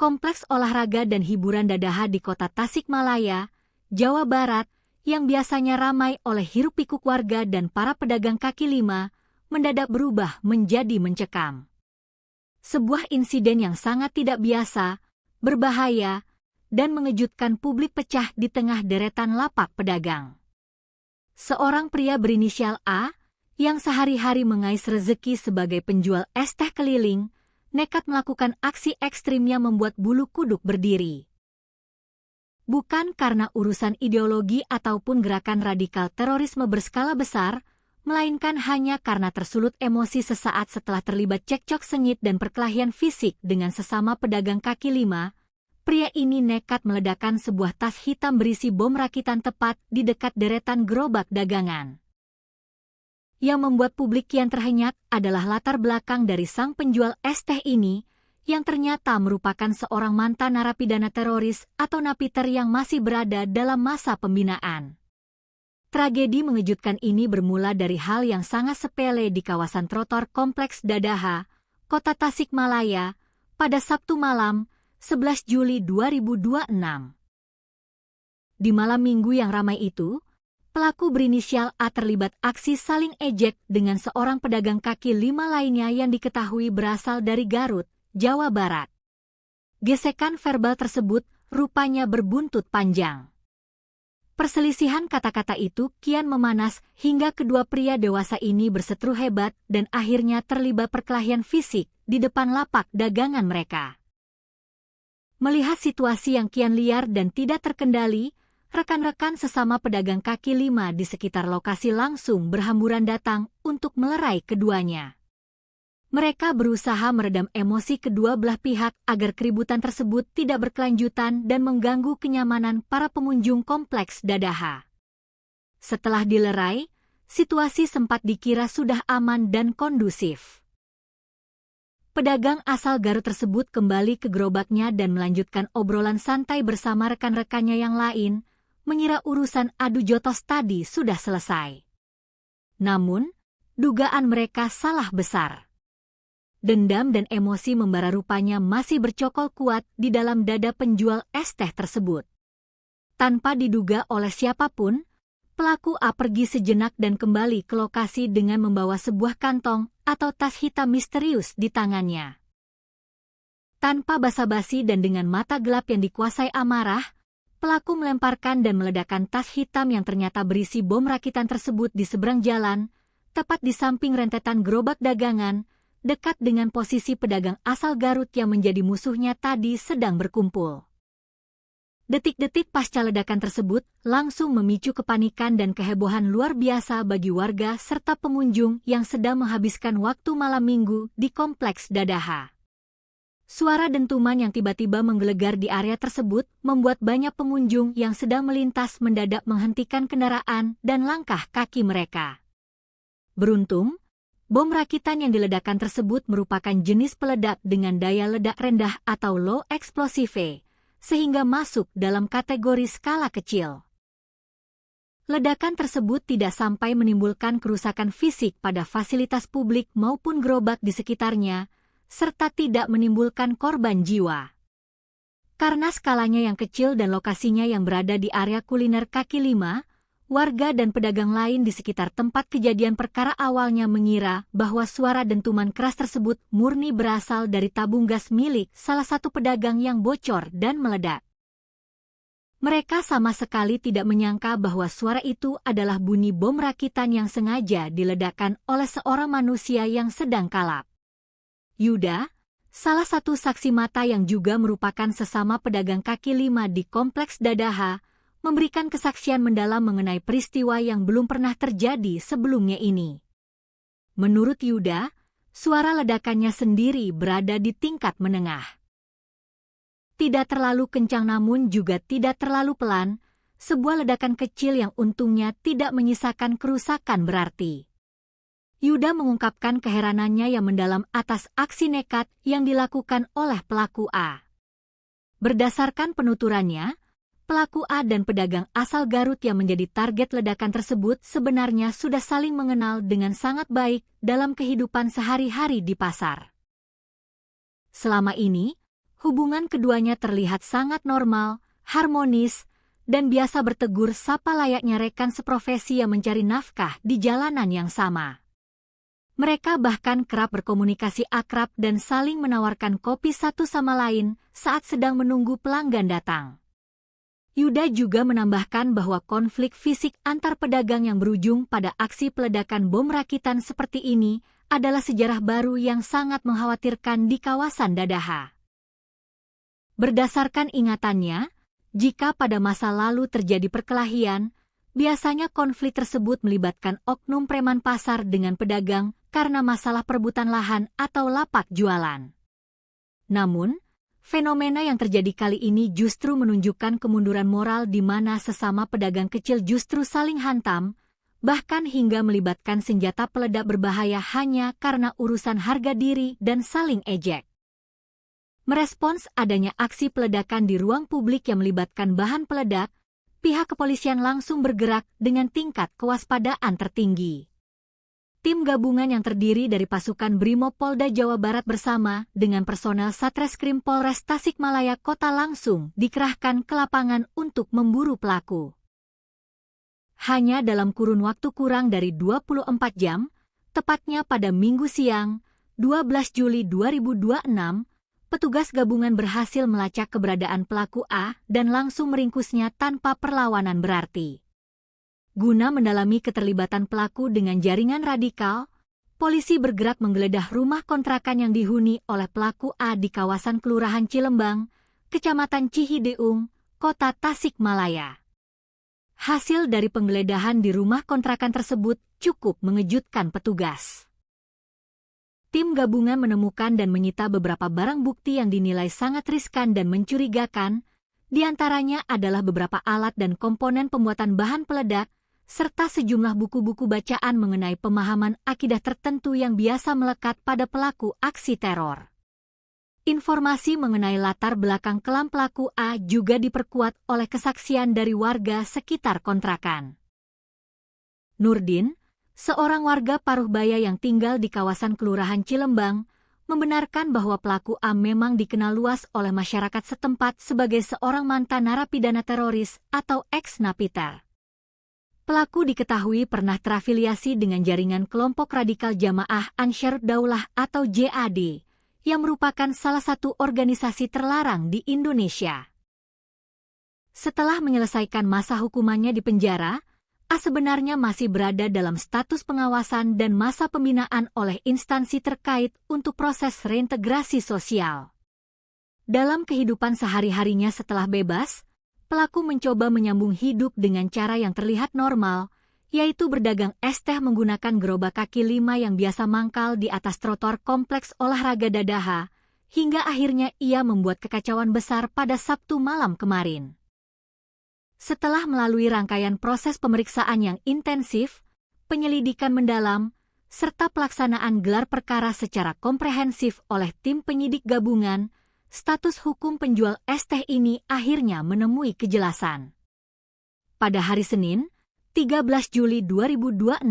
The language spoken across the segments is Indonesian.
kompleks olahraga dan hiburan Dadaha di kota Tasikmalaya, Jawa Barat, yang biasanya ramai oleh hiruk-pikuk warga dan para pedagang kaki lima, mendadak berubah menjadi mencekam. Sebuah insiden yang sangat tidak biasa, berbahaya, dan mengejutkan publik pecah di tengah deretan lapak pedagang. Seorang pria berinisial A, yang sehari-hari mengais rezeki sebagai penjual es teh keliling, nekat melakukan aksi ekstrimnya membuat bulu kuduk berdiri. Bukan karena urusan ideologi ataupun gerakan radikal terorisme berskala besar, melainkan hanya karena tersulut emosi sesaat setelah terlibat cekcok sengit dan perkelahian fisik dengan sesama pedagang kaki lima. Pria ini nekat meledakkan sebuah tas hitam berisi bom rakitan tepat di dekat deretan gerobak dagangan. Yang membuat publik kian terhenyak adalah latar belakang dari sang penjual es teh ini, yang ternyata merupakan seorang mantan narapidana teroris atau napiter yang masih berada dalam masa pembinaan. Tragedi mengejutkan ini bermula dari hal yang sangat sepele di kawasan trotoar Kompleks Dadaha, Kota Tasikmalaya, pada Sabtu malam, 11 Juli 2026. Di malam minggu yang ramai itu, pelaku berinisial A terlibat aksi saling ejek dengan seorang pedagang kaki lima lainnya yang diketahui berasal dari Garut, Jawa Barat. Gesekan verbal tersebut rupanya berbuntut panjang. Perselisihan kata-kata itu kian memanas hingga kedua pria dewasa ini berseteru hebat dan akhirnya terlibat perkelahian fisik di depan lapak dagangan mereka. Melihat situasi yang kian liar dan tidak terkendali, rekan-rekan sesama pedagang kaki lima di sekitar lokasi langsung berhamburan datang untuk melerai keduanya. Mereka berusaha meredam emosi kedua belah pihak agar keributan tersebut tidak berkelanjutan dan mengganggu kenyamanan para pengunjung Kompleks Dadaha. Setelah dilerai, situasi sempat dikira sudah aman dan kondusif. Pedagang asal Garut tersebut kembali ke gerobaknya dan melanjutkan obrolan santai bersama rekan-rekannya yang lain, mengira urusan adu jotos tadi sudah selesai. Namun, dugaan mereka salah besar. Dendam dan emosi membara rupanya masih bercokol kuat di dalam dada penjual es teh tersebut. Tanpa diduga oleh siapapun, pelaku A pergi sejenak dan kembali ke lokasi dengan membawa sebuah kantong atau tas hitam misterius di tangannya. Tanpa basa-basi dan dengan mata gelap yang dikuasai amarah, pelaku melemparkan dan meledakkan tas hitam yang ternyata berisi bom rakitan tersebut di seberang jalan, tepat di samping rentetan gerobak dagangan, dekat dengan posisi pedagang asal Garut yang menjadi musuhnya tadi sedang berkumpul. Detik-detik pasca ledakan tersebut langsung memicu kepanikan dan kehebohan luar biasa bagi warga serta pengunjung yang sedang menghabiskan waktu malam minggu di Kompleks Dadaha. Suara dentuman yang tiba-tiba menggelegar di area tersebut membuat banyak pengunjung yang sedang melintas mendadak menghentikan kendaraan dan langkah kaki mereka. Beruntung, bom rakitan yang diledakkan tersebut merupakan jenis peledak dengan daya ledak rendah atau low explosive, sehingga masuk dalam kategori skala kecil. Ledakan tersebut tidak sampai menimbulkan kerusakan fisik pada fasilitas publik maupun gerobak di sekitarnya, serta tidak menimbulkan korban jiwa. Karena skalanya yang kecil dan lokasinya yang berada di area kuliner kaki lima, warga dan pedagang lain di sekitar tempat kejadian perkara awalnya mengira bahwa suara dentuman keras tersebut murni berasal dari tabung gas milik salah satu pedagang yang bocor dan meledak. Mereka sama sekali tidak menyangka bahwa suara itu adalah bunyi bom rakitan yang sengaja diledakkan oleh seorang manusia yang sedang kalap. Yuda, salah satu saksi mata yang juga merupakan sesama pedagang kaki lima di Kompleks Dadaha, memberikan kesaksian mendalam mengenai peristiwa yang belum pernah terjadi sebelumnya ini. Menurut Yuda, suara ledakannya sendiri berada di tingkat menengah. Tidak terlalu kencang namun juga tidak terlalu pelan, sebuah ledakan kecil yang untungnya tidak menyisakan kerusakan berarti. Yuda mengungkapkan keheranannya yang mendalam atas aksi nekat yang dilakukan oleh pelaku A. Berdasarkan penuturannya, pelaku A dan pedagang asal Garut yang menjadi target ledakan tersebut sebenarnya sudah saling mengenal dengan sangat baik dalam kehidupan sehari-hari di pasar. Selama ini, Hubungan keduanya terlihat sangat normal, harmonis, dan biasa bertegur sapa layaknya rekan seprofesi yang mencari nafkah di jalanan yang sama. Mereka bahkan kerap berkomunikasi akrab dan saling menawarkan kopi satu sama lain saat sedang menunggu pelanggan datang. Yuda juga menambahkan bahwa konflik fisik antar pedagang yang berujung pada aksi peledakan bom rakitan seperti ini adalah sejarah baru yang sangat mengkhawatirkan di kawasan Dadaha. Berdasarkan ingatannya, jika pada masa lalu terjadi perkelahian, biasanya konflik tersebut melibatkan oknum preman pasar dengan pedagang karena masalah perebutan lahan atau lapak jualan. Namun, fenomena yang terjadi kali ini justru menunjukkan kemunduran moral di mana sesama pedagang kecil justru saling hantam, bahkan hingga melibatkan senjata peledak berbahaya hanya karena urusan harga diri dan saling ejek. Merespons adanya aksi peledakan di ruang publik yang melibatkan bahan peledak, pihak kepolisian langsung bergerak dengan tingkat kewaspadaan tertinggi. Tim gabungan yang terdiri dari pasukan Brimob Polda Jawa Barat bersama dengan personel Satreskrim Polres Tasikmalaya Kota langsung dikerahkan ke lapangan untuk memburu pelaku. Hanya dalam kurun waktu kurang dari 24 jam, tepatnya pada Minggu siang, 12 Juli 2026, petugas gabungan berhasil melacak keberadaan pelaku A dan langsung meringkusnya tanpa perlawanan berarti. Guna mendalami keterlibatan pelaku dengan jaringan radikal, polisi bergerak menggeledah rumah kontrakan yang dihuni oleh pelaku A di kawasan Kelurahan Cilembang, Kecamatan Cihideung, Kota Tasikmalaya. Hasil dari penggeledahan di rumah kontrakan tersebut cukup mengejutkan petugas. Tim gabungan menemukan dan menyita beberapa barang bukti yang dinilai sangat riskan dan mencurigakan, di antaranya adalah beberapa alat dan komponen pembuatan bahan peledak, serta sejumlah buku-buku bacaan mengenai pemahaman akidah tertentu yang biasa melekat pada pelaku aksi teror. Informasi mengenai latar belakang kelam pelaku A juga diperkuat oleh kesaksian dari warga sekitar kontrakan. Nurdin, seorang warga Paruhbaya yang tinggal di kawasan Kelurahan Cilembang, membenarkan bahwa pelaku A memang dikenal luas oleh masyarakat setempat sebagai seorang mantan narapidana teroris atau ex-napiter. Pelaku diketahui pernah terafiliasi dengan jaringan kelompok radikal Jamaah Ansharud Daulah atau JAD, yang merupakan salah satu organisasi terlarang di Indonesia. Setelah menyelesaikan masa hukumannya di penjara, A sebenarnya masih berada dalam status pengawasan dan masa pembinaan oleh instansi terkait untuk proses reintegrasi sosial. Dalam kehidupan sehari-harinya setelah bebas, pelaku mencoba menyambung hidup dengan cara yang terlihat normal, yaitu berdagang es teh menggunakan gerobak kaki 5 yang biasa mangkal di atas trotoar kompleks olahraga Dadaha, hingga akhirnya ia membuat kekacauan besar pada Sabtu malam kemarin. Setelah melalui rangkaian proses pemeriksaan yang intensif, penyelidikan mendalam, serta pelaksanaan gelar perkara secara komprehensif oleh tim penyidik gabungan, status hukum penjual es teh ini akhirnya menemui kejelasan. Pada hari Senin, 13 Juli 2026,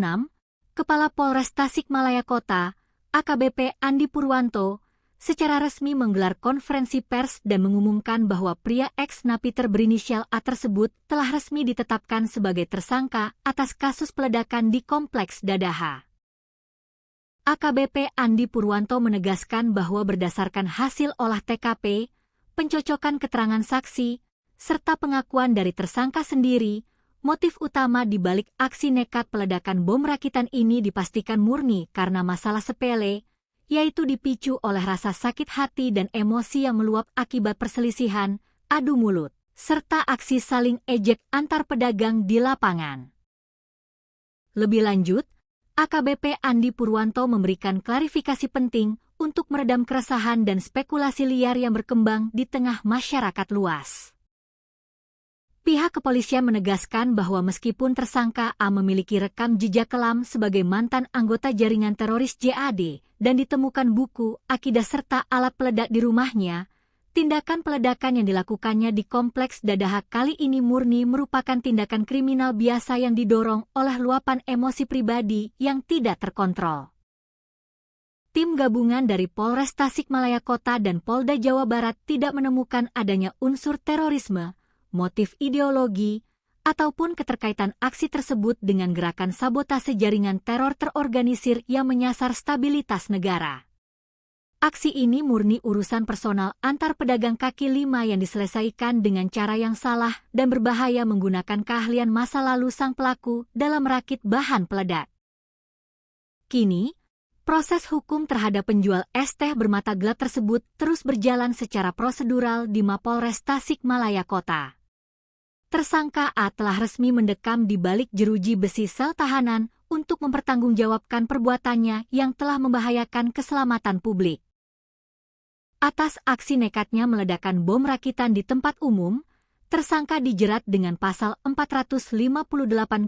Kepala Polres Tasikmalaya Kota, AKBP Andi Purwanto, secara resmi menggelar konferensi pers dan mengumumkan bahwa pria ex-napiter berinisial A tersebut telah resmi ditetapkan sebagai tersangka atas kasus peledakan di Kompleks Dadaha. AKBP Andi Purwanto menegaskan bahwa berdasarkan hasil olah TKP, pencocokan keterangan saksi, serta pengakuan dari tersangka sendiri, motif utama di balik aksi nekat peledakan bom rakitan ini dipastikan murni karena masalah sepele, yaitu dipicu oleh rasa sakit hati dan emosi yang meluap akibat perselisihan, adu mulut, serta aksi saling ejek antar pedagang di lapangan. Lebih lanjut, AKBP Andi Purwanto memberikan klarifikasi penting untuk meredam keresahan dan spekulasi liar yang berkembang di tengah masyarakat luas. Pihak kepolisian menegaskan bahwa meskipun tersangka A memiliki rekam jejak kelam sebagai mantan anggota jaringan teroris JAD dan ditemukan buku, akidah serta alat peledak di rumahnya, tindakan peledakan yang dilakukannya di Kompleks Dadaha kali ini murni merupakan tindakan kriminal biasa yang didorong oleh luapan emosi pribadi yang tidak terkontrol. tim gabungan dari Polres Tasikmalaya Kota dan Polda Jawa Barat tidak menemukan adanya unsur terorisme, motif ideologi, ataupun keterkaitan aksi tersebut dengan gerakan sabotase jaringan teror terorganisir yang menyasar stabilitas negara. Aksi ini murni urusan personal antar pedagang kaki lima yang diselesaikan dengan cara yang salah dan berbahaya menggunakan keahlian masa lalu sang pelaku dalam merakit bahan peledak. Kini, proses hukum terhadap penjual es teh bermata gelap tersebut terus berjalan secara prosedural di Mapolres Tasikmalaya Kota. Tersangka A telah resmi mendekam di balik jeruji besi sel tahanan untuk mempertanggungjawabkan perbuatannya yang telah membahayakan keselamatan publik. Atas aksi nekatnya meledakkan bom rakitan di tempat umum, tersangka dijerat dengan pasal 458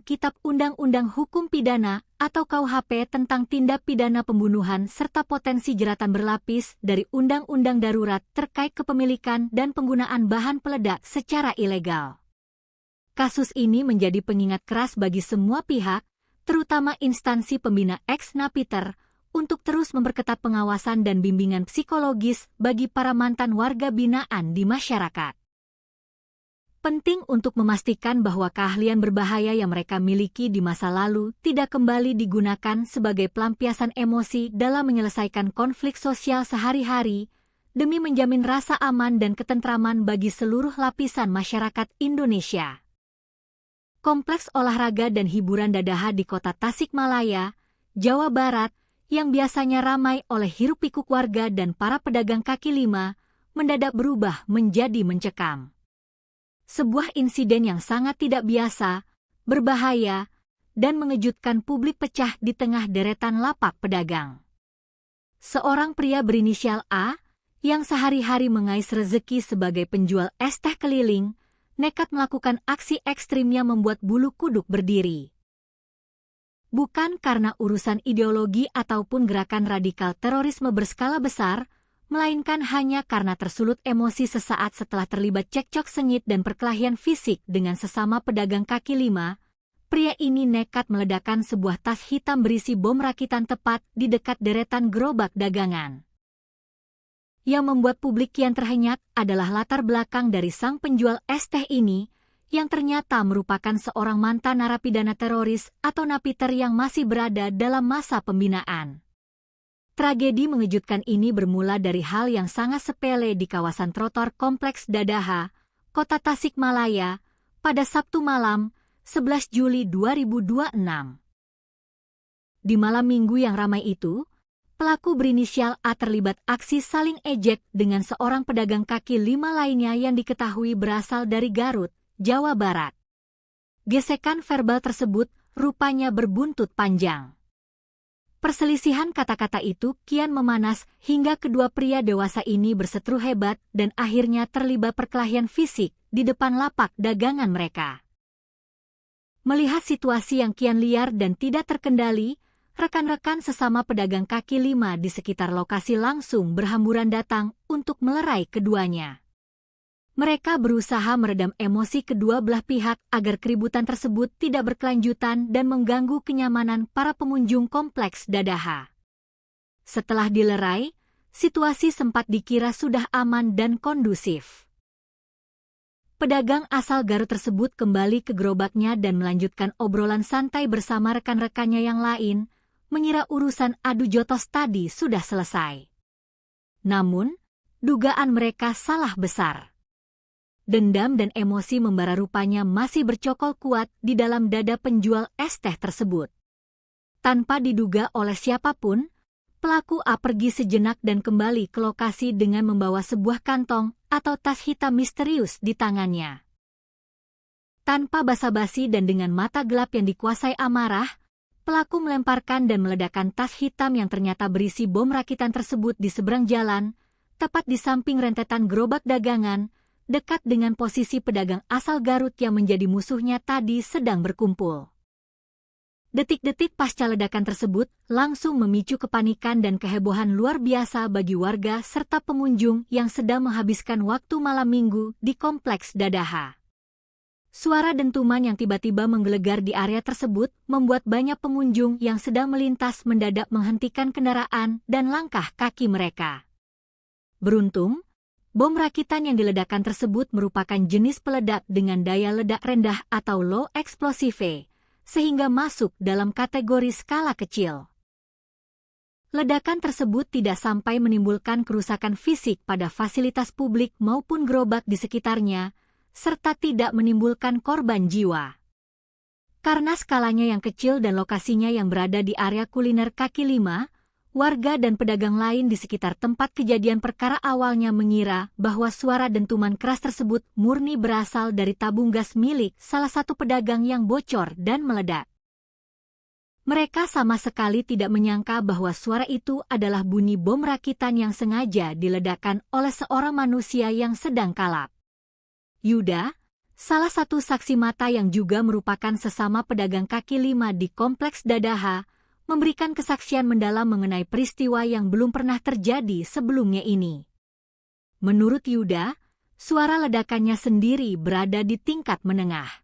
Kitab Undang-Undang Hukum Pidana atau KUHP tentang tindak pidana pembunuhan serta potensi jeratan berlapis dari Undang-Undang Darurat terkait kepemilikan dan penggunaan bahan peledak secara ilegal. Kasus ini menjadi pengingat keras bagi semua pihak, terutama instansi pembina ex-napiter, untuk terus memperketat pengawasan dan bimbingan psikologis bagi para mantan warga binaan di masyarakat. Penting untuk memastikan bahwa keahlian berbahaya yang mereka miliki di masa lalu tidak kembali digunakan sebagai pelampiasan emosi dalam menyelesaikan konflik sosial sehari-hari, demi menjamin rasa aman dan ketentraman bagi seluruh lapisan masyarakat Indonesia. Kompleks olahraga dan hiburan Dadaha di kota Tasikmalaya, Jawa Barat, yang biasanya ramai oleh hiruk-pikuk warga dan para pedagang kaki lima, mendadak berubah menjadi mencekam. Sebuah insiden yang sangat tidak biasa, berbahaya, dan mengejutkan publik pecah di tengah deretan lapak pedagang. Seorang pria berinisial A, yang sehari-hari mengais rezeki sebagai penjual es teh keliling, nekat melakukan aksi ekstrim yang membuat bulu kuduk berdiri. Bukan karena urusan ideologi ataupun gerakan radikal terorisme berskala besar, melainkan hanya karena tersulut emosi sesaat setelah terlibat cekcok sengit dan perkelahian fisik dengan sesama pedagang kaki lima, pria ini nekat meledakkan sebuah tas hitam berisi bom rakitan tepat di dekat deretan gerobak dagangan. Yang membuat publik kian terhenyak adalah latar belakang dari sang penjual es teh ini, yang ternyata merupakan seorang mantan narapidana teroris atau napiter yang masih berada dalam masa pembinaan. Tragedi mengejutkan ini bermula dari hal yang sangat sepele di kawasan trotoar Kompleks Dadaha, Kota Tasikmalaya, pada Sabtu malam, 11 Juli 2026. Di malam minggu yang ramai itu, pelaku berinisial A terlibat aksi saling ejek dengan seorang pedagang kaki lima lainnya yang diketahui berasal dari Garut, Jawa Barat. Gesekan verbal tersebut rupanya berbuntut panjang. Perselisihan kata-kata itu kian memanas hingga kedua pria dewasa ini berseteru hebat dan akhirnya terlibat perkelahian fisik di depan lapak dagangan mereka. Melihat situasi yang kian liar dan tidak terkendali, rekan-rekan sesama pedagang kaki lima di sekitar lokasi langsung berhamburan datang untuk melerai keduanya. Mereka berusaha meredam emosi kedua belah pihak agar keributan tersebut tidak berkelanjutan dan mengganggu kenyamanan para pengunjung Kompleks Dadaha. Setelah dilerai, situasi sempat dikira sudah aman dan kondusif. Pedagang asal Garut tersebut kembali ke gerobaknya dan melanjutkan obrolan santai bersama rekan-rekannya yang lain, mengira urusan adu jotos tadi sudah selesai. Namun, dugaan mereka salah besar. Dendam dan emosi membara rupanya masih bercokol kuat di dalam dada penjual es teh tersebut. Tanpa diduga oleh siapapun, pelaku A pergi sejenak dan kembali ke lokasi dengan membawa sebuah kantong atau tas hitam misterius di tangannya. Tanpa basa-basi dan dengan mata gelap yang dikuasai amarah, pelaku melemparkan dan meledakkan tas hitam yang ternyata berisi bom rakitan tersebut di seberang jalan, tepat di samping rentetan gerobak dagangan, dekat dengan posisi pedagang asal Garut yang menjadi musuhnya tadi sedang berkumpul. Detik-detik pasca ledakan tersebut langsung memicu kepanikan dan kehebohan luar biasa bagi warga serta pengunjung yang sedang menghabiskan waktu malam minggu di Kompleks Dadaha. Suara dentuman yang tiba-tiba menggelegar di area tersebut membuat banyak pengunjung yang sedang melintas mendadak menghentikan kendaraan dan langkah kaki mereka. Beruntung, bom rakitan yang diledakkan tersebut merupakan jenis peledak dengan daya ledak rendah atau low explosive, sehingga masuk dalam kategori skala kecil. Ledakan tersebut tidak sampai menimbulkan kerusakan fisik pada fasilitas publik maupun gerobak di sekitarnya, serta tidak menimbulkan korban jiwa. Karena skalanya yang kecil dan lokasinya yang berada di area kuliner kaki lima, warga dan pedagang lain di sekitar tempat kejadian perkara awalnya mengira bahwa suara dentuman keras tersebut murni berasal dari tabung gas milik salah satu pedagang yang bocor dan meledak. Mereka sama sekali tidak menyangka bahwa suara itu adalah bunyi bom rakitan yang sengaja diledakkan oleh seorang manusia yang sedang kalap. Yuda, salah satu saksi mata yang juga merupakan sesama pedagang kaki lima di Kompleks Dadaha, memberikan kesaksian mendalam mengenai peristiwa yang belum pernah terjadi sebelumnya ini. Menurut Yuda, suara ledakannya sendiri berada di tingkat menengah.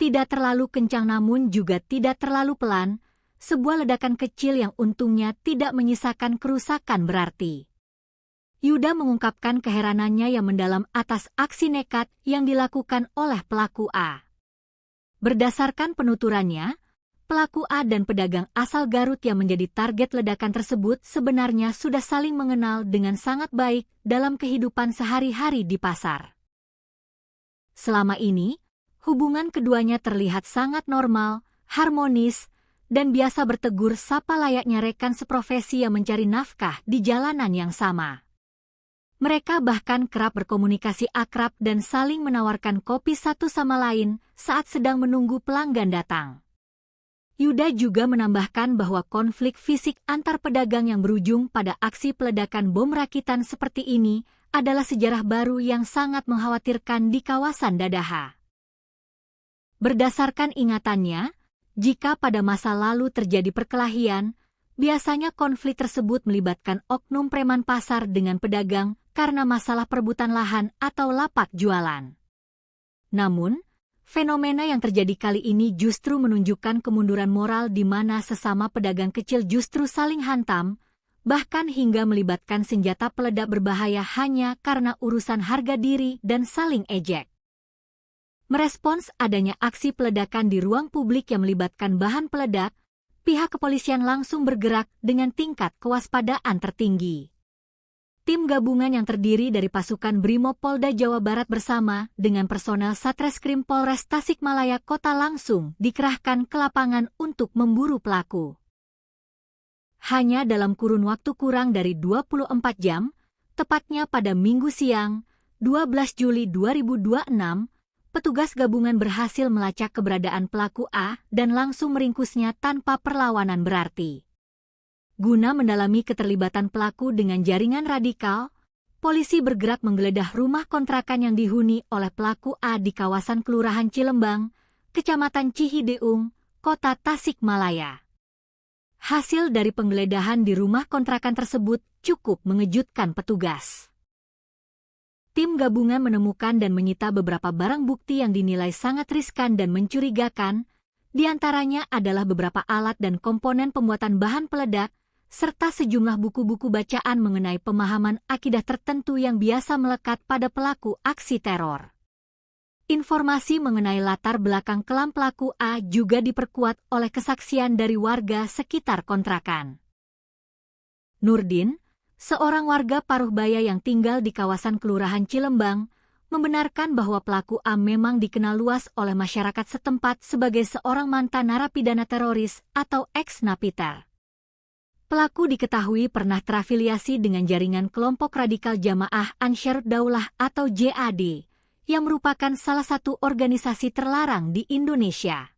Tidak terlalu kencang namun juga tidak terlalu pelan, sebuah ledakan kecil yang untungnya tidak menyisakan kerusakan berarti. Yuda mengungkapkan keheranannya yang mendalam atas aksi nekat yang dilakukan oleh pelaku A. Berdasarkan penuturannya, pelaku A dan pedagang asal Garut yang menjadi target ledakan tersebut sebenarnya sudah saling mengenal dengan sangat baik dalam kehidupan sehari-hari di pasar. Selama ini, hubungan keduanya terlihat sangat normal, harmonis, dan biasa bertegur sapa layaknya rekan seprofesi yang mencari nafkah di jalanan yang sama. Mereka bahkan kerap berkomunikasi akrab dan saling menawarkan kopi satu sama lain saat sedang menunggu pelanggan datang. Yuda juga menambahkan bahwa konflik fisik antar pedagang yang berujung pada aksi peledakan bom rakitan seperti ini adalah sejarah baru yang sangat mengkhawatirkan di kawasan Dadaha. Berdasarkan ingatannya, jika pada masa lalu terjadi perkelahian, biasanya konflik tersebut melibatkan oknum preman pasar dengan pedagang karena masalah perebutan lahan atau lapak jualan. Namun, fenomena yang terjadi kali ini justru menunjukkan kemunduran moral di mana sesama pedagang kecil justru saling hantam, bahkan hingga melibatkan senjata peledak berbahaya hanya karena urusan harga diri dan saling ejek. Merespons adanya aksi peledakan di ruang publik yang melibatkan bahan peledak, pihak kepolisian langsung bergerak dengan tingkat kewaspadaan tertinggi. Tim gabungan yang terdiri dari pasukan Brimob Polda Jawa Barat bersama dengan personel Satreskrim Polres Tasikmalaya Kota langsung dikerahkan ke lapangan untuk memburu pelaku. Hanya dalam kurun waktu kurang dari 24 jam, tepatnya pada Minggu siang, 12 Juli 2026, petugas gabungan berhasil melacak keberadaan pelaku A dan langsung meringkusnya tanpa perlawanan berarti. Guna mendalami keterlibatan pelaku dengan jaringan radikal, polisi bergerak menggeledah rumah kontrakan yang dihuni oleh pelaku A di kawasan Kelurahan Cilembang, Kecamatan Cihideung, Kota Tasikmalaya. Hasil dari penggeledahan di rumah kontrakan tersebut cukup mengejutkan petugas. Tim gabungan menemukan dan menyita beberapa barang bukti yang dinilai sangat riskan dan mencurigakan, di antaranya adalah beberapa alat dan komponen pembuatan bahan peledak, serta sejumlah buku-buku bacaan mengenai pemahaman akidah tertentu yang biasa melekat pada pelaku aksi teror. Informasi mengenai latar belakang kelam pelaku A juga diperkuat oleh kesaksian dari warga sekitar kontrakan. Nurdin, seorang warga Paruhbaya yang tinggal di kawasan Kelurahan Cilembang, membenarkan bahwa pelaku A memang dikenal luas oleh masyarakat setempat sebagai seorang mantan narapidana teroris atau ex-napiter. Pelaku diketahui pernah terafiliasi dengan jaringan kelompok radikal Jamaah Ansharud Daulah atau JAD, yang merupakan salah satu organisasi terlarang di Indonesia.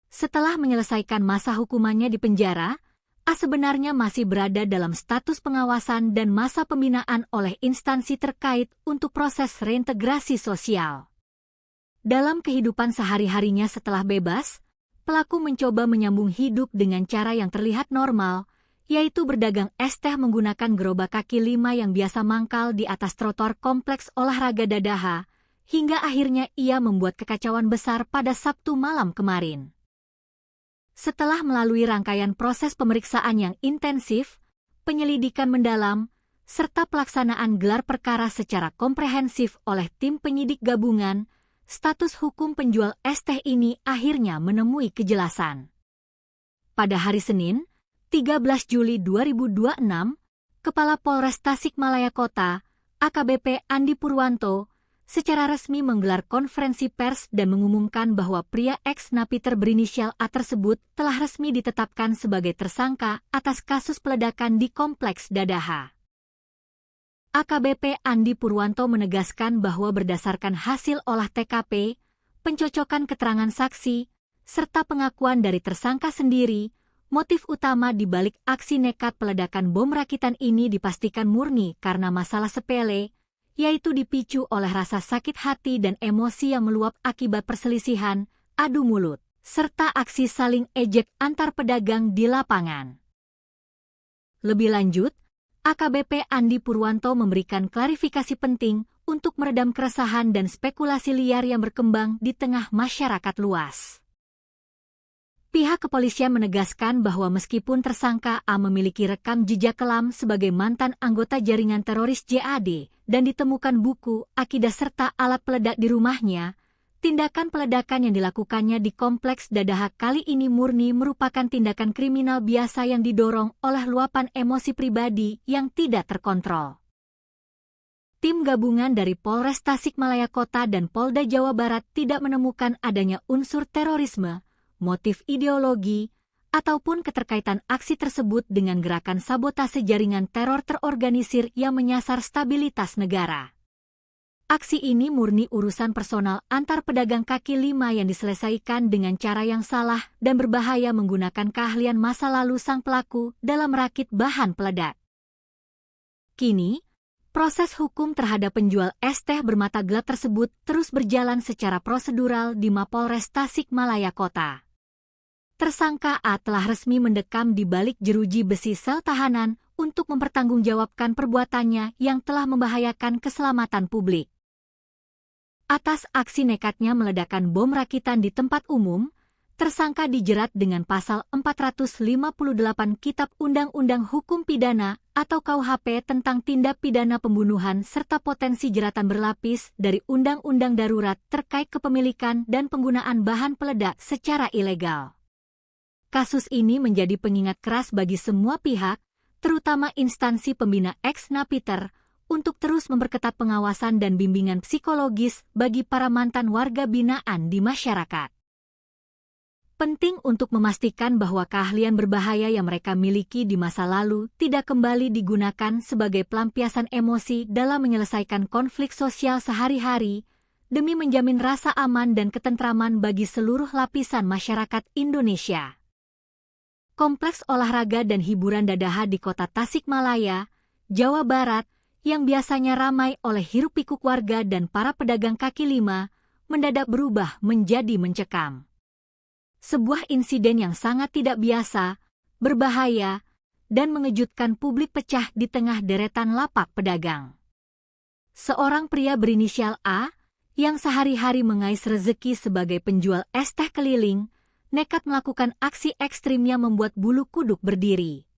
Setelah menyelesaikan masa hukumannya di penjara, A sebenarnya masih berada dalam status pengawasan dan masa pembinaan oleh instansi terkait untuk proses reintegrasi sosial. Dalam kehidupan sehari-harinya setelah bebas, pelaku mencoba menyambung hidup dengan cara yang terlihat normal, yaitu berdagang es teh menggunakan gerobak kaki lima yang biasa mangkal di atas trotoar kompleks olahraga Dadaha, hingga akhirnya ia membuat kekacauan besar pada Sabtu malam kemarin. Setelah melalui rangkaian proses pemeriksaan yang intensif, penyelidikan mendalam, serta pelaksanaan gelar perkara secara komprehensif oleh tim penyidik gabungan, status hukum penjual es teh ini akhirnya menemui kejelasan. Pada hari Senin, 13 Juli 2026, Kepala Polres Tasikmalaya Kota, AKBP Andi Purwanto, secara resmi menggelar konferensi pers dan mengumumkan bahwa pria ex-napiter berinisial A tersebut telah resmi ditetapkan sebagai tersangka atas kasus peledakan di Kompleks Dadaha. AKBP Andi Purwanto menegaskan bahwa berdasarkan hasil olah TKP, pencocokan keterangan saksi, serta pengakuan dari tersangka sendiri, motif utama di balik aksi nekat peledakan bom rakitan ini dipastikan murni karena masalah sepele, yaitu dipicu oleh rasa sakit hati dan emosi yang meluap akibat perselisihan, adu mulut, serta aksi saling ejek antar pedagang di lapangan. Lebih lanjut, AKBP Andi Purwanto memberikan klarifikasi penting untuk meredam keresahan dan spekulasi liar yang berkembang di tengah masyarakat luas. Pihak kepolisian menegaskan bahwa meskipun tersangka A memiliki rekam jejak kelam sebagai mantan anggota jaringan teroris JAD dan ditemukan buku, akidah serta alat peledak di rumahnya, tindakan peledakan yang dilakukannya di Kompleks Dadaha kali ini murni merupakan tindakan kriminal biasa yang didorong oleh luapan emosi pribadi yang tidak terkontrol. Tim gabungan dari Polres Tasikmalaya Kota dan Polda Jawa Barat tidak menemukan adanya unsur terorisme, motif ideologi, ataupun keterkaitan aksi tersebut dengan gerakan sabotase jaringan teror terorganisir yang menyasar stabilitas negara. Aksi ini murni urusan personal antar pedagang kaki lima yang diselesaikan dengan cara yang salah dan berbahaya menggunakan keahlian masa lalu sang pelaku dalam merakit bahan peledak. Kini, proses hukum terhadap penjual es teh bermata gelap tersebut terus berjalan secara prosedural di Mapolres Tasikmalaya Kota. Tersangka A telah resmi mendekam di balik jeruji besi sel tahanan untuk mempertanggungjawabkan perbuatannya yang telah membahayakan keselamatan publik. Atas aksi nekatnya meledakkan bom rakitan di tempat umum, tersangka dijerat dengan pasal 458 Kitab Undang-Undang Hukum Pidana atau KUHP tentang tindak pidana pembunuhan serta potensi jeratan berlapis dari Undang-Undang Darurat terkait kepemilikan dan penggunaan bahan peledak secara ilegal. Kasus ini menjadi pengingat keras bagi semua pihak, terutama instansi pembina ex-napiter, untuk terus memperketat pengawasan dan bimbingan psikologis bagi para mantan warga binaan di masyarakat. Penting untuk memastikan bahwa keahlian berbahaya yang mereka miliki di masa lalu tidak kembali digunakan sebagai pelampiasan emosi dalam menyelesaikan konflik sosial sehari-hari, demi menjamin rasa aman dan ketentraman bagi seluruh lapisan masyarakat Indonesia. Kompleks olahraga dan hiburan Dadaha di Kota Tasikmalaya, Jawa Barat, yang biasanya ramai oleh hiruk-pikuk warga dan para pedagang kaki lima, mendadak berubah menjadi mencekam. Sebuah insiden yang sangat tidak biasa, berbahaya, dan mengejutkan publik pecah di tengah deretan lapak pedagang. Seorang pria berinisial A, yang sehari-hari mengais rezeki sebagai penjual es teh keliling, nekat melakukan aksi ekstrim yang membuat bulu kuduk berdiri.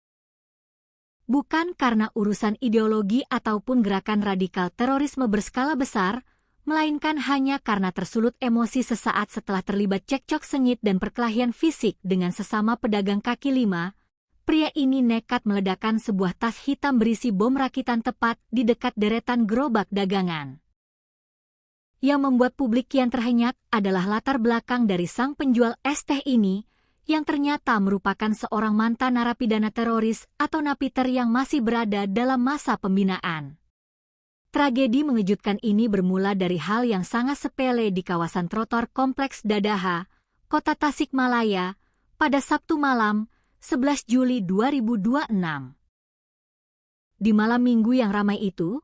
Bukan karena urusan ideologi ataupun gerakan radikal terorisme berskala besar, melainkan hanya karena tersulut emosi sesaat setelah terlibat cekcok sengit dan perkelahian fisik dengan sesama pedagang kaki lima, pria ini nekat meledakkan sebuah tas hitam berisi bom rakitan tepat di dekat deretan gerobak dagangan. Yang membuat publik kian terhenyak adalah latar belakang dari sang penjual es teh ini, yang ternyata merupakan seorang mantan narapidana teroris atau napiter yang masih berada dalam masa pembinaan. Tragedi mengejutkan ini bermula dari hal yang sangat sepele di kawasan trotoar Kompleks Dadaha, Kota Tasikmalaya, pada Sabtu malam, 11 Juli 2026. Di malam minggu yang ramai itu,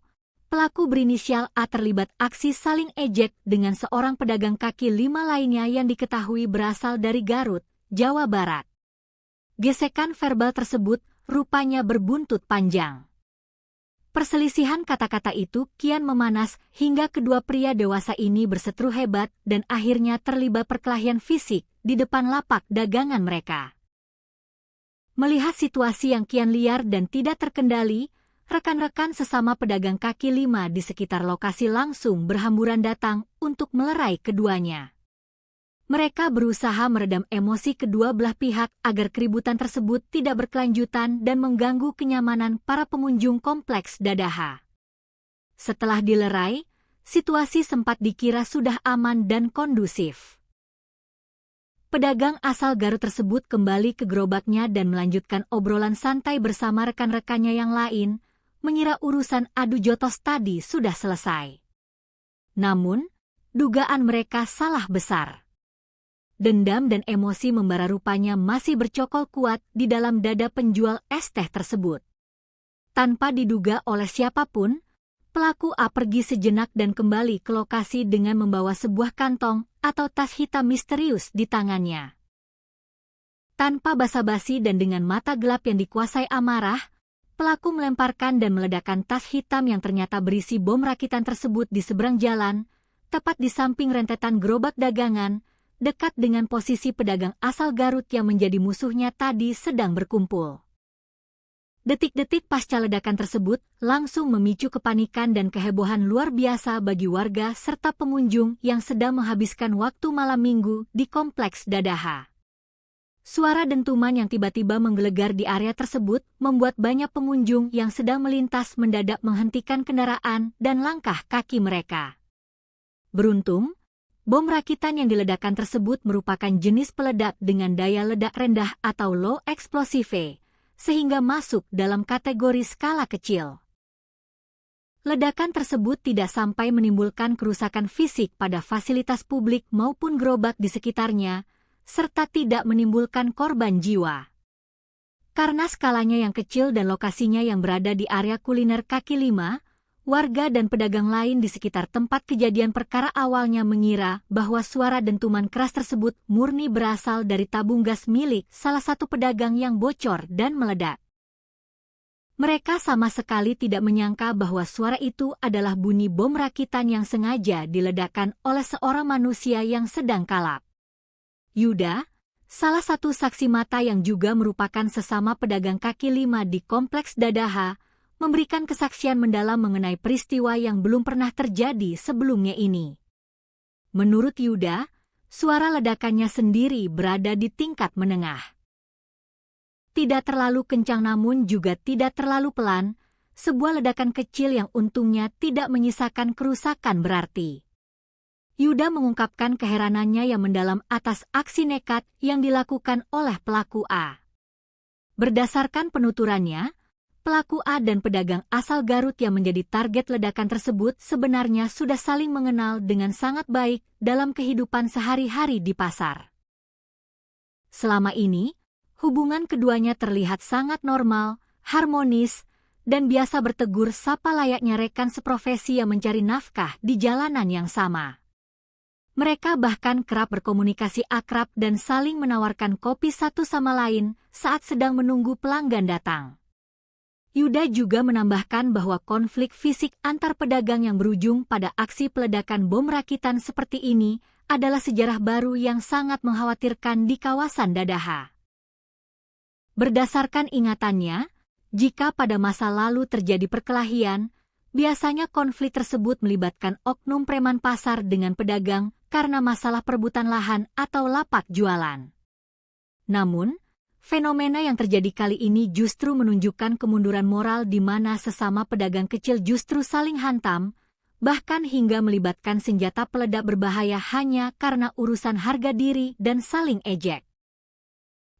pelaku berinisial A terlibat aksi saling ejek dengan seorang pedagang kaki lima lainnya yang diketahui berasal dari Garut, Jawa Barat. Gesekan verbal tersebut rupanya berbuntut panjang. Perselisihan kata-kata itu kian memanas hingga kedua pria dewasa ini berseteru hebat dan akhirnya terlibat perkelahian fisik di depan lapak dagangan mereka. Melihat situasi yang kian liar dan tidak terkendali, rekan-rekan sesama pedagang kaki lima di sekitar lokasi langsung berhamburan datang untuk melerai keduanya. Mereka berusaha meredam emosi kedua belah pihak agar keributan tersebut tidak berkelanjutan dan mengganggu kenyamanan para pengunjung kompleks Dadaha. Setelah dilerai, situasi sempat dikira sudah aman dan kondusif. Pedagang asal Garut tersebut kembali ke gerobaknya dan melanjutkan obrolan santai bersama rekan-rekannya yang lain, mengira urusan adu jotos tadi sudah selesai. Namun, dugaan mereka salah besar. Dendam dan emosi membara rupanya masih bercokol kuat di dalam dada penjual es teh tersebut. Tanpa diduga oleh siapapun, pelaku A pergi sejenak dan kembali ke lokasi dengan membawa sebuah kantong atau tas hitam misterius di tangannya. Tanpa basa-basi dan dengan mata gelap yang dikuasai amarah, pelaku melemparkan dan meledakkan tas hitam yang ternyata berisi bom rakitan tersebut di seberang jalan, tepat di samping rentetan gerobak dagangan, dekat dengan posisi pedagang asal Garut yang menjadi musuhnya tadi sedang berkumpul. Detik-detik pasca ledakan tersebut langsung memicu kepanikan dan kehebohan luar biasa bagi warga serta pengunjung yang sedang menghabiskan waktu malam minggu di kompleks Dadaha. Suara dentuman yang tiba-tiba menggelegar di area tersebut membuat banyak pengunjung yang sedang melintas mendadak menghentikan kendaraan dan langkah kaki mereka. Beruntung, bom rakitan yang diledakkan tersebut merupakan jenis peledak dengan daya ledak rendah atau low explosive, sehingga masuk dalam kategori skala kecil. Ledakan tersebut tidak sampai menimbulkan kerusakan fisik pada fasilitas publik maupun gerobak di sekitarnya, serta tidak menimbulkan korban jiwa. Karena skalanya yang kecil dan lokasinya yang berada di area kuliner kaki lima, warga dan pedagang lain di sekitar tempat kejadian perkara awalnya mengira bahwa suara dentuman keras tersebut murni berasal dari tabung gas milik salah satu pedagang yang bocor dan meledak. Mereka sama sekali tidak menyangka bahwa suara itu adalah bunyi bom rakitan yang sengaja diledakkan oleh seorang manusia yang sedang kalap. Yuda, salah satu saksi mata yang juga merupakan sesama pedagang kaki lima di kompleks Dadaha, memberikan kesaksian mendalam mengenai peristiwa yang belum pernah terjadi sebelumnya ini. Menurut Yuda, suara ledakannya sendiri berada di tingkat menengah. Tidak terlalu kencang namun juga tidak terlalu pelan, sebuah ledakan kecil yang untungnya tidak menyisakan kerusakan berarti. Yuda mengungkapkan keheranannya yang mendalam atas aksi nekat yang dilakukan oleh pelaku A. Berdasarkan penuturannya, pelaku A dan pedagang asal Garut yang menjadi target ledakan tersebut sebenarnya sudah saling mengenal dengan sangat baik dalam kehidupan sehari-hari di pasar. Selama ini, hubungan keduanya terlihat sangat normal, harmonis, dan biasa bertegur sapa layaknya rekan seprofesi yang mencari nafkah di jalanan yang sama. Mereka bahkan kerap berkomunikasi akrab dan saling menawarkan kopi satu sama lain saat sedang menunggu pelanggan datang. Yuda juga menambahkan bahwa konflik fisik antar pedagang yang berujung pada aksi peledakan bom rakitan seperti ini adalah sejarah baru yang sangat mengkhawatirkan di kawasan Dadaha. Berdasarkan ingatannya, jika pada masa lalu terjadi perkelahian, biasanya konflik tersebut melibatkan oknum preman pasar dengan pedagang karena masalah perebutan lahan atau lapak jualan. Namun, fenomena yang terjadi kali ini justru menunjukkan kemunduran moral di mana sesama pedagang kecil justru saling hantam, bahkan hingga melibatkan senjata peledak berbahaya hanya karena urusan harga diri dan saling ejek.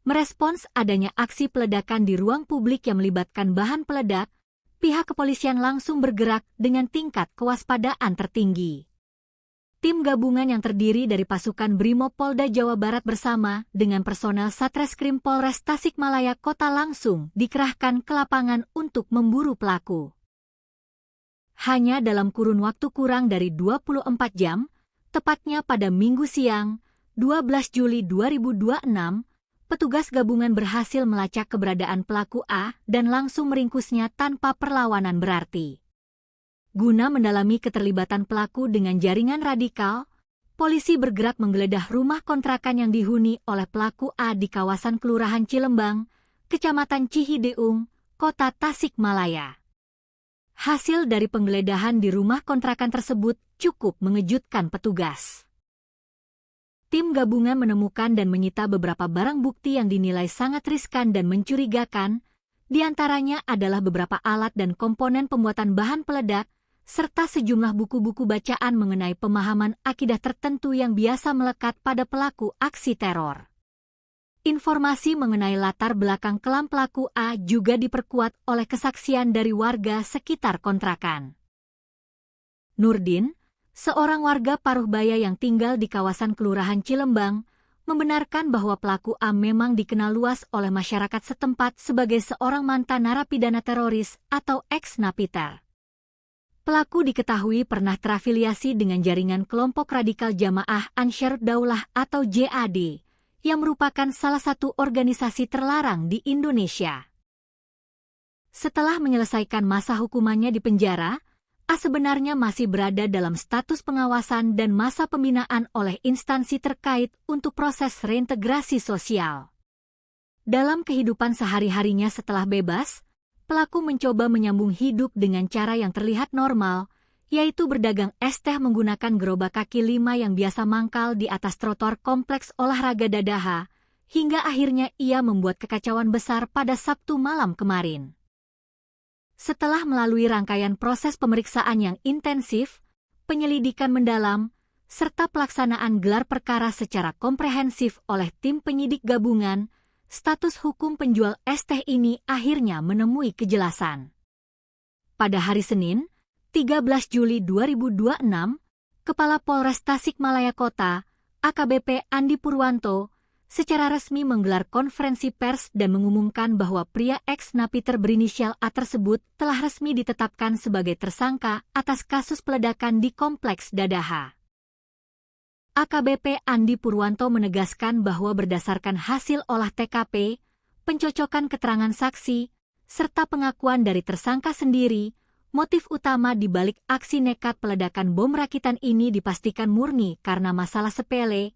Merespons adanya aksi peledakan di ruang publik yang melibatkan bahan peledak, pihak kepolisian langsung bergerak dengan tingkat kewaspadaan tertinggi. Tim gabungan yang terdiri dari pasukan Brimob Polda Jawa Barat bersama dengan personel Satreskrim Polres Tasikmalaya Kota langsung dikerahkan ke lapangan untuk memburu pelaku. Hanya dalam kurun waktu kurang dari 24 jam, tepatnya pada Minggu siang, 12 Juli 2026, petugas gabungan berhasil melacak keberadaan pelaku A dan langsung meringkusnya tanpa perlawanan berarti. Guna mendalami keterlibatan pelaku dengan jaringan radikal, polisi bergerak menggeledah rumah kontrakan yang dihuni oleh pelaku A di kawasan Kelurahan Cilembang, Kecamatan Cihideung, Kota Tasikmalaya. Hasil dari penggeledahan di rumah kontrakan tersebut cukup mengejutkan petugas. Tim gabungan menemukan dan menyita beberapa barang bukti yang dinilai sangat riskan dan mencurigakan, di antaranya adalah beberapa alat dan komponen pembuatan bahan peledak, serta sejumlah buku-buku bacaan mengenai pemahaman akidah tertentu yang biasa melekat pada pelaku aksi teror. Informasi mengenai latar belakang kelam pelaku A juga diperkuat oleh kesaksian dari warga sekitar kontrakan. Nurdin, seorang warga Paruhbaya yang tinggal di kawasan Kelurahan Cilembang, membenarkan bahwa pelaku A memang dikenal luas oleh masyarakat setempat sebagai seorang mantan narapidana teroris atau ex-napiter. Pelaku diketahui pernah terafiliasi dengan jaringan kelompok radikal Jamaah Ansharud Daulah atau JAD, yang merupakan salah satu organisasi terlarang di Indonesia. Setelah menyelesaikan masa hukumannya di penjara, A sebenarnya masih berada dalam status pengawasan dan masa pembinaan oleh instansi terkait untuk proses reintegrasi sosial. Dalam kehidupan sehari-harinya setelah bebas, pelaku mencoba menyambung hidup dengan cara yang terlihat normal, yaitu berdagang es teh menggunakan gerobak kaki 5 yang biasa mangkal di atas trotoar kompleks olahraga Dadaha, hingga akhirnya ia membuat kekacauan besar pada Sabtu malam kemarin. Setelah melalui rangkaian proses pemeriksaan yang intensif, penyelidikan mendalam, serta pelaksanaan gelar perkara secara komprehensif oleh tim penyidik gabungan, status hukum penjual es teh ini akhirnya menemui kejelasan. Pada hari Senin, 13 Juli 2026, Kepala Polres Tasikmalaya Kota, AKBP Andi Purwanto, secara resmi menggelar konferensi pers dan mengumumkan bahwa pria ex-napiter berinisial A tersebut telah resmi ditetapkan sebagai tersangka atas kasus peledakan di Kompleks Dadaha. AKBP Andi Purwanto menegaskan bahwa berdasarkan hasil olah TKP, pencocokan keterangan saksi, serta pengakuan dari tersangka sendiri, motif utama di balik aksi nekat peledakan bom rakitan ini dipastikan murni karena masalah sepele,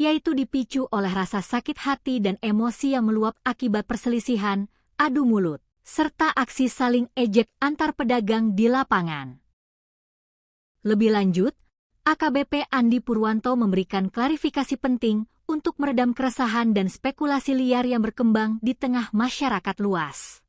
yaitu dipicu oleh rasa sakit hati dan emosi yang meluap akibat perselisihan, adu mulut, serta aksi saling ejek antar pedagang di lapangan. Lebih lanjut, AKBP Andi Purwanto memberikan klarifikasi penting untuk meredam keresahan dan spekulasi liar yang berkembang di tengah masyarakat luas.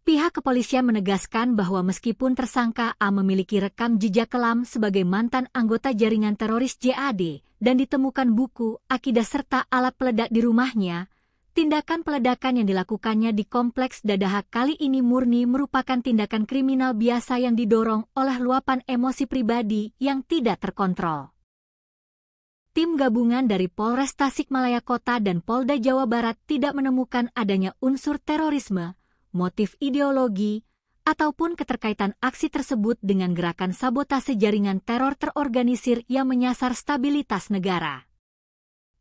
Pihak kepolisian menegaskan bahwa meskipun tersangka A memiliki rekam jejak kelam sebagai mantan anggota jaringan teroris JAD dan ditemukan buku, akidah serta alat peledak di rumahnya, tindakan peledakan yang dilakukannya di Kompleks Dadaha kali ini murni merupakan tindakan kriminal biasa yang didorong oleh luapan emosi pribadi yang tidak terkontrol. Tim gabungan dari Polres Tasikmalaya Kota dan Polda Jawa Barat tidak menemukan adanya unsur terorisme, motif ideologi, ataupun keterkaitan aksi tersebut dengan gerakan sabotase jaringan teror terorganisir yang menyasar stabilitas negara.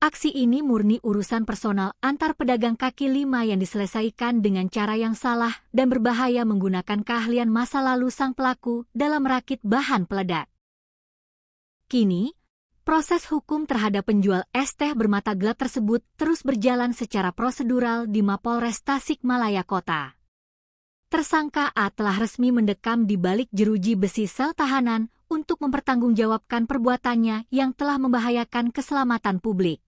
Aksi ini murni urusan personal antar pedagang kaki 5 yang diselesaikan dengan cara yang salah dan berbahaya menggunakan keahlian masa lalu sang pelaku dalam merakit bahan peledak. Kini, proses hukum terhadap penjual es teh bermata gelap tersebut terus berjalan secara prosedural di Mapolres Tasikmalaya Kota. Tersangka A telah resmi mendekam di balik jeruji besi sel tahanan untuk mempertanggungjawabkan perbuatannya yang telah membahayakan keselamatan publik.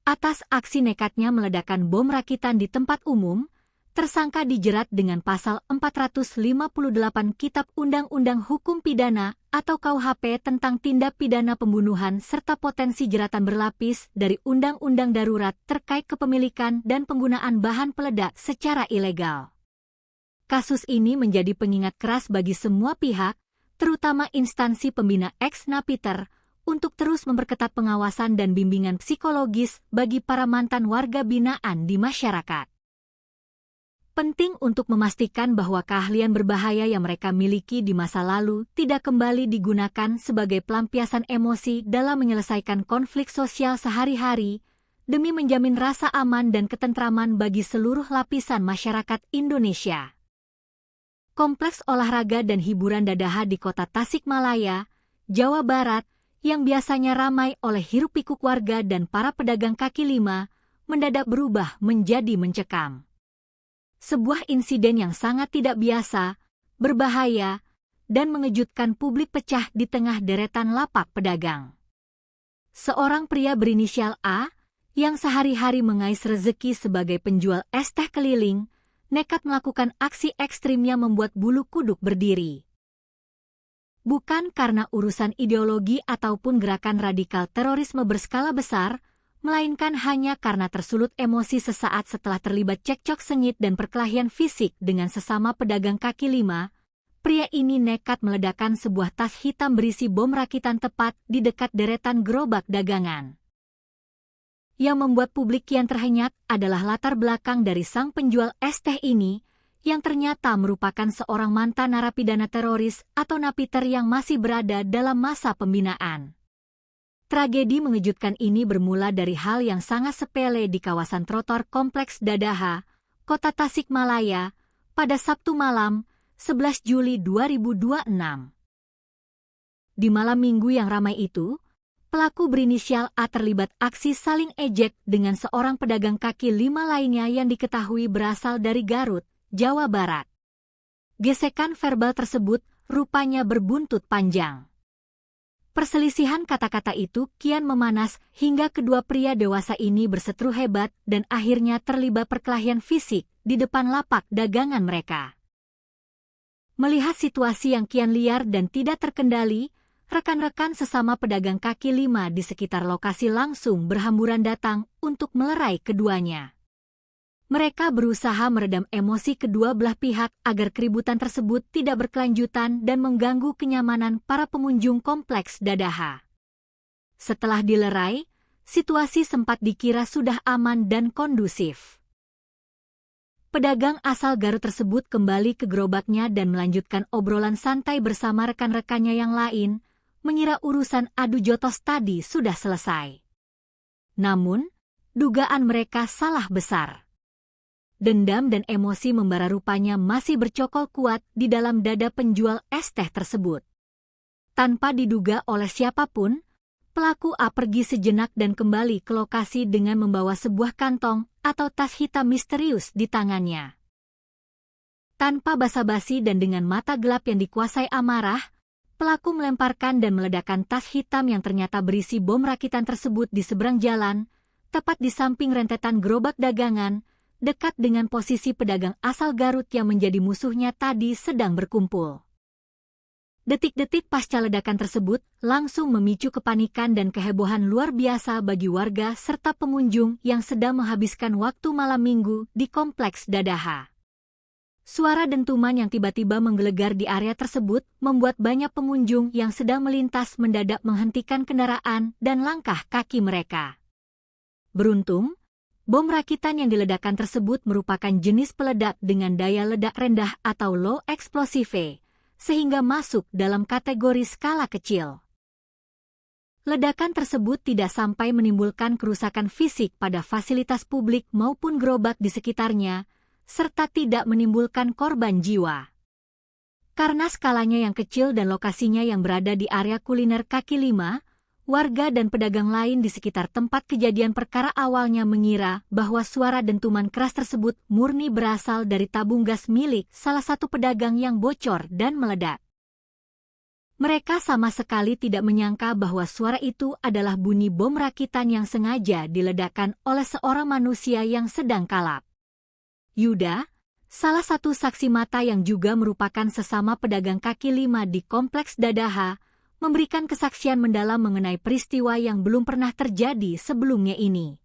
Atas aksi nekatnya meledakkan bom rakitan di tempat umum, tersangka dijerat dengan pasal 458 Kitab Undang-Undang Hukum Pidana atau KUHP tentang tindak pidana pembunuhan serta potensi jeratan berlapis dari Undang-Undang Darurat terkait kepemilikan dan penggunaan bahan peledak secara ilegal. Kasus ini menjadi pengingat keras bagi semua pihak, terutama instansi pembina ex-napiter, untuk terus memperketat pengawasan dan bimbingan psikologis bagi para mantan warga binaan di masyarakat. Penting untuk memastikan bahwa keahlian berbahaya yang mereka miliki di masa lalu tidak kembali digunakan sebagai pelampiasan emosi dalam menyelesaikan konflik sosial sehari-hari, demi menjamin rasa aman dan ketentraman bagi seluruh lapisan masyarakat Indonesia. Kompleks olahraga dan hiburan Dadaha di kota Tasikmalaya, Jawa Barat, yang biasanya ramai oleh hiruk-pikuk warga dan para pedagang kaki lima, mendadak berubah menjadi mencekam. Sebuah insiden yang sangat tidak biasa, berbahaya, dan mengejutkan publik pecah di tengah deretan lapak pedagang. Seorang pria berinisial A, yang sehari-hari mengais rezeki sebagai penjual es teh keliling, nekat melakukan aksi ekstrim yang membuat bulu kuduk berdiri. Bukan karena urusan ideologi ataupun gerakan radikal terorisme berskala besar, melainkan hanya karena tersulut emosi sesaat setelah terlibat cekcok sengit dan perkelahian fisik dengan sesama pedagang kaki lima. Pria ini nekat meledakkan sebuah tas hitam berisi bom rakitan tepat di dekat deretan gerobak dagangan. Yang membuat publik kian terhenyak adalah latar belakang dari sang penjual es teh ini, yang ternyata merupakan seorang mantan narapidana teroris atau napiter yang masih berada dalam masa pembinaan. Tragedi mengejutkan ini bermula dari hal yang sangat sepele di kawasan trotoar Kompleks Dadaha, Kota Tasikmalaya, pada Sabtu malam, 11 Juli 2026. Di malam minggu yang ramai itu, pelaku berinisial A terlibat aksi saling ejek dengan seorang pedagang kaki lima lainnya yang diketahui berasal dari Garut, Jawa Barat. Gesekan verbal tersebut rupanya berbuntut panjang. Perselisihan kata-kata itu kian memanas hingga kedua pria dewasa ini berseteru hebat dan akhirnya terlibat perkelahian fisik di depan lapak dagangan mereka. Melihat situasi yang kian liar dan tidak terkendali, rekan-rekan sesama pedagang kaki lima di sekitar lokasi langsung berhamburan datang untuk melerai keduanya. Mereka berusaha meredam emosi kedua belah pihak agar keributan tersebut tidak berkelanjutan dan mengganggu kenyamanan para pengunjung Kompleks Dadaha. Setelah dilerai, situasi sempat dikira sudah aman dan kondusif. Pedagang asal Garut tersebut kembali ke gerobaknya dan melanjutkan obrolan santai bersama rekan-rekannya yang lain, mengira urusan adu jotos tadi sudah selesai. Namun, dugaan mereka salah besar. Dendam dan emosi membara rupanya masih bercokol kuat di dalam dada penjual es teh tersebut. Tanpa diduga oleh siapapun, pelaku A pergi sejenak dan kembali ke lokasi dengan membawa sebuah kantong atau tas hitam misterius di tangannya. Tanpa basa-basi dan dengan mata gelap yang dikuasai amarah, pelaku melemparkan dan meledakkan tas hitam yang ternyata berisi bom rakitan tersebut di seberang jalan, tepat di samping rentetan gerobak dagangan, dekat dengan posisi pedagang asal Garut yang menjadi musuhnya tadi sedang berkumpul. Detik-detik pasca ledakan tersebut langsung memicu kepanikan dan kehebohan luar biasa bagi warga serta pengunjung yang sedang menghabiskan waktu malam minggu di Kompleks Dadaha. Suara dentuman yang tiba-tiba menggelegar di area tersebut membuat banyak pengunjung yang sedang melintas mendadak menghentikan kendaraan dan langkah kaki mereka. Beruntung, bom rakitan yang diledakkan tersebut merupakan jenis peledak dengan daya ledak rendah atau low explosive, sehingga masuk dalam kategori skala kecil. Ledakan tersebut tidak sampai menimbulkan kerusakan fisik pada fasilitas publik maupun gerobak di sekitarnya, serta tidak menimbulkan korban jiwa. Karena skalanya yang kecil dan lokasinya yang berada di area kuliner kaki lima, warga dan pedagang lain di sekitar tempat kejadian perkara awalnya mengira bahwa suara dentuman keras tersebut murni berasal dari tabung gas milik salah satu pedagang yang bocor dan meledak. Mereka sama sekali tidak menyangka bahwa suara itu adalah bunyi bom rakitan yang sengaja diledakkan oleh seorang manusia yang sedang kalap. Yuda, salah satu saksi mata yang juga merupakan sesama pedagang kaki lima di Kompleks Dadaha, memberikan kesaksian mendalam mengenai peristiwa yang belum pernah terjadi sebelumnya ini.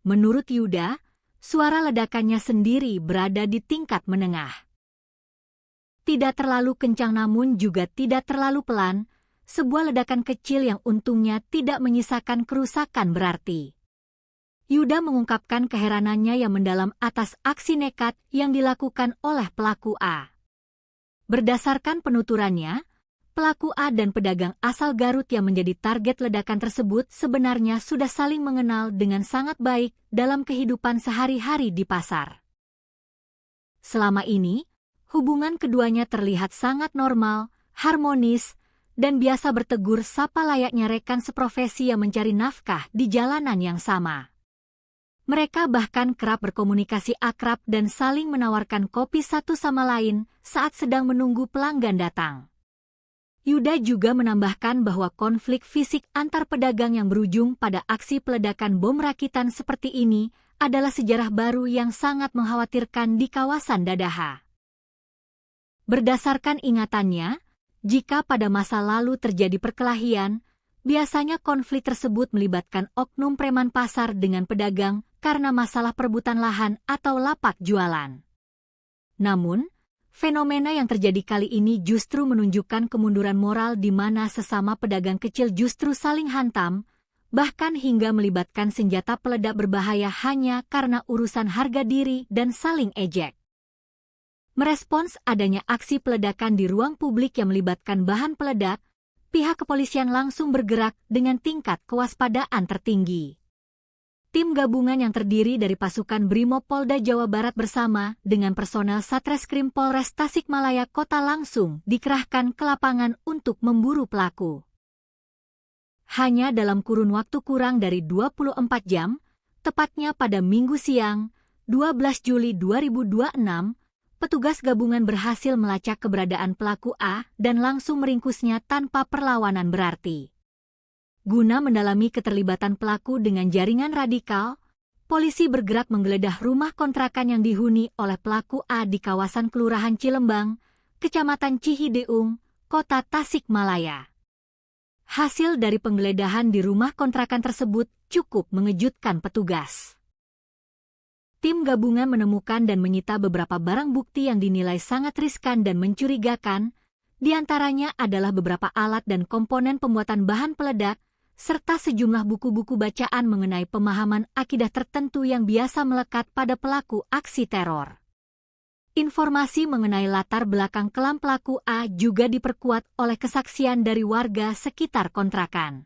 Menurut Yuda, suara ledakannya sendiri berada di tingkat menengah. Tidak terlalu kencang namun juga tidak terlalu pelan, sebuah ledakan kecil yang untungnya tidak menyisakan kerusakan berarti. Yuda mengungkapkan keheranannya yang mendalam atas aksi nekat yang dilakukan oleh pelaku A. Berdasarkan penuturannya, pelaku A dan pedagang asal Garut yang menjadi target ledakan tersebut sebenarnya sudah saling mengenal dengan sangat baik dalam kehidupan sehari-hari di pasar. Selama ini, hubungan keduanya terlihat sangat normal, harmonis, dan biasa bertegur sapa layaknya rekan seprofesi yang mencari nafkah di jalanan yang sama. Mereka bahkan kerap berkomunikasi akrab dan saling menawarkan kopi satu sama lain saat sedang menunggu pelanggan datang. Yuda juga menambahkan bahwa konflik fisik antar pedagang yang berujung pada aksi peledakan bom rakitan seperti ini adalah sejarah baru yang sangat mengkhawatirkan di kawasan Dadaha. Berdasarkan ingatannya, jika pada masa lalu terjadi perkelahian, biasanya konflik tersebut melibatkan oknum preman pasar dengan pedagang karena masalah perebutan lahan atau lapak jualan. Namun, fenomena yang terjadi kali ini justru menunjukkan kemunduran moral di mana sesama pedagang kecil justru saling hantam, bahkan hingga melibatkan senjata peledak berbahaya hanya karena urusan harga diri dan saling ejek. Merespons adanya aksi peledakan di ruang publik yang melibatkan bahan peledak, pihak kepolisian langsung bergerak dengan tingkat kewaspadaan tertinggi. Tim gabungan yang terdiri dari pasukan Brimob Polda Jawa Barat bersama dengan personel Satreskrim Polres Tasikmalaya Kota langsung dikerahkan ke lapangan untuk memburu pelaku. Hanya dalam kurun waktu kurang dari 24 jam, tepatnya pada Minggu siang, 12 Juli 2026, petugas gabungan berhasil melacak keberadaan pelaku A dan langsung meringkusnya tanpa perlawanan berarti. Guna mendalami keterlibatan pelaku dengan jaringan radikal, polisi bergerak menggeledah rumah kontrakan yang dihuni oleh pelaku A di kawasan Kelurahan Cilembang, Kecamatan Cihideung, Kota Tasikmalaya. Hasil dari penggeledahan di rumah kontrakan tersebut cukup mengejutkan petugas. Tim gabungan menemukan dan menyita beberapa barang bukti yang dinilai sangat riskan dan mencurigakan, di antaranya adalah beberapa alat dan komponen pembuatan bahan peledak, serta sejumlah buku-buku bacaan mengenai pemahaman akidah tertentu yang biasa melekat pada pelaku aksi teror. Informasi mengenai latar belakang kelam pelaku A juga diperkuat oleh kesaksian dari warga sekitar kontrakan.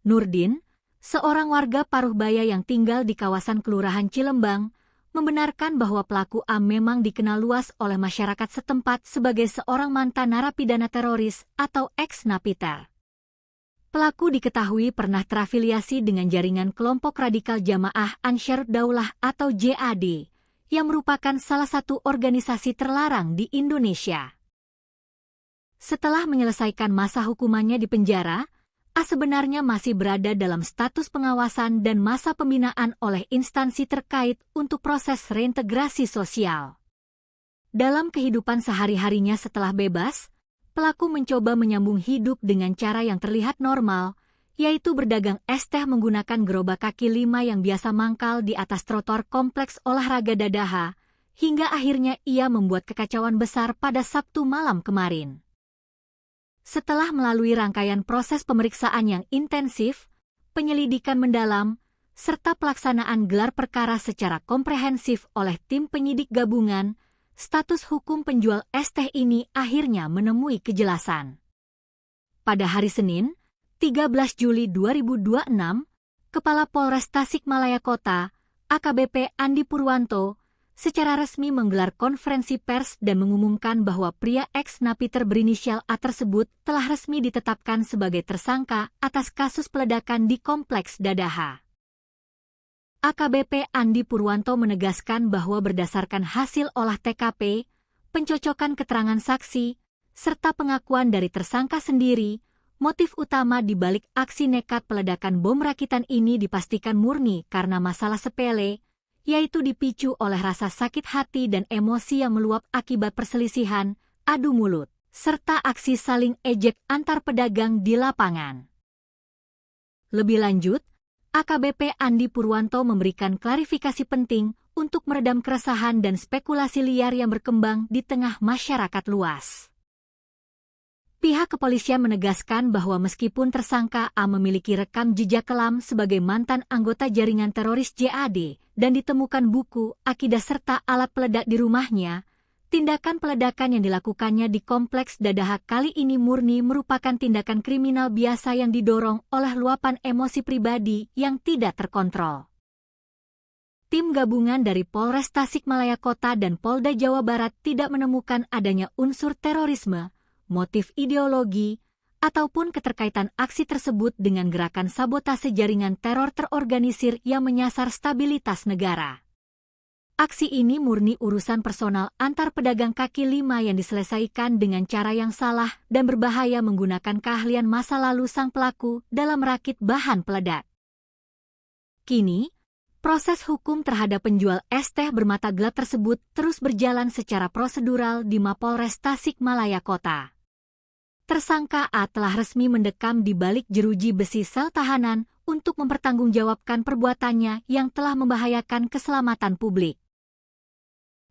Nurdin, seorang warga Paruhbaya yang tinggal di kawasan Kelurahan Cilembang, membenarkan bahwa pelaku A memang dikenal luas oleh masyarakat setempat sebagai seorang mantan narapidana teroris atau ex-napiter. Pelaku diketahui pernah terafiliasi dengan jaringan kelompok radikal Jamaah Ansharud Daulah atau JAD, yang merupakan salah satu organisasi terlarang di Indonesia. Setelah menyelesaikan masa hukumannya di penjara, A sebenarnya masih berada dalam status pengawasan dan masa pembinaan oleh instansi terkait untuk proses reintegrasi sosial. Dalam kehidupan sehari-harinya setelah bebas, pelaku mencoba menyambung hidup dengan cara yang terlihat normal, yaitu berdagang es teh menggunakan gerobak kaki 5 yang biasa mangkal di atas trotoar kompleks olahraga Dadaha, hingga akhirnya ia membuat kekacauan besar pada Sabtu malam kemarin. Setelah melalui rangkaian proses pemeriksaan yang intensif, penyelidikan mendalam, serta pelaksanaan gelar perkara secara komprehensif oleh tim penyidik gabungan, status hukum penjual es teh ini akhirnya menemui kejelasan. Pada hari Senin, 13 Juli 2026, Kepala Polres Tasikmalaya Kota, AKBP Andi Purwanto, secara resmi menggelar konferensi pers dan mengumumkan bahwa pria ex-napiter berinisial A tersebut telah resmi ditetapkan sebagai tersangka atas kasus peledakan di Kompleks Dadaha. AKBP Andi Purwanto menegaskan bahwa berdasarkan hasil olah TKP, pencocokan keterangan saksi, serta pengakuan dari tersangka sendiri, motif utama di balik aksi nekat peledakan bom rakitan ini dipastikan murni karena masalah sepele, yaitu dipicu oleh rasa sakit hati dan emosi yang meluap akibat perselisihan, adu mulut, serta aksi saling ejek antar pedagang di lapangan. Lebih lanjut, AKBP Andi Purwanto memberikan klarifikasi penting untuk meredam keresahan dan spekulasi liar yang berkembang di tengah masyarakat luas. Pihak kepolisian menegaskan bahwa meskipun tersangka A memiliki rekam jejak kelam sebagai mantan anggota jaringan teroris JAD dan ditemukan buku, akidah serta alat peledak di rumahnya, Tindakan peledakan yang dilakukannya di Kompleks Dadaha kali ini murni merupakan tindakan kriminal biasa yang didorong oleh luapan emosi pribadi yang tidak terkontrol. Tim gabungan dari Polres Tasikmalaya Kota dan Polda Jawa Barat tidak menemukan adanya unsur terorisme, motif ideologi, ataupun keterkaitan aksi tersebut dengan gerakan sabotase jaringan teror terorganisir yang menyasar stabilitas negara. Aksi ini murni urusan personal antar pedagang kaki lima yang diselesaikan dengan cara yang salah dan berbahaya menggunakan keahlian masa lalu sang pelaku dalam merakit bahan peledak. Kini, proses hukum terhadap penjual es teh bermata gelap tersebut terus berjalan secara prosedural di Mapolres Tasikmalaya Kota. Tersangka A telah resmi mendekam di balik jeruji besi sel tahanan untuk mempertanggungjawabkan perbuatannya yang telah membahayakan keselamatan publik.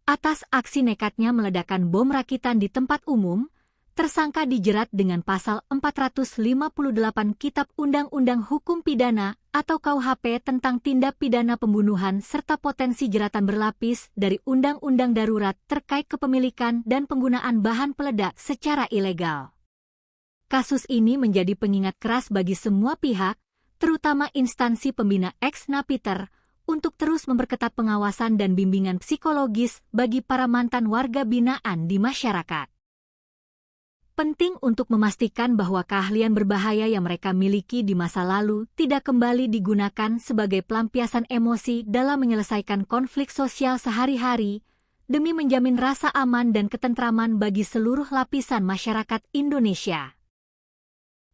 Atas aksi nekatnya meledakkan bom rakitan di tempat umum, tersangka dijerat dengan pasal 458 Kitab Undang-Undang Hukum Pidana atau KUHP tentang tindak pidana pembunuhan serta potensi jeratan berlapis dari Undang-Undang Darurat terkait kepemilikan dan penggunaan bahan peledak secara ilegal. Kasus ini menjadi pengingat keras bagi semua pihak, terutama instansi pembina ex-napiter, untuk terus memperketat pengawasan dan bimbingan psikologis bagi para mantan warga binaan di masyarakat. Penting untuk memastikan bahwa keahlian berbahaya yang mereka miliki di masa lalu tidak kembali digunakan sebagai pelampiasan emosi dalam menyelesaikan konflik sosial sehari-hari, demi menjamin rasa aman dan ketentraman bagi seluruh lapisan masyarakat Indonesia.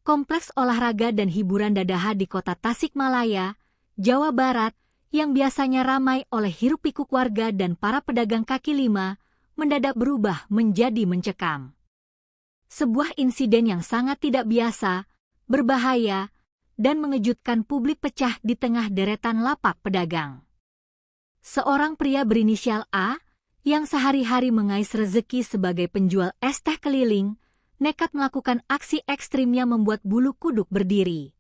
Kompleks olahraga dan hiburan Dadaha di Kota Tasikmalaya, Jawa Barat, yang biasanya ramai oleh hiruk-pikuk warga dan para pedagang kaki lima, mendadak berubah menjadi mencekam. Sebuah insiden yang sangat tidak biasa, berbahaya, dan mengejutkan publik pecah di tengah deretan lapak pedagang. Seorang pria berinisial A, yang sehari-hari mengais rezeki sebagai penjual es teh keliling, nekat melakukan aksi ekstrimnya membuat bulu kuduk berdiri.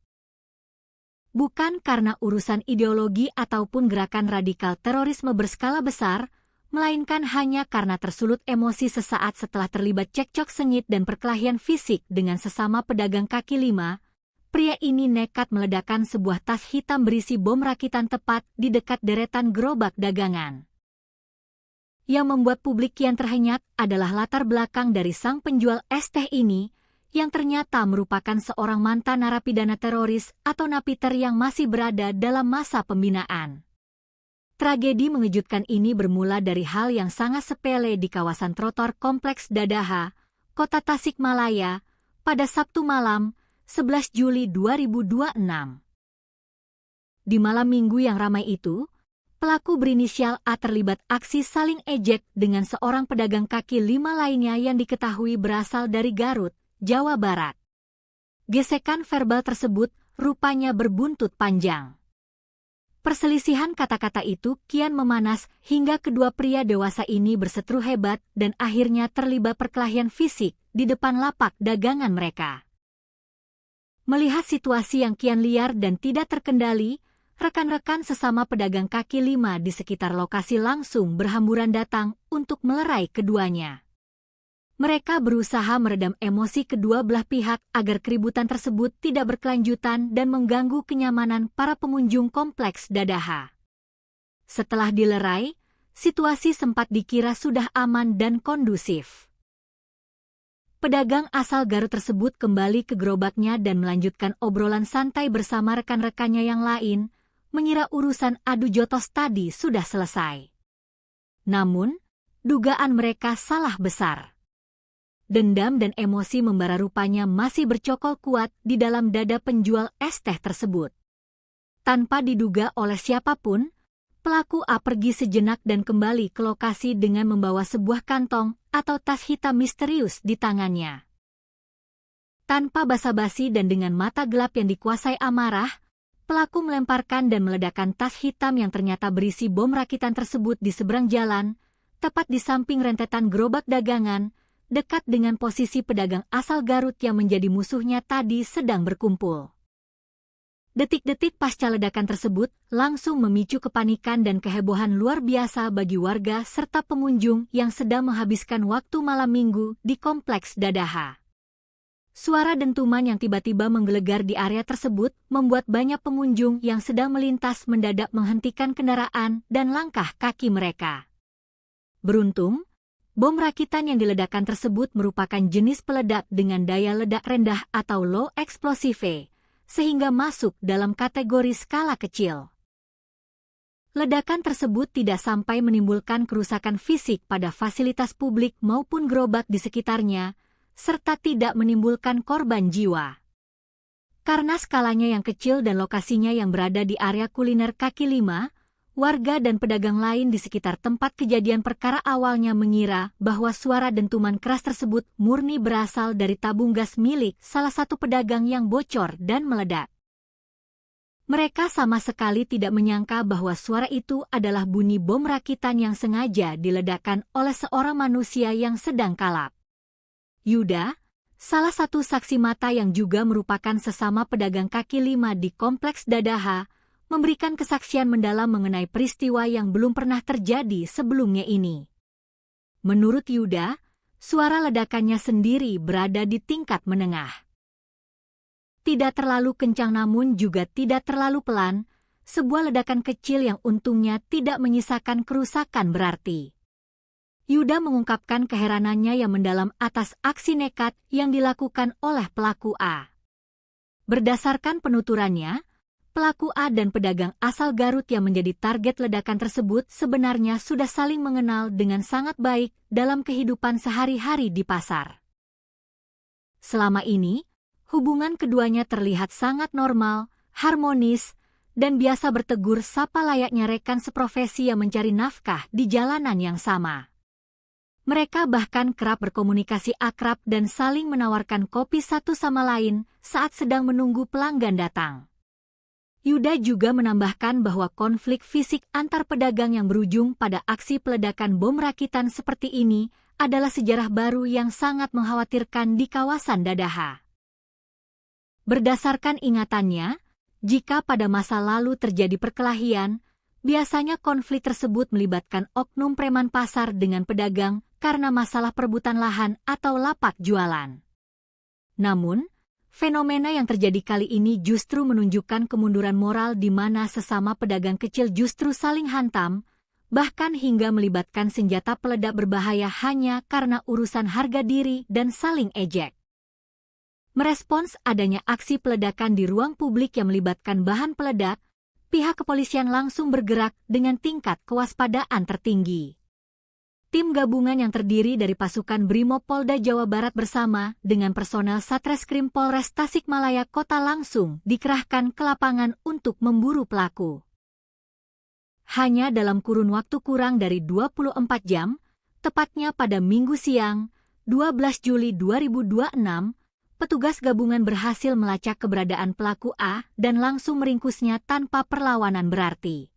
Bukan karena urusan ideologi ataupun gerakan radikal terorisme berskala besar, melainkan hanya karena tersulut emosi sesaat setelah terlibat cekcok sengit dan perkelahian fisik dengan sesama pedagang kaki lima, pria ini nekat meledakkan sebuah tas hitam berisi bom rakitan tepat di dekat deretan gerobak dagangan. Yang membuat publik kian terhenyak adalah latar belakang dari sang penjual es teh ini, yang ternyata merupakan seorang mantan narapidana teroris atau napiter yang masih berada dalam masa pembinaan. Tragedi mengejutkan ini bermula dari hal yang sangat sepele di kawasan trotoar Kompleks Dadaha, Kota Tasikmalaya, pada Sabtu malam, 11 Juli 2026. Di malam minggu yang ramai itu, pelaku berinisial A terlibat aksi saling ejek dengan seorang pedagang kaki lima lainnya yang diketahui berasal dari Garut, Jawa Barat. Gesekan verbal tersebut rupanya berbuntut panjang. Perselisihan kata-kata itu kian memanas hingga kedua pria dewasa ini berseteru hebat dan akhirnya terlibat perkelahian fisik di depan lapak dagangan mereka. Melihat situasi yang kian liar dan tidak terkendali, rekan-rekan sesama pedagang kaki lima di sekitar lokasi langsung berhamburan datang untuk melerai keduanya. Mereka berusaha meredam emosi kedua belah pihak agar keributan tersebut tidak berkelanjutan dan mengganggu kenyamanan para pengunjung Kompleks Dadaha. Setelah dilerai, situasi sempat dikira sudah aman dan kondusif. Pedagang asal Garut tersebut kembali ke gerobaknya dan melanjutkan obrolan santai bersama rekan-rekannya yang lain, mengira urusan adu jotos tadi sudah selesai. Namun, dugaan mereka salah besar. Dendam dan emosi membara rupanya masih bercokol kuat di dalam dada penjual es teh tersebut. Tanpa diduga oleh siapapun, pelaku A pergi sejenak dan kembali ke lokasi dengan membawa sebuah kantong atau tas hitam misterius di tangannya. Tanpa basa-basi dan dengan mata gelap yang dikuasai amarah, pelaku melemparkan dan meledakkan tas hitam yang ternyata berisi bom rakitan tersebut di seberang jalan, tepat di samping rentetan gerobak dagangan, dekat dengan posisi pedagang asal Garut yang menjadi musuhnya tadi sedang berkumpul. Detik-detik pasca ledakan tersebut langsung memicu kepanikan dan kehebohan luar biasa bagi warga serta pengunjung yang sedang menghabiskan waktu malam minggu di Kompleks Dadaha. Suara dentuman yang tiba-tiba menggelegar di area tersebut membuat banyak pengunjung yang sedang melintas mendadak menghentikan kendaraan dan langkah kaki mereka. Beruntung, bom rakitan yang diledakkan tersebut merupakan jenis peledak dengan daya ledak rendah atau low explosive, sehingga masuk dalam kategori skala kecil. Ledakan tersebut tidak sampai menimbulkan kerusakan fisik pada fasilitas publik maupun gerobak di sekitarnya, serta tidak menimbulkan korban jiwa. Karena skalanya yang kecil dan lokasinya yang berada di area kuliner kaki lima, warga dan pedagang lain di sekitar tempat kejadian perkara awalnya mengira bahwa suara dentuman keras tersebut murni berasal dari tabung gas milik salah satu pedagang yang bocor dan meledak. Mereka sama sekali tidak menyangka bahwa suara itu adalah bunyi bom rakitan yang sengaja diledakkan oleh seorang manusia yang sedang kalap. Yuda, salah satu saksi mata yang juga merupakan sesama pedagang kaki lima di Kompleks Dadaha, memberikan kesaksian mendalam mengenai peristiwa yang belum pernah terjadi sebelumnya ini. Menurut Yuda, suara ledakannya sendiri berada di tingkat menengah. Tidak terlalu kencang namun juga tidak terlalu pelan, sebuah ledakan kecil yang untungnya tidak menyisakan kerusakan berarti. Yuda mengungkapkan keheranannya yang mendalam atas aksi nekat yang dilakukan oleh pelaku A. Berdasarkan penuturannya, pelaku A dan pedagang asal Garut yang menjadi target ledakan tersebut sebenarnya sudah saling mengenal dengan sangat baik dalam kehidupan sehari-hari di pasar. Selama ini, hubungan keduanya terlihat sangat normal, harmonis, dan biasa bertegur sapa layaknya rekan seprofesi yang mencari nafkah di jalanan yang sama. Mereka bahkan kerap berkomunikasi akrab dan saling menawarkan kopi satu sama lain saat sedang menunggu pelanggan datang. Yuda juga menambahkan bahwa konflik fisik antar pedagang yang berujung pada aksi peledakan bom rakitan seperti ini adalah sejarah baru yang sangat mengkhawatirkan di kawasan Dadaha. Berdasarkan ingatannya, jika pada masa lalu terjadi perkelahian, biasanya konflik tersebut melibatkan oknum preman pasar dengan pedagang karena masalah perebutan lahan atau lapak jualan. Namun, fenomena yang terjadi kali ini justru menunjukkan kemunduran moral di mana sesama pedagang kecil justru saling hantam, bahkan hingga melibatkan senjata peledak berbahaya hanya karena urusan harga diri dan saling ejek. Merespons adanya aksi peledakan di ruang publik yang melibatkan bahan peledak, pihak kepolisian langsung bergerak dengan tingkat kewaspadaan tertinggi. Tim gabungan yang terdiri dari pasukan Brimob Polda Jawa Barat bersama dengan personel Satreskrim Polres Tasikmalaya Kota langsung dikerahkan ke lapangan untuk memburu pelaku. Hanya dalam kurun waktu kurang dari 24 jam, tepatnya pada Minggu siang, 12 Juli 2026, petugas gabungan berhasil melacak keberadaan pelaku A dan langsung meringkusnya tanpa perlawanan berarti.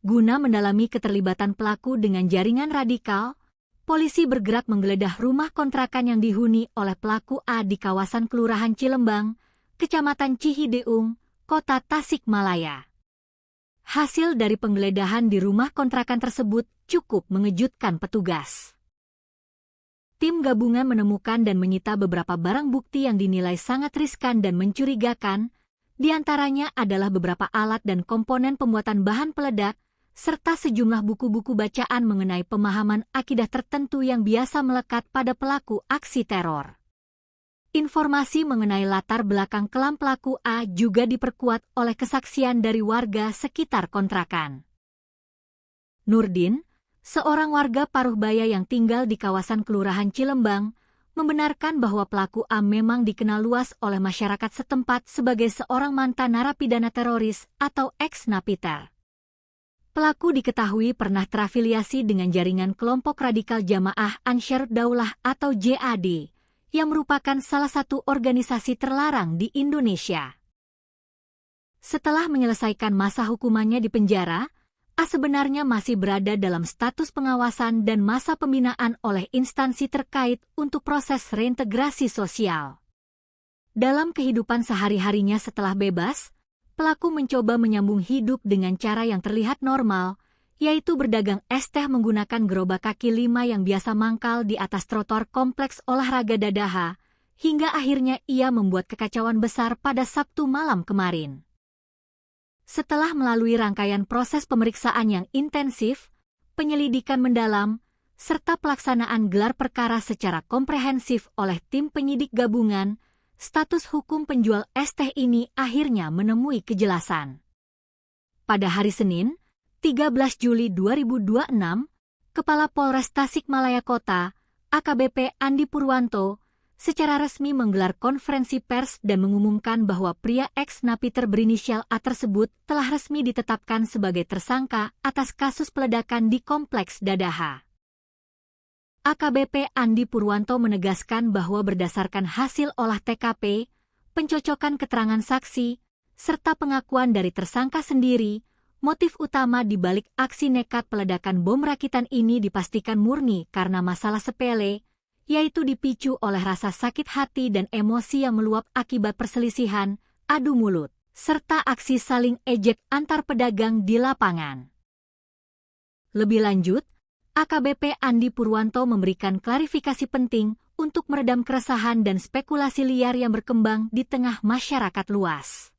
Guna mendalami keterlibatan pelaku dengan jaringan radikal, polisi bergerak menggeledah rumah kontrakan yang dihuni oleh pelaku A di kawasan Kelurahan Cilembang, Kecamatan Cihideung, Kota Tasikmalaya. Hasil dari penggeledahan di rumah kontrakan tersebut cukup mengejutkan petugas. Tim gabungan menemukan dan menyita beberapa barang bukti yang dinilai sangat riskan dan mencurigakan, di antaranya adalah beberapa alat dan komponen pembuatan bahan peledak, serta sejumlah buku-buku bacaan mengenai pemahaman akidah tertentu yang biasa melekat pada pelaku aksi teror. Informasi mengenai latar belakang kelam pelaku A juga diperkuat oleh kesaksian dari warga sekitar kontrakan. Nurdin, seorang warga Paruhbaya yang tinggal di kawasan Kelurahan Cilembang, membenarkan bahwa pelaku A memang dikenal luas oleh masyarakat setempat sebagai seorang mantan narapidana teroris atau ex-napiter. Pelaku diketahui pernah terafiliasi dengan jaringan kelompok radikal Jamaah Ansharud Daulah atau JAD, yang merupakan salah satu organisasi terlarang di Indonesia. Setelah menyelesaikan masa hukumannya di penjara, A sebenarnya masih berada dalam status pengawasan dan masa pembinaan oleh instansi terkait untuk proses reintegrasi sosial. Dalam kehidupan sehari-harinya setelah bebas, pelaku mencoba menyambung hidup dengan cara yang terlihat normal, yaitu berdagang es teh menggunakan gerobak kaki 5 yang biasa mangkal di atas trotoar kompleks olahraga Dadaha, hingga akhirnya ia membuat kekacauan besar pada Sabtu malam kemarin. Setelah melalui rangkaian proses pemeriksaan yang intensif, penyelidikan mendalam, serta pelaksanaan gelar perkara secara komprehensif oleh tim penyidik gabungan, status hukum penjual es teh ini akhirnya menemui kejelasan. Pada hari Senin, 13 Juli 2026, Kepala Polres Tasikmalaya Kota, AKBP Andi Purwanto, secara resmi menggelar konferensi pers dan mengumumkan bahwa pria ex-napiter berinisial A tersebut telah resmi ditetapkan sebagai tersangka atas kasus peledakan di Kompleks Dadaha. AKBP Andi Purwanto menegaskan bahwa berdasarkan hasil olah TKP, pencocokan keterangan saksi, serta pengakuan dari tersangka sendiri, motif utama di balik aksi nekat peledakan bom rakitan ini dipastikan murni karena masalah sepele, yaitu dipicu oleh rasa sakit hati dan emosi yang meluap akibat perselisihan, adu mulut, serta aksi saling ejek antar pedagang di lapangan. Lebih lanjut, AKBP Andi Purwanto memberikan klarifikasi penting untuk meredam keresahan dan spekulasi liar yang berkembang di tengah masyarakat luas.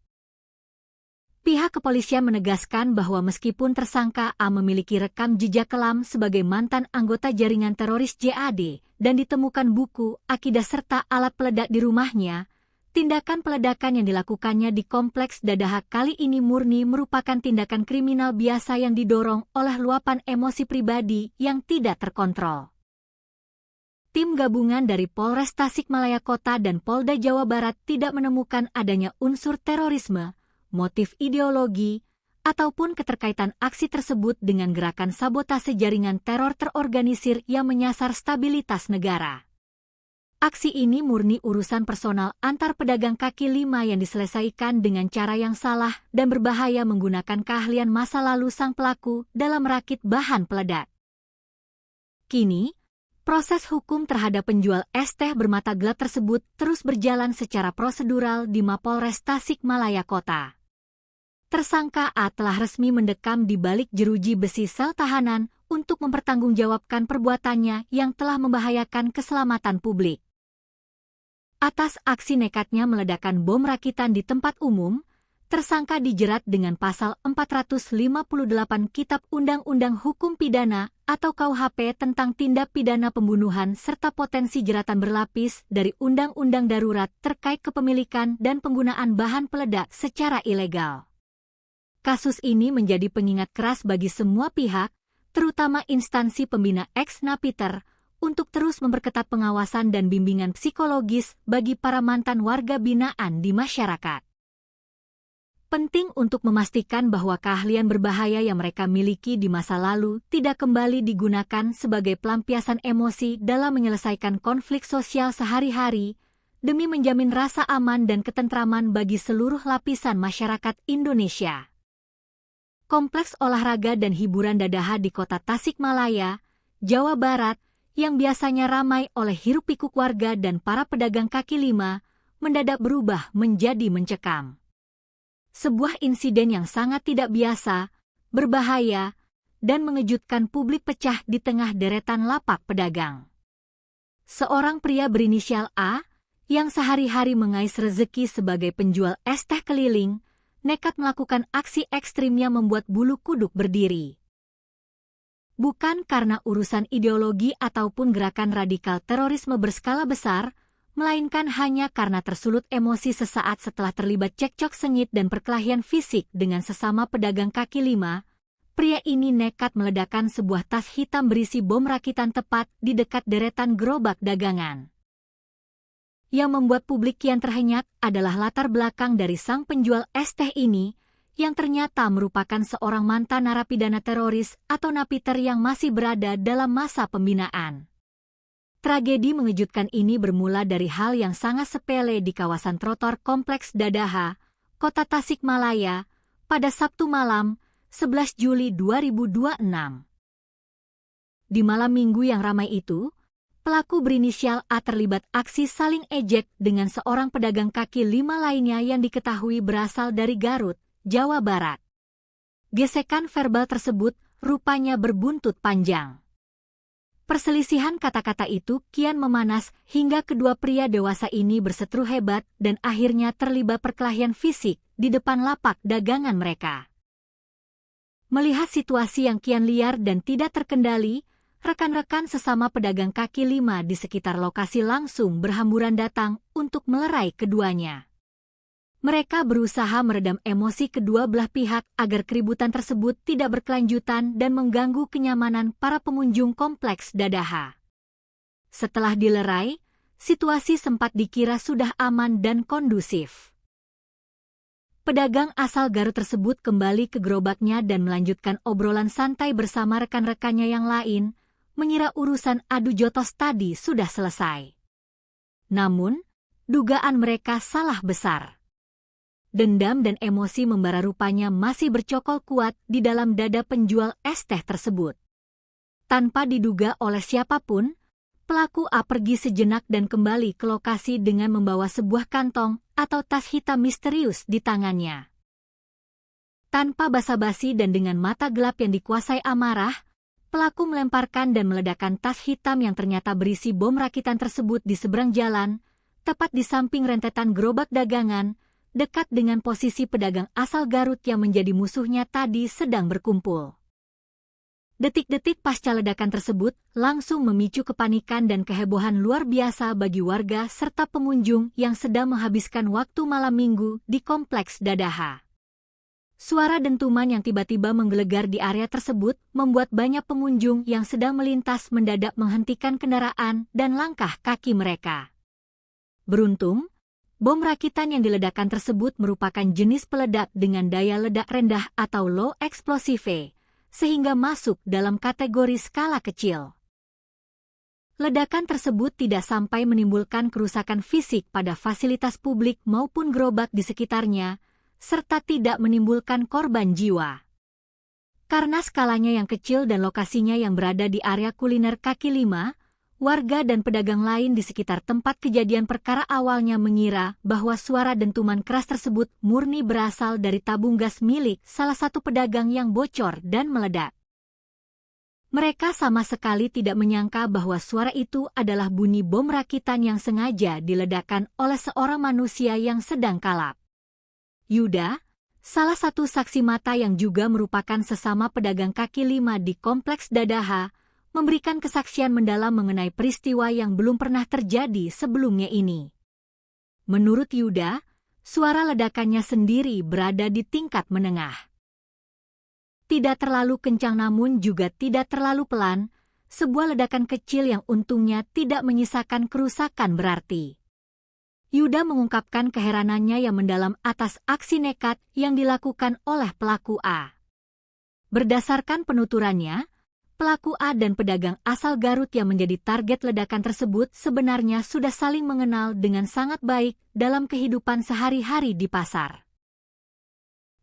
Pihak kepolisian menegaskan bahwa meskipun tersangka A memiliki rekam jejak kelam sebagai mantan anggota jaringan teroris JAD dan ditemukan buku, akidah serta alat peledak di rumahnya, tindakan peledakan yang dilakukannya di Kompleks Dadaha kali ini murni merupakan tindakan kriminal biasa yang didorong oleh luapan emosi pribadi yang tidak terkontrol. Tim gabungan dari Polres Tasikmalaya Kota dan Polda Jawa Barat tidak menemukan adanya unsur terorisme, motif ideologi, ataupun keterkaitan aksi tersebut dengan gerakan sabotase jaringan teror terorganisir yang menyasar stabilitas negara. Aksi ini murni urusan personal antar pedagang kaki 5 yang diselesaikan dengan cara yang salah dan berbahaya menggunakan keahlian masa lalu sang pelaku dalam merakit bahan peledak. Kini, proses hukum terhadap penjual es teh bermata gelap tersebut terus berjalan secara prosedural di Mapolres Tasikmalaya Kota. Tersangka A telah resmi mendekam di balik jeruji besi sel tahanan untuk mempertanggungjawabkan perbuatannya yang telah membahayakan keselamatan publik. Atas aksi nekatnya meledakkan bom rakitan di tempat umum, tersangka dijerat dengan pasal 458 Kitab Undang-Undang Hukum Pidana atau KUHP tentang tindak pidana pembunuhan serta potensi jeratan berlapis dari Undang-Undang Darurat terkait kepemilikan dan penggunaan bahan peledak secara ilegal. Kasus ini menjadi pengingat keras bagi semua pihak, terutama instansi pembina ex-napiter, untuk terus memperketat pengawasan dan bimbingan psikologis bagi para mantan warga binaan di masyarakat. Penting untuk memastikan bahwa keahlian berbahaya yang mereka miliki di masa lalu tidak kembali digunakan sebagai pelampiasan emosi dalam menyelesaikan konflik sosial sehari-hari, demi menjamin rasa aman dan ketentraman bagi seluruh lapisan masyarakat Indonesia. Kompleks olahraga dan hiburan Dadaha di Kota Tasikmalaya, Jawa Barat, yang biasanya ramai oleh hiruk-pikuk warga dan para pedagang kaki 5, mendadak berubah menjadi mencekam. Sebuah insiden yang sangat tidak biasa, berbahaya, dan mengejutkan publik pecah di tengah deretan lapak pedagang. Seorang pria berinisial A, yang sehari-hari mengais rezeki sebagai penjual es teh keliling, nekat melakukan aksi ekstrim yang membuat bulu kuduk berdiri. Bukan karena urusan ideologi ataupun gerakan radikal terorisme berskala besar, melainkan hanya karena tersulut emosi sesaat setelah terlibat cekcok sengit dan perkelahian fisik dengan sesama pedagang kaki 5, pria ini nekat meledakkan sebuah tas hitam berisi bom rakitan tepat di dekat deretan gerobak dagangan. Yang membuat publik kian terhenyak adalah latar belakang dari sang penjual es teh ini, yang ternyata merupakan seorang mantan narapidana teroris atau napiter yang masih berada dalam masa pembinaan. Tragedi mengejutkan ini bermula dari hal yang sangat sepele di kawasan trotoar Kompleks Dadaha, Kota Tasikmalaya, pada Sabtu malam, 11 Juli 2026. Di malam minggu yang ramai itu, pelaku berinisial A terlibat aksi saling ejek dengan seorang pedagang kaki 5 lainnya yang diketahui berasal dari Garut, Jawa Barat. Gesekan verbal tersebut rupanya berbuntut panjang. Perselisihan kata-kata itu kian memanas hingga kedua pria dewasa ini berseteru hebat dan akhirnya terlibat perkelahian fisik di depan lapak dagangan mereka. Melihat situasi yang kian liar dan tidak terkendali, rekan-rekan sesama pedagang kaki lima di sekitar lokasi langsung berhamburan datang untuk melerai keduanya. Mereka berusaha meredam emosi kedua belah pihak agar keributan tersebut tidak berkelanjutan dan mengganggu kenyamanan para pengunjung kompleks Dadaha. Setelah dilerai, situasi sempat dikira sudah aman dan kondusif. Pedagang asal Garut tersebut kembali ke gerobaknya dan melanjutkan obrolan santai bersama rekan-rekannya yang lain, mengira urusan adu jotos tadi sudah selesai. Namun, dugaan mereka salah besar. Dendam dan emosi membara rupanya masih bercokol kuat di dalam dada penjual es teh tersebut. Tanpa diduga oleh siapapun, pelaku A pergi sejenak dan kembali ke lokasi dengan membawa sebuah kantong atau tas hitam misterius di tangannya. Tanpa basa-basi dan dengan mata gelap yang dikuasai amarah, pelaku melemparkan dan meledakkan tas hitam yang ternyata berisi bom rakitan tersebut di seberang jalan, tepat di samping rentetan gerobak dagangan, dekat dengan posisi pedagang asal Garut yang menjadi musuhnya tadi sedang berkumpul. Detik-detik pasca ledakan tersebut langsung memicu kepanikan dan kehebohan luar biasa bagi warga serta pengunjung yang sedang menghabiskan waktu malam minggu di kompleks Dadaha. Suara dentuman yang tiba-tiba menggelegar di area tersebut membuat banyak pengunjung yang sedang melintas mendadak menghentikan kendaraan dan langkah kaki mereka. Beruntung, bom rakitan yang diledakkan tersebut merupakan jenis peledak dengan daya ledak rendah atau low explosive, sehingga masuk dalam kategori skala kecil. Ledakan tersebut tidak sampai menimbulkan kerusakan fisik pada fasilitas publik maupun gerobak di sekitarnya, serta tidak menimbulkan korban jiwa. Karena skalanya yang kecil dan lokasinya yang berada di area kuliner kaki lima, warga dan pedagang lain di sekitar tempat kejadian perkara awalnya mengira bahwa suara dentuman keras tersebut murni berasal dari tabung gas milik salah satu pedagang yang bocor dan meledak. Mereka sama sekali tidak menyangka bahwa suara itu adalah bunyi bom rakitan yang sengaja diledakkan oleh seorang manusia yang sedang kalap. Yuda, salah satu saksi mata yang juga merupakan sesama pedagang kaki lima di kompleks Dadaha, memberikan kesaksian mendalam mengenai peristiwa yang belum pernah terjadi sebelumnya ini. Menurut Yuda, suara ledakannya sendiri berada di tingkat menengah. Tidak terlalu kencang namun juga tidak terlalu pelan, sebuah ledakan kecil yang untungnya tidak menyisakan kerusakan berarti. Yuda mengungkapkan keheranannya yang mendalam atas aksi nekat yang dilakukan oleh pelaku A. Berdasarkan penuturannya, pelaku A dan pedagang asal Garut yang menjadi target ledakan tersebut sebenarnya sudah saling mengenal dengan sangat baik dalam kehidupan sehari-hari di pasar.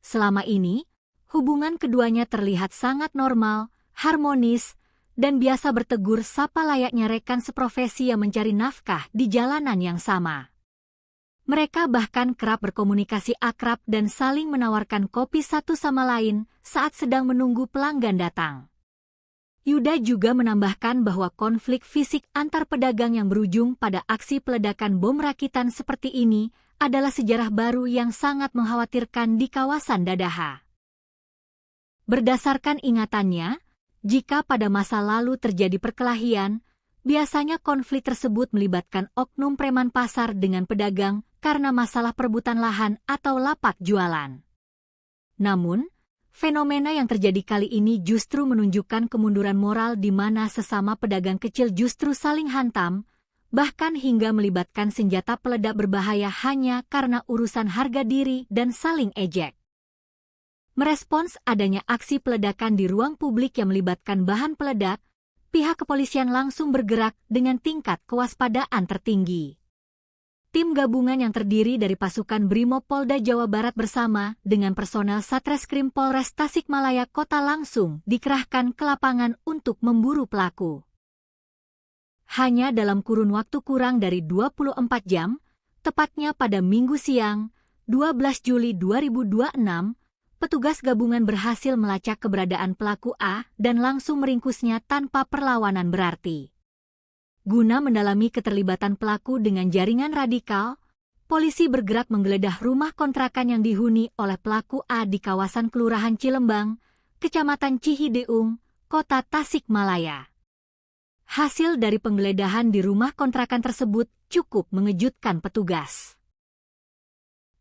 Selama ini, hubungan keduanya terlihat sangat normal, harmonis, dan biasa bertegur sapa layaknya rekan seprofesi yang mencari nafkah di jalanan yang sama. Mereka bahkan kerap berkomunikasi akrab dan saling menawarkan kopi satu sama lain saat sedang menunggu pelanggan datang. Yuda juga menambahkan bahwa konflik fisik antar pedagang yang berujung pada aksi peledakan bom rakitan seperti ini adalah sejarah baru yang sangat mengkhawatirkan di kawasan Dadaha. Berdasarkan ingatannya, jika pada masa lalu terjadi perkelahian, biasanya konflik tersebut melibatkan oknum preman pasar dengan pedagang karena masalah perebutan lahan atau lapak jualan. Namun, fenomena yang terjadi kali ini justru menunjukkan kemunduran moral di mana sesama pedagang kecil justru saling hantam, bahkan hingga melibatkan senjata peledak berbahaya hanya karena urusan harga diri dan saling ejek. Merespons adanya aksi peledakan di ruang publik yang melibatkan bahan peledak, pihak kepolisian langsung bergerak dengan tingkat kewaspadaan tertinggi. Tim gabungan yang terdiri dari pasukan Brimob Polda Jawa Barat bersama dengan personel Satreskrim Polres Tasikmalaya Kota langsung dikerahkan ke lapangan untuk memburu pelaku. Hanya dalam kurun waktu kurang dari 24 jam, tepatnya pada Minggu siang, 12 Juli 2026, petugas gabungan berhasil melacak keberadaan pelaku A dan langsung meringkusnya tanpa perlawanan berarti. Guna mendalami keterlibatan pelaku dengan jaringan radikal, polisi bergerak menggeledah rumah kontrakan yang dihuni oleh pelaku A di kawasan Kelurahan Cilembang, Kecamatan Cihideung, Kota Tasikmalaya. Hasil dari penggeledahan di rumah kontrakan tersebut cukup mengejutkan petugas.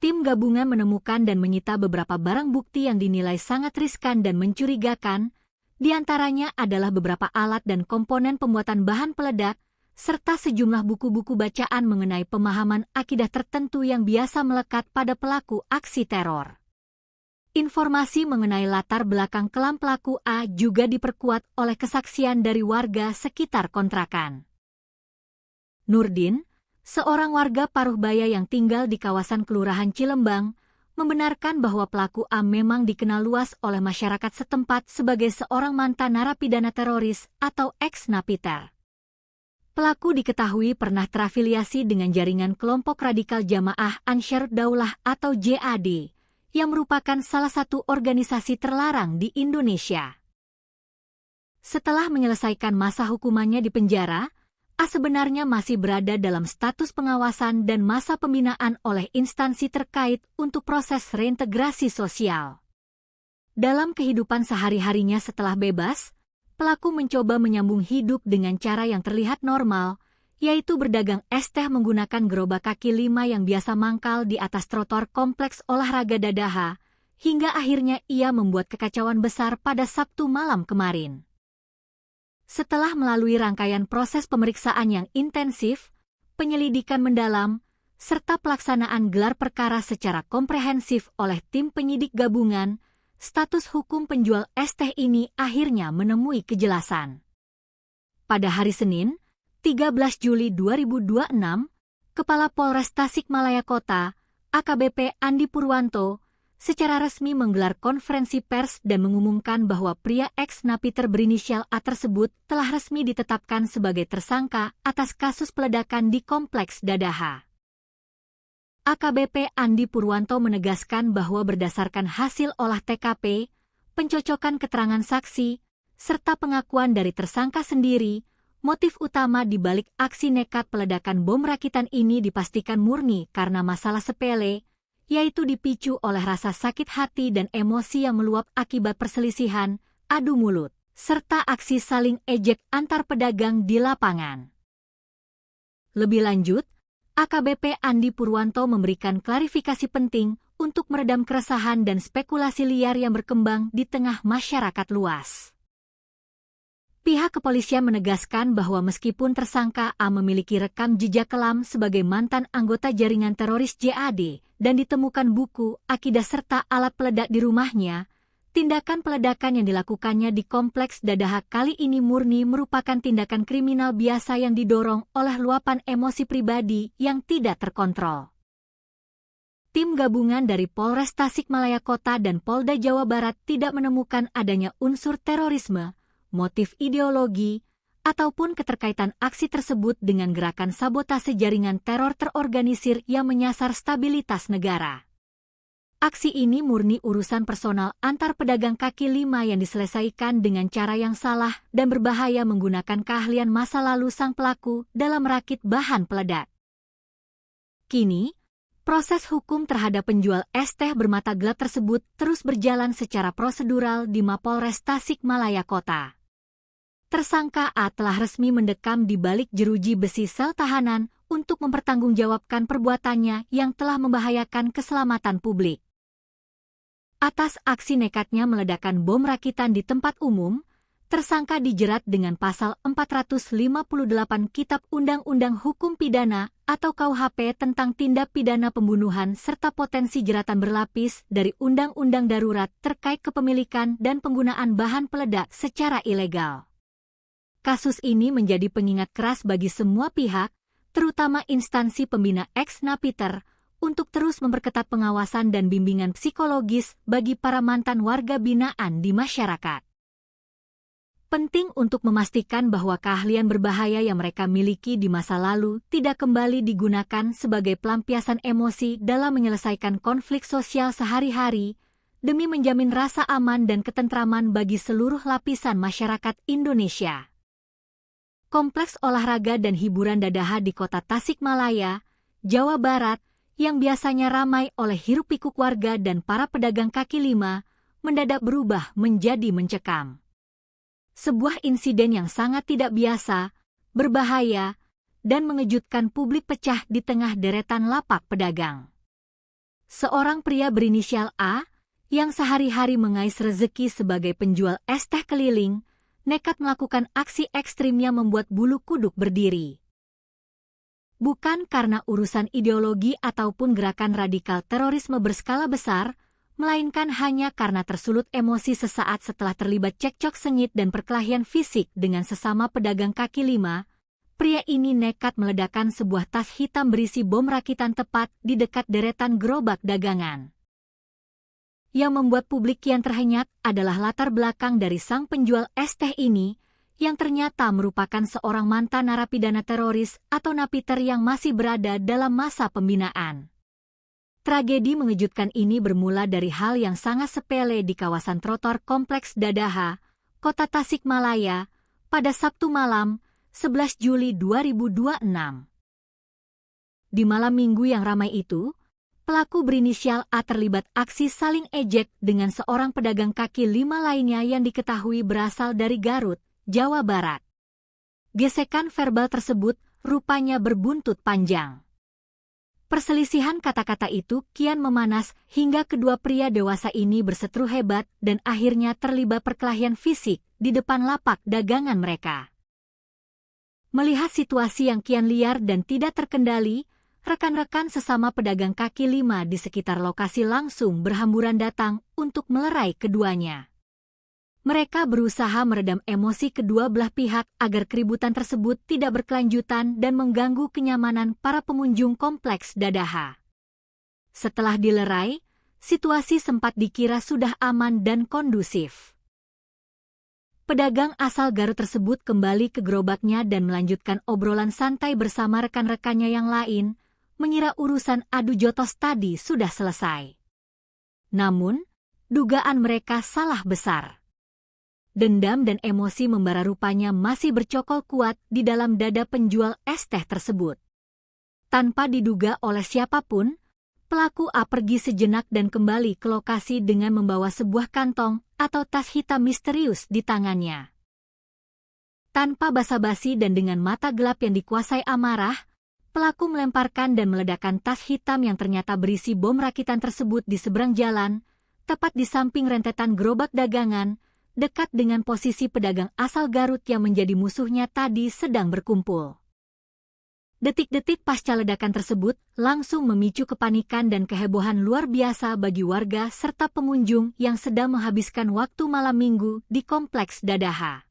Tim gabungan menemukan dan menyita beberapa barang bukti yang dinilai sangat riskan dan mencurigakan, di antaranya adalah beberapa alat dan komponen pembuatan bahan peledak, serta sejumlah buku-buku bacaan mengenai pemahaman akidah tertentu yang biasa melekat pada pelaku aksi teror. Informasi mengenai latar belakang kelam pelaku A juga diperkuat oleh kesaksian dari warga sekitar kontrakan. Nurdin, seorang warga Paruhbaya yang tinggal di kawasan Kelurahan Cilembang, membenarkan bahwa pelaku A memang dikenal luas oleh masyarakat setempat sebagai seorang mantan narapidana teroris atau ex-napiter. Pelaku diketahui pernah terafiliasi dengan jaringan kelompok radikal Jamaah Ansharud Daulah atau JAD, yang merupakan salah satu organisasi terlarang di Indonesia. Setelah menyelesaikan masa hukumannya di penjara, A sebenarnya masih berada dalam status pengawasan dan masa pembinaan oleh instansi terkait untuk proses reintegrasi sosial. Dalam kehidupan sehari-harinya setelah bebas, pelaku mencoba menyambung hidup dengan cara yang terlihat normal, yaitu berdagang es teh menggunakan gerobak kaki lima yang biasa mangkal di atas trotoar kompleks olahraga Dadaha, hingga akhirnya ia membuat kekacauan besar pada Sabtu malam kemarin. Setelah melalui rangkaian proses pemeriksaan yang intensif, penyelidikan mendalam, serta pelaksanaan gelar perkara secara komprehensif oleh tim penyidik gabungan, status hukum penjual es teh ini akhirnya menemui kejelasan. Pada hari Senin, 13 Juli 2026, Kepala Polres Tasikmalaya Kota, AKBP Andi Purwanto, secara resmi menggelar konferensi pers dan mengumumkan bahwa pria ex-napiter berinisial A tersebut telah resmi ditetapkan sebagai tersangka atas kasus peledakan di Kompleks Dadaha. AKBP Andi Purwanto menegaskan bahwa berdasarkan hasil olah TKP, pencocokan keterangan saksi, serta pengakuan dari tersangka sendiri, motif utama di balik aksi nekat peledakan bom rakitan ini dipastikan murni karena masalah sepele, yaitu dipicu oleh rasa sakit hati dan emosi yang meluap akibat perselisihan, adu mulut, serta aksi saling ejek antar pedagang di lapangan. Lebih lanjut, AKBP Andi Purwanto memberikan klarifikasi penting untuk meredam keresahan dan spekulasi liar yang berkembang di tengah masyarakat luas. Pihak kepolisian menegaskan bahwa meskipun tersangka A memiliki rekam jejak kelam sebagai mantan anggota jaringan teroris JAD dan ditemukan buku, akidah serta alat peledak di rumahnya, tindakan peledakan yang dilakukannya di Kompleks Dadaha kali ini murni merupakan tindakan kriminal biasa yang didorong oleh luapan emosi pribadi yang tidak terkontrol. Tim gabungan dari Polres Tasikmalaya Kota dan Polda Jawa Barat tidak menemukan adanya unsur terorisme, motif ideologi, ataupun keterkaitan aksi tersebut dengan gerakan sabotase jaringan teror terorganisir yang menyasar stabilitas negara. Aksi ini murni urusan personal antar pedagang kaki lima yang diselesaikan dengan cara yang salah dan berbahaya menggunakan keahlian masa lalu sang pelaku dalam merakit bahan peledak. Kini, proses hukum terhadap penjual es teh bermata gelap tersebut terus berjalan secara prosedural di Mapolres Tasikmalaya Kota. Tersangka A telah resmi mendekam di balik jeruji besi sel tahanan untuk mempertanggungjawabkan perbuatannya yang telah membahayakan keselamatan publik. Atas aksi nekatnya meledakkan bom rakitan di tempat umum, tersangka dijerat dengan pasal 458 Kitab Undang-Undang Hukum Pidana atau KUHP tentang tindak pidana pembunuhan serta potensi jeratan berlapis dari Undang-Undang Darurat terkait kepemilikan dan penggunaan bahan peledak secara ilegal. Kasus ini menjadi pengingat keras bagi semua pihak, terutama instansi pembina ex-napiter, untuk terus memperketat pengawasan dan bimbingan psikologis bagi para mantan warga binaan di masyarakat. Penting untuk memastikan bahwa keahlian berbahaya yang mereka miliki di masa lalu tidak kembali digunakan sebagai pelampiasan emosi dalam menyelesaikan konflik sosial sehari-hari, demi menjamin rasa aman dan ketentraman bagi seluruh lapisan masyarakat Indonesia. Kompleks olahraga dan hiburan Dadaha di kota Tasikmalaya, Jawa Barat, yang biasanya ramai oleh hiruk-pikuk warga dan para pedagang kaki lima, mendadak berubah menjadi mencekam. Sebuah insiden yang sangat tidak biasa, berbahaya, dan mengejutkan publik pecah di tengah deretan lapak pedagang. Seorang pria berinisial A, yang sehari-hari mengais rezeki sebagai penjual es teh keliling, nekat melakukan aksi ekstrimnya membuat bulu kuduk berdiri. Bukan karena urusan ideologi ataupun gerakan radikal terorisme berskala besar, melainkan hanya karena tersulut emosi sesaat setelah terlibat cekcok sengit dan perkelahian fisik dengan sesama pedagang kaki lima. Pria ini nekat meledakkan sebuah tas hitam berisi bom rakitan tepat di dekat deretan gerobak dagangan. Yang membuat publik kian terhenyak adalah latar belakang dari sang penjual es teh ini, yang ternyata merupakan seorang mantan narapidana teroris atau napiter yang masih berada dalam masa pembinaan. Tragedi mengejutkan ini bermula dari hal yang sangat sepele di kawasan trotoar Kompleks Dadaha, Kota Tasikmalaya, pada Sabtu malam, 11 Juli 2026. Di malam minggu yang ramai itu, pelaku berinisial A terlibat aksi saling ejek dengan seorang pedagang kaki lima lainnya yang diketahui berasal dari Garut, Jawa Barat. Gesekan verbal tersebut rupanya berbuntut panjang. Perselisihan kata-kata itu kian memanas hingga kedua pria dewasa ini berseteru hebat dan akhirnya terlibat perkelahian fisik di depan lapak dagangan mereka. Melihat situasi yang kian liar dan tidak terkendali, rekan-rekan sesama pedagang kaki lima di sekitar lokasi langsung berhamburan datang untuk melerai keduanya. Mereka berusaha meredam emosi kedua belah pihak agar keributan tersebut tidak berkelanjutan dan mengganggu kenyamanan para pengunjung Kompleks Dadaha. Setelah dilerai, situasi sempat dikira sudah aman dan kondusif. Pedagang asal Garut tersebut kembali ke gerobaknya dan melanjutkan obrolan santai bersama rekan-rekannya yang lain, mengira urusan adu jotos tadi sudah selesai. Namun, dugaan mereka salah besar. Dendam dan emosi membara rupanya masih bercokol kuat di dalam dada penjual es teh tersebut. Tanpa diduga oleh siapapun, pelaku A pergi sejenak dan kembali ke lokasi dengan membawa sebuah kantong atau tas hitam misterius di tangannya. Tanpa basa-basi dan dengan mata gelap yang dikuasai amarah, pelaku melemparkan dan meledakkan tas hitam yang ternyata berisi bom rakitan tersebut di seberang jalan, tepat di samping rentetan gerobak dagangan, dekat dengan posisi pedagang asal Garut yang menjadi musuhnya tadi sedang berkumpul. Detik-detik pasca ledakan tersebut langsung memicu kepanikan dan kehebohan luar biasa bagi warga serta pengunjung yang sedang menghabiskan waktu malam minggu di Kompleks Dadaha.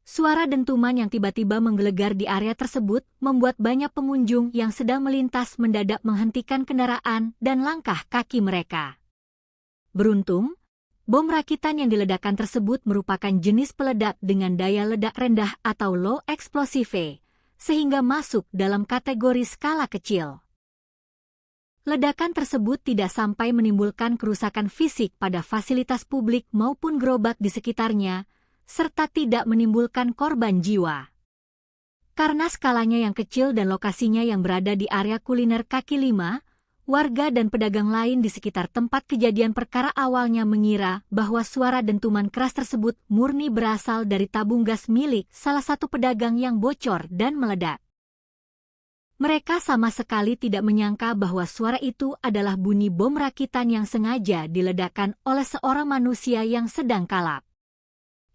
Suara dentuman yang tiba-tiba menggelegar di area tersebut membuat banyak pengunjung yang sedang melintas mendadak menghentikan kendaraan dan langkah kaki mereka. Beruntung, bom rakitan yang diledakkan tersebut merupakan jenis peledak dengan daya ledak rendah atau low explosive, sehingga masuk dalam kategori skala kecil. Ledakan tersebut tidak sampai menimbulkan kerusakan fisik pada fasilitas publik maupun gerobak di sekitarnya, serta tidak menimbulkan korban jiwa. Karena skalanya yang kecil dan lokasinya yang berada di area kuliner kaki lima, warga dan pedagang lain di sekitar tempat kejadian perkara awalnya mengira bahwa suara dentuman keras tersebut murni berasal dari tabung gas milik salah satu pedagang yang bocor dan meledak. Mereka sama sekali tidak menyangka bahwa suara itu adalah bunyi bom rakitan yang sengaja diledakkan oleh seorang manusia yang sedang kalap.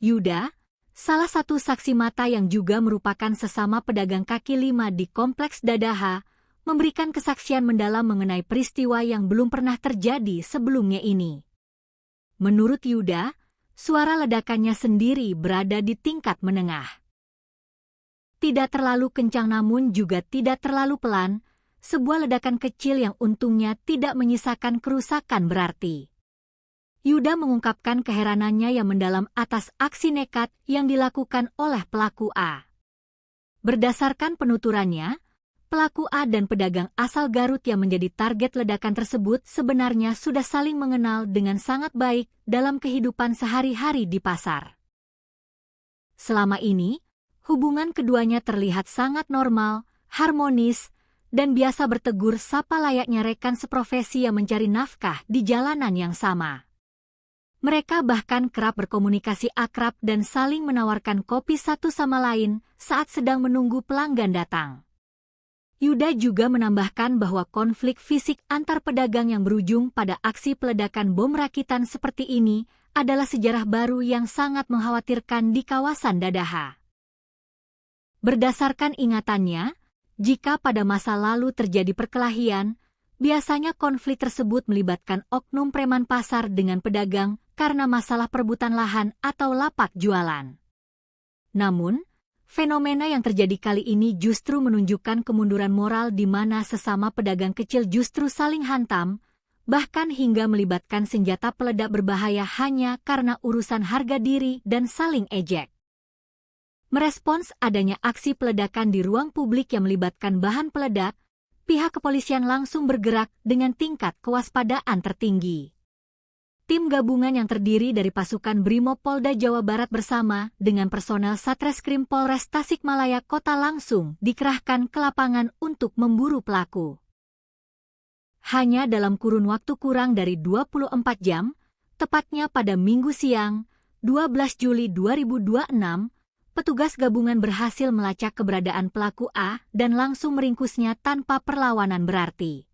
Yuda, salah satu saksi mata yang juga merupakan sesama pedagang kaki lima di Kompleks Dadaha, memberikan kesaksian mendalam mengenai peristiwa yang belum pernah terjadi sebelumnya ini. Menurut Yuda, suara ledakannya sendiri berada di tingkat menengah. Tidak terlalu kencang namun juga tidak terlalu pelan, sebuah ledakan kecil yang untungnya tidak menyisakan kerusakan berarti. Yuda mengungkapkan keheranannya yang mendalam atas aksi nekat yang dilakukan oleh pelaku A. Berdasarkan penuturannya, pelaku A dan pedagang asal Garut yang menjadi target ledakan tersebut sebenarnya sudah saling mengenal dengan sangat baik dalam kehidupan sehari-hari di pasar. Selama ini, hubungan keduanya terlihat sangat normal, harmonis, dan biasa bertegur sapa layaknya rekan seprofesi yang mencari nafkah di jalanan yang sama. Mereka bahkan kerap berkomunikasi akrab dan saling menawarkan kopi satu sama lain saat sedang menunggu pelanggan datang. Yuda juga menambahkan bahwa konflik fisik antar pedagang yang berujung pada aksi peledakan bom rakitan seperti ini adalah sejarah baru yang sangat mengkhawatirkan di kawasan Dadaha. Berdasarkan ingatannya, jika pada masa lalu terjadi perkelahian, biasanya konflik tersebut melibatkan oknum preman pasar dengan pedagang karena masalah perebutan lahan atau lapak jualan. Namun, fenomena yang terjadi kali ini justru menunjukkan kemunduran moral di mana sesama pedagang kecil justru saling hantam, bahkan hingga melibatkan senjata peledak berbahaya hanya karena urusan harga diri dan saling ejek. Merespons adanya aksi peledakan di ruang publik yang melibatkan bahan peledak, pihak kepolisian langsung bergerak dengan tingkat kewaspadaan tertinggi. Tim gabungan yang terdiri dari pasukan Brimob Polda Jawa Barat bersama dengan personel Satreskrim Polres Tasikmalaya Kota langsung dikerahkan ke lapangan untuk memburu pelaku. Hanya dalam kurun waktu kurang dari 24 jam, tepatnya pada Minggu siang, 12 Juli 2026, petugas gabungan berhasil melacak keberadaan pelaku A dan langsung meringkusnya tanpa perlawanan berarti.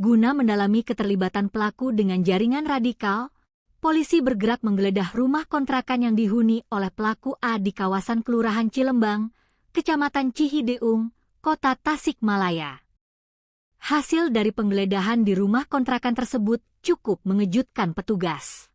Guna mendalami keterlibatan pelaku dengan jaringan radikal, polisi bergerak menggeledah rumah kontrakan yang dihuni oleh pelaku A di kawasan Kelurahan Cilembang, Kecamatan Cihideung, Kota Tasikmalaya. Hasil dari penggeledahan di rumah kontrakan tersebut cukup mengejutkan petugas.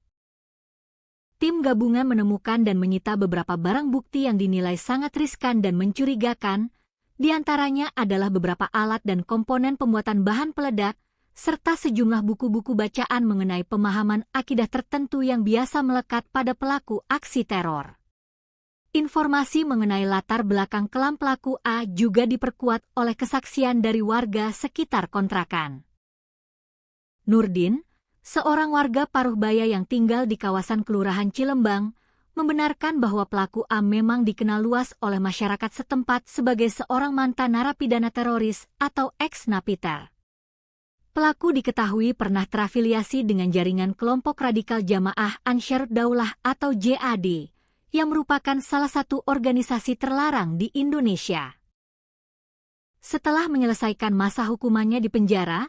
Tim gabungan menemukan dan menyita beberapa barang bukti yang dinilai sangat riskan dan mencurigakan, di antaranya adalah beberapa alat dan komponen pembuatan bahan peledak, serta sejumlah buku-buku bacaan mengenai pemahaman akidah tertentu yang biasa melekat pada pelaku aksi teror. Informasi mengenai latar belakang kelam pelaku A juga diperkuat oleh kesaksian dari warga sekitar kontrakan. Nurdin, seorang warga Paruhbaya yang tinggal di kawasan Kelurahan Cilembang, membenarkan bahwa pelaku A memang dikenal luas oleh masyarakat setempat sebagai seorang mantan narapidana teroris atau ex-napiter. Pelaku diketahui pernah terafiliasi dengan jaringan kelompok radikal Jamaah Ansharud Daulah atau JAD, yang merupakan salah satu organisasi terlarang di Indonesia. Setelah menyelesaikan masa hukumannya di penjara,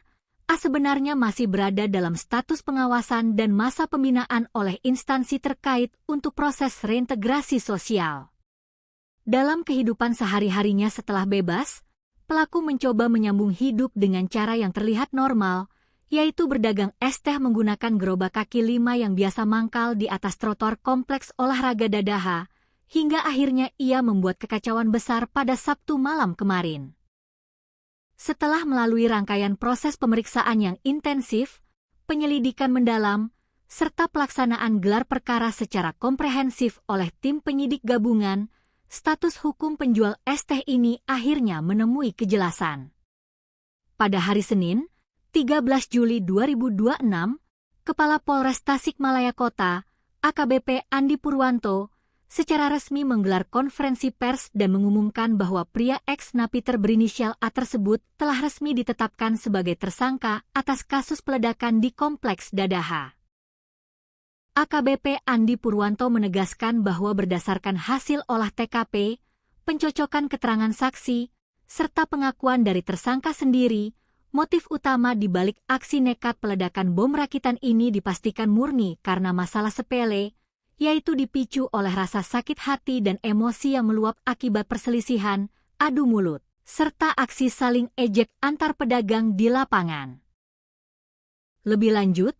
A sebenarnya masih berada dalam status pengawasan dan masa pembinaan oleh instansi terkait untuk proses reintegrasi sosial. Dalam kehidupan sehari-harinya setelah bebas, pelaku mencoba menyambung hidup dengan cara yang terlihat normal, yaitu berdagang es teh menggunakan gerobak kaki 5 yang biasa mangkal di atas trotoar kompleks olahraga Dadaha, hingga akhirnya ia membuat kekacauan besar pada Sabtu malam kemarin. Setelah melalui rangkaian proses pemeriksaan yang intensif, penyelidikan mendalam, serta pelaksanaan gelar perkara secara komprehensif oleh tim penyidik gabungan, status hukum penjual es teh ini akhirnya menemui kejelasan. Pada hari Senin, 13 Juli 2026, Kepala Polres Tasikmalaya Kota, AKBP Andi Purwanto, secara resmi menggelar konferensi pers dan mengumumkan bahwa pria ex-napiter berinisial A tersebut telah resmi ditetapkan sebagai tersangka atas kasus peledakan di Kompleks Dadaha. AKBP Andi Purwanto menegaskan bahwa berdasarkan hasil olah TKP, pencocokan keterangan saksi, serta pengakuan dari tersangka sendiri, motif utama di balik aksi nekat peledakan bom rakitan ini dipastikan murni karena masalah sepele, yaitu dipicu oleh rasa sakit hati dan emosi yang meluap akibat perselisihan, adu mulut, serta aksi saling ejek antar pedagang di lapangan. Lebih lanjut,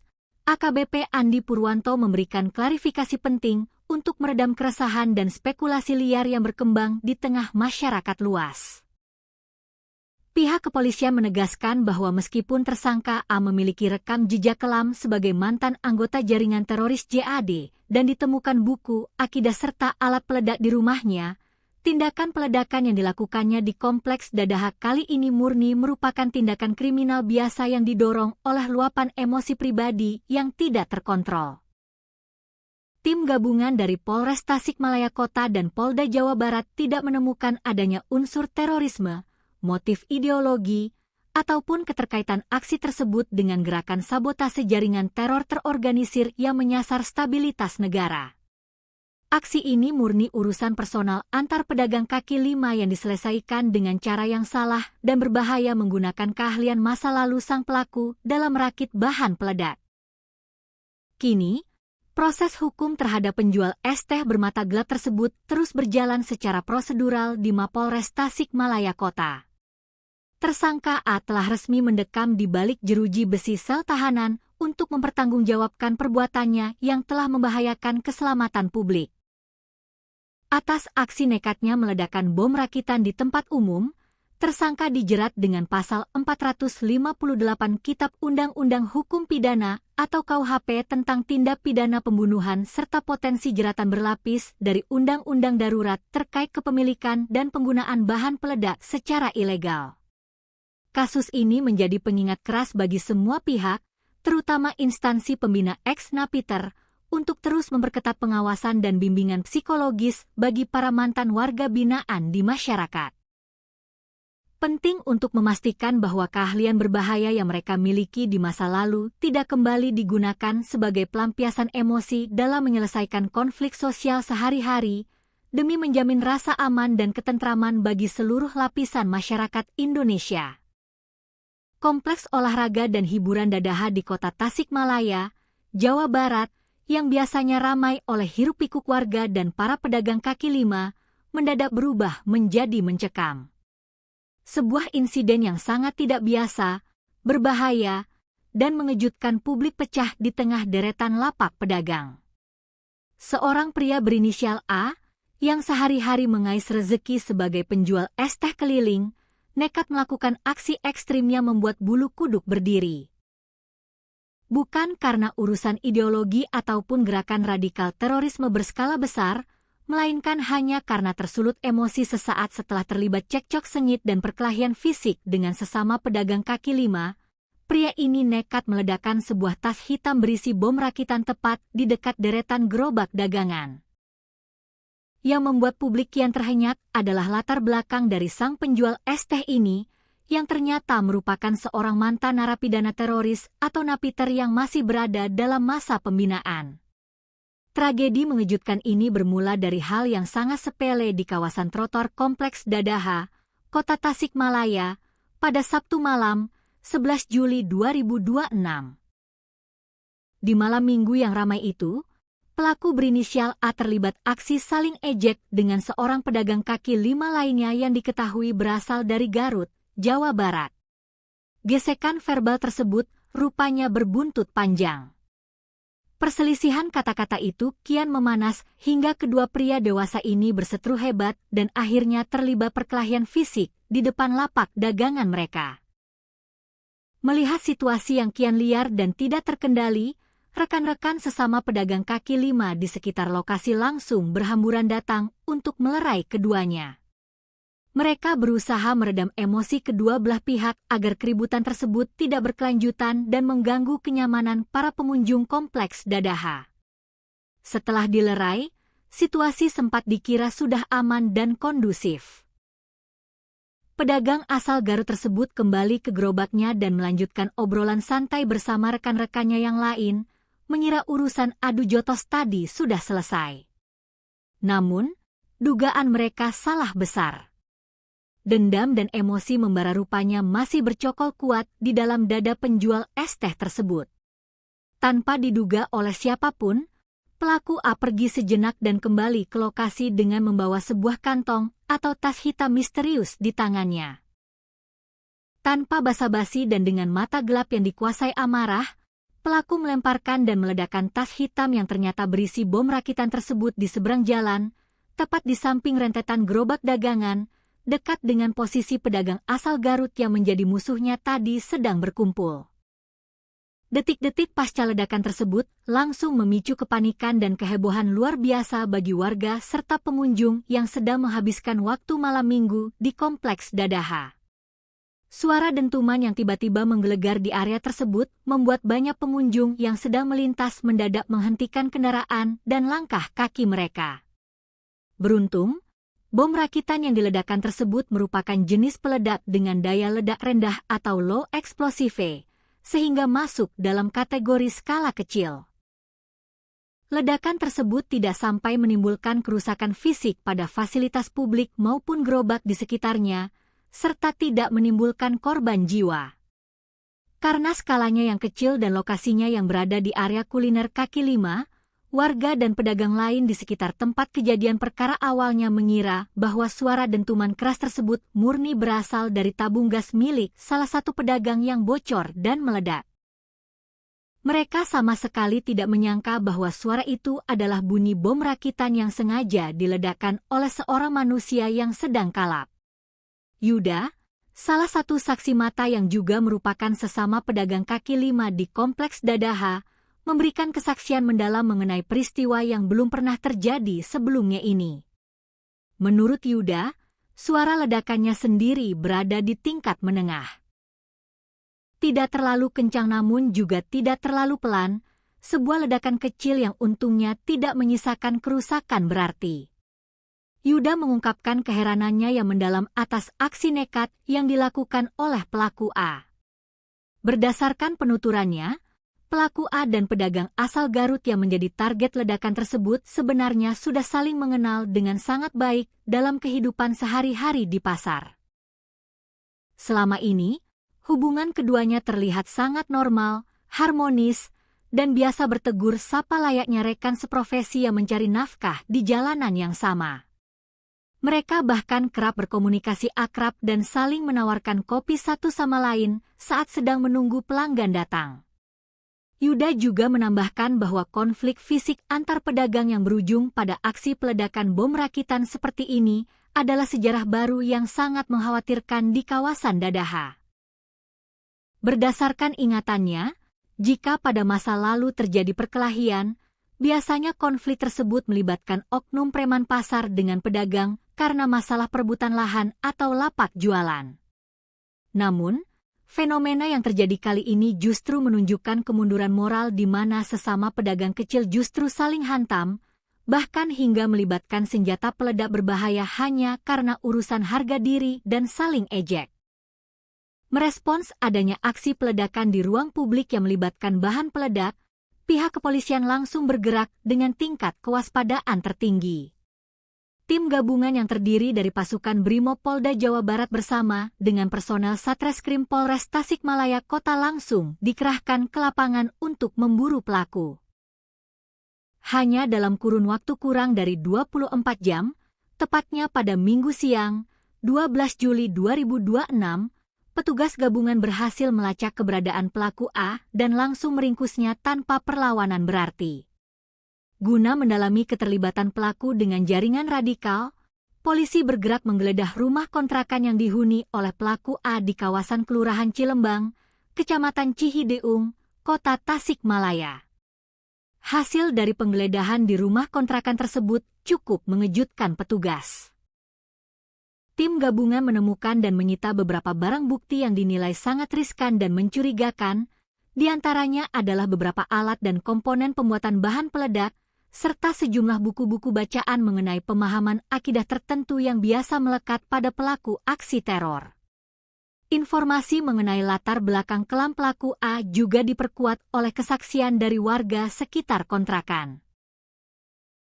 AKBP Andi Purwanto memberikan klarifikasi penting untuk meredam keresahan dan spekulasi liar yang berkembang di tengah masyarakat luas. Pihak kepolisian menegaskan bahwa meskipun tersangka A memiliki rekam jejak kelam sebagai mantan anggota jaringan teroris JAD dan ditemukan buku, akidah serta alat peledak di rumahnya, Tindakan peledakan yang dilakukannya di Kompleks Dadaha kali ini murni merupakan tindakan kriminal biasa yang didorong oleh luapan emosi pribadi yang tidak terkontrol. Tim gabungan dari Polres Tasikmalaya Kota dan Polda Jawa Barat tidak menemukan adanya unsur terorisme, motif ideologi, ataupun keterkaitan aksi tersebut dengan gerakan sabotase jaringan teror terorganisir yang menyasar stabilitas negara. Aksi ini murni urusan personal antar pedagang kaki lima yang diselesaikan dengan cara yang salah dan berbahaya menggunakan keahlian masa lalu sang pelaku dalam merakit bahan peledak. Kini, proses hukum terhadap penjual es teh bermata gelap tersebut terus berjalan secara prosedural di Mapolres Tasikmalaya Kota. Tersangka A telah resmi mendekam di balik jeruji besi sel tahanan untuk mempertanggungjawabkan perbuatannya yang telah membahayakan keselamatan publik. Atas aksi nekatnya meledakkan bom rakitan di tempat umum, tersangka dijerat dengan pasal 458 Kitab Undang-Undang Hukum Pidana atau KUHP tentang tindak pidana pembunuhan serta potensi jeratan berlapis dari Undang-Undang Darurat terkait kepemilikan dan penggunaan bahan peledak secara ilegal. Kasus ini menjadi pengingat keras bagi semua pihak, terutama instansi pembina ex-napiter, untuk terus memperketat pengawasan dan bimbingan psikologis bagi para mantan warga binaan di masyarakat. Penting untuk memastikan bahwa keahlian berbahaya yang mereka miliki di masa lalu tidak kembali digunakan sebagai pelampiasan emosi dalam menyelesaikan konflik sosial sehari-hari, demi menjamin rasa aman dan ketentraman bagi seluruh lapisan masyarakat Indonesia. Kompleks olahraga dan hiburan Dadaha di Kota Tasikmalaya, Jawa Barat, yang biasanya ramai oleh hiruk-pikuk warga dan para pedagang kaki lima, mendadak berubah menjadi mencekam. Sebuah insiden yang sangat tidak biasa, berbahaya, dan mengejutkan publik pecah di tengah deretan lapak pedagang. Seorang pria berinisial A, yang sehari-hari mengais rezeki sebagai penjual es teh keliling, nekat melakukan aksi ekstrim yang membuat bulu kuduk berdiri. Bukan karena urusan ideologi ataupun gerakan radikal terorisme berskala besar, melainkan hanya karena tersulut emosi sesaat setelah terlibat cekcok sengit dan perkelahian fisik dengan sesama pedagang kaki lima, pria ini nekat meledakkan sebuah tas hitam berisi bom rakitan tepat di dekat deretan gerobak dagangan. Yang membuat publik kian terhenyak adalah latar belakang dari sang penjual es teh ini, yang ternyata merupakan seorang mantan narapidana teroris atau napiter yang masih berada dalam masa pembinaan. Tragedi mengejutkan ini bermula dari hal yang sangat sepele di kawasan trotoar Kompleks Dadaha, Kota Tasikmalaya, pada Sabtu malam, 11 Juli 2026. Di malam minggu yang ramai itu, pelaku berinisial A terlibat aksi saling ejek dengan seorang pedagang kaki lima lainnya yang diketahui berasal dari Garut, Jawa Barat. Gesekan verbal tersebut rupanya berbuntut panjang. Perselisihan kata-kata itu kian memanas hingga kedua pria dewasa ini berseteru hebat dan akhirnya terlibat perkelahian fisik di depan lapak dagangan mereka. Melihat situasi yang kian liar dan tidak terkendali, rekan-rekan sesama pedagang kaki lima di sekitar lokasi langsung berhamburan datang untuk melerai keduanya. Mereka berusaha meredam emosi kedua belah pihak agar keributan tersebut tidak berkelanjutan dan mengganggu kenyamanan para pengunjung Kompleks Dadaha. Setelah dilerai, situasi sempat dikira sudah aman dan kondusif. Pedagang asal Garut tersebut kembali ke gerobaknya dan melanjutkan obrolan santai bersama rekan-rekannya yang lain, mengira urusan adu jotos tadi sudah selesai. Namun, dugaan mereka salah besar. Dendam dan emosi membara rupanya masih bercokol kuat di dalam dada penjual es teh tersebut. Tanpa diduga oleh siapapun, pelaku A pergi sejenak dan kembali ke lokasi dengan membawa sebuah kantong atau tas hitam misterius di tangannya. Tanpa basa-basi dan dengan mata gelap yang dikuasai amarah, pelaku melemparkan dan meledakkan tas hitam yang ternyata berisi bom rakitan tersebut di seberang jalan, tepat di samping rentetan gerobak dagangan, dekat dengan posisi pedagang asal Garut yang menjadi musuhnya tadi sedang berkumpul. Detik-detik pasca ledakan tersebut langsung memicu kepanikan dan kehebohan luar biasa bagi warga serta pengunjung yang sedang menghabiskan waktu malam minggu di Kompleks Dadaha. Suara dentuman yang tiba-tiba menggelegar di area tersebut membuat banyak pengunjung yang sedang melintas mendadak menghentikan kendaraan dan langkah kaki mereka. Beruntung, bom rakitan yang diledakkan tersebut merupakan jenis peledak dengan daya ledak rendah atau low explosive, sehingga masuk dalam kategori skala kecil. Ledakan tersebut tidak sampai menimbulkan kerusakan fisik pada fasilitas publik maupun gerobak di sekitarnya, serta tidak menimbulkan korban jiwa. Karena skalanya yang kecil dan lokasinya yang berada di area kuliner kaki lima, warga dan pedagang lain di sekitar tempat kejadian perkara awalnya mengira bahwa suara dentuman keras tersebut murni berasal dari tabung gas milik salah satu pedagang yang bocor dan meledak. Mereka sama sekali tidak menyangka bahwa suara itu adalah bunyi bom rakitan yang sengaja diledakkan oleh seorang manusia yang sedang kalap. Yuda, salah satu saksi mata yang juga merupakan sesama pedagang kaki lima di Kompleks Dadaha, memberikan kesaksian mendalam mengenai peristiwa yang belum pernah terjadi sebelumnya ini. Menurut Yuda, suara ledakannya sendiri berada di tingkat menengah. Tidak terlalu kencang namun juga tidak terlalu pelan, sebuah ledakan kecil yang untungnya tidak menyisakan kerusakan berarti. Yuda mengungkapkan keheranannya yang mendalam atas aksi nekat yang dilakukan oleh pelaku A. Berdasarkan penuturannya, pelaku A dan pedagang asal Garut yang menjadi target ledakan tersebut sebenarnya sudah saling mengenal dengan sangat baik dalam kehidupan sehari-hari di pasar. Selama ini, hubungan keduanya terlihat sangat normal, harmonis, dan biasa bertegur sapa layaknya rekan seprofesi yang mencari nafkah di jalanan yang sama. Mereka bahkan kerap berkomunikasi akrab dan saling menawarkan kopi satu sama lain saat sedang menunggu pelanggan datang. Yuda juga menambahkan bahwa konflik fisik antar pedagang yang berujung pada aksi peledakan bom rakitan seperti ini adalah sejarah baru yang sangat mengkhawatirkan di kawasan Dadaha. Berdasarkan ingatannya, jika pada masa lalu terjadi perkelahian, biasanya konflik tersebut melibatkan oknum preman pasar dengan pedagang karena masalah perebutan lahan atau lapak jualan. Namun, fenomena yang terjadi kali ini justru menunjukkan kemunduran moral di mana sesama pedagang kecil justru saling hantam, bahkan hingga melibatkan senjata peledak berbahaya hanya karena urusan harga diri dan saling ejek. Merespons adanya aksi peledakan di ruang publik yang melibatkan bahan peledak, pihak kepolisian langsung bergerak dengan tingkat kewaspadaan tertinggi. Tim gabungan yang terdiri dari pasukan Brimob Polda Jawa Barat bersama dengan personel Satreskrim Polres Tasikmalaya Kota langsung dikerahkan ke lapangan untuk memburu pelaku. Hanya dalam kurun waktu kurang dari 24 jam, tepatnya pada Minggu siang, 12 Juli 2026, petugas gabungan berhasil melacak keberadaan pelaku A dan langsung meringkusnya tanpa perlawanan berarti. Guna mendalami keterlibatan pelaku dengan jaringan radikal, polisi bergerak menggeledah rumah kontrakan yang dihuni oleh pelaku A di kawasan Kelurahan Cilembang, Kecamatan Cihideung, Kota Tasikmalaya. Hasil dari penggeledahan di rumah kontrakan tersebut cukup mengejutkan petugas. Tim gabungan menemukan dan menyita beberapa barang bukti yang dinilai sangat riskan dan mencurigakan, di antaranya adalah beberapa alat dan komponen pembuatan bahan peledak, serta sejumlah buku-buku bacaan mengenai pemahaman akidah tertentu yang biasa melekat pada pelaku aksi teror. Informasi mengenai latar belakang kelam pelaku A juga diperkuat oleh kesaksian dari warga sekitar kontrakan.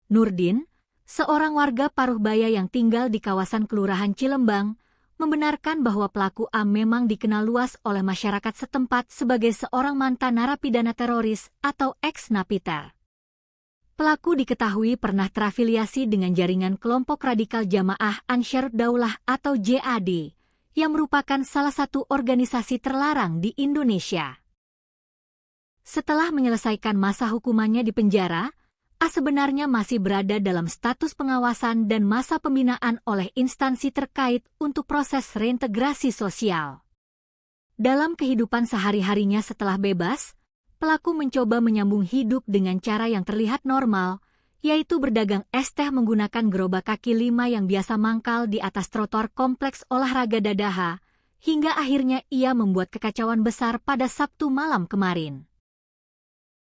Nurdin, seorang warga Paruhbaya yang tinggal di kawasan Kelurahan Cilembang, membenarkan bahwa pelaku A memang dikenal luas oleh masyarakat setempat sebagai seorang mantan narapidana teroris atau ex-napiter. Pelaku diketahui pernah terafiliasi dengan jaringan kelompok radikal Jamaah Ansharud Daulah atau JAD, yang merupakan salah satu organisasi terlarang di Indonesia. Setelah menyelesaikan masa hukumannya di penjara, A sebenarnya masih berada dalam status pengawasan dan masa pembinaan oleh instansi terkait untuk proses reintegrasi sosial. Dalam kehidupan sehari-harinya setelah bebas, pelaku mencoba menyambung hidup dengan cara yang terlihat normal, yaitu berdagang es teh menggunakan gerobak kaki lima yang biasa mangkal di atas trotoar kompleks olahraga Dadaha, hingga akhirnya ia membuat kekacauan besar pada Sabtu malam kemarin.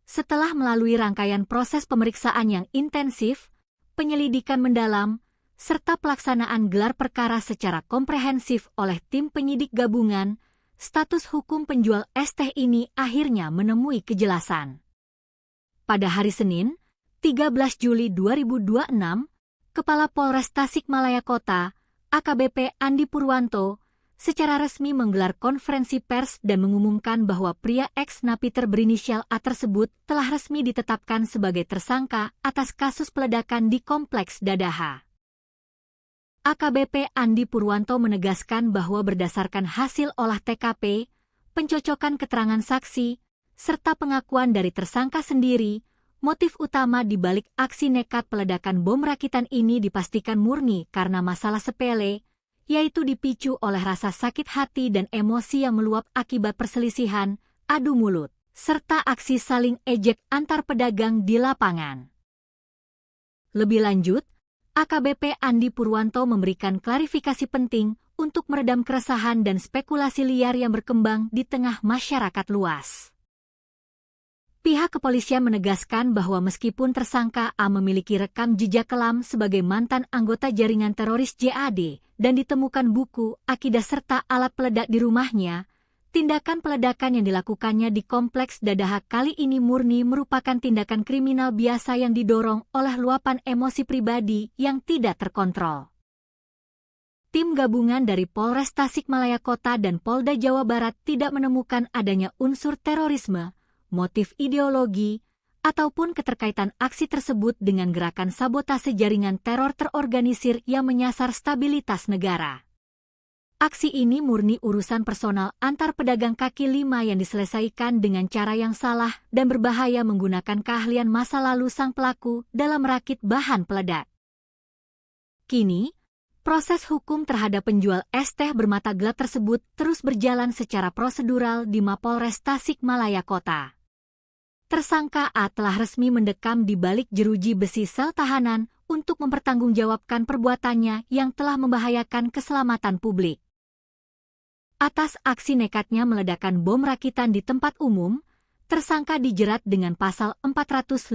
Setelah melalui rangkaian proses pemeriksaan yang intensif, penyelidikan mendalam, serta pelaksanaan gelar perkara secara komprehensif oleh tim penyidik gabungan, status hukum penjual es teh ini akhirnya menemui kejelasan. Pada hari Senin, 13 Juli 2026, Kepala Polres Tasikmalaya Kota, AKBP Andi Purwanto, secara resmi menggelar konferensi pers dan mengumumkan bahwa pria ex-napiter berinisial A tersebut telah resmi ditetapkan sebagai tersangka atas kasus peledakan di Kompleks Dadaha. AKBP Andi Purwanto menegaskan bahwa berdasarkan hasil olah TKP, pencocokan keterangan saksi, serta pengakuan dari tersangka sendiri, motif utama di balik aksi nekat peledakan bom rakitan ini dipastikan murni karena masalah sepele, yaitu dipicu oleh rasa sakit hati dan emosi yang meluap akibat perselisihan, adu mulut, serta aksi saling ejek antar pedagang di lapangan. Lebih lanjut, AKBP Andi Purwanto memberikan klarifikasi penting untuk meredam keresahan dan spekulasi liar yang berkembang di tengah masyarakat luas. Pihak kepolisian menegaskan bahwa meskipun tersangka A memiliki rekam jejak kelam sebagai mantan anggota jaringan teroris JAD dan ditemukan buku, akidah serta alat peledak di rumahnya, tindakan peledakan yang dilakukannya di Kompleks Dadaha kali ini murni merupakan tindakan kriminal biasa yang didorong oleh luapan emosi pribadi yang tidak terkontrol. Tim gabungan dari Polres Tasikmalaya Kota dan Polda Jawa Barat tidak menemukan adanya unsur terorisme, motif ideologi, ataupun keterkaitan aksi tersebut dengan gerakan sabotase jaringan teror terorganisir yang menyasar stabilitas negara. Aksi ini murni urusan personal antar pedagang kaki lima yang diselesaikan dengan cara yang salah dan berbahaya menggunakan keahlian masa lalu sang pelaku dalam merakit bahan peledak. Kini, proses hukum terhadap penjual es teh bermata gelap tersebut terus berjalan secara prosedural di Mapolres Tasikmalaya Kota. Tersangka A telah resmi mendekam di balik jeruji besi sel tahanan untuk mempertanggungjawabkan perbuatannya yang telah membahayakan keselamatan publik. Atas aksi nekatnya meledakkan bom rakitan di tempat umum, tersangka dijerat dengan pasal 458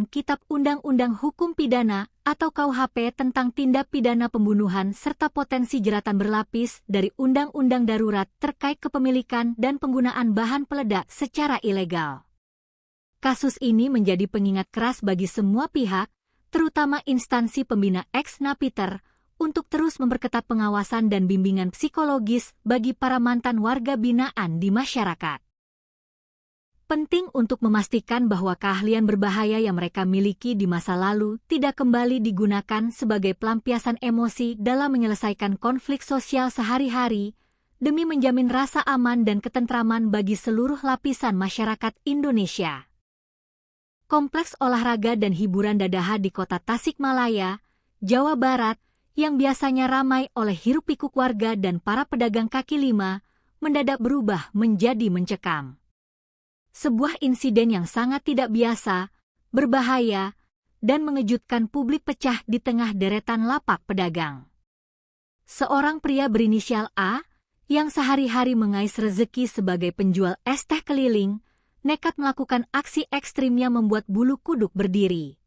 Kitab Undang-Undang Hukum Pidana atau KUHP tentang tindak pidana pembunuhan serta potensi jeratan berlapis dari Undang-Undang Darurat terkait kepemilikan dan penggunaan bahan peledak secara ilegal. Kasus ini menjadi pengingat keras bagi semua pihak, terutama instansi pembina ex-napiter, untuk terus memperketat pengawasan dan bimbingan psikologis bagi para mantan warga binaan di masyarakat. Penting untuk memastikan bahwa keahlian berbahaya yang mereka miliki di masa lalu tidak kembali digunakan sebagai pelampiasan emosi dalam menyelesaikan konflik sosial sehari-hari, demi menjamin rasa aman dan ketentraman bagi seluruh lapisan masyarakat Indonesia. Kompleks olahraga dan hiburan Dadaha di Kota Tasikmalaya, Jawa Barat, yang biasanya ramai oleh hiruk-pikuk warga dan para pedagang kaki lima, mendadak berubah menjadi mencekam. Sebuah insiden yang sangat tidak biasa, berbahaya, dan mengejutkan publik pecah di tengah deretan lapak pedagang. Seorang pria berinisial A, yang sehari-hari mengais rezeki sebagai penjual es teh keliling, nekat melakukan aksi ekstrim yang membuat bulu kuduk berdiri.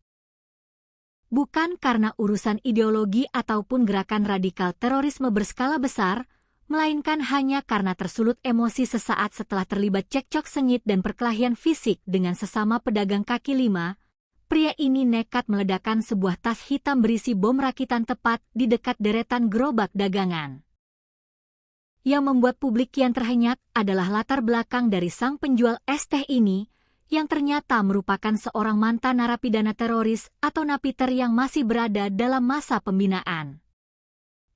Bukan karena urusan ideologi ataupun gerakan radikal terorisme berskala besar, melainkan hanya karena tersulut emosi sesaat setelah terlibat cekcok sengit dan perkelahian fisik dengan sesama pedagang kaki lima, pria ini nekat meledakkan sebuah tas hitam berisi bom rakitan tepat di dekat deretan gerobak dagangan. Yang membuat publik kian terhenyak adalah latar belakang dari sang penjual es teh ini, yang ternyata merupakan seorang mantan narapidana teroris atau napiter yang masih berada dalam masa pembinaan.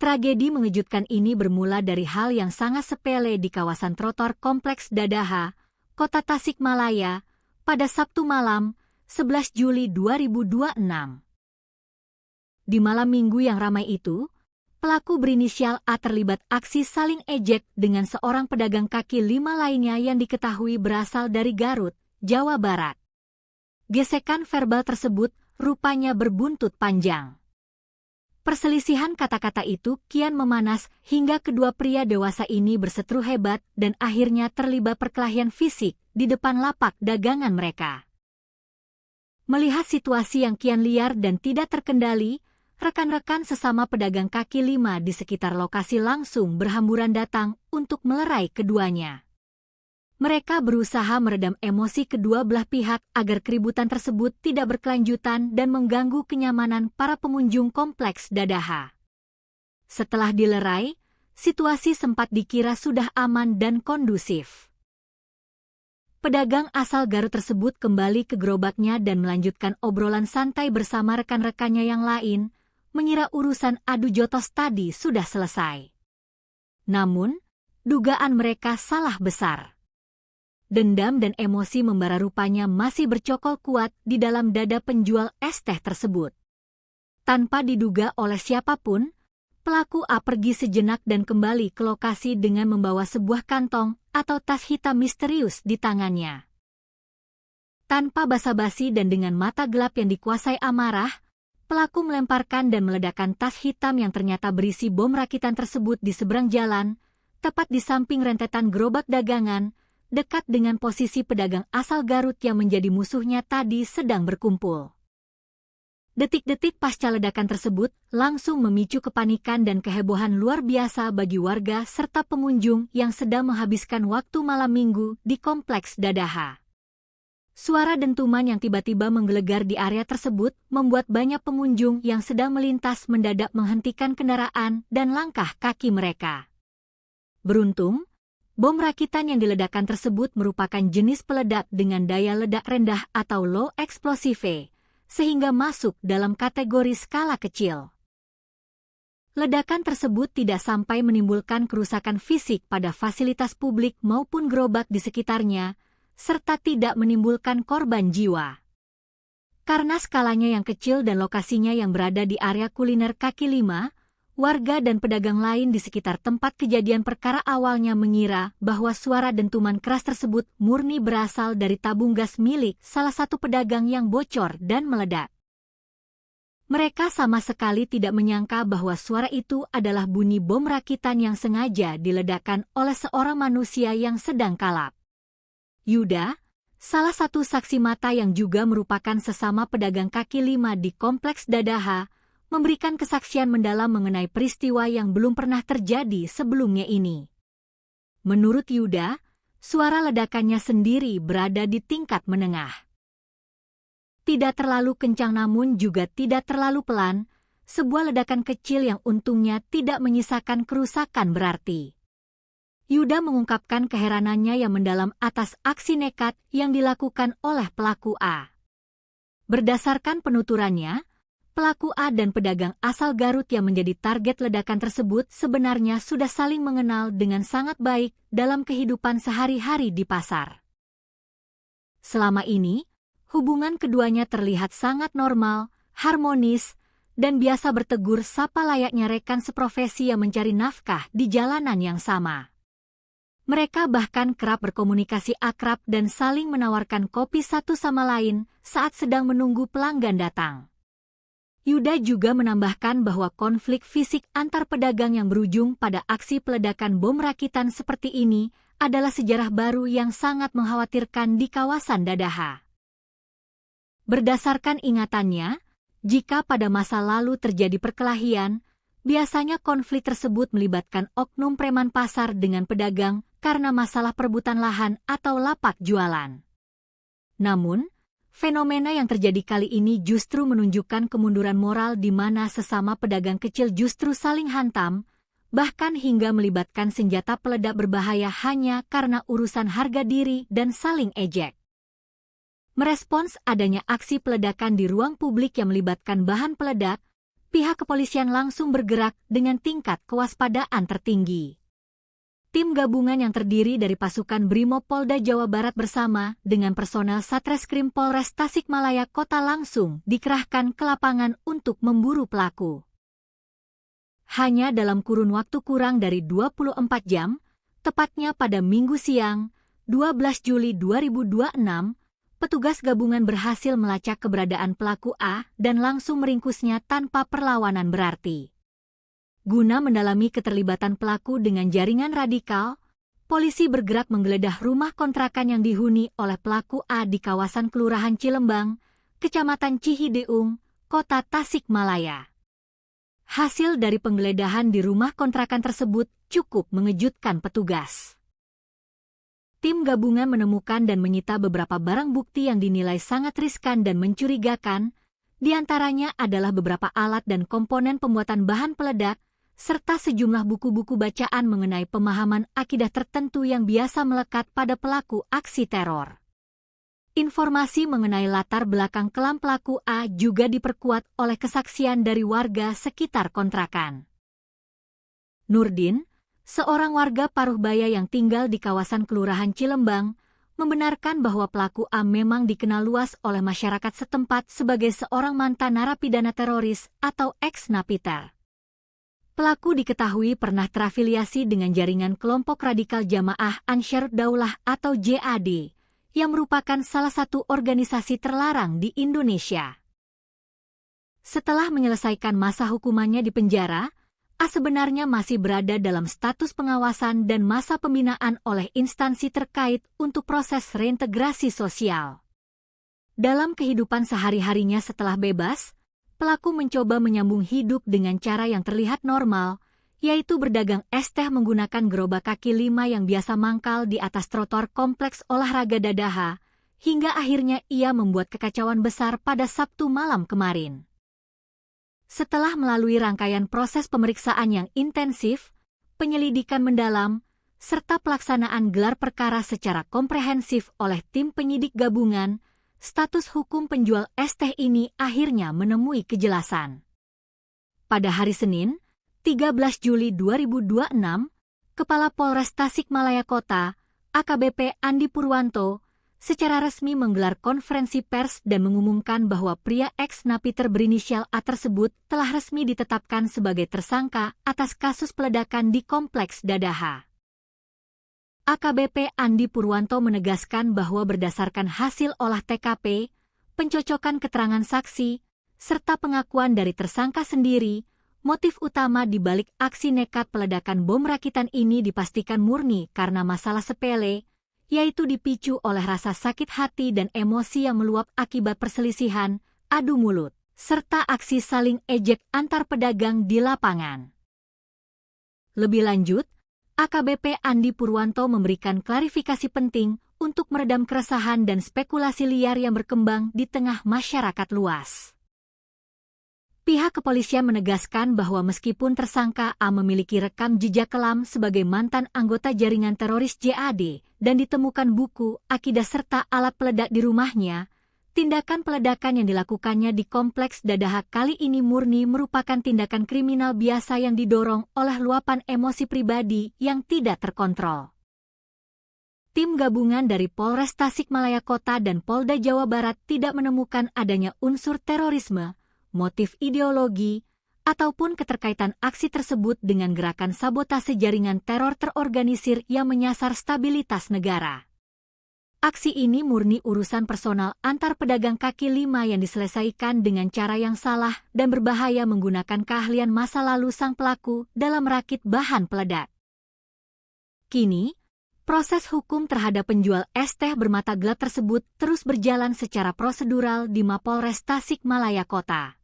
Tragedi mengejutkan ini bermula dari hal yang sangat sepele di kawasan trotoar Kompleks Dadaha, Kota Tasikmalaya, pada Sabtu malam, 11 Juli 2026. Di malam minggu yang ramai itu, pelaku berinisial A terlibat aksi saling ejek dengan seorang pedagang kaki lima lainnya yang diketahui berasal dari Garut, Jawa Barat. Gesekan verbal tersebut rupanya berbuntut panjang. Perselisihan kata-kata itu kian memanas hingga kedua pria dewasa ini berseteru hebat dan akhirnya terlibat perkelahian fisik di depan lapak dagangan mereka. Melihat situasi yang kian liar dan tidak terkendali, rekan-rekan sesama pedagang kaki lima di sekitar lokasi langsung berhamburan datang untuk melerai keduanya. Mereka berusaha meredam emosi kedua belah pihak agar keributan tersebut tidak berkelanjutan dan mengganggu kenyamanan para pengunjung kompleks Dadaha. Setelah dilerai, situasi sempat dikira sudah aman dan kondusif. Pedagang asal Garut tersebut kembali ke gerobaknya dan melanjutkan obrolan santai bersama rekan-rekannya yang lain, mengira urusan adu jotos tadi sudah selesai. Namun, dugaan mereka salah besar. Dendam dan emosi membara rupanya masih bercokol kuat di dalam dada penjual es teh tersebut. Tanpa diduga oleh siapapun, pelaku A pergi sejenak dan kembali ke lokasi dengan membawa sebuah kantong atau tas hitam misterius di tangannya. Tanpa basa-basi dan dengan mata gelap yang dikuasai amarah, pelaku melemparkan dan meledakkan tas hitam yang ternyata berisi bom rakitan tersebut di seberang jalan, tepat di samping rentetan gerobak dagangan, dekat dengan posisi pedagang asal Garut yang menjadi musuhnya tadi sedang berkumpul. Detik-detik pasca ledakan tersebut langsung memicu kepanikan dan kehebohan luar biasa bagi warga serta pengunjung yang sedang menghabiskan waktu malam minggu di kompleks Dadaha. Suara dentuman yang tiba-tiba menggelegar di area tersebut membuat banyak pengunjung yang sedang melintas mendadak menghentikan kendaraan dan langkah kaki mereka. Beruntung, bom rakitan yang diledakkan tersebut merupakan jenis peledak dengan daya ledak rendah atau low explosive, sehingga masuk dalam kategori skala kecil. Ledakan tersebut tidak sampai menimbulkan kerusakan fisik pada fasilitas publik maupun gerobak di sekitarnya, serta tidak menimbulkan korban jiwa. Karena skalanya yang kecil dan lokasinya yang berada di area kuliner kaki lima, warga dan pedagang lain di sekitar tempat kejadian perkara awalnya mengira bahwa suara dentuman keras tersebut murni berasal dari tabung gas milik salah satu pedagang yang bocor dan meledak. Mereka sama sekali tidak menyangka bahwa suara itu adalah bunyi bom rakitan yang sengaja diledakkan oleh seorang manusia yang sedang kalap. Yuda, salah satu saksi mata yang juga merupakan sesama pedagang kaki lima di kompleks Dadaha, memberikan kesaksian mendalam mengenai peristiwa yang belum pernah terjadi sebelumnya ini. Menurut Yuda, suara ledakannya sendiri berada di tingkat menengah. Tidak terlalu kencang namun juga tidak terlalu pelan, sebuah ledakan kecil yang untungnya tidak menyisakan kerusakan berarti. Yuda mengungkapkan keheranannya yang mendalam atas aksi nekat yang dilakukan oleh pelaku A. Berdasarkan penuturannya, pelaku A dan pedagang asal Garut yang menjadi target ledakan tersebut sebenarnya sudah saling mengenal dengan sangat baik dalam kehidupan sehari-hari di pasar. Selama ini, hubungan keduanya terlihat sangat normal, harmonis, dan biasa bertegur sapa layaknya rekan seprofesi yang mencari nafkah di jalanan yang sama. Mereka bahkan kerap berkomunikasi akrab dan saling menawarkan kopi satu sama lain saat sedang menunggu pelanggan datang. Yuda juga menambahkan bahwa konflik fisik antar pedagang yang berujung pada aksi peledakan bom rakitan seperti ini adalah sejarah baru yang sangat mengkhawatirkan di kawasan Dadaha. Berdasarkan ingatannya, jika pada masa lalu terjadi perkelahian, biasanya konflik tersebut melibatkan oknum preman pasar dengan pedagang karena masalah perebutan lahan atau lapak jualan. Namun, fenomena yang terjadi kali ini justru menunjukkan kemunduran moral di mana sesama pedagang kecil justru saling hantam, bahkan hingga melibatkan senjata peledak berbahaya hanya karena urusan harga diri dan saling ejek. Merespons adanya aksi peledakan di ruang publik yang melibatkan bahan peledak, pihak kepolisian langsung bergerak dengan tingkat kewaspadaan tertinggi. Tim gabungan yang terdiri dari pasukan Brimob Polda Jawa Barat bersama dengan personel Satreskrim Polres Tasikmalaya Kota langsung dikerahkan ke lapangan untuk memburu pelaku. Hanya dalam kurun waktu kurang dari 24 jam, tepatnya pada Minggu siang, 12 Juli 2026, petugas gabungan berhasil melacak keberadaan pelaku A dan langsung meringkusnya tanpa perlawanan berarti. Guna mendalami keterlibatan pelaku dengan jaringan radikal, polisi bergerak menggeledah rumah kontrakan yang dihuni oleh pelaku A di kawasan Kelurahan Cilembang, Kecamatan Cihideung, Kota Tasikmalaya. Hasil dari penggeledahan di rumah kontrakan tersebut cukup mengejutkan petugas. Tim gabungan menemukan dan menyita beberapa barang bukti yang dinilai sangat riskan dan mencurigakan, di antaranya adalah beberapa alat dan komponen pembuatan bahan peledak, serta sejumlah buku-buku bacaan mengenai pemahaman akidah tertentu yang biasa melekat pada pelaku aksi teror. Informasi mengenai latar belakang kelam pelaku A juga diperkuat oleh kesaksian dari warga sekitar kontrakan. Nurdin, seorang warga Paruhbaya yang tinggal di kawasan Kelurahan Cilembang, membenarkan bahwa pelaku A memang dikenal luas oleh masyarakat setempat sebagai seorang mantan narapidana teroris atau ex-napiter. Pelaku diketahui pernah terafiliasi dengan jaringan kelompok radikal Jamaah Ansharud Daulah atau JAD, yang merupakan salah satu organisasi terlarang di Indonesia. Setelah menyelesaikan masa hukumannya di penjara, A sebenarnya masih berada dalam status pengawasan dan masa pembinaan oleh instansi terkait untuk proses reintegrasi sosial. Dalam kehidupan sehari-harinya setelah bebas, pelaku mencoba menyambung hidup dengan cara yang terlihat normal, yaitu berdagang es teh menggunakan gerobak kaki lima yang biasa mangkal di atas trotoar kompleks olahraga Dadaha, hingga akhirnya ia membuat kekacauan besar pada Sabtu malam kemarin. Setelah melalui rangkaian proses pemeriksaan yang intensif, penyelidikan mendalam, serta pelaksanaan gelar perkara secara komprehensif oleh tim penyidik gabungan, status hukum penjual es teh ini akhirnya menemui kejelasan. Pada hari Senin, 13 Juli 2026, Kepala Polres Tasikmalaya Kota, AKBP Andi Purwanto, secara resmi menggelar konferensi pers dan mengumumkan bahwa pria ex-napiter berinisial A tersebut telah resmi ditetapkan sebagai tersangka atas kasus peledakan di Kompleks Dadaha. AKBP Andi Purwanto menegaskan bahwa berdasarkan hasil olah TKP, pencocokan keterangan saksi, serta pengakuan dari tersangka sendiri, motif utama di balik aksi nekat peledakan bom rakitan ini dipastikan murni karena masalah sepele, yaitu dipicu oleh rasa sakit hati dan emosi yang meluap akibat perselisihan, adu mulut, serta aksi saling ejek antar pedagang di lapangan. Lebih lanjut, AKBP Andi Purwanto memberikan klarifikasi penting untuk meredam keresahan dan spekulasi liar yang berkembang di tengah masyarakat luas. Pihak kepolisian menegaskan bahwa meskipun tersangka A memiliki rekam jejak kelam sebagai mantan anggota jaringan teroris JAD dan ditemukan buku, akidah serta alat peledak di rumahnya, tindakan peledakan yang dilakukannya di Kompleks Dadaha kali ini murni merupakan tindakan kriminal biasa yang didorong oleh luapan emosi pribadi yang tidak terkontrol. Tim gabungan dari Polres Tasikmalaya Kota dan Polda Jawa Barat tidak menemukan adanya unsur terorisme, motif ideologi, ataupun keterkaitan aksi tersebut dengan gerakan sabotase jaringan teror terorganisir yang menyasar stabilitas negara. Aksi ini murni urusan personal antar pedagang kaki lima yang diselesaikan dengan cara yang salah dan berbahaya menggunakan keahlian masa lalu sang pelaku dalam merakit bahan peledak. Kini, proses hukum terhadap penjual es teh bermata gelap tersebut terus berjalan secara prosedural di Mapolres Tasikmalaya Kota.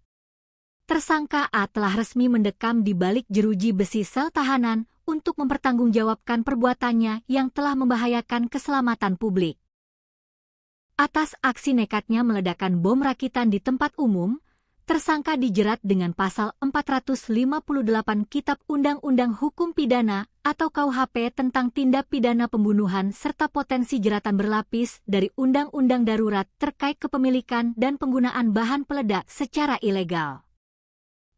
Tersangka A telah resmi mendekam di balik jeruji besi sel tahanan untuk mempertanggungjawabkan perbuatannya yang telah membahayakan keselamatan publik. Atas aksi nekatnya meledakkan bom rakitan di tempat umum, tersangka dijerat dengan pasal 458 Kitab Undang-Undang Hukum Pidana atau KUHP tentang tindak pidana pembunuhan serta potensi jeratan berlapis dari Undang-Undang Darurat terkait kepemilikan dan penggunaan bahan peledak secara ilegal.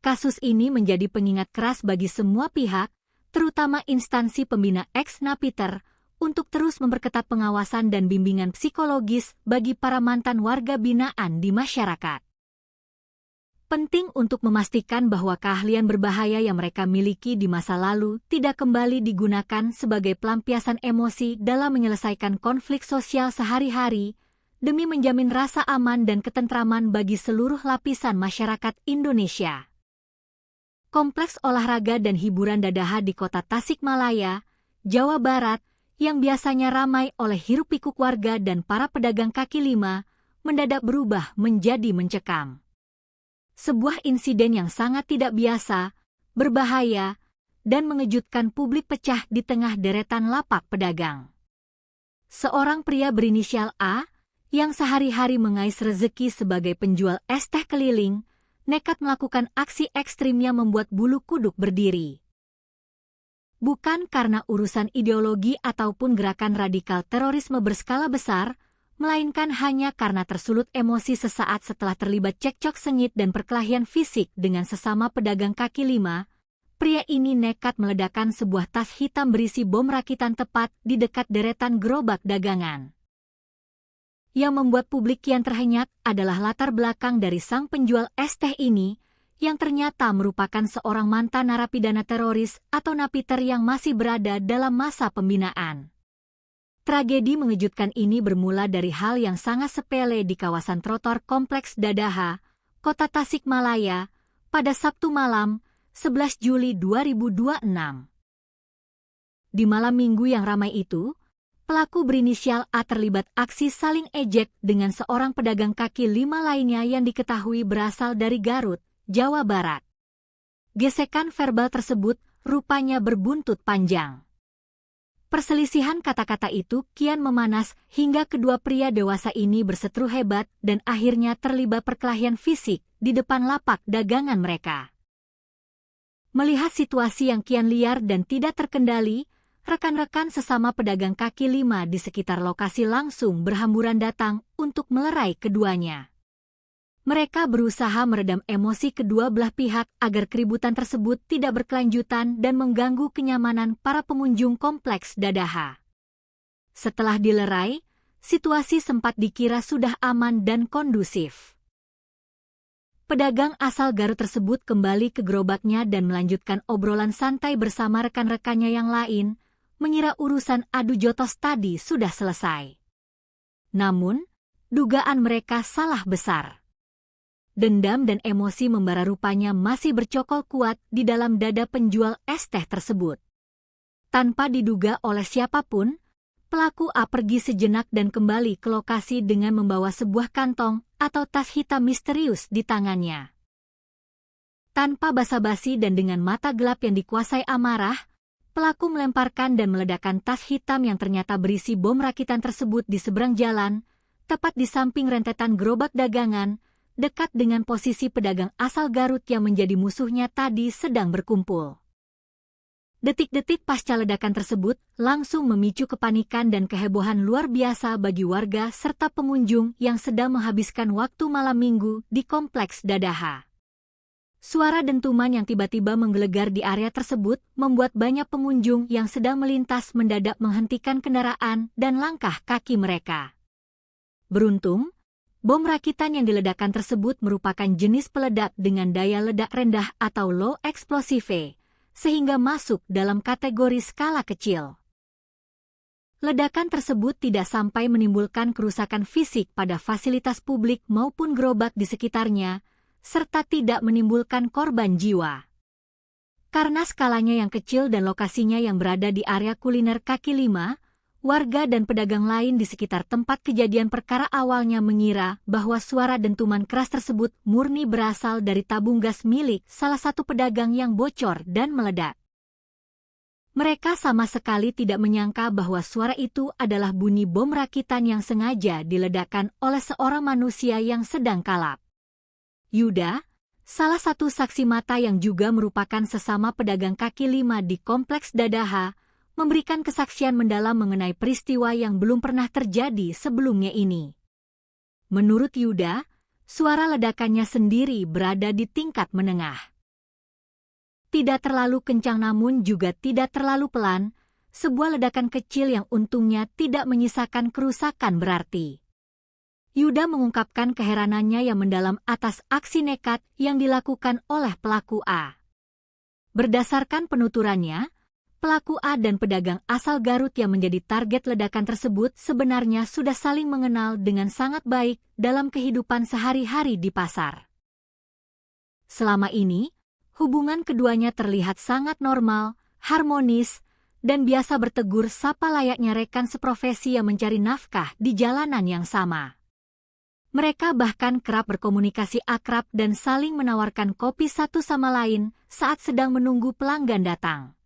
Kasus ini menjadi pengingat keras bagi semua pihak, terutama instansi pembina ex-napiter, untuk terus memperketat pengawasan dan bimbingan psikologis bagi para mantan warga binaan di masyarakat. Penting untuk memastikan bahwa keahlian berbahaya yang mereka miliki di masa lalu tidak kembali digunakan sebagai pelampiasan emosi dalam menyelesaikan konflik sosial sehari-hari, demi menjamin rasa aman dan ketentraman bagi seluruh lapisan masyarakat Indonesia. Kompleks olahraga dan hiburan Dadaha di kota Tasikmalaya, Jawa Barat, yang biasanya ramai oleh hiruk-pikuk warga dan para pedagang kaki lima, mendadak berubah menjadi mencekam. Sebuah insiden yang sangat tidak biasa, berbahaya, dan mengejutkan publik pecah di tengah deretan lapak pedagang. Seorang pria berinisial A, yang sehari-hari mengais rezeki sebagai penjual es teh keliling, nekat melakukan aksi ekstrimnya membuat bulu kuduk berdiri. Bukan karena urusan ideologi ataupun gerakan radikal terorisme berskala besar, melainkan hanya karena tersulut emosi sesaat setelah terlibat cekcok sengit dan perkelahian fisik dengan sesama pedagang kaki lima. Pria ini nekat meledakkan sebuah tas hitam berisi bom rakitan tepat di dekat deretan gerobak dagangan. Yang membuat publik kian terhenyak adalah latar belakang dari sang penjual es teh ini, yang ternyata merupakan seorang mantan narapidana teroris atau napiter yang masih berada dalam masa pembinaan. Tragedi mengejutkan ini bermula dari hal yang sangat sepele di kawasan trotoar Kompleks Dadaha, Kota Tasikmalaya, pada Sabtu malam, 11 Juli 2026. Di malam minggu yang ramai itu, pelaku berinisial A terlibat aksi saling ejek dengan seorang pedagang kaki lima lainnya yang diketahui berasal dari Garut, Jawa Barat. Gesekan verbal tersebut rupanya berbuntut panjang. Perselisihan kata-kata itu kian memanas hingga kedua pria dewasa ini berseteru hebat dan akhirnya terlibat perkelahian fisik di depan lapak dagangan mereka. Melihat situasi yang kian liar dan tidak terkendali, rekan-rekan sesama pedagang kaki lima di sekitar lokasi langsung berhamburan datang untuk melerai keduanya. Mereka berusaha meredam emosi kedua belah pihak agar keributan tersebut tidak berkelanjutan dan mengganggu kenyamanan para pengunjung Kompleks Dadaha. Setelah dilerai, situasi sempat dikira sudah aman dan kondusif. Pedagang asal Garut tersebut kembali ke gerobaknya dan melanjutkan obrolan santai bersama rekan-rekannya yang lain, mengira urusan adu jotos tadi sudah selesai. Namun, dugaan mereka salah besar. Dendam dan emosi membara rupanya masih bercokol kuat di dalam dada penjual es teh tersebut. Tanpa diduga oleh siapapun, pelaku A pergi sejenak dan kembali ke lokasi dengan membawa sebuah kantong atau tas hitam misterius di tangannya. Tanpa basa-basi dan dengan mata gelap yang dikuasai amarah, pelaku melemparkan dan meledakkan tas hitam yang ternyata berisi bom rakitan tersebut di seberang jalan, tepat di samping rentetan gerobak dagangan, dekat dengan posisi pedagang asal Garut yang menjadi musuhnya tadi sedang berkumpul. Detik-detik pasca ledakan tersebut langsung memicu kepanikan dan kehebohan luar biasa bagi warga serta pengunjung yang sedang menghabiskan waktu malam minggu di Kompleks Dadaha. Suara dentuman yang tiba-tiba menggelegar di area tersebut membuat banyak pengunjung yang sedang melintas mendadak menghentikan kendaraan dan langkah kaki mereka. Beruntung, bom rakitan yang diledakkan tersebut merupakan jenis peledak dengan daya ledak rendah atau low explosive, sehingga masuk dalam kategori skala kecil. Ledakan tersebut tidak sampai menimbulkan kerusakan fisik pada fasilitas publik maupun gerobak di sekitarnya, serta tidak menimbulkan korban jiwa. Karena skalanya yang kecil dan lokasinya yang berada di area kuliner kaki lima, warga dan pedagang lain di sekitar tempat kejadian perkara awalnya mengira bahwa suara dentuman keras tersebut murni berasal dari tabung gas milik salah satu pedagang yang bocor dan meledak. Mereka sama sekali tidak menyangka bahwa suara itu adalah bunyi bom rakitan yang sengaja diledakkan oleh seorang manusia yang sedang kalap. Yuda, salah satu saksi mata yang juga merupakan sesama pedagang kaki lima di Kompleks Dadaha, memberikan kesaksian mendalam mengenai peristiwa yang belum pernah terjadi sebelumnya ini. Menurut Yuda, suara ledakannya sendiri berada di tingkat menengah. Tidak terlalu kencang namun juga tidak terlalu pelan, sebuah ledakan kecil yang untungnya tidak menyisakan kerusakan berarti. Yuda mengungkapkan keheranannya yang mendalam atas aksi nekat yang dilakukan oleh pelaku A. Berdasarkan penuturannya, pelaku A dan pedagang asal Garut yang menjadi target ledakan tersebut sebenarnya sudah saling mengenal dengan sangat baik dalam kehidupan sehari-hari di pasar. Selama ini, hubungan keduanya terlihat sangat normal, harmonis, dan biasa bertegur sapa layaknya rekan seprofesi yang mencari nafkah di jalanan yang sama. Mereka bahkan kerap berkomunikasi akrab dan saling menawarkan kopi satu sama lain saat sedang menunggu pelanggan datang.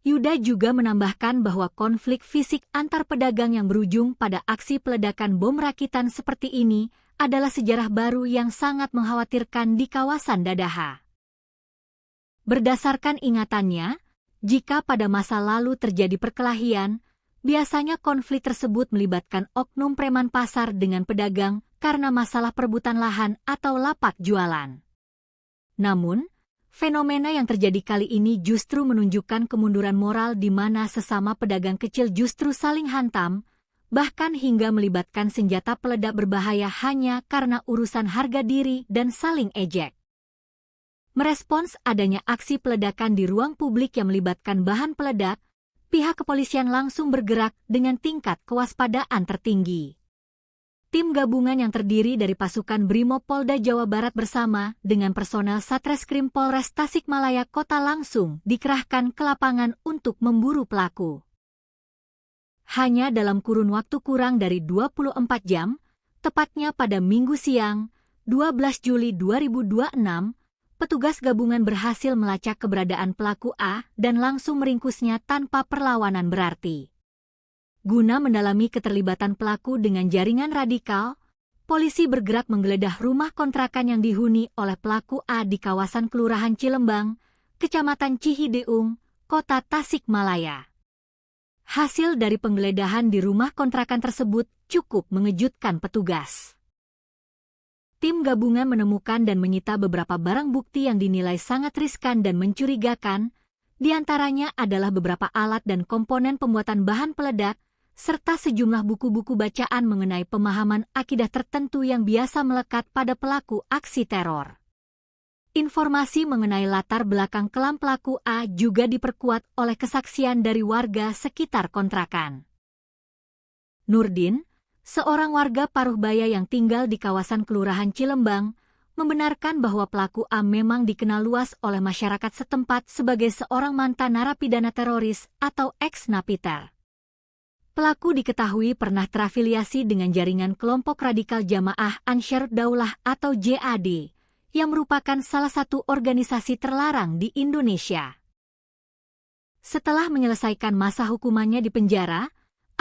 Yuda juga menambahkan bahwa konflik fisik antar pedagang yang berujung pada aksi peledakan bom rakitan seperti ini adalah sejarah baru yang sangat mengkhawatirkan di kawasan Dadaha. Berdasarkan ingatannya, jika pada masa lalu terjadi perkelahian, biasanya konflik tersebut melibatkan oknum preman pasar dengan pedagang karena masalah perebutan lahan atau lapak jualan. Namun, fenomena yang terjadi kali ini justru menunjukkan kemunduran moral di mana sesama pedagang kecil justru saling hantam, bahkan hingga melibatkan senjata peledak berbahaya hanya karena urusan harga diri dan saling ejek. Merespons adanya aksi peledakan di ruang publik yang melibatkan bahan peledak, pihak kepolisian langsung bergerak dengan tingkat kewaspadaan tertinggi. Tim gabungan yang terdiri dari pasukan Brimob Polda Jawa Barat bersama dengan personel Satreskrim Polres Tasikmalaya Kota langsung dikerahkan ke lapangan untuk memburu pelaku. Hanya dalam kurun waktu kurang dari 24 jam, tepatnya pada Minggu siang, 12 Juli 2026, petugas gabungan berhasil melacak keberadaan pelaku A dan langsung meringkusnya tanpa perlawanan berarti. Guna mendalami keterlibatan pelaku dengan jaringan radikal, polisi bergerak menggeledah rumah kontrakan yang dihuni oleh pelaku A di kawasan Kelurahan Cilembang, Kecamatan Cihideung, Kota Tasikmalaya. Hasil dari penggeledahan di rumah kontrakan tersebut cukup mengejutkan petugas. Tim gabungan menemukan dan menyita beberapa barang bukti yang dinilai sangat riskan dan mencurigakan, di antaranya adalah beberapa alat dan komponen pembuatan bahan peledak, serta sejumlah buku-buku bacaan mengenai pemahaman akidah tertentu yang biasa melekat pada pelaku aksi teror. Informasi mengenai latar belakang kelam pelaku A juga diperkuat oleh kesaksian dari warga sekitar kontrakan. Nurdin, seorang warga Paruhbaya yang tinggal di kawasan Kelurahan Cilembang, membenarkan bahwa pelaku A memang dikenal luas oleh masyarakat setempat sebagai seorang mantan narapidana teroris atau ex-napiter. Pelaku diketahui pernah terafiliasi dengan jaringan kelompok radikal Jamaah Ansharud Daulah atau JAD, yang merupakan salah satu organisasi terlarang di Indonesia. Setelah menyelesaikan masa hukumannya di penjara,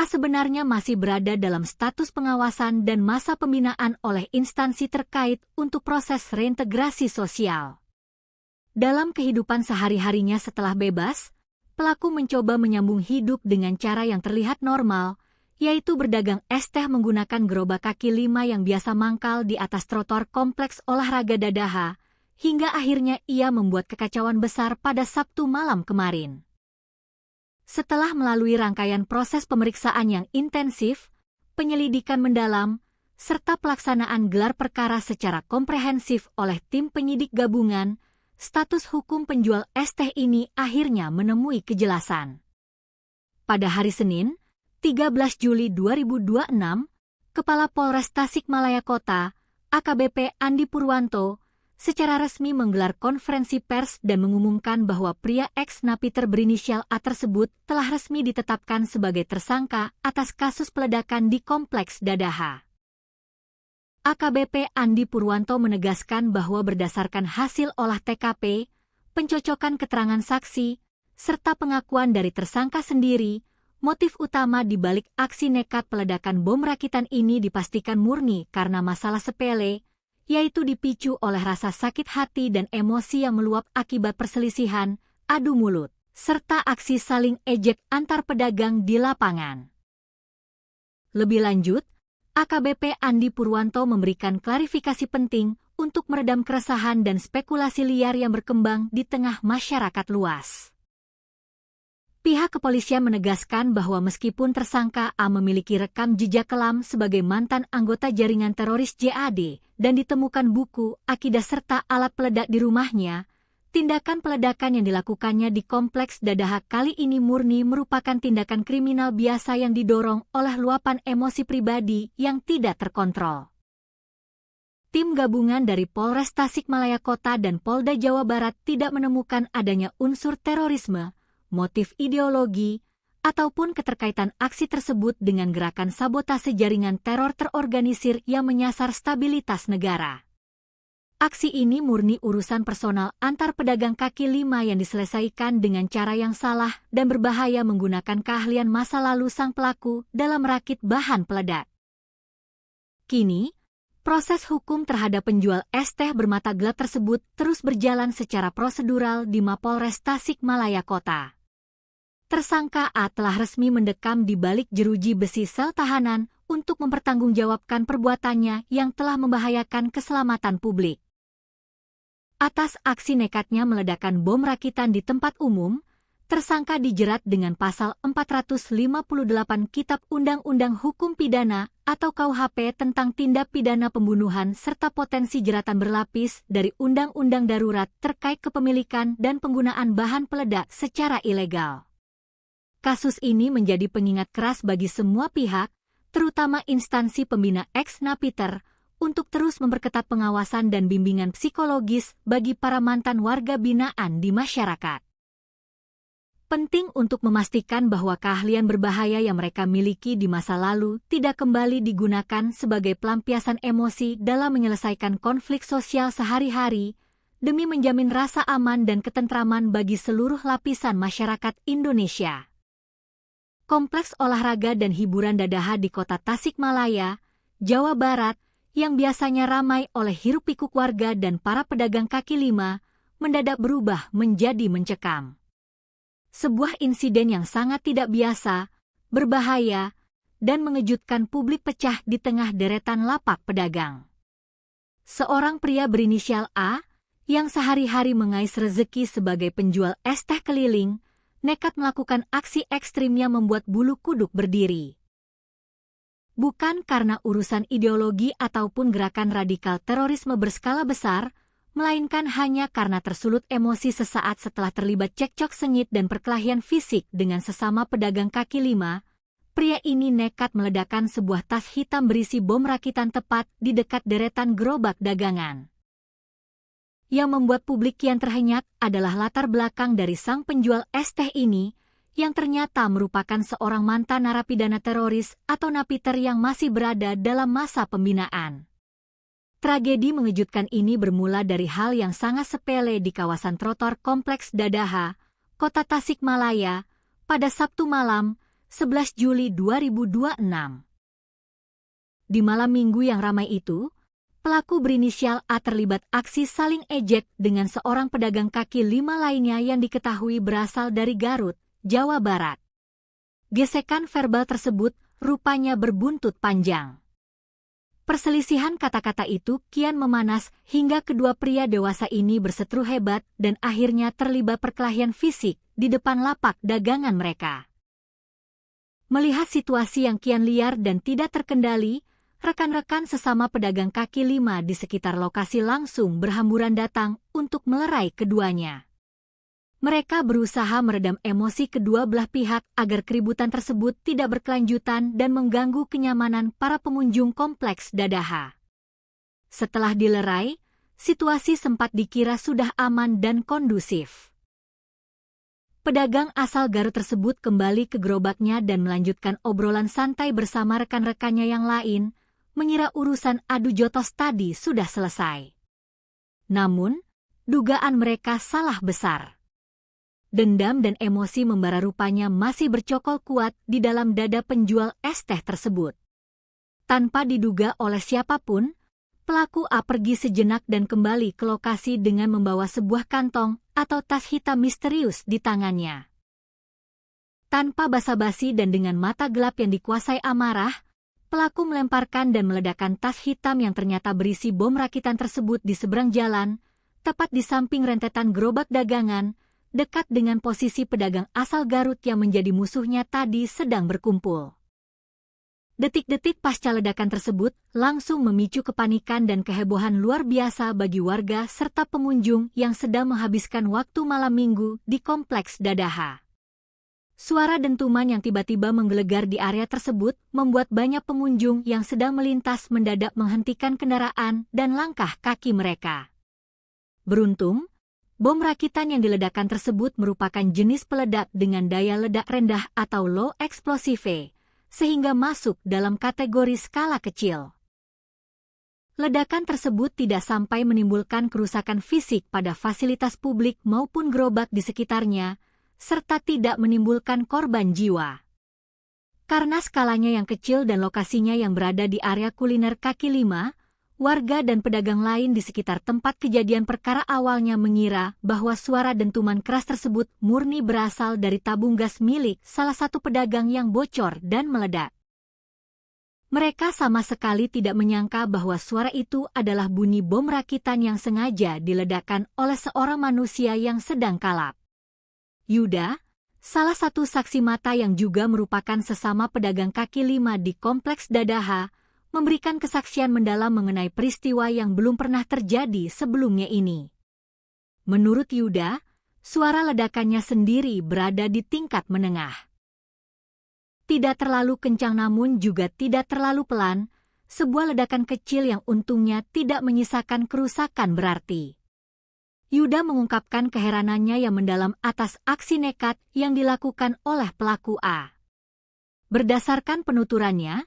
A sebenarnya masih berada dalam status pengawasan dan masa pembinaan oleh instansi terkait untuk proses reintegrasi sosial. Dalam kehidupan sehari-harinya setelah bebas, pelaku mencoba menyambung hidup dengan cara yang terlihat normal, yaitu berdagang es teh menggunakan gerobak kaki 5 yang biasa mangkal di atas trotoar kompleks olahraga Dadaha, hingga akhirnya ia membuat kekacauan besar pada Sabtu malam kemarin. Setelah melalui rangkaian proses pemeriksaan yang intensif, penyelidikan mendalam, serta pelaksanaan gelar perkara secara komprehensif oleh tim penyidik gabungan, status hukum penjual es teh ini akhirnya menemui kejelasan. Pada hari Senin, 13 Juli 2026, Kepala Polres Tasikmalaya Kota, AKBP Andi Purwanto, secara resmi menggelar konferensi pers dan mengumumkan bahwa pria ex-napiter berinisial A tersebut telah resmi ditetapkan sebagai tersangka atas kasus peledakan di Kompleks Dadaha. AKBP Andi Purwanto menegaskan bahwa berdasarkan hasil olah TKP, pencocokan keterangan saksi, serta pengakuan dari tersangka sendiri, motif utama di balik aksi nekat peledakan bom rakitan ini dipastikan murni karena masalah sepele, yaitu dipicu oleh rasa sakit hati dan emosi yang meluap akibat perselisihan, adu mulut, serta aksi saling ejek antar pedagang di lapangan. Lebih lanjut, AKBP Andi Purwanto memberikan klarifikasi penting untuk meredam keresahan dan spekulasi liar yang berkembang di tengah masyarakat luas. Pihak kepolisian menegaskan bahwa meskipun tersangka A memiliki rekam jejak kelam sebagai mantan anggota jaringan teroris JAD dan ditemukan buku, akidah serta alat peledak di rumahnya, Tindakan peledakan yang dilakukannya di Kompleks Dadaha kali ini murni merupakan tindakan kriminal biasa yang didorong oleh luapan emosi pribadi yang tidak terkontrol. Tim gabungan dari Polres Tasikmalaya Kota dan Polda Jawa Barat tidak menemukan adanya unsur terorisme, motif ideologi, ataupun keterkaitan aksi tersebut dengan gerakan sabotase jaringan teror terorganisir yang menyasar stabilitas negara. Aksi ini murni urusan personal antar pedagang kaki lima yang diselesaikan dengan cara yang salah dan berbahaya menggunakan keahlian masa lalu sang pelaku dalam merakit bahan peledak. Kini, proses hukum terhadap penjual es teh bermata gelap tersebut terus berjalan secara prosedural di Mapolres Tasikmalaya Kota. Tersangka A telah resmi mendekam di balik jeruji besi sel tahanan untuk mempertanggungjawabkan perbuatannya yang telah membahayakan keselamatan publik. Atas aksi nekatnya meledakkan bom rakitan di tempat umum, tersangka dijerat dengan pasal 458 Kitab Undang-Undang Hukum Pidana atau KUHP tentang tindak pidana pembunuhan serta potensi jeratan berlapis dari Undang-Undang Darurat terkait kepemilikan dan penggunaan bahan peledak secara ilegal. Kasus ini menjadi pengingat keras bagi semua pihak, terutama instansi pembina ex-napiter, untuk terus memperketat pengawasan dan bimbingan psikologis bagi para mantan warga binaan di masyarakat. Penting untuk memastikan bahwa keahlian berbahaya yang mereka miliki di masa lalu tidak kembali digunakan sebagai pelampiasan emosi dalam menyelesaikan konflik sosial sehari-hari, demi menjamin rasa aman dan ketentraman bagi seluruh lapisan masyarakat Indonesia. Kompleks olahraga dan hiburan Dadaha di Kota Tasikmalaya, Jawa Barat, yang biasanya ramai oleh hiruk-pikuk warga dan para pedagang kaki lima, mendadak berubah menjadi mencekam. Sebuah insiden yang sangat tidak biasa, berbahaya, dan mengejutkan publik pecah di tengah deretan lapak pedagang. Seorang pria berinisial A, yang sehari-hari mengais rezeki sebagai penjual es teh keliling, nekat melakukan aksi ekstrim yang membuat bulu kuduk berdiri. Bukan karena urusan ideologi ataupun gerakan radikal terorisme berskala besar, melainkan hanya karena tersulut emosi sesaat setelah terlibat cekcok sengit dan perkelahian fisik dengan sesama pedagang kaki lima, pria ini nekat meledakkan sebuah tas hitam berisi bom rakitan tepat di dekat deretan gerobak dagangan. Yang membuat publik kian terhenyak adalah latar belakang dari sang penjual es teh ini, yang ternyata merupakan seorang mantan narapidana teroris atau napiter yang masih berada dalam masa pembinaan. Tragedi mengejutkan ini bermula dari hal yang sangat sepele di kawasan trotoar Kompleks Dadaha, Kota Tasikmalaya, pada Sabtu malam, 11 Juli 2026. Di malam minggu yang ramai itu, pelaku berinisial A terlibat aksi saling ejek dengan seorang pedagang kaki lima lainnya yang diketahui berasal dari Garut, Jawa Barat. Gesekan verbal tersebut rupanya berbuntut panjang. Perselisihan kata-kata itu kian memanas hingga kedua pria dewasa ini berseteru hebat dan akhirnya terlibat perkelahian fisik di depan lapak dagangan mereka. Melihat situasi yang kian liar dan tidak terkendali, rekan-rekan sesama pedagang kaki lima di sekitar lokasi langsung berhamburan datang untuk melerai keduanya. Mereka berusaha meredam emosi kedua belah pihak agar keributan tersebut tidak berkelanjutan dan mengganggu kenyamanan para pengunjung Kompleks Dadaha. Setelah dilerai, situasi sempat dikira sudah aman dan kondusif. Pedagang asal Garut tersebut kembali ke gerobaknya dan melanjutkan obrolan santai bersama rekan-rekannya yang lain, mengira urusan adu jotos tadi sudah selesai. Namun, dugaan mereka salah besar. Dendam dan emosi membara rupanya masih bercokol kuat di dalam dada penjual es teh tersebut. Tanpa diduga oleh siapapun, pelaku A pergi sejenak dan kembali ke lokasi dengan membawa sebuah kantong atau tas hitam misterius di tangannya. Tanpa basa-basi dan dengan mata gelap yang dikuasai amarah, pelaku melemparkan dan meledakkan tas hitam yang ternyata berisi bom rakitan tersebut di seberang jalan, tepat di samping rentetan gerobak dagangan, dekat dengan posisi pedagang asal Garut yang menjadi musuhnya tadi sedang berkumpul. Detik-detik pasca ledakan tersebut langsung memicu kepanikan dan kehebohan luar biasa bagi warga serta pengunjung yang sedang menghabiskan waktu malam minggu di Kompleks Dadaha. Suara dentuman yang tiba-tiba menggelegar di area tersebut membuat banyak pengunjung yang sedang melintas mendadak menghentikan kendaraan dan langkah kaki mereka. Beruntung, bom rakitan yang diledakkan tersebut merupakan jenis peledak dengan daya ledak rendah atau low explosive, sehingga masuk dalam kategori skala kecil. Ledakan tersebut tidak sampai menimbulkan kerusakan fisik pada fasilitas publik maupun gerobak di sekitarnya, serta tidak menimbulkan korban jiwa. Karena skalanya yang kecil dan lokasinya yang berada di area kuliner kaki lima, warga dan pedagang lain di sekitar tempat kejadian perkara awalnya mengira bahwa suara dentuman keras tersebut murni berasal dari tabung gas milik salah satu pedagang yang bocor dan meledak. Mereka sama sekali tidak menyangka bahwa suara itu adalah bunyi bom rakitan yang sengaja diledakkan oleh seorang manusia yang sedang kalap. Yuda, salah satu saksi mata yang juga merupakan sesama pedagang kaki lima di Kompleks Dadaha, memberikan kesaksian mendalam mengenai peristiwa yang belum pernah terjadi sebelumnya ini. Menurut Yuda, suara ledakannya sendiri berada di tingkat menengah. Tidak terlalu kencang namun juga tidak terlalu pelan, sebuah ledakan kecil yang untungnya tidak menyisakan kerusakan berarti. Yuda mengungkapkan keheranannya yang mendalam atas aksi nekat yang dilakukan oleh pelaku A. Berdasarkan penuturannya,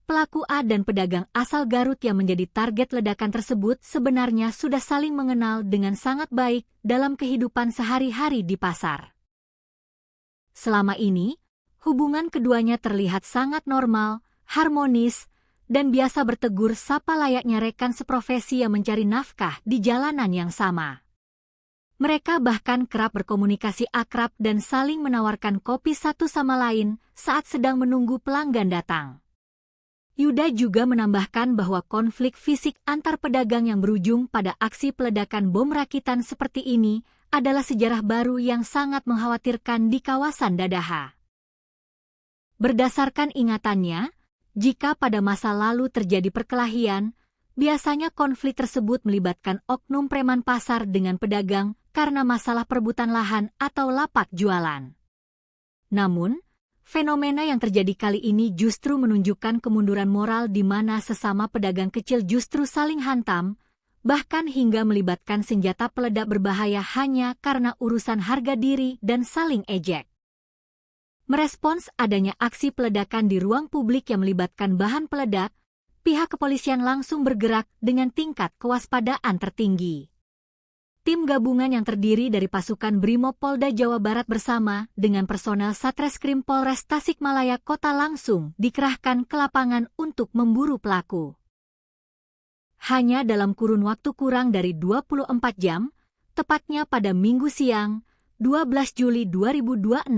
pelaku A dan pedagang asal Garut yang menjadi target ledakan tersebut sebenarnya sudah saling mengenal dengan sangat baik dalam kehidupan sehari-hari di pasar. Selama ini, hubungan keduanya terlihat sangat normal, harmonis, dan biasa bertegur sapa layaknya rekan seprofesi yang mencari nafkah di jalanan yang sama. Mereka bahkan kerap berkomunikasi akrab dan saling menawarkan kopi satu sama lain saat sedang menunggu pelanggan datang. Yuda juga menambahkan bahwa konflik fisik antar pedagang yang berujung pada aksi peledakan bom rakitan seperti ini adalah sejarah baru yang sangat mengkhawatirkan di kawasan Dadaha. Berdasarkan ingatannya, jika pada masa lalu terjadi perkelahian, biasanya konflik tersebut melibatkan oknum preman pasar dengan pedagang karena masalah perebutan lahan atau lapak jualan. Namun, fenomena yang terjadi kali ini justru menunjukkan kemunduran moral di mana sesama pedagang kecil justru saling hantam, bahkan hingga melibatkan senjata peledak berbahaya hanya karena urusan harga diri dan saling ejek. Merespons adanya aksi peledakan di ruang publik yang melibatkan bahan peledak, pihak kepolisian langsung bergerak dengan tingkat kewaspadaan tertinggi. Tim gabungan yang terdiri dari pasukan Brimob Polda Jawa Barat bersama dengan personel Satreskrim Polres Tasikmalaya Kota langsung dikerahkan ke lapangan untuk memburu pelaku. Hanya dalam kurun waktu kurang dari 24 jam, tepatnya pada Minggu siang, 12 Juli 2026,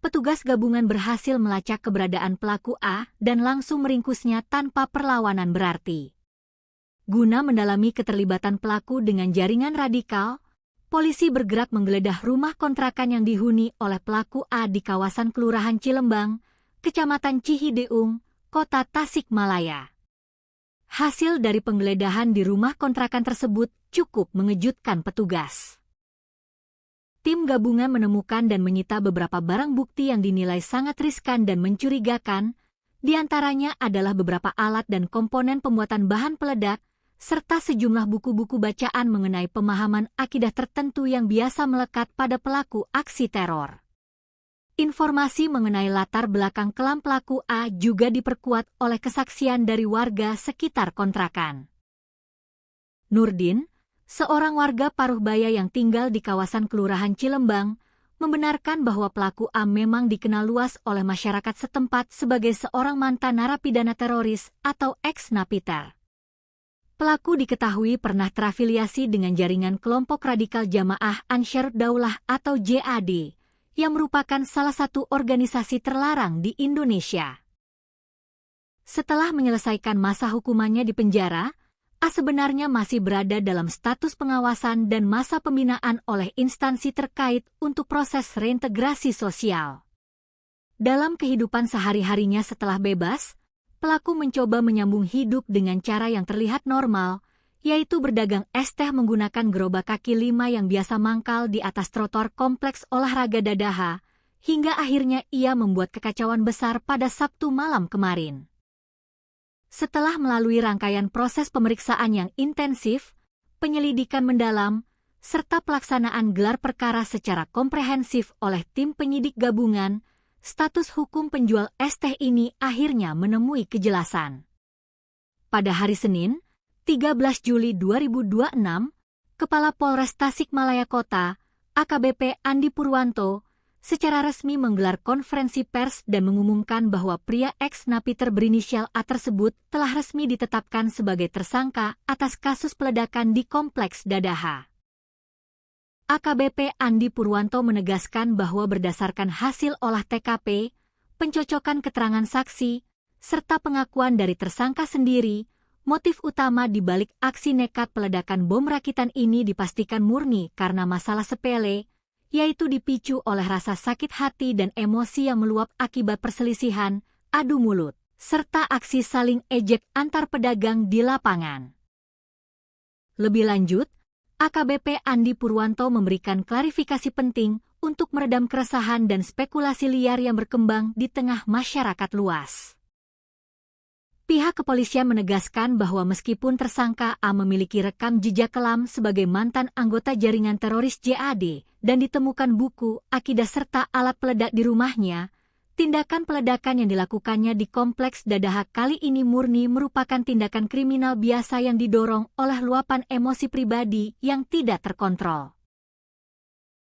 petugas gabungan berhasil melacak keberadaan pelaku A dan langsung meringkusnya tanpa perlawanan berarti. Guna mendalami keterlibatan pelaku dengan jaringan radikal, polisi bergerak menggeledah rumah kontrakan yang dihuni oleh pelaku A di kawasan Kelurahan Cilembang, Kecamatan Cihideung, Kota Tasikmalaya. Hasil dari penggeledahan di rumah kontrakan tersebut cukup mengejutkan petugas. Tim gabungan menemukan dan menyita beberapa barang bukti yang dinilai sangat riskan dan mencurigakan, di antaranya adalah beberapa alat dan komponen pembuatan bahan peledak, serta sejumlah buku-buku bacaan mengenai pemahaman akidah tertentu yang biasa melekat pada pelaku aksi teror. Informasi mengenai latar belakang kelam pelaku A juga diperkuat oleh kesaksian dari warga sekitar kontrakan. Nurdin, seorang warga Paruhbaya yang tinggal di kawasan Kelurahan Cilembang, membenarkan bahwa pelaku A memang dikenal luas oleh masyarakat setempat sebagai seorang mantan narapidana teroris atau ex-napiter. Pelaku diketahui pernah terafiliasi dengan jaringan kelompok radikal Jamaah Ansharud Daulah atau JAD, yang merupakan salah satu organisasi terlarang di Indonesia. Setelah menyelesaikan masa hukumannya di penjara, A sebenarnya masih berada dalam status pengawasan dan masa pembinaan oleh instansi terkait untuk proses reintegrasi sosial. Dalam kehidupan sehari-harinya setelah bebas, pelaku mencoba menyambung hidup dengan cara yang terlihat normal, yaitu berdagang es teh menggunakan gerobak kaki lima yang biasa mangkal di atas trotoar kompleks olahraga Dadaha, hingga akhirnya ia membuat kekacauan besar pada Sabtu malam kemarin. Setelah melalui rangkaian proses pemeriksaan yang intensif, penyelidikan mendalam, serta pelaksanaan gelar perkara secara komprehensif oleh tim penyidik gabungan, status hukum penjual es teh ini akhirnya menemui kejelasan. Pada hari Senin, 13 Juli 2026, Kepala Polres Tasikmalaya Kota, AKBP Andi Purwanto, secara resmi menggelar konferensi pers dan mengumumkan bahwa pria ex-napiter berinisial A tersebut telah resmi ditetapkan sebagai tersangka atas kasus peledakan di Kompleks Dadaha. AKBP Andi Purwanto menegaskan bahwa berdasarkan hasil olah TKP, pencocokan keterangan saksi, serta pengakuan dari tersangka sendiri, motif utama di balik aksi nekat peledakan bom rakitan ini dipastikan murni karena masalah sepele, yaitu dipicu oleh rasa sakit hati dan emosi yang meluap akibat perselisihan, adu mulut, serta aksi saling ejek antar pedagang di lapangan. Lebih lanjut, AKBP Andi Purwanto memberikan klarifikasi penting untuk meredam keresahan dan spekulasi liar yang berkembang di tengah masyarakat luas. Pihak kepolisian menegaskan bahwa meskipun tersangka A memiliki rekam jejak kelam sebagai mantan anggota jaringan teroris JAD dan ditemukan buku, akidah serta alat peledak di rumahnya, tindakan peledakan yang dilakukannya di Kompleks Dadaha kali ini murni merupakan tindakan kriminal biasa yang didorong oleh luapan emosi pribadi yang tidak terkontrol.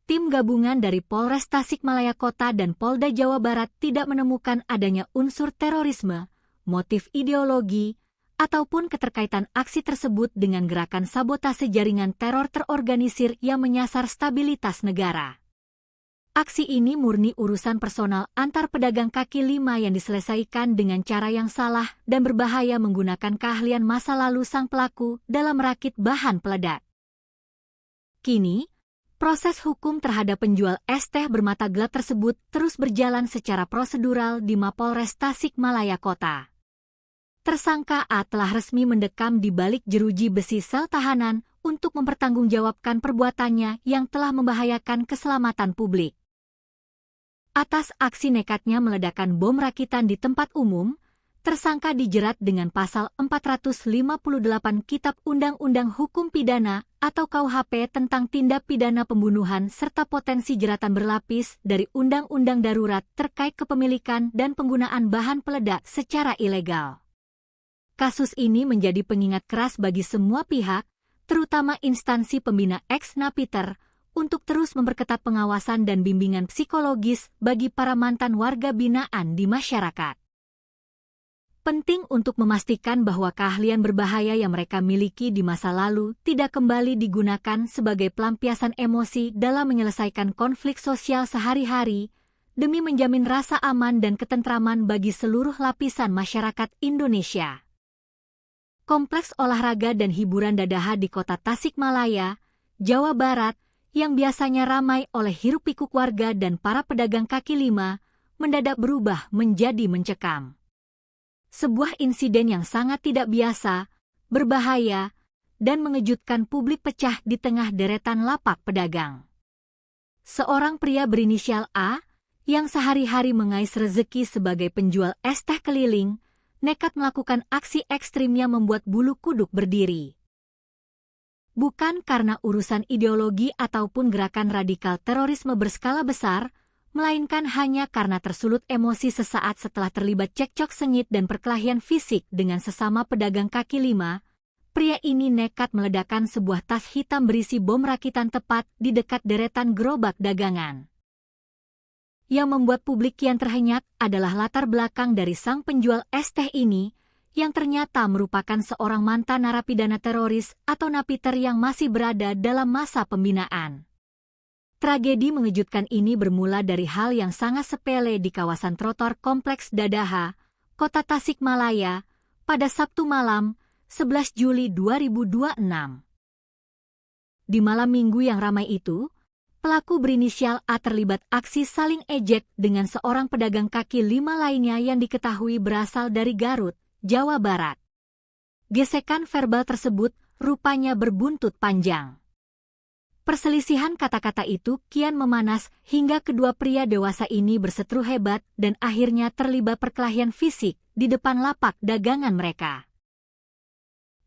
Tim gabungan dari Polres Tasikmalaya Kota dan Polda Jawa Barat tidak menemukan adanya unsur terorisme, motif ideologi, ataupun keterkaitan aksi tersebut dengan gerakan sabotase jaringan teror terorganisir yang menyasar stabilitas negara. Aksi ini murni urusan personal antar pedagang kaki lima yang diselesaikan dengan cara yang salah dan berbahaya menggunakan keahlian masa lalu sang pelaku dalam merakit bahan peledak. Kini, proses hukum terhadap penjual es teh bermata gelap tersebut terus berjalan secara prosedural di Mapolres Tasikmalaya Kota. Tersangka A telah resmi mendekam di balik jeruji besi sel tahanan untuk mempertanggungjawabkan perbuatannya yang telah membahayakan keselamatan publik. Atas aksi nekatnya meledakkan bom rakitan di tempat umum, tersangka dijerat dengan pasal 458 Kitab Undang-Undang Hukum Pidana atau KUHP tentang tindak pidana pembunuhan serta potensi jeratan berlapis dari Undang-Undang Darurat terkait kepemilikan dan penggunaan bahan peledak secara ilegal. Kasus ini menjadi pengingat keras bagi semua pihak, terutama instansi pembina ex-napiter, untuk terus memperketat pengawasan dan bimbingan psikologis bagi para mantan warga binaan di masyarakat. Penting untuk memastikan bahwa keahlian berbahaya yang mereka miliki di masa lalu tidak kembali digunakan sebagai pelampiasan emosi dalam menyelesaikan konflik sosial sehari-hari, demi menjamin rasa aman dan ketentraman bagi seluruh lapisan masyarakat Indonesia. Kompleks olahraga dan hiburan Dadaha di Kota Tasikmalaya, Jawa Barat, yang biasanya ramai oleh hiruk-pikuk warga dan para pedagang kaki lima, mendadak berubah menjadi mencekam. Sebuah insiden yang sangat tidak biasa, berbahaya, dan mengejutkan publik pecah di tengah deretan lapak pedagang. Seorang pria berinisial A, yang sehari-hari mengais rezeki sebagai penjual es teh keliling, nekat melakukan aksi ekstrim yang membuat bulu kuduk berdiri. Bukan karena urusan ideologi ataupun gerakan radikal terorisme berskala besar, melainkan hanya karena tersulut emosi sesaat setelah terlibat cekcok sengit dan perkelahian fisik dengan sesama pedagang kaki lima, pria ini nekat meledakkan sebuah tas hitam berisi bom rakitan tepat di dekat deretan gerobak dagangan. Yang membuat publik kian terhenyak adalah latar belakang dari sang penjual es teh ini, yang ternyata merupakan seorang mantan narapidana teroris atau napiter yang masih berada dalam masa pembinaan. Tragedi mengejutkan ini bermula dari hal yang sangat sepele di kawasan trotoar Kompleks Dadaha, Kota Tasikmalaya, pada Sabtu malam, 11 Juli 2026. Di malam minggu yang ramai itu, pelaku berinisial A terlibat aksi saling ejek dengan seorang pedagang kaki lima lainnya yang diketahui berasal dari Garut, Jawa Barat. Gesekan verbal tersebut rupanya berbuntut panjang. Perselisihan kata-kata itu kian memanas hingga kedua pria dewasa ini berseteru hebat dan akhirnya terlibat perkelahian fisik di depan lapak dagangan mereka.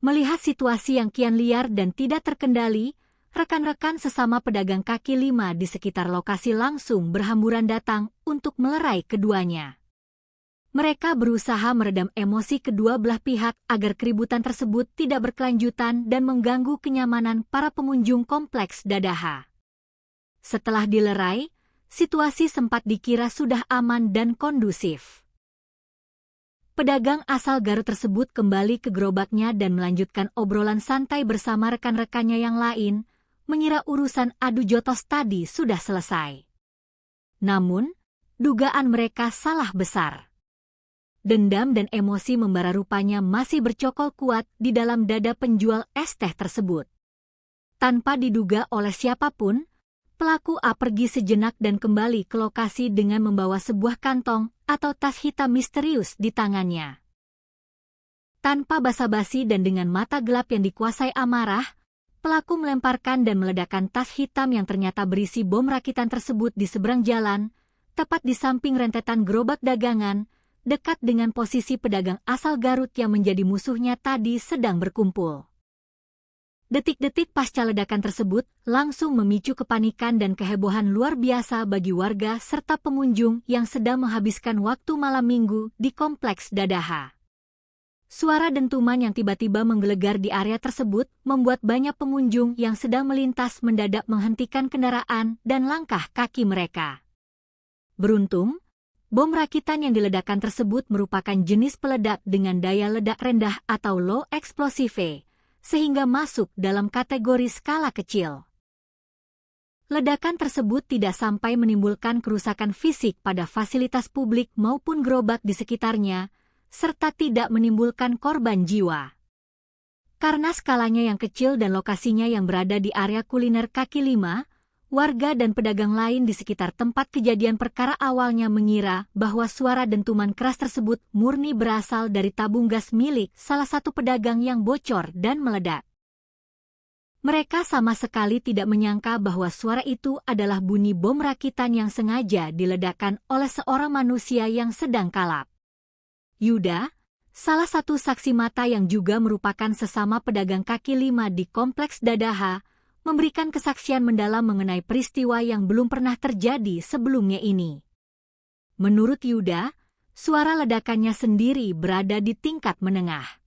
Melihat situasi yang kian liar dan tidak terkendali, rekan-rekan sesama pedagang kaki lima di sekitar lokasi langsung berhamburan datang untuk melerai keduanya. Mereka berusaha meredam emosi kedua belah pihak agar keributan tersebut tidak berkelanjutan dan mengganggu kenyamanan para pengunjung kompleks Dadaha. Setelah dilerai, situasi sempat dikira sudah aman dan kondusif. Pedagang asal Garut tersebut kembali ke gerobaknya dan melanjutkan obrolan santai bersama rekan-rekannya yang lain, mengira urusan adu jotos tadi sudah selesai. Namun, dugaan mereka salah besar. Dendam dan emosi membara rupanya masih bercokol kuat di dalam dada penjual es teh tersebut. Tanpa diduga oleh siapapun, pelaku A pergi sejenak dan kembali ke lokasi dengan membawa sebuah kantong atau tas hitam misterius di tangannya. Tanpa basa-basi dan dengan mata gelap yang dikuasai amarah, pelaku melemparkan dan meledakkan tas hitam yang ternyata berisi bom rakitan tersebut di seberang jalan, tepat di samping rentetan gerobak dagangan, dekat dengan posisi pedagang asal Garut yang menjadi musuhnya tadi sedang berkumpul. Detik-detik pasca ledakan tersebut langsung memicu kepanikan dan kehebohan luar biasa bagi warga serta pengunjung yang sedang menghabiskan waktu malam minggu di kompleks Dadaha. Suara dentuman yang tiba-tiba menggelegar di area tersebut membuat banyak pengunjung yang sedang melintas mendadak menghentikan kendaraan dan langkah kaki mereka. Beruntung, bom rakitan yang diledakkan tersebut merupakan jenis peledak dengan daya ledak rendah atau low explosive, sehingga masuk dalam kategori skala kecil. Ledakan tersebut tidak sampai menimbulkan kerusakan fisik pada fasilitas publik maupun gerobak di sekitarnya, serta tidak menimbulkan korban jiwa. Karena skalanya yang kecil dan lokasinya yang berada di area kuliner kaki lima, warga dan pedagang lain di sekitar tempat kejadian perkara awalnya mengira bahwa suara dentuman keras tersebut murni berasal dari tabung gas milik salah satu pedagang yang bocor dan meledak. Mereka sama sekali tidak menyangka bahwa suara itu adalah bunyi bom rakitan yang sengaja diledakkan oleh seorang manusia yang sedang kalap. Yuda, salah satu saksi mata yang juga merupakan sesama pedagang kaki lima di kompleks Dadaha, memberikan kesaksian mendalam mengenai peristiwa yang belum pernah terjadi sebelumnya ini. Menurut Yuda, suara ledakannya sendiri berada di tingkat menengah.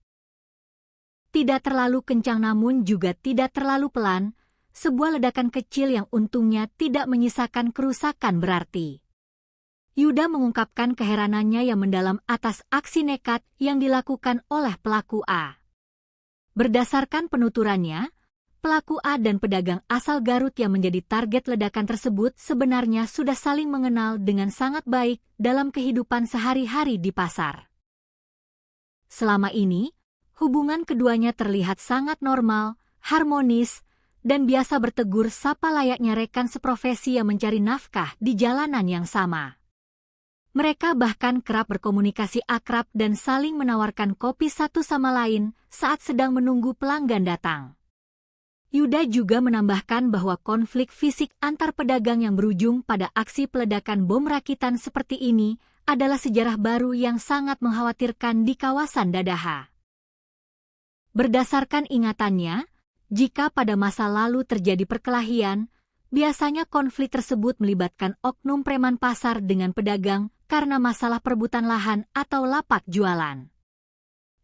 Tidak terlalu kencang namun juga tidak terlalu pelan, sebuah ledakan kecil yang untungnya tidak menyisakan kerusakan berarti. Yuda mengungkapkan keheranannya yang mendalam atas aksi nekat yang dilakukan oleh pelaku A. Berdasarkan penuturannya, pelaku A dan pedagang asal Garut yang menjadi target ledakan tersebut sebenarnya sudah saling mengenal dengan sangat baik dalam kehidupan sehari-hari di pasar. Selama ini, hubungan keduanya terlihat sangat normal, harmonis, dan biasa bertegur sapa layaknya rekan seprofesi yang mencari nafkah di jalanan yang sama. Mereka bahkan kerap berkomunikasi akrab dan saling menawarkan kopi satu sama lain saat sedang menunggu pelanggan datang. Yuda juga menambahkan bahwa konflik fisik antar pedagang yang berujung pada aksi peledakan bom rakitan seperti ini adalah sejarah baru yang sangat mengkhawatirkan di kawasan Dadaha. Berdasarkan ingatannya, jika pada masa lalu terjadi perkelahian, biasanya konflik tersebut melibatkan oknum preman pasar dengan pedagang karena masalah perebutan lahan atau lapak jualan.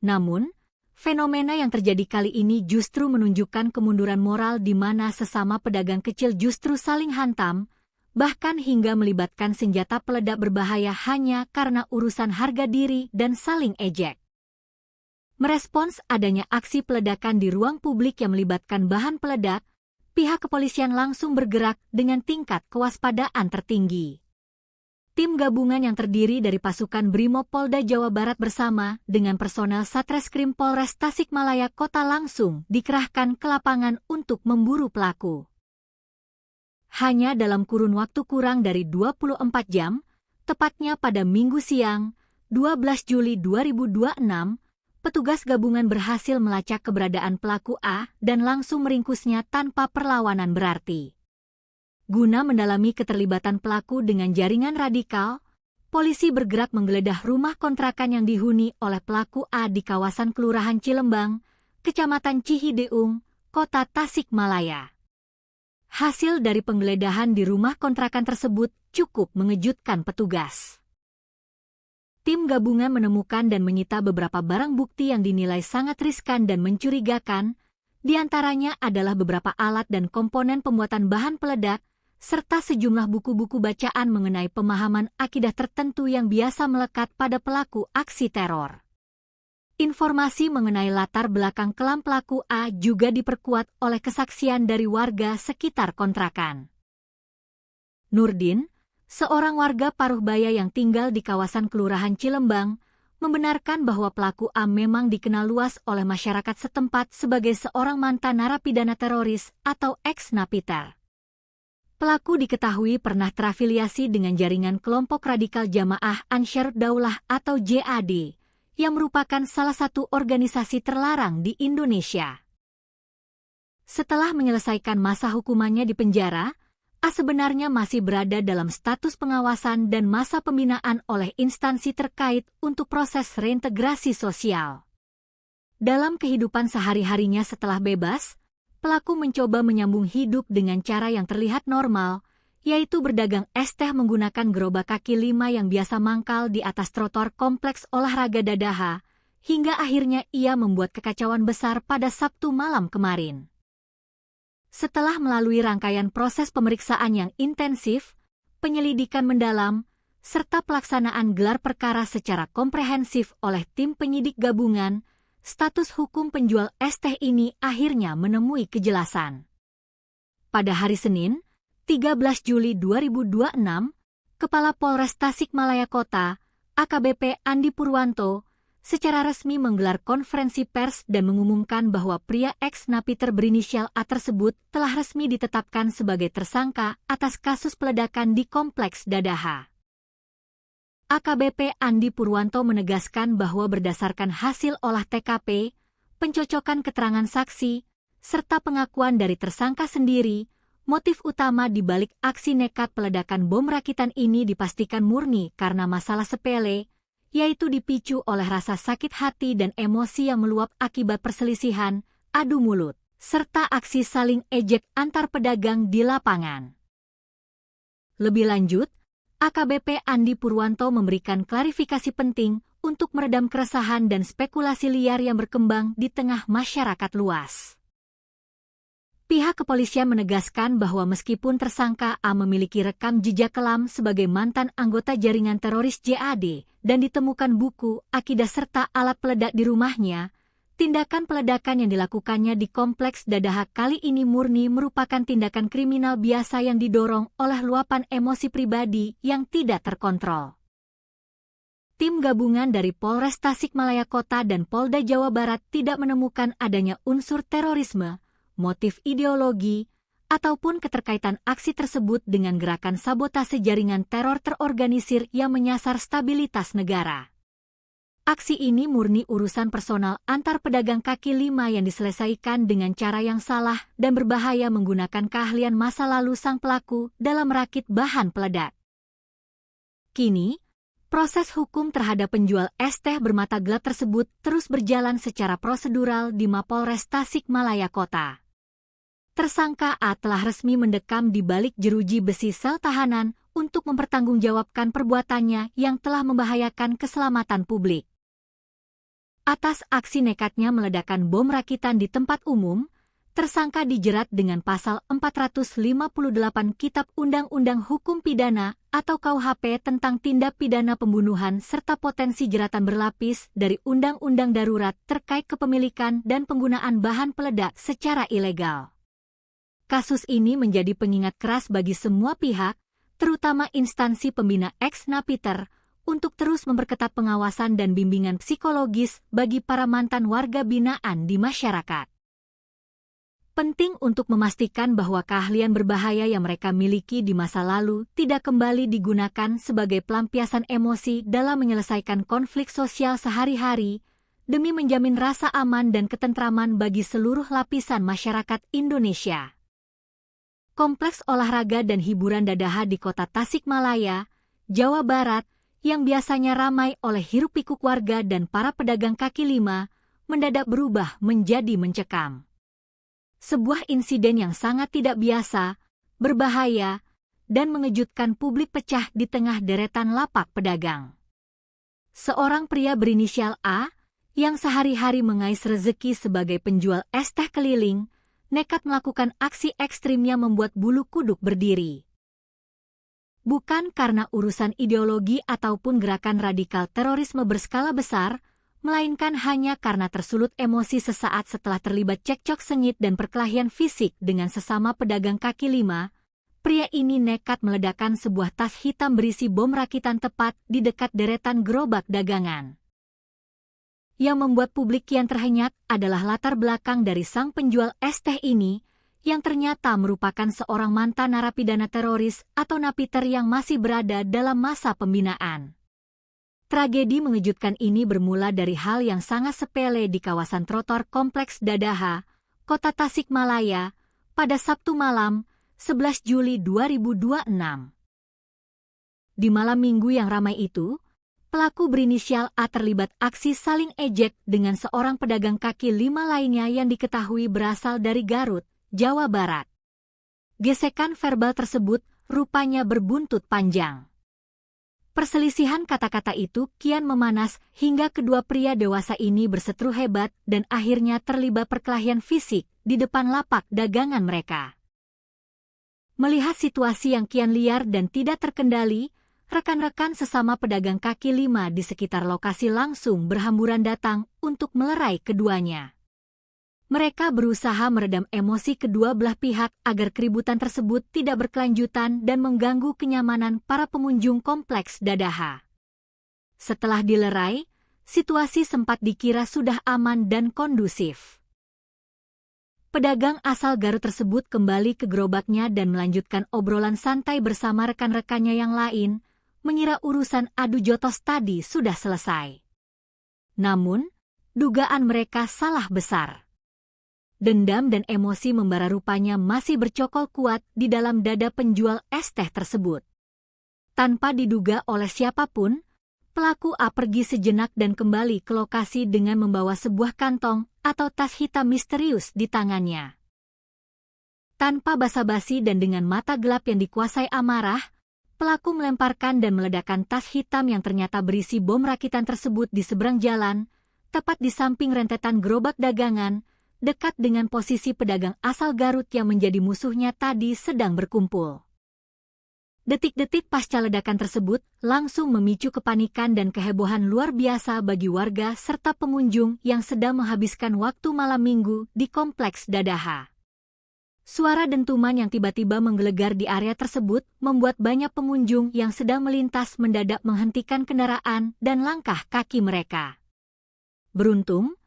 Namun, fenomena yang terjadi kali ini justru menunjukkan kemunduran moral di mana sesama pedagang kecil justru saling hantam, bahkan hingga melibatkan senjata peledak berbahaya hanya karena urusan harga diri dan saling ejek. Merespons adanya aksi peledakan di ruang publik yang melibatkan bahan peledak, pihak kepolisian langsung bergerak dengan tingkat kewaspadaan tertinggi. Tim gabungan yang terdiri dari pasukan Brimob Polda Jawa Barat bersama dengan personel Satreskrim Polres Tasikmalaya Kota langsung dikerahkan ke lapangan untuk memburu pelaku. Hanya dalam kurun waktu kurang dari 24 jam, tepatnya pada Minggu siang, 12 Juli 2026, petugas gabungan berhasil melacak keberadaan pelaku A dan langsung meringkusnya tanpa perlawanan berarti. Guna mendalami keterlibatan pelaku dengan jaringan radikal, polisi bergerak menggeledah rumah kontrakan yang dihuni oleh pelaku A di kawasan Kelurahan Cilembang, Kecamatan Cihideung, Kota Tasikmalaya. Hasil dari penggeledahan di rumah kontrakan tersebut cukup mengejutkan petugas. Tim gabungan menemukan dan menyita beberapa barang bukti yang dinilai sangat riskan dan mencurigakan, di antaranya adalah beberapa alat dan komponen pembuatan bahan peledak, serta sejumlah buku-buku bacaan mengenai pemahaman akidah tertentu yang biasa melekat pada pelaku aksi teror. Informasi mengenai latar belakang kelam pelaku A juga diperkuat oleh kesaksian dari warga sekitar kontrakan. Nurdin, seorang warga Paruhbaya yang tinggal di kawasan Kelurahan Cilembang, membenarkan bahwa pelaku A memang dikenal luas oleh masyarakat setempat sebagai seorang mantan narapidana teroris atau ex-napiter. Pelaku diketahui pernah terafiliasi dengan jaringan kelompok radikal Jamaah Ansharud Daulah atau JAD, yang merupakan salah satu organisasi terlarang di Indonesia. Setelah menyelesaikan masa hukumannya di penjara, A sebenarnya masih berada dalam status pengawasan dan masa pembinaan oleh instansi terkait untuk proses reintegrasi sosial. Dalam kehidupan sehari-harinya setelah bebas, pelaku mencoba menyambung hidup dengan cara yang terlihat normal, yaitu berdagang es teh menggunakan gerobak kaki 5 yang biasa mangkal di atas trotoar kompleks olahraga Dadaha, hingga akhirnya ia membuat kekacauan besar pada Sabtu malam kemarin. Setelah melalui rangkaian proses pemeriksaan yang intensif, penyelidikan mendalam, serta pelaksanaan gelar perkara secara komprehensif oleh tim penyidik gabungan, status hukum penjual es teh ini akhirnya menemui kejelasan. Pada hari Senin, 13 Juli 2026, Kepala Polres Tasikmalaya Kota, AKBP Andi Purwanto, secara resmi menggelar konferensi pers dan mengumumkan bahwa pria ex-napiter berinisial A tersebut telah resmi ditetapkan sebagai tersangka atas kasus peledakan di Kompleks Dadaha. AKBP Andi Purwanto menegaskan bahwa berdasarkan hasil olah TKP, pencocokan keterangan saksi, serta pengakuan dari tersangka sendiri, motif utama di balik aksi nekat peledakan bom rakitan ini dipastikan murni karena masalah sepele, yaitu dipicu oleh rasa sakit hati dan emosi yang meluap akibat perselisihan, adu mulut, serta aksi saling ejek antar pedagang di lapangan. Lebih lanjut, AKBP Andi Purwanto memberikan klarifikasi penting untuk meredam keresahan dan spekulasi liar yang berkembang di tengah masyarakat luas. Pihak kepolisian menegaskan bahwa meskipun tersangka A memiliki rekam jejak kelam sebagai mantan anggota jaringan teroris JAD dan ditemukan buku, akidah serta alat peledak di rumahnya, tindakan peledakan yang dilakukannya di Kompleks Dadaha kali ini murni merupakan tindakan kriminal biasa yang didorong oleh luapan emosi pribadi yang tidak terkontrol. Tim gabungan dari Polres Tasikmalaya Kota dan Polda Jawa Barat tidak menemukan adanya unsur terorisme, motif ideologi, ataupun keterkaitan aksi tersebut dengan gerakan sabotase jaringan teror terorganisir yang menyasar stabilitas negara. Aksi ini murni urusan personal antar pedagang kaki 5 yang diselesaikan dengan cara yang salah dan berbahaya menggunakan keahlian masa lalu sang pelaku dalam merakit bahan peledak. Kini, proses hukum terhadap penjual es teh bermata gelap tersebut terus berjalan secara prosedural di Mapolres Tasikmalaya Kota. Tersangka A telah resmi mendekam di balik jeruji besi sel tahanan untuk mempertanggungjawabkan perbuatannya yang telah membahayakan keselamatan publik. Atas aksi nekatnya meledakkan bom rakitan di tempat umum, tersangka dijerat dengan pasal 458 Kitab Undang-Undang Hukum Pidana atau KUHP tentang tindak pidana pembunuhan serta potensi jeratan berlapis dari Undang-Undang Darurat terkait kepemilikan dan penggunaan bahan peledak secara ilegal. Kasus ini menjadi pengingat keras bagi semua pihak, terutama instansi pembina ex-napiter, untuk terus memperketat pengawasan dan bimbingan psikologis bagi para mantan warga binaan di masyarakat. Penting untuk memastikan bahwa keahlian berbahaya yang mereka miliki di masa lalu tidak kembali digunakan sebagai pelampiasan emosi dalam menyelesaikan konflik sosial sehari-hari demi menjamin rasa aman dan ketentraman bagi seluruh lapisan masyarakat Indonesia. Kompleks olahraga dan hiburan Dadaha di kota Tasikmalaya, Jawa Barat, yang biasanya ramai oleh hiruk-pikuk warga dan para pedagang kaki lima, mendadak berubah menjadi mencekam. Sebuah insiden yang sangat tidak biasa, berbahaya, dan mengejutkan publik pecah di tengah deretan lapak pedagang. Seorang pria berinisial A, yang sehari-hari mengais rezeki sebagai penjual es teh keliling, nekat melakukan aksi ekstrimnya membuat bulu kuduk berdiri. Bukan karena urusan ideologi ataupun gerakan radikal terorisme berskala besar, melainkan hanya karena tersulut emosi sesaat setelah terlibat cekcok sengit dan perkelahian fisik dengan sesama pedagang kaki lima. Pria ini nekat meledakkan sebuah tas hitam berisi bom rakitan tepat di dekat deretan gerobak dagangan. Yang membuat publik kian terhenyak adalah latar belakang dari sang penjual es teh ini, yang ternyata merupakan seorang mantan narapidana teroris atau napiter yang masih berada dalam masa pembinaan. Tragedi mengejutkan ini bermula dari hal yang sangat sepele di kawasan trotoar Kompleks Dadaha, Kota Tasikmalaya, pada Sabtu malam, 11 Juli 2026. Di malam minggu yang ramai itu, pelaku berinisial A terlibat aksi saling ejek dengan seorang pedagang kaki lima lainnya yang diketahui berasal dari Garut, Jawa Barat. Gesekan verbal tersebut rupanya berbuntut panjang. Perselisihan kata-kata itu kian memanas hingga kedua pria dewasa ini berseteru hebat dan akhirnya terlibat perkelahian fisik di depan lapak dagangan mereka. Melihat situasi yang kian liar dan tidak terkendali, rekan-rekan sesama pedagang kaki lima di sekitar lokasi langsung berhamburan datang untuk melerai keduanya. Mereka berusaha meredam emosi kedua belah pihak agar keributan tersebut tidak berkelanjutan dan mengganggu kenyamanan para pengunjung Kompleks Dadaha. Setelah dilerai, situasi sempat dikira sudah aman dan kondusif. Pedagang asal Garut tersebut kembali ke gerobaknya dan melanjutkan obrolan santai bersama rekan-rekannya yang lain, mengira urusan adu jotos tadi sudah selesai. Namun, dugaan mereka salah besar. Dendam dan emosi membara rupanya masih bercokol kuat di dalam dada penjual es teh tersebut. Tanpa diduga oleh siapapun, pelaku A pergi sejenak dan kembali ke lokasi dengan membawa sebuah kantong atau tas hitam misterius di tangannya. Tanpa basa-basi dan dengan mata gelap yang dikuasai amarah, pelaku melemparkan dan meledakkan tas hitam yang ternyata berisi bom rakitan tersebut di seberang jalan, tepat di samping rentetan gerobak dagangan, dekat dengan posisi pedagang asal Garut yang menjadi musuhnya tadi sedang berkumpul. Detik-detik pasca ledakan tersebut langsung memicu kepanikan dan kehebohan luar biasa bagi warga serta pengunjung yang sedang menghabiskan waktu malam minggu di Kompleks Dadaha. Suara dentuman yang tiba-tiba menggelegar di area tersebut membuat banyak pengunjung yang sedang melintas mendadak menghentikan kendaraan dan langkah kaki mereka. Beruntung,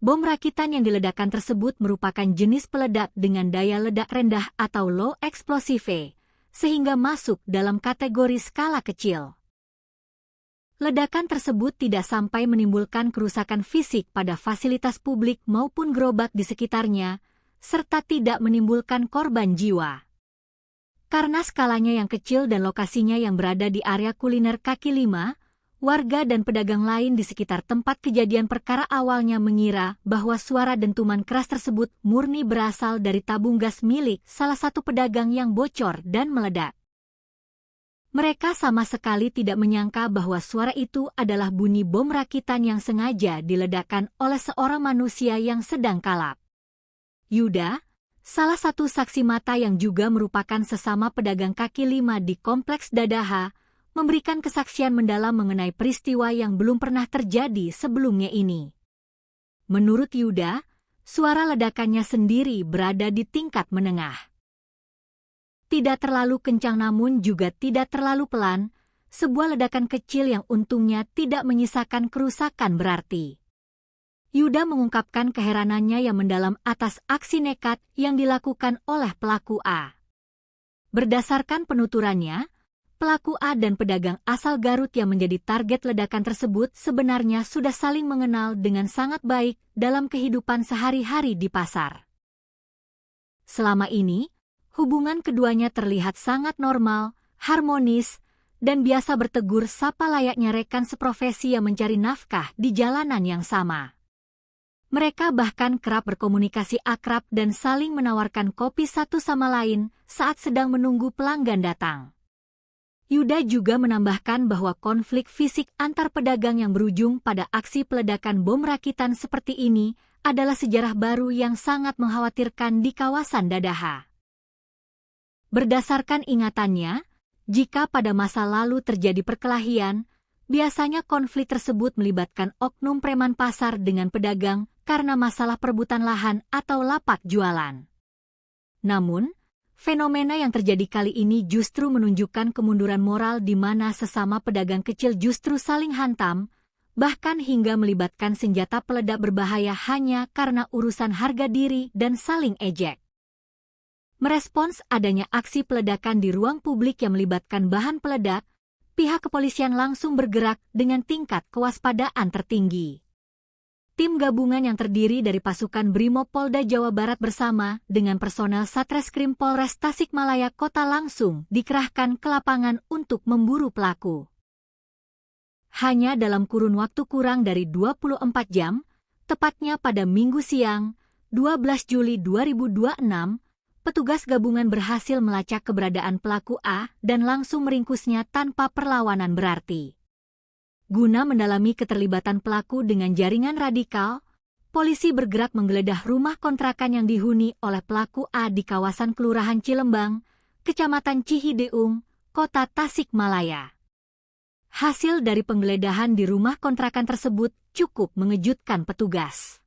bom rakitan yang diledakkan tersebut merupakan jenis peledak dengan daya ledak rendah atau low explosive, sehingga masuk dalam kategori skala kecil. Ledakan tersebut tidak sampai menimbulkan kerusakan fisik pada fasilitas publik maupun gerobak di sekitarnya, serta tidak menimbulkan korban jiwa. Karena skalanya yang kecil dan lokasinya yang berada di area kuliner kaki lima, warga dan pedagang lain di sekitar tempat kejadian perkara awalnya mengira bahwa suara dentuman keras tersebut murni berasal dari tabung gas milik salah satu pedagang yang bocor dan meledak. Mereka sama sekali tidak menyangka bahwa suara itu adalah bunyi bom rakitan yang sengaja diledakkan oleh seorang manusia yang sedang kalap. Yuda, salah satu saksi mata yang juga merupakan sesama pedagang kaki lima di Kompleks Dadaha, memberikan kesaksian mendalam mengenai peristiwa yang belum pernah terjadi sebelumnya ini. Menurut Yuda, suara ledakannya sendiri berada di tingkat menengah. Tidak terlalu kencang namun juga tidak terlalu pelan, sebuah ledakan kecil yang untungnya tidak menyisakan kerusakan berarti. Yuda mengungkapkan keheranannya yang mendalam atas aksi nekat yang dilakukan oleh pelaku A. Berdasarkan penuturannya, pelaku A dan pedagang asal Garut yang menjadi target ledakan tersebut sebenarnya sudah saling mengenal dengan sangat baik dalam kehidupan sehari-hari di pasar. Selama ini, hubungan keduanya terlihat sangat normal, harmonis, dan biasa bertegur sapa layaknya rekan seprofesi yang mencari nafkah di jalanan yang sama. Mereka bahkan kerap berkomunikasi akrab dan saling menawarkan kopi satu sama lain saat sedang menunggu pelanggan datang. Yuda juga menambahkan bahwa konflik fisik antar pedagang yang berujung pada aksi peledakan bom rakitan seperti ini adalah sejarah baru yang sangat mengkhawatirkan di kawasan Dadaha. Berdasarkan ingatannya, jika pada masa lalu terjadi perkelahian, biasanya konflik tersebut melibatkan oknum preman pasar dengan pedagang karena masalah perebutan lahan atau lapak jualan. Namun, fenomena yang terjadi kali ini justru menunjukkan kemunduran moral di mana sesama pedagang kecil justru saling hantam, bahkan hingga melibatkan senjata peledak berbahaya hanya karena urusan harga diri dan saling ejek. Merespons adanya aksi peledakan di ruang publik yang melibatkan bahan peledak, pihak kepolisian langsung bergerak dengan tingkat kewaspadaan tertinggi. Tim gabungan yang terdiri dari pasukan Brimob Polda Jawa Barat bersama dengan personel Satreskrim Polres Tasikmalaya Kota langsung dikerahkan ke lapangan untuk memburu pelaku. Hanya dalam kurun waktu kurang dari 24 jam, tepatnya pada Minggu siang, 12 Juli 2026, petugas gabungan berhasil melacak keberadaan pelaku A dan langsung meringkusnya tanpa perlawanan berarti. Guna mendalami keterlibatan pelaku dengan jaringan radikal, polisi bergerak menggeledah rumah kontrakan yang dihuni oleh pelaku A di kawasan Kelurahan Cilembang, Kecamatan Cihideung, Kota Tasikmalaya. Hasil dari penggeledahan di rumah kontrakan tersebut cukup mengejutkan petugas.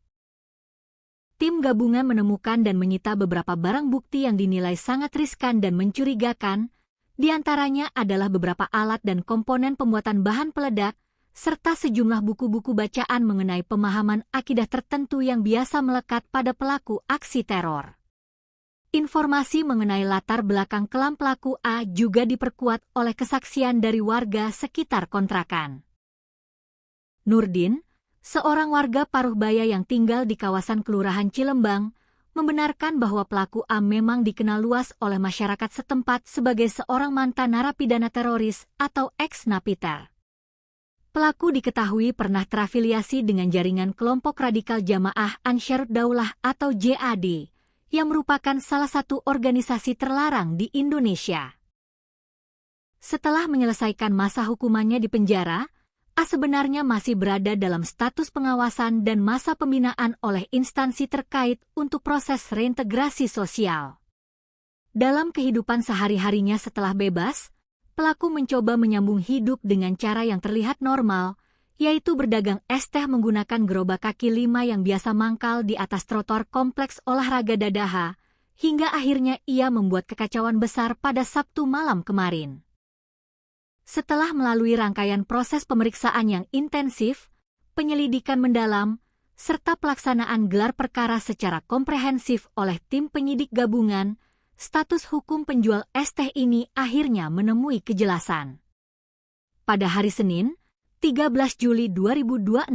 Tim gabungan menemukan dan menyita beberapa barang bukti yang dinilai sangat riskan dan mencurigakan, di antaranya adalah beberapa alat dan komponen pembuatan bahan peledak, serta sejumlah buku-buku bacaan mengenai pemahaman akidah tertentu yang biasa melekat pada pelaku aksi teror. Informasi mengenai latar belakang kelam pelaku A juga diperkuat oleh kesaksian dari warga sekitar kontrakan. Nurdin, seorang warga Paruhbaya yang tinggal di kawasan Kelurahan Cilembang, membenarkan bahwa pelaku A memang dikenal luas oleh masyarakat setempat sebagai seorang mantan narapidana teroris atau ex-napiter. Pelaku diketahui pernah terafiliasi dengan jaringan kelompok radikal Jamaah Ansharud Daulah atau JAD, yang merupakan salah satu organisasi terlarang di Indonesia. Setelah menyelesaikan masa hukumannya di penjara, A sebenarnya masih berada dalam status pengawasan dan masa pembinaan oleh instansi terkait untuk proses reintegrasi sosial. Dalam kehidupan sehari-harinya setelah bebas, pelaku mencoba menyambung hidup dengan cara yang terlihat normal, yaitu berdagang es teh menggunakan gerobak kaki 5 yang biasa mangkal di atas trotoar kompleks olahraga Dadaha, hingga akhirnya ia membuat kekacauan besar pada Sabtu malam kemarin. Setelah melalui rangkaian proses pemeriksaan yang intensif, penyelidikan mendalam, serta pelaksanaan gelar perkara secara komprehensif oleh tim penyidik gabungan, status hukum penjual es teh ini akhirnya menemui kejelasan. Pada hari Senin, 13 Juli 2026,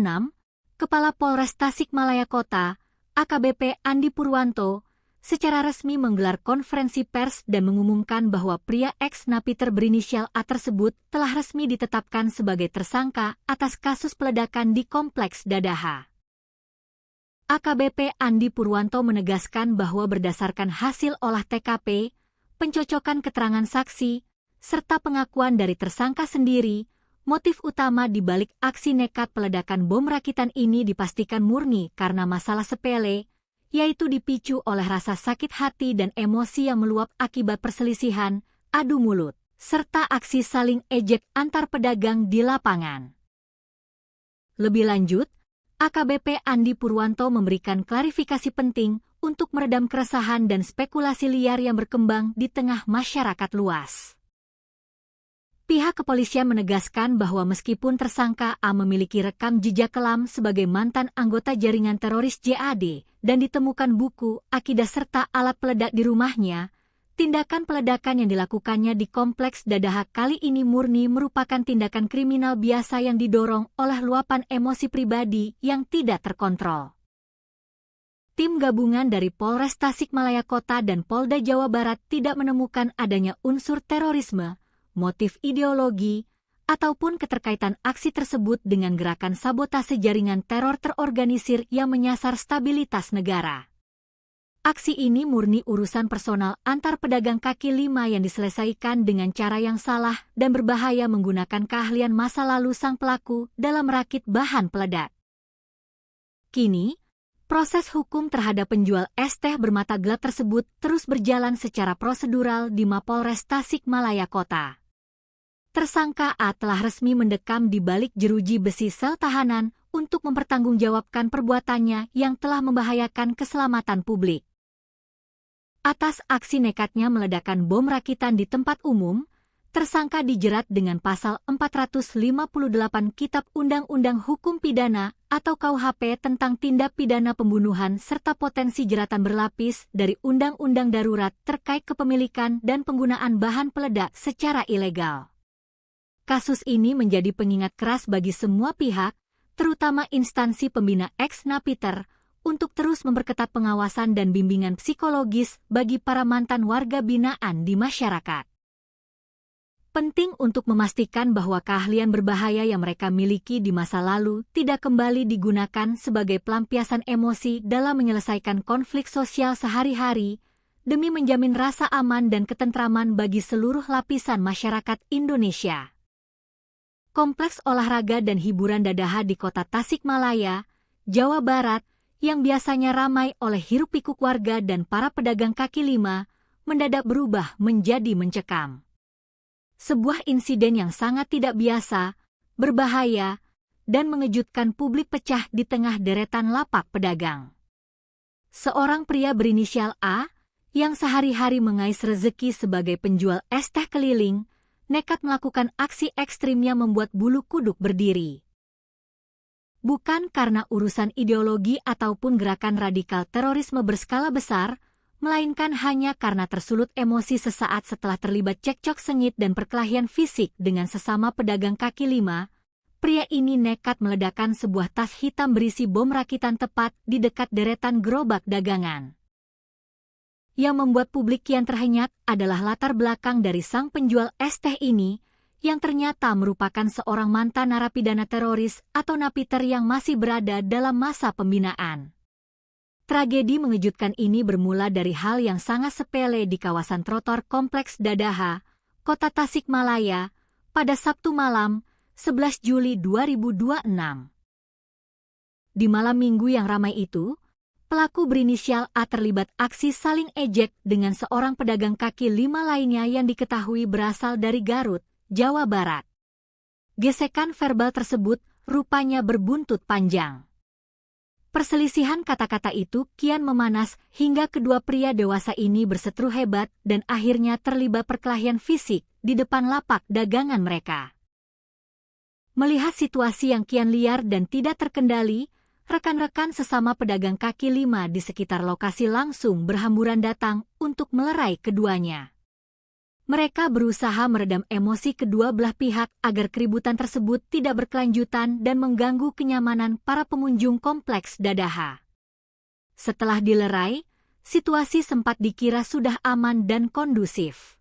Kepala Polres Tasikmalaya Kota, AKBP Andi Purwanto, secara resmi menggelar konferensi pers dan mengumumkan bahwa pria ex-napiter berinisial A tersebut telah resmi ditetapkan sebagai tersangka atas kasus peledakan di Kompleks Dadaha. AKBP Andi Purwanto menegaskan bahwa berdasarkan hasil olah TKP, pencocokan keterangan saksi, serta pengakuan dari tersangka sendiri, motif utama di balik aksi nekat peledakan bom rakitan ini dipastikan murni karena masalah sepele, yaitu dipicu oleh rasa sakit hati dan emosi yang meluap akibat perselisihan, adu mulut, serta aksi saling ejek antar pedagang di lapangan. Lebih lanjut, AKBP Andi Purwanto memberikan klarifikasi penting untuk meredam keresahan dan spekulasi liar yang berkembang di tengah masyarakat luas. Pihak kepolisian menegaskan bahwa meskipun tersangka A memiliki rekam jejak kelam sebagai mantan anggota jaringan teroris JAD dan ditemukan buku, akidah serta alat peledak di rumahnya, tindakan peledakan yang dilakukannya di Kompleks Dadaha kali ini murni merupakan tindakan kriminal biasa yang didorong oleh luapan emosi pribadi yang tidak terkontrol. Tim gabungan dari Polres Tasikmalaya Kota dan Polda Jawa Barat tidak menemukan adanya unsur terorisme, motif ideologi, ataupun keterkaitan aksi tersebut dengan gerakan sabotase jaringan teror terorganisir yang menyasar stabilitas negara. Aksi ini murni urusan personal antar pedagang kaki lima yang diselesaikan dengan cara yang salah dan berbahaya menggunakan keahlian masa lalu sang pelaku dalam merakit bahan peledak. Kini, proses hukum terhadap penjual es teh bermata gelap tersebut terus berjalan secara prosedural di Mapolres Tasikmalaya Kota. Tersangka A telah resmi mendekam di balik jeruji besi sel tahanan untuk mempertanggungjawabkan perbuatannya yang telah membahayakan keselamatan publik. Atas aksi nekatnya meledakkan bom rakitan di tempat umum, tersangka dijerat dengan pasal 458 Kitab Undang-Undang Hukum Pidana atau KUHP tentang tindak pidana pembunuhan serta potensi jeratan berlapis dari Undang-Undang Darurat terkait kepemilikan dan penggunaan bahan peledak secara ilegal. Kasus ini menjadi pengingat keras bagi semua pihak, terutama instansi pembina ex-napiter, untuk terus memperketat pengawasan dan bimbingan psikologis bagi para mantan warga binaan di masyarakat. Penting untuk memastikan bahwa keahlian berbahaya yang mereka miliki di masa lalu tidak kembali digunakan sebagai pelampiasan emosi dalam menyelesaikan konflik sosial sehari-hari, demi menjamin rasa aman dan ketentraman bagi seluruh lapisan masyarakat Indonesia. Kompleks olahraga dan hiburan Dadaha di Kota Tasikmalaya, Jawa Barat, yang biasanya ramai oleh hiruk-pikuk warga dan para pedagang kaki lima, mendadak berubah menjadi mencekam. Sebuah insiden yang sangat tidak biasa, berbahaya, dan mengejutkan publik pecah di tengah deretan lapak pedagang. Seorang pria berinisial A, yang sehari-hari mengais rezeki sebagai penjual es teh keliling, nekat melakukan aksi ekstrimnya membuat bulu kuduk berdiri. Bukan karena urusan ideologi ataupun gerakan radikal terorisme berskala besar, melainkan hanya karena tersulut emosi sesaat setelah terlibat cekcok sengit dan perkelahian fisik dengan sesama pedagang kaki lima, pria ini nekat meledakkan sebuah tas hitam berisi bom rakitan tepat di dekat deretan gerobak dagangan. Yang membuat publik kian terhenyak adalah latar belakang dari sang penjual es teh ini, yang ternyata merupakan seorang mantan narapidana teroris atau napiter yang masih berada dalam masa pembinaan. Tragedi mengejutkan ini bermula dari hal yang sangat sepele di kawasan trotoar Kompleks Dadaha, Kota Tasikmalaya, pada Sabtu malam, 11 Juli 2026. Di malam minggu yang ramai itu, pelaku berinisial A terlibat aksi saling ejek dengan seorang pedagang kaki lima lainnya yang diketahui berasal dari Garut, Jawa Barat. Gesekan verbal tersebut rupanya berbuntut panjang. Perselisihan kata-kata itu kian memanas hingga kedua pria dewasa ini berseteru hebat dan akhirnya terlibat perkelahian fisik di depan lapak dagangan mereka. Melihat situasi yang kian liar dan tidak terkendali, rekan-rekan sesama pedagang kaki lima di sekitar lokasi langsung berhamburan datang untuk melerai keduanya. Mereka berusaha meredam emosi kedua belah pihak agar keributan tersebut tidak berkelanjutan dan mengganggu kenyamanan para pengunjung Kompleks Dadaha. Setelah dilerai, situasi sempat dikira sudah aman dan kondusif.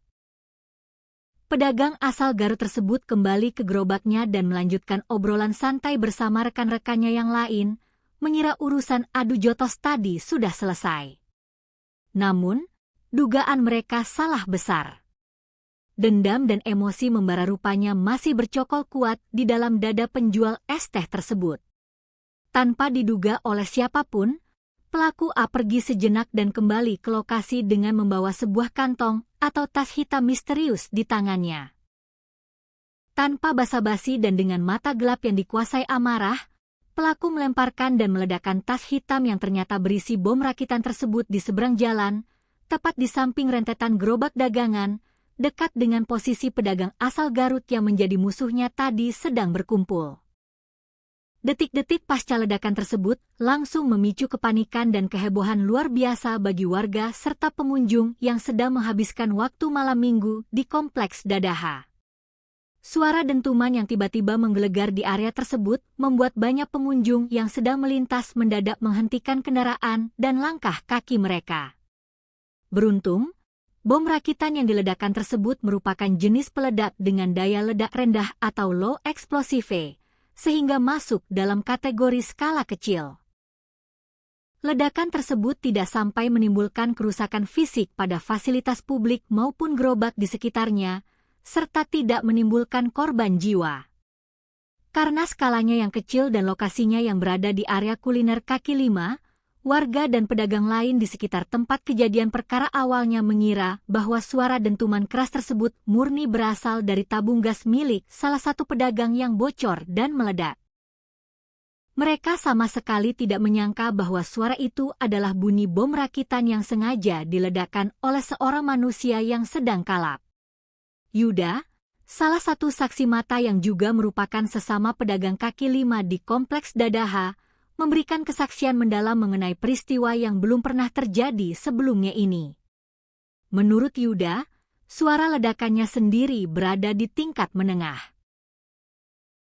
Pedagang asal Garut tersebut kembali ke gerobaknya dan melanjutkan obrolan santai bersama rekan-rekannya yang lain, mengira urusan adu jotos tadi sudah selesai. Namun, dugaan mereka salah besar. Dendam dan emosi membara rupanya masih bercokol kuat di dalam dada penjual es teh tersebut. Tanpa diduga oleh siapapun, pelaku A pergi sejenak dan kembali ke lokasi dengan membawa sebuah kantong atau tas hitam misterius di tangannya. Tanpa basa-basi dan dengan mata gelap yang dikuasai amarah, pelaku melemparkan dan meledakkan tas hitam yang ternyata berisi bom rakitan tersebut di seberang jalan, tepat di samping rentetan gerobak dagangan, dekat dengan posisi pedagang asal Garut yang menjadi musuhnya tadi sedang berkumpul. Detik-detik pasca ledakan tersebut langsung memicu kepanikan dan kehebohan luar biasa bagi warga serta pengunjung yang sedang menghabiskan waktu malam minggu di Kompleks Dadaha. Suara dentuman yang tiba-tiba menggelegar di area tersebut membuat banyak pengunjung yang sedang melintas mendadak menghentikan kendaraan dan langkah kaki mereka. Beruntung, bom rakitan yang diledakkan tersebut merupakan jenis peledak dengan daya ledak rendah atau low explosive, sehingga masuk dalam kategori skala kecil. Ledakan tersebut tidak sampai menimbulkan kerusakan fisik pada fasilitas publik maupun gerobak di sekitarnya, serta tidak menimbulkan korban jiwa. Karena skalanya yang kecil dan lokasinya yang berada di area kuliner kaki lima, warga dan pedagang lain di sekitar tempat kejadian perkara awalnya mengira bahwa suara dentuman keras tersebut murni berasal dari tabung gas milik salah satu pedagang yang bocor dan meledak. Mereka sama sekali tidak menyangka bahwa suara itu adalah bunyi bom rakitan yang sengaja diledakkan oleh seorang manusia yang sedang kalap. Yuda, salah satu saksi mata yang juga merupakan sesama pedagang kaki lima di Kompleks Dadaha, memberikan kesaksian mendalam mengenai peristiwa yang belum pernah terjadi sebelumnya ini. Menurut Yuda, suara ledakannya sendiri berada di tingkat menengah.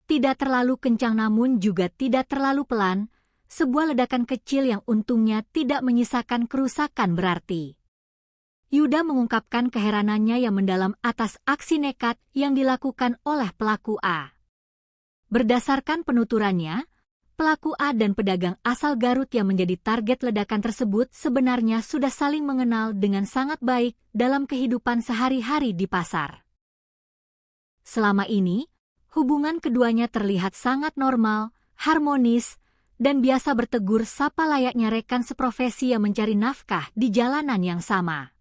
Tidak terlalu kencang namun juga tidak terlalu pelan, sebuah ledakan kecil yang untungnya tidak menyisakan kerusakan berarti. Yuda mengungkapkan keheranannya yang mendalam atas aksi nekat yang dilakukan oleh pelaku A. Berdasarkan penuturannya, pelaku A dan pedagang asal Garut yang menjadi target ledakan tersebut sebenarnya sudah saling mengenal dengan sangat baik dalam kehidupan sehari-hari di pasar. Selama ini, hubungan keduanya terlihat sangat normal, harmonis, dan biasa bertegur sapa layaknya rekan seprofesi yang mencari nafkah di jalanan yang sama.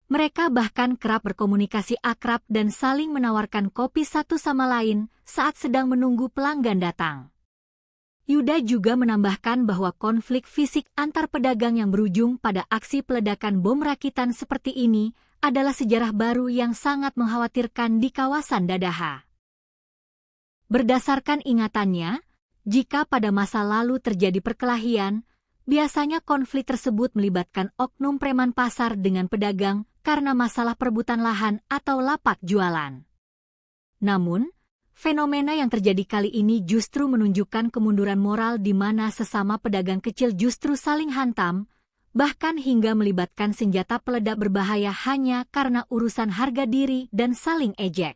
Mereka bahkan kerap berkomunikasi akrab dan saling menawarkan kopi satu sama lain saat sedang menunggu pelanggan datang. Yuda juga menambahkan bahwa konflik fisik antar pedagang yang berujung pada aksi peledakan bom rakitan seperti ini adalah sejarah baru yang sangat mengkhawatirkan di kawasan Dadaha. Berdasarkan ingatannya, jika pada masa lalu terjadi perkelahian, biasanya konflik tersebut melibatkan oknum preman pasar dengan pedagang karena masalah perebutan lahan atau lapak jualan. Namun, fenomena yang terjadi kali ini justru menunjukkan kemunduran moral di mana sesama pedagang kecil justru saling hantam, bahkan hingga melibatkan senjata peledak berbahaya hanya karena urusan harga diri dan saling ejek.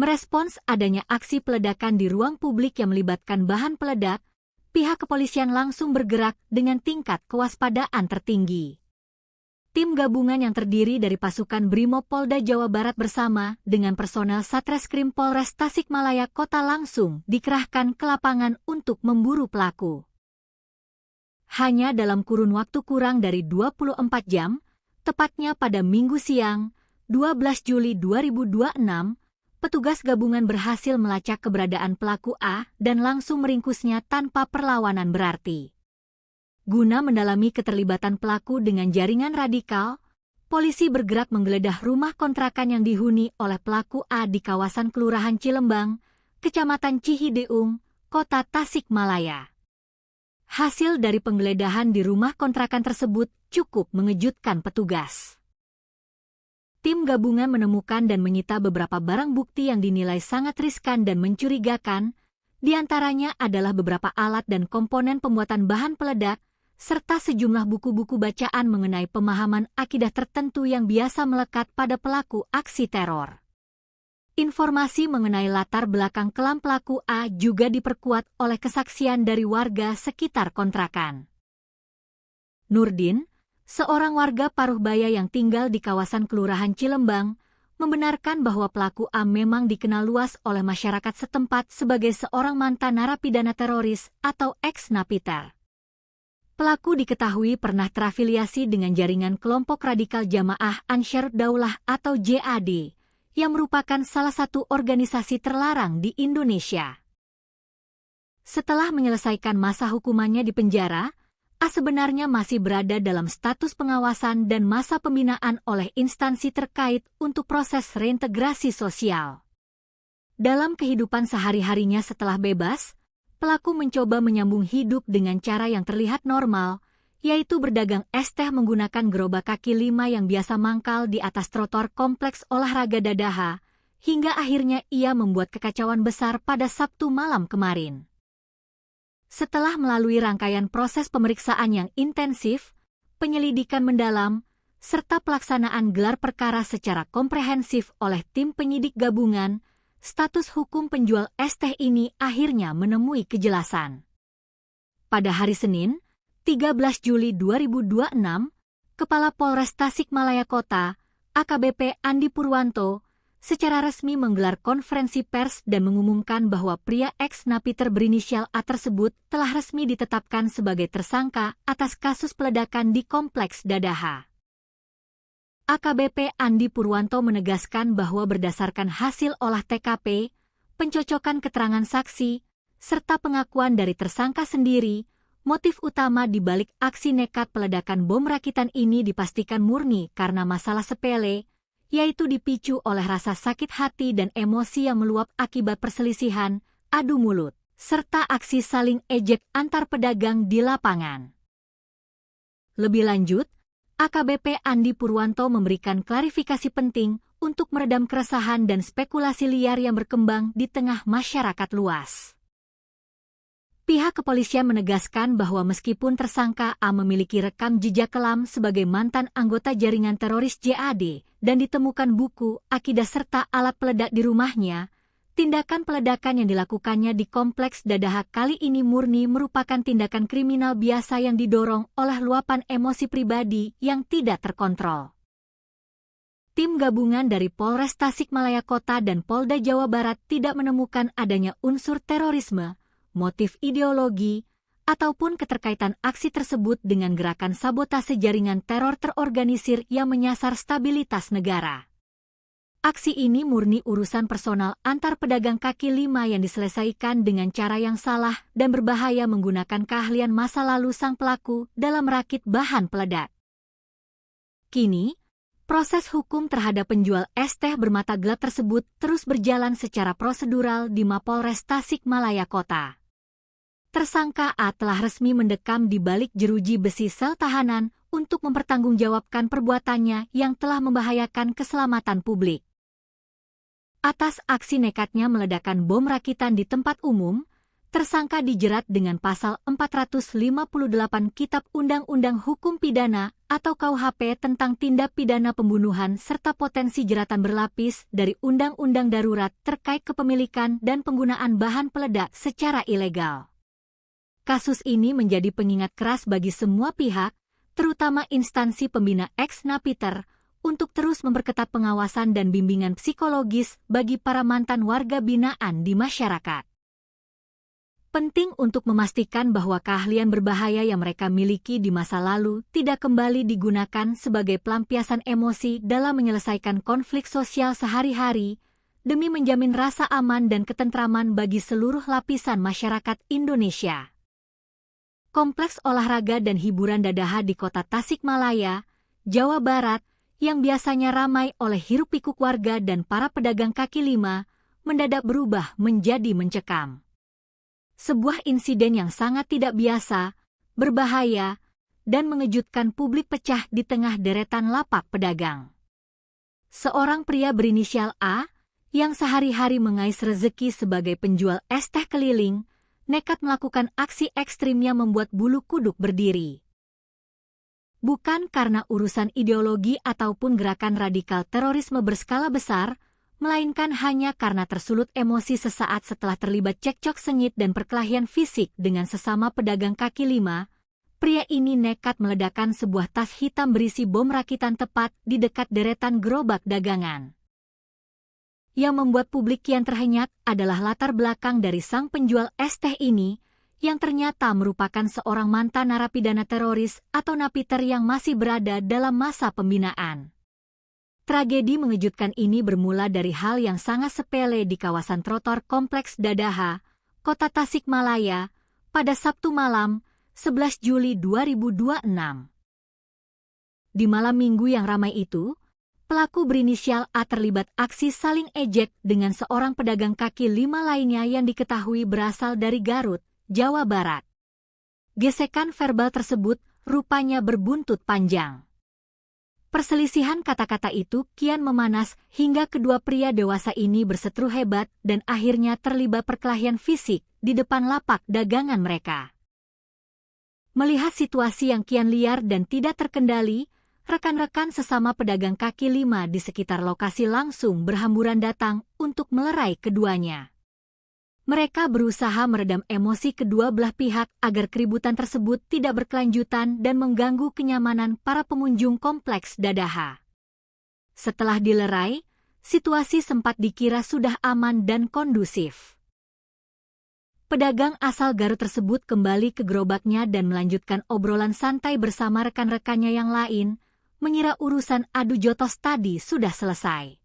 Merespons adanya aksi peledakan di ruang publik yang melibatkan bahan peledak, pihak kepolisian langsung bergerak dengan tingkat kewaspadaan tertinggi. Tim gabungan yang terdiri dari pasukan Brimob Polda Jawa Barat bersama dengan personel Satreskrim Polres Tasikmalaya Kota langsung dikerahkan ke lapangan untuk memburu pelaku. Hanya dalam kurun waktu kurang dari 24 jam, tepatnya pada Minggu siang, 12 Juli 2026, petugas gabungan berhasil melacak keberadaan pelaku A dan langsung meringkusnya tanpa perlawanan berarti. Guna mendalami keterlibatan pelaku dengan jaringan radikal, polisi bergerak menggeledah rumah kontrakan yang dihuni oleh pelaku A di kawasan Kelurahan Cilembang, Kecamatan Cihideung, Kota Tasikmalaya. Hasil dari penggeledahan di rumah kontrakan tersebut cukup mengejutkan petugas. Tim gabungan menemukan dan menyita beberapa barang bukti yang dinilai sangat riskan dan mencurigakan, di antaranya adalah beberapa alat dan komponen pembuatan bahan peledak, serta sejumlah buku-buku bacaan mengenai pemahaman akidah tertentu yang biasa melekat pada pelaku aksi teror. Informasi mengenai latar belakang kelam pelaku A juga diperkuat oleh kesaksian dari warga sekitar kontrakan. Nurdin, seorang warga Paruhbaya yang tinggal di kawasan Kelurahan Cilembang, membenarkan bahwa pelaku A memang dikenal luas oleh masyarakat setempat sebagai seorang mantan narapidana teroris atau ex-napiter. Pelaku diketahui pernah terafiliasi dengan jaringan kelompok radikal Jamaah Ansharud Daulah atau JAD, yang merupakan salah satu organisasi terlarang di Indonesia. Setelah menyelesaikan masa hukumannya di penjara, A sebenarnya masih berada dalam status pengawasan dan masa pembinaan oleh instansi terkait untuk proses reintegrasi sosial. Dalam kehidupan sehari-harinya setelah bebas, pelaku mencoba menyambung hidup dengan cara yang terlihat normal, yaitu berdagang es teh menggunakan gerobak kaki 5 yang biasa mangkal di atas trotoar kompleks olahraga Dadaha, hingga akhirnya ia membuat kekacauan besar pada Sabtu malam kemarin. Setelah melalui rangkaian proses pemeriksaan yang intensif, penyelidikan mendalam, serta pelaksanaan gelar perkara secara komprehensif oleh tim penyidik gabungan, status hukum penjual es teh ini akhirnya menemui kejelasan. Pada hari Senin, 13 Juli 2026, Kepala Polres Tasikmalaya Kota, AKBP Andi Purwanto, secara resmi menggelar konferensi pers dan mengumumkan bahwa pria ex-napiter berinisial A tersebut telah resmi ditetapkan sebagai tersangka atas kasus peledakan di Kompleks Dadaha. AKBP Andi Purwanto menegaskan bahwa berdasarkan hasil olah TKP, pencocokan keterangan saksi, serta pengakuan dari tersangka sendiri, motif utama di balik aksi nekat peledakan bom rakitan ini dipastikan murni karena masalah sepele, yaitu dipicu oleh rasa sakit hati dan emosi yang meluap akibat perselisihan, adu mulut, serta aksi saling ejek antar pedagang di lapangan. Lebih lanjut, AKBP Andi Purwanto memberikan klarifikasi penting untuk meredam keresahan dan spekulasi liar yang berkembang di tengah masyarakat luas. Pihak kepolisian menegaskan bahwa meskipun tersangka A memiliki rekam jejak kelam sebagai mantan anggota jaringan teroris JAD dan ditemukan buku, akidah serta alat peledak di rumahnya, tindakan peledakan yang dilakukannya di Kompleks Dadaha kali ini murni merupakan tindakan kriminal biasa yang didorong oleh luapan emosi pribadi yang tidak terkontrol. Tim gabungan dari Polres Tasikmalaya Kota dan Polda Jawa Barat tidak menemukan adanya unsur terorisme, motif ideologi, ataupun keterkaitan aksi tersebut dengan gerakan sabotase jaringan teror terorganisir yang menyasar stabilitas negara. Aksi ini murni urusan personal antar pedagang kaki 5 yang diselesaikan dengan cara yang salah dan berbahaya menggunakan keahlian masa lalu sang pelaku dalam merakit bahan peledak. Kini, proses hukum terhadap penjual es teh bermata gelap tersebut terus berjalan secara prosedural di Mapolres Tasikmalaya Kota. Tersangka A telah resmi mendekam di balik jeruji besi sel tahanan untuk mempertanggungjawabkan perbuatannya yang telah membahayakan keselamatan publik. Atas aksi nekatnya meledakkan bom rakitan di tempat umum, tersangka dijerat dengan pasal 458 Kitab Undang-Undang Hukum Pidana atau KUHP tentang tindak pidana pembunuhan serta potensi jeratan berlapis dari Undang-Undang Darurat terkait kepemilikan dan penggunaan bahan peledak secara ilegal. Kasus ini menjadi pengingat keras bagi semua pihak, terutama instansi pembina ex-napiter, untuk terus memperketat pengawasan dan bimbingan psikologis bagi para mantan warga binaan di masyarakat. Penting untuk memastikan bahwa keahlian berbahaya yang mereka miliki di masa lalu tidak kembali digunakan sebagai pelampiasan emosi dalam menyelesaikan konflik sosial sehari-hari, demi menjamin rasa aman dan ketentraman bagi seluruh lapisan masyarakat Indonesia. Kompleks olahraga dan hiburan Dadaha di Kota Tasikmalaya, Jawa Barat, yang biasanya ramai oleh hiruk-pikuk warga dan para pedagang kaki 5, mendadak berubah menjadi mencekam. Sebuah insiden yang sangat tidak biasa, berbahaya, dan mengejutkan publik pecah di tengah deretan lapak pedagang. Seorang pria berinisial A, yang sehari-hari mengais rezeki sebagai penjual es teh keliling, nekat melakukan aksi ekstrimnya membuat bulu kuduk berdiri. Bukan karena urusan ideologi ataupun gerakan radikal terorisme berskala besar, melainkan hanya karena tersulut emosi sesaat setelah terlibat cekcok sengit dan perkelahian fisik dengan sesama pedagang kaki 5, pria ini nekat meledakkan sebuah tas hitam berisi bom rakitan tepat di dekat deretan gerobak dagangan. Yang membuat publik kian terhenyak adalah latar belakang dari sang penjual es teh ini, yang ternyata merupakan seorang mantan narapidana teroris atau napiter yang masih berada dalam masa pembinaan. Tragedi mengejutkan ini bermula dari hal yang sangat sepele di kawasan trotoar Kompleks Dadaha, Kota Tasikmalaya, pada Sabtu malam, 11 Juli 2026. Di malam minggu yang ramai itu, pelaku berinisial A terlibat aksi saling ejek dengan seorang pedagang kaki lima lainnya yang diketahui berasal dari Garut, Jawa Barat. Gesekan verbal tersebut rupanya berbuntut panjang. Perselisihan kata-kata itu kian memanas hingga kedua pria dewasa ini berseteru hebat dan akhirnya terlibat perkelahian fisik di depan lapak dagangan mereka. Melihat situasi yang kian liar dan tidak terkendali, rekan-rekan sesama pedagang kaki lima di sekitar lokasi langsung berhamburan datang untuk melerai keduanya. Mereka berusaha meredam emosi kedua belah pihak agar keributan tersebut tidak berkelanjutan dan mengganggu kenyamanan para pengunjung kompleks Dadaha. Setelah dilerai, situasi sempat dikira sudah aman dan kondusif. Pedagang asal Garut tersebut kembali ke gerobaknya dan melanjutkan obrolan santai bersama rekan-rekannya yang lain, mengira urusan adu jotos tadi sudah selesai.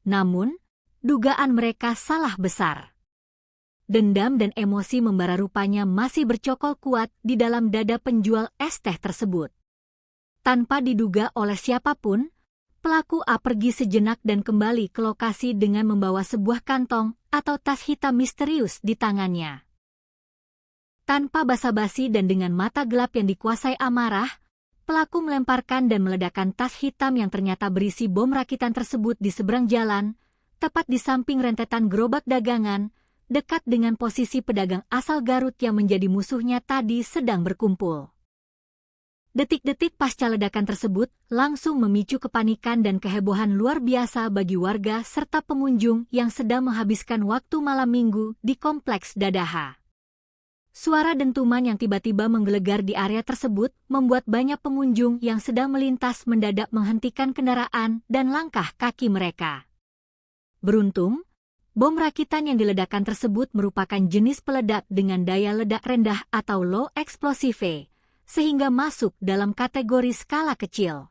Namun, dugaan mereka salah besar. Dendam dan emosi membara rupanya masih bercokol kuat di dalam dada penjual es teh tersebut. Tanpa diduga oleh siapapun, pelaku A pergi sejenak dan kembali ke lokasi dengan membawa sebuah kantong atau tas hitam misterius di tangannya. Tanpa basa-basi dan dengan mata gelap yang dikuasai amarah, pelaku melemparkan dan meledakkan tas hitam yang ternyata berisi bom rakitan tersebut di seberang jalan, tepat di samping rentetan gerobak dagangan, dekat dengan posisi pedagang asal Garut yang menjadi musuhnya tadi sedang berkumpul. Detik-detik pasca ledakan tersebut langsung memicu kepanikan dan kehebohan luar biasa bagi warga serta pengunjung yang sedang menghabiskan waktu malam minggu di kompleks Dadaha. Suara dentuman yang tiba-tiba menggelegar di area tersebut membuat banyak pengunjung yang sedang melintas mendadak menghentikan kendaraan dan langkah kaki mereka. Beruntung, bom rakitan yang diledakkan tersebut merupakan jenis peledak dengan daya ledak rendah atau low explosive, sehingga masuk dalam kategori skala kecil.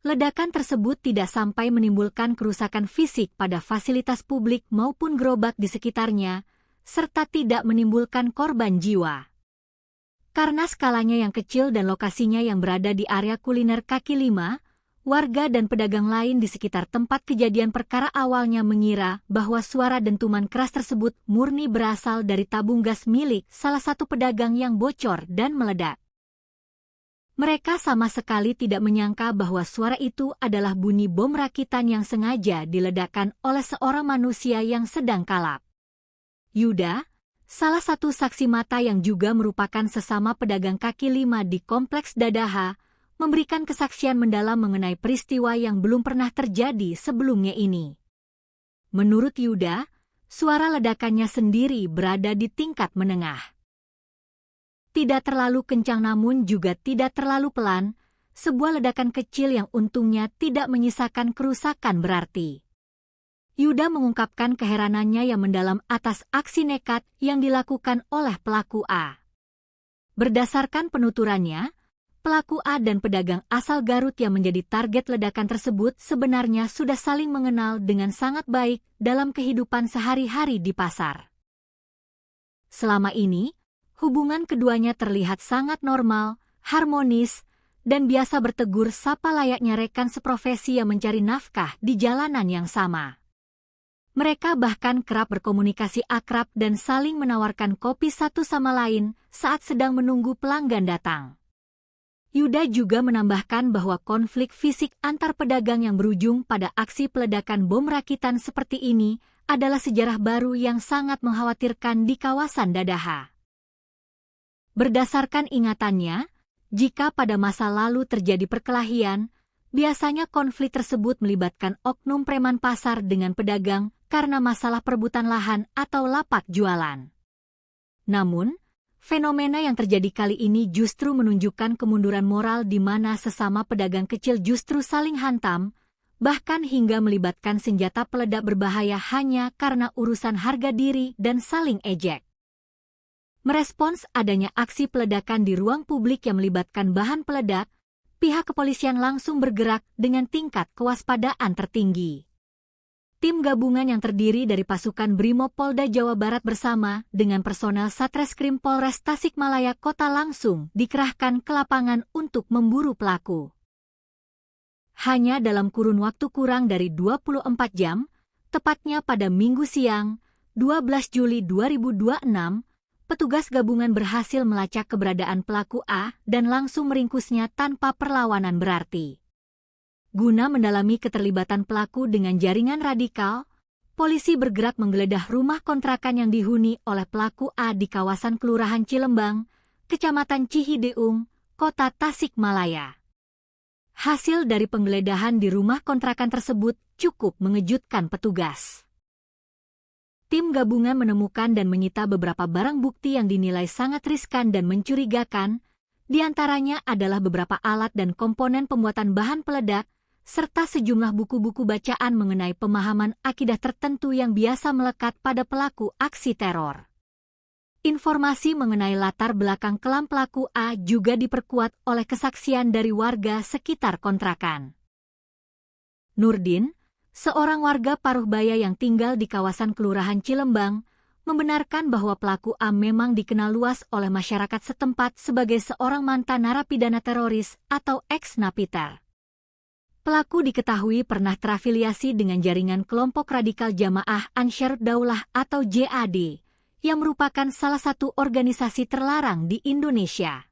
Ledakan tersebut tidak sampai menimbulkan kerusakan fisik pada fasilitas publik maupun gerobak di sekitarnya, serta tidak menimbulkan korban jiwa. Karena skalanya yang kecil dan lokasinya yang berada di area kuliner kaki lima, warga dan pedagang lain di sekitar tempat kejadian perkara awalnya mengira bahwa suara dentuman keras tersebut murni berasal dari tabung gas milik salah satu pedagang yang bocor dan meledak. Mereka sama sekali tidak menyangka bahwa suara itu adalah bunyi bom rakitan yang sengaja diledakkan oleh seorang manusia yang sedang kalap. Yuda, salah satu saksi mata yang juga merupakan sesama pedagang kaki lima di kompleks Dadaha, memberikan kesaksian mendalam mengenai peristiwa yang belum pernah terjadi sebelumnya ini. Menurut Yuda, suara ledakannya sendiri berada di tingkat menengah. Tidak terlalu kencang namun juga tidak terlalu pelan, sebuah ledakan kecil yang untungnya tidak menyisakan kerusakan berarti. Yuda mengungkapkan keheranannya yang mendalam atas aksi nekat yang dilakukan oleh pelaku A. Berdasarkan penuturannya, pelaku A dan pedagang asal Garut yang menjadi target ledakan tersebut sebenarnya sudah saling mengenal dengan sangat baik dalam kehidupan sehari-hari di pasar. Selama ini, hubungan keduanya terlihat sangat normal, harmonis, dan biasa bertegur sapa layaknya rekan seprofesi yang mencari nafkah di jalanan yang sama. Mereka bahkan kerap berkomunikasi akrab dan saling menawarkan kopi satu sama lain saat sedang menunggu pelanggan datang. Yuda juga menambahkan bahwa konflik fisik antar pedagang yang berujung pada aksi peledakan bom rakitan seperti ini adalah sejarah baru yang sangat mengkhawatirkan di kawasan Dadaha. Berdasarkan ingatannya, jika pada masa lalu terjadi perkelahian, biasanya konflik tersebut melibatkan oknum preman pasar dengan pedagang karena masalah perebutan lahan atau lapak jualan. Namun, fenomena yang terjadi kali ini justru menunjukkan kemunduran moral di mana sesama pedagang kecil justru saling hantam, bahkan hingga melibatkan senjata peledak berbahaya hanya karena urusan harga diri dan saling ejek. Merespons adanya aksi peledakan di ruang publik yang melibatkan bahan peledak, pihak kepolisian langsung bergerak dengan tingkat kewaspadaan tertinggi. Tim gabungan yang terdiri dari pasukan Brimob Polda Jawa Barat bersama dengan personel Satreskrim Polres Tasikmalaya Kota langsung dikerahkan ke lapangan untuk memburu pelaku. Hanya dalam kurun waktu kurang dari 24 jam, tepatnya pada Minggu siang, 12 Juli 2026, petugas gabungan berhasil melacak keberadaan pelaku A dan langsung meringkusnya tanpa perlawanan berarti. Guna mendalami keterlibatan pelaku dengan jaringan radikal, polisi bergerak menggeledah rumah kontrakan yang dihuni oleh pelaku A di kawasan Kelurahan Cilembang, Kecamatan Cihideung, Kota Tasikmalaya. Hasil dari penggeledahan di rumah kontrakan tersebut cukup mengejutkan petugas. Tim gabungan menemukan dan menyita beberapa barang bukti yang dinilai sangat riskan dan mencurigakan, di antaranya adalah beberapa alat dan komponen pembuatan bahan peledak, serta sejumlah buku-buku bacaan mengenai pemahaman akidah tertentu yang biasa melekat pada pelaku aksi teror. Informasi mengenai latar belakang kelam pelaku A juga diperkuat oleh kesaksian dari warga sekitar kontrakan. Nurdin, seorang warga Paruhbaya yang tinggal di kawasan Kelurahan Cilembang, membenarkan bahwa pelaku A memang dikenal luas oleh masyarakat setempat sebagai seorang mantan narapidana teroris atau ex-napiter. Pelaku diketahui pernah terafiliasi dengan jaringan kelompok radikal Jamaah Ansharud Daulah atau JAD, yang merupakan salah satu organisasi terlarang di Indonesia.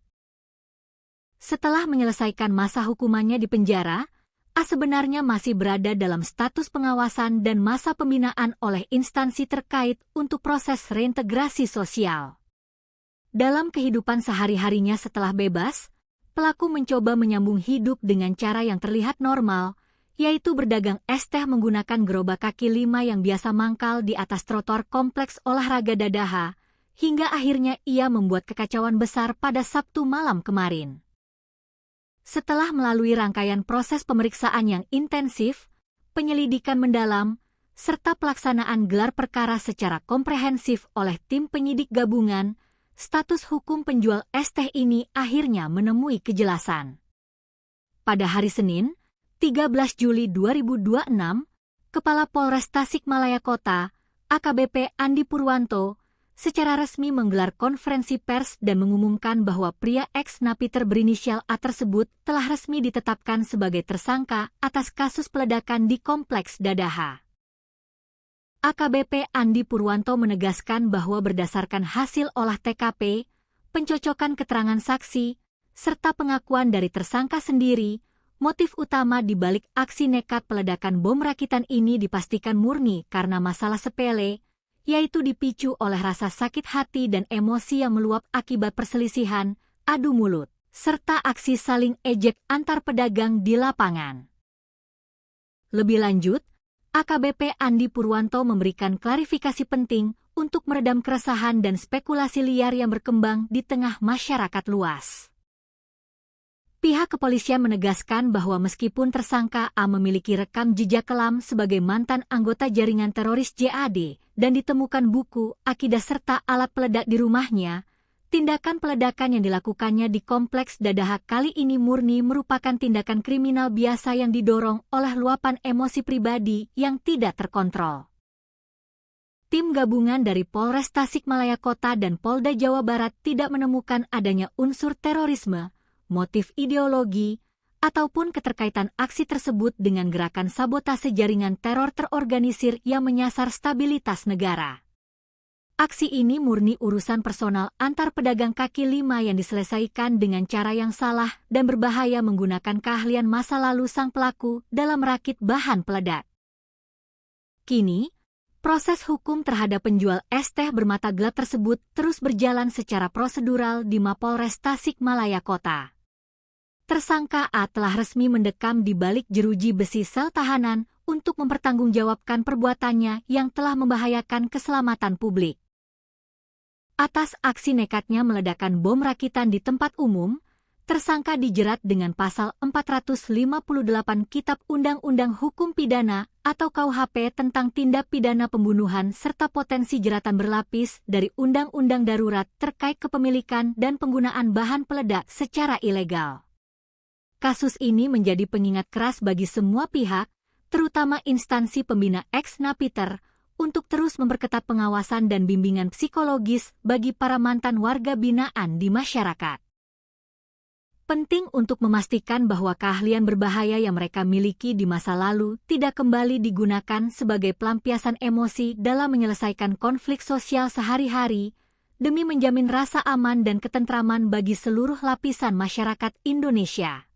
Setelah menyelesaikan masa hukumannya di penjara, A sebenarnya masih berada dalam status pengawasan dan masa pembinaan oleh instansi terkait untuk proses reintegrasi sosial. Dalam kehidupan sehari-harinya setelah bebas, pelaku mencoba menyambung hidup dengan cara yang terlihat normal, yaitu berdagang es teh menggunakan gerobak kaki 5 yang biasa mangkal di atas trotoar kompleks olahraga Dadaha, hingga akhirnya ia membuat kekacauan besar pada Sabtu malam kemarin. Setelah melalui rangkaian proses pemeriksaan yang intensif, penyelidikan mendalam, serta pelaksanaan gelar perkara secara komprehensif oleh tim penyidik gabungan, status hukum penjual es teh ini akhirnya menemui kejelasan. Pada hari Senin, 13 Juli 2026, Kepala Polres Tasikmalaya Kota, AKBP Andi Purwanto, secara resmi menggelar konferensi pers dan mengumumkan bahwa pria ex-napiter berinisial A tersebut telah resmi ditetapkan sebagai tersangka atas kasus peledakan di Kompleks Dadaha. AKBP Andi Purwanto menegaskan bahwa berdasarkan hasil olah TKP, pencocokan keterangan saksi, serta pengakuan dari tersangka sendiri, motif utama di balik aksi nekat peledakan bom rakitan ini dipastikan murni karena masalah sepele, yaitu dipicu oleh rasa sakit hati dan emosi yang meluap akibat perselisihan, adu mulut, serta aksi saling ejek antar pedagang di lapangan. Lebih lanjut, AKBP Andi Purwanto memberikan klarifikasi penting untuk meredam keresahan dan spekulasi liar yang berkembang di tengah masyarakat luas. Pihak kepolisian menegaskan bahwa meskipun tersangka A memiliki rekam jejak kelam sebagai mantan anggota jaringan teroris JAD dan ditemukan buku, akidah serta alat peledak di rumahnya, tindakan peledakan yang dilakukannya di Kompleks Dadaha kali ini murni merupakan tindakan kriminal biasa yang didorong oleh luapan emosi pribadi yang tidak terkontrol. Tim gabungan dari Polres Tasikmalaya Kota dan Polda Jawa Barat tidak menemukan adanya unsur terorisme, motif ideologi, ataupun keterkaitan aksi tersebut dengan gerakan sabotase jaringan teror terorganisir yang menyasar stabilitas negara. Aksi ini murni urusan personal antar pedagang kaki 5 yang diselesaikan dengan cara yang salah dan berbahaya menggunakan keahlian masa lalu sang pelaku dalam merakit bahan peledak. Kini, proses hukum terhadap penjual es teh bermata gelap tersebut terus berjalan secara prosedural di Mapolres Tasikmalaya Kota. Tersangka A telah resmi mendekam di balik jeruji besi sel tahanan untuk mempertanggungjawabkan perbuatannya yang telah membahayakan keselamatan publik. Atas aksi nekatnya meledakkan bom rakitan di tempat umum, tersangka dijerat dengan pasal 458 Kitab Undang-Undang Hukum Pidana atau KUHP tentang tindak pidana pembunuhan serta potensi jeratan berlapis dari Undang-Undang Darurat terkait kepemilikan dan penggunaan bahan peledak secara ilegal. Kasus ini menjadi pengingat keras bagi semua pihak, terutama instansi pembina ex-napiter, untuk terus memperketat pengawasan dan bimbingan psikologis bagi para mantan warga binaan di masyarakat. Penting untuk memastikan bahwa keahlian berbahaya yang mereka miliki di masa lalu tidak kembali digunakan sebagai pelampiasan emosi dalam menyelesaikan konflik sosial sehari-hari, demi menjamin rasa aman dan ketentraman bagi seluruh lapisan masyarakat Indonesia.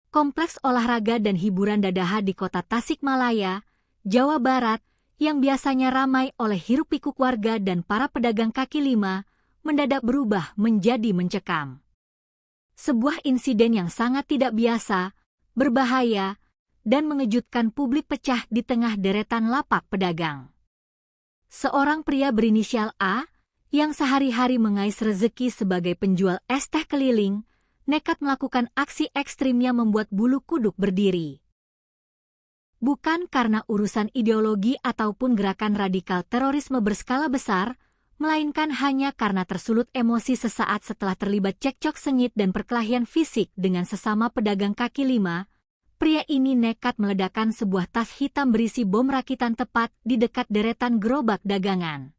Kompleks olahraga dan hiburan Dadaha di kota Tasikmalaya, Jawa Barat, yang biasanya ramai oleh hiruk-pikuk warga dan para pedagang kaki lima, mendadak berubah menjadi mencekam. Sebuah insiden yang sangat tidak biasa, berbahaya, dan mengejutkan publik pecah di tengah deretan lapak pedagang. Seorang pria berinisial A, yang sehari-hari mengais rezeki sebagai penjual es teh keliling, nekat melakukan aksi ekstrim yang membuat bulu kuduk berdiri. Bukan karena urusan ideologi ataupun gerakan radikal terorisme berskala besar, melainkan hanya karena tersulut emosi sesaat setelah terlibat cekcok sengit dan perkelahian fisik dengan sesama pedagang kaki lima. Pria ini nekat meledakkan sebuah tas hitam berisi bom rakitan tepat di dekat deretan gerobak dagangan.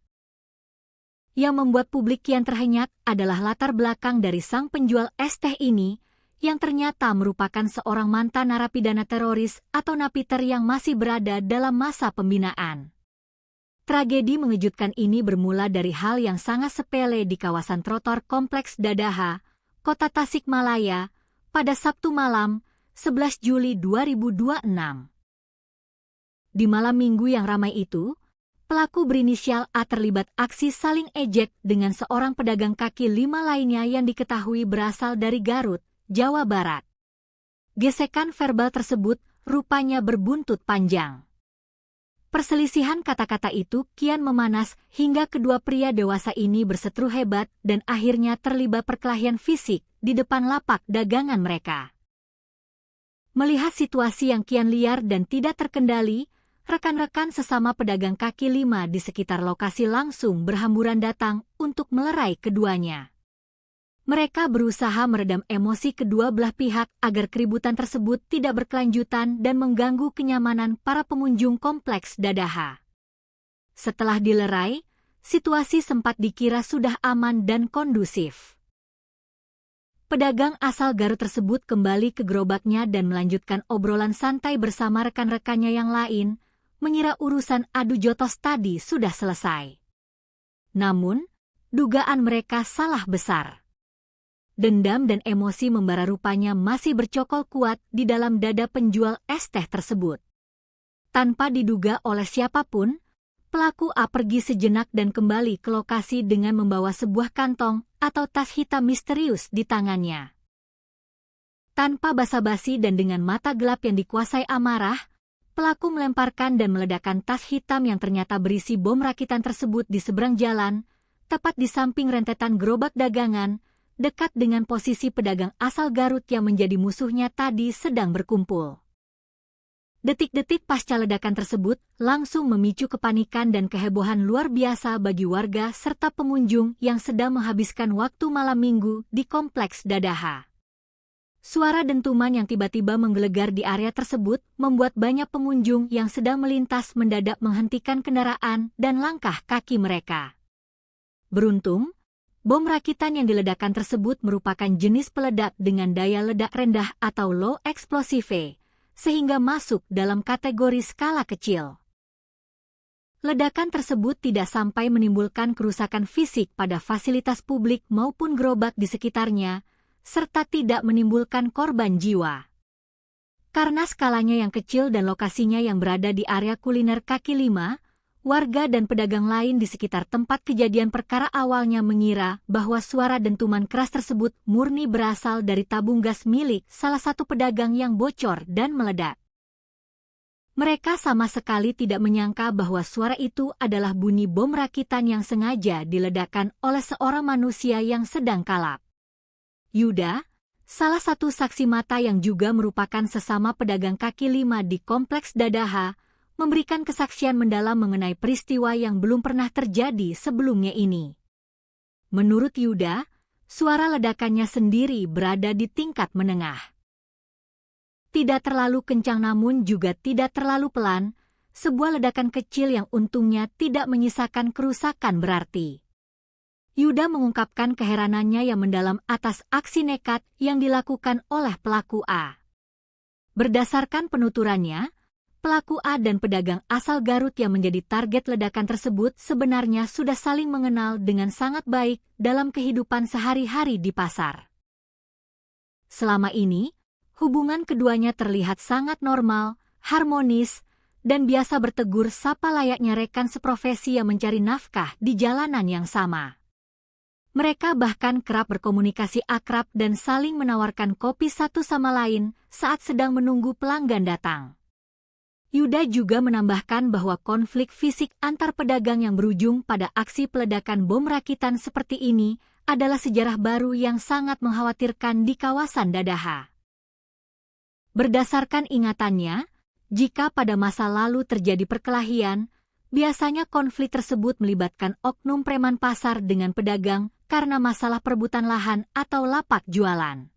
Yang membuat publik kian terhenyak adalah latar belakang dari sang penjual es teh ini, yang ternyata merupakan seorang mantan narapidana teroris atau napiter yang masih berada dalam masa pembinaan. Tragedi mengejutkan ini bermula dari hal yang sangat sepele di kawasan trotoar Kompleks Dadaha, Kota Tasikmalaya, pada Sabtu malam, 11 Juli 2026. Di malam minggu yang ramai itu, pelaku berinisial A terlibat aksi saling ejek dengan seorang pedagang kaki lima lainnya yang diketahui berasal dari Garut, Jawa Barat. Gesekan verbal tersebut rupanya berbuntut panjang. Perselisihan kata-kata itu kian memanas hingga kedua pria dewasa ini berseteru hebat dan akhirnya terlibat perkelahian fisik di depan lapak dagangan mereka. Melihat situasi yang kian liar dan tidak terkendali, rekan-rekan sesama pedagang kaki lima di sekitar lokasi langsung berhamburan datang untuk melerai keduanya. Mereka berusaha meredam emosi kedua belah pihak agar keributan tersebut tidak berkelanjutan dan mengganggu kenyamanan para pengunjung Kompleks Dadaha. Setelah dilerai, situasi sempat dikira sudah aman dan kondusif. Pedagang asal Garut tersebut kembali ke gerobaknya dan melanjutkan obrolan santai bersama rekan-rekannya yang lain, mengira urusan adu jotos tadi sudah selesai. Namun, dugaan mereka salah besar. Dendam dan emosi membara rupanya masih bercokol kuat di dalam dada penjual es teh tersebut. Tanpa diduga oleh siapapun, pelaku A pergi sejenak dan kembali ke lokasi dengan membawa sebuah kantong atau tas hitam misterius di tangannya. Tanpa basa-basi dan dengan mata gelap yang dikuasai amarah, pelaku melemparkan dan meledakkan tas hitam yang ternyata berisi bom rakitan tersebut di seberang jalan, tepat di samping rentetan gerobak dagangan, dekat dengan posisi pedagang asal Garut yang menjadi musuhnya tadi sedang berkumpul. Detik-detik pasca ledakan tersebut langsung memicu kepanikan dan kehebohan luar biasa bagi warga serta pengunjung yang sedang menghabiskan waktu malam minggu di Kompleks Dadaha. Suara dentuman yang tiba-tiba menggelegar di area tersebut membuat banyak pengunjung yang sedang melintas mendadak menghentikan kendaraan dan langkah kaki mereka. Beruntung, bom rakitan yang diledakkan tersebut merupakan jenis peledak dengan daya ledak rendah atau low explosive, sehingga masuk dalam kategori skala kecil. Ledakan tersebut tidak sampai menimbulkan kerusakan fisik pada fasilitas publik maupun gerobak di sekitarnya, serta tidak menimbulkan korban jiwa. Karena skalanya yang kecil dan lokasinya yang berada di area kuliner kaki lima, warga dan pedagang lain di sekitar tempat kejadian perkara awalnya mengira bahwa suara dentuman keras tersebut murni berasal dari tabung gas milik salah satu pedagang yang bocor dan meledak. Mereka sama sekali tidak menyangka bahwa suara itu adalah bunyi bom rakitan yang sengaja diledakkan oleh seorang manusia yang sedang kalap. Yuda, salah satu saksi mata yang juga merupakan sesama pedagang kaki lima di Kompleks Dadaha, memberikan kesaksian mendalam mengenai peristiwa yang belum pernah terjadi sebelumnya ini. Menurut Yuda, suara ledakannya sendiri berada di tingkat menengah. tidak terlalu kencang namun juga tidak terlalu pelan, sebuah ledakan kecil yang untungnya tidak menyisakan kerusakan berarti. Yuda mengungkapkan keheranannya yang mendalam atas aksi nekat yang dilakukan oleh pelaku A. Berdasarkan penuturannya, pelaku A dan pedagang asal Garut yang menjadi target ledakan tersebut sebenarnya sudah saling mengenal dengan sangat baik dalam kehidupan sehari-hari di pasar. Selama ini, hubungan keduanya terlihat sangat normal, harmonis, dan biasa bertegur sapa layaknya rekan seprofesi yang mencari nafkah di jalanan yang sama. Mereka bahkan kerap berkomunikasi akrab dan saling menawarkan kopi satu sama lain saat sedang menunggu pelanggan datang. Yuda juga menambahkan bahwa konflik fisik antar pedagang yang berujung pada aksi peledakan bom rakitan seperti ini adalah sejarah baru yang sangat mengkhawatirkan di kawasan Dadaha. Berdasarkan ingatannya, jika pada masa lalu terjadi perkelahian, biasanya konflik tersebut melibatkan oknum preman pasar dengan pedagang karena masalah perebutan lahan atau lapak jualan.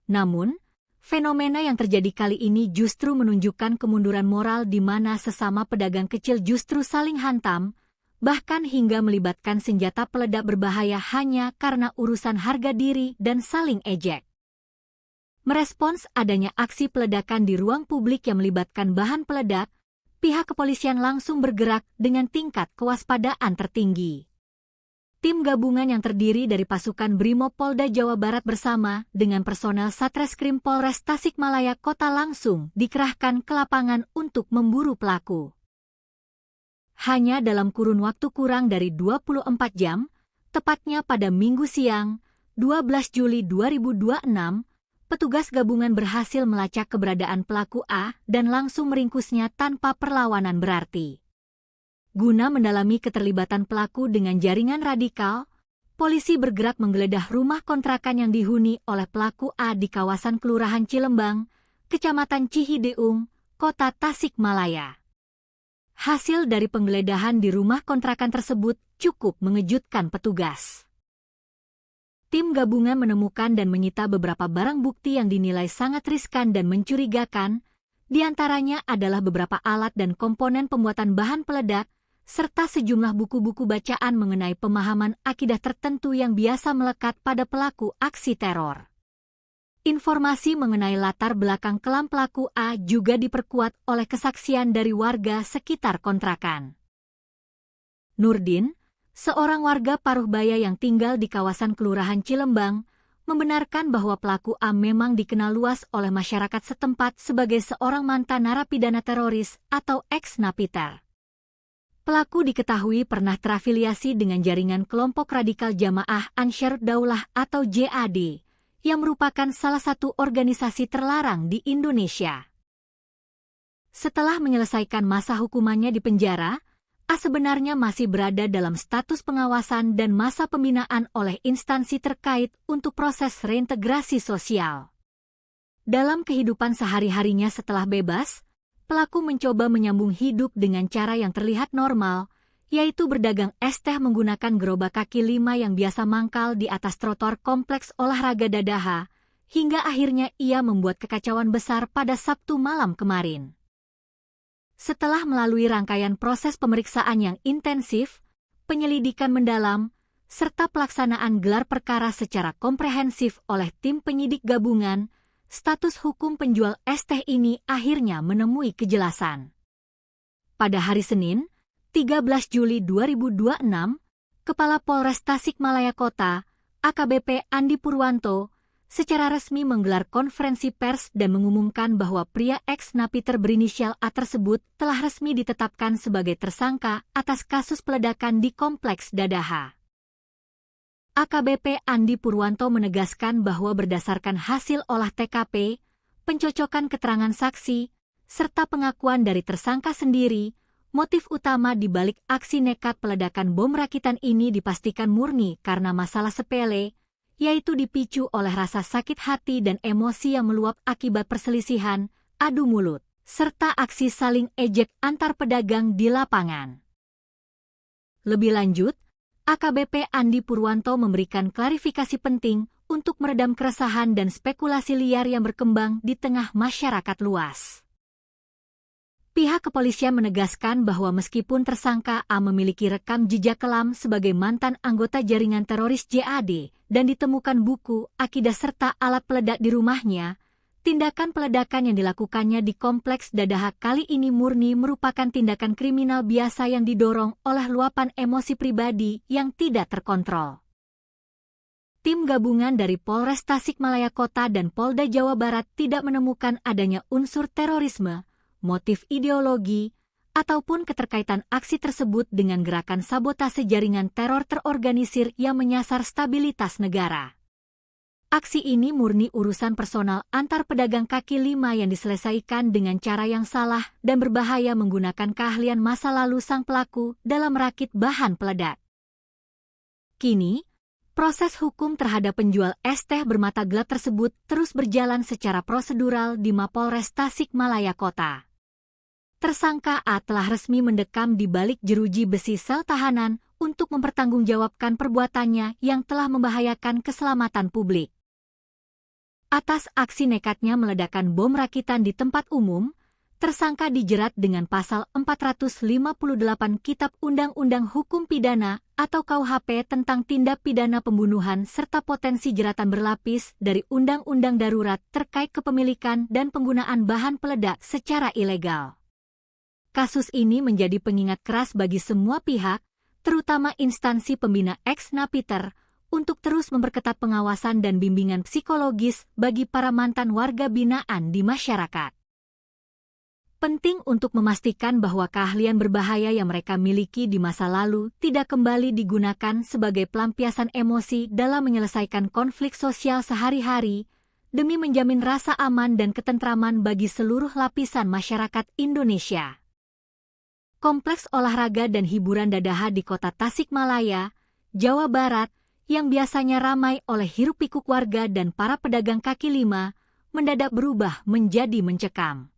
Namun, fenomena yang terjadi kali ini justru menunjukkan kemunduran moral di mana sesama pedagang kecil justru saling hantam, bahkan hingga melibatkan senjata peledak berbahaya hanya karena urusan harga diri dan saling ejek. Merespons adanya aksi peledakan di ruang publik yang melibatkan bahan peledak, pihak kepolisian langsung bergerak dengan tingkat kewaspadaan tertinggi. Tim gabungan yang terdiri dari pasukan Brimob Polda Jawa Barat bersama dengan personel Satreskrim Polres Tasikmalaya Kota langsung dikerahkan ke lapangan untuk memburu pelaku. Hanya dalam kurun waktu kurang dari 24 jam, tepatnya pada Minggu siang, 12 Juli 2026, petugas gabungan berhasil melacak keberadaan pelaku A dan langsung meringkusnya tanpa perlawanan berarti. Guna mendalami keterlibatan pelaku dengan jaringan radikal, polisi bergerak menggeledah rumah kontrakan yang dihuni oleh pelaku A di kawasan Kelurahan Cilembang, Kecamatan Cihideung, Kota Tasikmalaya. Hasil dari penggeledahan di rumah kontrakan tersebut cukup mengejutkan petugas. Tim gabungan menemukan dan menyita beberapa barang bukti yang dinilai sangat riskan dan mencurigakan, di antaranya adalah beberapa alat dan komponen pembuatan bahan peledak, serta sejumlah buku-buku bacaan mengenai pemahaman akidah tertentu yang biasa melekat pada pelaku aksi teror. Informasi mengenai latar belakang kelam pelaku A juga diperkuat oleh kesaksian dari warga sekitar kontrakan. Nurdin, seorang warga Paruhbaya yang tinggal di kawasan Kelurahan Cilembang, membenarkan bahwa pelaku A memang dikenal luas oleh masyarakat setempat sebagai seorang mantan narapidana teroris atau ex-napiter. Pelaku diketahui pernah terafiliasi dengan jaringan kelompok radikal Jamaah Ansharud Daulah atau JAD, yang merupakan salah satu organisasi terlarang di Indonesia. Setelah menyelesaikan masa hukumannya di penjara, A sebenarnya masih berada dalam status pengawasan dan masa pembinaan oleh instansi terkait untuk proses reintegrasi sosial. Dalam kehidupan sehari-harinya setelah bebas, pelaku mencoba menyambung hidup dengan cara yang terlihat normal, yaitu berdagang es teh menggunakan gerobak kaki 5 yang biasa mangkal di atas trotoar kompleks olahraga Dadaha, hingga akhirnya ia membuat kekacauan besar pada Sabtu malam kemarin. Setelah melalui rangkaian proses pemeriksaan yang intensif, penyelidikan mendalam, serta pelaksanaan gelar perkara secara komprehensif oleh tim penyidik gabungan, status hukum penjual es teh ini akhirnya menemui kejelasan. Pada hari Senin, 13 Juli 2026, Kepala Polres Tasikmalaya Kota, AKBP Andi Purwanto, secara resmi menggelar konferensi pers dan mengumumkan bahwa pria ex-napiter berinisial A tersebut telah resmi ditetapkan sebagai tersangka atas kasus peledakan di Kompleks Dadaha. AKBP Andi Purwanto menegaskan bahwa berdasarkan hasil olah TKP, pencocokan keterangan saksi, serta pengakuan dari tersangka sendiri, motif utama di balik aksi nekat peledakan bom rakitan ini dipastikan murni karena masalah sepele, yaitu dipicu oleh rasa sakit hati dan emosi yang meluap akibat perselisihan, adu mulut, serta aksi saling ejek antar pedagang di lapangan. Lebih lanjut, AKBP Andi Purwanto memberikan klarifikasi penting untuk meredam keresahan dan spekulasi liar yang berkembang di tengah masyarakat luas. Pihak kepolisian menegaskan bahwa meskipun tersangka A memiliki rekam jejak kelam sebagai mantan anggota jaringan teroris JAD dan ditemukan buku, akidah serta alat peledak di rumahnya, tindakan peledakan yang dilakukannya di Kompleks Dadaha kali ini murni merupakan tindakan kriminal biasa yang didorong oleh luapan emosi pribadi yang tidak terkontrol. Tim gabungan dari Polres Tasikmalaya Kota dan Polda Jawa Barat tidak menemukan adanya unsur terorisme, motif ideologi, ataupun keterkaitan aksi tersebut dengan gerakan sabotase jaringan teror terorganisir yang menyasar stabilitas negara. Aksi ini murni urusan personal antar pedagang kaki lima yang diselesaikan dengan cara yang salah dan berbahaya menggunakan keahlian masa lalu sang pelaku dalam merakit bahan peledak. Kini, proses hukum terhadap penjual es teh bermata gelap tersebut terus berjalan secara prosedural di Mapolres Tasikmalaya Kota. Tersangka A telah resmi mendekam di balik jeruji besi sel tahanan untuk mempertanggungjawabkan perbuatannya yang telah membahayakan keselamatan publik. Atas aksi nekatnya meledakkan bom rakitan di tempat umum, tersangka dijerat dengan pasal 458 Kitab Undang-Undang Hukum Pidana atau KUHP tentang tindak pidana pembunuhan serta potensi jeratan berlapis dari Undang-Undang Darurat terkait kepemilikan dan penggunaan bahan peledak secara ilegal. Kasus ini menjadi pengingat keras bagi semua pihak, terutama instansi pembina ex-Napiter, untuk terus memperketat pengawasan dan bimbingan psikologis bagi para mantan warga binaan di masyarakat. Penting untuk memastikan bahwa keahlian berbahaya yang mereka miliki di masa lalu tidak kembali digunakan sebagai pelampiasan emosi dalam menyelesaikan konflik sosial sehari-hari, demi menjamin rasa aman dan ketentraman bagi seluruh lapisan masyarakat Indonesia. Kompleks olahraga dan hiburan Dadaha di Kota Tasikmalaya, Jawa Barat, yang biasanya ramai oleh hiruk-pikuk warga dan para pedagang kaki lima, mendadak berubah menjadi mencekam.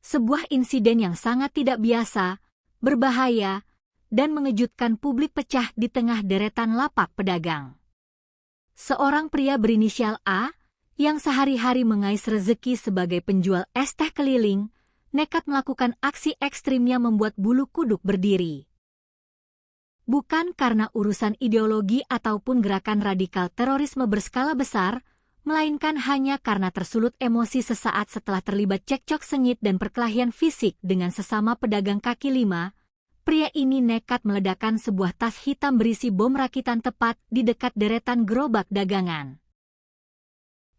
Sebuah insiden yang sangat tidak biasa, berbahaya, dan mengejutkan publik pecah di tengah deretan lapak pedagang. Seorang pria berinisial A, yang sehari-hari mengais rezeki sebagai penjual es teh keliling, nekat melakukan aksi ekstrimnya membuat bulu kuduk berdiri. Bukan karena urusan ideologi ataupun gerakan radikal terorisme berskala besar, melainkan hanya karena tersulut emosi sesaat setelah terlibat cekcok sengit dan perkelahian fisik dengan sesama pedagang kaki lima, pria ini nekat meledakkan sebuah tas hitam berisi bom rakitan tepat di dekat deretan gerobak dagangan.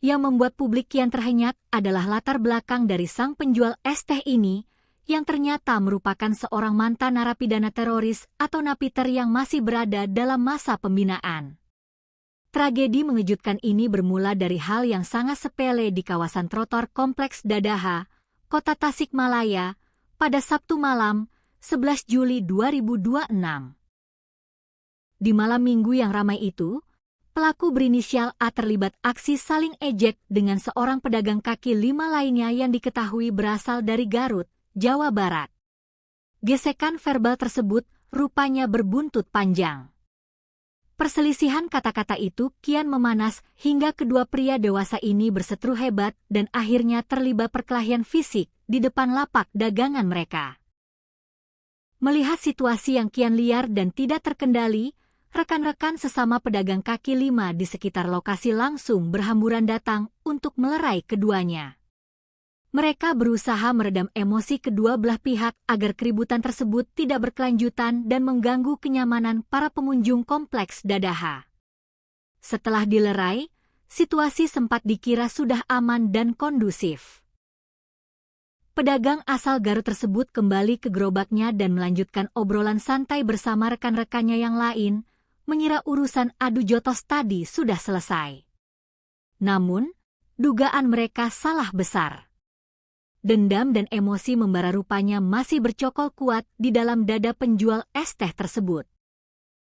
Yang membuat publik kian terhenyak adalah latar belakang dari sang penjual es teh ini, yang ternyata merupakan seorang mantan narapidana teroris atau napiter yang masih berada dalam masa pembinaan. Tragedi mengejutkan ini bermula dari hal yang sangat sepele di kawasan trotoar Kompleks Dadaha, Kota Tasikmalaya, pada Sabtu malam, 11 Juli 2026. Di malam minggu yang ramai itu, pelaku berinisial A terlibat aksi saling ejek dengan seorang pedagang kaki lima lainnya yang diketahui berasal dari Garut, Jawa Barat. Gesekan verbal tersebut rupanya berbuntut panjang. Perselisihan kata-kata itu kian memanas hingga kedua pria dewasa ini berseteru hebat dan akhirnya terlibat perkelahian fisik di depan lapak dagangan mereka. Melihat situasi yang kian liar dan tidak terkendali, rekan-rekan sesama pedagang kaki lima di sekitar lokasi langsung berhamburan datang untuk melerai keduanya. Mereka berusaha meredam emosi kedua belah pihak agar keributan tersebut tidak berkelanjutan dan mengganggu kenyamanan para pengunjung Kompleks Dadaha. Setelah dilerai, situasi sempat dikira sudah aman dan kondusif. Pedagang asal Garut tersebut kembali ke gerobaknya dan melanjutkan obrolan santai bersama rekan-rekannya yang lain, mengira urusan adu jotos tadi sudah selesai. Namun, dugaan mereka salah besar. Dendam dan emosi membara rupanya masih bercokol kuat di dalam dada penjual es teh tersebut.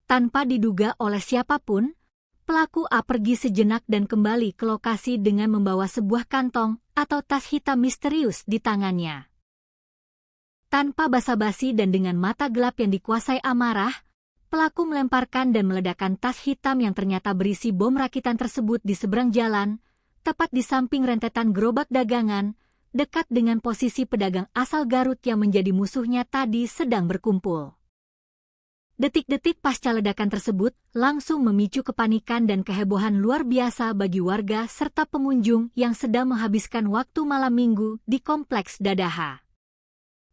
Tanpa diduga oleh siapapun, pelaku A pergi sejenak dan kembali ke lokasi dengan membawa sebuah kantong atau tas hitam misterius di tangannya. Tanpa basa-basi dan dengan mata gelap yang dikuasai amarah, pelaku melemparkan dan meledakkan tas hitam yang ternyata berisi bom rakitan tersebut di seberang jalan, tepat di samping rentetan gerobak dagangan, dekat dengan posisi pedagang asal Garut yang menjadi musuhnya tadi sedang berkumpul. Detik-detik pasca ledakan tersebut langsung memicu kepanikan dan kehebohan luar biasa bagi warga serta pengunjung yang sedang menghabiskan waktu malam minggu di Kompleks Dadaha.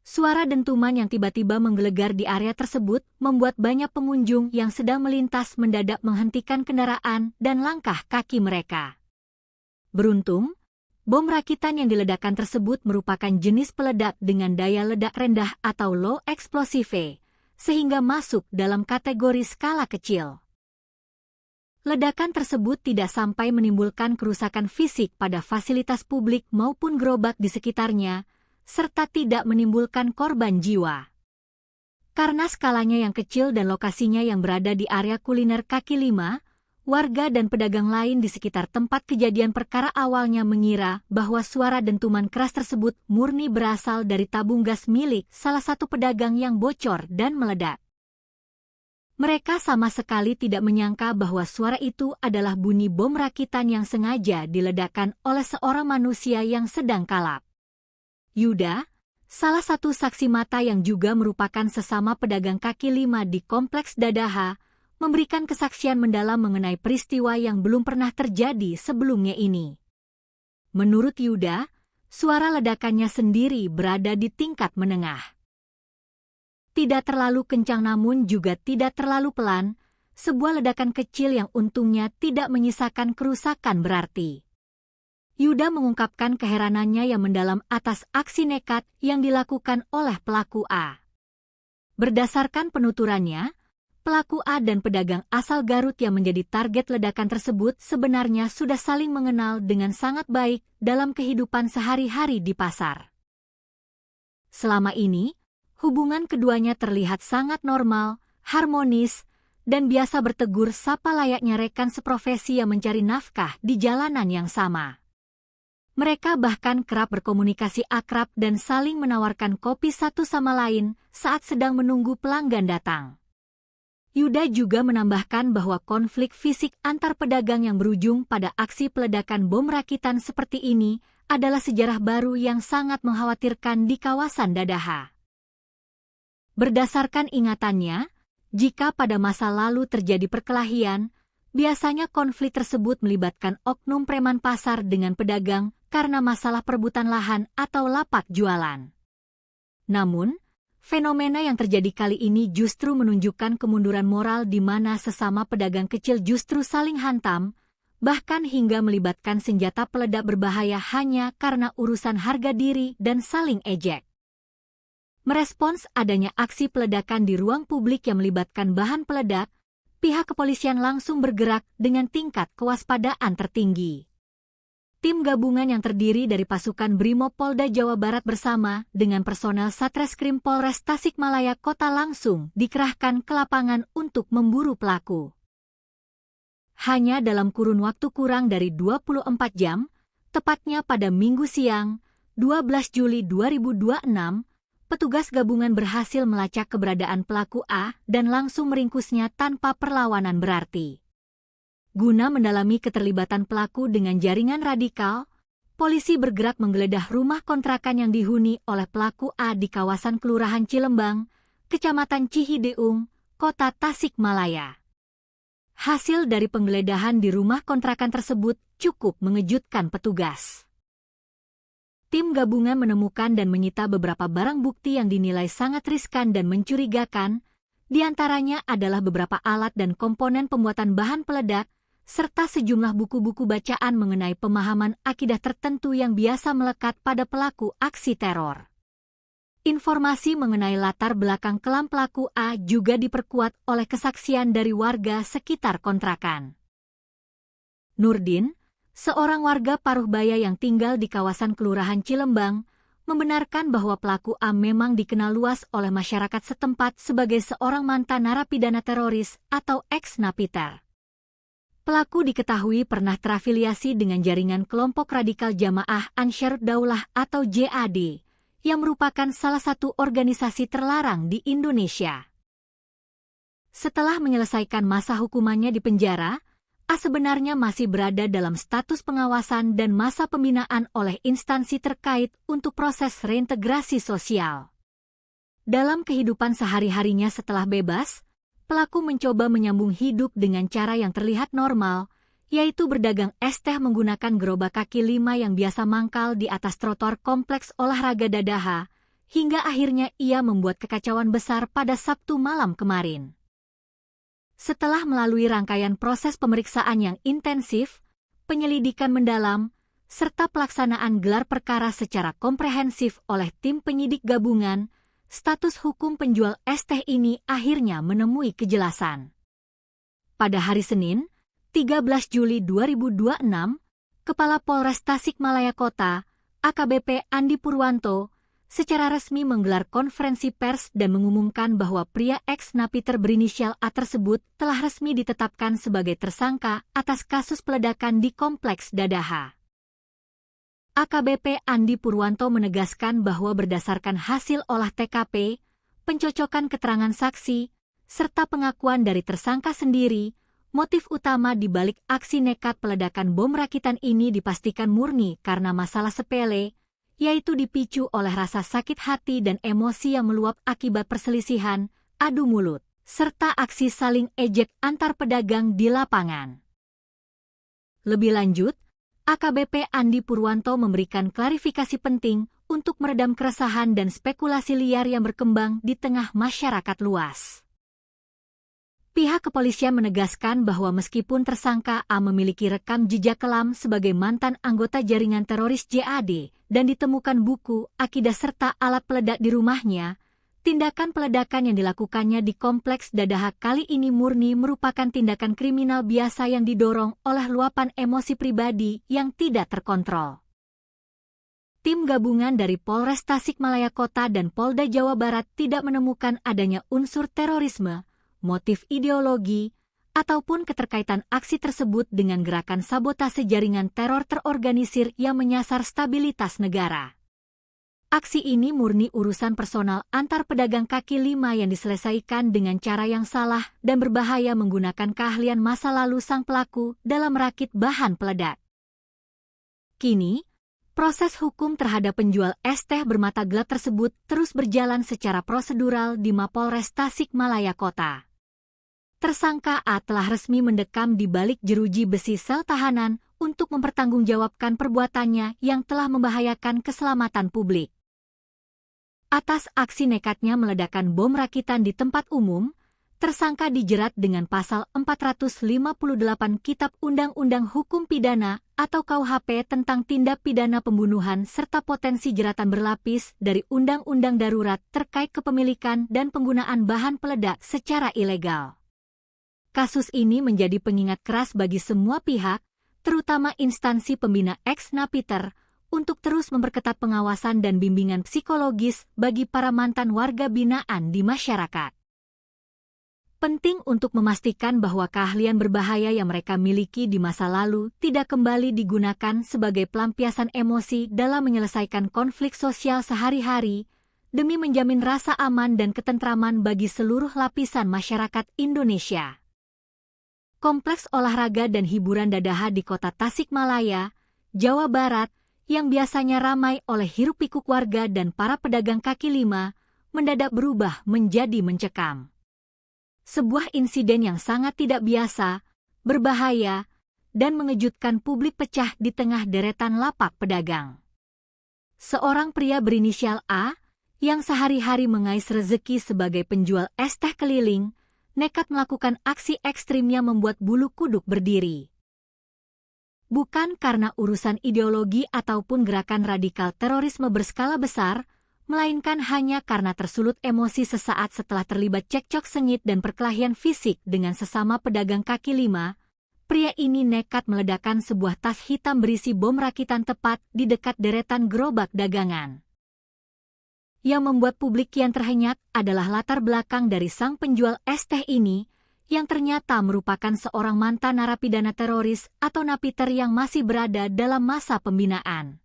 Suara dentuman yang tiba-tiba menggelegar di area tersebut membuat banyak pengunjung yang sedang melintas mendadak menghentikan kendaraan dan langkah kaki mereka. Beruntung, bom rakitan yang diledakkan tersebut merupakan jenis peledak dengan daya ledak rendah atau low explosive, sehingga masuk dalam kategori skala kecil. Ledakan tersebut tidak sampai menimbulkan kerusakan fisik pada fasilitas publik maupun gerobak di sekitarnya, serta tidak menimbulkan korban jiwa. Karena skalanya yang kecil dan lokasinya yang berada di area kuliner kaki lima, warga dan pedagang lain di sekitar tempat kejadian perkara awalnya mengira bahwa suara dentuman keras tersebut murni berasal dari tabung gas milik salah satu pedagang yang bocor dan meledak. Mereka sama sekali tidak menyangka bahwa suara itu adalah bunyi bom rakitan yang sengaja diledakkan oleh seorang manusia yang sedang kalap. Yuda, salah satu saksi mata yang juga merupakan sesama pedagang kaki lima di Kompleks Dadaha, memberikan kesaksian mendalam mengenai peristiwa yang belum pernah terjadi sebelumnya ini. Menurut Yuda, suara ledakannya sendiri berada di tingkat menengah. Tidak terlalu kencang namun juga tidak terlalu pelan, sebuah ledakan kecil yang untungnya tidak menyisakan kerusakan berarti. Yuda mengungkapkan keheranannya yang mendalam atas aksi nekat yang dilakukan oleh pelaku A. Berdasarkan penuturannya, pelaku A dan pedagang asal Garut yang menjadi target ledakan tersebut sebenarnya sudah saling mengenal dengan sangat baik dalam kehidupan sehari-hari di pasar. Selama ini, hubungan keduanya terlihat sangat normal, harmonis, dan biasa bertegur sapa layaknya rekan seprofesi yang mencari nafkah di jalanan yang sama. Mereka bahkan kerap berkomunikasi akrab dan saling menawarkan kopi satu sama lain saat sedang menunggu pelanggan datang. Yuda juga menambahkan bahwa konflik fisik antar pedagang yang berujung pada aksi peledakan bom rakitan seperti ini adalah sejarah baru yang sangat mengkhawatirkan di kawasan Dadaha. Berdasarkan ingatannya, jika pada masa lalu terjadi perkelahian, biasanya konflik tersebut melibatkan oknum preman pasar dengan pedagang karena masalah perebutan lahan atau lapak jualan. Namun, fenomena yang terjadi kali ini justru menunjukkan kemunduran moral di mana sesama pedagang kecil justru saling hantam, bahkan hingga melibatkan senjata peledak berbahaya hanya karena urusan harga diri dan saling ejek. Merespons adanya aksi peledakan di ruang publik yang melibatkan bahan peledak, pihak kepolisian langsung bergerak dengan tingkat kewaspadaan tertinggi. Tim gabungan yang terdiri dari pasukan Brimob Polda Jawa Barat bersama dengan personel Satreskrim Polres Tasikmalaya Kota langsung dikerahkan ke lapangan untuk memburu pelaku. Hanya dalam kurun waktu kurang dari 24 jam, tepatnya pada Minggu siang, 12 Juli 2026, petugas gabungan berhasil melacak keberadaan pelaku A dan langsung meringkusnya tanpa perlawanan berarti. Guna mendalami keterlibatan pelaku dengan jaringan radikal, polisi bergerak menggeledah rumah kontrakan yang dihuni oleh pelaku A di kawasan Kelurahan Cilembang, Kecamatan Cihideung, Kota Tasikmalaya. Hasil dari penggeledahan di rumah kontrakan tersebut cukup mengejutkan petugas. Tim gabungan menemukan dan menyita beberapa barang bukti yang dinilai sangat riskan dan mencurigakan, di antaranya adalah beberapa alat dan komponen pembuatan bahan peledak, serta sejumlah buku-buku bacaan mengenai pemahaman akidah tertentu yang biasa melekat pada pelaku aksi teror. Informasi mengenai latar belakang kelam pelaku A juga diperkuat oleh kesaksian dari warga sekitar kontrakan. Nurdin, seorang warga Paruhbaya yang tinggal di kawasan Kelurahan Cilembang, membenarkan bahwa pelaku A memang dikenal luas oleh masyarakat setempat sebagai seorang mantan narapidana teroris atau ex-napiter. Pelaku diketahui pernah terafiliasi dengan jaringan kelompok radikal Jamaah Ansharud Daulah atau JAD, yang merupakan salah satu organisasi terlarang di Indonesia. Setelah menyelesaikan masa hukumannya di penjara, A sebenarnya masih berada dalam status pengawasan dan masa pembinaan oleh instansi terkait untuk proses reintegrasi sosial. Dalam kehidupan sehari-harinya setelah bebas, pelaku mencoba menyambung hidup dengan cara yang terlihat normal, yaitu berdagang es teh menggunakan gerobak kaki lima yang biasa mangkal di atas trotoar kompleks olahraga Dadaha, hingga akhirnya ia membuat kekacauan besar pada Sabtu malam kemarin. Setelah melalui rangkaian proses pemeriksaan yang intensif, penyelidikan mendalam, serta pelaksanaan gelar perkara secara komprehensif oleh tim penyidik gabungan, status hukum penjual es teh ini akhirnya menemui kejelasan. Pada hari Senin, 13 Juli 2026, Kepala Polres Tasikmalaya Kota, AKBP Andi Purwanto, secara resmi menggelar konferensi pers dan mengumumkan bahwa pria ex-napiter berinisial A tersebut telah resmi ditetapkan sebagai tersangka atas kasus peledakan di Kompleks Dadaha. AKBP Andi Purwanto menegaskan bahwa berdasarkan hasil olah TKP, pencocokan keterangan saksi, serta pengakuan dari tersangka sendiri, motif utama di balik aksi nekat peledakan bom rakitan ini dipastikan murni karena masalah sepele, yaitu dipicu oleh rasa sakit hati dan emosi yang meluap akibat perselisihan, adu mulut, serta aksi saling ejek antar pedagang di lapangan. Lebih lanjut, AKBP Andi Purwanto memberikan klarifikasi penting untuk meredam keresahan dan spekulasi liar yang berkembang di tengah masyarakat luas. Pihak kepolisian menegaskan bahwa meskipun tersangka A memiliki rekam jejak kelam sebagai mantan anggota jaringan teroris JAD dan ditemukan buku, akidah serta alat peledak di rumahnya, tindakan peledakan yang dilakukannya di Kompleks Dadaha kali ini murni merupakan tindakan kriminal biasa yang didorong oleh luapan emosi pribadi yang tidak terkontrol. Tim gabungan dari Polres Tasikmalaya Kota dan Polda Jawa Barat tidak menemukan adanya unsur terorisme, motif ideologi, ataupun keterkaitan aksi tersebut dengan gerakan sabotase jaringan teror terorganisir yang menyasar stabilitas negara. Aksi ini murni urusan personal antar pedagang kaki lima yang diselesaikan dengan cara yang salah dan berbahaya menggunakan keahlian masa lalu sang pelaku dalam merakit bahan peledak. Kini, proses hukum terhadap penjual es teh bermata gelap tersebut terus berjalan secara prosedural di Mapolres Tasikmalaya Kota. Tersangka A telah resmi mendekam di balik jeruji besi sel tahanan untuk mempertanggungjawabkan perbuatannya yang telah membahayakan keselamatan publik. Atas aksi nekatnya meledakkan bom rakitan di tempat umum, tersangka dijerat dengan pasal 458 Kitab Undang-Undang Hukum Pidana atau KUHP tentang tindak pidana pembunuhan serta potensi jeratan berlapis dari Undang-Undang Darurat terkait kepemilikan dan penggunaan bahan peledak secara ilegal. Kasus ini menjadi pengingat keras bagi semua pihak, terutama instansi pembina ex-napiter, untuk terus memperketat pengawasan dan bimbingan psikologis bagi para mantan warga binaan di masyarakat. Penting untuk memastikan bahwa keahlian berbahaya yang mereka miliki di masa lalu tidak kembali digunakan sebagai pelampiasan emosi dalam menyelesaikan konflik sosial sehari-hari, demi menjamin rasa aman dan ketentraman bagi seluruh lapisan masyarakat Indonesia. Kompleks olahraga dan hiburan Dadaha di Kota Tasikmalaya, Jawa Barat, yang biasanya ramai oleh hiruk-pikuk warga dan para pedagang kaki lima, mendadak berubah menjadi mencekam. Sebuah insiden yang sangat tidak biasa, berbahaya, dan mengejutkan publik pecah di tengah deretan lapak pedagang. Seorang pria berinisial A, yang sehari-hari mengais rezeki sebagai penjual es teh keliling, nekat melakukan aksi ekstrimnya membuat bulu kuduk berdiri. Bukan karena urusan ideologi ataupun gerakan radikal terorisme berskala besar, melainkan hanya karena tersulut emosi sesaat setelah terlibat cekcok sengit dan perkelahian fisik dengan sesama pedagang kaki lima, pria ini nekat meledakkan sebuah tas hitam berisi bom rakitan tepat di dekat deretan gerobak dagangan. Yang membuat publik kian terhenyak adalah latar belakang dari sang penjual es teh ini, yang ternyata merupakan seorang mantan narapidana teroris atau napiter yang masih berada dalam masa pembinaan.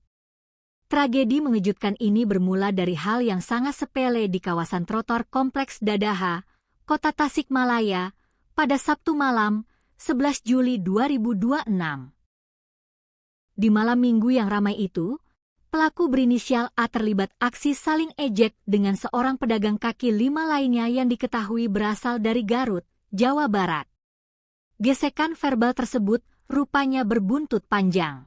Tragedi mengejutkan ini bermula dari hal yang sangat sepele di kawasan trotoar Kompleks Dadaha, Kota Tasikmalaya, pada Sabtu malam, 11 Juli 2026. Di malam minggu yang ramai itu, pelaku berinisial A terlibat aksi saling ejek dengan seorang pedagang kaki lima lainnya yang diketahui berasal dari Garut, Jawa Barat. Gesekan verbal tersebut rupanya berbuntut panjang.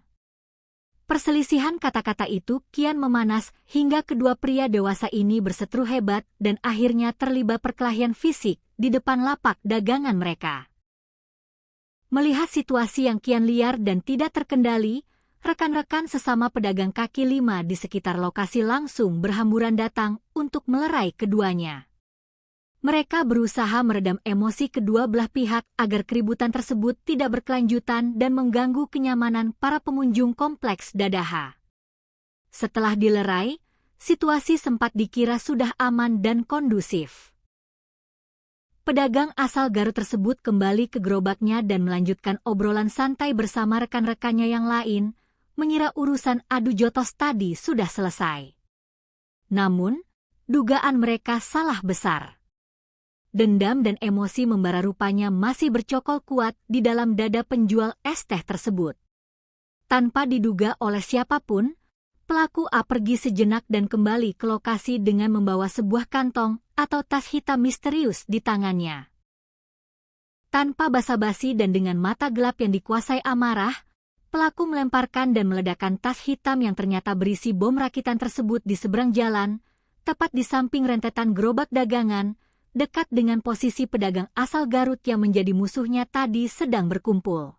Perselisihan kata-kata itu kian memanas hingga kedua pria dewasa ini berseteru hebat dan akhirnya terlibat perkelahian fisik di depan lapak dagangan mereka. Melihat situasi yang kian liar dan tidak terkendali, rekan-rekan sesama pedagang kaki lima di sekitar lokasi langsung berhamburan datang untuk melerai keduanya. Mereka berusaha meredam emosi kedua belah pihak agar keributan tersebut tidak berkelanjutan dan mengganggu kenyamanan para pengunjung kompleks Dadaha. Setelah dilerai, situasi sempat dikira sudah aman dan kondusif. Pedagang asal Garut tersebut kembali ke gerobaknya dan melanjutkan obrolan santai bersama rekan-rekannya yang lain, mengira urusan adu jotos tadi sudah selesai. Namun, dugaan mereka salah besar. Dendam dan emosi membara rupanya masih bercokol kuat di dalam dada penjual es teh tersebut. Tanpa diduga oleh siapapun, pelaku A pergi sejenak dan kembali ke lokasi dengan membawa sebuah kantong atau tas hitam misterius di tangannya. Tanpa basa-basi dan dengan mata gelap yang dikuasai amarah, pelaku melemparkan dan meledakkan tas hitam yang ternyata berisi bom rakitan tersebut di seberang jalan, tepat di samping rentetan gerobak dagangan, dekat dengan posisi pedagang asal Garut yang menjadi musuhnya tadi sedang berkumpul.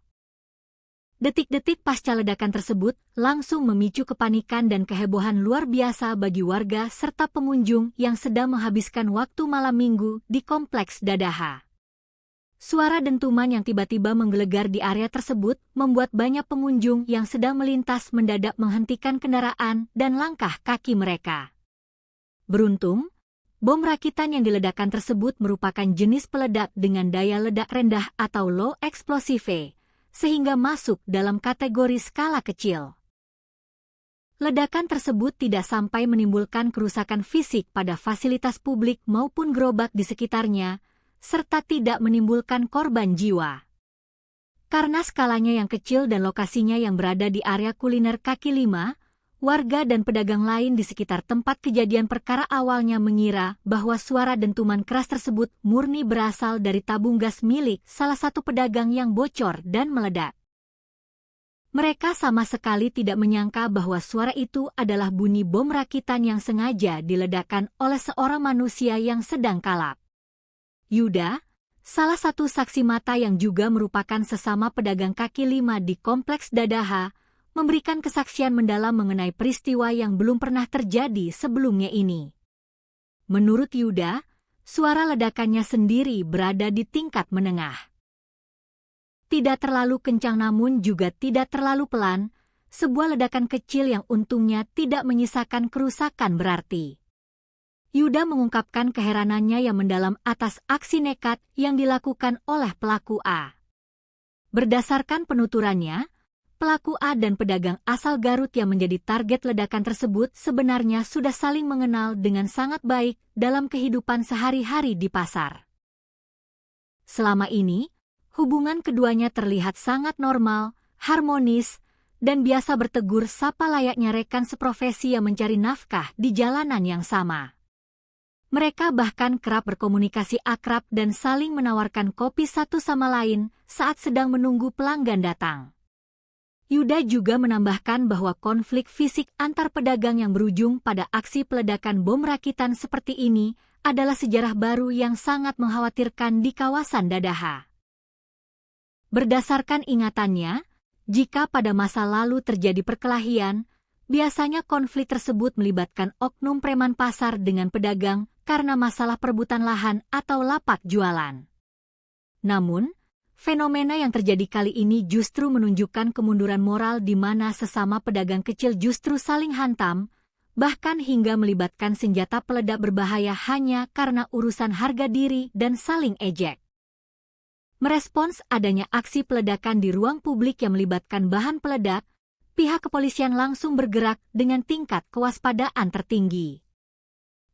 Detik-detik pasca ledakan tersebut langsung memicu kepanikan dan kehebohan luar biasa bagi warga serta pengunjung yang sedang menghabiskan waktu malam minggu di kompleks Dadaha. Suara dentuman yang tiba-tiba menggelegar di area tersebut membuat banyak pengunjung yang sedang melintas mendadak menghentikan kendaraan dan langkah kaki mereka. Beruntung, bom rakitan yang diledakkan tersebut merupakan jenis peledak dengan daya ledak rendah atau low explosive, sehingga masuk dalam kategori skala kecil. Ledakan tersebut tidak sampai menimbulkan kerusakan fisik pada fasilitas publik maupun gerobak di sekitarnya, serta tidak menimbulkan korban jiwa. Karena skalanya yang kecil dan lokasinya yang berada di area kuliner kaki lima, warga dan pedagang lain di sekitar tempat kejadian perkara awalnya mengira bahwa suara dentuman keras tersebut murni berasal dari tabung gas milik salah satu pedagang yang bocor dan meledak. Mereka sama sekali tidak menyangka bahwa suara itu adalah bunyi bom rakitan yang sengaja diledakkan oleh seorang manusia yang sedang kalap. Yuda, salah satu saksi mata yang juga merupakan sesama pedagang kaki lima di kompleks Dadaha, memberikan kesaksian mendalam mengenai peristiwa yang belum pernah terjadi sebelumnya ini. Menurut Yuda, suara ledakannya sendiri berada di tingkat menengah. Tidak terlalu kencang namun juga tidak terlalu pelan, sebuah ledakan kecil yang untungnya tidak menyisakan kerusakan berarti. Yuda mengungkapkan keheranannya yang mendalam atas aksi nekat yang dilakukan oleh pelaku A. Berdasarkan penuturannya, pelaku A dan pedagang asal Garut yang menjadi target ledakan tersebut sebenarnya sudah saling mengenal dengan sangat baik dalam kehidupan sehari-hari di pasar. Selama ini, hubungan keduanya terlihat sangat normal, harmonis, dan biasa bertegur sapa layaknya rekan seprofesi yang mencari nafkah di jalanan yang sama. Mereka bahkan kerap berkomunikasi akrab dan saling menawarkan kopi satu sama lain saat sedang menunggu pelanggan datang. Yuda juga menambahkan bahwa konflik fisik antar pedagang yang berujung pada aksi peledakan bom rakitan seperti ini adalah sejarah baru yang sangat mengkhawatirkan di kawasan Dadaha. Berdasarkan ingatannya, jika pada masa lalu terjadi perkelahian, biasanya konflik tersebut melibatkan oknum preman pasar dengan pedagang karena masalah perebutan lahan atau lapak jualan. Namun, fenomena yang terjadi kali ini justru menunjukkan kemunduran moral di mana sesama pedagang kecil justru saling hantam, bahkan hingga melibatkan senjata peledak berbahaya hanya karena urusan harga diri dan saling ejek. Merespons adanya aksi peledakan di ruang publik yang melibatkan bahan peledak, pihak kepolisian langsung bergerak dengan tingkat kewaspadaan tertinggi.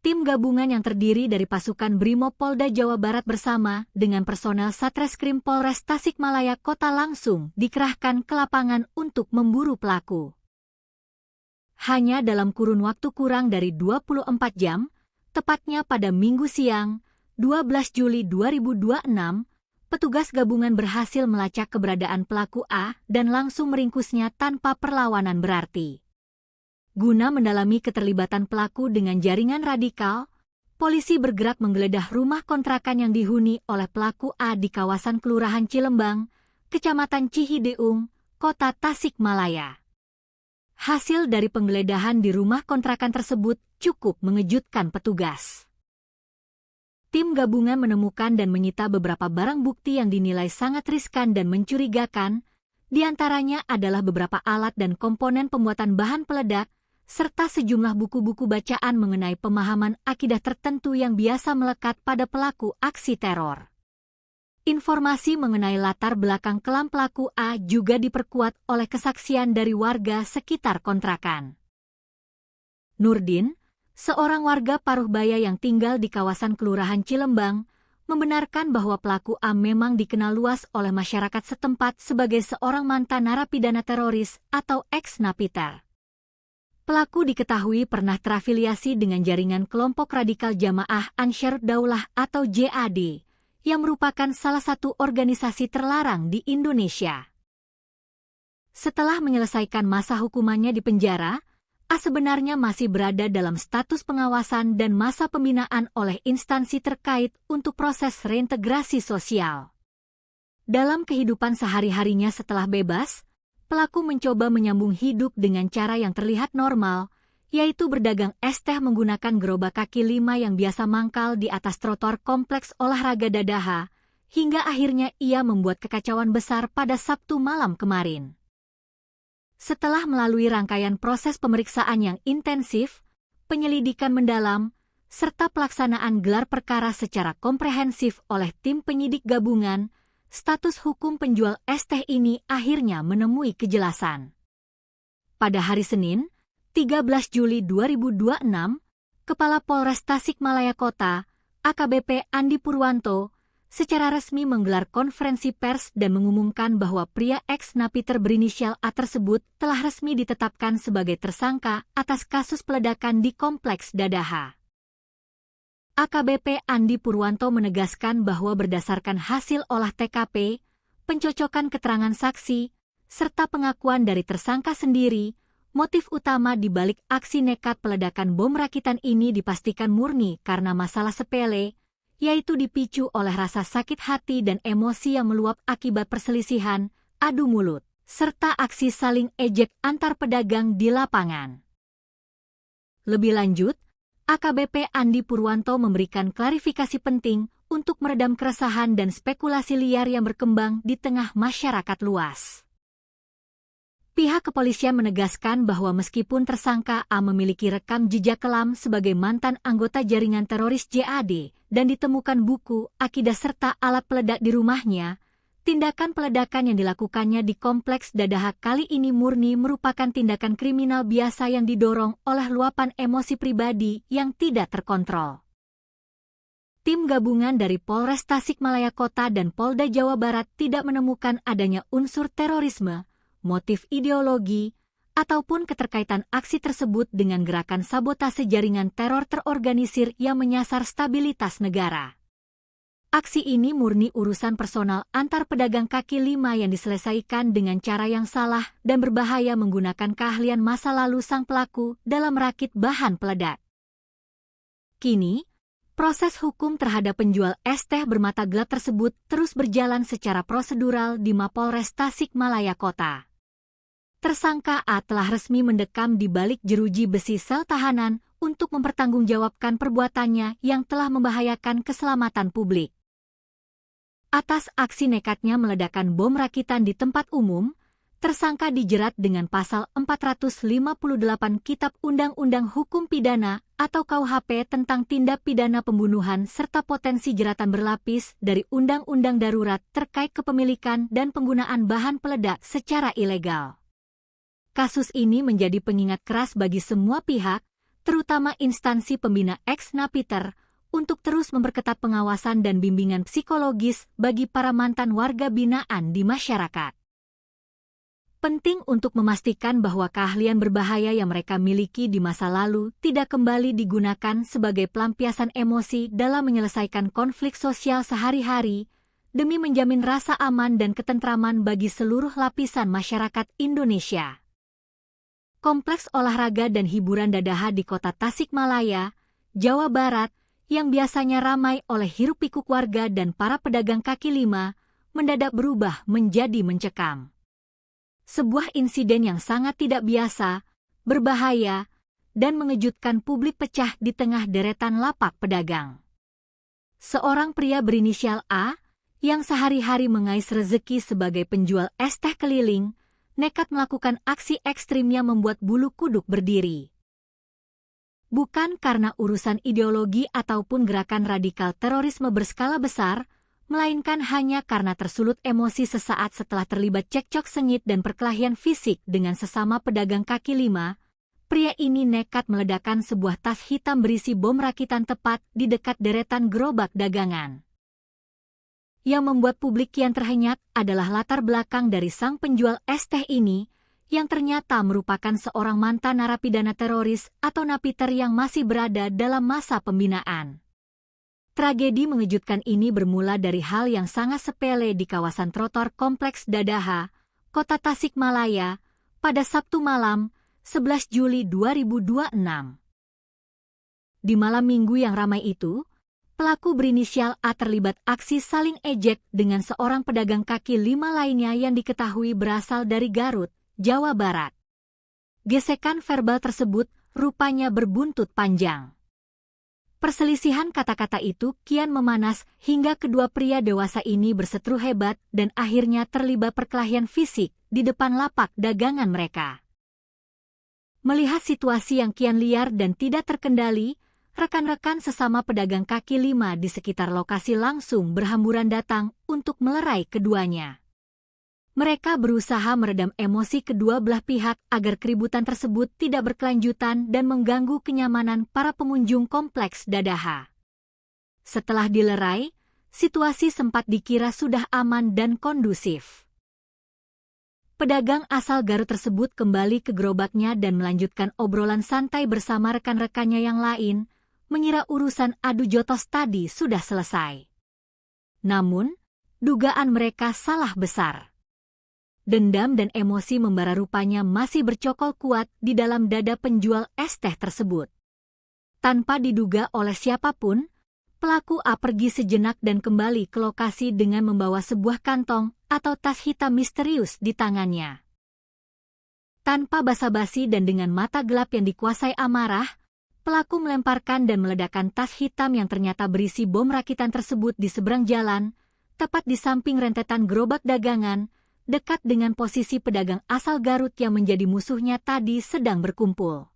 Tim gabungan yang terdiri dari pasukan Brimob Polda Jawa Barat bersama dengan personel Satreskrim Polres Tasikmalaya Kota langsung dikerahkan ke lapangan untuk memburu pelaku. Hanya dalam kurun waktu kurang dari 24 jam, tepatnya pada Minggu siang, 12 Juli 2026, petugas gabungan berhasil melacak keberadaan pelaku A dan langsung meringkusnya tanpa perlawanan berarti. Guna mendalami keterlibatan pelaku dengan jaringan radikal, polisi bergerak menggeledah rumah kontrakan yang dihuni oleh pelaku A di kawasan Kelurahan Cilembang, Kecamatan Cihideung, Kota Tasikmalaya. Hasil dari penggeledahan di rumah kontrakan tersebut cukup mengejutkan petugas. Tim gabungan menemukan dan menyita beberapa barang bukti yang dinilai sangat riskan dan mencurigakan, di antaranya adalah beberapa alat dan komponen pembuatan bahan peledak, serta sejumlah buku-buku bacaan mengenai pemahaman akidah tertentu yang biasa melekat pada pelaku aksi teror. Informasi mengenai latar belakang kelam pelaku A juga diperkuat oleh kesaksian dari warga sekitar kontrakan. Nurdin, seorang warga Paruhbaya yang tinggal di kawasan Kelurahan Cilembang, membenarkan bahwa pelaku A memang dikenal luas oleh masyarakat setempat sebagai seorang mantan narapidana teroris atau ex-napiter. Pelaku diketahui pernah terafiliasi dengan jaringan kelompok radikal Jamaah Ansharud Daulah atau JAD, yang merupakan salah satu organisasi terlarang di Indonesia. Setelah menyelesaikan masa hukumannya di penjara, A sebenarnya masih berada dalam status pengawasan dan masa pembinaan oleh instansi terkait untuk proses reintegrasi sosial. Dalam kehidupan sehari-harinya setelah bebas, pelaku mencoba menyambung hidup dengan cara yang terlihat normal, yaitu berdagang es teh menggunakan gerobak kaki 5 yang biasa mangkal di atas trotoar kompleks olahraga Dadaha, hingga akhirnya ia membuat kekacauan besar pada Sabtu malam kemarin. Setelah melalui rangkaian proses pemeriksaan yang intensif, penyelidikan mendalam, serta pelaksanaan gelar perkara secara komprehensif oleh tim penyidik gabungan, status hukum penjual es teh ini akhirnya menemui kejelasan. Pada hari Senin, 13 Juli 2026, Kepala Polres Tasikmalaya Kota, AKBP Andi Purwanto, secara resmi menggelar konferensi pers dan mengumumkan bahwa pria ex-napiter berinisial A tersebut telah resmi ditetapkan sebagai tersangka atas kasus peledakan di Kompleks Dadaha. AKBP Andi Purwanto menegaskan bahwa berdasarkan hasil olah TKP, pencocokan keterangan saksi, serta pengakuan dari tersangka sendiri, motif utama di balik aksi nekat peledakan bom rakitan ini dipastikan murni karena masalah sepele, yaitu dipicu oleh rasa sakit hati dan emosi yang meluap akibat perselisihan, adu mulut, serta aksi saling ejek antar pedagang di lapangan. Lebih lanjut, AKBP Andi Purwanto memberikan klarifikasi penting untuk meredam keresahan dan spekulasi liar yang berkembang di tengah masyarakat luas. Pihak kepolisian menegaskan bahwa meskipun tersangka A memiliki rekam jejak kelam sebagai mantan anggota jaringan teroris JAD dan ditemukan buku, akidah serta alat peledak di rumahnya, tindakan peledakan yang dilakukannya di Kompleks Dadaha kali ini murni merupakan tindakan kriminal biasa yang didorong oleh luapan emosi pribadi yang tidak terkontrol. Tim gabungan dari Polres Tasikmalaya Kota dan Polda Jawa Barat tidak menemukan adanya unsur terorisme, motif ideologi, ataupun keterkaitan aksi tersebut dengan gerakan sabotase jaringan teror terorganisir yang menyasar stabilitas negara. Aksi ini murni urusan personal antar pedagang kaki 5 yang diselesaikan dengan cara yang salah dan berbahaya menggunakan keahlian masa lalu sang pelaku dalam merakit bahan peledak. Kini, proses hukum terhadap penjual es teh bermata gelap tersebut terus berjalan secara prosedural di Mapolres Tasikmalaya Kota. Tersangka A telah resmi mendekam di balik jeruji besi sel tahanan untuk mempertanggungjawabkan perbuatannya yang telah membahayakan keselamatan publik. Atas aksi nekatnya meledakkan bom rakitan di tempat umum, tersangka dijerat dengan pasal 458 Kitab Undang-Undang Hukum Pidana atau KUHP tentang tindak pidana pembunuhan serta potensi jeratan berlapis dari Undang-Undang Darurat terkait kepemilikan dan penggunaan bahan peledak secara ilegal. Kasus ini menjadi pengingat keras bagi semua pihak, terutama instansi pembina ex-napiter, untuk terus memperketat pengawasan dan bimbingan psikologis bagi para mantan warga binaan di masyarakat. Penting untuk memastikan bahwa keahlian berbahaya yang mereka miliki di masa lalu tidak kembali digunakan sebagai pelampiasan emosi dalam menyelesaikan konflik sosial sehari-hari, demi menjamin rasa aman dan ketentraman bagi seluruh lapisan masyarakat Indonesia. Kompleks olahraga dan hiburan Dadaha di kota Tasikmalaya, Jawa Barat, yang biasanya ramai oleh hiruk-pikuk warga dan para pedagang kaki lima, mendadak berubah menjadi mencekam. Sebuah insiden yang sangat tidak biasa, berbahaya, dan mengejutkan publik pecah di tengah deretan lapak pedagang. Seorang pria berinisial A, yang sehari-hari mengais rezeki sebagai penjual es teh keliling, nekat melakukan aksi ekstrimnya membuat bulu kuduk berdiri. Bukan karena urusan ideologi ataupun gerakan radikal terorisme berskala besar, melainkan hanya karena tersulut emosi sesaat setelah terlibat cekcok sengit dan perkelahian fisik dengan sesama pedagang kaki lima. Pria ini nekat meledakkan sebuah tas hitam berisi bom rakitan tepat di dekat deretan gerobak dagangan. Yang membuat publik kian terhenyak adalah latar belakang dari sang penjual es teh ini, yang ternyata merupakan seorang mantan narapidana teroris atau napiter yang masih berada dalam masa pembinaan. Tragedi mengejutkan ini bermula dari hal yang sangat sepele di kawasan trotoar Kompleks Dadaha, Kota Tasikmalaya, pada Sabtu malam, 11 Juli 2026. Di malam minggu yang ramai itu, pelaku berinisial A terlibat aksi saling ejek dengan seorang pedagang kaki lima lainnya yang diketahui berasal dari Garut, Jawa Barat. Gesekan verbal tersebut rupanya berbuntut panjang. Perselisihan kata-kata itu kian memanas hingga kedua pria dewasa ini berseteru hebat dan akhirnya terlibat perkelahian fisik di depan lapak dagangan mereka. Melihat situasi yang kian liar dan tidak terkendali, rekan-rekan sesama pedagang kaki lima di sekitar lokasi langsung berhamburan datang untuk melerai keduanya. Mereka berusaha meredam emosi kedua belah pihak agar keributan tersebut tidak berkelanjutan dan mengganggu kenyamanan para pengunjung Kompleks Dadaha. Setelah dilerai, situasi sempat dikira sudah aman dan kondusif. Pedagang asal Garut tersebut kembali ke gerobaknya dan melanjutkan obrolan santai bersama rekan-rekannya yang lain, mengira urusan adu jotos tadi sudah selesai. Namun, dugaan mereka salah besar. Dendam dan emosi membara rupanya masih bercokol kuat di dalam dada penjual es teh tersebut. Tanpa diduga oleh siapapun, pelaku A pergi sejenak dan kembali ke lokasi dengan membawa sebuah kantong atau tas hitam misterius di tangannya. Tanpa basa-basi dan dengan mata gelap yang dikuasai amarah, pelaku melemparkan dan meledakkan tas hitam yang ternyata berisi bom rakitan tersebut di seberang jalan, tepat di samping rentetan gerobak dagangan, dekat dengan posisi pedagang asal Garut yang menjadi musuhnya tadi sedang berkumpul.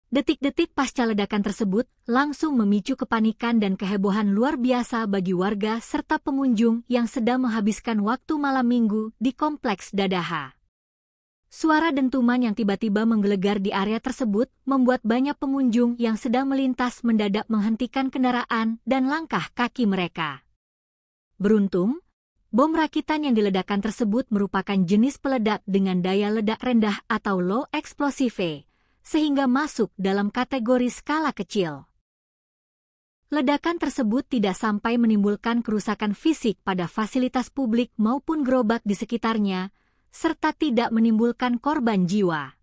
Detik-detik pasca ledakan tersebut langsung memicu kepanikan dan kehebohan luar biasa bagi warga serta pengunjung yang sedang menghabiskan waktu malam minggu di Kompleks Dadaha. Suara dentuman yang tiba-tiba menggelegar di area tersebut membuat banyak pengunjung yang sedang melintas mendadak menghentikan kendaraan dan langkah kaki mereka. Beruntung, bom rakitan yang diledakkan tersebut merupakan jenis peledak dengan daya ledak rendah atau low explosive, sehingga masuk dalam kategori skala kecil. Ledakan tersebut tidak sampai menimbulkan kerusakan fisik pada fasilitas publik maupun gerobak di sekitarnya, serta tidak menimbulkan korban jiwa.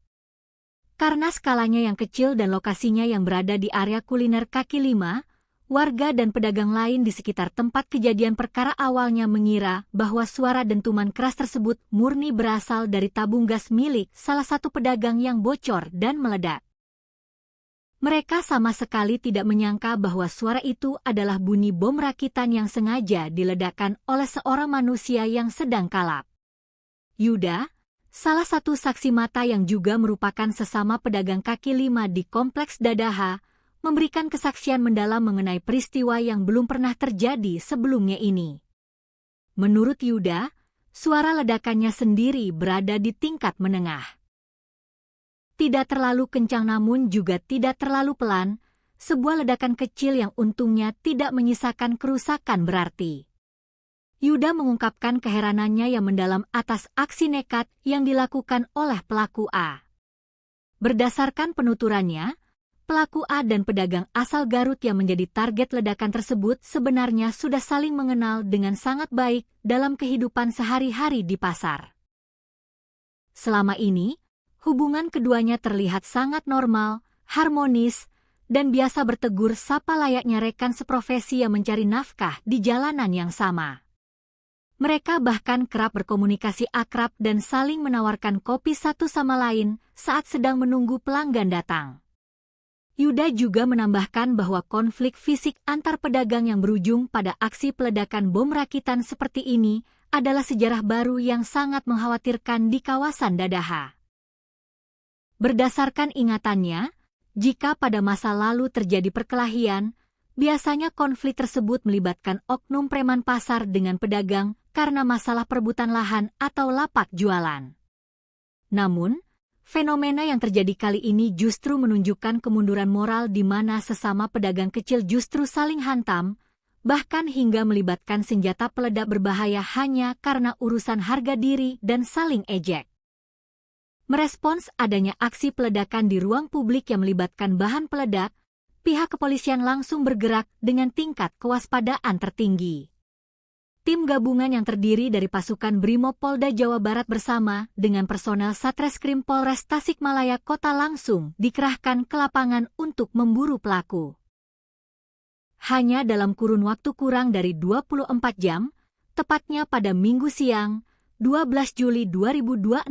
Karena skalanya yang kecil dan lokasinya yang berada di area kuliner kaki lima, warga dan pedagang lain di sekitar tempat kejadian perkara awalnya mengira bahwa suara dentuman keras tersebut murni berasal dari tabung gas milik salah satu pedagang yang bocor dan meledak. Mereka sama sekali tidak menyangka bahwa suara itu adalah bunyi bom rakitan yang sengaja diledakkan oleh seorang manusia yang sedang kalap. Yuda, salah satu saksi mata yang juga merupakan sesama pedagang kaki lima di Kompleks Dadaha, memberikan kesaksian mendalam mengenai peristiwa yang belum pernah terjadi sebelumnya ini. Menurut Yuda, suara ledakannya sendiri berada di tingkat menengah. Tidak terlalu kencang namun juga tidak terlalu pelan, sebuah ledakan kecil yang untungnya tidak menyisakan kerusakan berarti. Yuda mengungkapkan keheranannya yang mendalam atas aksi nekat yang dilakukan oleh pelaku A. Berdasarkan penuturannya, pelaku A dan pedagang asal Garut yang menjadi target ledakan tersebut sebenarnya sudah saling mengenal dengan sangat baik dalam kehidupan sehari-hari di pasar. Selama ini, hubungan keduanya terlihat sangat normal, harmonis, dan biasa bertegur sapa layaknya rekan seprofesi yang mencari nafkah di jalanan yang sama. Mereka bahkan kerap berkomunikasi akrab dan saling menawarkan kopi satu sama lain saat sedang menunggu pelanggan datang. Yuda juga menambahkan bahwa konflik fisik antar pedagang yang berujung pada aksi peledakan bom rakitan seperti ini adalah sejarah baru yang sangat mengkhawatirkan di kawasan Dadaha. Berdasarkan ingatannya, jika pada masa lalu terjadi perkelahian, biasanya konflik tersebut melibatkan oknum preman pasar dengan pedagang karena masalah perebutan lahan atau lapak jualan. Namun, fenomena yang terjadi kali ini justru menunjukkan kemunduran moral di mana sesama pedagang kecil justru saling hantam, bahkan hingga melibatkan senjata peledak berbahaya hanya karena urusan harga diri dan saling ejek. Merespons adanya aksi peledakan di ruang publik yang melibatkan bahan peledak, pihak kepolisian langsung bergerak dengan tingkat kewaspadaan tertinggi. Tim gabungan yang terdiri dari pasukan Brimob Polda Jawa Barat bersama dengan personel Satreskrim Polres Tasikmalaya Kota langsung dikerahkan ke lapangan untuk memburu pelaku. Hanya dalam kurun waktu kurang dari 24 jam, tepatnya pada Minggu siang, 12 Juli 2026,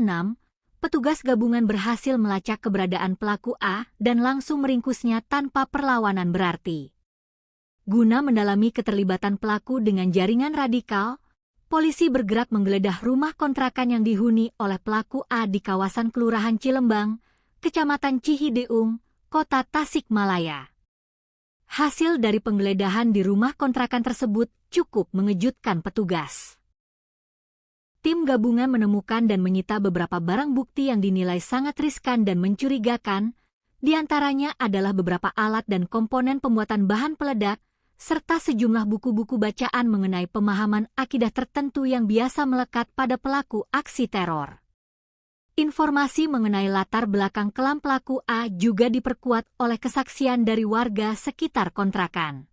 petugas gabungan berhasil melacak keberadaan pelaku A dan langsung meringkusnya tanpa perlawanan berarti. Guna mendalami keterlibatan pelaku dengan jaringan radikal, polisi bergerak menggeledah rumah kontrakan yang dihuni oleh pelaku A di kawasan Kelurahan Cilembang, Kecamatan Cihideung, Kota Tasikmalaya. Hasil dari penggeledahan di rumah kontrakan tersebut cukup mengejutkan petugas. Tim gabungan menemukan dan menyita beberapa barang bukti yang dinilai sangat riskan dan mencurigakan, di antaranya adalah beberapa alat dan komponen pembuatan bahan peledak, serta sejumlah buku-buku bacaan mengenai pemahaman akidah tertentu yang biasa melekat pada pelaku aksi teror. Informasi mengenai latar belakang kelam pelaku A juga diperkuat oleh kesaksian dari warga sekitar kontrakan.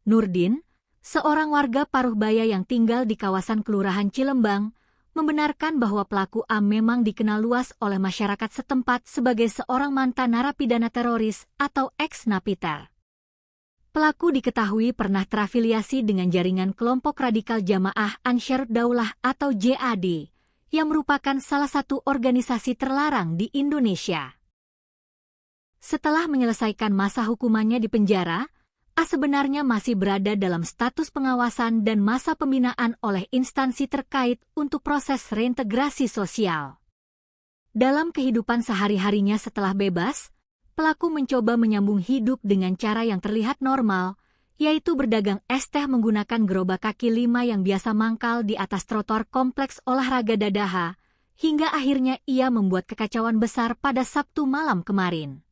Nurdin, seorang warga Paruhbaya yang tinggal di kawasan Kelurahan Cilembang, membenarkan bahwa pelaku A memang dikenal luas oleh masyarakat setempat sebagai seorang mantan narapidana teroris atau ex-napiter. Pelaku diketahui pernah terafiliasi dengan jaringan kelompok radikal Jamaah Ansharud Daulah atau JAD, yang merupakan salah satu organisasi terlarang di Indonesia. Setelah menyelesaikan masa hukumannya di penjara, A sebenarnya masih berada dalam status pengawasan dan masa pembinaan oleh instansi terkait untuk proses reintegrasi sosial. Dalam kehidupan sehari-harinya setelah bebas, pelaku mencoba menyambung hidup dengan cara yang terlihat normal, yaitu berdagang es teh menggunakan gerobak kaki lima yang biasa mangkal di atas trotoar kompleks olahraga Dadaha, hingga akhirnya ia membuat kekacauan besar pada Sabtu malam kemarin.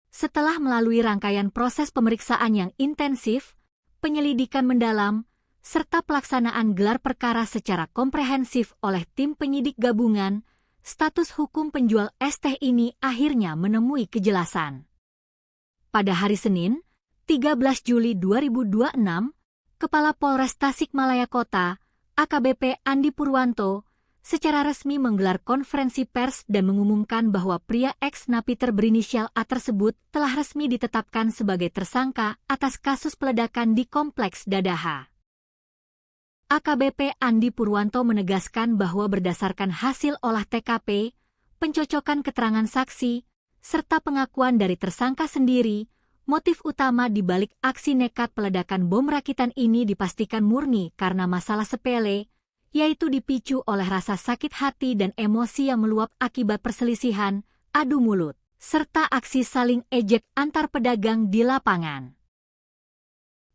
Setelah melalui rangkaian proses pemeriksaan yang intensif, penyelidikan mendalam, serta pelaksanaan gelar perkara secara komprehensif oleh tim penyidik gabungan, status hukum penjual es teh ini akhirnya menemui kejelasan. Pada hari Senin, 13 Juli 2026, Kepala Polres Tasikmalaya Kota, AKBP Andi Purwanto, secara resmi menggelar konferensi pers dan mengumumkan bahwa pria ex-napiter berinisial A tersebut telah resmi ditetapkan sebagai tersangka atas kasus peledakan di Kompleks Dadaha. AKBP Andi Purwanto menegaskan bahwa berdasarkan hasil olah TKP, pencocokan keterangan saksi, serta pengakuan dari tersangka sendiri, motif utama di balik aksi nekat peledakan bom rakitan ini dipastikan murni karena masalah sepele, yaitu dipicu oleh rasa sakit hati dan emosi yang meluap akibat perselisihan, adu mulut, serta aksi saling ejek antar pedagang di lapangan.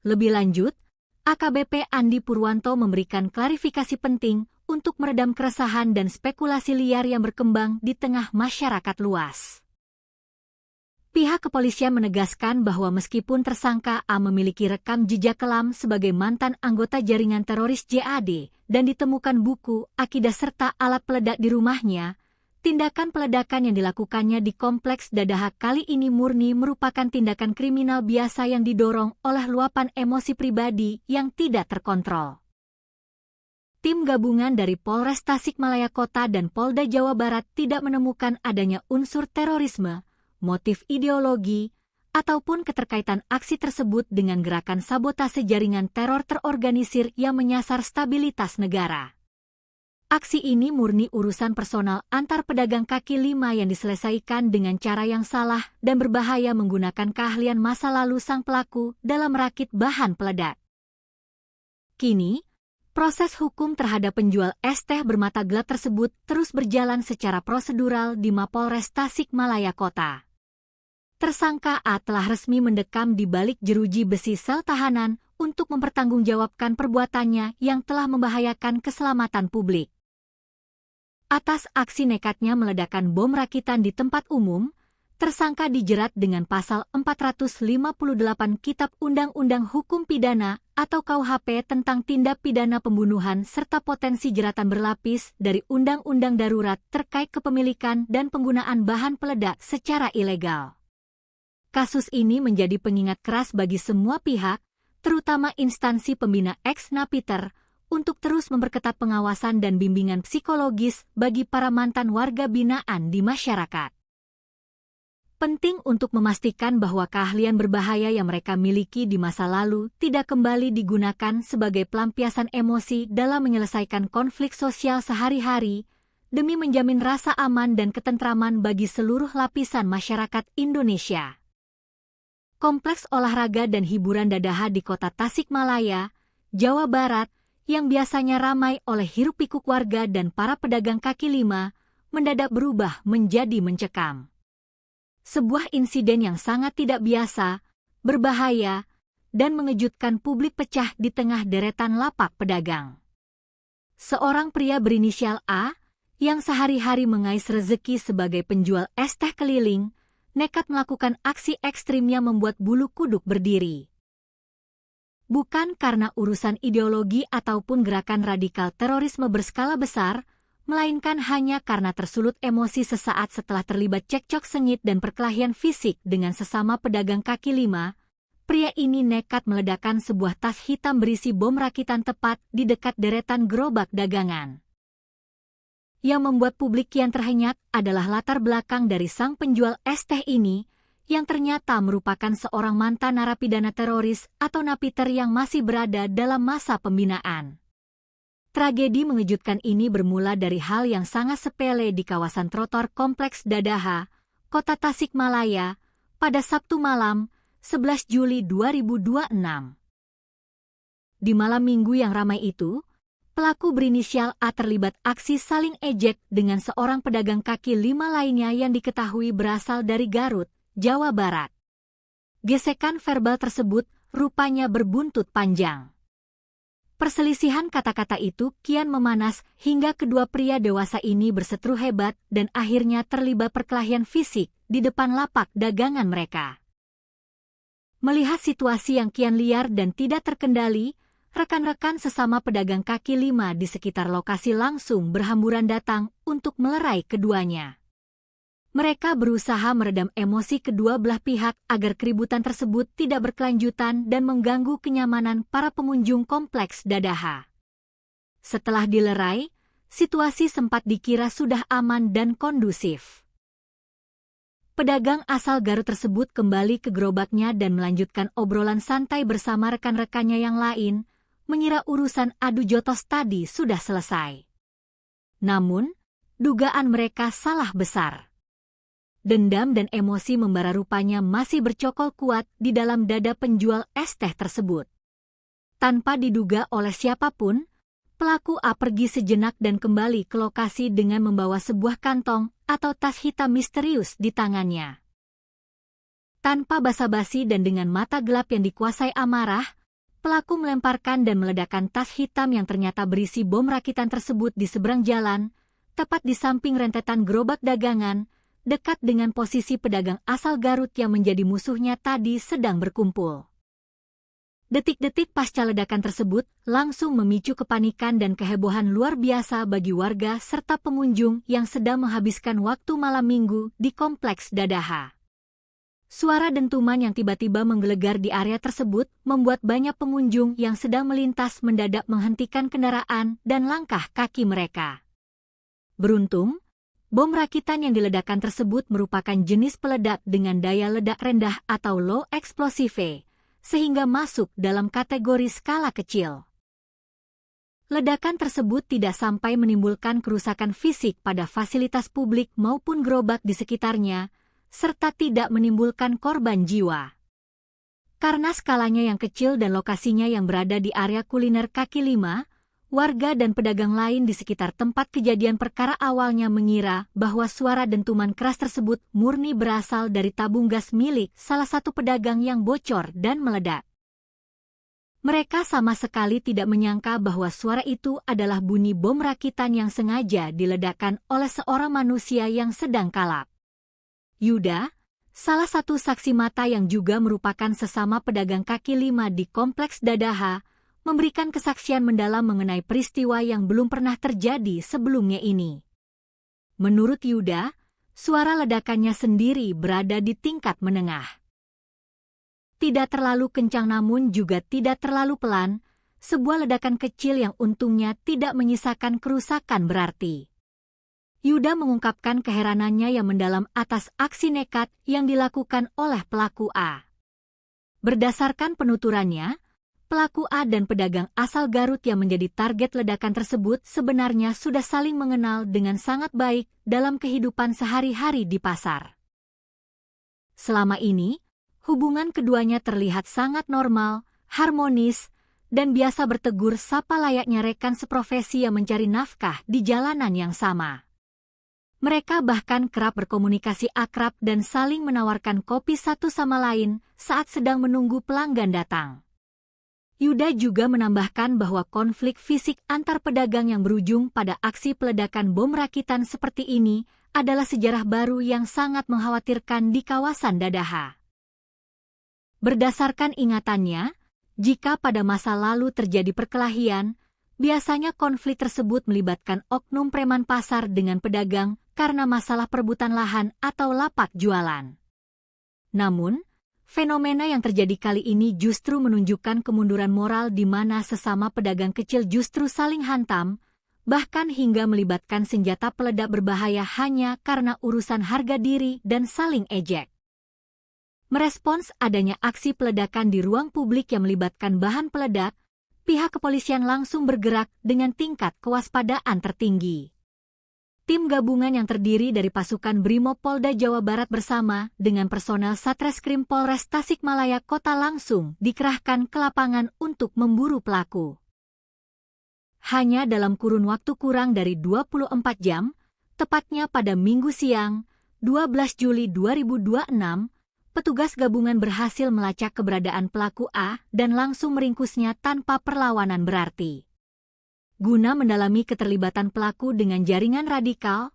Lebih lanjut, AKBP Andi Purwanto memberikan klarifikasi penting untuk meredam keresahan dan spekulasi liar yang berkembang di tengah masyarakat luas. Pihak kepolisian menegaskan bahwa meskipun tersangka A memiliki rekam jejak kelam sebagai mantan anggota jaringan teroris JAD dan ditemukan buku, akidah serta alat peledak di rumahnya, tindakan peledakan yang dilakukannya di Kompleks Dadaha kali ini murni merupakan tindakan kriminal biasa yang didorong oleh luapan emosi pribadi yang tidak terkontrol. Tim gabungan dari Polres Tasikmalaya Kota dan Polda Jawa Barat tidak menemukan adanya unsur terorisme, motif ideologi, ataupun keterkaitan aksi tersebut dengan gerakan sabotase jaringan teror terorganisir yang menyasar stabilitas negara. Aksi ini murni urusan personal antar pedagang kaki lima yang diselesaikan dengan cara yang salah dan berbahaya menggunakan keahlian masa lalu sang pelaku dalam merakit bahan peledak. Kini, proses hukum terhadap penjual es teh bermata gelap tersebut terus berjalan secara prosedural di Mapolres Tasikmalaya Kota. Tersangka A telah resmi mendekam di balik jeruji besi sel tahanan untuk mempertanggungjawabkan perbuatannya yang telah membahayakan keselamatan publik. Atas aksi nekatnya meledakkan bom rakitan di tempat umum, tersangka dijerat dengan pasal 458 Kitab Undang-Undang Hukum Pidana atau KUHP tentang tindak pidana pembunuhan serta potensi jeratan berlapis dari Undang-Undang Darurat terkait kepemilikan dan penggunaan bahan peledak secara ilegal. Kasus ini menjadi pengingat keras bagi semua pihak, terutama instansi pembina ex-napiter, untuk terus memperketat pengawasan dan bimbingan psikologis bagi para mantan warga binaan di masyarakat. Penting untuk memastikan bahwa keahlian berbahaya yang mereka miliki di masa lalu tidak kembali digunakan sebagai pelampiasan emosi dalam menyelesaikan konflik sosial sehari-hari, demi menjamin rasa aman dan ketentraman bagi seluruh lapisan masyarakat Indonesia. Kompleks olahraga dan hiburan Dadaha di Kota Tasikmalaya, Jawa Barat, yang biasanya ramai oleh hiruk-pikuk warga dan para pedagang kaki lima, mendadak berubah menjadi mencekam. Sebuah insiden yang sangat tidak biasa, berbahaya, dan mengejutkan publik pecah di tengah deretan lapak pedagang. Seorang pria berinisial A, yang sehari-hari mengais rezeki sebagai penjual es teh keliling, nekat melakukan aksi ekstrimnya membuat bulu kuduk berdiri. Bukan karena urusan ideologi ataupun gerakan radikal terorisme berskala besar, melainkan hanya karena tersulut emosi sesaat setelah terlibat cekcok sengit dan perkelahian fisik dengan sesama pedagang kaki lima, pria ini nekat meledakkan sebuah tas hitam berisi bom rakitan tepat di dekat deretan gerobak dagangan. Yang membuat publik kian terhenyak adalah latar belakang dari sang penjual es teh ini, yang ternyata merupakan seorang mantan narapidana teroris atau napiter yang masih berada dalam masa pembinaan. Tragedi mengejutkan ini bermula dari hal yang sangat sepele di kawasan trotoar Kompleks Dadaha, Kota Tasikmalaya, pada Sabtu malam, 11 Juli 2026. Di malam minggu yang ramai itu, pelaku berinisial A terlibat aksi saling ejek dengan seorang pedagang kaki lima lainnya yang diketahui berasal dari Garut, Jawa Barat. Gesekan verbal tersebut rupanya berbuntut panjang. Perselisihan kata-kata itu kian memanas hingga kedua pria dewasa ini berseteru hebat dan akhirnya terlibat perkelahian fisik di depan lapak dagangan mereka. Melihat situasi yang kian liar dan tidak terkendali, rekan-rekan sesama pedagang kaki lima di sekitar lokasi langsung berhamburan datang untuk melerai keduanya. Mereka berusaha meredam emosi kedua belah pihak agar keributan tersebut tidak berkelanjutan dan mengganggu kenyamanan para pengunjung Kompleks Dadaha. Setelah dilerai, situasi sempat dikira sudah aman dan kondusif. Pedagang asal Garut tersebut kembali ke gerobaknya dan melanjutkan obrolan santai bersama rekan-rekannya yang lain, mengira urusan adu jotos tadi sudah selesai. Namun, dugaan mereka salah besar. Dendam dan emosi membara rupanya masih bercokol kuat di dalam dada penjual es teh tersebut. Tanpa diduga oleh siapapun, pelaku A pergi sejenak dan kembali ke lokasi dengan membawa sebuah kantong atau tas hitam misterius di tangannya. Tanpa basa-basi dan dengan mata gelap yang dikuasai amarah, pelaku melemparkan dan meledakkan tas hitam yang ternyata berisi bom rakitan tersebut di seberang jalan, tepat di samping rentetan gerobak dagangan, dekat dengan posisi pedagang asal Garut yang menjadi musuhnya tadi sedang berkumpul. Detik-detik pasca ledakan tersebut langsung memicu kepanikan dan kehebohan luar biasa bagi warga serta pengunjung yang sedang menghabiskan waktu malam minggu di Kompleks Dadaha. Suara dentuman yang tiba-tiba menggelegar di area tersebut membuat banyak pengunjung yang sedang melintas mendadak menghentikan kendaraan dan langkah kaki mereka. Beruntung, bom rakitan yang diledakkan tersebut merupakan jenis peledak dengan daya ledak rendah atau low explosive, sehingga masuk dalam kategori skala kecil. Ledakan tersebut tidak sampai menimbulkan kerusakan fisik pada fasilitas publik maupun gerobak di sekitarnya, serta tidak menimbulkan korban jiwa. Karena skalanya yang kecil dan lokasinya yang berada di area kuliner kaki lima, warga dan pedagang lain di sekitar tempat kejadian perkara awalnya mengira bahwa suara dentuman keras tersebut murni berasal dari tabung gas milik salah satu pedagang yang bocor dan meledak. Mereka sama sekali tidak menyangka bahwa suara itu adalah bunyi bom rakitan yang sengaja diledakkan oleh seorang manusia yang sedang kalap. Yuda, salah satu saksi mata yang juga merupakan sesama pedagang kaki lima di Kompleks Dadaha, memberikan kesaksian mendalam mengenai peristiwa yang belum pernah terjadi sebelumnya ini. Menurut Yuda, suara ledakannya sendiri berada di tingkat menengah. Tidak terlalu kencang namun juga tidak terlalu pelan, sebuah ledakan kecil yang untungnya tidak menyisakan kerusakan berarti. Yuda mengungkapkan keheranannya yang mendalam atas aksi nekat yang dilakukan oleh pelaku A. Berdasarkan penuturannya, pelaku A dan pedagang asal Garut yang menjadi target ledakan tersebut sebenarnya sudah saling mengenal dengan sangat baik dalam kehidupan sehari-hari di pasar. Selama ini, hubungan keduanya terlihat sangat normal, harmonis, dan biasa bertegur sapa layaknya rekan seprofesi yang mencari nafkah di jalanan yang sama. Mereka bahkan kerap berkomunikasi akrab dan saling menawarkan kopi satu sama lain saat sedang menunggu pelanggan datang. Yuda juga menambahkan bahwa konflik fisik antar pedagang yang berujung pada aksi peledakan bom rakitan seperti ini adalah sejarah baru yang sangat mengkhawatirkan di kawasan Dadaha. Berdasarkan ingatannya, jika pada masa lalu terjadi perkelahian, biasanya konflik tersebut melibatkan oknum preman pasar dengan pedagang karena masalah perebutan lahan atau lapak jualan. Namun, fenomena yang terjadi kali ini justru menunjukkan kemunduran moral di mana sesama pedagang kecil justru saling hantam, bahkan hingga melibatkan senjata peledak berbahaya hanya karena urusan harga diri dan saling ejek. Merespons adanya aksi peledakan di ruang publik yang melibatkan bahan peledak, pihak kepolisian langsung bergerak dengan tingkat kewaspadaan tertinggi. Tim gabungan yang terdiri dari pasukan Brimob Polda Jawa Barat bersama dengan personel Satreskrim Polres Tasikmalaya Kota langsung dikerahkan ke lapangan untuk memburu pelaku. Hanya dalam kurun waktu kurang dari 24 jam, tepatnya pada Minggu siang, 12 Juli 2026, petugas gabungan berhasil melacak keberadaan pelaku A dan langsung meringkusnya tanpa perlawanan berarti. Guna mendalami keterlibatan pelaku dengan jaringan radikal,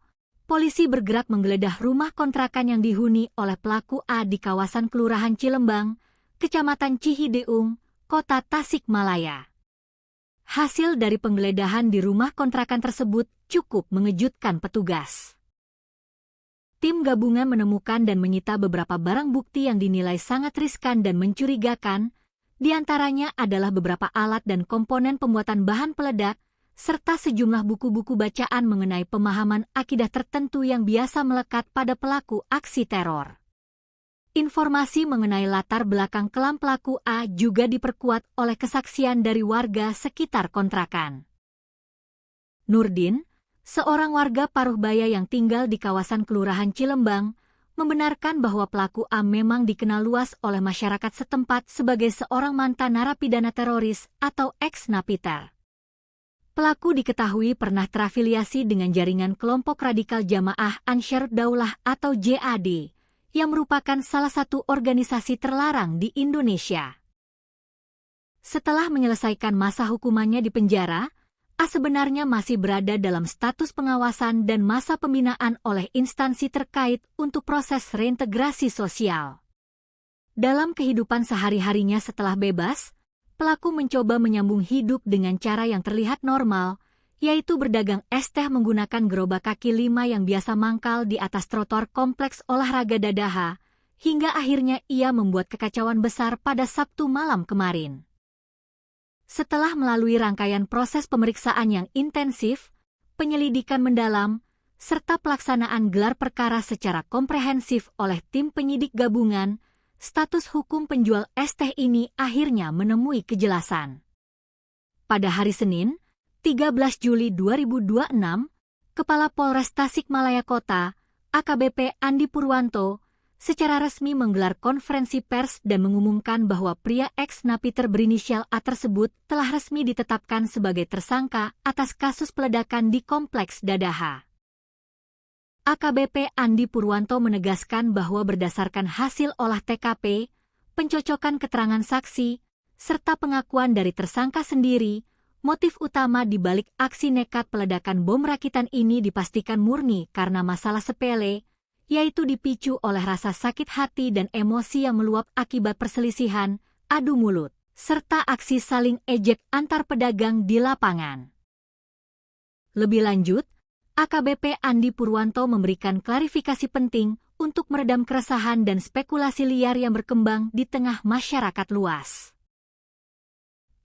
polisi bergerak menggeledah rumah kontrakan yang dihuni oleh pelaku A di kawasan Kelurahan Cilembang, Kecamatan Cihideung, Kota Tasikmalaya. Hasil dari penggeledahan di rumah kontrakan tersebut cukup mengejutkan petugas. Tim gabungan menemukan dan menyita beberapa barang bukti yang dinilai sangat riskan dan mencurigakan, di antaranya adalah beberapa alat dan komponen pembuatan bahan peledak, serta sejumlah buku-buku bacaan mengenai pemahaman akidah tertentu yang biasa melekat pada pelaku aksi teror. Informasi mengenai latar belakang kelam pelaku A juga diperkuat oleh kesaksian dari warga sekitar kontrakan. Nurdin, seorang warga Paruhbaya yang tinggal di kawasan Kelurahan Cilembang, membenarkan bahwa pelaku A memang dikenal luas oleh masyarakat setempat sebagai seorang mantan narapidana teroris atau ex-napiter. Pelaku diketahui pernah terafiliasi dengan jaringan kelompok radikal Jamaah Ansharud Daulah atau JAD, yang merupakan salah satu organisasi terlarang di Indonesia. Setelah menyelesaikan masa hukumannya di penjara, A sebenarnya masih berada dalam status pengawasan dan masa pembinaan oleh instansi terkait untuk proses reintegrasi sosial. Dalam kehidupan sehari-harinya setelah bebas, pelaku mencoba menyambung hidup dengan cara yang terlihat normal, yaitu berdagang es teh menggunakan gerobak kaki lima yang biasa mangkal di atas trotoar kompleks olahraga Dadaha, hingga akhirnya ia membuat kekacauan besar pada Sabtu malam kemarin. Setelah melalui rangkaian proses pemeriksaan yang intensif, penyelidikan mendalam, serta pelaksanaan gelar perkara secara komprehensif oleh tim penyidik gabungan, status hukum penjual es teh ini akhirnya menemui kejelasan. Pada hari Senin, 13 Juli 2026, Kepala Polres Tasikmalaya Kota, AKBP Andi Purwanto, secara resmi menggelar konferensi pers dan mengumumkan bahwa pria ex-napiter berinisial A tersebut telah resmi ditetapkan sebagai tersangka atas kasus peledakan di Kompleks Dadaha. AKBP Andi Purwanto menegaskan bahwa berdasarkan hasil olah TKP, pencocokan keterangan saksi, serta pengakuan dari tersangka sendiri, motif utama di balik aksi nekat peledakan bom rakitan ini dipastikan murni karena masalah sepele, yaitu dipicu oleh rasa sakit hati dan emosi yang meluap akibat perselisihan, adu mulut, serta aksi saling ejek antar pedagang di lapangan. Lebih lanjut, AKBP Andi Purwanto memberikan klarifikasi penting untuk meredam keresahan dan spekulasi liar yang berkembang di tengah masyarakat luas.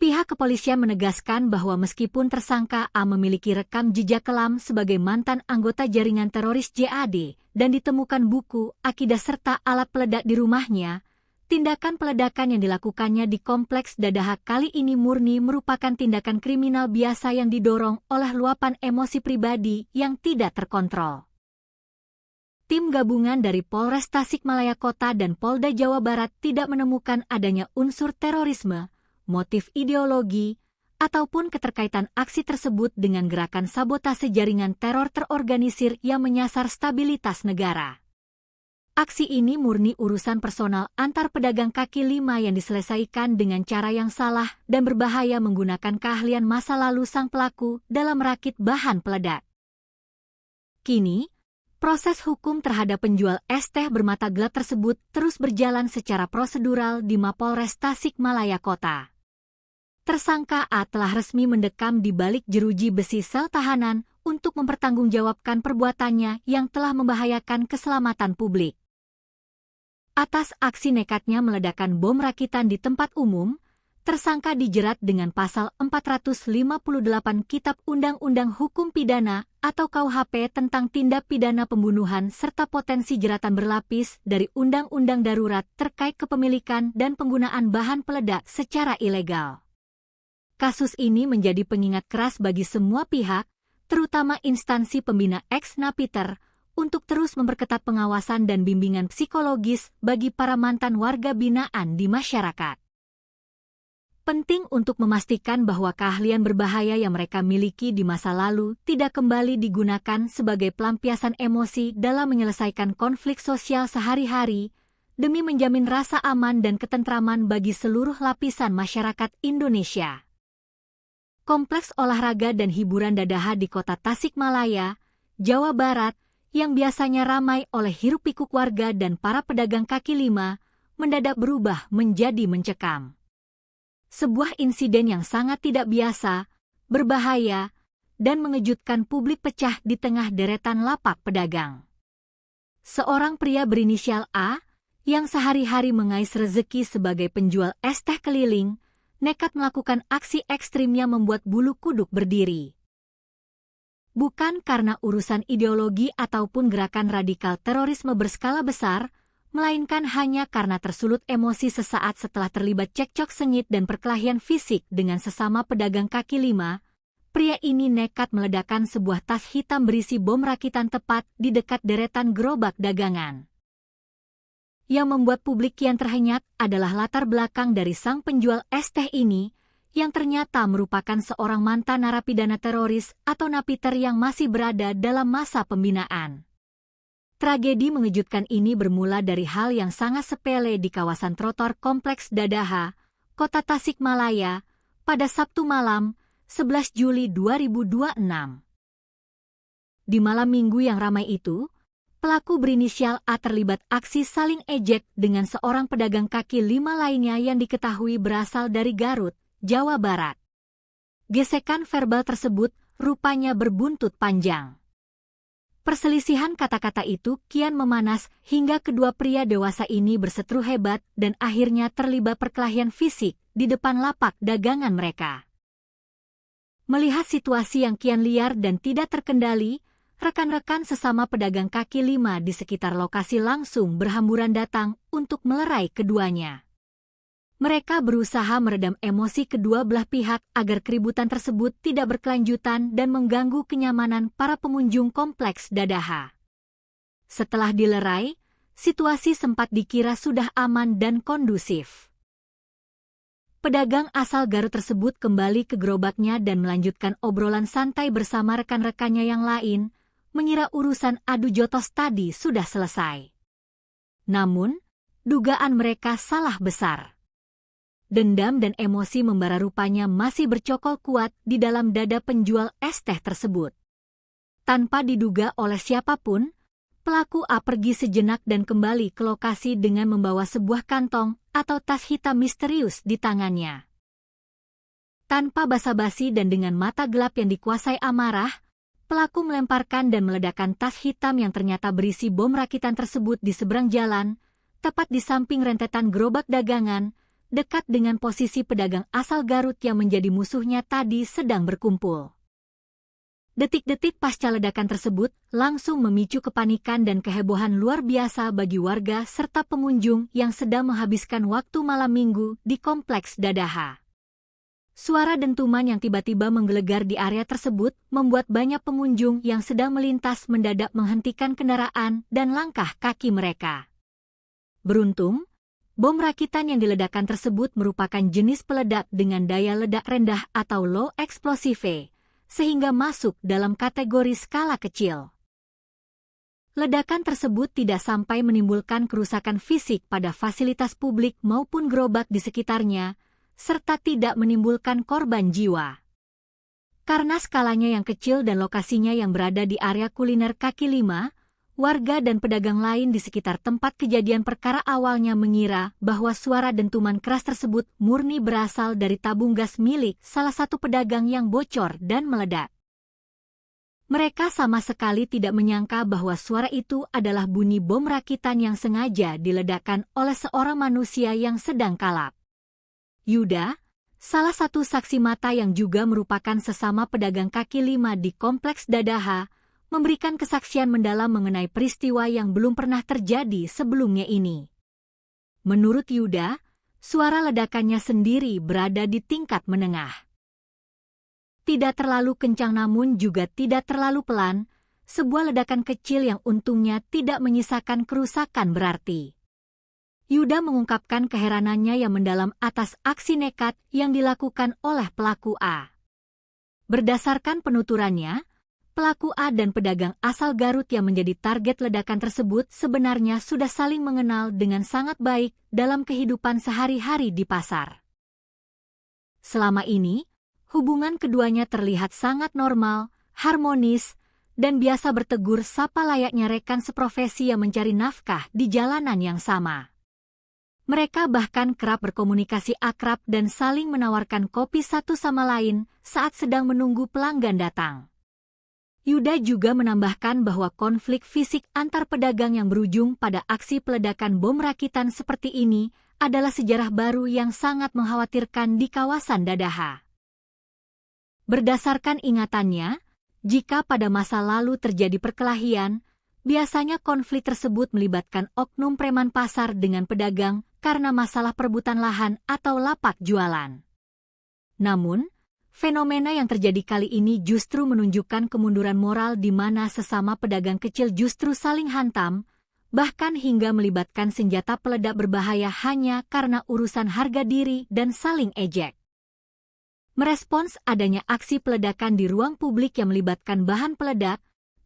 Pihak kepolisian menegaskan bahwa meskipun tersangka A memiliki rekam jejak kelam sebagai mantan anggota jaringan teroris JAD dan ditemukan buku, akidah serta alat peledak di rumahnya, tindakan peledakan yang dilakukannya di Kompleks Dadaha kali ini murni merupakan tindakan kriminal biasa yang didorong oleh luapan emosi pribadi yang tidak terkontrol. Tim gabungan dari Polres Tasikmalaya Kota dan Polda Jawa Barat tidak menemukan adanya unsur terorisme, motif ideologi, ataupun keterkaitan aksi tersebut dengan gerakan sabotase jaringan teror terorganisir yang menyasar stabilitas negara. Aksi ini murni urusan personal antar pedagang kaki lima yang diselesaikan dengan cara yang salah dan berbahaya menggunakan keahlian masa lalu sang pelaku dalam merakit bahan peledak. Kini, proses hukum terhadap penjual es teh bermata gelap tersebut terus berjalan secara prosedural di Mapolres Tasikmalaya Kota. Tersangka A telah resmi mendekam di balik jeruji besi sel tahanan untuk mempertanggungjawabkan perbuatannya yang telah membahayakan keselamatan publik. Atas aksi nekatnya meledakkan bom rakitan di tempat umum, tersangka dijerat dengan pasal 458 Kitab Undang-Undang Hukum Pidana atau KUHP tentang tindak pidana pembunuhan serta potensi jeratan berlapis dari Undang-Undang Darurat terkait kepemilikan dan penggunaan bahan peledak secara ilegal. Kasus ini menjadi pengingat keras bagi semua pihak, terutama instansi pembina ex-napiter, untuk terus memperketat pengawasan dan bimbingan psikologis bagi para mantan warga binaan di masyarakat. Penting untuk memastikan bahwa keahlian berbahaya yang mereka miliki di masa lalu tidak kembali digunakan sebagai pelampiasan emosi dalam menyelesaikan konflik sosial sehari-hari, demi menjamin rasa aman dan ketentraman bagi seluruh lapisan masyarakat Indonesia. Kompleks olahraga dan hiburan Dadaha di Kota Tasikmalaya, Jawa Barat, yang biasanya ramai oleh hiruk-pikuk warga dan para pedagang kaki lima, mendadak berubah menjadi mencekam. Sebuah insiden yang sangat tidak biasa, berbahaya, dan mengejutkan publik pecah di tengah deretan lapak pedagang. Seorang pria berinisial A, yang sehari-hari mengais rezeki sebagai penjual es teh keliling, nekat melakukan aksi ekstrim yang membuat bulu kuduk berdiri. Bukan karena urusan ideologi ataupun gerakan radikal terorisme berskala besar, melainkan hanya karena tersulut emosi sesaat setelah terlibat cekcok sengit dan perkelahian fisik dengan sesama pedagang kaki lima, pria ini nekat meledakkan sebuah tas hitam berisi bom rakitan tepat di dekat deretan gerobak dagangan. Yang membuat publik kian terhenyak adalah latar belakang dari sang penjual es teh ini, yang ternyata merupakan seorang mantan narapidana teroris atau napiter yang masih berada dalam masa pembinaan. Tragedi mengejutkan ini bermula dari hal yang sangat sepele di kawasan trotoar Kompleks Dadaha, Kota Tasikmalaya, pada Sabtu malam, 11 Juli 2026. Di malam minggu yang ramai itu, pelaku berinisial A terlibat aksi saling ejek dengan seorang pedagang kaki lima lainnya yang diketahui berasal dari Garut, Jawa Barat. Gesekan verbal tersebut rupanya berbuntut panjang. Perselisihan kata-kata itu kian memanas hingga kedua pria dewasa ini berseteru hebat dan akhirnya terlibat perkelahian fisik di depan lapak dagangan mereka. Melihat situasi yang kian liar dan tidak terkendali, rekan-rekan sesama pedagang kaki lima di sekitar lokasi langsung berhamburan datang untuk melerai keduanya. Mereka berusaha meredam emosi kedua belah pihak agar keributan tersebut tidak berkelanjutan dan mengganggu kenyamanan para pengunjung kompleks Dadaha. Setelah dilerai, situasi sempat dikira sudah aman dan kondusif. Pedagang asal Garut tersebut kembali ke gerobaknya dan melanjutkan obrolan santai bersama rekan-rekannya yang lain, mengira urusan adu jotos tadi sudah selesai. Namun, dugaan mereka salah besar. Dendam dan emosi membara rupanya masih bercokol kuat di dalam dada penjual es teh tersebut. Tanpa diduga oleh siapapun, pelaku A pergi sejenak dan kembali ke lokasi dengan membawa sebuah kantong atau tas hitam misterius di tangannya. Tanpa basa-basi dan dengan mata gelap yang dikuasai amarah, pelaku melemparkan dan meledakkan tas hitam yang ternyata berisi bom rakitan tersebut di seberang jalan, tepat di samping rentetan gerobak dagangan, dekat dengan posisi pedagang asal Garut yang menjadi musuhnya tadi sedang berkumpul. Detik-detik pasca ledakan tersebut langsung memicu kepanikan dan kehebohan luar biasa bagi warga serta pengunjung yang sedang menghabiskan waktu malam minggu di kompleks Dadaha. Suara dentuman yang tiba-tiba menggelegar di area tersebut membuat banyak pengunjung yang sedang melintas mendadak menghentikan kendaraan dan langkah kaki mereka. Beruntung, bom rakitan yang diledakkan tersebut merupakan jenis peledak dengan daya ledak rendah atau low explosive, sehingga masuk dalam kategori skala kecil. Ledakan tersebut tidak sampai menimbulkan kerusakan fisik pada fasilitas publik maupun gerobak di sekitarnya, serta tidak menimbulkan korban jiwa. Karena skalanya yang kecil dan lokasinya yang berada di area kuliner kaki lima, warga dan pedagang lain di sekitar tempat kejadian perkara awalnya mengira bahwa suara dentuman keras tersebut murni berasal dari tabung gas milik salah satu pedagang yang bocor dan meledak. Mereka sama sekali tidak menyangka bahwa suara itu adalah bunyi bom rakitan yang sengaja diledakkan oleh seorang manusia yang sedang kalap. Yuda, salah satu saksi mata yang juga merupakan sesama pedagang kaki lima di kompleks Dadaha, memberikan kesaksian mendalam mengenai peristiwa yang belum pernah terjadi sebelumnya ini. Menurut Yuda, suara ledakannya sendiri berada di tingkat menengah. Tidak terlalu kencang namun juga tidak terlalu pelan, sebuah ledakan kecil yang untungnya tidak menyisakan kerusakan berarti. Yuda mengungkapkan keheranannya yang mendalam atas aksi nekat yang dilakukan oleh pelaku A. Berdasarkan penuturannya, pelaku A dan pedagang asal Garut yang menjadi target ledakan tersebut sebenarnya sudah saling mengenal dengan sangat baik dalam kehidupan sehari-hari di pasar. Selama ini, hubungan keduanya terlihat sangat normal, harmonis, dan biasa bertegur sapa layaknya rekan seprofesi yang mencari nafkah di jalanan yang sama. Mereka bahkan kerap berkomunikasi akrab dan saling menawarkan kopi satu sama lain saat sedang menunggu pelanggan datang. Yuda juga menambahkan bahwa konflik fisik antar pedagang yang berujung pada aksi peledakan bom rakitan seperti ini adalah sejarah baru yang sangat mengkhawatirkan di kawasan Dadaha. Berdasarkan ingatannya, jika pada masa lalu terjadi perkelahian, biasanya konflik tersebut melibatkan oknum preman pasar dengan pedagang karena masalah perebutan lahan atau lapak jualan. Namun, fenomena yang terjadi kali ini justru menunjukkan kemunduran moral di mana sesama pedagang kecil justru saling hantam, bahkan hingga melibatkan senjata peledak berbahaya hanya karena urusan harga diri dan saling ejek. Merespons adanya aksi peledakan di ruang publik yang melibatkan bahan peledak,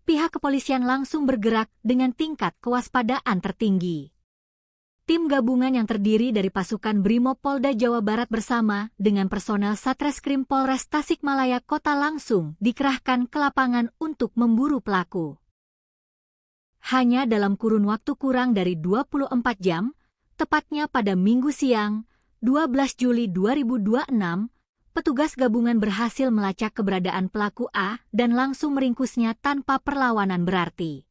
pihak kepolisian langsung bergerak dengan tingkat kewaspadaan tertinggi. Tim gabungan yang terdiri dari pasukan Brimob Polda Jawa Barat bersama dengan personel Satreskrim Polres Tasikmalaya Kota langsung dikerahkan ke lapangan untuk memburu pelaku. Hanya dalam kurun waktu kurang dari 24 jam, tepatnya pada Minggu siang, 12 Juli 2026, petugas gabungan berhasil melacak keberadaan pelaku A dan langsung meringkusnya tanpa perlawanan berarti.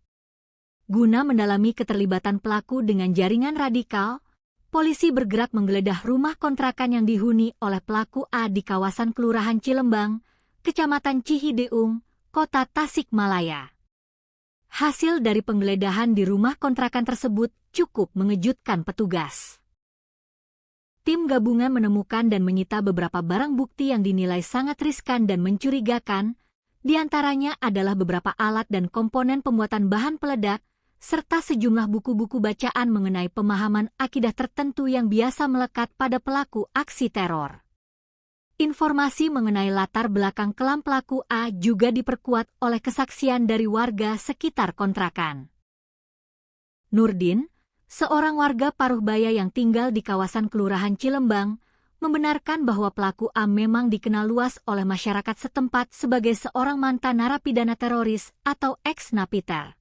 Guna mendalami keterlibatan pelaku dengan jaringan radikal, polisi bergerak menggeledah rumah kontrakan yang dihuni oleh pelaku A di kawasan Kelurahan Cilembang, Kecamatan Cihideung, Kota Tasikmalaya. Hasil dari penggeledahan di rumah kontrakan tersebut cukup mengejutkan petugas. Tim gabungan menemukan dan menyita beberapa barang bukti yang dinilai sangat riskan dan mencurigakan, di antaranya adalah beberapa alat dan komponen pembuatan bahan peledak, serta sejumlah buku-buku bacaan mengenai pemahaman akidah tertentu yang biasa melekat pada pelaku aksi teror. Informasi mengenai latar belakang kelam pelaku A juga diperkuat oleh kesaksian dari warga sekitar kontrakan. Nurdin, seorang warga Paruhbaya yang tinggal di kawasan Kelurahan Cilembang, membenarkan bahwa pelaku A memang dikenal luas oleh masyarakat setempat sebagai seorang mantan narapidana teroris atau ex-napiter.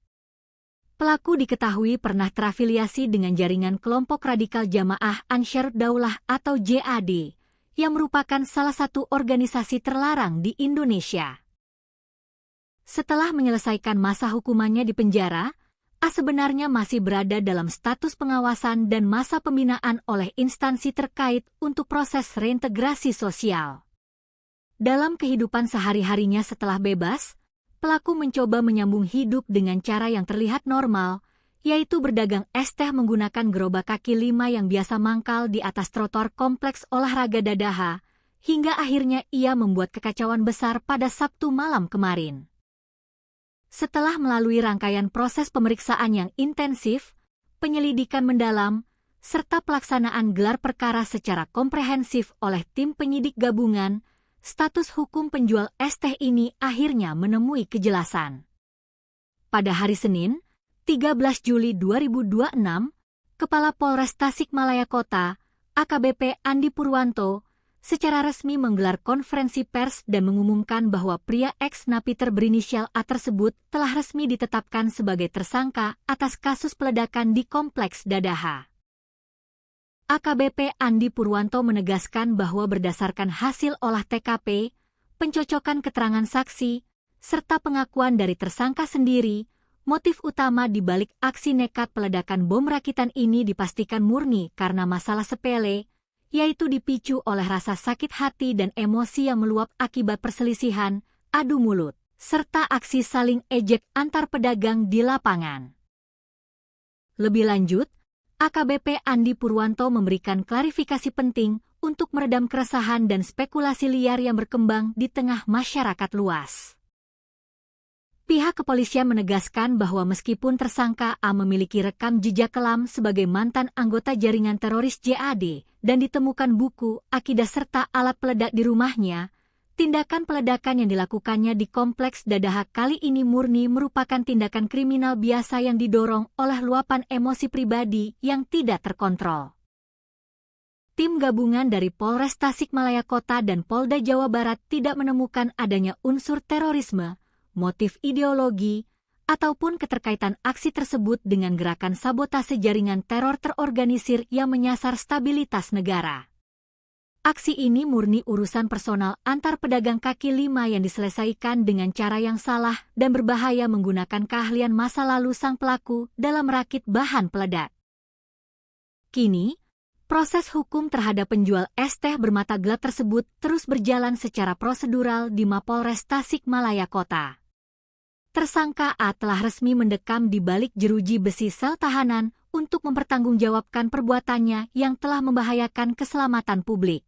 Pelaku diketahui pernah terafiliasi dengan jaringan kelompok radikal Jamaah Ansharud Daulah atau JAD, yang merupakan salah satu organisasi terlarang di Indonesia. Setelah menyelesaikan masa hukumannya di penjara, A sebenarnya masih berada dalam status pengawasan dan masa pembinaan oleh instansi terkait untuk proses reintegrasi sosial. Dalam kehidupan sehari-harinya setelah bebas, pelaku mencoba menyambung hidup dengan cara yang terlihat normal, yaitu berdagang es teh menggunakan gerobak kaki 5 yang biasa mangkal di atas trotoar kompleks olahraga Dadaha, hingga akhirnya ia membuat kekacauan besar pada Sabtu malam kemarin. Setelah melalui rangkaian proses pemeriksaan yang intensif, penyelidikan mendalam, serta pelaksanaan gelar perkara secara komprehensif oleh tim penyidik gabungan, status hukum penjual es teh ini akhirnya menemui kejelasan. Pada hari Senin, 13 Juli 2026, Kepala Polres Tasikmalaya Kota, AKBP Andi Purwanto, secara resmi menggelar konferensi pers dan mengumumkan bahwa pria ex-napiter berinisial A tersebut telah resmi ditetapkan sebagai tersangka atas kasus peledakan di Kompleks Dadaha. AKBP Andi Purwanto menegaskan bahwa berdasarkan hasil olah TKP, pencocokan keterangan saksi, serta pengakuan dari tersangka sendiri, motif utama di balik aksi nekat peledakan bom rakitan ini dipastikan murni karena masalah sepele, yaitu dipicu oleh rasa sakit hati dan emosi yang meluap akibat perselisihan, adu mulut, serta aksi saling ejek antar pedagang di lapangan. Lebih lanjut, AKBP Andi Purwanto memberikan klarifikasi penting untuk meredam keresahan dan spekulasi liar yang berkembang di tengah masyarakat luas. Pihak kepolisian menegaskan bahwa meskipun tersangka A memiliki rekam jejak kelam sebagai mantan anggota jaringan teroris JAD dan ditemukan buku, akidah serta alat peledak di rumahnya, tindakan peledakan yang dilakukannya di Kompleks Dadaha kali ini murni merupakan tindakan kriminal biasa yang didorong oleh luapan emosi pribadi yang tidak terkontrol. Tim gabungan dari Polres Tasikmalaya Kota dan Polda Jawa Barat tidak menemukan adanya unsur terorisme, motif ideologi, ataupun keterkaitan aksi tersebut dengan gerakan sabotase jaringan teror terorganisir yang menyasar stabilitas negara. Aksi ini murni urusan personal antar pedagang kaki 5 yang diselesaikan dengan cara yang salah dan berbahaya menggunakan keahlian masa lalu sang pelaku dalam merakit bahan peledak. Kini, proses hukum terhadap penjual es teh bermata gelap tersebut terus berjalan secara prosedural di Mapolres Tasikmalaya Kota. Tersangka A telah resmi mendekam di balik jeruji besi sel tahanan untuk mempertanggungjawabkan perbuatannya yang telah membahayakan keselamatan publik.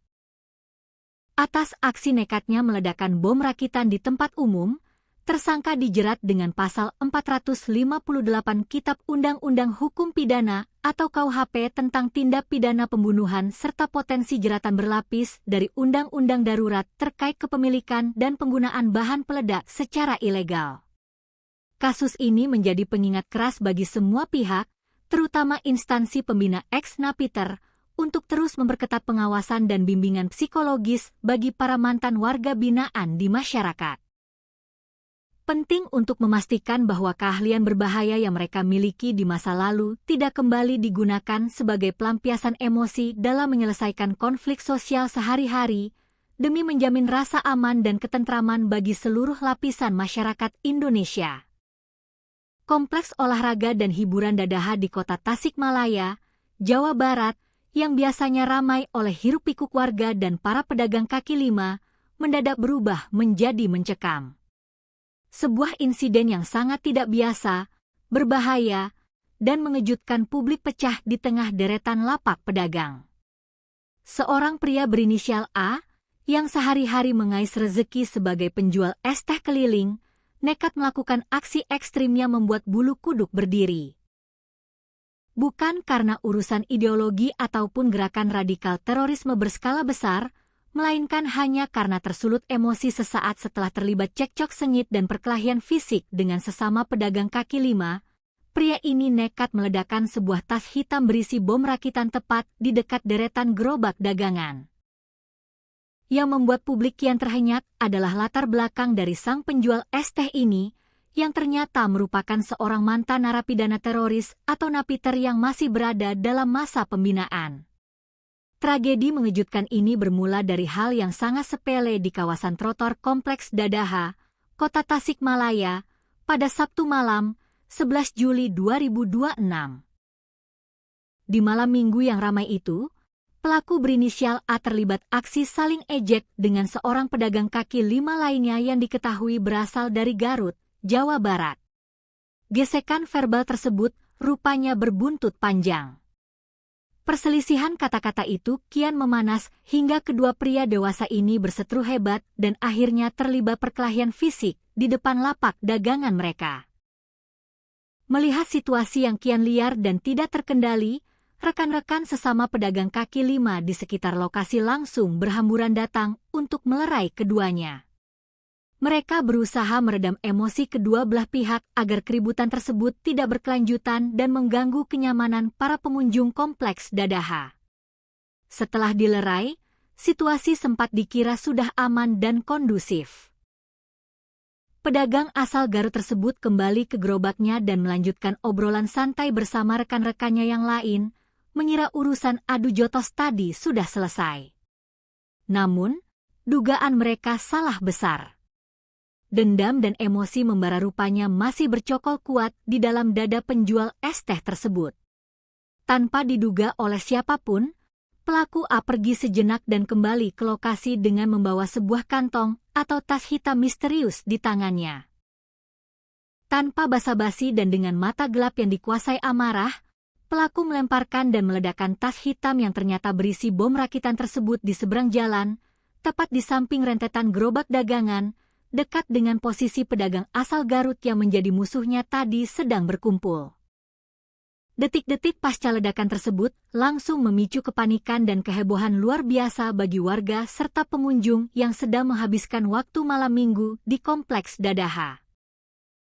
Atas aksi nekatnya meledakkan bom rakitan di tempat umum, tersangka dijerat dengan pasal 458 Kitab Undang-Undang Hukum Pidana atau KUHP tentang tindak pidana pembunuhan serta potensi jeratan berlapis dari Undang-Undang Darurat terkait kepemilikan dan penggunaan bahan peledak secara ilegal. Kasus ini menjadi pengingat keras bagi semua pihak, terutama instansi pembina ex-napiter, untuk terus memperketat pengawasan dan bimbingan psikologis bagi para mantan warga binaan di masyarakat. Penting untuk memastikan bahwa keahlian berbahaya yang mereka miliki di masa lalu tidak kembali digunakan sebagai pelampiasan emosi dalam menyelesaikan konflik sosial sehari-hari, demi menjamin rasa aman dan ketentraman bagi seluruh lapisan masyarakat Indonesia. Kompleks olahraga dan hiburan Dadaha di kota Tasikmalaya, Jawa Barat, yang biasanya ramai oleh hiruk-pikuk warga dan para pedagang kaki lima, mendadak berubah menjadi mencekam. Sebuah insiden yang sangat tidak biasa, berbahaya, dan mengejutkan publik pecah di tengah deretan lapak pedagang. Seorang pria berinisial A, yang sehari-hari mengais rezeki sebagai penjual es teh keliling, nekat melakukan aksi ekstrimnya membuat bulu kuduk berdiri. Bukan karena urusan ideologi ataupun gerakan radikal terorisme berskala besar, melainkan hanya karena tersulut emosi sesaat setelah terlibat cekcok sengit dan perkelahian fisik dengan sesama pedagang kaki lima. Pria ini nekat meledakkan sebuah tas hitam berisi bom rakitan tepat di dekat deretan gerobak dagangan. Yang membuat publik kian terhenyak adalah latar belakang dari sang penjual es teh ini, yang ternyata merupakan seorang mantan narapidana teroris atau napiter yang masih berada dalam masa pembinaan. Tragedi mengejutkan ini bermula dari hal yang sangat sepele di kawasan trotoar Kompleks Dadaha, Kota Tasikmalaya, pada Sabtu malam, 11 Juli 2026. Di malam minggu yang ramai itu, pelaku berinisial A terlibat aksi saling ejek dengan seorang pedagang kaki lima lainnya yang diketahui berasal dari Garut, Jawa Barat. Gesekan verbal tersebut rupanya berbuntut panjang. Perselisihan kata-kata itu kian memanas hingga kedua pria dewasa ini berseteru hebat dan akhirnya terlibat perkelahian fisik di depan lapak dagangan mereka. Melihat situasi yang kian liar dan tidak terkendali, rekan-rekan sesama pedagang kaki lima di sekitar lokasi langsung berhamburan datang untuk melerai keduanya. Mereka berusaha meredam emosi kedua belah pihak agar keributan tersebut tidak berkelanjutan dan mengganggu kenyamanan para pengunjung Kompleks Dadaha. Setelah dilerai, situasi sempat dikira sudah aman dan kondusif. Pedagang asal Garut tersebut kembali ke gerobaknya dan melanjutkan obrolan santai bersama rekan-rekannya yang lain, mengira urusan adu jotos tadi sudah selesai. Namun, dugaan mereka salah besar. Dendam dan emosi membara rupanya masih bercokol kuat di dalam dada penjual es teh tersebut. Tanpa diduga oleh siapapun, pelaku A pergi sejenak dan kembali ke lokasi dengan membawa sebuah kantong atau tas hitam misterius di tangannya. Tanpa basa-basi dan dengan mata gelap yang dikuasai amarah, pelaku melemparkan dan meledakkan tas hitam yang ternyata berisi bom rakitan tersebut di seberang jalan, tepat di samping rentetan gerobak dagangan, dekat dengan posisi pedagang asal Garut yang menjadi musuhnya tadi sedang berkumpul. Detik-detik pasca ledakan tersebut langsung memicu kepanikan dan kehebohan luar biasa bagi warga serta pengunjung yang sedang menghabiskan waktu malam minggu di Kompleks Dadaha.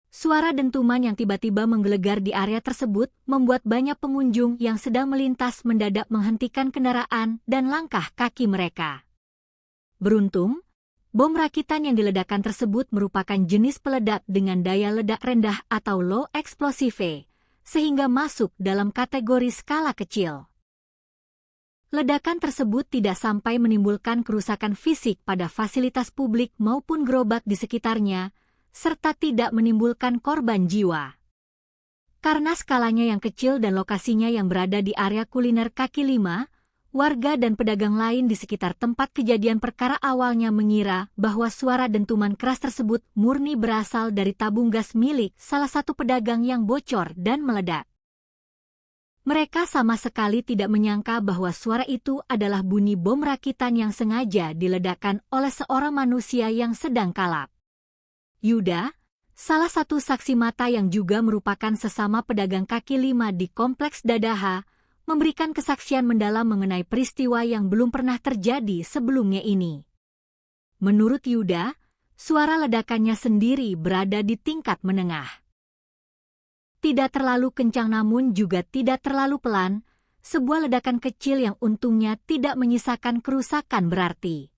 Suara dentuman yang tiba-tiba menggelegar di area tersebut membuat banyak pengunjung yang sedang melintas mendadak menghentikan kendaraan dan langkah kaki mereka. Beruntung, bom rakitan yang diledakkan tersebut merupakan jenis peledak dengan daya ledak rendah atau low explosive, sehingga masuk dalam kategori skala kecil. Ledakan tersebut tidak sampai menimbulkan kerusakan fisik pada fasilitas publik maupun gerobak di sekitarnya, serta tidak menimbulkan korban jiwa. Karena skalanya yang kecil dan lokasinya yang berada di area kuliner kaki lima, warga dan pedagang lain di sekitar tempat kejadian perkara awalnya mengira bahwa suara dentuman keras tersebut murni berasal dari tabung gas milik salah satu pedagang yang bocor dan meledak. Mereka sama sekali tidak menyangka bahwa suara itu adalah bunyi bom rakitan yang sengaja diledakkan oleh seorang manusia yang sedang kalap. Yuda, salah satu saksi mata yang juga merupakan sesama pedagang kaki lima di Kompleks Dadaha, memberikan kesaksian mendalam mengenai peristiwa yang belum pernah terjadi sebelumnya ini. Menurut Yuda, suara ledakannya sendiri berada di tingkat menengah. tidak terlalu kencang namun juga tidak terlalu pelan, sebuah ledakan kecil yang untungnya tidak menyisakan kerusakan berarti.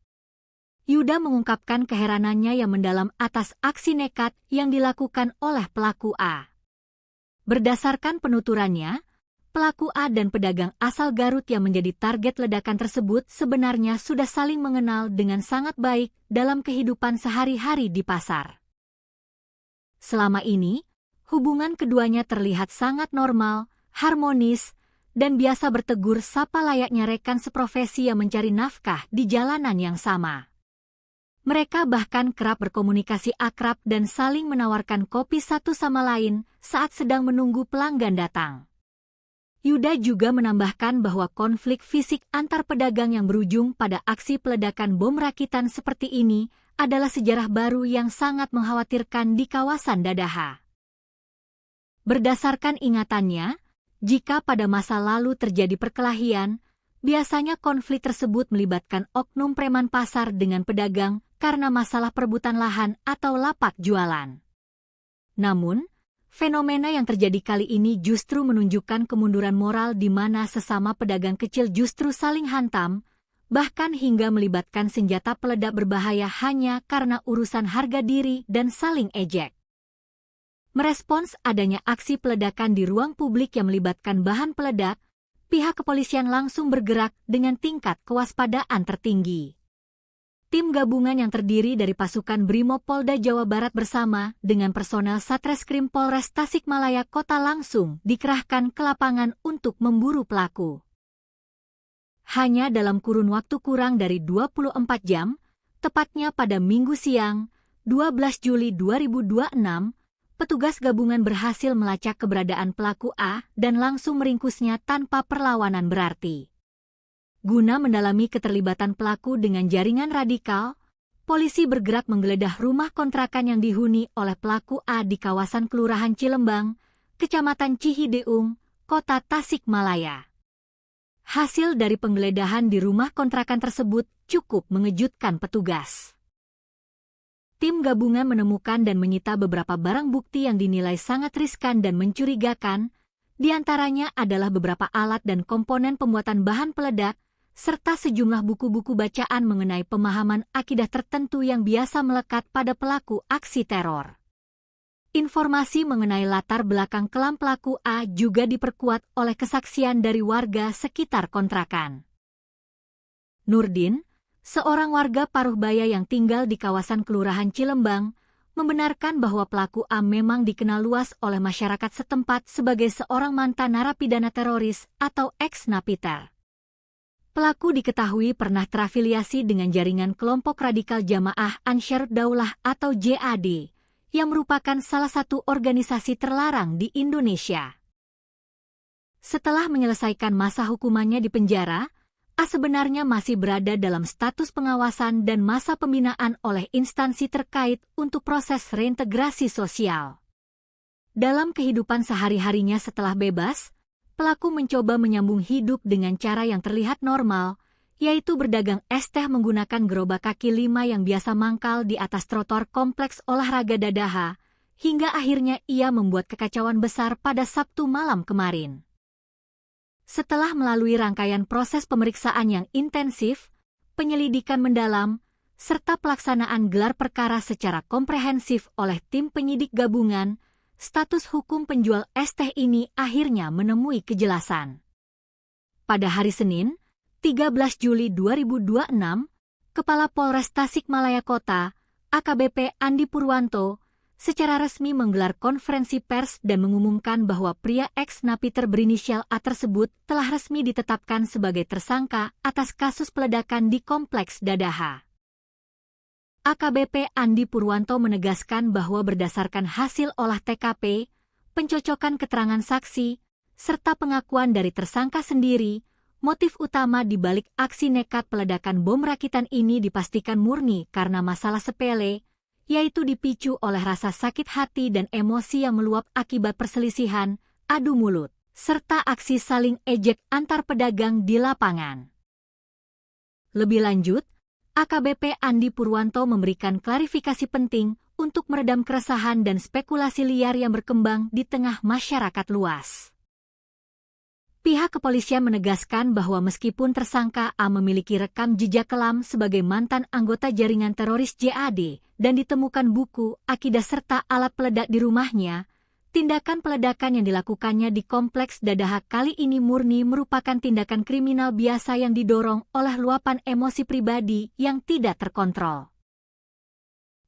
Yuda mengungkapkan keheranannya yang mendalam atas aksi nekat yang dilakukan oleh pelaku A. Berdasarkan penuturannya, pelaku A dan pedagang asal Garut yang menjadi target ledakan tersebut sebenarnya sudah saling mengenal dengan sangat baik dalam kehidupan sehari-hari di pasar. Selama ini, hubungan keduanya terlihat sangat normal, harmonis, dan biasa bertegur sapa layaknya rekan seprofesi yang mencari nafkah di jalanan yang sama. Mereka bahkan kerap berkomunikasi akrab dan saling menawarkan kopi satu sama lain saat sedang menunggu pelanggan datang. Yuda juga menambahkan bahwa konflik fisik antar pedagang yang berujung pada aksi peledakan bom rakitan seperti ini adalah sejarah baru yang sangat mengkhawatirkan di kawasan Dadaha. Berdasarkan ingatannya, jika pada masa lalu terjadi perkelahian, biasanya konflik tersebut melibatkan oknum preman pasar dengan pedagang karena masalah perebutan lahan atau lapak jualan. Namun, fenomena yang terjadi kali ini justru menunjukkan kemunduran moral di mana sesama pedagang kecil justru saling hantam, bahkan hingga melibatkan senjata peledak berbahaya hanya karena urusan harga diri dan saling ejek. Merespons adanya aksi peledakan di ruang publik yang melibatkan bahan peledak, pihak kepolisian langsung bergerak dengan tingkat kewaspadaan tertinggi. Tim gabungan yang terdiri dari pasukan Brimob Polda Jawa Barat bersama dengan personel Satreskrim Polres Tasikmalaya Kota langsung dikerahkan ke lapangan untuk memburu pelaku. Hanya dalam kurun waktu kurang dari 24 jam, tepatnya pada Minggu siang, 12 Juli 2026, petugas gabungan berhasil melacak keberadaan pelaku A dan langsung meringkusnya tanpa perlawanan berarti. Guna mendalami keterlibatan pelaku dengan jaringan radikal, polisi bergerak menggeledah rumah kontrakan yang dihuni oleh pelaku A di kawasan Kelurahan Cilembang, Kecamatan Cihideung, Kota Tasikmalaya. Hasil dari penggeledahan di rumah kontrakan tersebut cukup mengejutkan petugas. Tim gabungan menemukan dan menyita beberapa barang bukti yang dinilai sangat riskan dan mencurigakan, di antaranya adalah beberapa alat dan komponen pembuatan bahan peledak, serta sejumlah buku-buku bacaan mengenai pemahaman akidah tertentu yang biasa melekat pada pelaku aksi teror. Informasi mengenai latar belakang kelam pelaku A juga diperkuat oleh kesaksian dari warga sekitar kontrakan. Nurdin, seorang warga Paruhbaya yang tinggal di kawasan Kelurahan Cilembang, membenarkan bahwa pelaku A memang dikenal luas oleh masyarakat setempat sebagai seorang mantan narapidana teroris atau ex-napiter. Pelaku diketahui pernah terafiliasi dengan jaringan kelompok radikal Jamaah Ansharud Daulah atau JAD, yang merupakan salah satu organisasi terlarang di Indonesia. Setelah menyelesaikan masa hukumannya di penjara, A sebenarnya masih berada dalam status pengawasan dan masa pembinaan oleh instansi terkait untuk proses reintegrasi sosial. Dalam kehidupan sehari-harinya setelah bebas, pelaku mencoba menyambung hidup dengan cara yang terlihat normal, yaitu berdagang es teh menggunakan gerobak kaki 5 yang biasa mangkal di atas trotoar kompleks olahraga Dadaha, hingga akhirnya ia membuat kekacauan besar pada Sabtu malam kemarin. Setelah melalui rangkaian proses pemeriksaan yang intensif, penyelidikan mendalam, serta pelaksanaan gelar perkara secara komprehensif oleh tim penyidik gabungan, status hukum penjual es teh ini akhirnya menemui kejelasan. Pada hari Senin, 13 Juli 2026, Kepala Polres Tasikmalaya Kota, AKBP Andi Purwanto, secara resmi menggelar konferensi pers dan mengumumkan bahwa pria ex-napiter berinisial A tersebut telah resmi ditetapkan sebagai tersangka atas kasus peledakan di Kompleks Dadaha. AKBP Andi Purwanto menegaskan bahwa berdasarkan hasil olah TKP, pencocokan keterangan saksi, serta pengakuan dari tersangka sendiri, motif utama di balik aksi nekat peledakan bom rakitan ini dipastikan murni karena masalah sepele, yaitu dipicu oleh rasa sakit hati dan emosi yang meluap akibat perselisihan, adu mulut, serta aksi saling ejek antar pedagang di lapangan. Lebih lanjut, AKBP Andi Purwanto memberikan klarifikasi penting untuk meredam keresahan dan spekulasi liar yang berkembang di tengah masyarakat luas. Pihak kepolisian menegaskan bahwa meskipun tersangka A memiliki rekam jejak kelam sebagai mantan anggota jaringan teroris JAD dan ditemukan buku, akidah serta alat peledak di rumahnya, tindakan peledakan yang dilakukannya di Kompleks Dadaha kali ini murni merupakan tindakan kriminal biasa yang didorong oleh luapan emosi pribadi yang tidak terkontrol.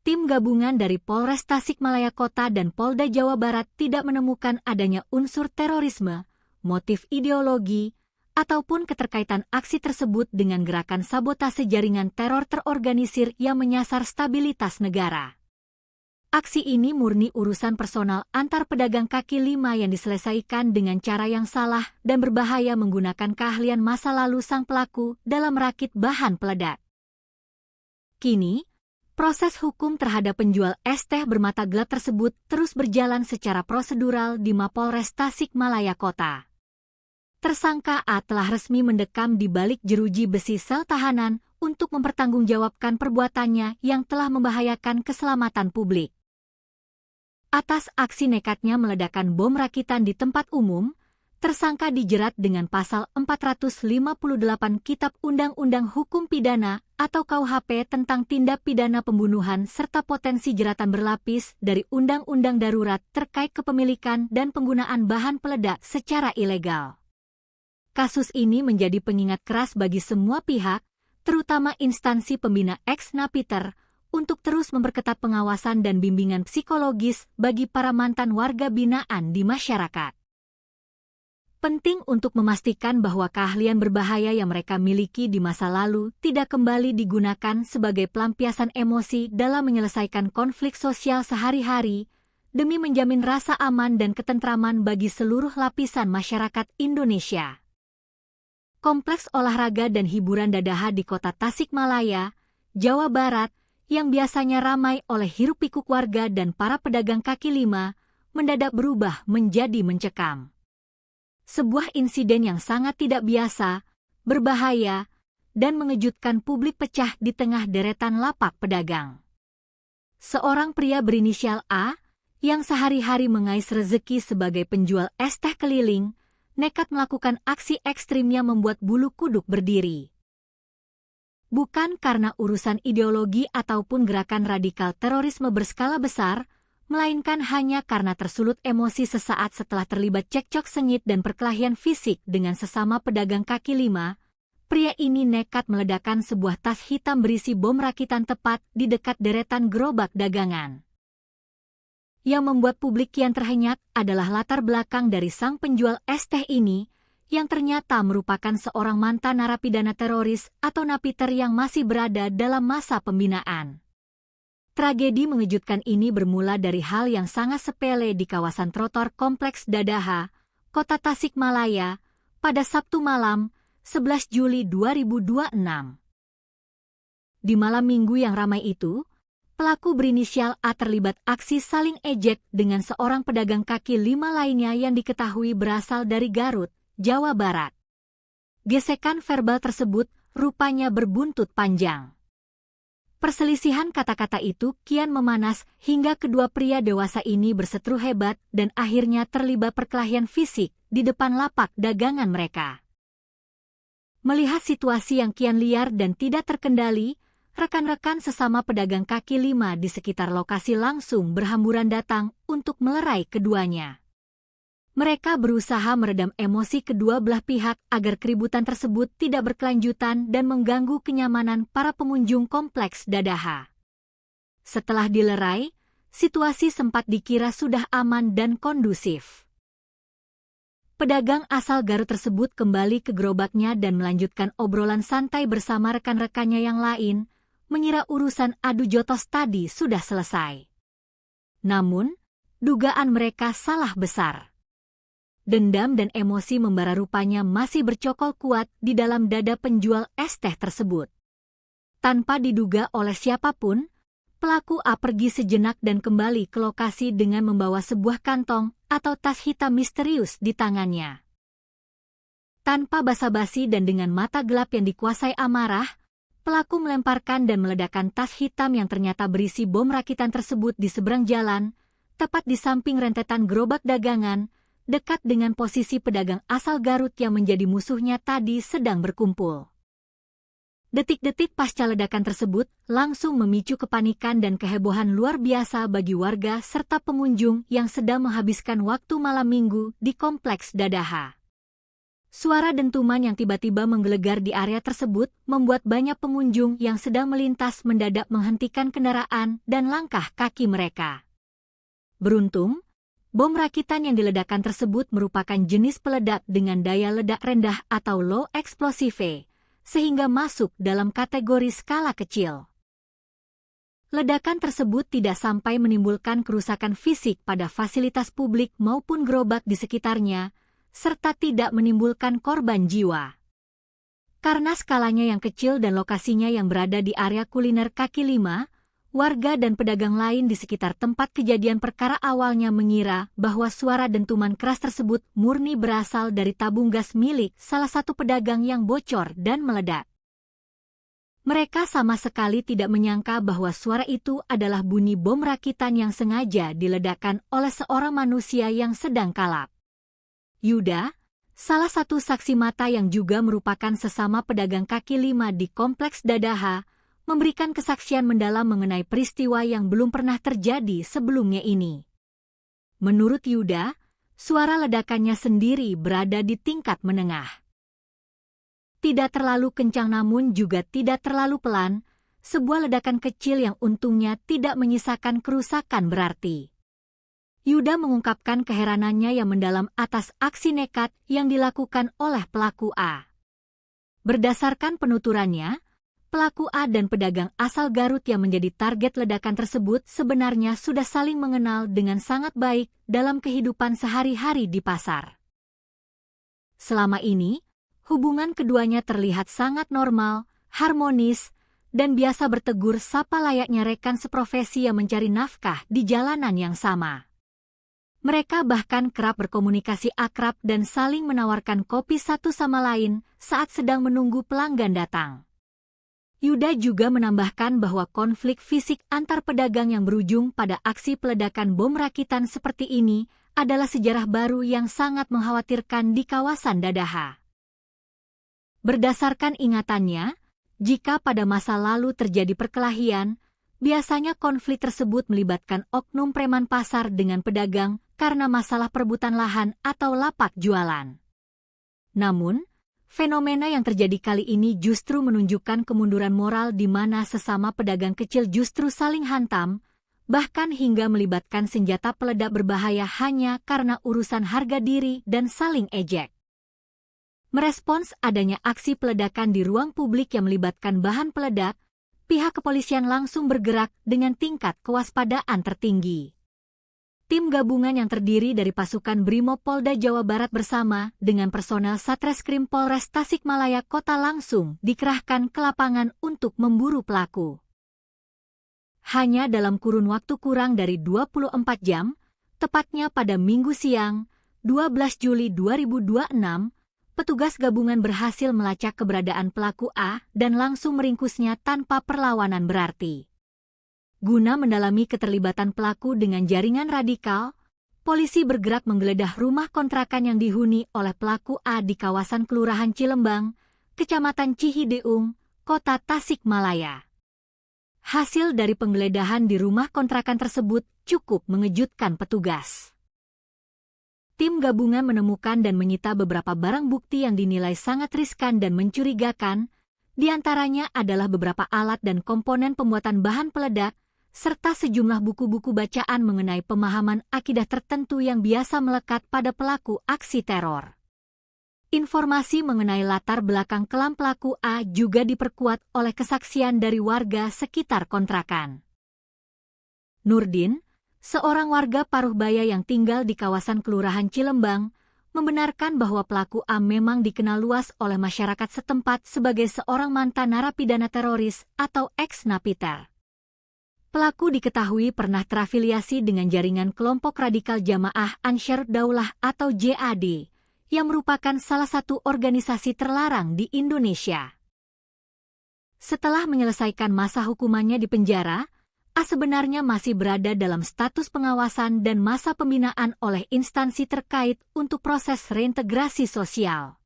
Tim gabungan dari Polres Tasikmalaya Kota dan Polda Jawa Barat tidak menemukan adanya unsur terorisme, motif ideologi, ataupun keterkaitan aksi tersebut dengan gerakan sabotase jaringan teror terorganisir yang menyasar stabilitas negara. Aksi ini murni urusan personal antar pedagang kaki lima yang diselesaikan dengan cara yang salah dan berbahaya menggunakan keahlian masa lalu sang pelaku dalam merakit bahan peledak. Kini, proses hukum terhadap penjual es teh bermata gelap tersebut terus berjalan secara prosedural di Mapolres Tasikmalaya Kota. Tersangka A telah resmi mendekam di balik jeruji besi sel tahanan untuk mempertanggungjawabkan perbuatannya yang telah membahayakan keselamatan publik. Atas aksi nekatnya meledakkan bom rakitan di tempat umum, tersangka dijerat dengan pasal 458 Kitab Undang-Undang Hukum Pidana atau KUHP tentang tindak pidana pembunuhan serta potensi jeratan berlapis dari Undang-Undang Darurat terkait kepemilikan dan penggunaan bahan peledak secara ilegal. Kasus ini menjadi pengingat keras bagi semua pihak, terutama instansi pembina ex-napiter, untuk terus memperketat pengawasan dan bimbingan psikologis bagi para mantan warga binaan di masyarakat. Penting untuk memastikan bahwa keahlian berbahaya yang mereka miliki di masa lalu tidak kembali digunakan sebagai pelampiasan emosi dalam menyelesaikan konflik sosial sehari-hari, demi menjamin rasa aman dan ketentraman bagi seluruh lapisan masyarakat Indonesia. Kompleks olahraga dan hiburan Dadaha di Kota Tasikmalaya, Jawa Barat, yang biasanya ramai oleh hiruk-pikuk warga dan para pedagang kaki lima, mendadak berubah menjadi mencekam. Sebuah insiden yang sangat tidak biasa, berbahaya, dan mengejutkan publik pecah di tengah deretan lapak pedagang. Seorang pria berinisial A, yang sehari-hari mengais rezeki sebagai penjual es teh keliling, nekat melakukan aksi ekstrimnya membuat bulu kuduk berdiri. Bukan karena urusan ideologi ataupun gerakan radikal terorisme berskala besar, melainkan hanya karena tersulut emosi sesaat setelah terlibat cekcok sengit dan perkelahian fisik dengan sesama pedagang kaki lima, pria ini nekat meledakkan sebuah tas hitam berisi bom rakitan tepat di dekat deretan gerobak dagangan. Yang membuat publik kian terhenyak adalah latar belakang dari sang penjual es teh ini, yang ternyata merupakan seorang mantan narapidana teroris atau napiter yang masih berada dalam masa pembinaan. Tragedi mengejutkan ini bermula dari hal yang sangat sepele di kawasan trotoar Kompleks Dadaha, Kota Tasikmalaya, pada Sabtu malam, 11 Juli 2026. Di malam minggu yang ramai itu, pelaku berinisial A terlibat aksi saling ejek dengan seorang pedagang kaki lima lainnya yang diketahui berasal dari Garut, Jawa Barat. Gesekan verbal tersebut rupanya berbuntut panjang. Perselisihan kata-kata itu kian memanas hingga kedua pria dewasa ini berseteru hebat dan akhirnya terlibat perkelahian fisik di depan lapak dagangan mereka. Melihat situasi yang kian liar dan tidak terkendali, rekan-rekan sesama pedagang kaki lima di sekitar lokasi langsung berhamburan datang untuk melerai keduanya. Mereka berusaha meredam emosi kedua belah pihak agar keributan tersebut tidak berkelanjutan dan mengganggu kenyamanan para pengunjung Kompleks Dadaha. Setelah dilerai, situasi sempat dikira sudah aman dan kondusif. Pedagang asal Garut tersebut kembali ke gerobaknya dan melanjutkan obrolan santai bersama rekan-rekannya yang lain, mengira urusan adu jotos tadi sudah selesai. Namun, dugaan mereka salah besar. Dendam dan emosi membara rupanya masih bercokol kuat di dalam dada penjual es teh tersebut. Tanpa diduga oleh siapapun, pelaku A pergi sejenak dan kembali ke lokasi dengan membawa sebuah kantong atau tas hitam misterius di tangannya. Tanpa basa-basi dan dengan mata gelap yang dikuasai amarah, pelaku melemparkan dan meledakkan tas hitam yang ternyata berisi bom rakitan tersebut di seberang jalan, tepat di samping rentetan gerobak dagangan, dekat dengan posisi pedagang asal Garut yang menjadi musuhnya tadi sedang berkumpul. Detik-detik pasca ledakan tersebut langsung memicu kepanikan dan kehebohan luar biasa bagi warga serta pengunjung yang sedang menghabiskan waktu malam minggu di Kompleks Dadaha. Suara dentuman yang tiba-tiba menggelegar di area tersebut membuat banyak pengunjung yang sedang melintas mendadak menghentikan kendaraan dan langkah kaki mereka. Beruntung, bom rakitan yang diledakkan tersebut merupakan jenis peledak dengan daya ledak rendah atau low explosive, sehingga masuk dalam kategori skala kecil. Ledakan tersebut tidak sampai menimbulkan kerusakan fisik pada fasilitas publik maupun gerobak di sekitarnya, serta tidak menimbulkan korban jiwa. Karena skalanya yang kecil dan lokasinya yang berada di area kuliner kaki lima, warga dan pedagang lain di sekitar tempat kejadian perkara awalnya mengira bahwa suara dentuman keras tersebut murni berasal dari tabung gas milik salah satu pedagang yang bocor dan meledak. Mereka sama sekali tidak menyangka bahwa suara itu adalah bunyi bom rakitan yang sengaja diledakkan oleh seorang manusia yang sedang kalap. Yuda, salah satu saksi mata yang juga merupakan sesama pedagang kaki lima di Kompleks Dadaha, memberikan kesaksian mendalam mengenai peristiwa yang belum pernah terjadi sebelumnya ini. Menurut Yuda, suara ledakannya sendiri berada di tingkat menengah. Tidak terlalu kencang namun juga tidak terlalu pelan, sebuah ledakan kecil yang untungnya tidak menyisakan kerusakan berarti. Yuda mengungkapkan keheranannya yang mendalam atas aksi nekat yang dilakukan oleh pelaku A. Berdasarkan penuturannya, pelaku A dan pedagang asal Garut yang menjadi target ledakan tersebut sebenarnya sudah saling mengenal dengan sangat baik dalam kehidupan sehari-hari di pasar. Selama ini, hubungan keduanya terlihat sangat normal, harmonis, dan biasa bertegur sapa layaknya rekan seprofesi yang mencari nafkah di jalanan yang sama. Mereka bahkan kerap berkomunikasi akrab dan saling menawarkan kopi satu sama lain saat sedang menunggu pelanggan datang. Yuda juga menambahkan bahwa konflik fisik antar pedagang yang berujung pada aksi peledakan bom rakitan seperti ini adalah sejarah baru yang sangat mengkhawatirkan di kawasan Dadaha. Berdasarkan ingatannya, jika pada masa lalu terjadi perkelahian, biasanya konflik tersebut melibatkan oknum preman pasar dengan pedagang karena masalah perebutan lahan atau lapak jualan. Namun, fenomena yang terjadi kali ini justru menunjukkan kemunduran moral di mana sesama pedagang kecil justru saling hantam, bahkan hingga melibatkan senjata peledak berbahaya hanya karena urusan harga diri dan saling ejek. Merespons adanya aksi peledakan di ruang publik yang melibatkan bahan peledak, pihak kepolisian langsung bergerak dengan tingkat kewaspadaan tertinggi. Tim gabungan yang terdiri dari pasukan Brimob Polda Jawa Barat bersama dengan personel Satreskrim Polres Tasikmalaya Kota langsung dikerahkan ke lapangan untuk memburu pelaku. Hanya dalam kurun waktu kurang dari 24 jam, tepatnya pada Minggu siang, 12 Juli 2026, petugas gabungan berhasil melacak keberadaan pelaku A dan langsung meringkusnya tanpa perlawanan berarti. Guna mendalami keterlibatan pelaku dengan jaringan radikal, polisi bergerak menggeledah rumah kontrakan yang dihuni oleh pelaku A di kawasan Kelurahan Cilembang, Kecamatan Cihideung, Kota Tasikmalaya. Hasil dari penggeledahan di rumah kontrakan tersebut cukup mengejutkan petugas. Tim gabungan menemukan dan menyita beberapa barang bukti yang dinilai sangat riskan dan mencurigakan, di antaranya adalah beberapa alat dan komponen pembuatan bahan peledak, serta sejumlah buku-buku bacaan mengenai pemahaman akidah tertentu yang biasa melekat pada pelaku aksi teror. Informasi mengenai latar belakang kelam pelaku A juga diperkuat oleh kesaksian dari warga sekitar kontrakan. Nurdin, seorang warga Paruhbaya yang tinggal di kawasan Kelurahan Cilembang, membenarkan bahwa pelaku A memang dikenal luas oleh masyarakat setempat sebagai seorang mantan narapidana teroris atau ex-napiter. Pelaku diketahui pernah terafiliasi dengan jaringan kelompok radikal Jamaah Ansharud Daulah atau JAD, yang merupakan salah satu organisasi terlarang di Indonesia. Setelah menyelesaikan masa hukumannya di penjara, A sebenarnya masih berada dalam status pengawasan dan masa pembinaan oleh instansi terkait untuk proses reintegrasi sosial.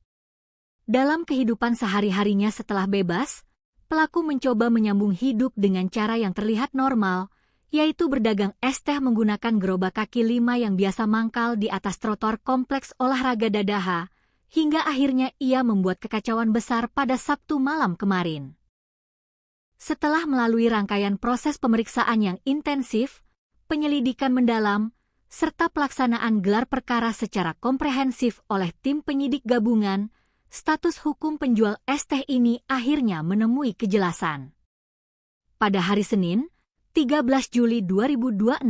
Dalam kehidupan sehari-harinya setelah bebas, pelaku mencoba menyambung hidup dengan cara yang terlihat normal, yaitu berdagang es teh menggunakan gerobak kaki 5 yang biasa mangkal di atas trotoar kompleks olahraga Dadaha, hingga akhirnya ia membuat kekacauan besar pada Sabtu malam kemarin. Setelah melalui rangkaian proses pemeriksaan yang intensif, penyelidikan mendalam, serta pelaksanaan gelar perkara secara komprehensif oleh tim penyidik gabungan, status hukum penjual es teh ini akhirnya menemui kejelasan. Pada hari Senin, 13 Juli 2026,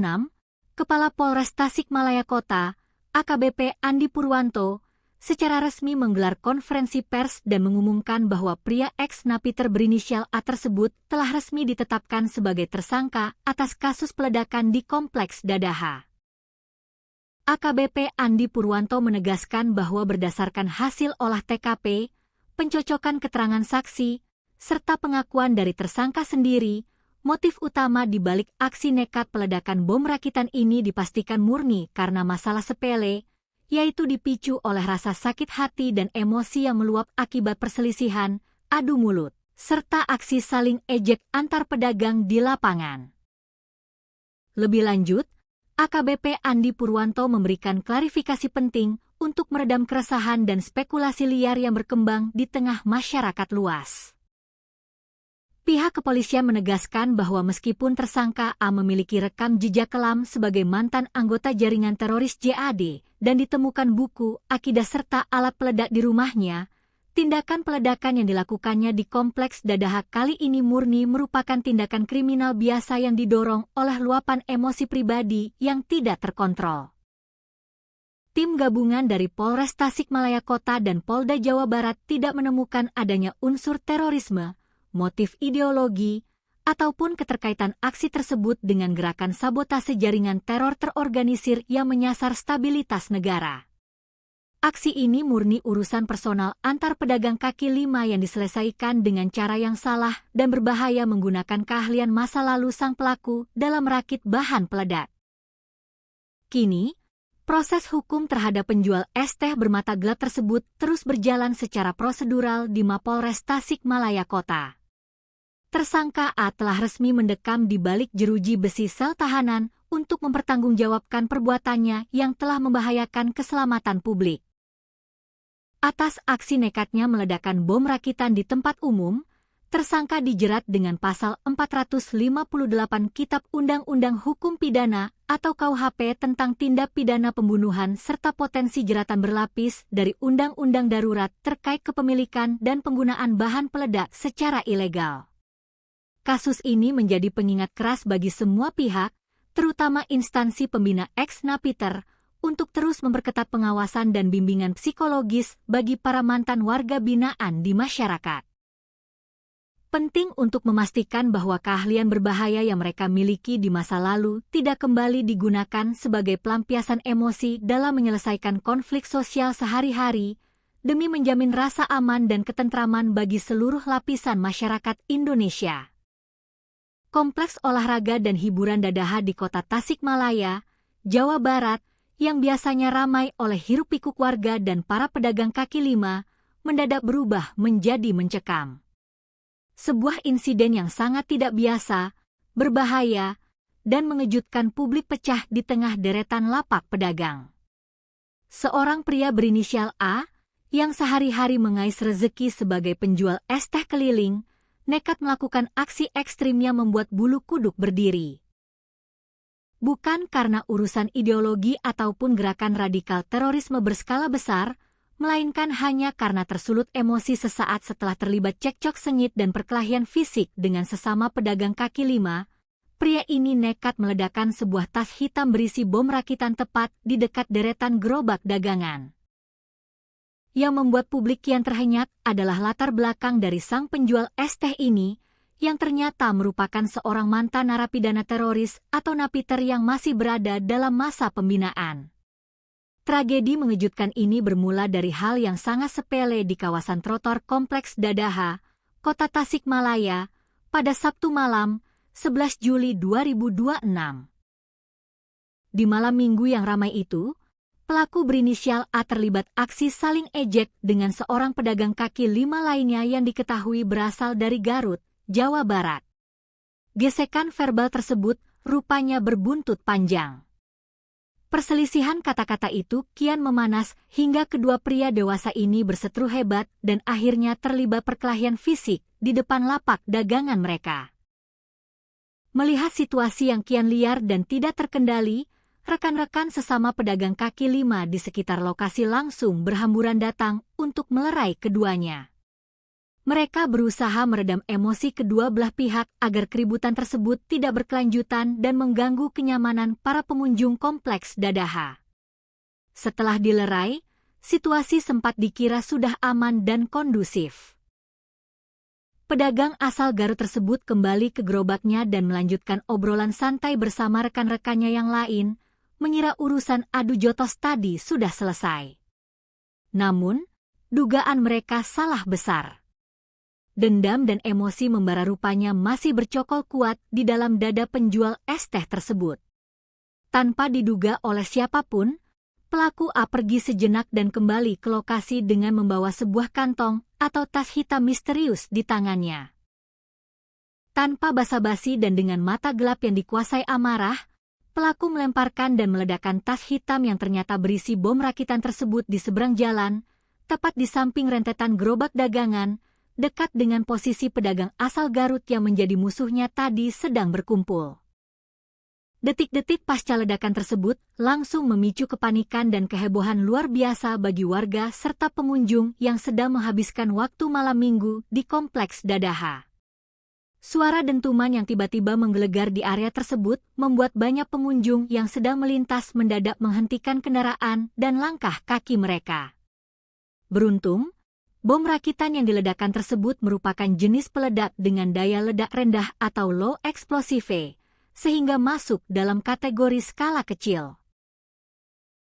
Kepala Polres Tasikmalaya Kota, AKBP Andi Purwanto, secara resmi menggelar konferensi pers dan mengumumkan bahwa pria ex-napiter berinisial A tersebut telah resmi ditetapkan sebagai tersangka atas kasus peledakan di Kompleks Dadaha. AKBP Andi Purwanto menegaskan bahwa berdasarkan hasil olah TKP, pencocokan keterangan saksi, serta pengakuan dari tersangka sendiri, motif utama di balik aksi nekat peledakan bom rakitan ini dipastikan murni karena masalah sepele, yaitu dipicu oleh rasa sakit hati dan emosi yang meluap akibat perselisihan, adu mulut, serta aksi saling ejek antar pedagang di lapangan. Lebih lanjut, AKBP Andi Purwanto memberikan klarifikasi penting untuk meredam keresahan dan spekulasi liar yang berkembang di tengah masyarakat luas. Pihak kepolisian menegaskan bahwa meskipun tersangka A memiliki rekam jejak kelam sebagai mantan anggota jaringan teroris JAD dan ditemukan buku, akidah serta alat peledak di rumahnya, tindakan peledakan yang dilakukannya di Kompleks Dadaha kali ini murni merupakan tindakan kriminal biasa yang didorong oleh luapan emosi pribadi yang tidak terkontrol. Tim gabungan dari Polres Tasikmalaya Kota dan Polda Jawa Barat tidak menemukan adanya unsur terorisme, motif ideologi, ataupun keterkaitan aksi tersebut dengan gerakan sabotase jaringan teror terorganisir yang menyasar stabilitas negara. Aksi ini murni urusan personal antar pedagang kaki 5 yang diselesaikan dengan cara yang salah dan berbahaya menggunakan keahlian masa lalu sang pelaku dalam merakit bahan peledak. Kini, proses hukum terhadap penjual es teh bermata gelap tersebut terus berjalan secara prosedural di Mapolres Tasikmalaya Kota. Tersangka A telah resmi mendekam di balik jeruji besi sel tahanan untuk mempertanggungjawabkan perbuatannya yang telah membahayakan keselamatan publik. Atas aksi nekatnya meledakkan bom rakitan di tempat umum, tersangka dijerat dengan pasal 458 Kitab Undang-Undang Hukum Pidana atau KUHP tentang tindak pidana pembunuhan serta potensi jeratan berlapis dari Undang-Undang Darurat terkait kepemilikan dan penggunaan bahan peledak secara ilegal. Kasus ini menjadi pengingat keras bagi semua pihak, terutama instansi pembina ex-napiter, untuk terus memperketat pengawasan dan bimbingan psikologis bagi para mantan warga binaan di masyarakat. Penting untuk memastikan bahwa keahlian berbahaya yang mereka miliki di masa lalu tidak kembali digunakan sebagai pelampiasan emosi dalam menyelesaikan konflik sosial sehari-hari, demi menjamin rasa aman dan ketentraman bagi seluruh lapisan masyarakat Indonesia. Kompleks olahraga dan hiburan Dadaha di kota Tasikmalaya, Jawa Barat, yang biasanya ramai oleh hiruk-pikuk warga dan para pedagang kaki 5, mendadak berubah menjadi mencekam. Sebuah insiden yang sangat tidak biasa, berbahaya, dan mengejutkan publik pecah di tengah deretan lapak pedagang. Seorang pria berinisial A, yang sehari-hari mengais rezeki sebagai penjual es teh keliling, nekat melakukan aksi ekstrimnya membuat bulu kuduk berdiri. Bukan karena urusan ideologi ataupun gerakan radikal terorisme berskala besar, melainkan hanya karena tersulut emosi sesaat setelah terlibat cekcok sengit dan perkelahian fisik dengan sesama pedagang kaki 5, pria ini nekat meledakkan sebuah tas hitam berisi bom rakitan tepat di dekat deretan gerobak dagangan. Yang membuat publik kian terhenyak adalah latar belakang dari sang penjual es teh ini, yang ternyata merupakan seorang mantan narapidana teroris atau napiter yang masih berada dalam masa pembinaan. Tragedi mengejutkan ini bermula dari hal yang sangat sepele di kawasan trotoar Kompleks Dadaha, Kota Tasikmalaya, pada Sabtu malam, 11 Juli 2026. Di malam minggu yang ramai itu, pelaku berinisial A terlibat aksi saling ejek dengan seorang pedagang kaki lima lainnya yang diketahui berasal dari Garut, Jawa Barat. Gesekan verbal tersebut rupanya berbuntut panjang. Perselisihan kata-kata itu kian memanas hingga kedua pria dewasa ini berseteru hebat dan akhirnya terlibat perkelahian fisik di depan lapak dagangan mereka. Melihat situasi yang kian liar dan tidak terkendali, rekan-rekan sesama pedagang kaki lima di sekitar lokasi langsung berhamburan datang untuk melerai keduanya. Mereka berusaha meredam emosi kedua belah pihak agar keributan tersebut tidak berkelanjutan dan mengganggu kenyamanan para pengunjung kompleks Dadaha. Setelah dilerai, situasi sempat dikira sudah aman dan kondusif. Pedagang asal Garut tersebut kembali ke gerobaknya dan melanjutkan obrolan santai bersama rekan-rekannya yang lain, mengira urusan adu jotos tadi sudah selesai. Namun, dugaan mereka salah besar. Dendam dan emosi membara rupanya masih bercokol kuat di dalam dada penjual es teh tersebut. Tanpa diduga oleh siapapun, pelaku A pergi sejenak dan kembali ke lokasi dengan membawa sebuah kantong atau tas hitam misterius di tangannya. Tanpa basa-basi dan dengan mata gelap yang dikuasai amarah, pelaku melemparkan dan meledakkan tas hitam yang ternyata berisi bom rakitan tersebut di seberang jalan, tepat di samping rentetan gerobak dagangan, dekat dengan posisi pedagang asal Garut yang menjadi musuhnya tadi sedang berkumpul. Detik-detik pasca ledakan tersebut langsung memicu kepanikan dan kehebohan luar biasa bagi warga serta pengunjung yang sedang menghabiskan waktu malam minggu di kompleks Dadaha. Suara dentuman yang tiba-tiba menggelegar di area tersebut membuat banyak pengunjung yang sedang melintas mendadak menghentikan kendaraan dan langkah kaki mereka. Beruntung, bom rakitan yang diledakkan tersebut merupakan jenis peledak dengan daya ledak rendah atau low explosive, sehingga masuk dalam kategori skala kecil.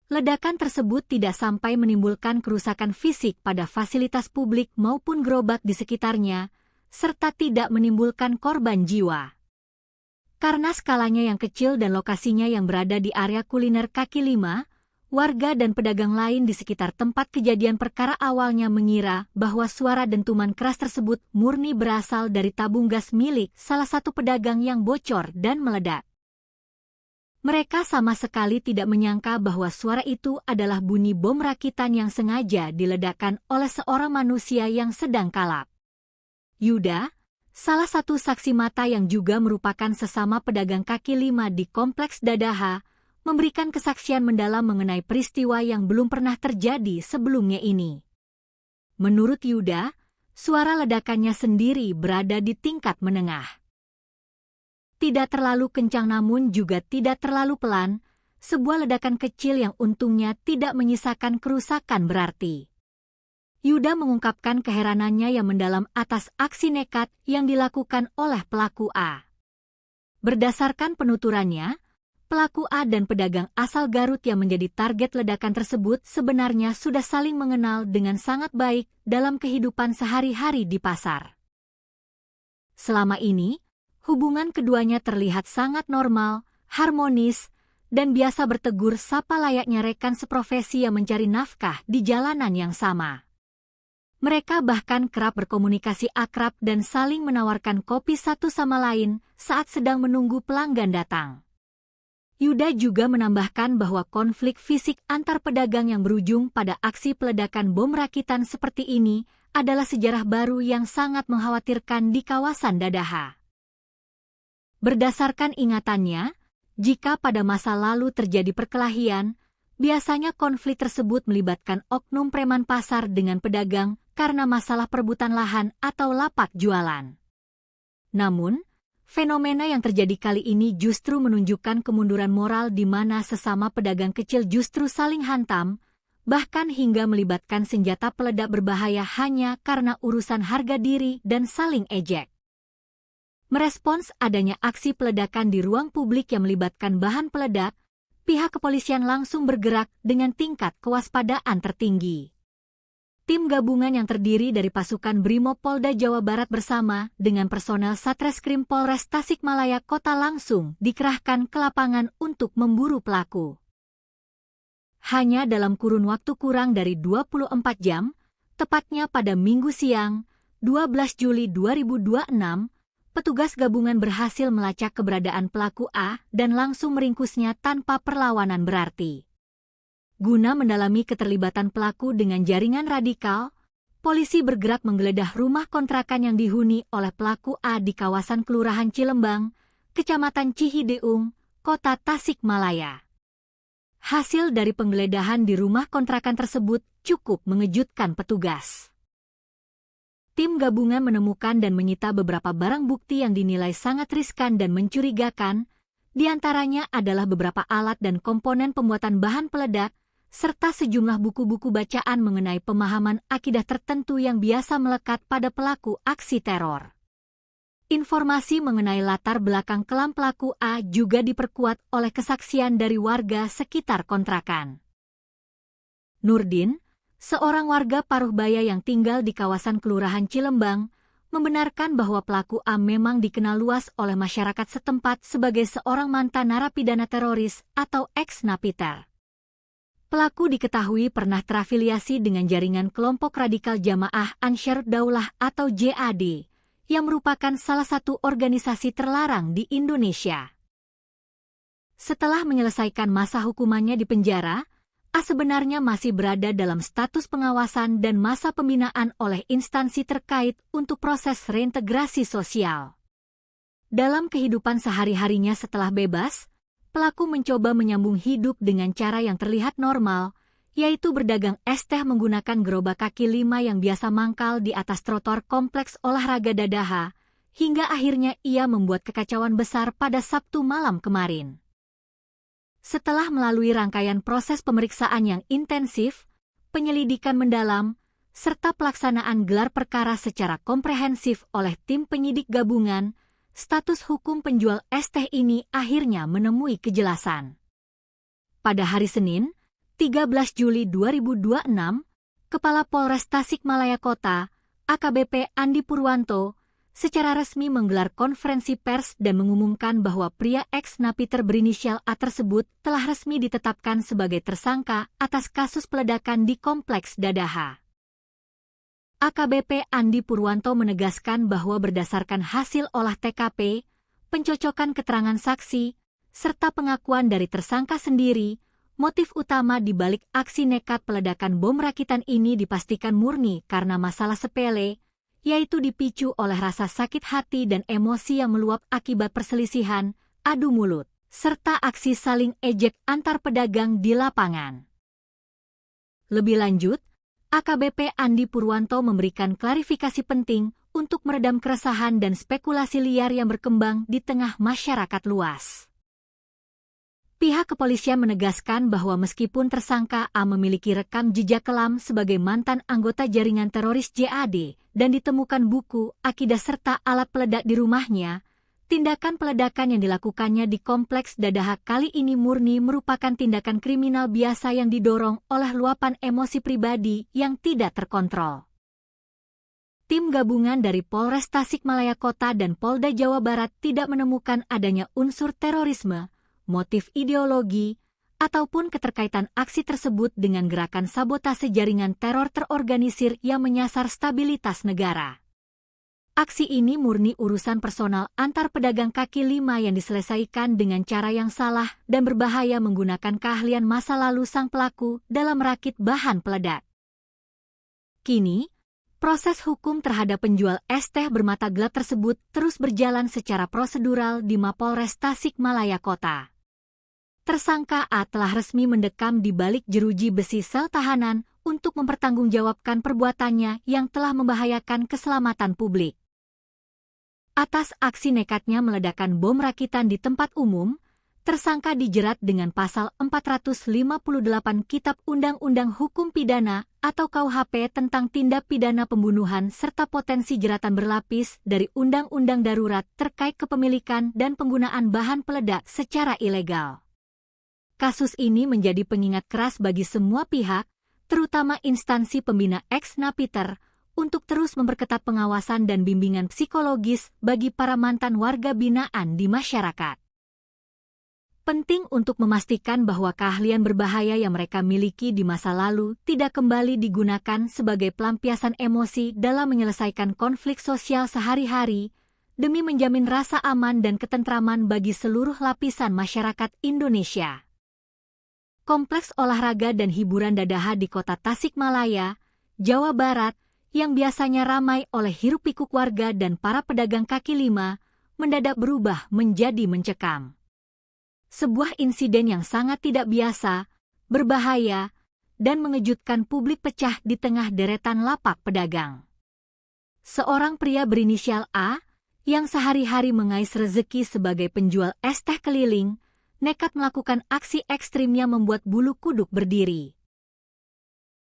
Ledakan tersebut tidak sampai menimbulkan kerusakan fisik pada fasilitas publik maupun gerobak di sekitarnya, serta tidak menimbulkan korban jiwa. Karena skalanya yang kecil dan lokasinya yang berada di area kuliner kaki lima, warga dan pedagang lain di sekitar tempat kejadian perkara awalnya mengira bahwa suara dentuman keras tersebut murni berasal dari tabung gas milik salah satu pedagang yang bocor dan meledak. Mereka sama sekali tidak menyangka bahwa suara itu adalah bunyi bom rakitan yang sengaja diledakkan oleh seorang manusia yang sedang kalap. Yuda, salah satu saksi mata yang juga merupakan sesama pedagang kaki lima di kompleks Dadaha, memberikan kesaksian mendalam mengenai peristiwa yang belum pernah terjadi sebelumnya ini. Menurut Yuda, suara ledakannya sendiri berada di tingkat menengah. Tidak terlalu kencang namun juga tidak terlalu pelan, sebuah ledakan kecil yang untungnya tidak menyisakan kerusakan berarti. Yuda mengungkapkan keheranannya yang mendalam atas aksi nekat yang dilakukan oleh pelaku A. Berdasarkan penuturannya, pelaku A dan pedagang asal Garut yang menjadi target ledakan tersebut sebenarnya sudah saling mengenal dengan sangat baik dalam kehidupan sehari-hari di pasar. Selama ini, hubungan keduanya terlihat sangat normal, harmonis, dan biasa bertegur sapa layaknya rekan seprofesi yang mencari nafkah di jalanan yang sama. Mereka bahkan kerap berkomunikasi akrab dan saling menawarkan kopi satu sama lain saat sedang menunggu pelanggan datang. Yuda juga menambahkan bahwa konflik fisik antar pedagang yang berujung pada aksi peledakan bom rakitan seperti ini adalah sejarah baru yang sangat mengkhawatirkan di kawasan Dadaha. Berdasarkan ingatannya, jika pada masa lalu terjadi perkelahian, biasanya konflik tersebut melibatkan oknum preman pasar dengan pedagang karena masalah perebutan lahan atau lapak jualan. Namun, fenomena yang terjadi kali ini justru menunjukkan kemunduran moral di mana sesama pedagang kecil justru saling hantam, bahkan hingga melibatkan senjata peledak berbahaya hanya karena urusan harga diri dan saling ejek. Merespons adanya aksi peledakan di ruang publik yang melibatkan bahan peledak, pihak kepolisian langsung bergerak dengan tingkat kewaspadaan tertinggi. Tim gabungan yang terdiri dari pasukan Brimob Polda Jawa Barat bersama dengan personel Satreskrim Polres Tasikmalaya Kota langsung dikerahkan ke lapangan untuk memburu pelaku. Hanya dalam kurun waktu kurang dari 24 jam, tepatnya pada Minggu siang, 12 Juli 2026, petugas gabungan berhasil melacak keberadaan pelaku A dan langsung meringkusnya tanpa perlawanan berarti. Guna mendalami keterlibatan pelaku dengan jaringan radikal, polisi bergerak menggeledah rumah kontrakan yang dihuni oleh pelaku A di kawasan Kelurahan Cilembang, Kecamatan Cihideung, Kota Tasikmalaya. Hasil dari penggeledahan di rumah kontrakan tersebut cukup mengejutkan petugas. Tim gabungan menemukan dan menyita beberapa barang bukti yang dinilai sangat riskan dan mencurigakan, di antaranya adalah beberapa alat dan komponen pembuatan bahan peledak, serta sejumlah buku-buku bacaan mengenai pemahaman akidah tertentu yang biasa melekat pada pelaku aksi teror. Informasi mengenai latar belakang kelam pelaku A juga diperkuat oleh kesaksian dari warga sekitar kontrakan. Nurdin, seorang warga Paruhbaya yang tinggal di kawasan Kelurahan Cilembang, membenarkan bahwa pelaku A memang dikenal luas oleh masyarakat setempat sebagai seorang mantan narapidana teroris atau ex-napiter. Pelaku diketahui pernah terafiliasi dengan jaringan kelompok radikal Jamaah Ansharud Daulah atau JAD, yang merupakan salah satu organisasi terlarang di Indonesia. Setelah menyelesaikan masa hukumannya di penjara, A sebenarnya masih berada dalam status pengawasan dan masa pembinaan oleh instansi terkait untuk proses reintegrasi sosial. Dalam kehidupan sehari-harinya setelah bebas, pelaku mencoba menyambung hidup dengan cara yang terlihat normal, yaitu berdagang es teh menggunakan gerobak kaki 5 yang biasa mangkal di atas trotoar kompleks olahraga Dadaha, hingga akhirnya ia membuat kekacauan besar pada Sabtu malam kemarin. Setelah melalui rangkaian proses pemeriksaan yang intensif, penyelidikan mendalam, serta pelaksanaan gelar perkara secara komprehensif oleh tim penyidik gabungan, status hukum penjual es teh ini akhirnya menemui kejelasan. Pada hari Senin, 13 Juli 2026, Kepala Polres Tasikmalaya Kota, AKBP Andi Purwanto, secara resmi menggelar konferensi pers dan mengumumkan bahwa pria ex-napiter berinisial A tersebut telah resmi ditetapkan sebagai tersangka atas kasus peledakan di Kompleks Dadaha. AKBP Andi Purwanto menegaskan bahwa berdasarkan hasil olah TKP, pencocokan keterangan saksi, serta pengakuan dari tersangka sendiri, motif utama di balik aksi nekat peledakan bom rakitan ini dipastikan murni karena masalah sepele, yaitu dipicu oleh rasa sakit hati dan emosi yang meluap akibat perselisihan, adu mulut, serta aksi saling ejek antar pedagang di lapangan. Lebih lanjut, AKBP Andi Purwanto memberikan klarifikasi penting untuk meredam keresahan dan spekulasi liar yang berkembang di tengah masyarakat luas. Pihak kepolisian menegaskan bahwa meskipun tersangka A memiliki rekam jejak kelam sebagai mantan anggota jaringan teroris JAD dan ditemukan buku, akidah serta alat peledak di rumahnya, tindakan peledakan yang dilakukannya di Kompleks Dadaha kali ini murni merupakan tindakan kriminal biasa yang didorong oleh luapan emosi pribadi yang tidak terkontrol. Tim gabungan dari Polres Tasikmalaya Kota dan Polda Jawa Barat tidak menemukan adanya unsur terorisme, motif ideologi, ataupun keterkaitan aksi tersebut dengan gerakan sabotase jaringan teror terorganisir yang menyasar stabilitas negara. Aksi ini murni urusan personal antar pedagang kaki 5 yang diselesaikan dengan cara yang salah dan berbahaya menggunakan keahlian masa lalu sang pelaku dalam merakit bahan peledak. Kini, proses hukum terhadap penjual es teh bermata gelap tersebut terus berjalan secara prosedural di Mapolres Tasikmalaya Kota. Tersangka A telah resmi mendekam di balik jeruji besi sel tahanan untuk mempertanggungjawabkan perbuatannya yang telah membahayakan keselamatan publik. Atas aksi nekatnya meledakkan bom rakitan di tempat umum, tersangka dijerat dengan pasal 458 Kitab Undang-Undang Hukum Pidana atau KUHP tentang tindak pidana pembunuhan serta potensi jeratan berlapis dari Undang-Undang Darurat terkait kepemilikan dan penggunaan bahan peledak secara ilegal. Kasus ini menjadi pengingat keras bagi semua pihak, terutama instansi pembina ex-napiter, untuk terus memperketat pengawasan dan bimbingan psikologis bagi para mantan warga binaan di masyarakat. Penting untuk memastikan bahwa keahlian berbahaya yang mereka miliki di masa lalu tidak kembali digunakan sebagai pelampiasan emosi dalam menyelesaikan konflik sosial sehari-hari, demi menjamin rasa aman dan ketentraman bagi seluruh lapisan masyarakat Indonesia. Kompleks olahraga dan hiburan Dadaha di kota Tasikmalaya, Jawa Barat, yang biasanya ramai oleh hiruk-pikuk warga dan para pedagang kaki lima, mendadak berubah menjadi mencekam. Sebuah insiden yang sangat tidak biasa, berbahaya, dan mengejutkan publik pecah di tengah deretan lapak pedagang. Seorang pria berinisial A, yang sehari-hari mengais rezeki sebagai penjual es teh keliling, nekat melakukan aksi ekstrimnya membuat bulu kuduk berdiri.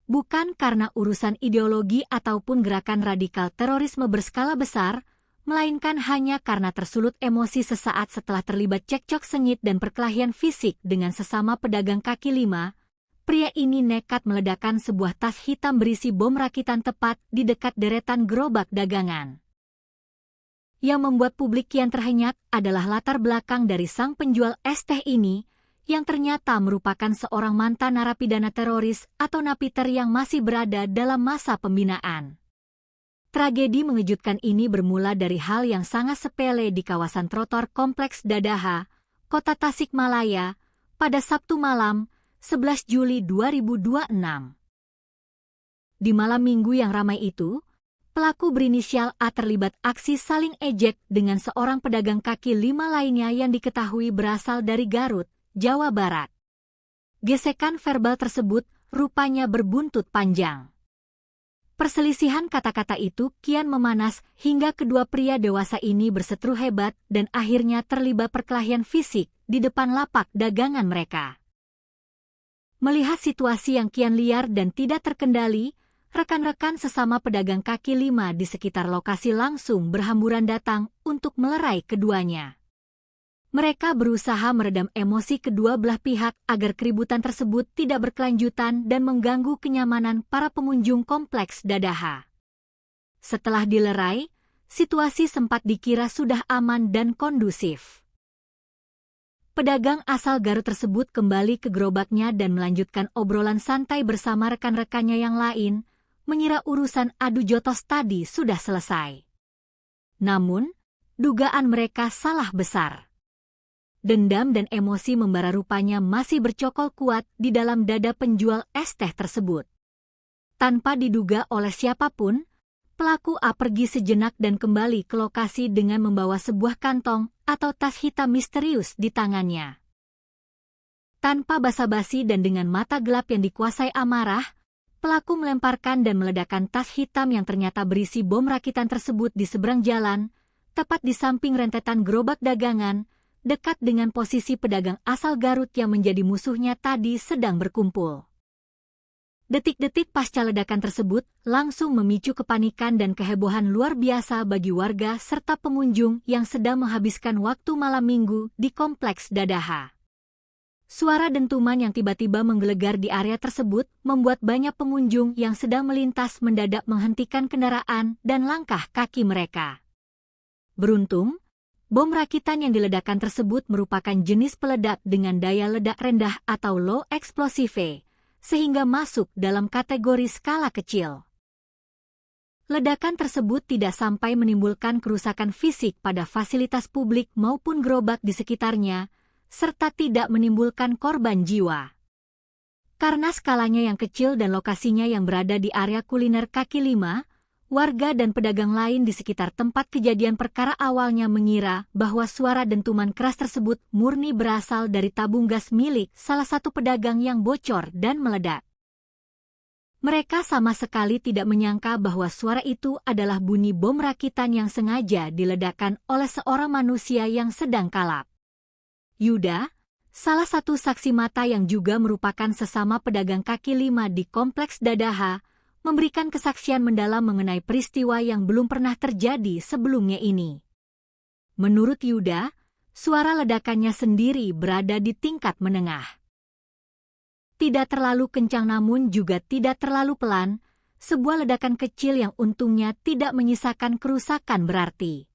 Bukan karena urusan ideologi ataupun gerakan radikal terorisme berskala besar, melainkan hanya karena tersulut emosi sesaat setelah terlibat cekcok sengit dan perkelahian fisik dengan sesama pedagang kaki lima. Pria ini nekat meledakkan sebuah tas hitam berisi bom rakitan tepat di dekat deretan gerobak dagangan. Yang membuat publik kian terhenyak adalah latar belakang dari sang penjual es teh ini, yang ternyata merupakan seorang mantan narapidana teroris atau napiter yang masih berada dalam masa pembinaan. Tragedi mengejutkan ini bermula dari hal yang sangat sepele di kawasan trotoar Kompleks Dadaha, Kota Tasikmalaya, pada Sabtu malam, 11 Juli 2026. Di malam minggu yang ramai itu, pelaku berinisial A terlibat aksi saling ejek dengan seorang pedagang kaki lima lainnya yang diketahui berasal dari Garut, Jawa Barat. Gesekan verbal tersebut rupanya berbuntut panjang. Perselisihan kata-kata itu kian memanas hingga kedua pria dewasa ini berseteru hebat dan akhirnya terlibat perkelahian fisik di depan lapak dagangan mereka. Melihat situasi yang kian liar dan tidak terkendali, rekan-rekan sesama pedagang kaki lima di sekitar lokasi langsung berhamburan datang untuk melerai keduanya. Mereka berusaha meredam emosi kedua belah pihak agar keributan tersebut tidak berkelanjutan dan mengganggu kenyamanan para pengunjung Kompleks Dadaha. Setelah dilerai, situasi sempat dikira sudah aman dan kondusif. Pedagang asal Garut tersebut kembali ke gerobaknya dan melanjutkan obrolan santai bersama rekan-rekannya yang lain, mengira urusan adu jotos tadi sudah selesai. Namun, dugaan mereka salah besar. Dendam dan emosi membara rupanya masih bercokol kuat di dalam dada penjual es teh tersebut. Tanpa diduga oleh siapapun, pelaku A pergi sejenak dan kembali ke lokasi dengan membawa sebuah kantong atau tas hitam misterius di tangannya. Tanpa basa-basi dan dengan mata gelap yang dikuasai amarah, pelaku melemparkan dan meledakkan tas hitam yang ternyata berisi bom rakitan tersebut di seberang jalan, tepat di samping rentetan gerobak dagangan, dekat dengan posisi pedagang asal Garut yang menjadi musuhnya tadi sedang berkumpul. Detik-detik pasca ledakan tersebut langsung memicu kepanikan dan kehebohan luar biasa bagi warga serta pengunjung yang sedang menghabiskan waktu malam minggu di Kompleks Dadaha. Suara dentuman yang tiba-tiba menggelegar di area tersebut membuat banyak pengunjung yang sedang melintas mendadak menghentikan kendaraan dan langkah kaki mereka. Beruntung, bom rakitan yang diledakkan tersebut merupakan jenis peledak dengan daya ledak rendah atau low explosive, sehingga masuk dalam kategori skala kecil. Ledakan tersebut tidak sampai menimbulkan kerusakan fisik pada fasilitas publik maupun gerobak di sekitarnya, serta tidak menimbulkan korban jiwa. Karena skalanya yang kecil dan lokasinya yang berada di area kuliner kaki lima, warga dan pedagang lain di sekitar tempat kejadian perkara awalnya mengira bahwa suara dentuman keras tersebut murni berasal dari tabung gas milik salah satu pedagang yang bocor dan meledak. Mereka sama sekali tidak menyangka bahwa suara itu adalah bunyi bom rakitan yang sengaja diledakkan oleh seorang manusia yang sedang kalap. Yuda, salah satu saksi mata yang juga merupakan sesama pedagang kaki lima di Kompleks Dadaha, memberikan kesaksian mendalam mengenai peristiwa yang belum pernah terjadi sebelumnya ini. Menurut Yuda, suara ledakannya sendiri berada di tingkat menengah. Tidak terlalu kencang namun juga tidak terlalu pelan, sebuah ledakan kecil yang untungnya tidak menyisakan kerusakan berarti.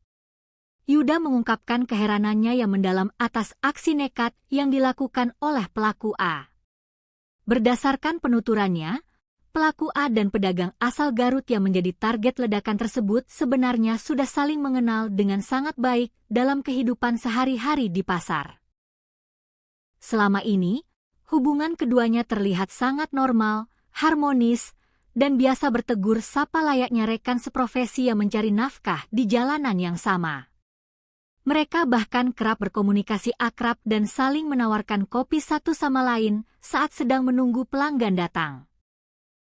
Yuda mengungkapkan keheranannya yang mendalam atas aksi nekat yang dilakukan oleh pelaku A. Berdasarkan penuturannya, pelaku A dan pedagang asal Garut yang menjadi target ledakan tersebut sebenarnya sudah saling mengenal dengan sangat baik dalam kehidupan sehari-hari di pasar. Selama ini, hubungan keduanya terlihat sangat normal, harmonis, dan biasa bertegur sapa layaknya rekan seprofesi yang mencari nafkah di jalanan yang sama. Mereka bahkan kerap berkomunikasi akrab dan saling menawarkan kopi satu sama lain saat sedang menunggu pelanggan datang.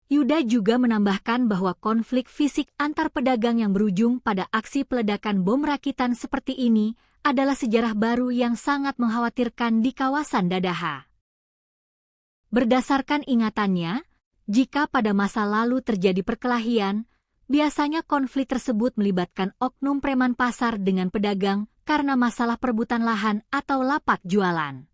Yuda juga menambahkan bahwa konflik fisik antar pedagang yang berujung pada aksi peledakan bom rakitan seperti ini adalah sejarah baru yang sangat mengkhawatirkan di kawasan Dadaha. Berdasarkan ingatannya, jika pada masa lalu terjadi perkelahian, biasanya konflik tersebut melibatkan oknum preman pasar dengan pedagang karena masalah perebutan lahan atau lapak jualan.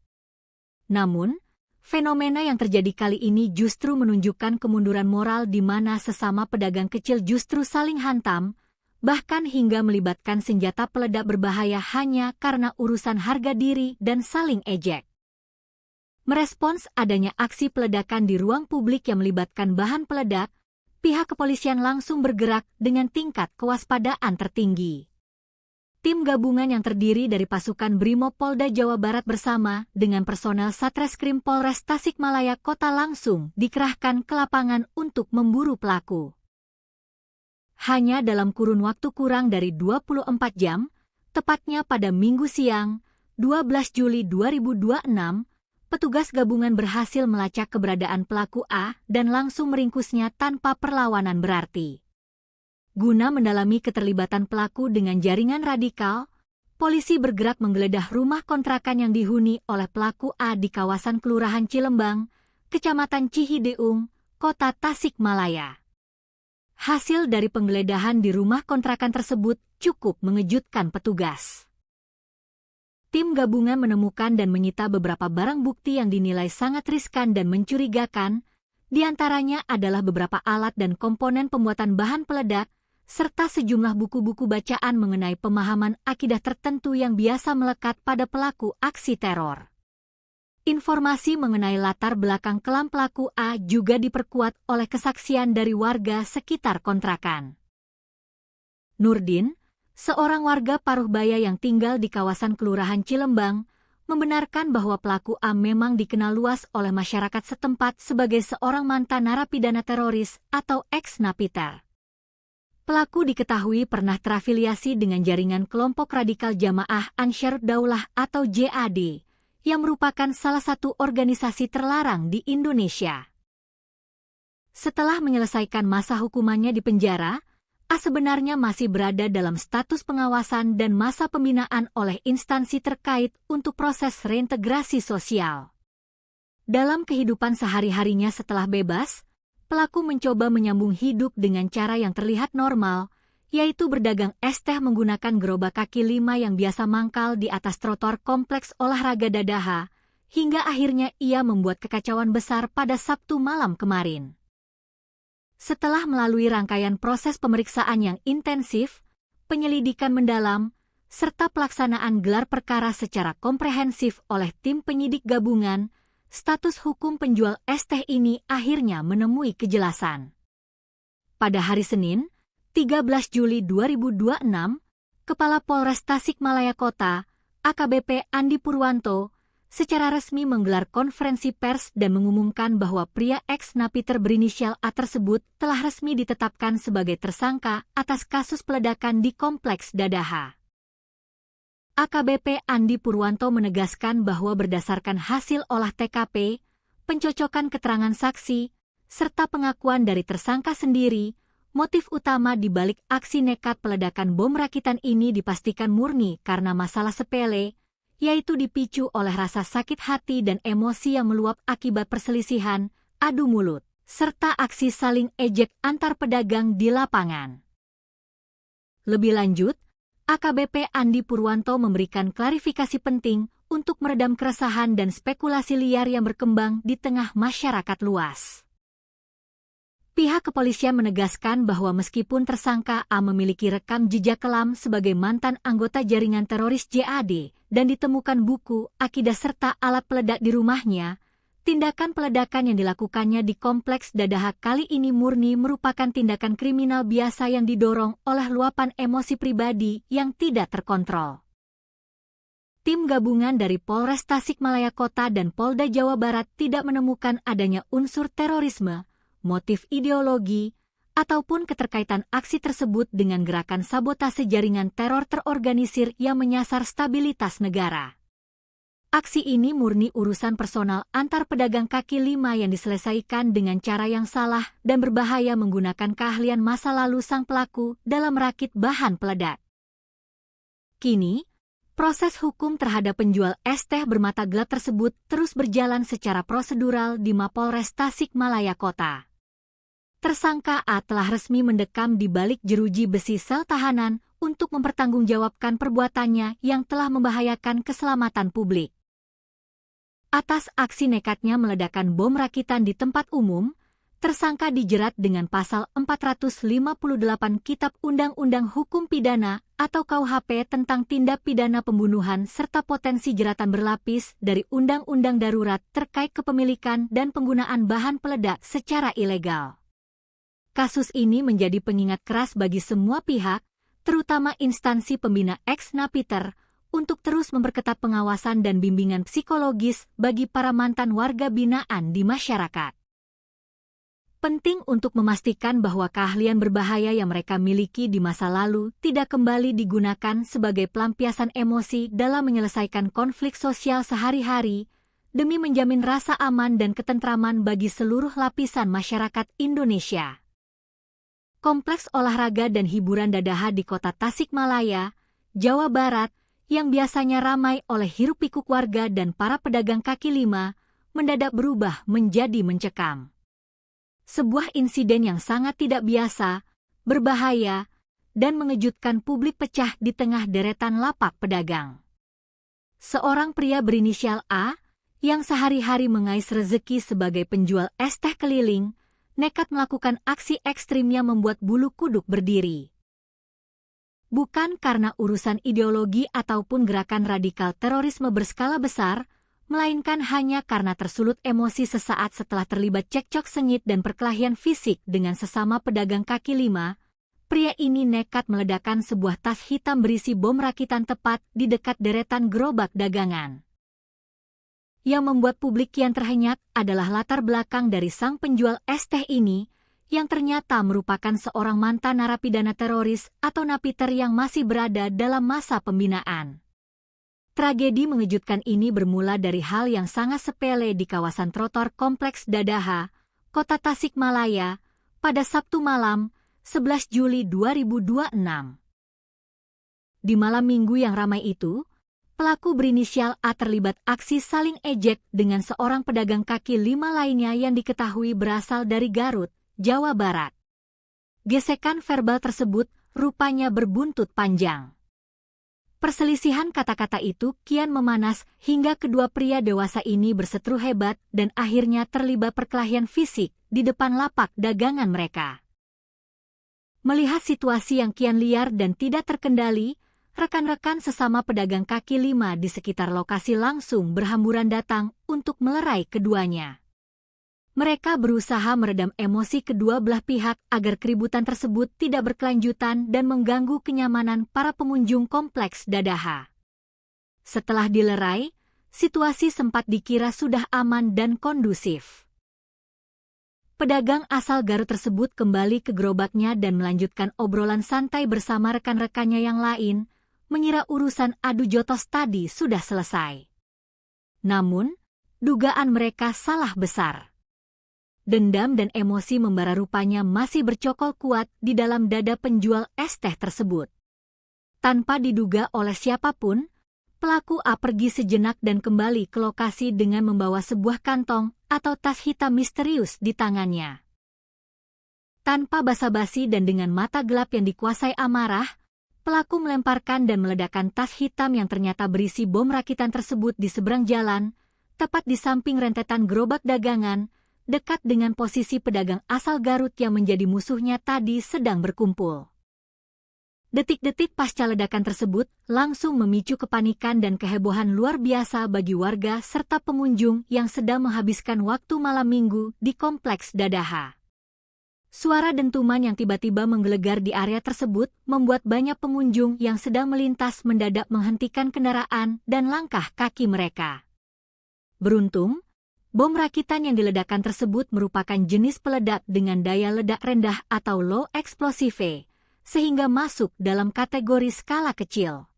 Namun, fenomena yang terjadi kali ini justru menunjukkan kemunduran moral di mana sesama pedagang kecil justru saling hantam, bahkan hingga melibatkan senjata peledak berbahaya hanya karena urusan harga diri dan saling ejek. Merespons adanya aksi peledakan di ruang publik yang melibatkan bahan peledak, pihak kepolisian langsung bergerak dengan tingkat kewaspadaan tertinggi. Tim gabungan yang terdiri dari pasukan Brimob Polda Jawa Barat bersama dengan personel Satreskrim Polres Tasikmalaya Kota langsung dikerahkan ke lapangan untuk memburu pelaku. Hanya dalam kurun waktu kurang dari 24 jam, tepatnya pada Minggu siang, 12 Juli 2026, petugas gabungan berhasil melacak keberadaan pelaku A dan langsung meringkusnya tanpa perlawanan berarti. Guna mendalami keterlibatan pelaku dengan jaringan radikal, polisi bergerak menggeledah rumah kontrakan yang dihuni oleh pelaku A di kawasan Kelurahan Cilembang, Kecamatan Cihideung, Kota Tasikmalaya. Hasil dari penggeledahan di rumah kontrakan tersebut cukup mengejutkan petugas. Tim gabungan menemukan dan menyita beberapa barang bukti yang dinilai sangat riskan dan mencurigakan, di antaranya adalah beberapa alat dan komponen pembuatan bahan peledak, serta sejumlah buku-buku bacaan mengenai pemahaman akidah tertentu yang biasa melekat pada pelaku aksi teror. Informasi mengenai latar belakang kelam pelaku A juga diperkuat oleh kesaksian dari warga sekitar kontrakan. Nurdin, seorang warga Paruhbaya yang tinggal di kawasan Kelurahan Cilembang, membenarkan bahwa pelaku A memang dikenal luas oleh masyarakat setempat sebagai seorang mantan narapidana teroris atau ex-napiter. Pelaku diketahui pernah terafiliasi dengan jaringan kelompok radikal Jamaah Ansharud Daulah atau JAD, yang merupakan salah satu organisasi terlarang di Indonesia. Setelah menyelesaikan masa hukumannya di penjara, A sebenarnya masih berada dalam status pengawasan dan masa pembinaan oleh instansi terkait untuk proses reintegrasi sosial. Dalam kehidupan sehari-harinya setelah bebas, pelaku mencoba menyambung hidup dengan cara yang terlihat normal, yaitu berdagang es teh menggunakan gerobak kaki 5 yang biasa mangkal di atas trotoar kompleks olahraga Dadaha, hingga akhirnya ia membuat kekacauan besar pada Sabtu malam kemarin. Setelah melalui rangkaian proses pemeriksaan yang intensif, penyelidikan mendalam, serta pelaksanaan gelar perkara secara komprehensif oleh tim penyidik gabungan, status hukum penjual es teh ini akhirnya menemui kejelasan. Pada hari Senin, 13 Juli 2026, Kepala Polres Tasikmalaya Kota, AKBP Andi Purwanto, secara resmi menggelar konferensi pers dan mengumumkan bahwa pria ex-napiter berinisial A tersebut telah resmi ditetapkan sebagai tersangka atas kasus peledakan di Kompleks Dadaha. AKBP Andi Purwanto menegaskan bahwa berdasarkan hasil olah TKP, pencocokan keterangan saksi, serta pengakuan dari tersangka sendiri, motif utama di balik aksi nekat peledakan bom rakitan ini dipastikan murni karena masalah sepele, yaitu dipicu oleh rasa sakit hati dan emosi yang meluap akibat perselisihan, adu mulut, serta aksi saling ejek antar pedagang di lapangan. Lebih lanjut, AKBP Andi Purwanto memberikan klarifikasi penting untuk meredam keresahan dan spekulasi liar yang berkembang di tengah masyarakat luas. Pihak kepolisian menegaskan bahwa meskipun tersangka A memiliki rekam jejak kelam sebagai mantan anggota jaringan teroris JAD dan ditemukan buku, akidah serta alat peledak di rumahnya, tindakan peledakan yang dilakukannya di Kompleks Dadaha kali ini murni merupakan tindakan kriminal biasa yang didorong oleh luapan emosi pribadi yang tidak terkontrol. Tim gabungan dari Polres Tasikmalaya Kota dan Polda Jawa Barat tidak menemukan adanya unsur terorisme, motif ideologi, ataupun keterkaitan aksi tersebut dengan gerakan sabotase jaringan teror terorganisir yang menyasar stabilitas negara. Aksi ini murni urusan personal antar pedagang kaki lima yang diselesaikan dengan cara yang salah dan berbahaya menggunakan keahlian masa lalu sang pelaku dalam merakit bahan peledak. Kini, proses hukum terhadap penjual es teh bermata gelap tersebut terus berjalan secara prosedural di Mapolres Tasikmalaya Kota. Tersangka A telah resmi mendekam di balik jeruji besi sel tahanan untuk mempertanggungjawabkan perbuatannya yang telah membahayakan keselamatan publik. Atas aksi nekatnya meledakkan bom rakitan di tempat umum, tersangka dijerat dengan pasal 458 Kitab Undang-Undang Hukum Pidana atau KUHP tentang tindak pidana pembunuhan serta potensi jeratan berlapis dari Undang-Undang Darurat terkait kepemilikan dan penggunaan bahan peledak secara ilegal. Kasus ini menjadi pengingat keras bagi semua pihak, terutama instansi pembina ex-napiter, untuk terus memperketat pengawasan dan bimbingan psikologis bagi para mantan warga binaan di masyarakat. Penting untuk memastikan bahwa keahlian berbahaya yang mereka miliki di masa lalu tidak kembali digunakan sebagai pelampiasan emosi dalam menyelesaikan konflik sosial sehari-hari, demi menjamin rasa aman dan ketentraman bagi seluruh lapisan masyarakat Indonesia. Kompleks olahraga dan hiburan Dadaha di Kota Tasikmalaya, Jawa Barat, yang biasanya ramai oleh hiruk-pikuk warga dan para pedagang kaki lima, mendadak berubah menjadi mencekam. Sebuah insiden yang sangat tidak biasa, berbahaya, dan mengejutkan publik pecah di tengah deretan lapak pedagang. Seorang pria berinisial A, yang sehari-hari mengais rezeki sebagai penjual es teh keliling, nekat melakukan aksi ekstrim yang membuat bulu kuduk berdiri. Bukan karena urusan ideologi ataupun gerakan radikal terorisme berskala besar, melainkan hanya karena tersulut emosi sesaat setelah terlibat cekcok sengit dan perkelahian fisik dengan sesama pedagang kaki lima, pria ini nekat meledakkan sebuah tas hitam berisi bom rakitan tepat di dekat deretan gerobak dagangan. Yang membuat publik kian terhenyak adalah latar belakang dari sang penjual es teh ini, yang ternyata merupakan seorang mantan narapidana teroris atau napiter yang masih berada dalam masa pembinaan. Tragedi mengejutkan ini bermula dari hal yang sangat sepele di kawasan trotoar Kompleks Dadaha, Kota Tasikmalaya, pada Sabtu malam, 11 Juli 2026. Di malam minggu yang ramai itu, pelaku berinisial A terlibat aksi saling ejek dengan seorang pedagang kaki lima lainnya yang diketahui berasal dari Garut, Jawa Barat. Gesekan verbal tersebut rupanya berbuntut panjang. Perselisihan kata-kata itu kian memanas hingga kedua pria dewasa ini berseteru hebat dan akhirnya terlibat perkelahian fisik di depan lapak dagangan mereka. Melihat situasi yang kian liar dan tidak terkendali, rekan-rekan sesama pedagang kaki lima di sekitar lokasi langsung berhamburan datang untuk melerai keduanya. Mereka berusaha meredam emosi kedua belah pihak agar keributan tersebut tidak berkelanjutan dan mengganggu kenyamanan para pengunjung Kompleks Dadaha. Setelah dilerai, situasi sempat dikira sudah aman dan kondusif. Pedagang asal Garut tersebut kembali ke gerobaknya dan melanjutkan obrolan santai bersama rekan-rekannya yang lain, mengira urusan adu jotos tadi sudah selesai. Namun, dugaan mereka salah besar. Dendam dan emosi membara rupanya masih bercokol kuat di dalam dada penjual es teh tersebut. Tanpa diduga oleh siapapun, pelaku A pergi sejenak dan kembali ke lokasi dengan membawa sebuah kantong atau tas hitam misterius di tangannya. Tanpa basa-basi dan dengan mata gelap yang dikuasai amarah, pelaku melemparkan dan meledakkan tas hitam yang ternyata berisi bom rakitan tersebut di seberang jalan, tepat di samping rentetan gerobak dagangan, dekat dengan posisi pedagang asal Garut yang menjadi musuhnya tadi sedang berkumpul. Detik-detik pasca ledakan tersebut langsung memicu kepanikan dan kehebohan luar biasa bagi warga serta pengunjung yang sedang menghabiskan waktu malam minggu di Kompleks Dadaha. Suara dentuman yang tiba-tiba menggelegar di area tersebut membuat banyak pengunjung yang sedang melintas mendadak menghentikan kendaraan dan langkah kaki mereka. Beruntung, bom rakitan yang diledakkan tersebut merupakan jenis peledak dengan daya ledak rendah atau low explosive, sehingga masuk dalam kategori skala kecil.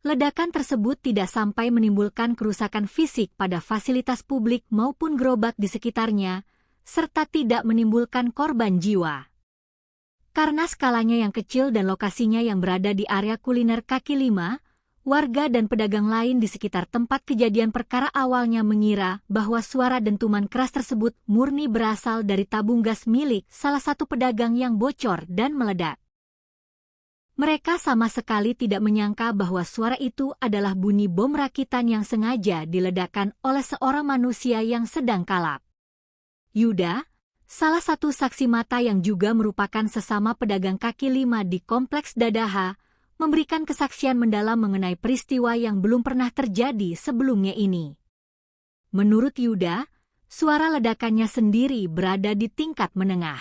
Ledakan tersebut tidak sampai menimbulkan kerusakan fisik pada fasilitas publik maupun gerobak di sekitarnya, serta tidak menimbulkan korban jiwa. Karena skalanya yang kecil dan lokasinya yang berada di area kuliner kaki lima, warga dan pedagang lain di sekitar tempat kejadian perkara awalnya mengira bahwa suara dentuman keras tersebut murni berasal dari tabung gas milik salah satu pedagang yang bocor dan meledak. Mereka sama sekali tidak menyangka bahwa suara itu adalah bunyi bom rakitan yang sengaja diledakkan oleh seorang manusia yang sedang kalap. Yuda, salah satu saksi mata yang juga merupakan sesama pedagang kaki lima di Kompleks Dadaha, memberikan kesaksian mendalam mengenai peristiwa yang belum pernah terjadi sebelumnya ini. Menurut Yuda, suara ledakannya sendiri berada di tingkat menengah.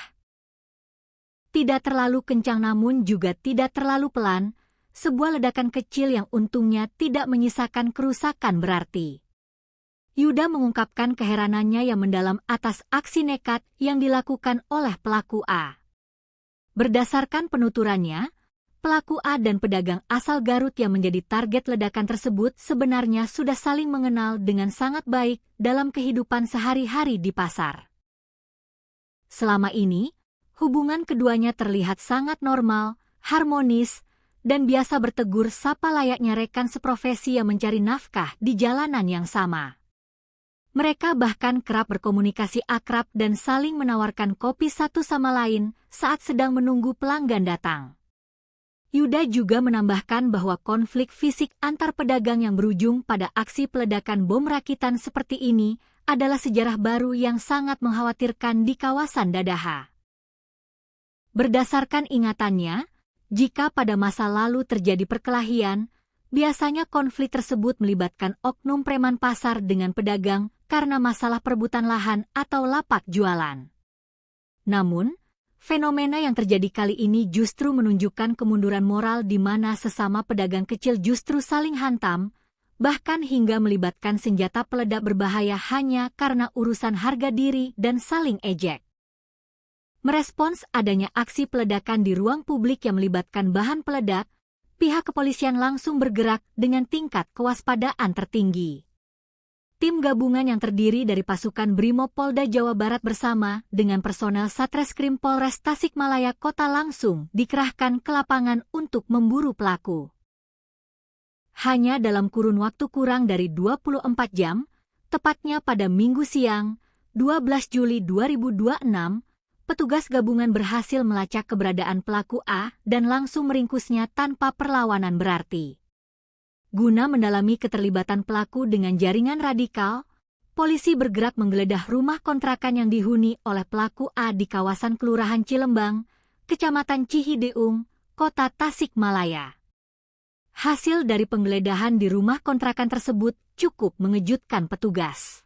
Tidak terlalu kencang namun juga tidak terlalu pelan, sebuah ledakan kecil yang untungnya tidak menyisakan kerusakan berarti. Yuda mengungkapkan keheranannya yang mendalam atas aksi nekat yang dilakukan oleh pelaku A. Berdasarkan penuturannya, pelaku A dan pedagang asal Garut yang menjadi target ledakan tersebut sebenarnya sudah saling mengenal dengan sangat baik dalam kehidupan sehari-hari di pasar. Selama ini, hubungan keduanya terlihat sangat normal, harmonis, dan biasa bertegur sapa layaknya rekan seprofesi yang mencari nafkah di jalanan yang sama. Mereka bahkan kerap berkomunikasi akrab dan saling menawarkan kopi satu sama lain saat sedang menunggu pelanggan datang. Yuda juga menambahkan bahwa konflik fisik antar pedagang yang berujung pada aksi peledakan bom rakitan seperti ini adalah sejarah baru yang sangat mengkhawatirkan di kawasan Dadaha. Berdasarkan ingatannya, jika pada masa lalu terjadi perkelahian, biasanya konflik tersebut melibatkan oknum preman pasar dengan pedagang karena masalah perebutan lahan atau lapak jualan. Namun, fenomena yang terjadi kali ini justru menunjukkan kemunduran moral di mana sesama pedagang kecil justru saling hantam, bahkan hingga melibatkan senjata peledak berbahaya hanya karena urusan harga diri dan saling ejek. Merespons adanya aksi peledakan di ruang publik yang melibatkan bahan peledak, pihak kepolisian langsung bergerak dengan tingkat kewaspadaan tertinggi. Tim gabungan yang terdiri dari pasukan Brimob Polda Jawa Barat bersama dengan personel Satreskrim Polres Tasikmalaya Kota langsung dikerahkan ke lapangan untuk memburu pelaku. Hanya dalam kurun waktu kurang dari 24 jam, tepatnya pada Minggu siang, 12 Juli 2026, petugas gabungan berhasil melacak keberadaan pelaku A dan langsung meringkusnya tanpa perlawanan berarti. Guna mendalami keterlibatan pelaku dengan jaringan radikal, polisi bergerak menggeledah rumah kontrakan yang dihuni oleh pelaku A di kawasan Kelurahan Cilembang, Kecamatan Cihideung, Kota Tasikmalaya. Hasil dari penggeledahan di rumah kontrakan tersebut cukup mengejutkan petugas.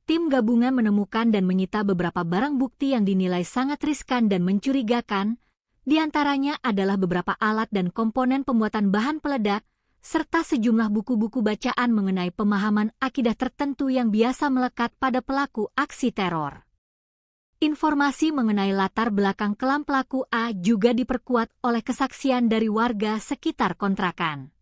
Tim gabungan menemukan dan menyita beberapa barang bukti yang dinilai sangat riskan dan mencurigakan, di antaranya adalah beberapa alat dan komponen pembuatan bahan peledak, serta sejumlah buku-buku bacaan mengenai pemahaman akidah tertentu yang biasa melekat pada pelaku aksi teror. Informasi mengenai latar belakang kelam pelaku A juga diperkuat oleh kesaksian dari warga sekitar kontrakan.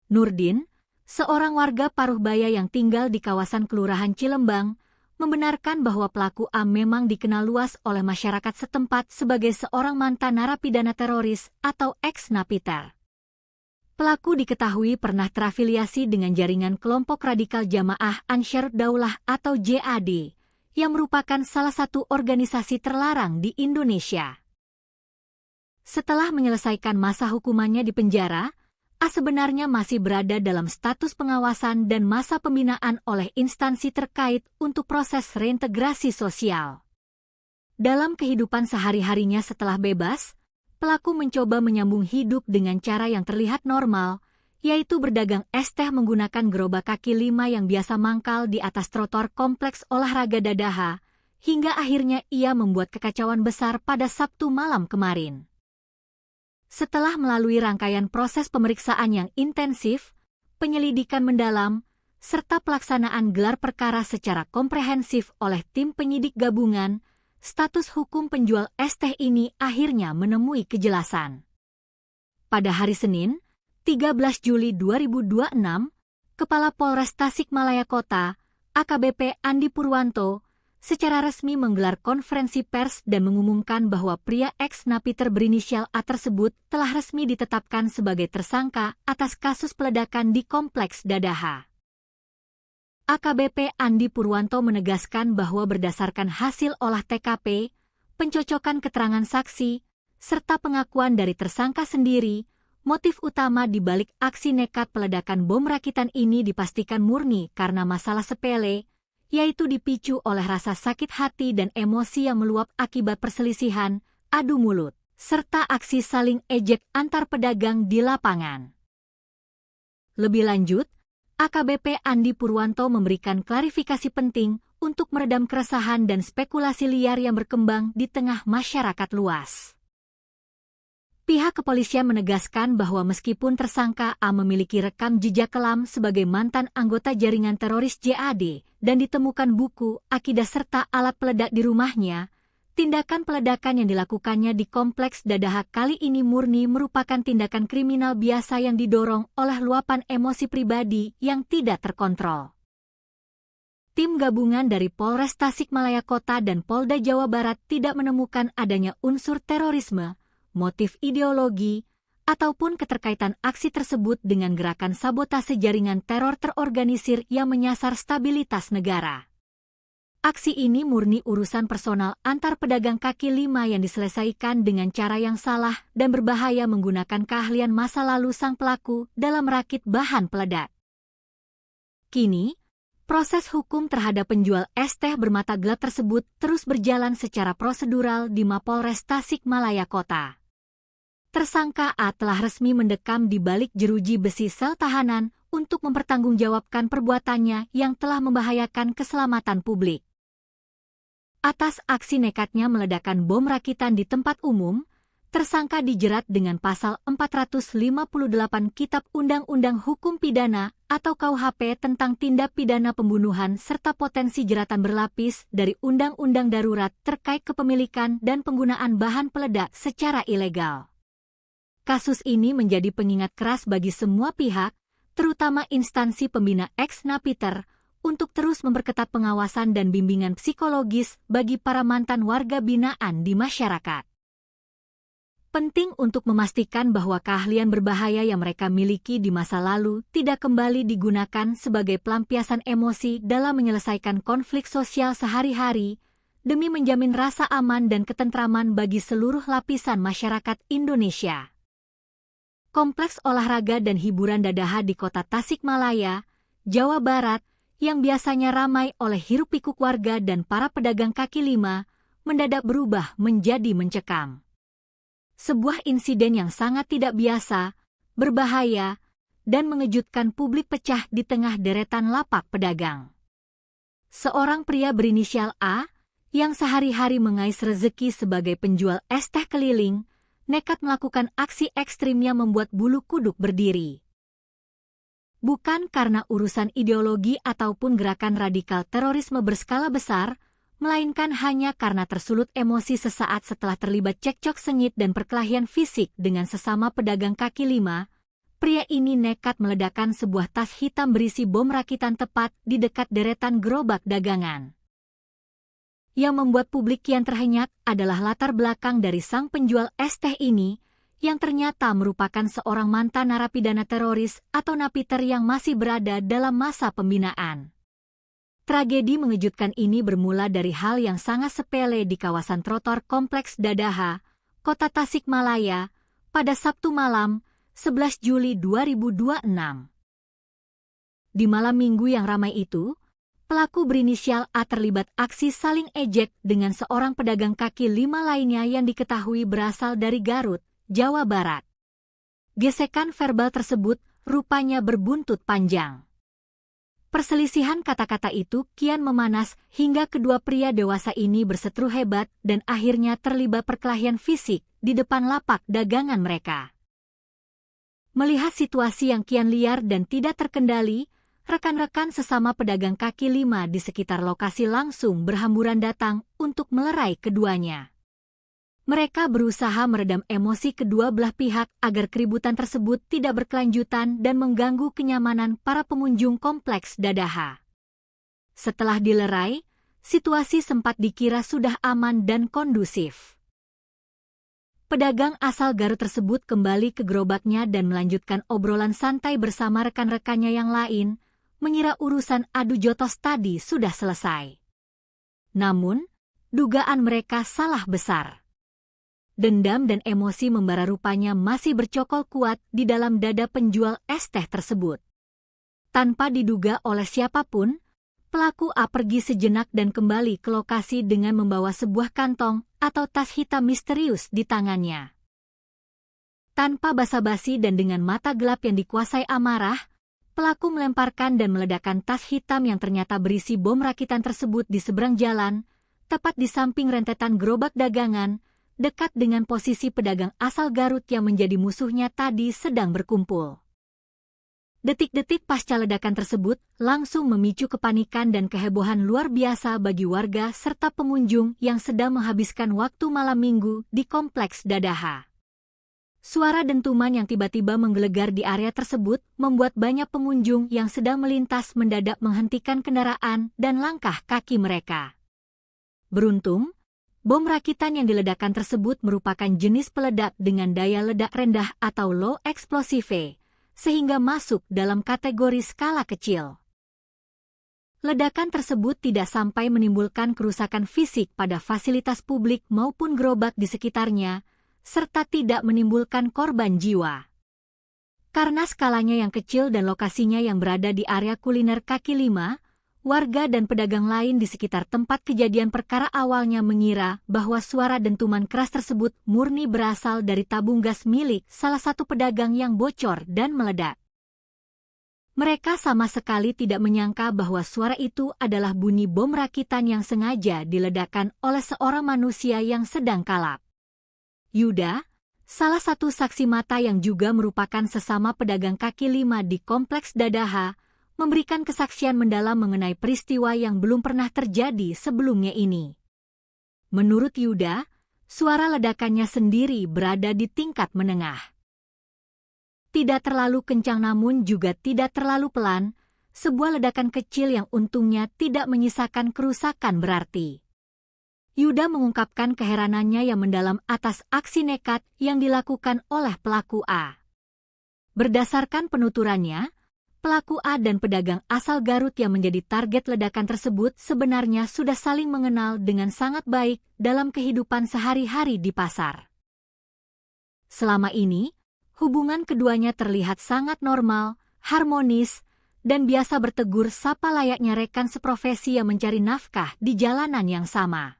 Nurdin, seorang warga Paruhbaya yang tinggal di kawasan Kelurahan Cilembang, membenarkan bahwa pelaku A memang dikenal luas oleh masyarakat setempat sebagai seorang mantan narapidana teroris atau ex-napiter. Pelaku diketahui pernah terafiliasi dengan jaringan kelompok radikal Jamaah Ansharud Daulah atau JAD, yang merupakan salah satu organisasi terlarang di Indonesia. Setelah menyelesaikan masa hukumannya di penjara, A sebenarnya masih berada dalam status pengawasan dan masa pembinaan oleh instansi terkait untuk proses reintegrasi sosial. Dalam kehidupan sehari-harinya setelah bebas, pelaku mencoba menyambung hidup dengan cara yang terlihat normal, yaitu berdagang es teh menggunakan gerobak kaki 5 yang biasa mangkal di atas trotoar kompleks olahraga Dadaha, hingga akhirnya ia membuat kekacauan besar pada Sabtu malam kemarin. Setelah melalui rangkaian proses pemeriksaan yang intensif, penyelidikan mendalam, serta pelaksanaan gelar perkara secara komprehensif oleh tim penyidik gabungan, status hukum penjual es teh ini akhirnya menemui kejelasan. Pada hari Senin, 13 Juli 2026, Kepala Polres Tasikmalaya Kota, AKBP Andi Purwanto, secara resmi menggelar konferensi pers dan mengumumkan bahwa pria ex-napiter berinisial A tersebut telah resmi ditetapkan sebagai tersangka atas kasus peledakan di Kompleks Dadaha. AKBP Andi Purwanto menegaskan bahwa berdasarkan hasil olah TKP, pencocokan keterangan saksi, serta pengakuan dari tersangka sendiri, motif utama di balik aksi nekat peledakan bom rakitan ini dipastikan murni karena masalah sepele, yaitu dipicu oleh rasa sakit hati dan emosi yang meluap akibat perselisihan, adu mulut, serta aksi saling ejek antar pedagang di lapangan. Lebih lanjut, AKBP Andi Purwanto memberikan klarifikasi penting untuk meredam keresahan dan spekulasi liar yang berkembang di tengah masyarakat luas. Pihak kepolisian menegaskan bahwa meskipun tersangka A memiliki rekam jejak kelam sebagai mantan anggota jaringan teroris JAD dan ditemukan buku, akidah serta alat peledak di rumahnya, tindakan peledakan yang dilakukannya di Kompleks Dadaha kali ini murni merupakan tindakan kriminal biasa yang didorong oleh luapan emosi pribadi yang tidak terkontrol. Tim gabungan dari Polres Tasikmalaya Kota dan Polda Jawa Barat tidak menemukan adanya unsur terorisme, motif ideologi, ataupun keterkaitan aksi tersebut dengan gerakan sabotase jaringan teror terorganisir yang menyasar stabilitas negara. Aksi ini murni urusan personal antar pedagang kaki 5 yang diselesaikan dengan cara yang salah dan berbahaya menggunakan keahlian masa lalu sang pelaku dalam merakit bahan peledak. Kini, proses hukum terhadap penjual es teh bermata gelap tersebut terus berjalan secara prosedural di Mapolres Tasikmalaya Kota. Tersangka A telah resmi mendekam di balik jeruji besi sel tahanan untuk mempertanggungjawabkan perbuatannya yang telah membahayakan keselamatan publik. Atas aksi nekatnya meledakkan bom rakitan di tempat umum, tersangka dijerat dengan pasal 458 Kitab Undang-Undang Hukum Pidana atau KUHP tentang tindak pidana pembunuhan serta potensi jeratan berlapis dari Undang-Undang Darurat terkait kepemilikan dan penggunaan bahan peledak secara ilegal. Kasus ini menjadi pengingat keras bagi semua pihak, terutama instansi pembina ex-napiter, untuk terus memperketat pengawasan dan bimbingan psikologis bagi para mantan warga binaan di masyarakat. Penting untuk memastikan bahwa keahlian berbahaya yang mereka miliki di masa lalu tidak kembali digunakan sebagai pelampiasan emosi dalam menyelesaikan konflik sosial sehari-hari, demi menjamin rasa aman dan ketentraman bagi seluruh lapisan masyarakat Indonesia. Kompleks olahraga dan hiburan Dadaha di kota Tasikmalaya, Jawa Barat, yang biasanya ramai oleh hiruk-pikuk warga dan para pedagang kaki 5, mendadak berubah menjadi mencekam. Sebuah insiden yang sangat tidak biasa, berbahaya, dan mengejutkan publik pecah di tengah deretan lapak pedagang. Seorang pria berinisial A, yang sehari-hari mengais rezeki sebagai penjual es teh keliling, nekat melakukan aksi ekstrimnya membuat bulu kuduk berdiri. Bukan karena urusan ideologi ataupun gerakan radikal terorisme berskala besar, melainkan hanya karena tersulut emosi sesaat setelah terlibat cekcok sengit dan perkelahian fisik dengan sesama pedagang kaki 5, pria ini nekat meledakkan sebuah tas hitam berisi bom rakitan tepat di dekat deretan gerobak dagangan. Yang membuat publik kian terhenyak adalah latar belakang dari sang penjual es teh ini, yang ternyata merupakan seorang mantan narapidana teroris atau napiter yang masih berada dalam masa pembinaan. Tragedi mengejutkan ini bermula dari hal yang sangat sepele di kawasan trotoar Kompleks Dadaha, Kota Tasikmalaya, pada Sabtu malam, 11 Juli 2026. Di malam minggu yang ramai itu, pelaku berinisial A terlibat aksi saling ejek dengan seorang pedagang kaki lima lainnya yang diketahui berasal dari Garut, Jawa Barat. Gesekan verbal tersebut rupanya berbuntut panjang. Perselisihan kata-kata itu kian memanas hingga kedua pria dewasa ini berseteru hebat dan akhirnya terlibat perkelahian fisik di depan lapak dagangan mereka. Melihat situasi yang kian liar dan tidak terkendali, rekan-rekan sesama pedagang kaki lima di sekitar lokasi langsung berhamburan datang untuk melerai keduanya. Mereka berusaha meredam emosi kedua belah pihak agar keributan tersebut tidak berkelanjutan dan mengganggu kenyamanan para pengunjung kompleks Dadaha. Setelah dilerai, situasi sempat dikira sudah aman dan kondusif. Pedagang asal Garut tersebut kembali ke gerobaknya dan melanjutkan obrolan santai bersama rekan-rekannya yang lain, mengira urusan adu jotos tadi sudah selesai. Namun, dugaan mereka salah besar. Dendam dan emosi membara rupanya masih bercokol kuat di dalam dada penjual es teh tersebut. Tanpa diduga oleh siapapun, pelaku A pergi sejenak dan kembali ke lokasi dengan membawa sebuah kantong atau tas hitam misterius di tangannya. Tanpa basa-basi dan dengan mata gelap yang dikuasai amarah, pelaku melemparkan dan meledakkan tas hitam yang ternyata berisi bom rakitan tersebut di seberang jalan, tepat di samping rentetan gerobak dagangan, dekat dengan posisi pedagang asal Garut yang menjadi musuhnya tadi sedang berkumpul. Detik-detik pasca ledakan tersebut langsung memicu kepanikan dan kehebohan luar biasa bagi warga serta pengunjung yang sedang menghabiskan waktu malam minggu di kompleks Dadaha. Suara dentuman yang tiba-tiba menggelegar di area tersebut membuat banyak pengunjung yang sedang melintas mendadak menghentikan kendaraan dan langkah kaki mereka. Beruntung, bom rakitan yang diledakkan tersebut merupakan jenis peledak dengan daya ledak rendah atau low explosive, sehingga masuk dalam kategori skala kecil. Ledakan tersebut tidak sampai menimbulkan kerusakan fisik pada fasilitas publik maupun gerobak di sekitarnya, serta tidak menimbulkan korban jiwa. Karena skalanya yang kecil dan lokasinya yang berada di area kuliner kaki lima, warga dan pedagang lain di sekitar tempat kejadian perkara awalnya mengira bahwa suara dentuman keras tersebut murni berasal dari tabung gas milik salah satu pedagang yang bocor dan meledak. Mereka sama sekali tidak menyangka bahwa suara itu adalah bunyi bom rakitan yang sengaja diledakkan oleh seorang manusia yang sedang kalap. Yuda, salah satu saksi mata yang juga merupakan sesama pedagang kaki lima di kompleks Dadaha, memberikan kesaksian mendalam mengenai peristiwa yang belum pernah terjadi sebelumnya ini. Menurut Yuda, suara ledakannya sendiri berada di tingkat menengah. Tidak terlalu kencang namun juga tidak terlalu pelan, sebuah ledakan kecil yang untungnya tidak menyisakan kerusakan berarti. Yuda mengungkapkan keheranannya yang mendalam atas aksi nekat yang dilakukan oleh pelaku A. Berdasarkan penuturannya, pelaku A dan pedagang asal Garut yang menjadi target ledakan tersebut sebenarnya sudah saling mengenal dengan sangat baik dalam kehidupan sehari-hari di pasar. Selama ini, hubungan keduanya terlihat sangat normal, harmonis, dan biasa bertegur sapa layaknya rekan seprofesi yang mencari nafkah di jalanan yang sama.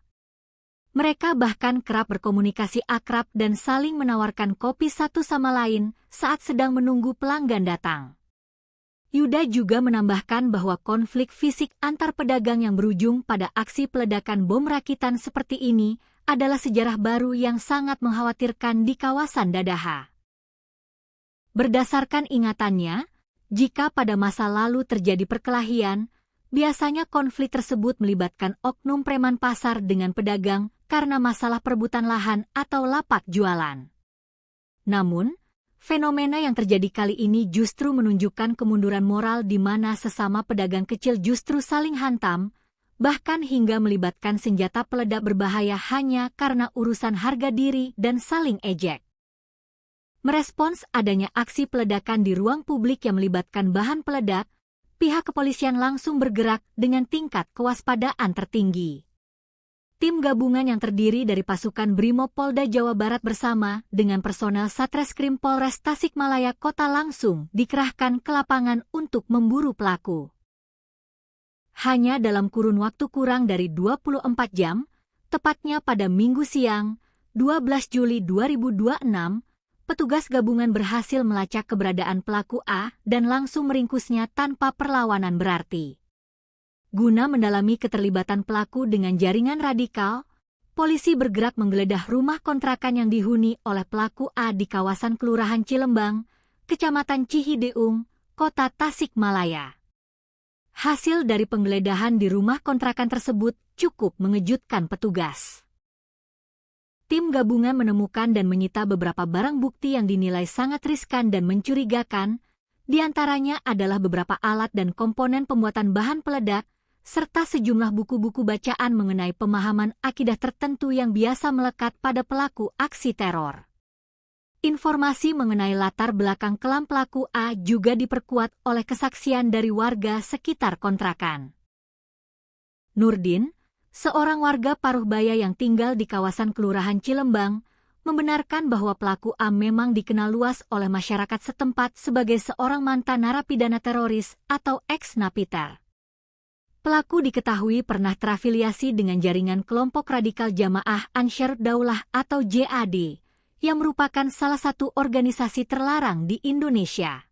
Mereka bahkan kerap berkomunikasi akrab dan saling menawarkan kopi satu sama lain saat sedang menunggu pelanggan datang. Yuda juga menambahkan bahwa konflik fisik antar pedagang yang berujung pada aksi peledakan bom rakitan seperti ini adalah sejarah baru yang sangat mengkhawatirkan di kawasan Dadaha. Berdasarkan ingatannya, jika pada masa lalu terjadi perkelahian, biasanya konflik tersebut melibatkan oknum preman pasar dengan pedagang karena masalah perebutan lahan atau lapak jualan. Namun, fenomena yang terjadi kali ini justru menunjukkan kemunduran moral di mana sesama pedagang kecil justru saling hantam, bahkan hingga melibatkan senjata peledak berbahaya hanya karena urusan harga diri dan saling ejek. Merespons adanya aksi peledakan di ruang publik yang melibatkan bahan peledak, pihak kepolisian langsung bergerak dengan tingkat kewaspadaan tertinggi. Tim gabungan yang terdiri dari pasukan Brimob Polda Jawa Barat bersama dengan personel Satreskrim Polres Tasikmalaya Kota langsung dikerahkan ke lapangan untuk memburu pelaku. Hanya dalam kurun waktu kurang dari 24 jam, tepatnya pada Minggu siang, 12 Juli 2026, petugas gabungan berhasil melacak keberadaan pelaku A dan langsung meringkusnya tanpa perlawanan berarti. Guna mendalami keterlibatan pelaku dengan jaringan radikal, polisi bergerak menggeledah rumah kontrakan yang dihuni oleh pelaku A di kawasan Kelurahan Cilembang, Kecamatan Cihideung, Kota Tasikmalaya. Hasil dari penggeledahan di rumah kontrakan tersebut cukup mengejutkan petugas. Tim gabungan menemukan dan menyita beberapa barang bukti yang dinilai sangat riskan dan mencurigakan, di antaranya adalah beberapa alat dan komponen pembuatan bahan peledak, serta sejumlah buku-buku bacaan mengenai pemahaman akidah tertentu yang biasa melekat pada pelaku aksi teror. Informasi mengenai latar belakang kelam pelaku A juga diperkuat oleh kesaksian dari warga sekitar kontrakan. Nurdin, seorang warga Paruhbaya yang tinggal di kawasan Kelurahan Cilembang, membenarkan bahwa pelaku A memang dikenal luas oleh masyarakat setempat sebagai seorang mantan narapidana teroris atau ex-napiter. Pelaku diketahui pernah terafiliasi dengan jaringan kelompok radikal Jamaah Ansharud Daulah atau JAD, yang merupakan salah satu organisasi terlarang di Indonesia.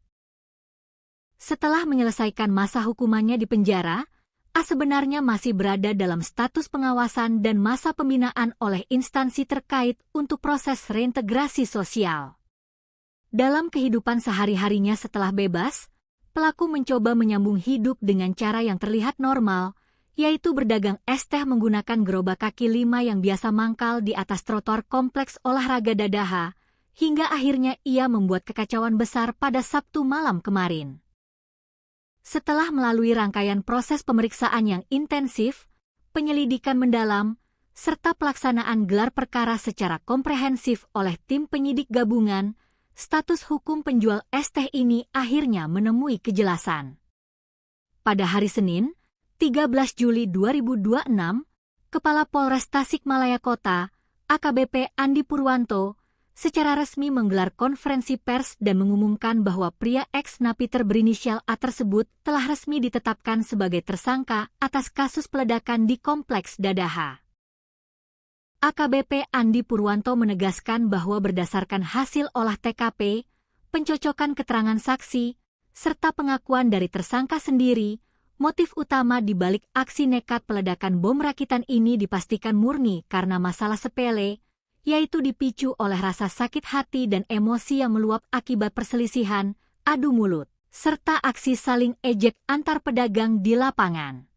Setelah menyelesaikan masa hukumannya di penjara, A sebenarnya masih berada dalam status pengawasan dan masa pembinaan oleh instansi terkait untuk proses reintegrasi sosial. Dalam kehidupan sehari-harinya setelah bebas, pelaku mencoba menyambung hidup dengan cara yang terlihat normal, yaitu berdagang es teh menggunakan gerobak kaki 5 yang biasa mangkal di atas trotoar kompleks olahraga Dadaha, hingga akhirnya ia membuat kekacauan besar pada Sabtu malam kemarin. Setelah melalui rangkaian proses pemeriksaan yang intensif, penyelidikan mendalam, serta pelaksanaan gelar perkara secara komprehensif oleh tim penyidik gabungan, status hukum penjual es teh ini akhirnya menemui kejelasan. Pada hari Senin, 13 Juli 2026, Kepala Polres Tasikmalaya Kota, AKBP Andi Purwanto, secara resmi menggelar konferensi pers dan mengumumkan bahwa pria ex-napiter berinisial A tersebut telah resmi ditetapkan sebagai tersangka atas kasus peledakan di Kompleks Dadaha. AKBP Andi Purwanto menegaskan bahwa berdasarkan hasil olah TKP, pencocokan keterangan saksi, serta pengakuan dari tersangka sendiri, motif utama di balik aksi nekat peledakan bom rakitan ini dipastikan murni karena masalah sepele, yaitu dipicu oleh rasa sakit hati dan emosi yang meluap akibat perselisihan, adu mulut, serta aksi saling ejek antar pedagang di lapangan.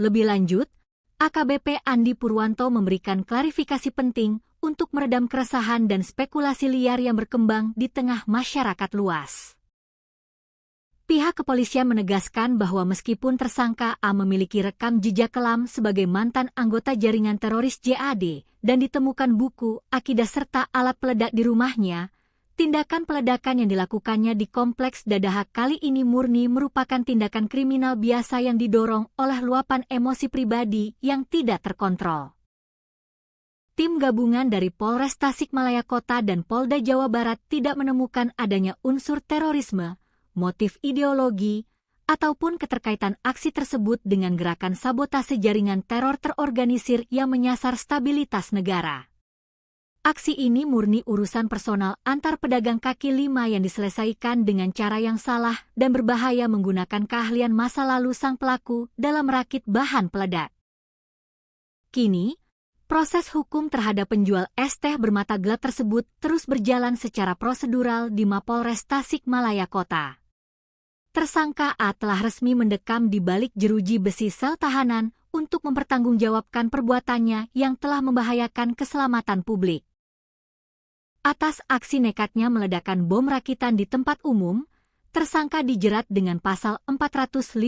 Lebih lanjut, AKBP Andi Purwanto memberikan klarifikasi penting untuk meredam keresahan dan spekulasi liar yang berkembang di tengah masyarakat luas. Pihak kepolisian menegaskan bahwa meskipun tersangka A memiliki rekam jejak kelam sebagai mantan anggota jaringan teroris JAD dan ditemukan buku, akidah serta alat peledak di rumahnya, tindakan peledakan yang dilakukannya di Kompleks Dadaha kali ini murni merupakan tindakan kriminal biasa yang didorong oleh luapan emosi pribadi yang tidak terkontrol. Tim gabungan dari Polres Tasikmalaya Kota dan Polda Jawa Barat tidak menemukan adanya unsur terorisme, motif ideologi, ataupun keterkaitan aksi tersebut dengan gerakan sabotase jaringan teror terorganisir yang menyasar stabilitas negara. Aksi ini murni urusan personal antar pedagang kaki 5 yang diselesaikan dengan cara yang salah dan berbahaya menggunakan keahlian masa lalu sang pelaku dalam merakit bahan peledak. Kini, proses hukum terhadap penjual es teh bermata gelap tersebut terus berjalan secara prosedural di Mapolres Tasikmalaya Kota. Tersangka A telah resmi mendekam di balik jeruji besi sel tahanan untuk mempertanggungjawabkan perbuatannya yang telah membahayakan keselamatan publik. Atas aksi nekatnya meledakkan bom rakitan di tempat umum, tersangka dijerat dengan pasal 458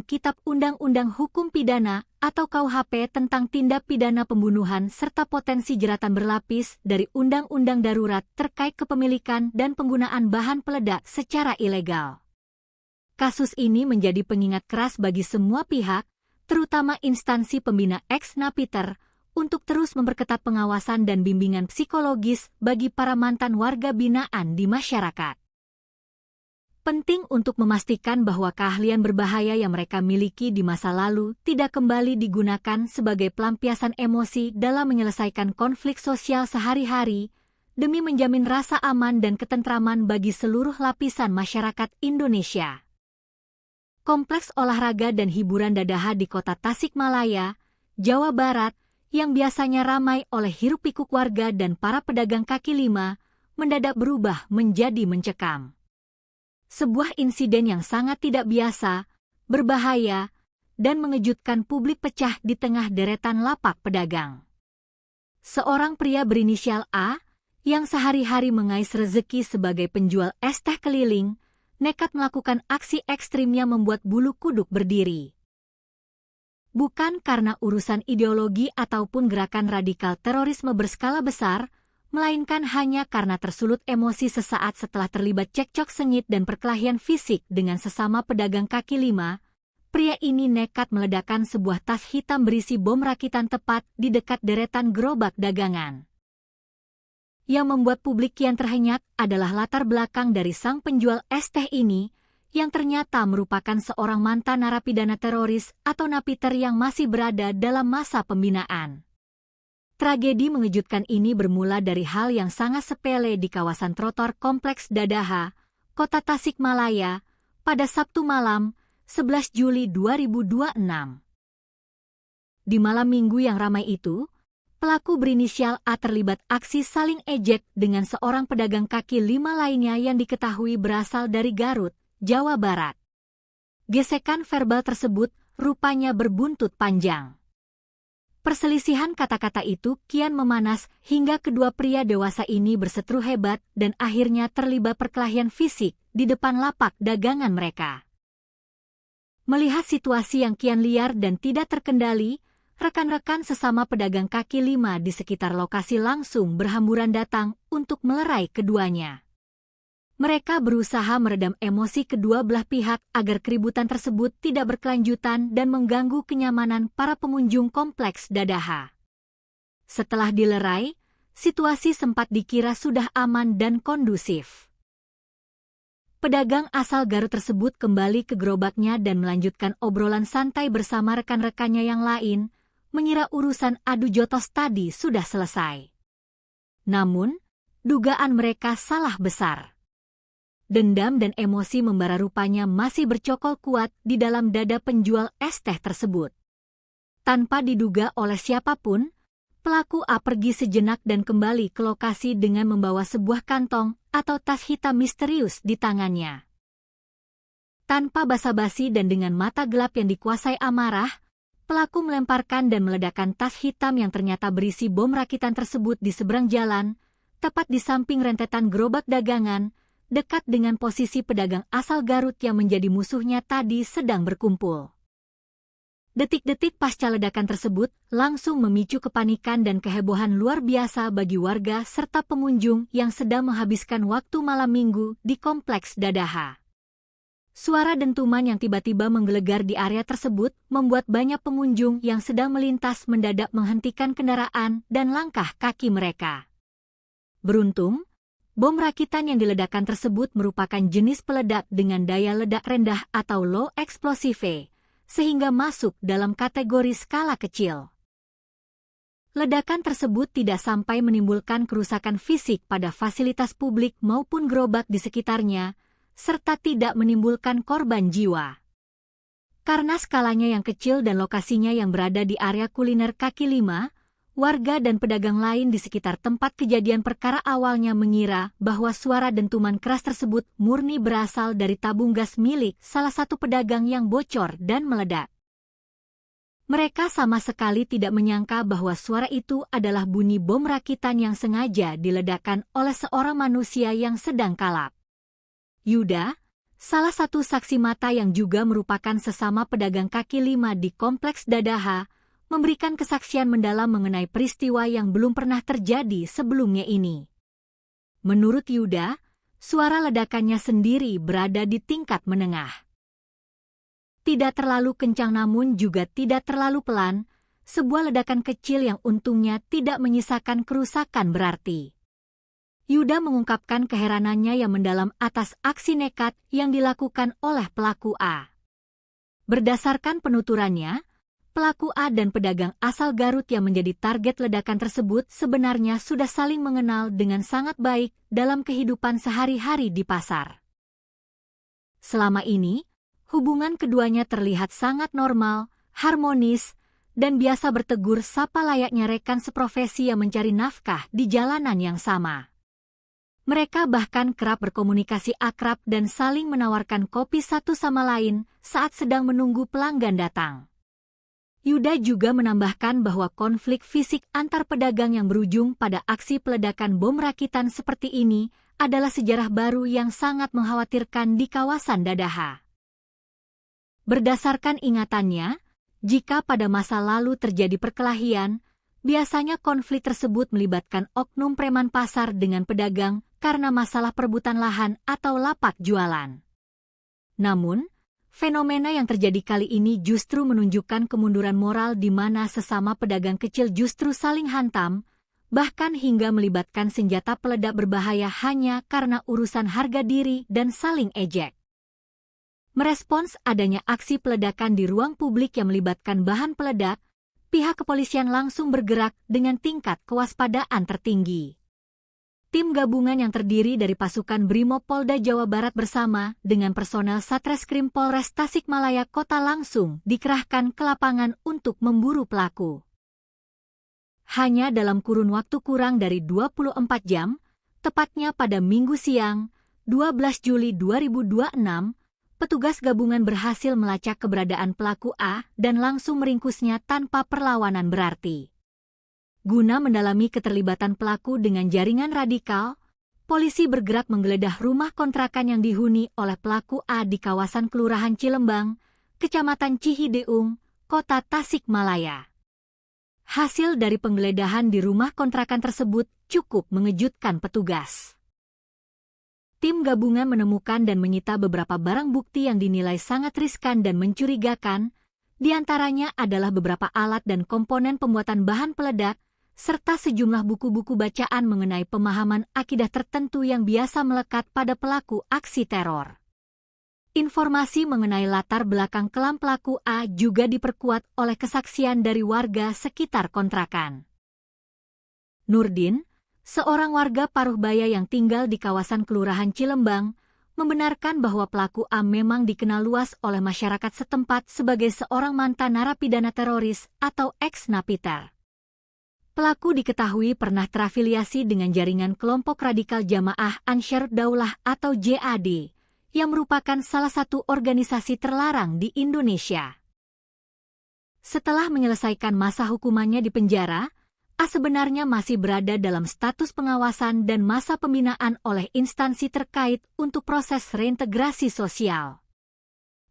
Kitab Undang-Undang Hukum Pidana atau KUHP tentang tindak pidana pembunuhan serta potensi jeratan berlapis dari Undang-Undang Darurat terkait kepemilikan dan penggunaan bahan peledak secara ilegal. Kasus ini menjadi pengingat keras bagi semua pihak, terutama instansi pembina ex-napiter, untuk terus memperketat pengawasan dan bimbingan psikologis bagi para mantan warga binaan di masyarakat. Penting untuk memastikan bahwa keahlian berbahaya yang mereka miliki di masa lalu tidak kembali digunakan sebagai pelampiasan emosi dalam menyelesaikan konflik sosial sehari-hari, demi menjamin rasa aman dan ketentraman bagi seluruh lapisan masyarakat Indonesia. Kompleks olahraga dan hiburan Dadaha di kota Tasikmalaya, Jawa Barat, yang biasanya ramai oleh hiruk-pikuk warga dan para pedagang kaki lima, mendadak berubah menjadi mencekam. Sebuah insiden yang sangat tidak biasa, berbahaya, dan mengejutkan publik pecah di tengah deretan lapak pedagang. Seorang pria berinisial A, yang sehari-hari mengais rezeki sebagai penjual es teh keliling, nekat melakukan aksi ekstrimnya membuat bulu kuduk berdiri. Bukan karena urusan ideologi ataupun gerakan radikal terorisme berskala besar, melainkan hanya karena tersulut emosi sesaat setelah terlibat cekcok sengit dan perkelahian fisik dengan sesama pedagang kaki lima. Pria ini nekat meledakkan sebuah tas hitam berisi bom rakitan tepat di dekat deretan gerobak dagangan. Yang membuat publik kian terhenyak adalah latar belakang dari sang penjual es teh ini, yang ternyata merupakan seorang mantan narapidana teroris atau napiter yang masih berada dalam masa pembinaan. Tragedi mengejutkan ini bermula dari hal yang sangat sepele di kawasan trotoar Kompleks Dadaha, Kota Tasikmalaya, pada Sabtu malam, 11 Juli 2026. Di malam minggu yang ramai itu, pelaku berinisial A terlibat aksi saling ejek dengan seorang pedagang kaki lima lainnya yang diketahui berasal dari Garut, Jawa Barat. Gesekan verbal tersebut rupanya berbuntut panjang. Perselisihan kata-kata itu kian memanas hingga kedua pria dewasa ini berseteru hebat dan akhirnya terlibat perkelahian fisik di depan lapak dagangan mereka. Melihat situasi yang kian liar dan tidak terkendali, rekan-rekan sesama pedagang kaki lima di sekitar lokasi langsung berhamburan datang untuk melerai keduanya. Mereka berusaha meredam emosi kedua belah pihak agar keributan tersebut tidak berkelanjutan dan mengganggu kenyamanan para pengunjung Kompleks Dadaha. Setelah dilerai, situasi sempat dikira sudah aman dan kondusif. Pedagang asal Garut tersebut kembali ke gerobaknya dan melanjutkan obrolan santai bersama rekan-rekannya yang lain, mengira urusan adu jotos tadi sudah selesai. Namun, dugaan mereka salah besar. Dendam dan emosi membara rupanya masih bercokol kuat di dalam dada penjual es teh tersebut. Tanpa diduga oleh siapapun, pelaku A pergi sejenak dan kembali ke lokasi dengan membawa sebuah kantong atau tas hitam misterius di tangannya. Tanpa basa-basi dan dengan mata gelap yang dikuasai amarah, pelaku melemparkan dan meledakkan tas hitam yang ternyata berisi bom rakitan tersebut di seberang jalan, tepat di samping rentetan gerobak dagangan, dekat dengan posisi pedagang asal Garut yang menjadi musuhnya tadi sedang berkumpul. Detik-detik pasca ledakan tersebut langsung memicu kepanikan dan kehebohan luar biasa bagi warga serta pengunjung yang sedang menghabiskan waktu malam minggu di Kompleks Dadaha. Suara dentuman yang tiba-tiba menggelegar di area tersebut membuat banyak pengunjung yang sedang melintas mendadak menghentikan kendaraan dan langkah kaki mereka. Beruntung, bom rakitan yang diledakkan tersebut merupakan jenis peledak dengan daya ledak rendah atau low explosive, sehingga masuk dalam kategori skala kecil. Ledakan tersebut tidak sampai menimbulkan kerusakan fisik pada fasilitas publik maupun gerobak di sekitarnya, serta tidak menimbulkan korban jiwa. Karena skalanya yang kecil dan lokasinya yang berada di area kuliner kaki lima, warga dan pedagang lain di sekitar tempat kejadian perkara awalnya mengira bahwa suara dentuman keras tersebut murni berasal dari tabung gas milik salah satu pedagang yang bocor dan meledak. Mereka sama sekali tidak menyangka bahwa suara itu adalah bunyi bom rakitan yang sengaja diledakkan oleh seorang manusia yang sedang kalap. Yuda, salah satu saksi mata yang juga merupakan sesama pedagang kaki lima di Kompleks Dadaha, memberikan kesaksian mendalam mengenai peristiwa yang belum pernah terjadi sebelumnya ini. Menurut Yuda, suara ledakannya sendiri berada di tingkat menengah. Tidak terlalu kencang namun juga tidak terlalu pelan, sebuah ledakan kecil yang untungnya tidak menyisakan kerusakan berarti. Yuda mengungkapkan keheranannya yang mendalam atas aksi nekat yang dilakukan oleh pelaku A. Berdasarkan penuturannya, pelaku A dan pedagang asal Garut yang menjadi target ledakan tersebut sebenarnya sudah saling mengenal dengan sangat baik dalam kehidupan sehari-hari di pasar. Selama ini, hubungan keduanya terlihat sangat normal, harmonis, dan biasa bertegur sapa layaknya rekan seprofesi yang mencari nafkah di jalanan yang sama. Mereka bahkan kerap berkomunikasi akrab dan saling menawarkan kopi satu sama lain saat sedang menunggu pelanggan datang. Yuda juga menambahkan bahwa konflik fisik antar pedagang yang berujung pada aksi peledakan bom rakitan seperti ini adalah sejarah baru yang sangat mengkhawatirkan di kawasan Dadaha. Berdasarkan ingatannya, jika pada masa lalu terjadi perkelahian, biasanya konflik tersebut melibatkan oknum preman pasar dengan pedagang karena masalah perebutan lahan atau lapak jualan. Namun, fenomena yang terjadi kali ini justru menunjukkan kemunduran moral di mana sesama pedagang kecil justru saling hantam, bahkan hingga melibatkan senjata peledak berbahaya hanya karena urusan harga diri dan saling ejek. Merespons adanya aksi peledakan di ruang publik yang melibatkan bahan peledak, pihak kepolisian langsung bergerak dengan tingkat kewaspadaan tertinggi. Tim gabungan yang terdiri dari pasukan Brimob Polda Jawa Barat bersama dengan personel Satreskrim Polres Tasikmalaya Kota langsung dikerahkan ke lapangan untuk memburu pelaku. Hanya dalam kurun waktu kurang dari 24 jam, tepatnya pada Minggu siang, 12 Juli 2026, petugas gabungan berhasil melacak keberadaan pelaku A dan langsung meringkusnya tanpa perlawanan berarti. Guna mendalami keterlibatan pelaku dengan jaringan radikal, polisi bergerak menggeledah rumah kontrakan yang dihuni oleh pelaku A di kawasan Kelurahan Cilembang, Kecamatan Cihideung, Kota Tasikmalaya. Hasil dari penggeledahan di rumah kontrakan tersebut cukup mengejutkan petugas. Tim gabungan menemukan dan menyita beberapa barang bukti yang dinilai sangat riskan dan mencurigakan, di antaranya adalah beberapa alat dan komponen pembuatan bahan peledak, serta sejumlah buku-buku bacaan mengenai pemahaman akidah tertentu yang biasa melekat pada pelaku aksi teror. Informasi mengenai latar belakang kelam pelaku A juga diperkuat oleh kesaksian dari warga sekitar kontrakan. Nurdin, seorang warga Paruhbaya yang tinggal di kawasan Kelurahan Cilembang, membenarkan bahwa pelaku A memang dikenal luas oleh masyarakat setempat sebagai seorang mantan narapidana teroris atau ex-napiter. Pelaku diketahui pernah terafiliasi dengan jaringan kelompok radikal Jamaah Ansharud Daulah atau JAD, yang merupakan salah satu organisasi terlarang di Indonesia. Setelah menyelesaikan masa hukumannya di penjara, A sebenarnya masih berada dalam status pengawasan dan masa pembinaan oleh instansi terkait untuk proses reintegrasi sosial.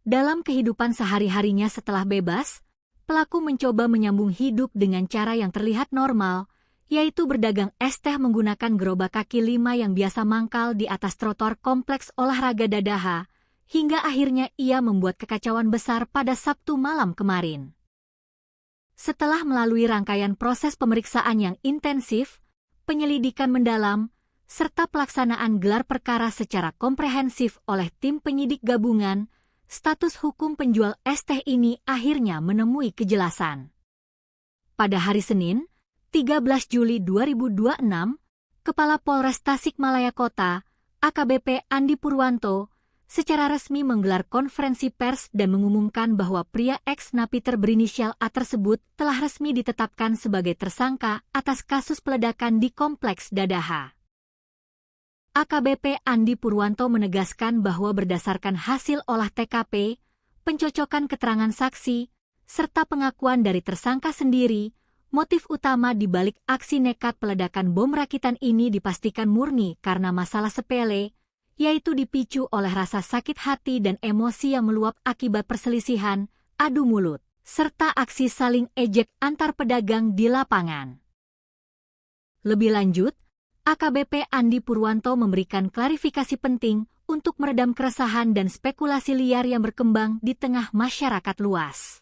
Dalam kehidupan sehari-harinya setelah bebas, pelaku mencoba menyambung hidup dengan cara yang terlihat normal, yaitu berdagang es teh menggunakan gerobak kaki 5 yang biasa mangkal di atas trotoar kompleks olahraga Dadaha, hingga akhirnya ia membuat kekacauan besar pada Sabtu malam kemarin. Setelah melalui rangkaian proses pemeriksaan yang intensif, penyelidikan mendalam, serta pelaksanaan gelar perkara secara komprehensif oleh tim penyidik gabungan, status hukum penjual es teh ini akhirnya menemui kejelasan. Pada hari Senin, 13 Juli 2026, Kepala Polres Tasikmalaya Kota, AKBP Andi Purwanto, secara resmi menggelar konferensi pers dan mengumumkan bahwa pria ex-napiter berinisial A tersebut telah resmi ditetapkan sebagai tersangka atas kasus peledakan di Kompleks Dadaha. AKBP Andi Purwanto menegaskan bahwa berdasarkan hasil olah TKP, pencocokan keterangan saksi, serta pengakuan dari tersangka sendiri, motif utama di balik aksi nekat peledakan bom rakitan ini dipastikan murni karena masalah sepele, yaitu dipicu oleh rasa sakit hati dan emosi yang meluap akibat perselisihan, adu mulut, serta aksi saling ejek antar pedagang di lapangan. Lebih lanjut, AKBP Andi Purwanto memberikan klarifikasi penting untuk meredam keresahan dan spekulasi liar yang berkembang di tengah masyarakat luas.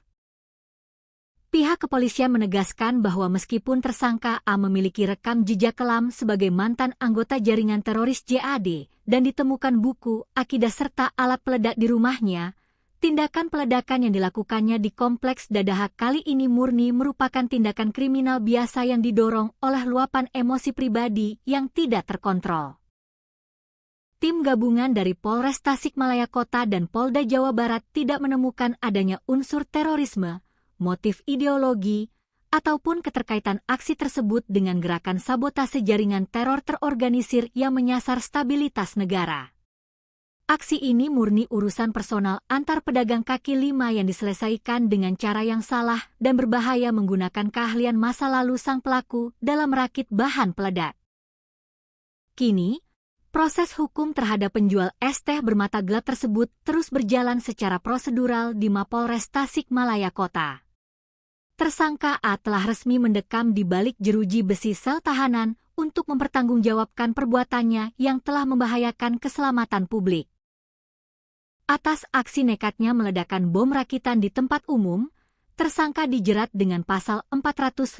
Pihak kepolisian menegaskan bahwa meskipun tersangka A memiliki rekam jejak kelam sebagai mantan anggota jaringan teroris JAD dan ditemukan buku, akidah serta alat peledak di rumahnya, tindakan peledakan yang dilakukannya di Kompleks Dadaha kali ini murni merupakan tindakan kriminal biasa yang didorong oleh luapan emosi pribadi yang tidak terkontrol. Tim gabungan dari Polres Tasikmalaya Kota dan Polda Jawa Barat tidak menemukan adanya unsur terorisme, motif ideologi, ataupun keterkaitan aksi tersebut dengan gerakan sabotase jaringan teror terorganisir yang menyasar stabilitas negara. Aksi ini murni urusan personal antar pedagang kaki lima yang diselesaikan dengan cara yang salah dan berbahaya menggunakan keahlian masa lalu sang pelaku dalam merakit bahan peledak. Kini, proses hukum terhadap penjual es teh bermata gelap tersebut terus berjalan secara prosedural di Mapolres Tasikmalaya Kota. Tersangka A telah resmi mendekam di balik jeruji besi sel tahanan untuk mempertanggungjawabkan perbuatannya yang telah membahayakan keselamatan publik. Atas aksi nekatnya meledakkan bom rakitan di tempat umum, tersangka dijerat dengan pasal 458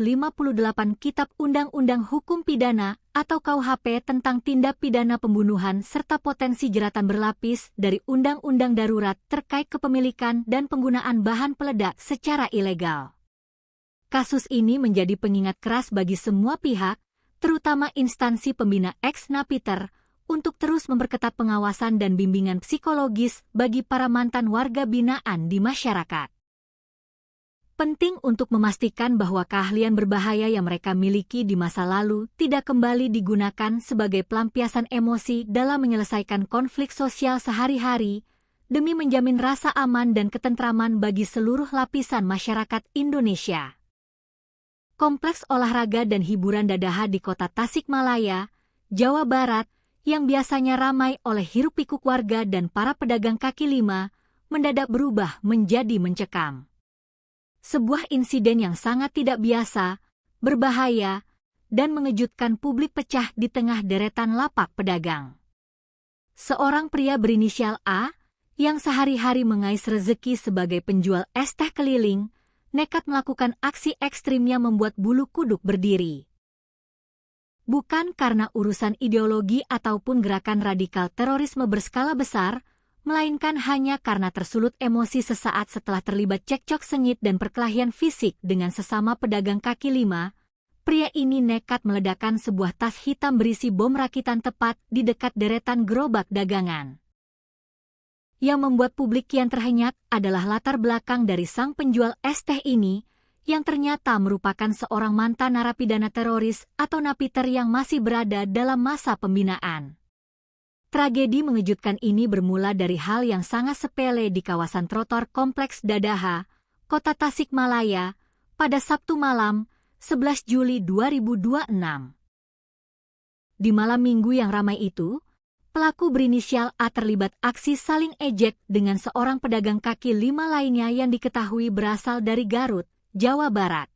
Kitab Undang-Undang Hukum Pidana atau KUHP tentang tindak pidana pembunuhan serta potensi jeratan berlapis dari Undang-Undang Darurat terkait kepemilikan dan penggunaan bahan peledak secara ilegal. Kasus ini menjadi pengingat keras bagi semua pihak, terutama instansi pembina ex-napiter, untuk terus memperketat pengawasan dan bimbingan psikologis bagi para mantan warga binaan di masyarakat. Penting untuk memastikan bahwa keahlian berbahaya yang mereka miliki di masa lalu tidak kembali digunakan sebagai pelampiasan emosi dalam menyelesaikan konflik sosial sehari-hari, demi menjamin rasa aman dan ketentraman bagi seluruh lapisan masyarakat Indonesia. Kompleks olahraga dan hiburan Dadaha di Kota Tasikmalaya, Jawa Barat, yang biasanya ramai oleh hiruk-pikuk warga dan para pedagang kaki lima, mendadak berubah menjadi mencekam. Sebuah insiden yang sangat tidak biasa, berbahaya, dan mengejutkan publik pecah di tengah deretan lapak pedagang. Seorang pria berinisial A, yang sehari-hari mengais rezeki sebagai penjual es teh keliling, nekat melakukan aksi ekstrimnya membuat bulu kuduk berdiri. Bukan karena urusan ideologi ataupun gerakan radikal terorisme berskala besar, melainkan hanya karena tersulut emosi sesaat setelah terlibat cekcok sengit dan perkelahian fisik dengan sesama pedagang kaki lima, pria ini nekat meledakkan sebuah tas hitam berisi bom rakitan tepat di dekat deretan gerobak dagangan. Yang membuat publik kian terhenyak adalah latar belakang dari sang penjual es teh ini, yang ternyata merupakan seorang mantan narapidana teroris atau napiter yang masih berada dalam masa pembinaan. Tragedi mengejutkan ini bermula dari hal yang sangat sepele di kawasan trotoar Kompleks Dadaha, Kota Tasikmalaya, pada Sabtu malam, 11 Juli 2026. Di malam minggu yang ramai itu, pelaku berinisial A terlibat aksi saling ejek dengan seorang pedagang kaki lima lainnya yang diketahui berasal dari Garut, Jawa Barat.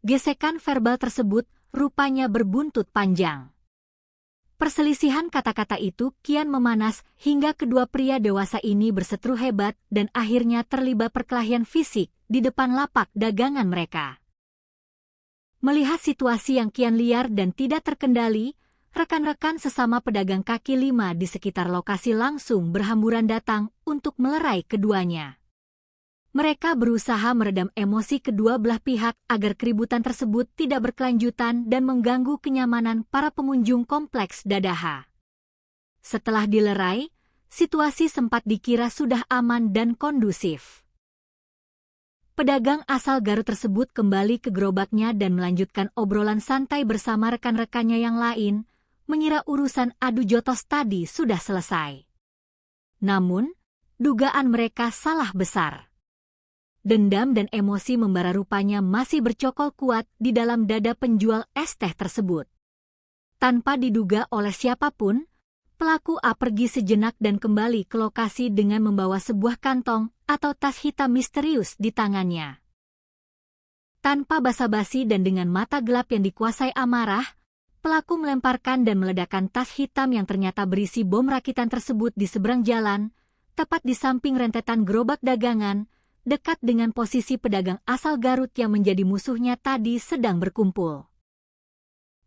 Gesekan verbal tersebut rupanya berbuntut panjang. Perselisihan kata-kata itu kian memanas hingga kedua pria dewasa ini berseteru hebat dan akhirnya terlibat perkelahian fisik di depan lapak dagangan mereka. Melihat situasi yang kian liar dan tidak terkendali, rekan-rekan sesama pedagang kaki lima di sekitar lokasi langsung berhamburan datang untuk melerai keduanya. Mereka berusaha meredam emosi kedua belah pihak agar keributan tersebut tidak berkelanjutan dan mengganggu kenyamanan para pengunjung Kompleks Dadaha. Setelah dilerai, situasi sempat dikira sudah aman dan kondusif. Pedagang asal Garut tersebut kembali ke gerobaknya dan melanjutkan obrolan santai bersama rekan-rekannya yang lain, mengira urusan adu jotos tadi sudah selesai. Namun, dugaan mereka salah besar. Dendam dan emosi membara rupanya masih bercokol kuat di dalam dada penjual es teh tersebut. Tanpa diduga oleh siapapun, pelaku A pergi sejenak dan kembali ke lokasi dengan membawa sebuah kantong atau tas hitam misterius di tangannya. Tanpa basa-basi dan dengan mata gelap yang dikuasai amarah, pelaku melemparkan dan meledakkan tas hitam yang ternyata berisi bom rakitan tersebut di seberang jalan, tepat di samping rentetan gerobak dagangan, dekat dengan posisi pedagang asal Garut yang menjadi musuhnya tadi sedang berkumpul.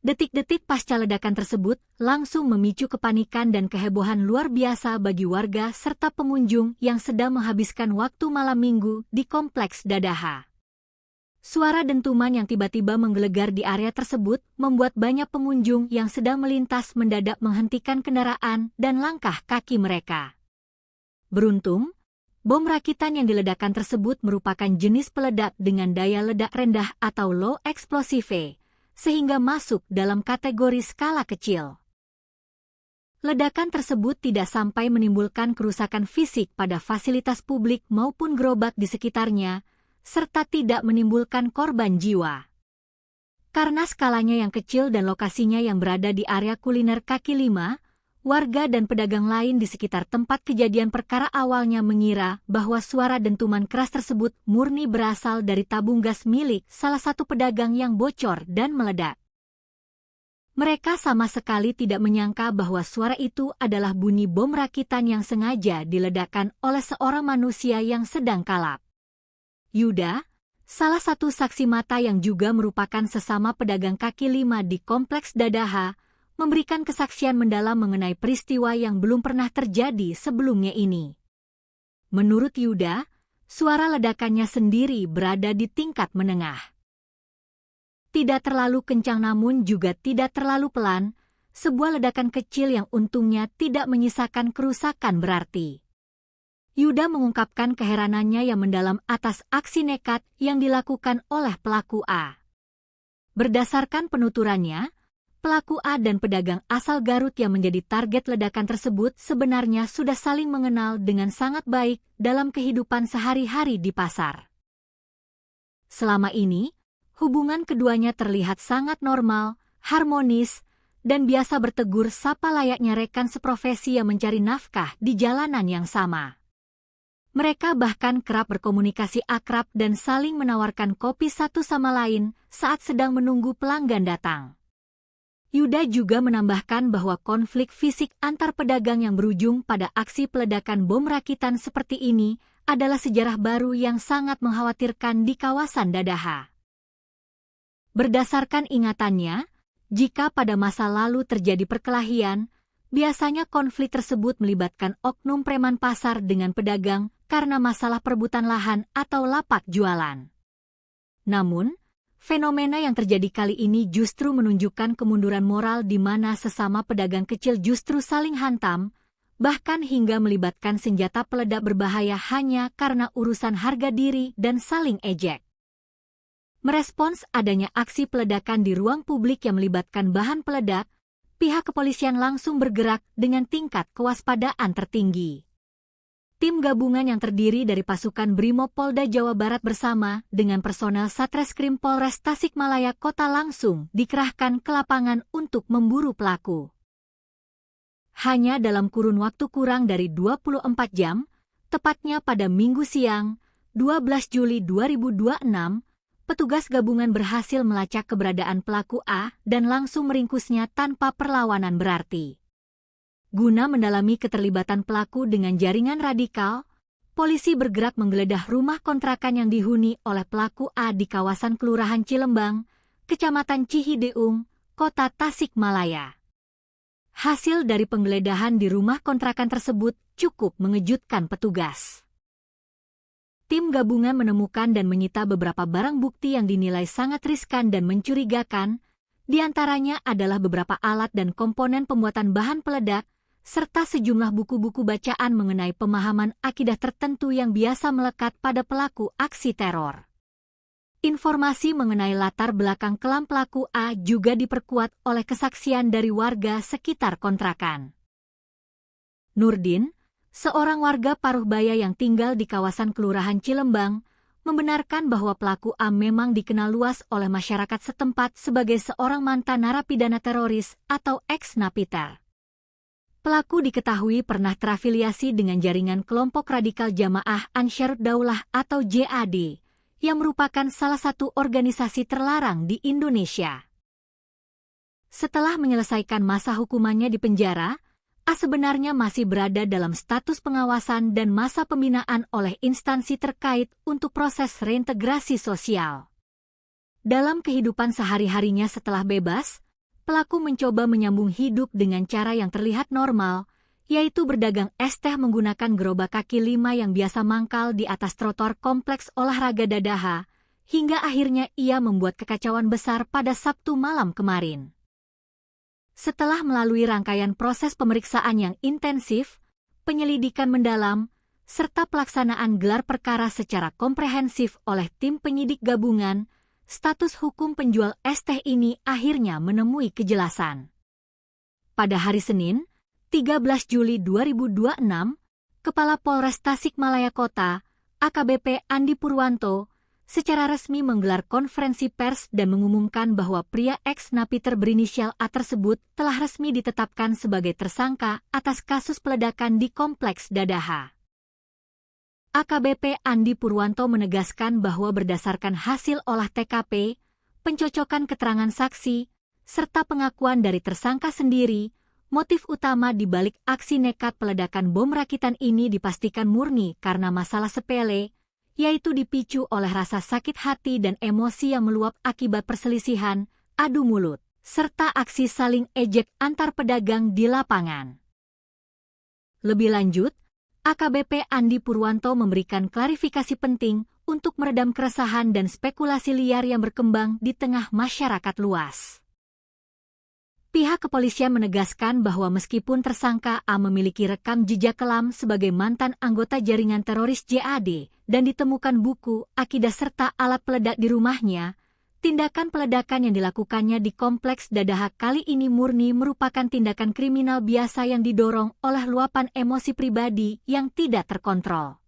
Detik-detik pasca ledakan tersebut langsung memicu kepanikan dan kehebohan luar biasa bagi warga serta pengunjung yang sedang menghabiskan waktu malam minggu di Kompleks Dadaha. Suara dentuman yang tiba-tiba menggelegar di area tersebut membuat banyak pengunjung yang sedang melintas mendadak menghentikan kendaraan dan langkah kaki mereka. Beruntung, bom rakitan yang diledakkan tersebut merupakan jenis peledak dengan daya ledak rendah atau low explosive, sehingga masuk dalam kategori skala kecil. Ledakan tersebut tidak sampai menimbulkan kerusakan fisik pada fasilitas publik maupun gerobak di sekitarnya, serta tidak menimbulkan korban jiwa. Karena skalanya yang kecil dan lokasinya yang berada di area kuliner kaki lima, warga dan pedagang lain di sekitar tempat kejadian perkara awalnya mengira bahwa suara dentuman keras tersebut murni berasal dari tabung gas milik salah satu pedagang yang bocor dan meledak. Mereka sama sekali tidak menyangka bahwa suara itu adalah bunyi bom rakitan yang sengaja diledakkan oleh seorang manusia yang sedang kalap. Yuda, salah satu saksi mata yang juga merupakan sesama pedagang kaki lima di Kompleks Dadaha, memberikan kesaksian mendalam mengenai peristiwa yang belum pernah terjadi sebelumnya ini. Menurut Yuda, suara ledakannya sendiri berada di tingkat menengah. Tidak terlalu kencang namun juga tidak terlalu pelan, sebuah ledakan kecil yang untungnya tidak menyisakan kerusakan berarti. Yuda mengungkapkan keheranannya yang mendalam atas aksi nekat yang dilakukan oleh pelaku A. Berdasarkan penuturannya, pelaku A dan pedagang asal Garut yang menjadi target ledakan tersebut sebenarnya sudah saling mengenal dengan sangat baik dalam kehidupan sehari-hari di pasar. Selama ini, hubungan keduanya terlihat sangat normal, harmonis, dan biasa bertegur sapa layaknya rekan seprofesi yang mencari nafkah di jalanan yang sama. Mereka bahkan kerap berkomunikasi akrab dan saling menawarkan kopi satu sama lain saat sedang menunggu pelanggan datang. Yuda juga menambahkan bahwa konflik fisik antar pedagang yang berujung pada aksi peledakan bom rakitan seperti ini adalah sejarah baru yang sangat mengkhawatirkan di kawasan Dadaha. Berdasarkan ingatannya, jika pada masa lalu terjadi perkelahian, biasanya konflik tersebut melibatkan oknum preman pasar dengan pedagang karena masalah perebutan lahan atau lapak jualan. Namun, fenomena yang terjadi kali ini justru menunjukkan kemunduran moral di mana sesama pedagang kecil justru saling hantam, bahkan hingga melibatkan senjata peledak berbahaya hanya karena urusan harga diri dan saling ejek. Merespons adanya aksi peledakan di ruang publik yang melibatkan bahan peledak, pihak kepolisian langsung bergerak dengan tingkat kewaspadaan tertinggi. Tim gabungan yang terdiri dari pasukan Brimob Polda Jawa Barat bersama dengan personel Satreskrim Polres Tasikmalaya Kota langsung dikerahkan ke lapangan untuk memburu pelaku. Hanya dalam kurun waktu kurang dari 24 jam, tepatnya pada Minggu siang, 12 Juli 2026, petugas gabungan berhasil melacak keberadaan pelaku A dan langsung meringkusnya tanpa perlawanan berarti. Guna mendalami keterlibatan pelaku dengan jaringan radikal, polisi bergerak menggeledah rumah kontrakan yang dihuni oleh pelaku A di kawasan Kelurahan Cilembang, Kecamatan Cihideung, Kota Tasikmalaya. Hasil dari penggeledahan di rumah kontrakan tersebut cukup mengejutkan petugas. Tim gabungan menemukan dan menyita beberapa barang bukti yang dinilai sangat riskan dan mencurigakan, di antaranya adalah beberapa alat dan komponen pembuatan bahan peledak, serta sejumlah buku-buku bacaan mengenai pemahaman akidah tertentu yang biasa melekat pada pelaku aksi teror. Informasi mengenai latar belakang kelam pelaku A juga diperkuat oleh kesaksian dari warga sekitar kontrakan. Nurdin, seorang warga Paruhbaya yang tinggal di kawasan Kelurahan Cilembang, membenarkan bahwa pelaku A memang dikenal luas oleh masyarakat setempat sebagai seorang mantan narapidana teroris atau ex-napiter. Pelaku diketahui pernah terafiliasi dengan jaringan kelompok radikal Jamaah Ansharud Daulah atau JAD, yang merupakan salah satu organisasi terlarang di Indonesia. Setelah menyelesaikan masa hukumannya di penjara, A sebenarnya masih berada dalam status pengawasan dan masa pembinaan oleh instansi terkait untuk proses reintegrasi sosial. Dalam kehidupan sehari-harinya setelah bebas, pelaku mencoba menyambung hidup dengan cara yang terlihat normal, yaitu berdagang es teh menggunakan gerobak kaki 5 yang biasa mangkal di atas trotoar kompleks olahraga Dadaha, hingga akhirnya ia membuat kekacauan besar pada Sabtu malam kemarin. Setelah melalui rangkaian proses pemeriksaan yang intensif, penyelidikan mendalam, serta pelaksanaan gelar perkara secara komprehensif oleh tim penyidik gabungan, status hukum penjual es teh ini akhirnya menemui kejelasan. Pada hari Senin, 13 Juli 2026, Kepala Polres Tasikmalaya Kota, AKBP Andi Purwanto, secara resmi menggelar konferensi pers dan mengumumkan bahwa pria ex-napiter berinisial A tersebut telah resmi ditetapkan sebagai tersangka atas kasus peledakan di Kompleks Dadaha. AKBP Andi Purwanto menegaskan bahwa berdasarkan hasil olah TKP, pencocokan keterangan saksi, serta pengakuan dari tersangka sendiri, motif utama di balik aksi nekat peledakan bom rakitan ini dipastikan murni karena masalah sepele, yaitu dipicu oleh rasa sakit hati dan emosi yang meluap akibat perselisihan, adu mulut, serta aksi saling ejek antar pedagang di lapangan. Lebih lanjut, AKBP Andi Purwanto memberikan klarifikasi penting untuk meredam keresahan dan spekulasi liar yang berkembang di tengah masyarakat luas. Pihak kepolisian menegaskan bahwa meskipun tersangka A memiliki rekam jejak kelam sebagai mantan anggota jaringan teroris JAD dan ditemukan buku, akidah serta alat peledak di rumahnya, tindakan peledakan yang dilakukannya di Kompleks Dadaha kali ini murni merupakan tindakan kriminal biasa yang didorong oleh luapan emosi pribadi yang tidak terkontrol.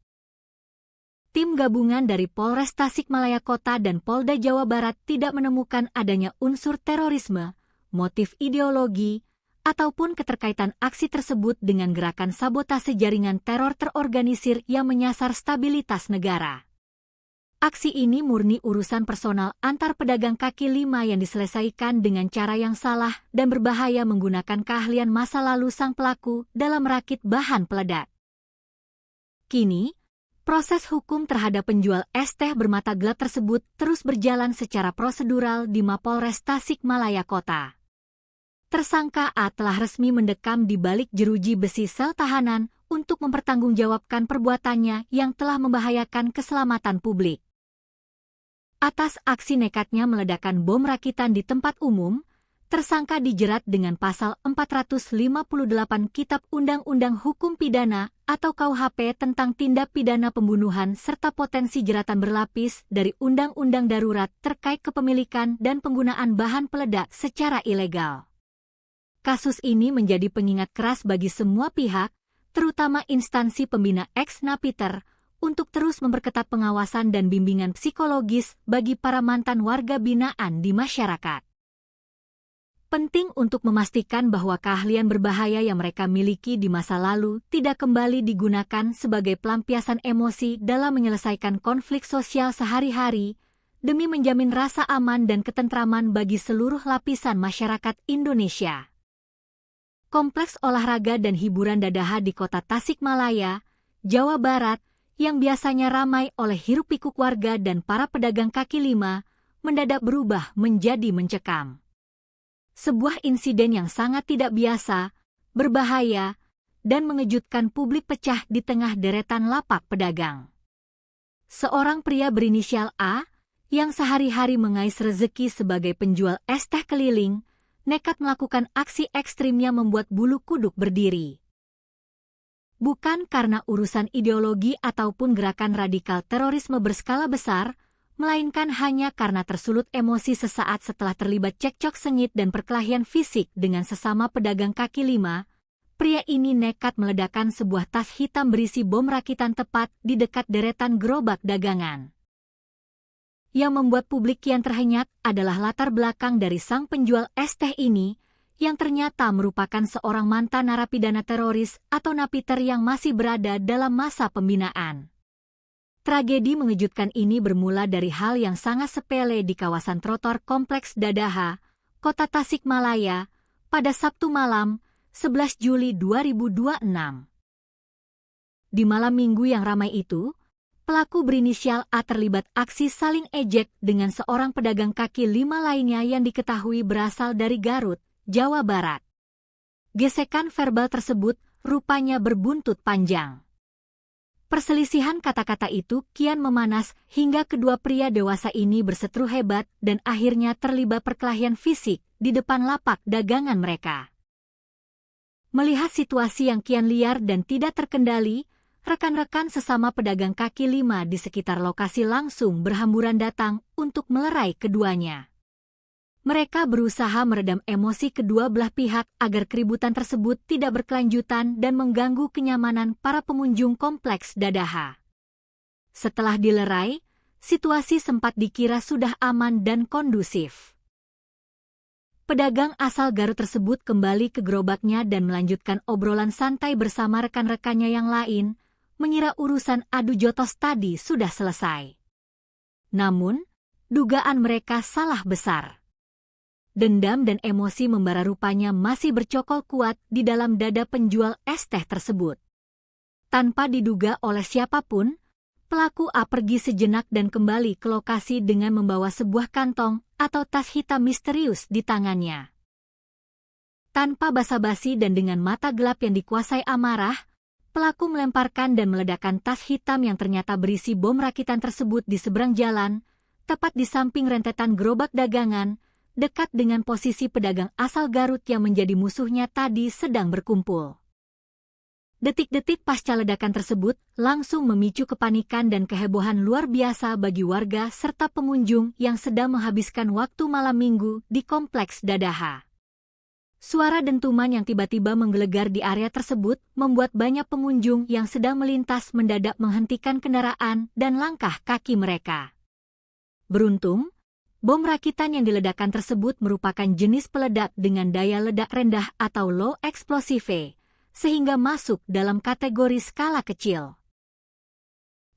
Tim gabungan dari Polres Tasikmalaya Kota dan Polda Jawa Barat tidak menemukan adanya unsur terorisme, motif ideologi, ataupun keterkaitan aksi tersebut dengan gerakan sabotase jaringan teror terorganisir yang menyasar stabilitas negara. Aksi ini murni urusan personal antar pedagang kaki 5 yang diselesaikan dengan cara yang salah dan berbahaya menggunakan keahlian masa lalu sang pelaku dalam merakit bahan peledak. Kini, proses hukum terhadap penjual es teh bermata gelap tersebut terus berjalan secara prosedural di Mapolres Tasikmalaya Kota. Tersangka A telah resmi mendekam di balik jeruji besi sel tahanan untuk mempertanggungjawabkan perbuatannya yang telah membahayakan keselamatan publik. Atas aksi nekatnya meledakkan bom rakitan di tempat umum, tersangka dijerat dengan pasal 458 Kitab Undang-Undang Hukum Pidana atau KUHP tentang tindak pidana pembunuhan serta potensi jeratan berlapis dari Undang-Undang Darurat terkait kepemilikan dan penggunaan bahan peledak secara ilegal. Kasus ini menjadi pengingat keras bagi semua pihak, terutama instansi pembina ex-napiter, untuk terus memperketat pengawasan dan bimbingan psikologis bagi para mantan warga binaan di masyarakat. Penting untuk memastikan bahwa keahlian berbahaya yang mereka miliki di masa lalu tidak kembali digunakan sebagai pelampiasan emosi dalam menyelesaikan konflik sosial sehari-hari, demi menjamin rasa aman dan ketentraman bagi seluruh lapisan masyarakat Indonesia. Kompleks olahraga dan hiburan Dadaha di Kota Tasikmalaya, Jawa Barat, yang biasanya ramai oleh hiruk-pikuk warga dan para pedagang kaki 5, mendadak berubah menjadi mencekam. Sebuah insiden yang sangat tidak biasa, berbahaya, dan mengejutkan publik pecah di tengah deretan lapak pedagang. Seorang pria berinisial A, yang sehari-hari mengais rezeki sebagai penjual es teh keliling, nekat melakukan aksi ekstrimnya membuat bulu kuduk berdiri. Bukan karena urusan ideologi ataupun gerakan radikal terorisme berskala besar, melainkan hanya karena tersulut emosi sesaat setelah terlibat cekcok sengit dan perkelahian fisik dengan sesama pedagang kaki 5, pria ini nekat meledakkan sebuah tas hitam berisi bom rakitan tepat di dekat deretan gerobak dagangan. Yang membuat publik kian terhenyak adalah latar belakang dari sang penjual es teh ini, yang ternyata merupakan seorang mantan narapidana teroris atau napiter yang masih berada dalam masa pembinaan. Tragedi mengejutkan ini bermula dari hal yang sangat sepele di kawasan trotoar Kompleks Dadaha, Kota Tasikmalaya, pada Sabtu malam, 11 Juli 2026. Di malam minggu yang ramai itu, pelaku berinisial A terlibat aksi saling ejek dengan seorang pedagang kaki lima lainnya yang diketahui berasal dari Garut, Jawa Barat. Gesekan verbal tersebut rupanya berbuntut panjang. Perselisihan kata-kata itu kian memanas hingga kedua pria dewasa ini berseteru hebat dan akhirnya terlibat perkelahian fisik di depan lapak dagangan mereka. Melihat situasi yang kian liar dan tidak terkendali, rekan-rekan sesama pedagang kaki lima di sekitar lokasi langsung berhamburan datang untuk melerai keduanya. Mereka berusaha meredam emosi kedua belah pihak agar keributan tersebut tidak berkelanjutan dan mengganggu kenyamanan para pengunjung kompleks Dadaha. Setelah dilerai, situasi sempat dikira sudah aman dan kondusif. Pedagang asal Garut tersebut kembali ke gerobaknya dan melanjutkan obrolan santai bersama rekan-rekannya yang lain, mengira urusan adu jotos tadi sudah selesai. Namun, dugaan mereka salah besar. Dendam dan emosi membara rupanya masih bercokol kuat di dalam dada penjual es teh tersebut. Tanpa diduga oleh siapapun, pelaku A pergi sejenak dan kembali ke lokasi dengan membawa sebuah kantong atau tas hitam misterius di tangannya. Tanpa basa-basi dan dengan mata gelap yang dikuasai amarah, pelaku melemparkan dan meledakkan tas hitam yang ternyata berisi bom rakitan tersebut di seberang jalan, tepat di samping rentetan gerobak dagangan, dekat dengan posisi pedagang asal Garut yang menjadi musuhnya tadi sedang berkumpul. Detik-detik pasca ledakan tersebut langsung memicu kepanikan dan kehebohan luar biasa bagi warga serta pengunjung yang sedang menghabiskan waktu malam minggu di kompleks Dadaha. Suara dentuman yang tiba-tiba menggelegar di area tersebut membuat banyak pengunjung yang sedang melintas mendadak menghentikan kendaraan dan langkah kaki mereka. Beruntung, bom rakitan yang diledakkan tersebut merupakan jenis peledak dengan daya ledak rendah atau low explosive, sehingga masuk dalam kategori skala kecil.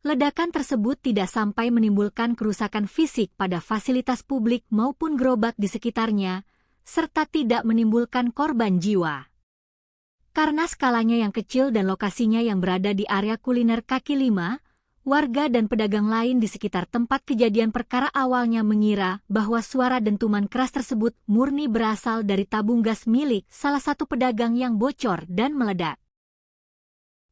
Ledakan tersebut tidak sampai menimbulkan kerusakan fisik pada fasilitas publik maupun gerobak di sekitarnya, serta tidak menimbulkan korban jiwa. Karena skalanya yang kecil dan lokasinya yang berada di area kuliner kaki lima, warga dan pedagang lain di sekitar tempat kejadian perkara awalnya mengira bahwa suara dentuman keras tersebut murni berasal dari tabung gas milik salah satu pedagang yang bocor dan meledak.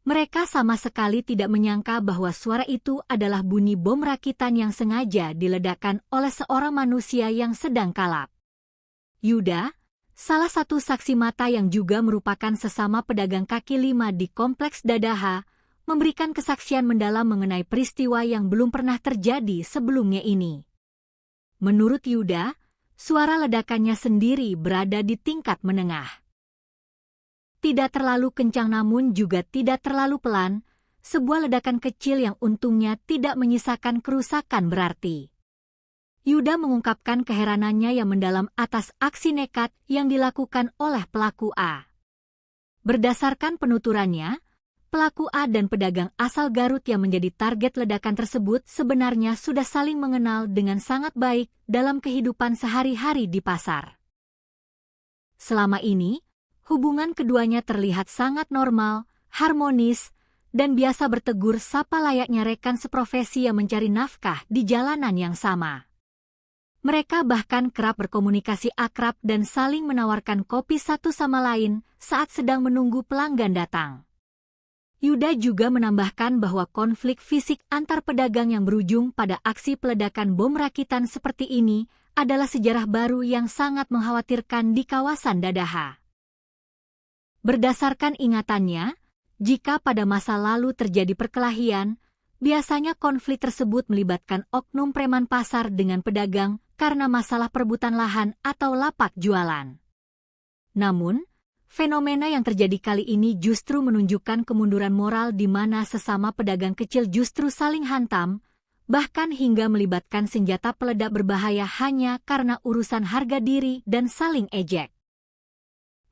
Mereka sama sekali tidak menyangka bahwa suara itu adalah bunyi bom rakitan yang sengaja diledakkan oleh seorang manusia yang sedang kalap. Yuda, salah satu saksi mata yang juga merupakan sesama pedagang kaki lima di kompleks Dadaha, memberikan kesaksian mendalam mengenai peristiwa yang belum pernah terjadi sebelumnya ini. Menurut Yuda, suara ledakannya sendiri berada di tingkat menengah. Tidak terlalu kencang namun juga tidak terlalu pelan, sebuah ledakan kecil yang untungnya tidak menyisakan kerusakan berarti. Yuda mengungkapkan keheranannya yang mendalam atas aksi nekat yang dilakukan oleh pelaku A. Berdasarkan penuturannya, pelaku A dan pedagang asal Garut yang menjadi target ledakan tersebut sebenarnya sudah saling mengenal dengan sangat baik dalam kehidupan sehari-hari di pasar. Selama ini, hubungan keduanya terlihat sangat normal, harmonis, dan biasa bertegur sapa layaknya rekan seprofesi yang mencari nafkah di jalanan yang sama. Mereka bahkan kerap berkomunikasi akrab dan saling menawarkan kopi satu sama lain saat sedang menunggu pelanggan datang. Yuda juga menambahkan bahwa konflik fisik antar pedagang yang berujung pada aksi peledakan bom rakitan seperti ini adalah sejarah baru yang sangat mengkhawatirkan di kawasan Dadaha. Berdasarkan ingatannya, jika pada masa lalu terjadi perkelahian, biasanya konflik tersebut melibatkan oknum preman pasar dengan pedagang karena masalah perebutan lahan atau lapak jualan. Namun, fenomena yang terjadi kali ini justru menunjukkan kemunduran moral di mana sesama pedagang kecil justru saling hantam, bahkan hingga melibatkan senjata peledak berbahaya hanya karena urusan harga diri dan saling ejek.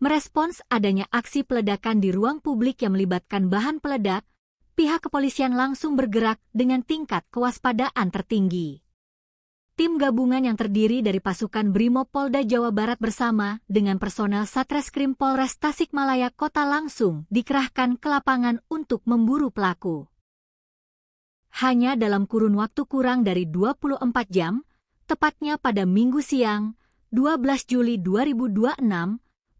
Merespons adanya aksi peledakan di ruang publik yang melibatkan bahan peledak, pihak kepolisian langsung bergerak dengan tingkat kewaspadaan tertinggi. Tim gabungan yang terdiri dari pasukan Brimob Polda Jawa Barat bersama dengan personel Satreskrim Polres Tasikmalaya Kota langsung dikerahkan ke lapangan untuk memburu pelaku. Hanya dalam kurun waktu kurang dari 24 jam, tepatnya pada Minggu siang, 12 Juli 2026,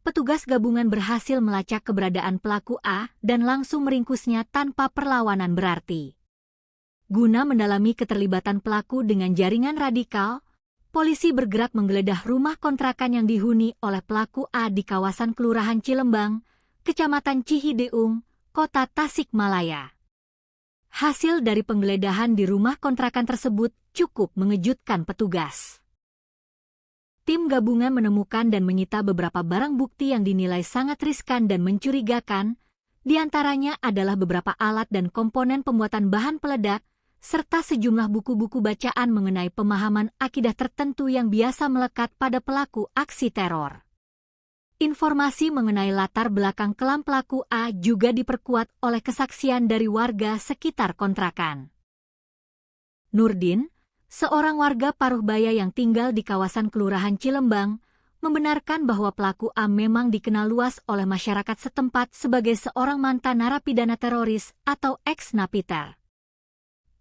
petugas gabungan berhasil melacak keberadaan pelaku A dan langsung meringkusnya tanpa perlawanan berarti. Guna mendalami keterlibatan pelaku dengan jaringan radikal, polisi bergerak menggeledah rumah kontrakan yang dihuni oleh pelaku A di kawasan Kelurahan Cilembang, Kecamatan Cihideung, Kota Tasikmalaya. Hasil dari penggeledahan di rumah kontrakan tersebut cukup mengejutkan petugas. Tim gabungan menemukan dan menyita beberapa barang bukti yang dinilai sangat riskan dan mencurigakan, di antaranya adalah beberapa alat dan komponen pembuatan bahan peledak, serta sejumlah buku-buku bacaan mengenai pemahaman akidah tertentu yang biasa melekat pada pelaku aksi teror. Informasi mengenai latar belakang kelam pelaku A juga diperkuat oleh kesaksian dari warga sekitar kontrakan. Nurdin, seorang warga Paruhbaya yang tinggal di kawasan Kelurahan Cilembang, membenarkan bahwa pelaku A memang dikenal luas oleh masyarakat setempat sebagai seorang mantan narapidana teroris atau ex-napiter.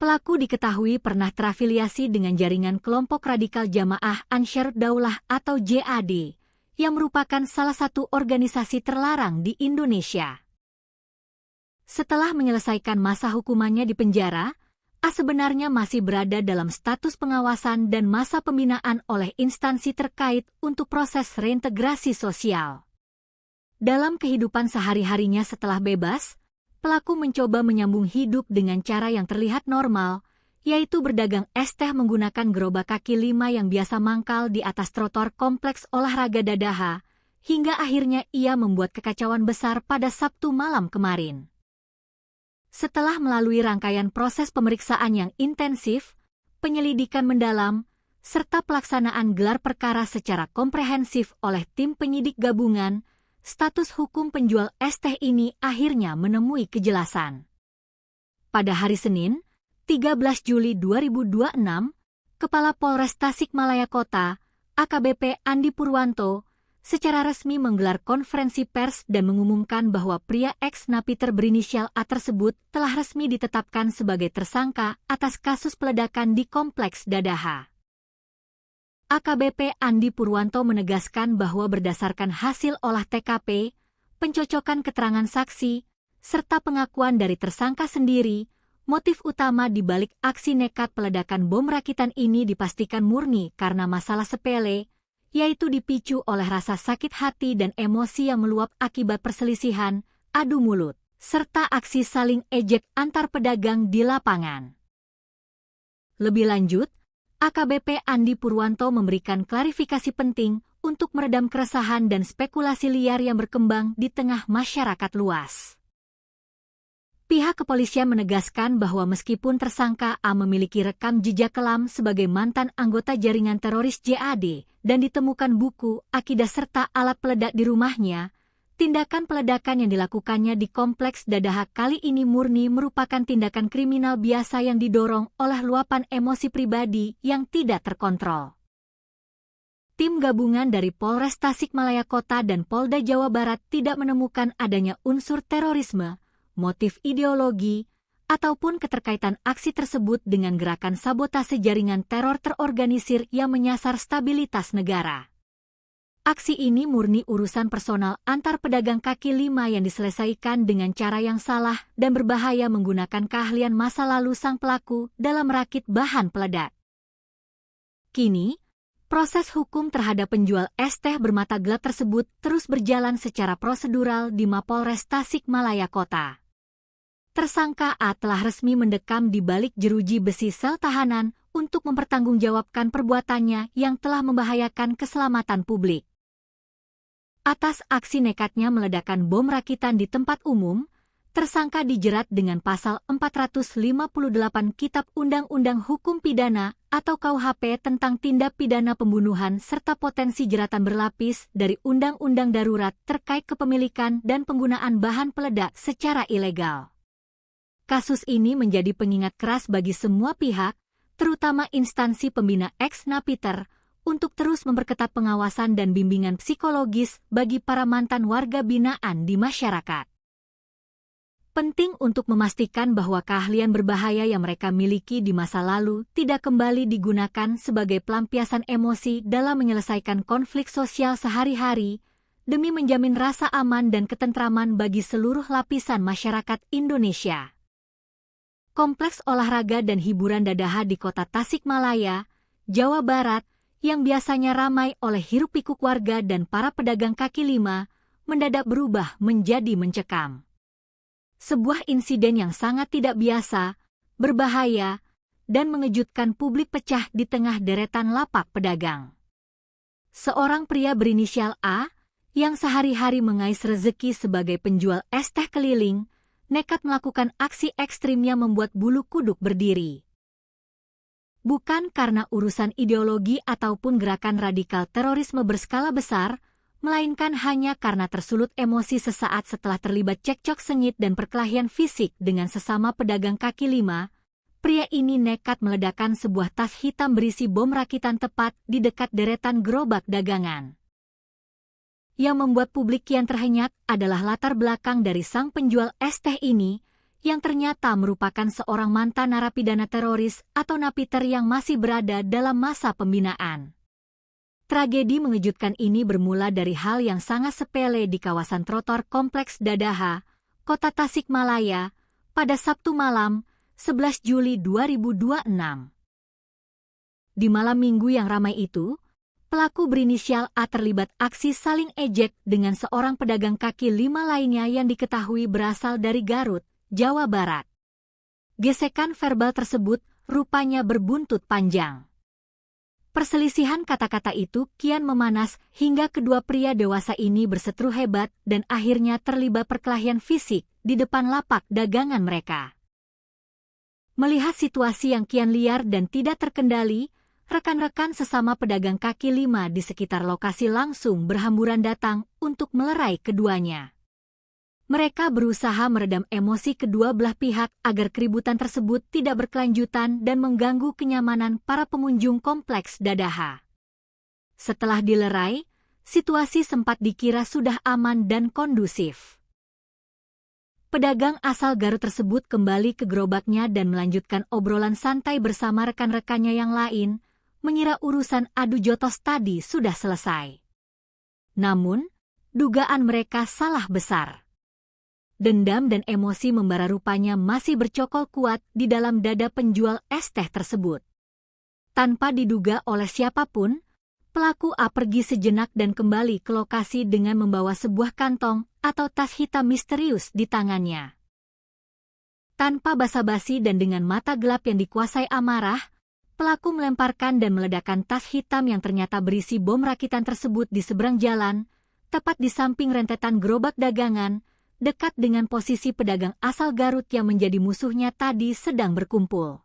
Pelaku diketahui pernah terafiliasi dengan jaringan kelompok radikal Jamaah Ansharud Daulah atau JAD, yang merupakan salah satu organisasi terlarang di Indonesia. Setelah menyelesaikan masa hukumannya di penjara, A sebenarnya masih berada dalam status pengawasan dan masa pembinaan oleh instansi terkait untuk proses reintegrasi sosial. Dalam kehidupan sehari-harinya setelah bebas, pelaku mencoba menyambung hidup dengan cara yang terlihat normal, yaitu berdagang es teh menggunakan gerobak kaki 5 yang biasa mangkal di atas trotoar kompleks olahraga Dadaha, hingga akhirnya ia membuat kekacauan besar pada Sabtu malam kemarin. Setelah melalui rangkaian proses pemeriksaan yang intensif, penyelidikan mendalam, serta pelaksanaan gelar perkara secara komprehensif oleh tim penyidik gabungan, status hukum penjual es teh ini akhirnya menemui kejelasan. Pada hari Senin, 13 Juli 2026, Kepala Polres Tasikmalaya Kota, AKBP Andi Purwanto, secara resmi menggelar konferensi pers dan mengumumkan bahwa pria ex-napiter berinisial A tersebut telah resmi ditetapkan sebagai tersangka atas kasus peledakan di Kompleks Dadaha. AKBP Andi Purwanto menegaskan bahwa berdasarkan hasil olah TKP, pencocokan keterangan saksi, serta pengakuan dari tersangka sendiri, motif utama di balik aksi nekat peledakan bom rakitan ini dipastikan murni karena masalah sepele, yaitu dipicu oleh rasa sakit hati dan emosi yang meluap akibat perselisihan, adu mulut, serta aksi saling ejek antar pedagang di lapangan. Lebih lanjut, AKBP Andi Purwanto memberikan klarifikasi penting untuk meredam keresahan dan spekulasi liar yang berkembang di tengah masyarakat luas. Pihak kepolisian menegaskan bahwa meskipun tersangka A memiliki rekam jejak kelam sebagai mantan anggota jaringan teroris JAD dan ditemukan buku, akidah serta alat peledak di rumahnya, tindakan peledakan yang dilakukannya di Kompleks Dadaha kali ini murni merupakan tindakan kriminal biasa yang didorong oleh luapan emosi pribadi yang tidak terkontrol. Tim gabungan dari Polres Tasikmalaya Kota dan Polda Jawa Barat tidak menemukan adanya unsur terorisme, motif ideologi, ataupun keterkaitan aksi tersebut dengan gerakan sabotase jaringan teror terorganisir yang menyasar stabilitas negara. Aksi ini murni urusan personal antar pedagang kaki 5 yang diselesaikan dengan cara yang salah dan berbahaya menggunakan keahlian masa lalu sang pelaku dalam merakit bahan peledak. Kini, proses hukum terhadap penjual es teh bermata gelap tersebut terus berjalan secara prosedural di Mapolres Tasikmalaya Kota. Tersangka A telah resmi mendekam di balik jeruji besi sel tahanan untuk mempertanggungjawabkan perbuatannya yang telah membahayakan keselamatan publik. Atas aksi nekatnya meledakkan bom rakitan di tempat umum, tersangka dijerat dengan pasal 458 Kitab Undang-Undang Hukum Pidana atau KUHP tentang tindak pidana pembunuhan serta potensi jeratan berlapis dari Undang-Undang Darurat terkait kepemilikan dan penggunaan bahan peledak secara ilegal. Kasus ini menjadi pengingat keras bagi semua pihak, terutama instansi pembina ex-napiter, untuk terus memperketat pengawasan dan bimbingan psikologis bagi para mantan warga binaan di masyarakat. Penting untuk memastikan bahwa keahlian berbahaya yang mereka miliki di masa lalu tidak kembali digunakan sebagai pelampiasan emosi dalam menyelesaikan konflik sosial sehari-hari, demi menjamin rasa aman dan ketentraman bagi seluruh lapisan masyarakat Indonesia. Kompleks olahraga dan hiburan Dadaha di kota Tasikmalaya, Jawa Barat, yang biasanya ramai oleh hiruk-pikuk warga dan para pedagang kaki lima, mendadak berubah menjadi mencekam. Sebuah insiden yang sangat tidak biasa, berbahaya, dan mengejutkan publik pecah di tengah deretan lapak pedagang. Seorang pria berinisial A, yang sehari-hari mengais rezeki sebagai penjual es teh keliling, nekat melakukan aksi ekstrim yang membuat bulu kuduk berdiri. Bukan karena urusan ideologi ataupun gerakan radikal terorisme berskala besar, melainkan hanya karena tersulut emosi sesaat setelah terlibat cekcok sengit dan perkelahian fisik dengan sesama pedagang kaki lima. Pria ini nekat meledakkan sebuah tas hitam berisi bom rakitan tepat di dekat deretan gerobak dagangan. Yang membuat publik kian terhenyak adalah latar belakang dari sang penjual es teh ini, yang ternyata merupakan seorang mantan narapidana teroris atau napiter yang masih berada dalam masa pembinaan. Tragedi mengejutkan ini bermula dari hal yang sangat sepele di kawasan trotoar Kompleks Dadaha, Kota Tasikmalaya, pada Sabtu malam, 11 Juli 2026. Di malam minggu yang ramai itu, pelaku berinisial A terlibat aksi saling ejek dengan seorang pedagang kaki lima lainnya yang diketahui berasal dari Garut, Jawa Barat. Gesekan verbal tersebut rupanya berbuntut panjang. Perselisihan kata-kata itu kian memanas hingga kedua pria dewasa ini berseteru hebat dan akhirnya terlibat perkelahian fisik di depan lapak dagangan mereka. Melihat situasi yang kian liar dan tidak terkendali, rekan-rekan sesama pedagang kaki lima di sekitar lokasi langsung berhamburan datang untuk melerai keduanya. Mereka berusaha meredam emosi kedua belah pihak agar keributan tersebut tidak berkelanjutan dan mengganggu kenyamanan para pengunjung Kompleks Dadaha. Setelah dilerai, situasi sempat dikira sudah aman dan kondusif. Pedagang asal Garut tersebut kembali ke gerobaknya dan melanjutkan obrolan santai bersama rekan-rekannya yang lain, mengira urusan adu jotos tadi sudah selesai. Namun, dugaan mereka salah besar. Dendam dan emosi membara rupanya masih bercokol kuat di dalam dada penjual es teh tersebut. Tanpa diduga oleh siapapun, pelaku A pergi sejenak dan kembali ke lokasi dengan membawa sebuah kantong atau tas hitam misterius di tangannya. Tanpa basa-basi dan dengan mata gelap yang dikuasai amarah, pelaku melemparkan dan meledakkan tas hitam yang ternyata berisi bom rakitan tersebut di seberang jalan, tepat di samping rentetan gerobak dagangan, dekat dengan posisi pedagang asal Garut yang menjadi musuhnya tadi sedang berkumpul.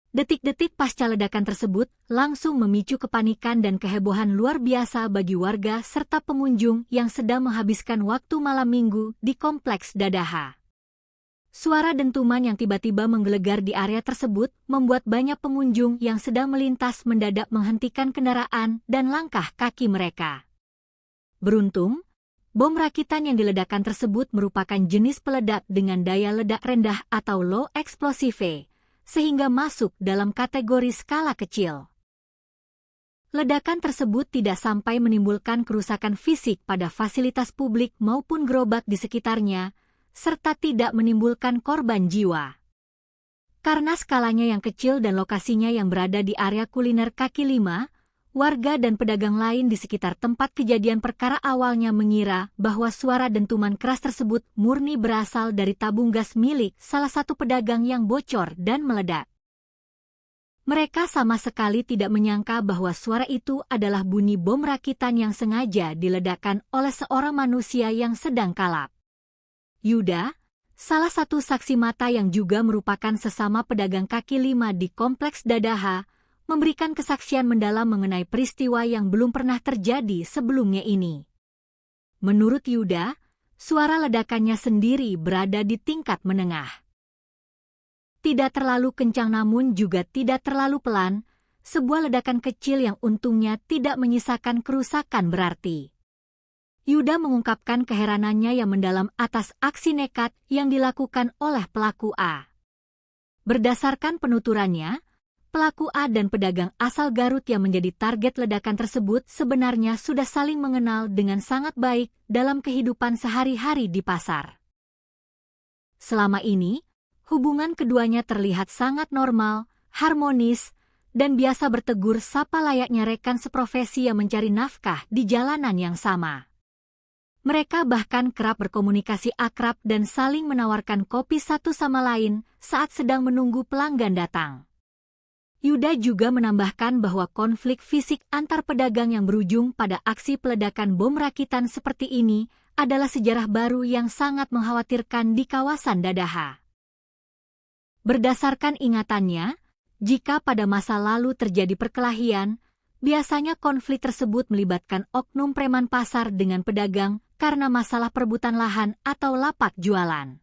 Detik-detik pasca ledakan tersebut langsung memicu kepanikan dan kehebohan luar biasa bagi warga serta pengunjung yang sedang menghabiskan waktu malam minggu di Kompleks Dadaha. Suara dentuman yang tiba-tiba menggelegar di area tersebut membuat banyak pengunjung yang sedang melintas mendadak menghentikan kendaraan dan langkah kaki mereka. Beruntung, bom rakitan yang diledakkan tersebut merupakan jenis peledak dengan daya ledak rendah atau low explosive, sehingga masuk dalam kategori skala kecil. Ledakan tersebut tidak sampai menimbulkan kerusakan fisik pada fasilitas publik maupun gerobak di sekitarnya, serta tidak menimbulkan korban jiwa. Karena skalanya yang kecil dan lokasinya yang berada di area kuliner kaki lima, warga dan pedagang lain di sekitar tempat kejadian perkara awalnya mengira bahwa suara dentuman keras tersebut murni berasal dari tabung gas milik salah satu pedagang yang bocor dan meledak. Mereka sama sekali tidak menyangka bahwa suara itu adalah bunyi bom rakitan yang sengaja diledakkan oleh seorang manusia yang sedang kalap. Yuda, salah satu saksi mata yang juga merupakan sesama pedagang kaki lima di Kompleks Dadaha, memberikan kesaksian mendalam mengenai peristiwa yang belum pernah terjadi sebelumnya ini. Menurut Yuda, suara ledakannya sendiri berada di tingkat menengah. tidak terlalu kencang namun juga tidak terlalu pelan, sebuah ledakan kecil yang untungnya tidak menyisakan kerusakan berarti. Yuda mengungkapkan keheranannya yang mendalam atas aksi nekat yang dilakukan oleh pelaku A. Berdasarkan penuturannya, pelaku A dan pedagang asal Garut yang menjadi target ledakan tersebut sebenarnya sudah saling mengenal dengan sangat baik dalam kehidupan sehari-hari di pasar. Selama ini, hubungan keduanya terlihat sangat normal, harmonis, dan biasa bertegur sapa layaknya rekan seprofesi yang mencari nafkah di jalanan yang sama. Mereka bahkan kerap berkomunikasi akrab dan saling menawarkan kopi satu sama lain saat sedang menunggu pelanggan datang. Yuda juga menambahkan bahwa konflik fisik antar pedagang yang berujung pada aksi peledakan bom rakitan seperti ini adalah sejarah baru yang sangat mengkhawatirkan di kawasan Dadaha. Berdasarkan ingatannya, jika pada masa lalu terjadi perkelahian, biasanya konflik tersebut melibatkan oknum preman pasar dengan pedagang karena masalah perebutan lahan atau lapak jualan.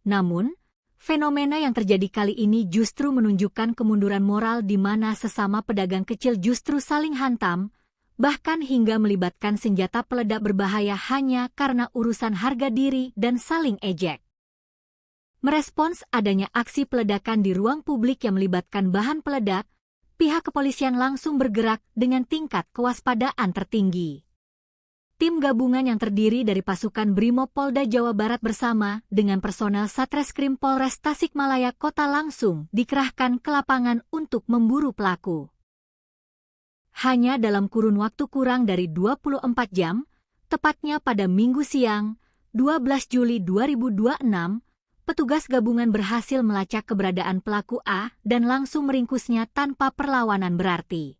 Namun, fenomena yang terjadi kali ini justru menunjukkan kemunduran moral di mana sesama pedagang kecil justru saling hantam, bahkan hingga melibatkan senjata peledak berbahaya hanya karena urusan harga diri dan saling ejek. Merespons adanya aksi peledakan di ruang publik yang melibatkan bahan peledak, pihak kepolisian langsung bergerak dengan tingkat kewaspadaan tertinggi. Tim gabungan yang terdiri dari pasukan Brimob Polda Jawa Barat bersama dengan personel Satreskrim Polres Tasikmalaya Kota langsung dikerahkan ke lapangan untuk memburu pelaku. Hanya dalam kurun waktu kurang dari 24 jam, tepatnya pada Minggu siang, 12 Juli 2026, petugas gabungan berhasil melacak keberadaan pelaku A dan langsung meringkusnya tanpa perlawanan berarti.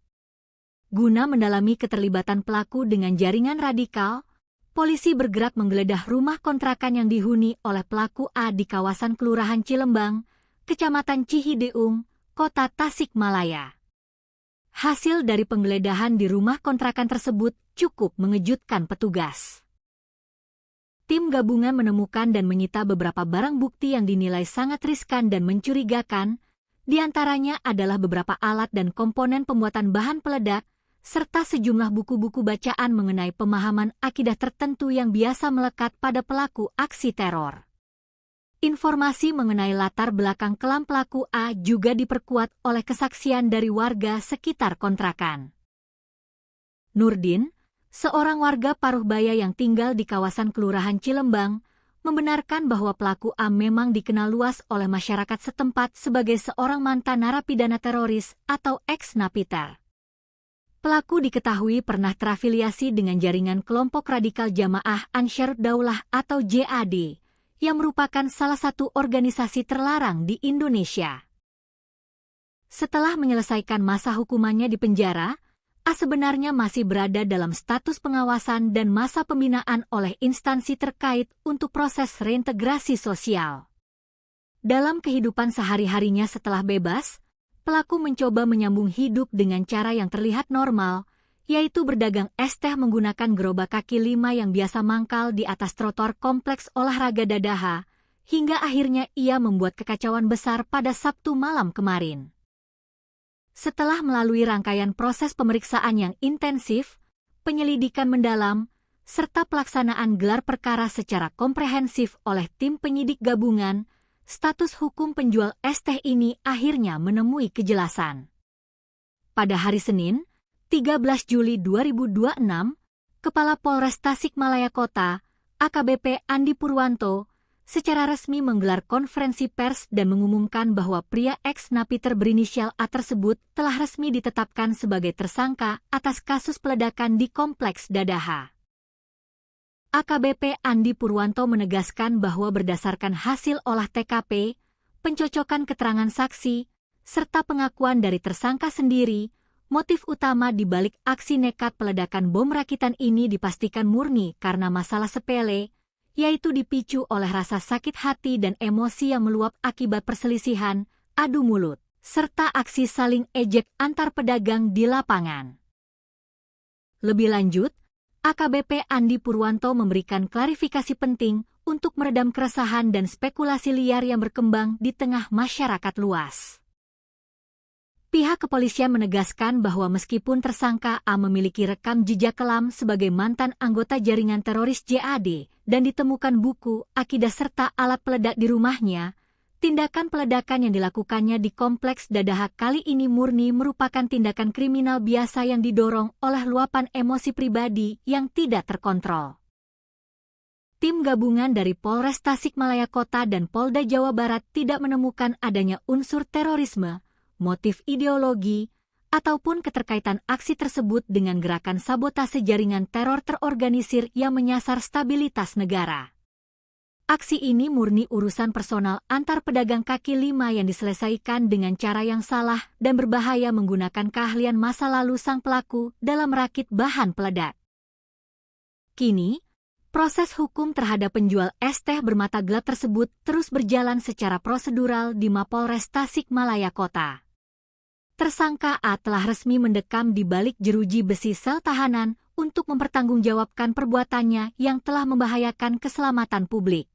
Guna mendalami keterlibatan pelaku dengan jaringan radikal, polisi bergerak menggeledah rumah kontrakan yang dihuni oleh pelaku A di kawasan Kelurahan Cilembang, Kecamatan Cihideung, Kota Tasikmalaya. Hasil dari penggeledahan di rumah kontrakan tersebut cukup mengejutkan petugas. Tim gabungan menemukan dan menyita beberapa barang bukti yang dinilai sangat riskan dan mencurigakan, di antaranya adalah beberapa alat dan komponen pembuatan bahan peledak, serta sejumlah buku-buku bacaan mengenai pemahaman akidah tertentu yang biasa melekat pada pelaku aksi teror. Informasi mengenai latar belakang kelam pelaku A juga diperkuat oleh kesaksian dari warga sekitar kontrakan. Nurdin, seorang warga Paruhbaya yang tinggal di kawasan Kelurahan Cilembang, membenarkan bahwa pelaku A memang dikenal luas oleh masyarakat setempat sebagai seorang mantan narapidana teroris atau ex-napiter. Pelaku diketahui pernah terafiliasi dengan jaringan kelompok radikal Jamaah Ansharud Daulah atau JAD, yang merupakan salah satu organisasi terlarang di Indonesia. Setelah menyelesaikan masa hukumannya di penjara, A sebenarnya masih berada dalam status pengawasan dan masa pembinaan oleh instansi terkait untuk proses reintegrasi sosial. Dalam kehidupan sehari-harinya setelah bebas, pelaku mencoba menyambung hidup dengan cara yang terlihat normal, yaitu berdagang es teh menggunakan gerobak kaki lima yang biasa mangkal di atas trotoar kompleks olahraga Dadaha, hingga akhirnya ia membuat kekacauan besar pada Sabtu malam kemarin. Setelah melalui rangkaian proses pemeriksaan yang intensif, penyelidikan mendalam, serta pelaksanaan gelar perkara secara komprehensif oleh tim penyidik gabungan, status hukum penjual es teh ini akhirnya menemui kejelasan. Pada hari Senin, 13 Juli 2026, Kepala Polres Tasikmalaya Kota, AKBP Andi Purwanto, secara resmi menggelar konferensi pers dan mengumumkan bahwa pria ex-napiter berinisial A tersebut telah resmi ditetapkan sebagai tersangka atas kasus peledakan di Kompleks Dadaha. AKBP Andi Purwanto menegaskan bahwa berdasarkan hasil olah TKP, pencocokan keterangan saksi, serta pengakuan dari tersangka sendiri, motif utama di balik aksi nekat peledakan bom rakitan ini dipastikan murni karena masalah sepele, yaitu dipicu oleh rasa sakit hati dan emosi yang meluap akibat perselisihan, adu mulut, serta aksi saling ejek antar pedagang di lapangan. Lebih lanjut, AKBP Andi Purwanto memberikan klarifikasi penting untuk meredam keresahan dan spekulasi liar yang berkembang di tengah masyarakat luas. Pihak kepolisian menegaskan bahwa meskipun tersangka A memiliki rekam jejak kelam sebagai mantan anggota jaringan teroris JAD dan ditemukan buku, akidah serta alat peledak di rumahnya, tindakan peledakan yang dilakukannya di Kompleks Dadaha kali ini murni merupakan tindakan kriminal biasa yang didorong oleh luapan emosi pribadi yang tidak terkontrol. Tim gabungan dari Polres Tasikmalaya Kota dan Polda Jawa Barat tidak menemukan adanya unsur terorisme, motif ideologi, ataupun keterkaitan aksi tersebut dengan gerakan sabotase jaringan teror terorganisir yang menyasar stabilitas negara. Aksi ini murni urusan personal antar pedagang kaki lima yang diselesaikan dengan cara yang salah dan berbahaya menggunakan keahlian masa lalu sang pelaku dalam merakit bahan peledak. Kini, proses hukum terhadap penjual es teh bermata gelap tersebut terus berjalan secara prosedural di Mapolres Tasikmalaya Kota. Tersangka A telah resmi mendekam di balik jeruji besi sel tahanan untuk mempertanggungjawabkan perbuatannya yang telah membahayakan keselamatan publik.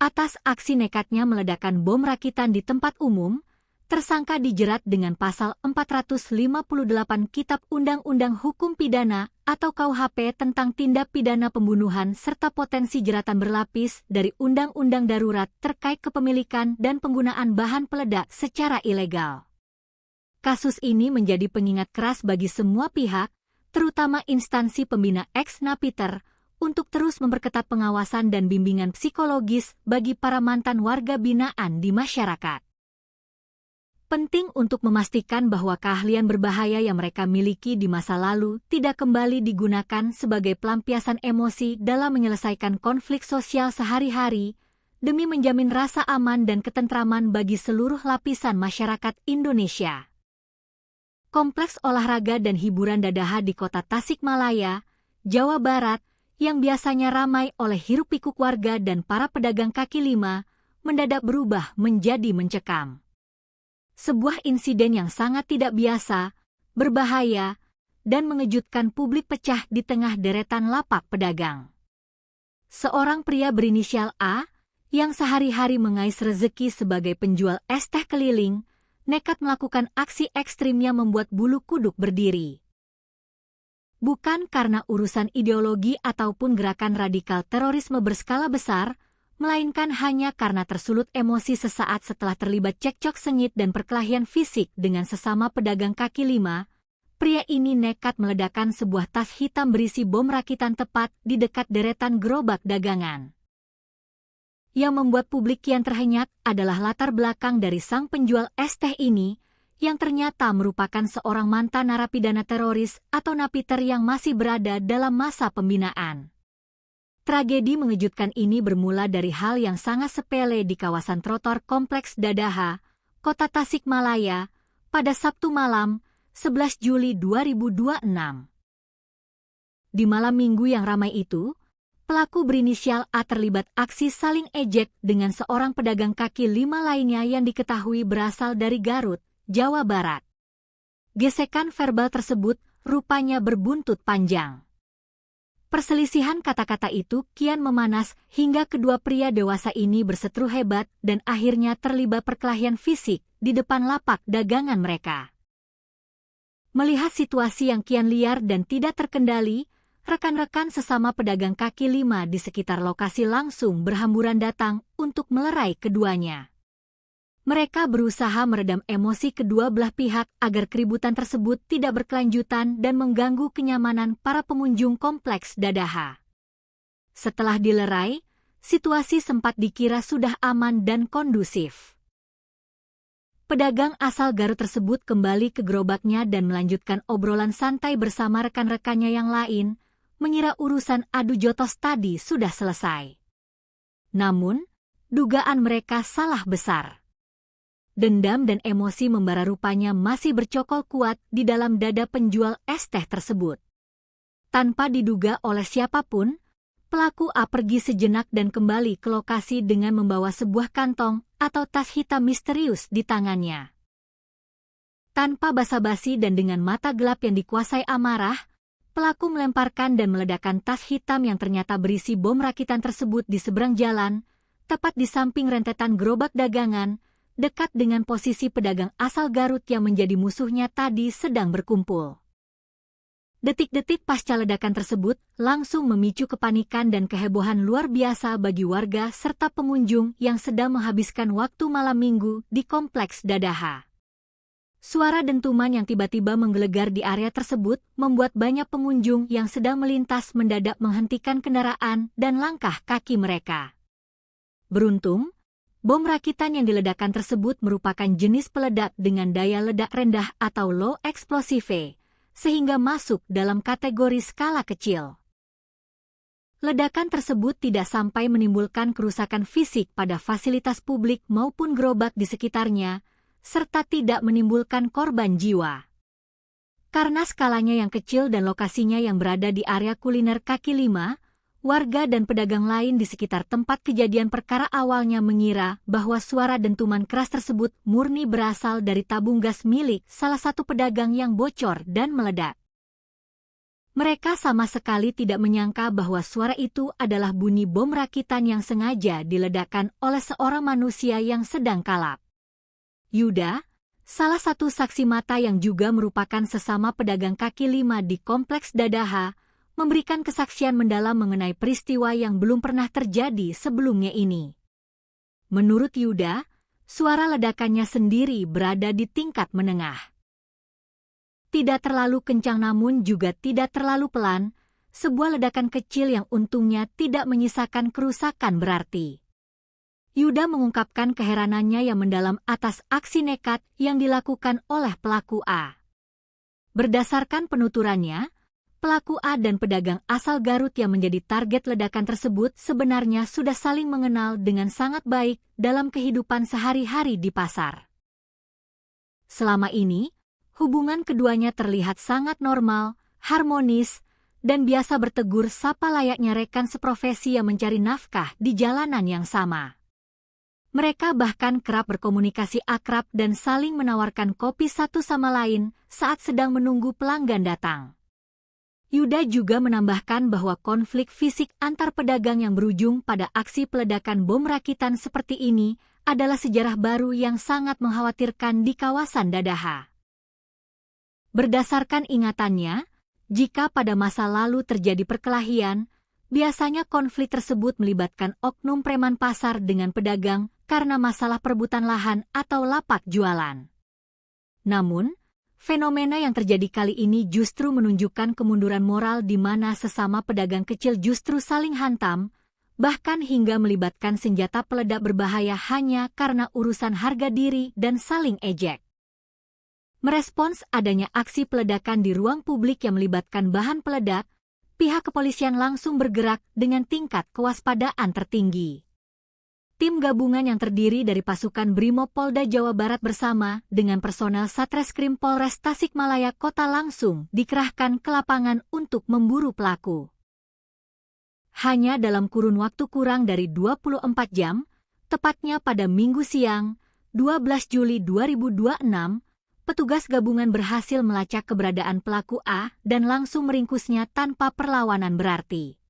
Atas aksi nekatnya meledakkan bom rakitan di tempat umum, tersangka dijerat dengan pasal 458 Kitab Undang-Undang Hukum Pidana atau KUHP tentang tindak pidana pembunuhan serta potensi jeratan berlapis dari Undang-Undang Darurat terkait kepemilikan dan penggunaan bahan peledak secara ilegal. Kasus ini menjadi pengingat keras bagi semua pihak, terutama instansi pembina ex-Napiter, untuk terus memperketat pengawasan dan bimbingan psikologis bagi para mantan warga binaan di masyarakat. Penting untuk memastikan bahwa keahlian berbahaya yang mereka miliki di masa lalu tidak kembali digunakan sebagai pelampiasan emosi dalam menyelesaikan konflik sosial sehari-hari, demi menjamin rasa aman dan ketentraman bagi seluruh lapisan masyarakat Indonesia. Kompleks olahraga dan hiburan Dadaha di Kota Tasikmalaya, Jawa Barat, yang biasanya ramai oleh hiruk-pikuk warga dan para pedagang kaki lima, mendadak berubah menjadi mencekam. Sebuah insiden yang sangat tidak biasa, berbahaya, dan mengejutkan publik pecah di tengah deretan lapak pedagang. Seorang pria berinisial A, yang sehari-hari mengais rezeki sebagai penjual es teh keliling, nekat melakukan aksi ekstrimnya membuat bulu kuduk berdiri. Bukan karena urusan ideologi ataupun gerakan radikal terorisme berskala besar, melainkan hanya karena tersulut emosi sesaat setelah terlibat cekcok sengit dan perkelahian fisik dengan sesama pedagang kaki lima, pria ini nekat meledakkan sebuah tas hitam berisi bom rakitan tepat di dekat deretan gerobak dagangan. Yang membuat publik kian terhenyak adalah latar belakang dari sang penjual es teh ini, yang ternyata merupakan seorang mantan narapidana teroris atau napiter yang masih berada dalam masa pembinaan. Tragedi mengejutkan ini bermula dari hal yang sangat sepele di kawasan trotoar Kompleks Dadaha, Kota Tasikmalaya, pada Sabtu malam, 11 Juli 2026. Di malam minggu yang ramai itu, pelaku berinisial A terlibat aksi saling ejek dengan seorang pedagang kaki lima lainnya yang diketahui berasal dari Garut, Jawa Barat. Gesekan verbal tersebut rupanya berbuntut panjang. Perselisihan kata-kata itu kian memanas hingga kedua pria dewasa ini berseteru hebat dan akhirnya terlibat perkelahian fisik di depan lapak dagangan mereka. Melihat situasi yang kian liar dan tidak terkendali, rekan-rekan sesama pedagang kaki lima di sekitar lokasi langsung berhamburan datang untuk melerai keduanya. Mereka berusaha meredam emosi kedua belah pihak agar keributan tersebut tidak berkelanjutan dan mengganggu kenyamanan para pengunjung Kompleks Dadaha. Setelah dilerai, situasi sempat dikira sudah aman dan kondusif. Pedagang asal Garut tersebut kembali ke gerobaknya dan melanjutkan obrolan santai bersama rekan-rekannya yang lain, mengira urusan adu jotos tadi sudah selesai. Namun, dugaan mereka salah besar. Dendam dan emosi membara rupanya masih bercokol kuat di dalam dada penjual es teh tersebut. Tanpa diduga oleh siapapun, pelaku A pergi sejenak dan kembali ke lokasi dengan membawa sebuah kantong atau tas hitam misterius di tangannya. Tanpa basa-basi dan dengan mata gelap yang dikuasai amarah, pelaku melemparkan dan meledakkan tas hitam yang ternyata berisi bom rakitan tersebut di seberang jalan, tepat di samping rentetan gerobak dagangan, dekat dengan posisi pedagang asal Garut yang menjadi musuhnya tadi sedang berkumpul. Detik-detik pasca ledakan tersebut langsung memicu kepanikan dan kehebohan luar biasa bagi warga serta pengunjung yang sedang menghabiskan waktu malam minggu di Kompleks Dadaha. Suara dentuman yang tiba-tiba menggelegar di area tersebut membuat banyak pengunjung yang sedang melintas mendadak menghentikan kendaraan dan langkah kaki mereka. Beruntung, bom rakitan yang diledakkan tersebut merupakan jenis peledak dengan daya ledak rendah atau low explosive, sehingga masuk dalam kategori skala kecil. Ledakan tersebut tidak sampai menimbulkan kerusakan fisik pada fasilitas publik maupun gerobak di sekitarnya, serta tidak menimbulkan korban jiwa. Karena skalanya yang kecil dan lokasinya yang berada di area kuliner kaki lima, warga dan pedagang lain di sekitar tempat kejadian perkara awalnya mengira bahwa suara dentuman keras tersebut murni berasal dari tabung gas milik salah satu pedagang yang bocor dan meledak. Mereka sama sekali tidak menyangka bahwa suara itu adalah bunyi bom rakitan yang sengaja diledakkan oleh seorang manusia yang sedang kalap. Yuda, salah satu saksi mata yang juga merupakan sesama pedagang kaki lima di Kompleks Dadaha, memberikan kesaksian mendalam mengenai peristiwa yang belum pernah terjadi sebelumnya ini. Menurut Yuda, suara ledakannya sendiri berada di tingkat menengah. Tidak terlalu kencang namun juga tidak terlalu pelan, sebuah ledakan kecil yang untungnya tidak menyisakan kerusakan berarti. Yuda mengungkapkan keheranannya yang mendalam atas aksi nekat yang dilakukan oleh pelaku A. Berdasarkan penuturannya, pelaku A dan pedagang asal Garut yang menjadi target ledakan tersebut sebenarnya sudah saling mengenal dengan sangat baik dalam kehidupan sehari-hari di pasar. Selama ini, hubungan keduanya terlihat sangat normal, harmonis, dan biasa bertegur sapa layaknya rekan seprofesi yang mencari nafkah di jalanan yang sama. Mereka bahkan kerap berkomunikasi akrab dan saling menawarkan kopi satu sama lain saat sedang menunggu pelanggan datang. Yuda juga menambahkan bahwa konflik fisik antar pedagang yang berujung pada aksi peledakan bom rakitan seperti ini adalah sejarah baru yang sangat mengkhawatirkan di kawasan Dadaha. Berdasarkan ingatannya, jika pada masa lalu terjadi perkelahian, biasanya konflik tersebut melibatkan oknum preman pasar dengan pedagang karena masalah perebutan lahan atau lapak jualan. Namun, fenomena yang terjadi kali ini justru menunjukkan kemunduran moral di mana sesama pedagang kecil justru saling hantam, bahkan hingga melibatkan senjata peledak berbahaya hanya karena urusan harga diri dan saling ejek. Merespons adanya aksi peledakan di ruang publik yang melibatkan bahan peledak, pihak kepolisian langsung bergerak dengan tingkat kewaspadaan tertinggi. Tim gabungan yang terdiri dari pasukan Brimob Polda Jawa Barat bersama dengan personel Satreskrim Polres Tasikmalaya Kota langsung dikerahkan ke lapangan untuk memburu pelaku. Hanya dalam kurun waktu kurang dari 24 jam, tepatnya pada Minggu siang, 12 Juli 2026, petugas gabungan berhasil melacak keberadaan pelaku A dan langsung meringkusnya tanpa perlawanan berarti.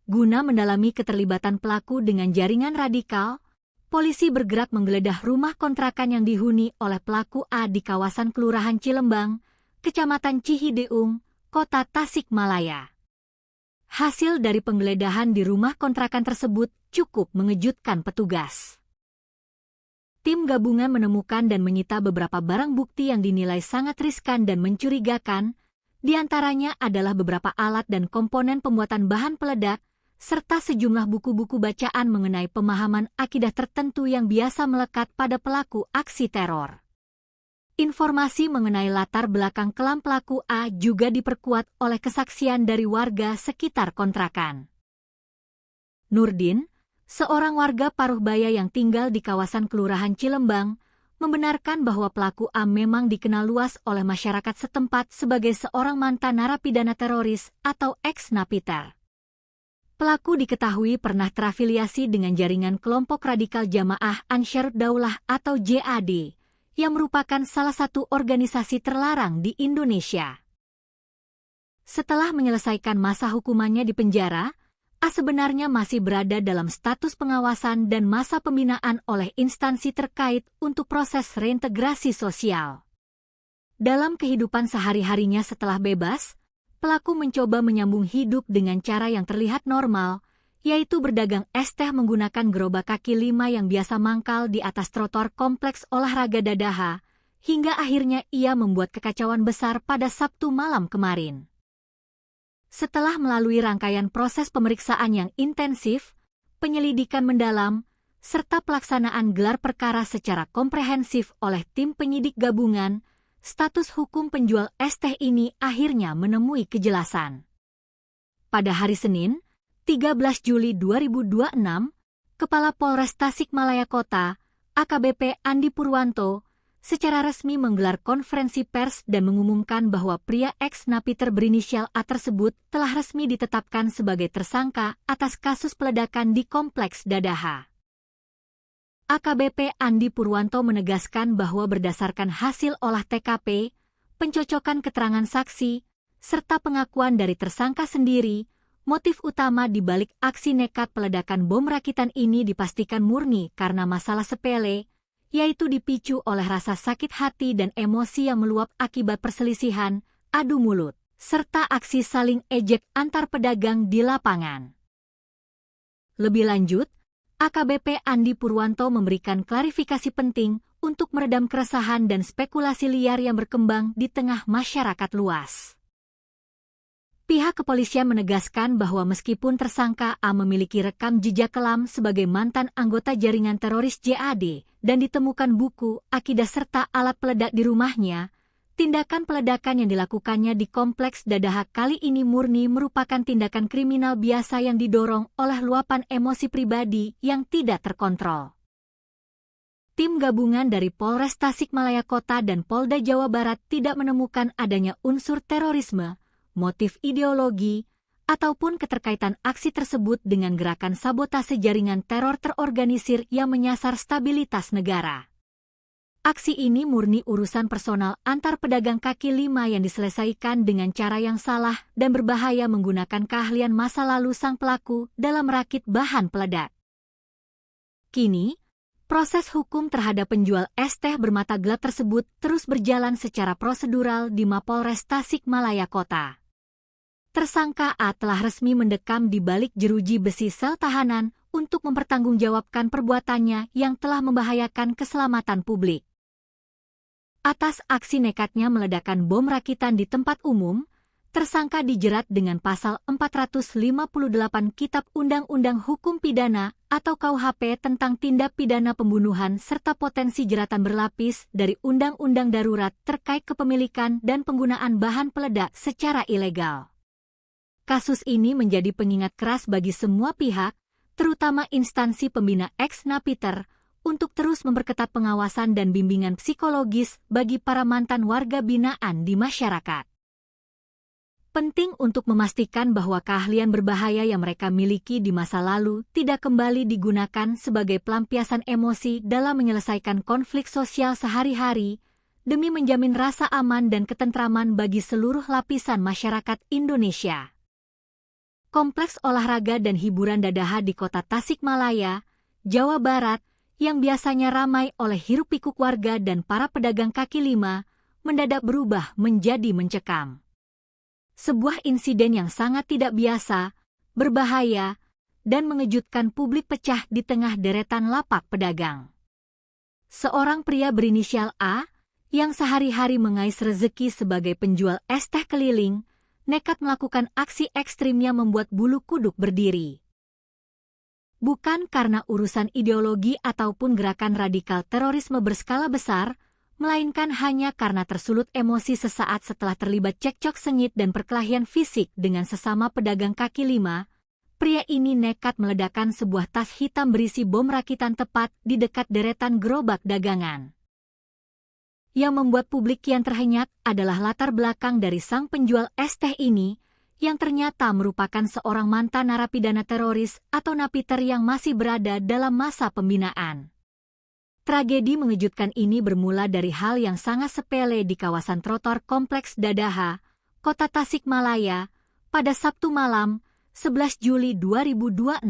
Guna mendalami keterlibatan pelaku dengan jaringan radikal, polisi bergerak menggeledah rumah kontrakan yang dihuni oleh pelaku A di kawasan Kelurahan Cilembang, Kecamatan Cihideung, Kota Tasikmalaya. Hasil dari penggeledahan di rumah kontrakan tersebut cukup mengejutkan petugas. Tim gabungan menemukan dan menyita beberapa barang bukti yang dinilai sangat riskan dan mencurigakan, di antaranya adalah beberapa alat dan komponen pembuatan bahan peledak, serta sejumlah buku-buku bacaan mengenai pemahaman akidah tertentu yang biasa melekat pada pelaku aksi teror. Informasi mengenai latar belakang kelam pelaku A juga diperkuat oleh kesaksian dari warga sekitar kontrakan. Nurdin, seorang warga Paruhbaya yang tinggal di kawasan Kelurahan Cilembang, membenarkan bahwa pelaku A memang dikenal luas oleh masyarakat setempat sebagai seorang mantan narapidana teroris atau ex-napiter. Pelaku diketahui pernah terafiliasi dengan jaringan kelompok radikal Jamaah Ansharud Daulah atau JAD, yang merupakan salah satu organisasi terlarang di Indonesia. Setelah menyelesaikan masa hukumannya di penjara, A sebenarnya masih berada dalam status pengawasan dan masa pembinaan oleh instansi terkait untuk proses reintegrasi sosial. Dalam kehidupan sehari-harinya setelah bebas, pelaku mencoba menyambung hidup dengan cara yang terlihat normal, yaitu berdagang es teh menggunakan gerobak kaki 5 yang biasa mangkal di atas trotoar kompleks olahraga Dadaha, hingga akhirnya ia membuat kekacauan besar pada Sabtu malam kemarin. Setelah melalui rangkaian proses pemeriksaan yang intensif, penyelidikan mendalam, serta pelaksanaan gelar perkara secara komprehensif oleh tim penyidik gabungan, status hukum penjual es teh ini akhirnya menemui kejelasan. Pada hari Senin, 13 Juli 2026, Kepala Polres Tasikmalaya Kota, AKBP Andi Purwanto, secara resmi menggelar konferensi pers dan mengumumkan bahwa pria ex-napiter berinisial A tersebut telah resmi ditetapkan sebagai tersangka atas kasus peledakan di Kompleks Dadaha. AKBP Andi Purwanto menegaskan bahwa berdasarkan hasil olah TKP, pencocokan keterangan saksi, serta pengakuan dari tersangka sendiri, motif utama di balik aksi nekat peledakan bom rakitan ini dipastikan murni karena masalah sepele, yaitu dipicu oleh rasa sakit hati dan emosi yang meluap akibat perselisihan, adu mulut, serta aksi saling ejek antar pedagang di lapangan. Lebih lanjut, AKBP Andi Purwanto memberikan klarifikasi penting untuk meredam keresahan dan spekulasi liar yang berkembang di tengah masyarakat luas. Pihak kepolisian menegaskan bahwa meskipun tersangka A memiliki rekam jejak kelam sebagai mantan anggota jaringan teroris JAD dan ditemukan buku, akidah serta alat peledak di rumahnya, tindakan peledakan yang dilakukannya di Kompleks Dadaha kali ini murni merupakan tindakan kriminal biasa yang didorong oleh luapan emosi pribadi yang tidak terkontrol. Tim gabungan dari Polres Tasikmalaya Kota dan Polda Jawa Barat tidak menemukan adanya unsur terorisme, motif ideologi, ataupun keterkaitan aksi tersebut dengan gerakan sabotase jaringan teror terorganisir yang menyasar stabilitas negara. Aksi ini murni urusan personal antar pedagang kaki 5 yang diselesaikan dengan cara yang salah dan berbahaya menggunakan keahlian masa lalu sang pelaku dalam merakit bahan peledak. Kini, proses hukum terhadap penjual es teh bermata gelap tersebut terus berjalan secara prosedural di Mapolres Tasikmalaya Kota. Tersangka A telah resmi mendekam di balik jeruji besi sel tahanan untuk mempertanggungjawabkan perbuatannya yang telah membahayakan keselamatan publik. Atas aksi nekatnya meledakkan bom rakitan di tempat umum, tersangka dijerat dengan pasal 458 Kitab Undang-Undang Hukum Pidana atau KUHP tentang tindak pidana pembunuhan serta potensi jeratan berlapis dari Undang-Undang Darurat terkait kepemilikan dan penggunaan bahan peledak secara ilegal. Kasus ini menjadi pengingat keras bagi semua pihak, terutama instansi pembina ex-napiter, untuk terus memperketat pengawasan dan bimbingan psikologis bagi para mantan warga binaan di masyarakat. Penting untuk memastikan bahwa keahlian berbahaya yang mereka miliki di masa lalu tidak kembali digunakan sebagai pelampiasan emosi dalam menyelesaikan konflik sosial sehari-hari, demi menjamin rasa aman dan ketentraman bagi seluruh lapisan masyarakat Indonesia. Kompleks olahraga dan hiburan Dadaha di Kota Tasikmalaya, Jawa Barat, yang biasanya ramai oleh hiruk-pikuk warga dan para pedagang kaki 5, mendadak berubah menjadi mencekam. Sebuah insiden yang sangat tidak biasa, berbahaya, dan mengejutkan publik pecah di tengah deretan lapak pedagang. Seorang pria berinisial A, yang sehari-hari mengais rezeki sebagai penjual es teh keliling, nekat melakukan aksi ekstrimnya membuat bulu kuduk berdiri. Bukan karena urusan ideologi ataupun gerakan radikal terorisme berskala besar, melainkan hanya karena tersulut emosi sesaat setelah terlibat cekcok sengit dan perkelahian fisik dengan sesama pedagang kaki 5, pria ini nekat meledakkan sebuah tas hitam berisi bom rakitan tepat di dekat deretan gerobak dagangan. Yang membuat publik kian terhenyak adalah latar belakang dari sang penjual es teh ini, yang ternyata merupakan seorang mantan narapidana teroris atau napiter yang masih berada dalam masa pembinaan. Tragedi mengejutkan ini bermula dari hal yang sangat sepele di kawasan trotoar Kompleks Dadaha, Kota Tasikmalaya, pada Sabtu malam, 11 Juli 2026.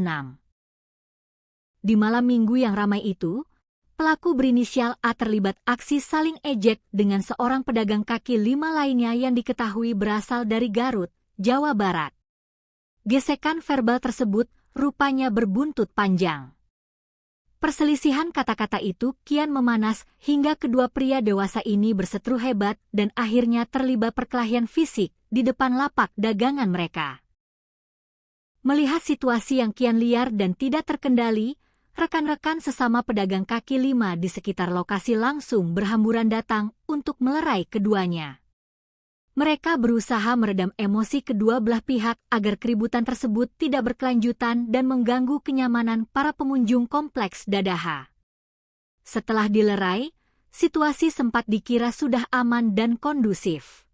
Di malam minggu yang ramai itu, pelaku berinisial A terlibat aksi saling ejek dengan seorang pedagang kaki lima lainnya yang diketahui berasal dari Garut, Jawa Barat. Gesekan verbal tersebut rupanya berbuntut panjang. Perselisihan kata-kata itu kian memanas hingga kedua pria dewasa ini berseteru hebat dan akhirnya terlibat perkelahian fisik di depan lapak dagangan mereka. Melihat situasi yang kian liar dan tidak terkendali, rekan-rekan sesama pedagang kaki lima di sekitar lokasi langsung berhamburan datang untuk melerai keduanya. Mereka berusaha meredam emosi kedua belah pihak agar keributan tersebut tidak berkelanjutan dan mengganggu kenyamanan para pengunjung kompleks Dadaha. Setelah dilerai, situasi sempat dikira sudah aman dan kondusif.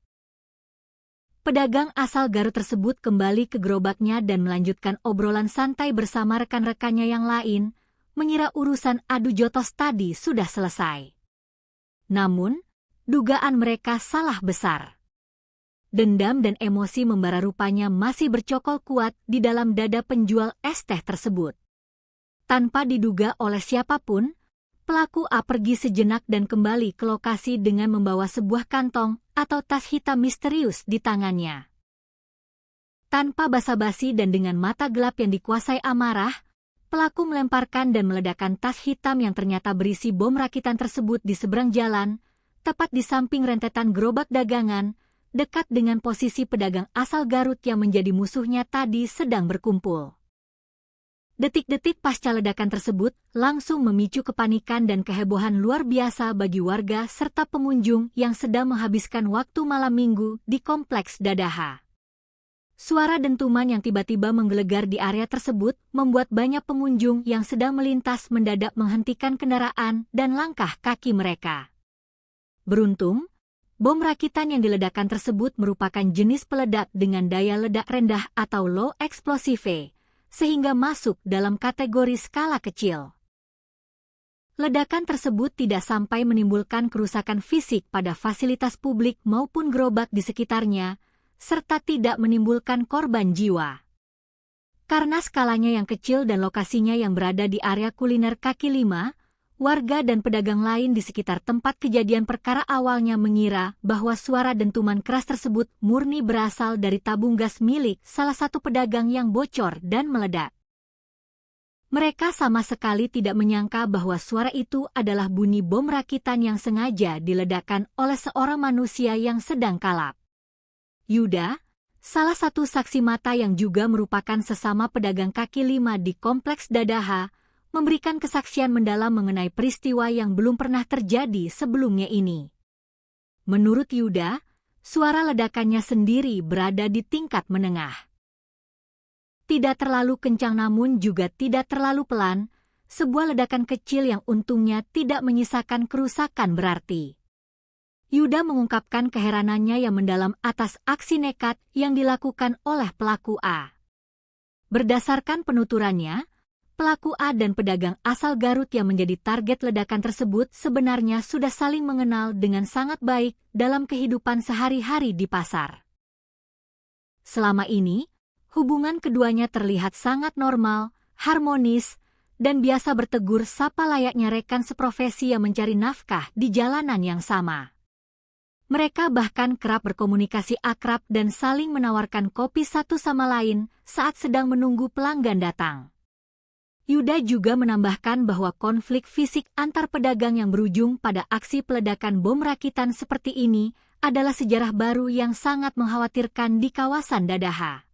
Pedagang asal Garut tersebut kembali ke gerobaknya dan melanjutkan obrolan santai bersama rekan-rekannya yang lain, mengira urusan adu jotos tadi sudah selesai. Namun, dugaan mereka salah besar. Dendam dan emosi membara rupanya masih bercokol kuat di dalam dada penjual es teh tersebut. Tanpa diduga oleh siapapun, pelaku A pergi sejenak dan kembali ke lokasi dengan membawa sebuah kantong atau tas hitam misterius di tangannya. Tanpa basa-basi dan dengan mata gelap yang dikuasai amarah, pelaku melemparkan dan meledakkan tas hitam yang ternyata berisi bom rakitan tersebut di seberang jalan, tepat di samping rentetan gerobak dagangan, dekat dengan posisi pedagang asal Garut yang menjadi musuhnya tadi sedang berkumpul. Detik-detik pasca ledakan tersebut langsung memicu kepanikan dan kehebohan luar biasa bagi warga serta pengunjung yang sedang menghabiskan waktu malam minggu di kompleks Dadaha. Suara dentuman yang tiba-tiba menggelegar di area tersebut membuat banyak pengunjung yang sedang melintas mendadak menghentikan kendaraan dan langkah kaki mereka. Beruntung, bom rakitan yang diledakkan tersebut merupakan jenis peledak dengan daya ledak rendah atau low explosive, sehingga masuk dalam kategori skala kecil. Ledakan tersebut tidak sampai menimbulkan kerusakan fisik pada fasilitas publik maupun gerobak di sekitarnya, serta tidak menimbulkan korban jiwa. Karena skalanya yang kecil dan lokasinya yang berada di area kuliner kaki lima, warga dan pedagang lain di sekitar tempat kejadian perkara awalnya mengira bahwa suara dentuman keras tersebut murni berasal dari tabung gas milik salah satu pedagang yang bocor dan meledak. Mereka sama sekali tidak menyangka bahwa suara itu adalah bunyi bom rakitan yang sengaja diledakkan oleh seorang manusia yang sedang kalap. Yuda, salah satu saksi mata yang juga merupakan sesama pedagang kaki lima di kompleks Dadaha, memberikan kesaksian mendalam mengenai peristiwa yang belum pernah terjadi sebelumnya ini. Menurut Yuda, suara ledakannya sendiri berada di tingkat menengah. Tidak terlalu kencang namun juga tidak terlalu pelan, sebuah ledakan kecil yang untungnya tidak menyisakan kerusakan berarti. Yuda mengungkapkan keheranannya yang mendalam atas aksi nekat yang dilakukan oleh pelaku A. Berdasarkan penuturannya, pelaku A dan pedagang asal Garut yang menjadi target ledakan tersebut sebenarnya sudah saling mengenal dengan sangat baik dalam kehidupan sehari-hari di pasar. Selama ini, hubungan keduanya terlihat sangat normal, harmonis, dan biasa bertegur sapa layaknya rekan seprofesi yang mencari nafkah di jalanan yang sama. Mereka bahkan kerap berkomunikasi akrab dan saling menawarkan kopi satu sama lain saat sedang menunggu pelanggan datang. Yuda juga menambahkan bahwa konflik fisik antar pedagang yang berujung pada aksi peledakan bom rakitan seperti ini adalah sejarah baru yang sangat mengkhawatirkan di kawasan Dadaha.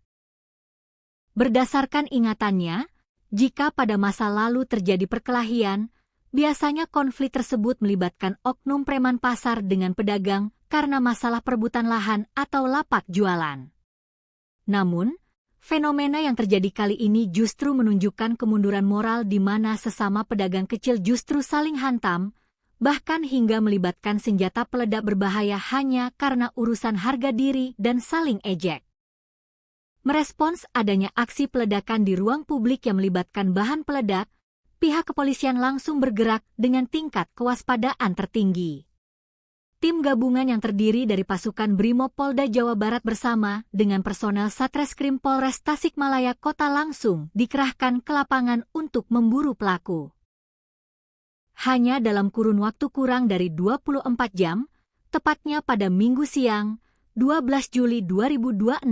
Berdasarkan ingatannya, jika pada masa lalu terjadi perkelahian, biasanya konflik tersebut melibatkan oknum preman pasar dengan pedagang karena masalah perebutan lahan atau lapak jualan. Namun, fenomena yang terjadi kali ini justru menunjukkan kemunduran moral di mana sesama pedagang kecil justru saling hantam, bahkan hingga melibatkan senjata peledak berbahaya hanya karena urusan harga diri dan saling ejek. Merespons adanya aksi peledakan di ruang publik yang melibatkan bahan peledak, pihak kepolisian langsung bergerak dengan tingkat kewaspadaan tertinggi. Tim gabungan yang terdiri dari pasukan Brimob Polda Jawa Barat bersama dengan personel Satreskrim Polres Tasikmalaya Kota langsung dikerahkan ke lapangan untuk memburu pelaku. Hanya dalam kurun waktu kurang dari 24 jam, tepatnya pada Minggu siang, 12 Juli 2026,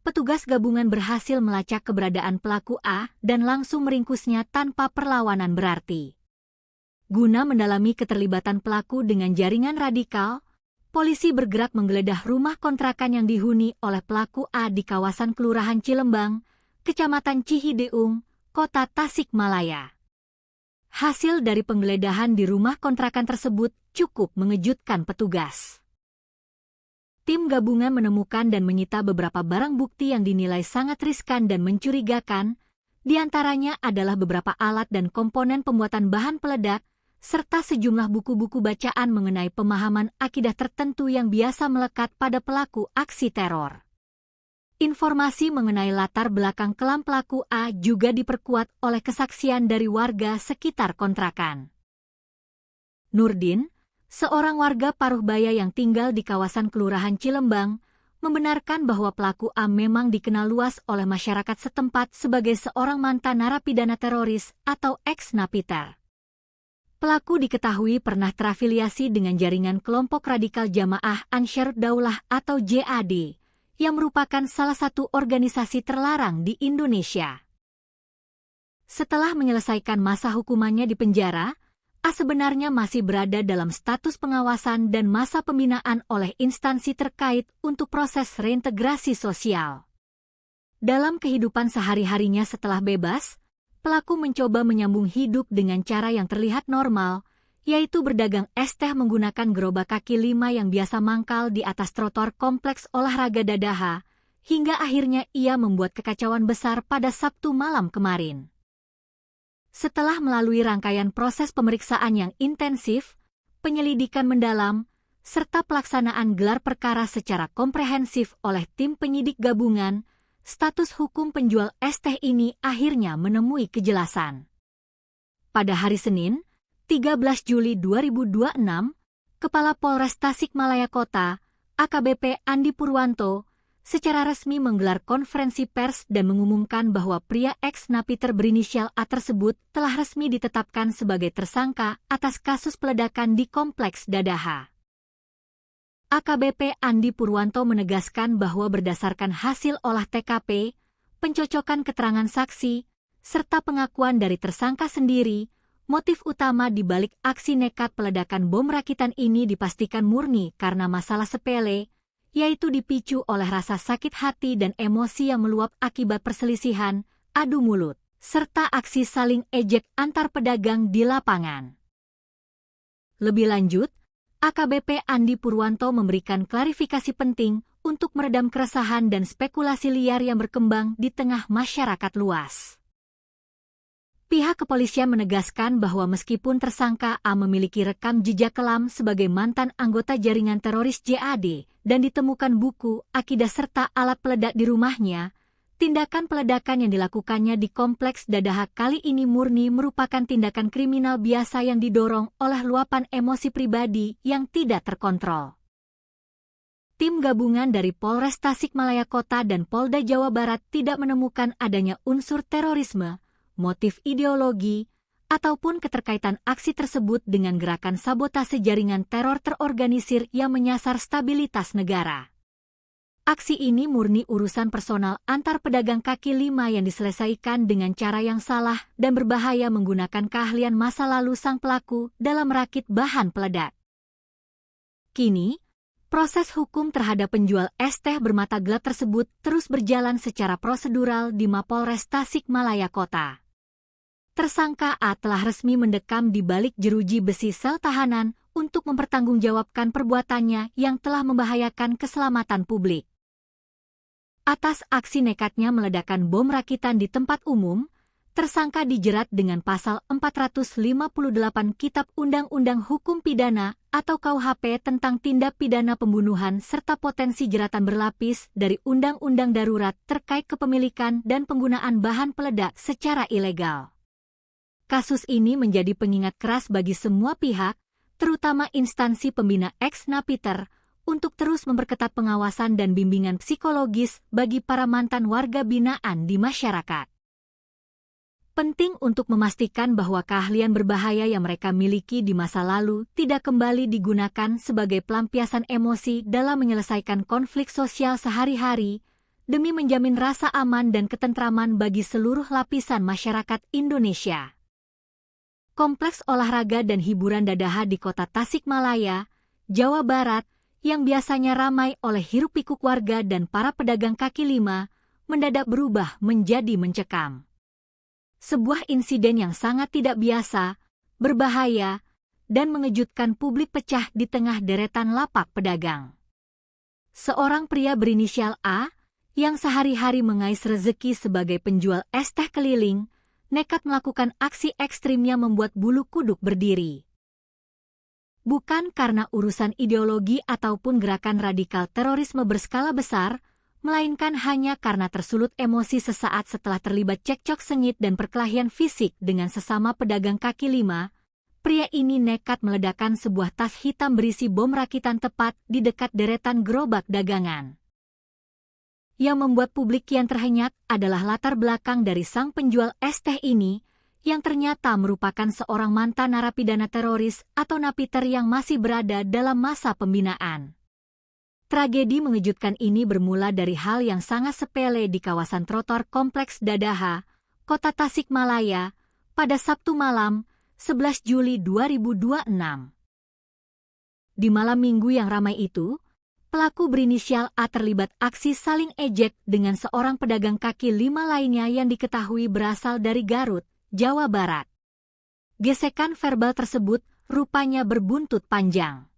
petugas gabungan berhasil melacak keberadaan pelaku A dan langsung meringkusnya tanpa perlawanan berarti. Guna mendalami keterlibatan pelaku dengan jaringan radikal, polisi bergerak menggeledah rumah kontrakan yang dihuni oleh pelaku A di kawasan Kelurahan Cilembang, Kecamatan Cihideung, Kota Tasikmalaya. Hasil dari penggeledahan di rumah kontrakan tersebut cukup mengejutkan petugas. Tim gabungan menemukan dan menyita beberapa barang bukti yang dinilai sangat riskan dan mencurigakan, di antaranya adalah beberapa alat dan komponen pembuatan bahan peledak, serta sejumlah buku-buku bacaan mengenai pemahaman akidah tertentu yang biasa melekat pada pelaku aksi teror. Informasi mengenai latar belakang kelam pelaku A juga diperkuat oleh kesaksian dari warga sekitar kontrakan. Nurdin, seorang warga Paruhbaya yang tinggal di kawasan Kelurahan Cilembang, membenarkan bahwa pelaku A memang dikenal luas oleh masyarakat setempat sebagai seorang mantan narapidana teroris atau ex-napiter. Pelaku diketahui pernah terafiliasi dengan jaringan kelompok radikal Jamaah Ansharud Daulah atau JAD, yang merupakan salah satu organisasi terlarang di Indonesia. Setelah menyelesaikan masa hukumannya di penjara, A sebenarnya masih berada dalam status pengawasan dan masa pembinaan oleh instansi terkait untuk proses reintegrasi sosial. Dalam kehidupan sehari-harinya setelah bebas, pelaku mencoba menyambung hidup dengan cara yang terlihat normal, yaitu berdagang es teh menggunakan gerobak kaki 5 yang biasa mangkal di atas trotoar kompleks olahraga Dadaha, hingga akhirnya ia membuat kekacauan besar pada Sabtu malam kemarin. Setelah melalui rangkaian proses pemeriksaan yang intensif, penyelidikan mendalam, serta pelaksanaan gelar perkara secara komprehensif oleh tim penyidik gabungan, status hukum penjual es teh ini akhirnya menemui kejelasan. Pada hari Senin, 13 Juli 2026, Kepala Polres Tasikmalaya Kota, AKBP Andi Purwanto, secara resmi menggelar konferensi pers dan mengumumkan bahwa pria ex-napiter berinisial A tersebut telah resmi ditetapkan sebagai tersangka atas kasus peledakan di Kompleks Dadaha. AKBP Andi Purwanto menegaskan bahwa berdasarkan hasil olah TKP, pencocokan keterangan saksi, serta pengakuan dari tersangka sendiri, motif utama di balik aksi nekat peledakan bom rakitan ini dipastikan murni karena masalah sepele, yaitu dipicu oleh rasa sakit hati dan emosi yang meluap akibat perselisihan, adu mulut, serta aksi saling ejek antar pedagang di lapangan. Lebih lanjut, AKBP Andi Purwanto memberikan klarifikasi penting untuk meredam keresahan dan spekulasi liar yang berkembang di tengah masyarakat luas. Pihak kepolisian menegaskan bahwa meskipun tersangka A memiliki rekam jejak kelam sebagai mantan anggota jaringan teroris JAD dan ditemukan buku, akidah serta alat peledak di rumahnya, tindakan peledakan yang dilakukannya di Kompleks Dadaha kali ini murni merupakan tindakan kriminal biasa yang didorong oleh luapan emosi pribadi yang tidak terkontrol. Tim gabungan dari Polres Tasikmalaya Kota dan Polda Jawa Barat tidak menemukan adanya unsur terorisme, motif ideologi, ataupun keterkaitan aksi tersebut dengan gerakan sabotase jaringan teror terorganisir yang menyasar stabilitas negara. Aksi ini murni urusan personal antar pedagang kaki 5 yang diselesaikan dengan cara yang salah dan berbahaya menggunakan keahlian masa lalu sang pelaku dalam merakit bahan peledak. Kini, proses hukum terhadap penjual es teh bermata gelap tersebut terus berjalan secara prosedural di Mapolres Tasikmalaya Kota. Tersangka A telah resmi mendekam di balik jeruji besi sel tahanan untuk mempertanggungjawabkan perbuatannya yang telah membahayakan keselamatan publik. Atas aksi nekatnya meledakkan bom rakitan di tempat umum, tersangka dijerat dengan pasal 458 Kitab Undang-Undang Hukum Pidana atau KUHP tentang tindak pidana pembunuhan serta potensi jeratan berlapis dari Undang-Undang Darurat terkait kepemilikan dan penggunaan bahan peledak secara ilegal. Kasus ini menjadi pengingat keras bagi semua pihak, terutama instansi pembina ex-napiter, untuk terus memperketat pengawasan dan bimbingan psikologis bagi para mantan warga binaan di masyarakat. Penting untuk memastikan bahwa keahlian berbahaya yang mereka miliki di masa lalu tidak kembali digunakan sebagai pelampiasan emosi dalam menyelesaikan konflik sosial sehari-hari, demi menjamin rasa aman dan ketentraman bagi seluruh lapisan masyarakat Indonesia. Kompleks olahraga dan hiburan Dadaha di kota Tasikmalaya, Jawa Barat, yang biasanya ramai oleh hiruk-pikuk warga dan para pedagang kaki lima, mendadak berubah menjadi mencekam. Sebuah insiden yang sangat tidak biasa, berbahaya, dan mengejutkan publik pecah di tengah deretan lapak pedagang. Seorang pria berinisial A, yang sehari-hari mengais rezeki sebagai penjual es teh keliling, nekat melakukan aksi ekstrimnya membuat bulu kuduk berdiri. Bukan karena urusan ideologi ataupun gerakan radikal terorisme berskala besar, melainkan hanya karena tersulut emosi sesaat setelah terlibat cekcok sengit dan perkelahian fisik dengan sesama pedagang kaki lima. Pria ini nekat meledakkan sebuah tas hitam berisi bom rakitan tepat di dekat deretan gerobak dagangan. Yang membuat publik kian terhenyak adalah latar belakang dari sang penjual es teh ini, yang ternyata merupakan seorang mantan narapidana teroris atau napiter yang masih berada dalam masa pembinaan. Tragedi mengejutkan ini bermula dari hal yang sangat sepele di kawasan trotoar Kompleks Dadaha, Kota Tasikmalaya, pada Sabtu malam, 11 Juli 2026. Di malam minggu yang ramai itu, pelaku berinisial A terlibat aksi saling ejek dengan seorang pedagang kaki lima lainnya yang diketahui berasal dari Garut, Jawa Barat. Gesekan verbal tersebut rupanya berbuntut panjang.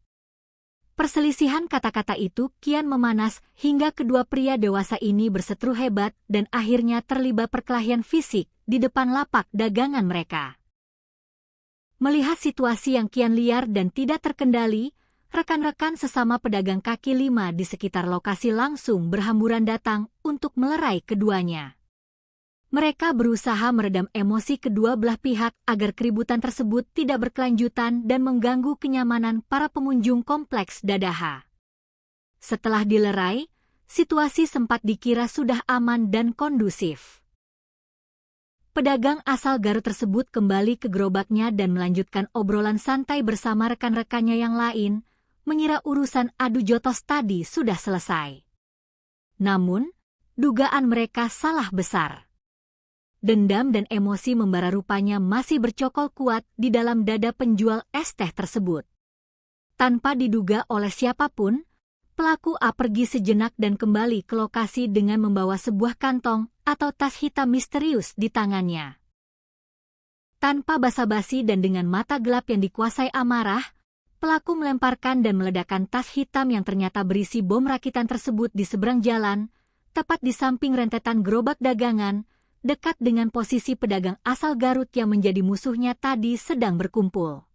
Perselisihan kata-kata itu kian memanas hingga kedua pria dewasa ini berseteru hebat dan akhirnya terlibat perkelahian fisik di depan lapak dagangan mereka. Melihat situasi yang kian liar dan tidak terkendali, rekan-rekan sesama pedagang kaki lima di sekitar lokasi langsung berhamburan datang untuk melerai keduanya. Mereka berusaha meredam emosi kedua belah pihak agar keributan tersebut tidak berkelanjutan dan mengganggu kenyamanan para pengunjung Kompleks Dadaha. Setelah dilerai, situasi sempat dikira sudah aman dan kondusif. Pedagang asal Garut tersebut kembali ke gerobaknya dan melanjutkan obrolan santai bersama rekan-rekannya yang lain, mengira urusan adu jotos tadi sudah selesai. Namun, dugaan mereka salah besar. Dendam dan emosi membara rupanya masih bercokol kuat di dalam dada penjual es teh tersebut. Tanpa diduga oleh siapapun, pelaku A pergi sejenak dan kembali ke lokasi dengan membawa sebuah kantong atau tas hitam misterius di tangannya. Tanpa basa-basi dan dengan mata gelap yang dikuasai amarah, pelaku melemparkan dan meledakkan tas hitam yang ternyata berisi bom rakitan tersebut di seberang jalan, tepat di samping rentetan gerobak dagangan, dekat dengan posisi pedagang asal Garut yang menjadi musuhnya tadi sedang berkumpul.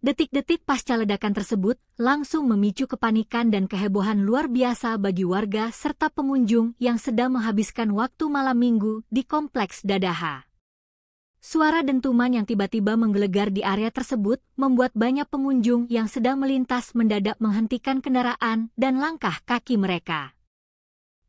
Detik-detik pasca ledakan tersebut langsung memicu kepanikan dan kehebohan luar biasa bagi warga serta pengunjung yang sedang menghabiskan waktu malam minggu di Kompleks Dadaha. Suara dentuman yang tiba-tiba menggelegar di area tersebut membuat banyak pengunjung yang sedang melintas mendadak menghentikan kendaraan dan langkah kaki mereka.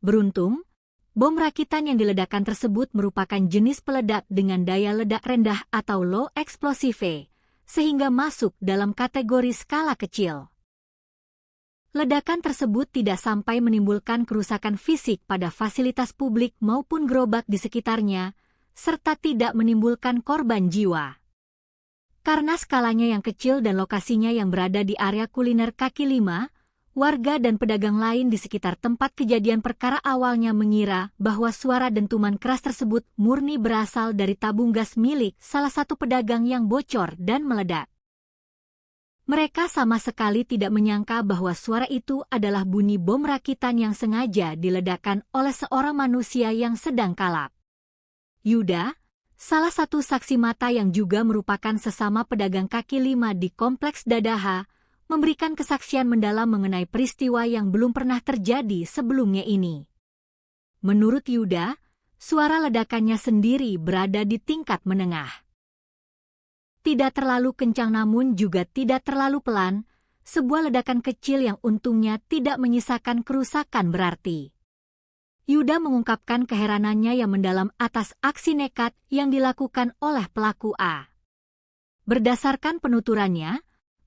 Beruntung, bom rakitan yang diledakkan tersebut merupakan jenis peledak dengan daya ledak rendah atau low explosive, sehingga masuk dalam kategori skala kecil. Ledakan tersebut tidak sampai menimbulkan kerusakan fisik pada fasilitas publik maupun gerobak di sekitarnya, serta tidak menimbulkan korban jiwa. Karena skalanya yang kecil dan lokasinya yang berada di area kuliner kaki lima, warga dan pedagang lain di sekitar tempat kejadian perkara awalnya mengira bahwa suara dentuman keras tersebut murni berasal dari tabung gas milik salah satu pedagang yang bocor dan meledak. Mereka sama sekali tidak menyangka bahwa suara itu adalah bunyi bom rakitan yang sengaja diledakkan oleh seorang manusia yang sedang kalap. Yuda, salah satu saksi mata yang juga merupakan sesama pedagang kaki lima di Kompleks Dadaha, memberikan kesaksian mendalam mengenai peristiwa yang belum pernah terjadi sebelumnya ini. Menurut Yuda, suara ledakannya sendiri berada di tingkat menengah. Tidak terlalu kencang namun juga tidak terlalu pelan, sebuah ledakan kecil yang untungnya tidak menyisakan kerusakan berarti. Yuda mengungkapkan keheranannya yang mendalam atas aksi nekat yang dilakukan oleh pelaku A. Berdasarkan penuturannya,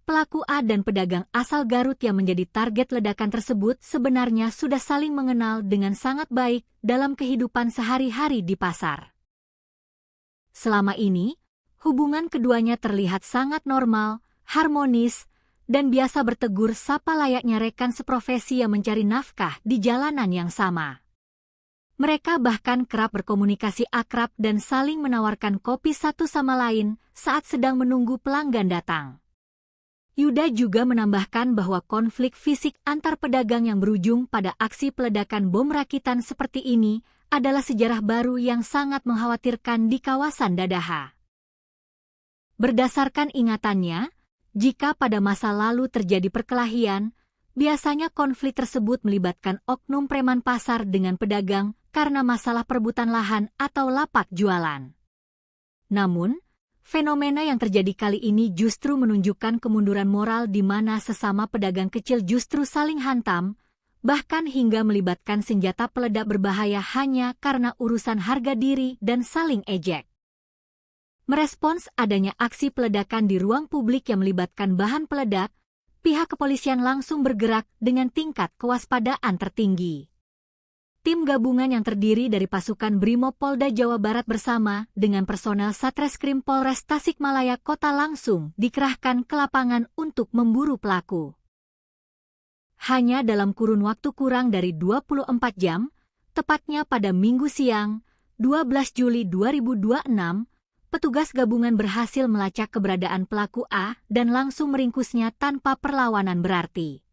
pelaku A dan pedagang asal Garut yang menjadi target ledakan tersebut sebenarnya sudah saling mengenal dengan sangat baik dalam kehidupan sehari-hari di pasar. Selama ini, hubungan keduanya terlihat sangat normal, harmonis, dan biasa bertegur sapa layaknya rekan seprofesi yang mencari nafkah di jalanan yang sama. Mereka bahkan kerap berkomunikasi akrab dan saling menawarkan kopi satu sama lain saat sedang menunggu pelanggan datang. Yuda juga menambahkan bahwa konflik fisik antar pedagang yang berujung pada aksi peledakan bom rakitan seperti ini adalah sejarah baru yang sangat mengkhawatirkan di kawasan Dadaha. Berdasarkan ingatannya, jika pada masa lalu terjadi perkelahian, biasanya konflik tersebut melibatkan oknum preman pasar dengan pedagang karena masalah perebutan lahan atau lapak jualan. Namun, fenomena yang terjadi kali ini justru menunjukkan kemunduran moral di mana sesama pedagang kecil justru saling hantam, bahkan hingga melibatkan senjata peledak berbahaya hanya karena urusan harga diri dan saling ejek. Merespons adanya aksi peledakan di ruang publik yang melibatkan bahan peledak, pihak kepolisian langsung bergerak dengan tingkat kewaspadaan tertinggi. Tim gabungan yang terdiri dari pasukan Brimob Polda Jawa Barat bersama dengan personel Satreskrim Polres Tasikmalaya Kota langsung dikerahkan ke lapangan untuk memburu pelaku. Hanya dalam kurun waktu kurang dari 24 jam, tepatnya pada Minggu siang, 12 Juli 2026, petugas gabungan berhasil melacak keberadaan pelaku A dan langsung meringkusnya tanpa perlawanan berarti.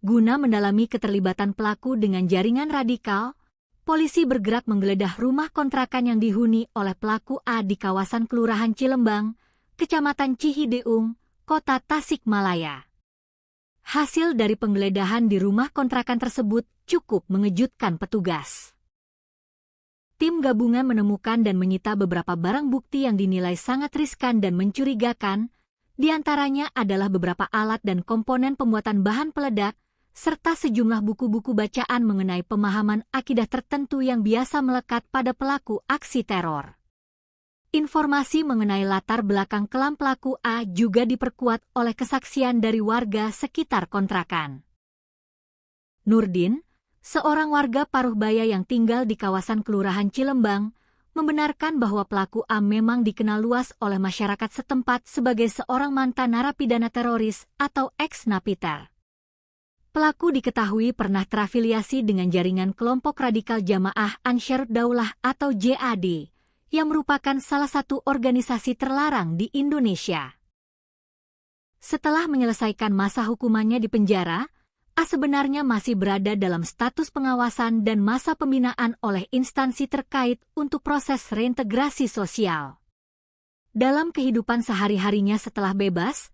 Guna mendalami keterlibatan pelaku dengan jaringan radikal, polisi bergerak menggeledah rumah kontrakan yang dihuni oleh pelaku A di kawasan Kelurahan Cilembang, Kecamatan Cihideung, Kota Tasikmalaya. Hasil dari penggeledahan di rumah kontrakan tersebut cukup mengejutkan petugas. Tim gabungan menemukan dan menyita beberapa barang bukti yang dinilai sangat riskan dan mencurigakan, di antaranya adalah beberapa alat dan komponen pembuatan bahan peledak, serta sejumlah buku-buku bacaan mengenai pemahaman akidah tertentu yang biasa melekat pada pelaku aksi teror. Informasi mengenai latar belakang kelam pelaku A juga diperkuat oleh kesaksian dari warga sekitar kontrakan. Nurdin, seorang warga Paruhbaya yang tinggal di kawasan Kelurahan Cilembang, membenarkan bahwa pelaku A memang dikenal luas oleh masyarakat setempat sebagai seorang mantan narapidana teroris atau ex-napiter. Pelaku diketahui pernah terafiliasi dengan jaringan kelompok radikal Jamaah Ansharud Daulah atau JAD, yang merupakan salah satu organisasi terlarang di Indonesia. Setelah menyelesaikan masa hukumannya di penjara, A sebenarnya masih berada dalam status pengawasan dan masa pembinaan oleh instansi terkait untuk proses reintegrasi sosial. Dalam kehidupan sehari-harinya setelah bebas,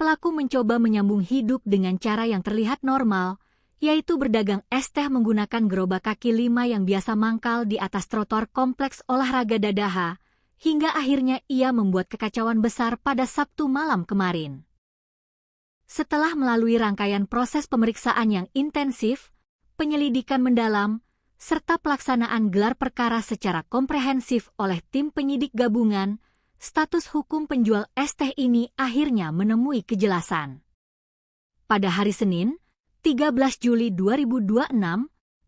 pelaku mencoba menyambung hidup dengan cara yang terlihat normal, yaitu berdagang es teh menggunakan gerobak kaki lima yang biasa mangkal di atas trotoar kompleks olahraga Dadaha, hingga akhirnya ia membuat kekacauan besar pada Sabtu malam kemarin. Setelah melalui rangkaian proses pemeriksaan yang intensif, penyelidikan mendalam, serta pelaksanaan gelar perkara secara komprehensif oleh tim penyidik gabungan, status hukum penjual es teh ini akhirnya menemui kejelasan. Pada hari Senin, 13 Juli 2026,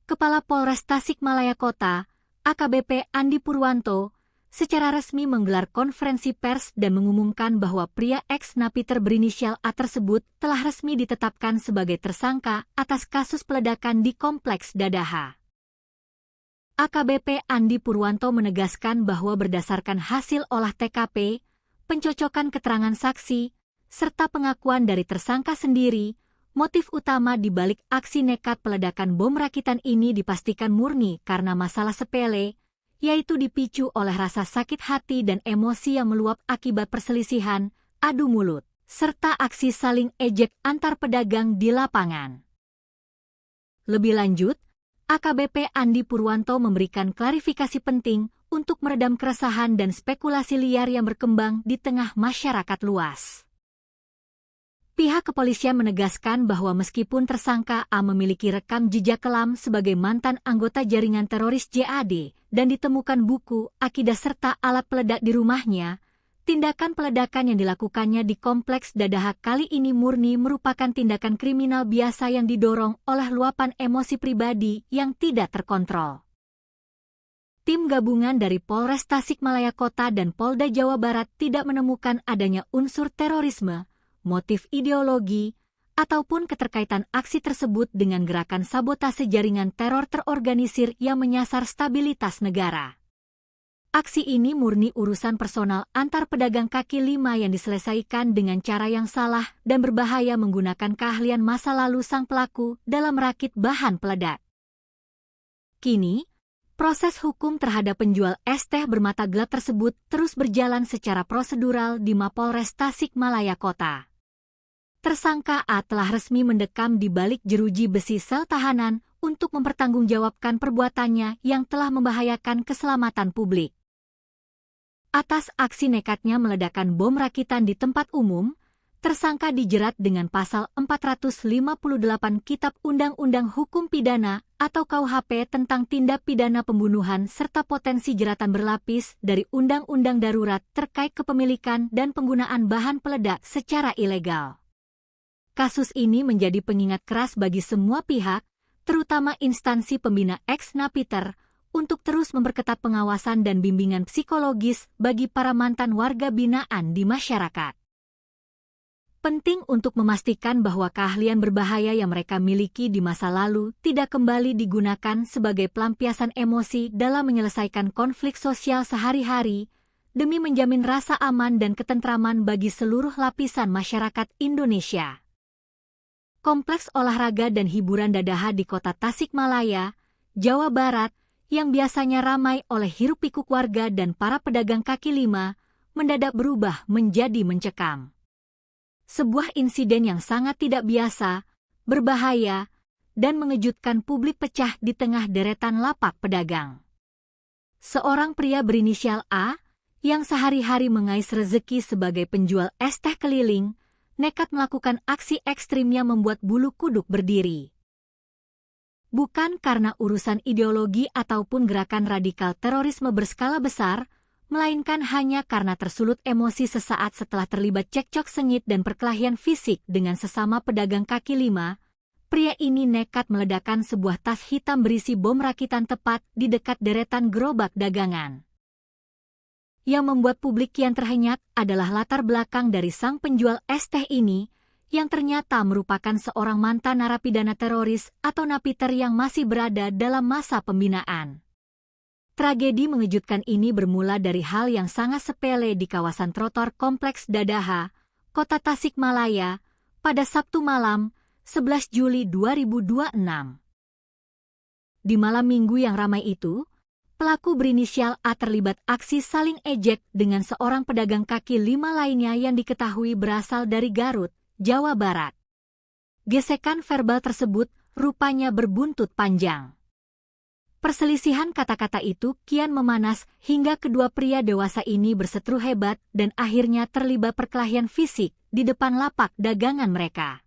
Kepala Polres Tasikmalaya Kota, AKBP Andi Purwanto, secara resmi menggelar konferensi pers dan mengumumkan bahwa pria ex-napiter berinisial A tersebut telah resmi ditetapkan sebagai tersangka atas kasus peledakan di Kompleks Dadaha. AKBP Andi Purwanto menegaskan bahwa berdasarkan hasil olah TKP, pencocokan keterangan saksi, serta pengakuan dari tersangka sendiri, motif utama di balik aksi nekat peledakan bom rakitan ini dipastikan murni karena masalah sepele, yaitu dipicu oleh rasa sakit hati dan emosi yang meluap akibat perselisihan, adu mulut, serta aksi saling ejek antar pedagang di lapangan. Lebih lanjut, AKBP Andi Purwanto memberikan klarifikasi penting untuk meredam keresahan dan spekulasi liar yang berkembang di tengah masyarakat luas. Pihak kepolisian menegaskan bahwa meskipun tersangka A memiliki rekam jejak kelam sebagai mantan anggota jaringan teroris JAD dan ditemukan buku, akidah serta alat peledak di rumahnya, tindakan peledakan yang dilakukannya di Kompleks Dadaha kali ini murni merupakan tindakan kriminal biasa yang didorong oleh luapan emosi pribadi yang tidak terkontrol. Tim gabungan dari Polres Tasikmalaya Kota dan Polda Jawa Barat tidak menemukan adanya unsur terorisme, motif ideologi, ataupun keterkaitan aksi tersebut dengan gerakan sabotase jaringan teror terorganisir yang menyasar stabilitas negara. Aksi ini murni urusan personal antar pedagang kaki lima yang diselesaikan dengan cara yang salah dan berbahaya menggunakan keahlian masa lalu sang pelaku dalam merakit bahan peledak. Kini, proses hukum terhadap penjual es teh bermata gelap tersebut terus berjalan secara prosedural di Mapolres Tasikmalaya Kota. Tersangka A telah resmi mendekam di balik jeruji besi sel tahanan untuk mempertanggungjawabkan perbuatannya yang telah membahayakan keselamatan publik. Atas aksi nekatnya meledakkan bom rakitan di tempat umum, tersangka dijerat dengan pasal 458 Kitab Undang-Undang Hukum Pidana atau KUHP tentang tindak pidana pembunuhan serta potensi jeratan berlapis dari Undang-Undang Darurat terkait kepemilikan dan penggunaan bahan peledak secara ilegal. Kasus ini menjadi pengingat keras bagi semua pihak, terutama instansi pembina ex-napiter, untuk terus memperketat pengawasan dan bimbingan psikologis bagi para mantan warga binaan di masyarakat. Penting untuk memastikan bahwa keahlian berbahaya yang mereka miliki di masa lalu tidak kembali digunakan sebagai pelampiasan emosi dalam menyelesaikan konflik sosial sehari-hari, demi menjamin rasa aman dan ketentraman bagi seluruh lapisan masyarakat Indonesia. Kompleks olahraga dan hiburan Dadaha di Kota Tasikmalaya, Jawa Barat, yang biasanya ramai oleh hiruk-pikuk warga dan para pedagang kaki lima, mendadak berubah menjadi mencekam. Sebuah insiden yang sangat tidak biasa, berbahaya, dan mengejutkan publik pecah di tengah deretan lapak pedagang. Seorang pria berinisial A, yang sehari-hari mengais rezeki sebagai penjual es teh keliling, nekat melakukan aksi ekstrimnya membuat bulu kuduk berdiri. Bukan karena urusan ideologi ataupun gerakan radikal terorisme berskala besar, melainkan hanya karena tersulut emosi sesaat setelah terlibat cekcok sengit dan perkelahian fisik dengan sesama pedagang kaki lima, pria ini nekat meledakkan sebuah tas hitam berisi bom rakitan tepat di dekat deretan gerobak dagangan. Yang membuat publik kian terhenyak adalah latar belakang dari sang penjual es teh ini, yang ternyata merupakan seorang mantan narapidana teroris atau napiter yang masih berada dalam masa pembinaan. Tragedi mengejutkan ini bermula dari hal yang sangat sepele di kawasan trotoar Kompleks Dadaha, Kota Tasikmalaya, pada Sabtu malam, 11 Juli 2026. Di malam minggu yang ramai itu, pelaku berinisial A terlibat aksi saling ejek dengan seorang pedagang kaki lima lainnya yang diketahui berasal dari Garut, Jawa Barat. Gesekan verbal tersebut rupanya berbuntut panjang. Perselisihan kata-kata itu kian memanas hingga kedua pria dewasa ini berseteru hebat dan akhirnya terlibat perkelahian fisik di depan lapak dagangan mereka.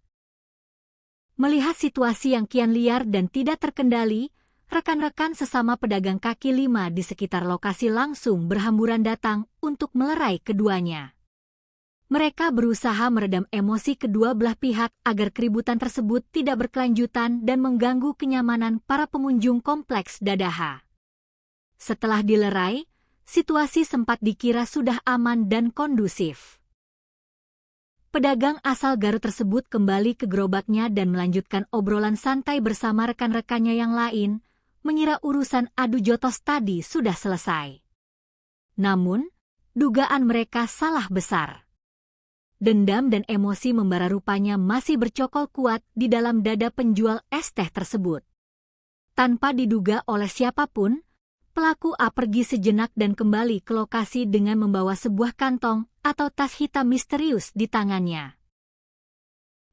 Melihat situasi yang kian liar dan tidak terkendali, rekan-rekan sesama pedagang kaki lima di sekitar lokasi langsung berhamburan datang untuk melerai keduanya. Mereka berusaha meredam emosi kedua belah pihak agar keributan tersebut tidak berkelanjutan dan mengganggu kenyamanan para pengunjung Kompleks Dadaha. Setelah dilerai, situasi sempat dikira sudah aman dan kondusif. Pedagang asal Garut tersebut kembali ke gerobaknya dan melanjutkan obrolan santai bersama rekan-rekannya yang lain, mengira urusan adu jotos tadi sudah selesai. Namun, dugaan mereka salah besar. Dendam dan emosi membara rupanya masih bercokol kuat di dalam dada penjual es teh tersebut. Tanpa diduga oleh siapapun, pelaku A pergi sejenak dan kembali ke lokasi dengan membawa sebuah kantong atau tas hitam misterius di tangannya.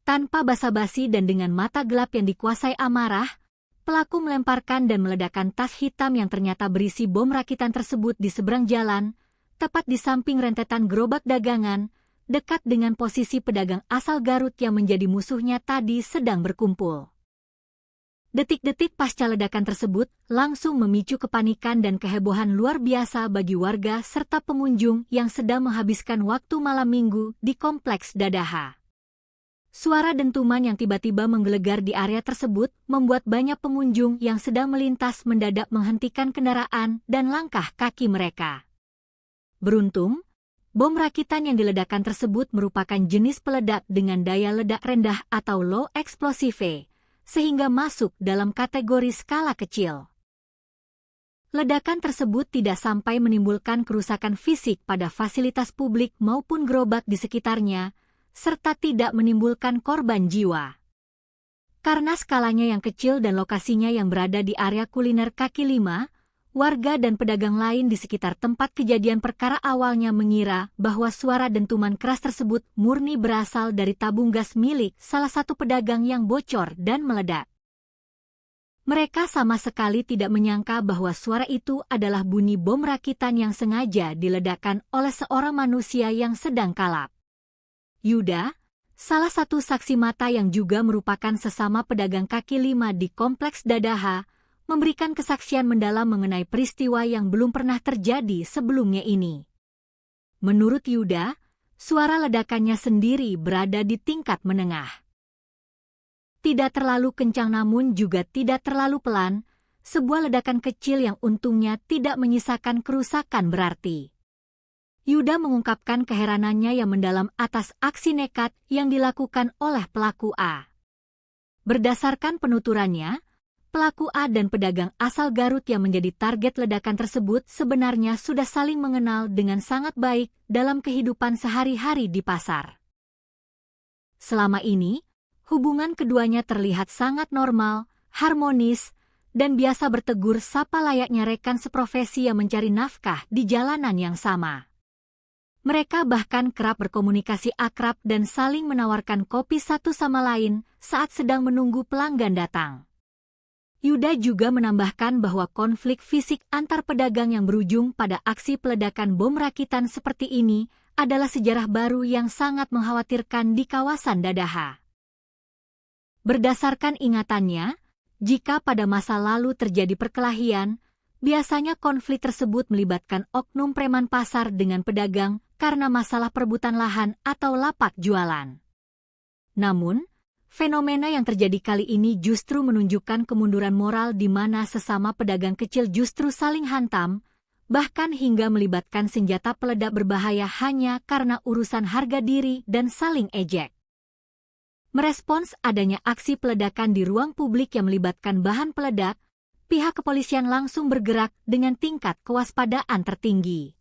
Tanpa basa-basi dan dengan mata gelap yang dikuasai amarah, pelaku melemparkan dan meledakkan tas hitam yang ternyata berisi bom rakitan tersebut di seberang jalan, tepat di samping rentetan gerobak dagangan, dekat dengan posisi pedagang asal Garut yang menjadi musuhnya tadi sedang berkumpul. Detik-detik pasca ledakan tersebut langsung memicu kepanikan dan kehebohan luar biasa bagi warga serta pengunjung yang sedang menghabiskan waktu malam minggu di Kompleks Dadaha. Suara dentuman yang tiba-tiba menggelegar di area tersebut membuat banyak pengunjung yang sedang melintas mendadak menghentikan kendaraan dan langkah kaki mereka. Beruntung, bom rakitan yang diledakkan tersebut merupakan jenis peledak dengan daya ledak rendah atau low explosive, sehingga masuk dalam kategori skala kecil. Ledakan tersebut tidak sampai menimbulkan kerusakan fisik pada fasilitas publik maupun gerobak di sekitarnya, serta tidak menimbulkan korban jiwa. Karena skalanya yang kecil dan lokasinya yang berada di area kuliner kaki lima, warga dan pedagang lain di sekitar tempat kejadian perkara awalnya mengira bahwa suara dentuman keras tersebut murni berasal dari tabung gas milik salah satu pedagang yang bocor dan meledak. Mereka sama sekali tidak menyangka bahwa suara itu adalah bunyi bom rakitan yang sengaja diledakkan oleh seorang manusia yang sedang kalap. Yuda, salah satu saksi mata yang juga merupakan sesama pedagang kaki lima di Kompleks Dadaha, memberikan kesaksian mendalam mengenai peristiwa yang belum pernah terjadi sebelumnya ini. Menurut Yuda, suara ledakannya sendiri berada di tingkat menengah. Tidak terlalu kencang namun juga tidak terlalu pelan, sebuah ledakan kecil yang untungnya tidak menyisakan kerusakan berarti. Yuda mengungkapkan keheranannya yang mendalam atas aksi nekat yang dilakukan oleh pelaku A. Berdasarkan penuturannya, pelaku A dan pedagang asal Garut yang menjadi target ledakan tersebut sebenarnya sudah saling mengenal dengan sangat baik dalam kehidupan sehari-hari di pasar. Selama ini, hubungan keduanya terlihat sangat normal, harmonis, dan biasa bertegur sapa layaknya rekan seprofesi yang mencari nafkah di jalanan yang sama. Mereka bahkan kerap berkomunikasi akrab dan saling menawarkan kopi satu sama lain saat sedang menunggu pelanggan datang. Yuda juga menambahkan bahwa konflik fisik antar pedagang yang berujung pada aksi peledakan bom rakitan seperti ini adalah sejarah baru yang sangat mengkhawatirkan di kawasan Dadaha. Berdasarkan ingatannya, jika pada masa lalu terjadi perkelahian, biasanya konflik tersebut melibatkan oknum preman pasar dengan pedagang karena masalah perebutan lahan atau lapak jualan. Namun, fenomena yang terjadi kali ini justru menunjukkan kemunduran moral di mana sesama pedagang kecil justru saling hantam, bahkan hingga melibatkan senjata peledak berbahaya hanya karena urusan harga diri dan saling ejek. Merespons adanya aksi peledakan di ruang publik yang melibatkan bahan peledak, pihak kepolisian langsung bergerak dengan tingkat kewaspadaan tertinggi.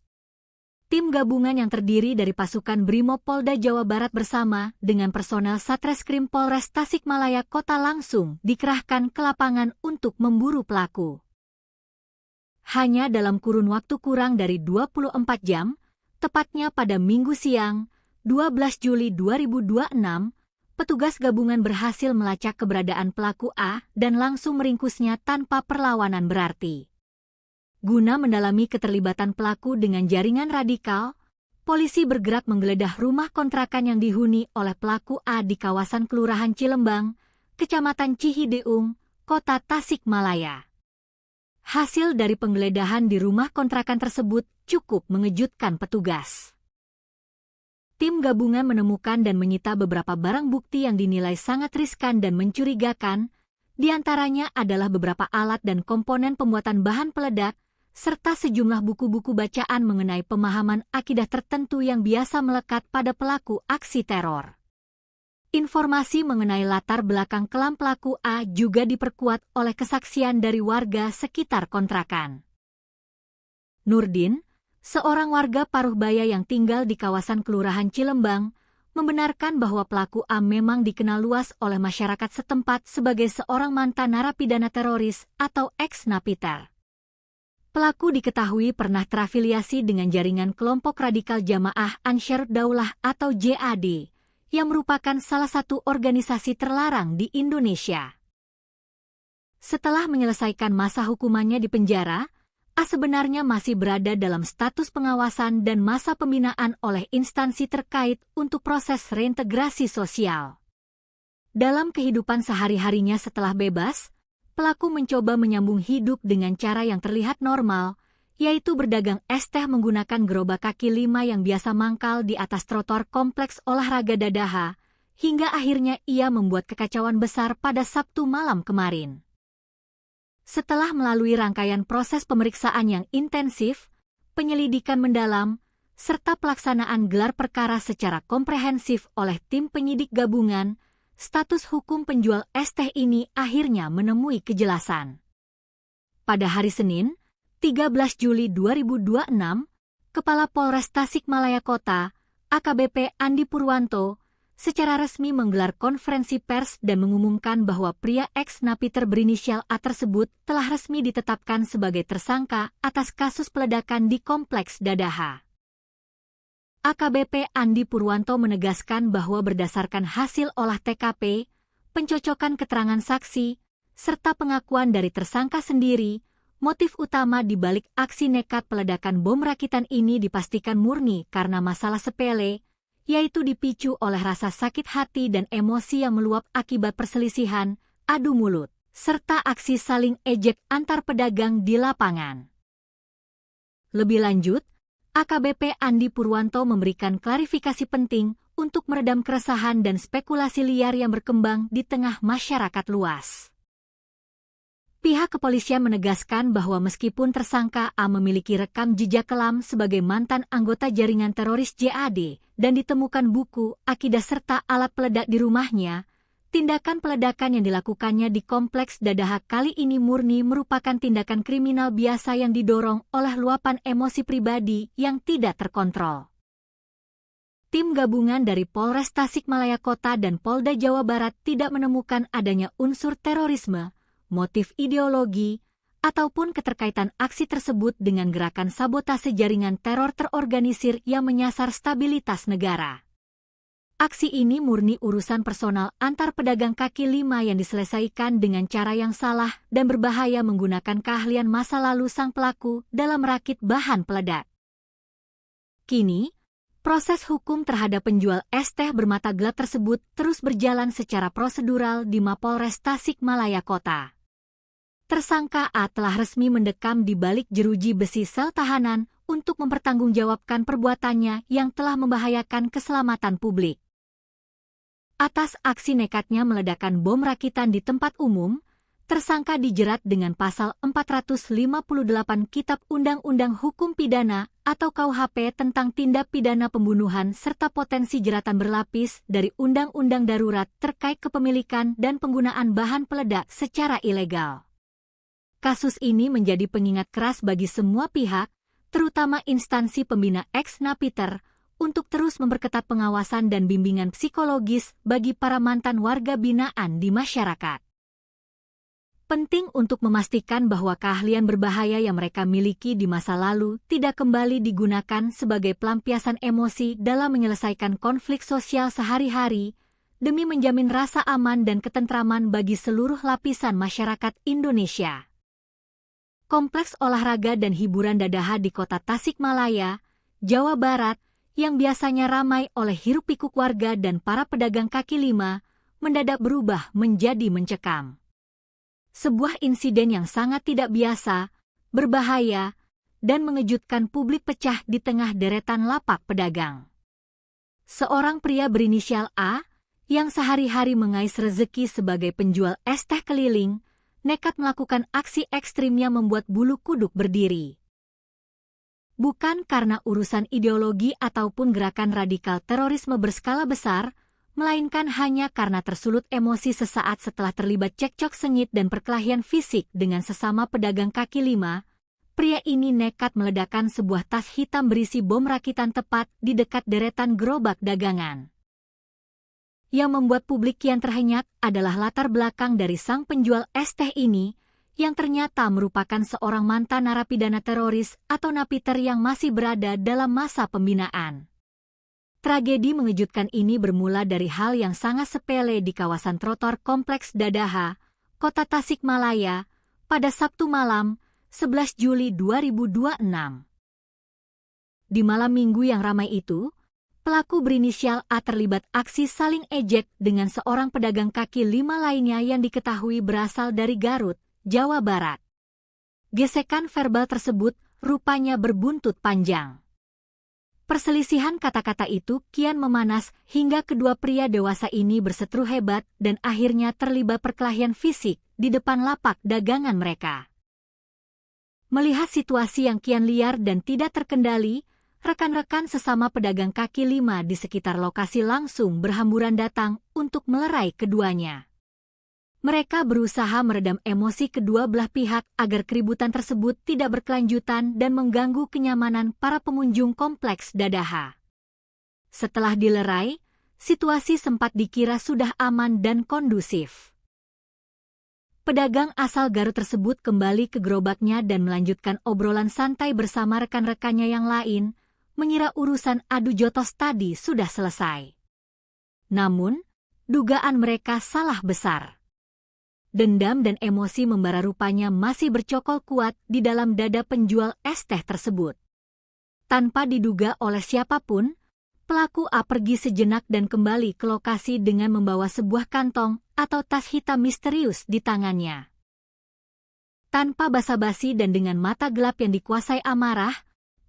Tim gabungan yang terdiri dari pasukan Brimob Polda Jawa Barat bersama dengan personel Satreskrim Polres Tasikmalaya Kota langsung dikerahkan ke lapangan untuk memburu pelaku. Hanya dalam kurun waktu kurang dari 24 jam, tepatnya pada Minggu siang, 12 Juli 2026, petugas gabungan berhasil melacak keberadaan pelaku A dan langsung meringkusnya tanpa perlawanan berarti. Guna mendalami keterlibatan pelaku dengan jaringan radikal, polisi bergerak menggeledah rumah kontrakan yang dihuni oleh pelaku A di kawasan Kelurahan Cilembang, Kecamatan Cihideung, Kota Tasikmalaya. Hasil dari penggeledahan di rumah kontrakan tersebut cukup mengejutkan petugas. Tim gabungan menemukan dan menyita beberapa barang bukti yang dinilai sangat riskan dan mencurigakan, di antaranya adalah beberapa alat dan komponen pembuatan bahan peledak, serta sejumlah buku-buku bacaan mengenai pemahaman akidah tertentu yang biasa melekat pada pelaku aksi teror. Informasi mengenai latar belakang kelam pelaku A juga diperkuat oleh kesaksian dari warga sekitar kontrakan. Nurdin, seorang warga Paruhbaya yang tinggal di kawasan Kelurahan Cilembang, membenarkan bahwa pelaku A memang dikenal luas oleh masyarakat setempat sebagai seorang mantan narapidana teroris atau ex-napiter. Pelaku diketahui pernah terafiliasi dengan jaringan kelompok radikal Jamaah Ansharud Daulah atau JAD, yang merupakan salah satu organisasi terlarang di Indonesia. Setelah menyelesaikan masa hukumannya di penjara, A sebenarnya masih berada dalam status pengawasan dan masa pembinaan oleh instansi terkait untuk proses reintegrasi sosial. Dalam kehidupan sehari-harinya setelah bebas, pelaku mencoba menyambung hidup dengan cara yang terlihat normal, yaitu berdagang es teh menggunakan gerobak kaki lima yang biasa mangkal di atas trotoar kompleks olahraga Dadaha, hingga akhirnya ia membuat kekacauan besar pada Sabtu malam kemarin. Setelah melalui rangkaian proses pemeriksaan yang intensif, penyelidikan mendalam, serta pelaksanaan gelar perkara secara komprehensif oleh tim penyidik gabungan, status hukum penjual es teh ini akhirnya menemui kejelasan. Pada hari Senin, 13 Juli 2026, Kepala Polres Tasikmalaya Kota, AKBP Andi Purwanto, secara resmi menggelar konferensi pers dan mengumumkan bahwa pria ex-napiter berinisial A tersebut telah resmi ditetapkan sebagai tersangka atas kasus peledakan di Kompleks Dadaha. AKBP Andi Purwanto menegaskan bahwa berdasarkan hasil olah TKP, pencocokan keterangan saksi, serta pengakuan dari tersangka sendiri, motif utama di balik aksi nekat peledakan bom rakitan ini dipastikan murni karena masalah sepele, yaitu dipicu oleh rasa sakit hati dan emosi yang meluap akibat perselisihan, adu mulut, serta aksi saling ejek antar pedagang di lapangan. Lebih lanjut, AKBP Andi Purwanto memberikan klarifikasi penting untuk meredam keresahan dan spekulasi liar yang berkembang di tengah masyarakat luas. Pihak kepolisian menegaskan bahwa meskipun tersangka A memiliki rekam jejak kelam sebagai mantan anggota jaringan teroris JAD dan ditemukan buku, akidah serta alat peledak di rumahnya, tindakan peledakan yang dilakukannya di Kompleks Dadaha kali ini murni merupakan tindakan kriminal biasa yang didorong oleh luapan emosi pribadi yang tidak terkontrol. Tim gabungan dari Polres Tasikmalaya Kota dan Polda Jawa Barat tidak menemukan adanya unsur terorisme, motif ideologi, ataupun keterkaitan aksi tersebut dengan gerakan sabotase jaringan teror terorganisir yang menyasar stabilitas negara. Aksi ini murni urusan personal antar pedagang kaki lima yang diselesaikan dengan cara yang salah dan berbahaya menggunakan keahlian masa lalu sang pelaku dalam merakit bahan peledak. Kini, proses hukum terhadap penjual es teh bermata gelap tersebut terus berjalan secara prosedural di Mapolres Tasikmalaya Kota. Tersangka A telah resmi mendekam di balik jeruji besi sel tahanan untuk mempertanggungjawabkan perbuatannya yang telah membahayakan keselamatan publik. Atas aksi nekatnya meledakkan bom rakitan di tempat umum, tersangka dijerat dengan pasal 458 Kitab Undang-Undang Hukum Pidana atau KUHP tentang tindak pidana pembunuhan serta potensi jeratan berlapis dari Undang-Undang Darurat terkait kepemilikan dan penggunaan bahan peledak secara ilegal. Kasus ini menjadi pengingat keras bagi semua pihak, terutama instansi pembina ex-napiter, untuk terus memperketat pengawasan dan bimbingan psikologis bagi para mantan warga binaan di masyarakat. Penting untuk memastikan bahwa keahlian berbahaya yang mereka miliki di masa lalu tidak kembali digunakan sebagai pelampiasan emosi dalam menyelesaikan konflik sosial sehari-hari, demi menjamin rasa aman dan ketentraman bagi seluruh lapisan masyarakat Indonesia. Kompleks olahraga dan hiburan Dadaha di Kota Tasikmalaya, Jawa Barat, yang biasanya ramai oleh hiruk-pikuk warga dan para pedagang kaki lima, mendadak berubah menjadi mencekam. Sebuah insiden yang sangat tidak biasa, berbahaya, dan mengejutkan publik pecah di tengah deretan lapak pedagang. Seorang pria berinisial A, yang sehari-hari mengais rezeki sebagai penjual es teh keliling, nekat melakukan aksi ekstrim yang membuat bulu kuduk berdiri. Bukan karena urusan ideologi ataupun gerakan radikal terorisme berskala besar, melainkan hanya karena tersulut emosi sesaat setelah terlibat cekcok sengit dan perkelahian fisik dengan sesama pedagang kaki lima, pria ini nekat meledakkan sebuah tas hitam berisi bom rakitan tepat di dekat deretan gerobak dagangan. Yang membuat publik kian terhenyak adalah latar belakang dari sang penjual es teh ini, yang ternyata merupakan seorang mantan narapidana teroris atau napiter yang masih berada dalam masa pembinaan. Tragedi mengejutkan ini bermula dari hal yang sangat sepele di kawasan trotoar Kompleks Dadaha, kota Tasikmalaya, pada Sabtu malam, 11 Juli 2026. Di malam minggu yang ramai itu, pelaku berinisial A terlibat aksi saling ejek dengan seorang pedagang kaki lima lainnya yang diketahui berasal dari Garut, Jawa Barat. Gesekan verbal tersebut rupanya berbuntut panjang. Perselisihan kata-kata itu kian memanas hingga kedua pria dewasa ini berseteru hebat dan akhirnya terlibat perkelahian fisik di depan lapak dagangan mereka. Melihat situasi yang kian liar dan tidak terkendali, rekan-rekan sesama pedagang kaki lima di sekitar lokasi langsung berhamburan datang untuk melerai keduanya. Mereka berusaha meredam emosi kedua belah pihak agar keributan tersebut tidak berkelanjutan dan mengganggu kenyamanan para pengunjung kompleks Dadaha. Setelah dilerai, situasi sempat dikira sudah aman dan kondusif. Pedagang asal Garut tersebut kembali ke gerobaknya dan melanjutkan obrolan santai bersama rekan-rekannya yang lain, mengira urusan adu jotos tadi sudah selesai. Namun, dugaan mereka salah besar. Dendam dan emosi membara rupanya masih bercokol kuat di dalam dada penjual es teh tersebut. Tanpa diduga oleh siapapun, pelaku A pergi sejenak dan kembali ke lokasi dengan membawa sebuah kantong atau tas hitam misterius di tangannya. Tanpa basa-basi dan dengan mata gelap yang dikuasai amarah,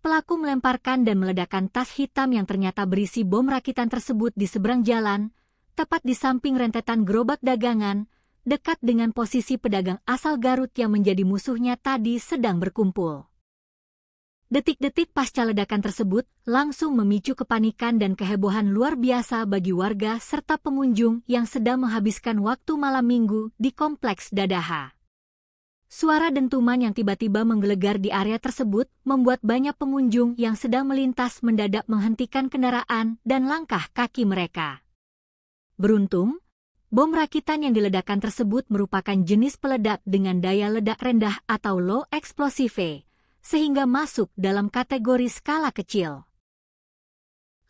pelaku melemparkan dan meledakkan tas hitam yang ternyata berisi bom rakitan tersebut di seberang jalan, tepat di samping rentetan gerobak dagangan, dekat dengan posisi pedagang asal Garut yang menjadi musuhnya tadi sedang berkumpul. Detik-detik pasca ledakan tersebut langsung memicu kepanikan dan kehebohan luar biasa bagi warga serta pengunjung yang sedang menghabiskan waktu malam minggu di kompleks Dadaha. Suara dentuman yang tiba-tiba menggelegar di area tersebut membuat banyak pengunjung yang sedang melintas mendadak menghentikan kendaraan dan langkah kaki mereka. Beruntung, bom rakitan yang diledakkan tersebut merupakan jenis peledak dengan daya ledak rendah atau low explosive, sehingga masuk dalam kategori skala kecil.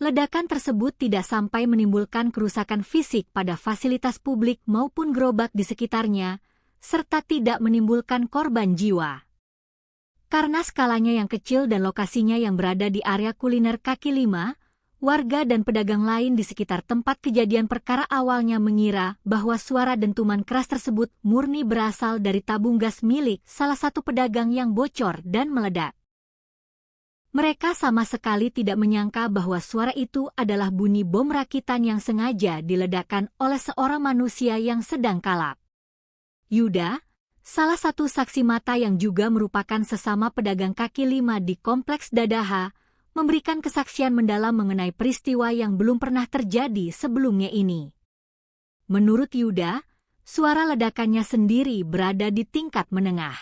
Ledakan tersebut tidak sampai menimbulkan kerusakan fisik pada fasilitas publik maupun gerobak di sekitarnya, serta tidak menimbulkan korban jiwa. Karena skalanya yang kecil dan lokasinya yang berada di area kuliner kaki lima, warga dan pedagang lain di sekitar tempat kejadian perkara awalnya mengira bahwa suara dentuman keras tersebut murni berasal dari tabung gas milik salah satu pedagang yang bocor dan meledak. Mereka sama sekali tidak menyangka bahwa suara itu adalah bunyi bom rakitan yang sengaja diledakkan oleh seorang manusia yang sedang kalap. Yuda, salah satu saksi mata yang juga merupakan sesama pedagang kaki lima di kompleks Dadaha, memberikan kesaksian mendalam mengenai peristiwa yang belum pernah terjadi sebelumnya ini. Menurut Yuda, suara ledakannya sendiri berada di tingkat menengah.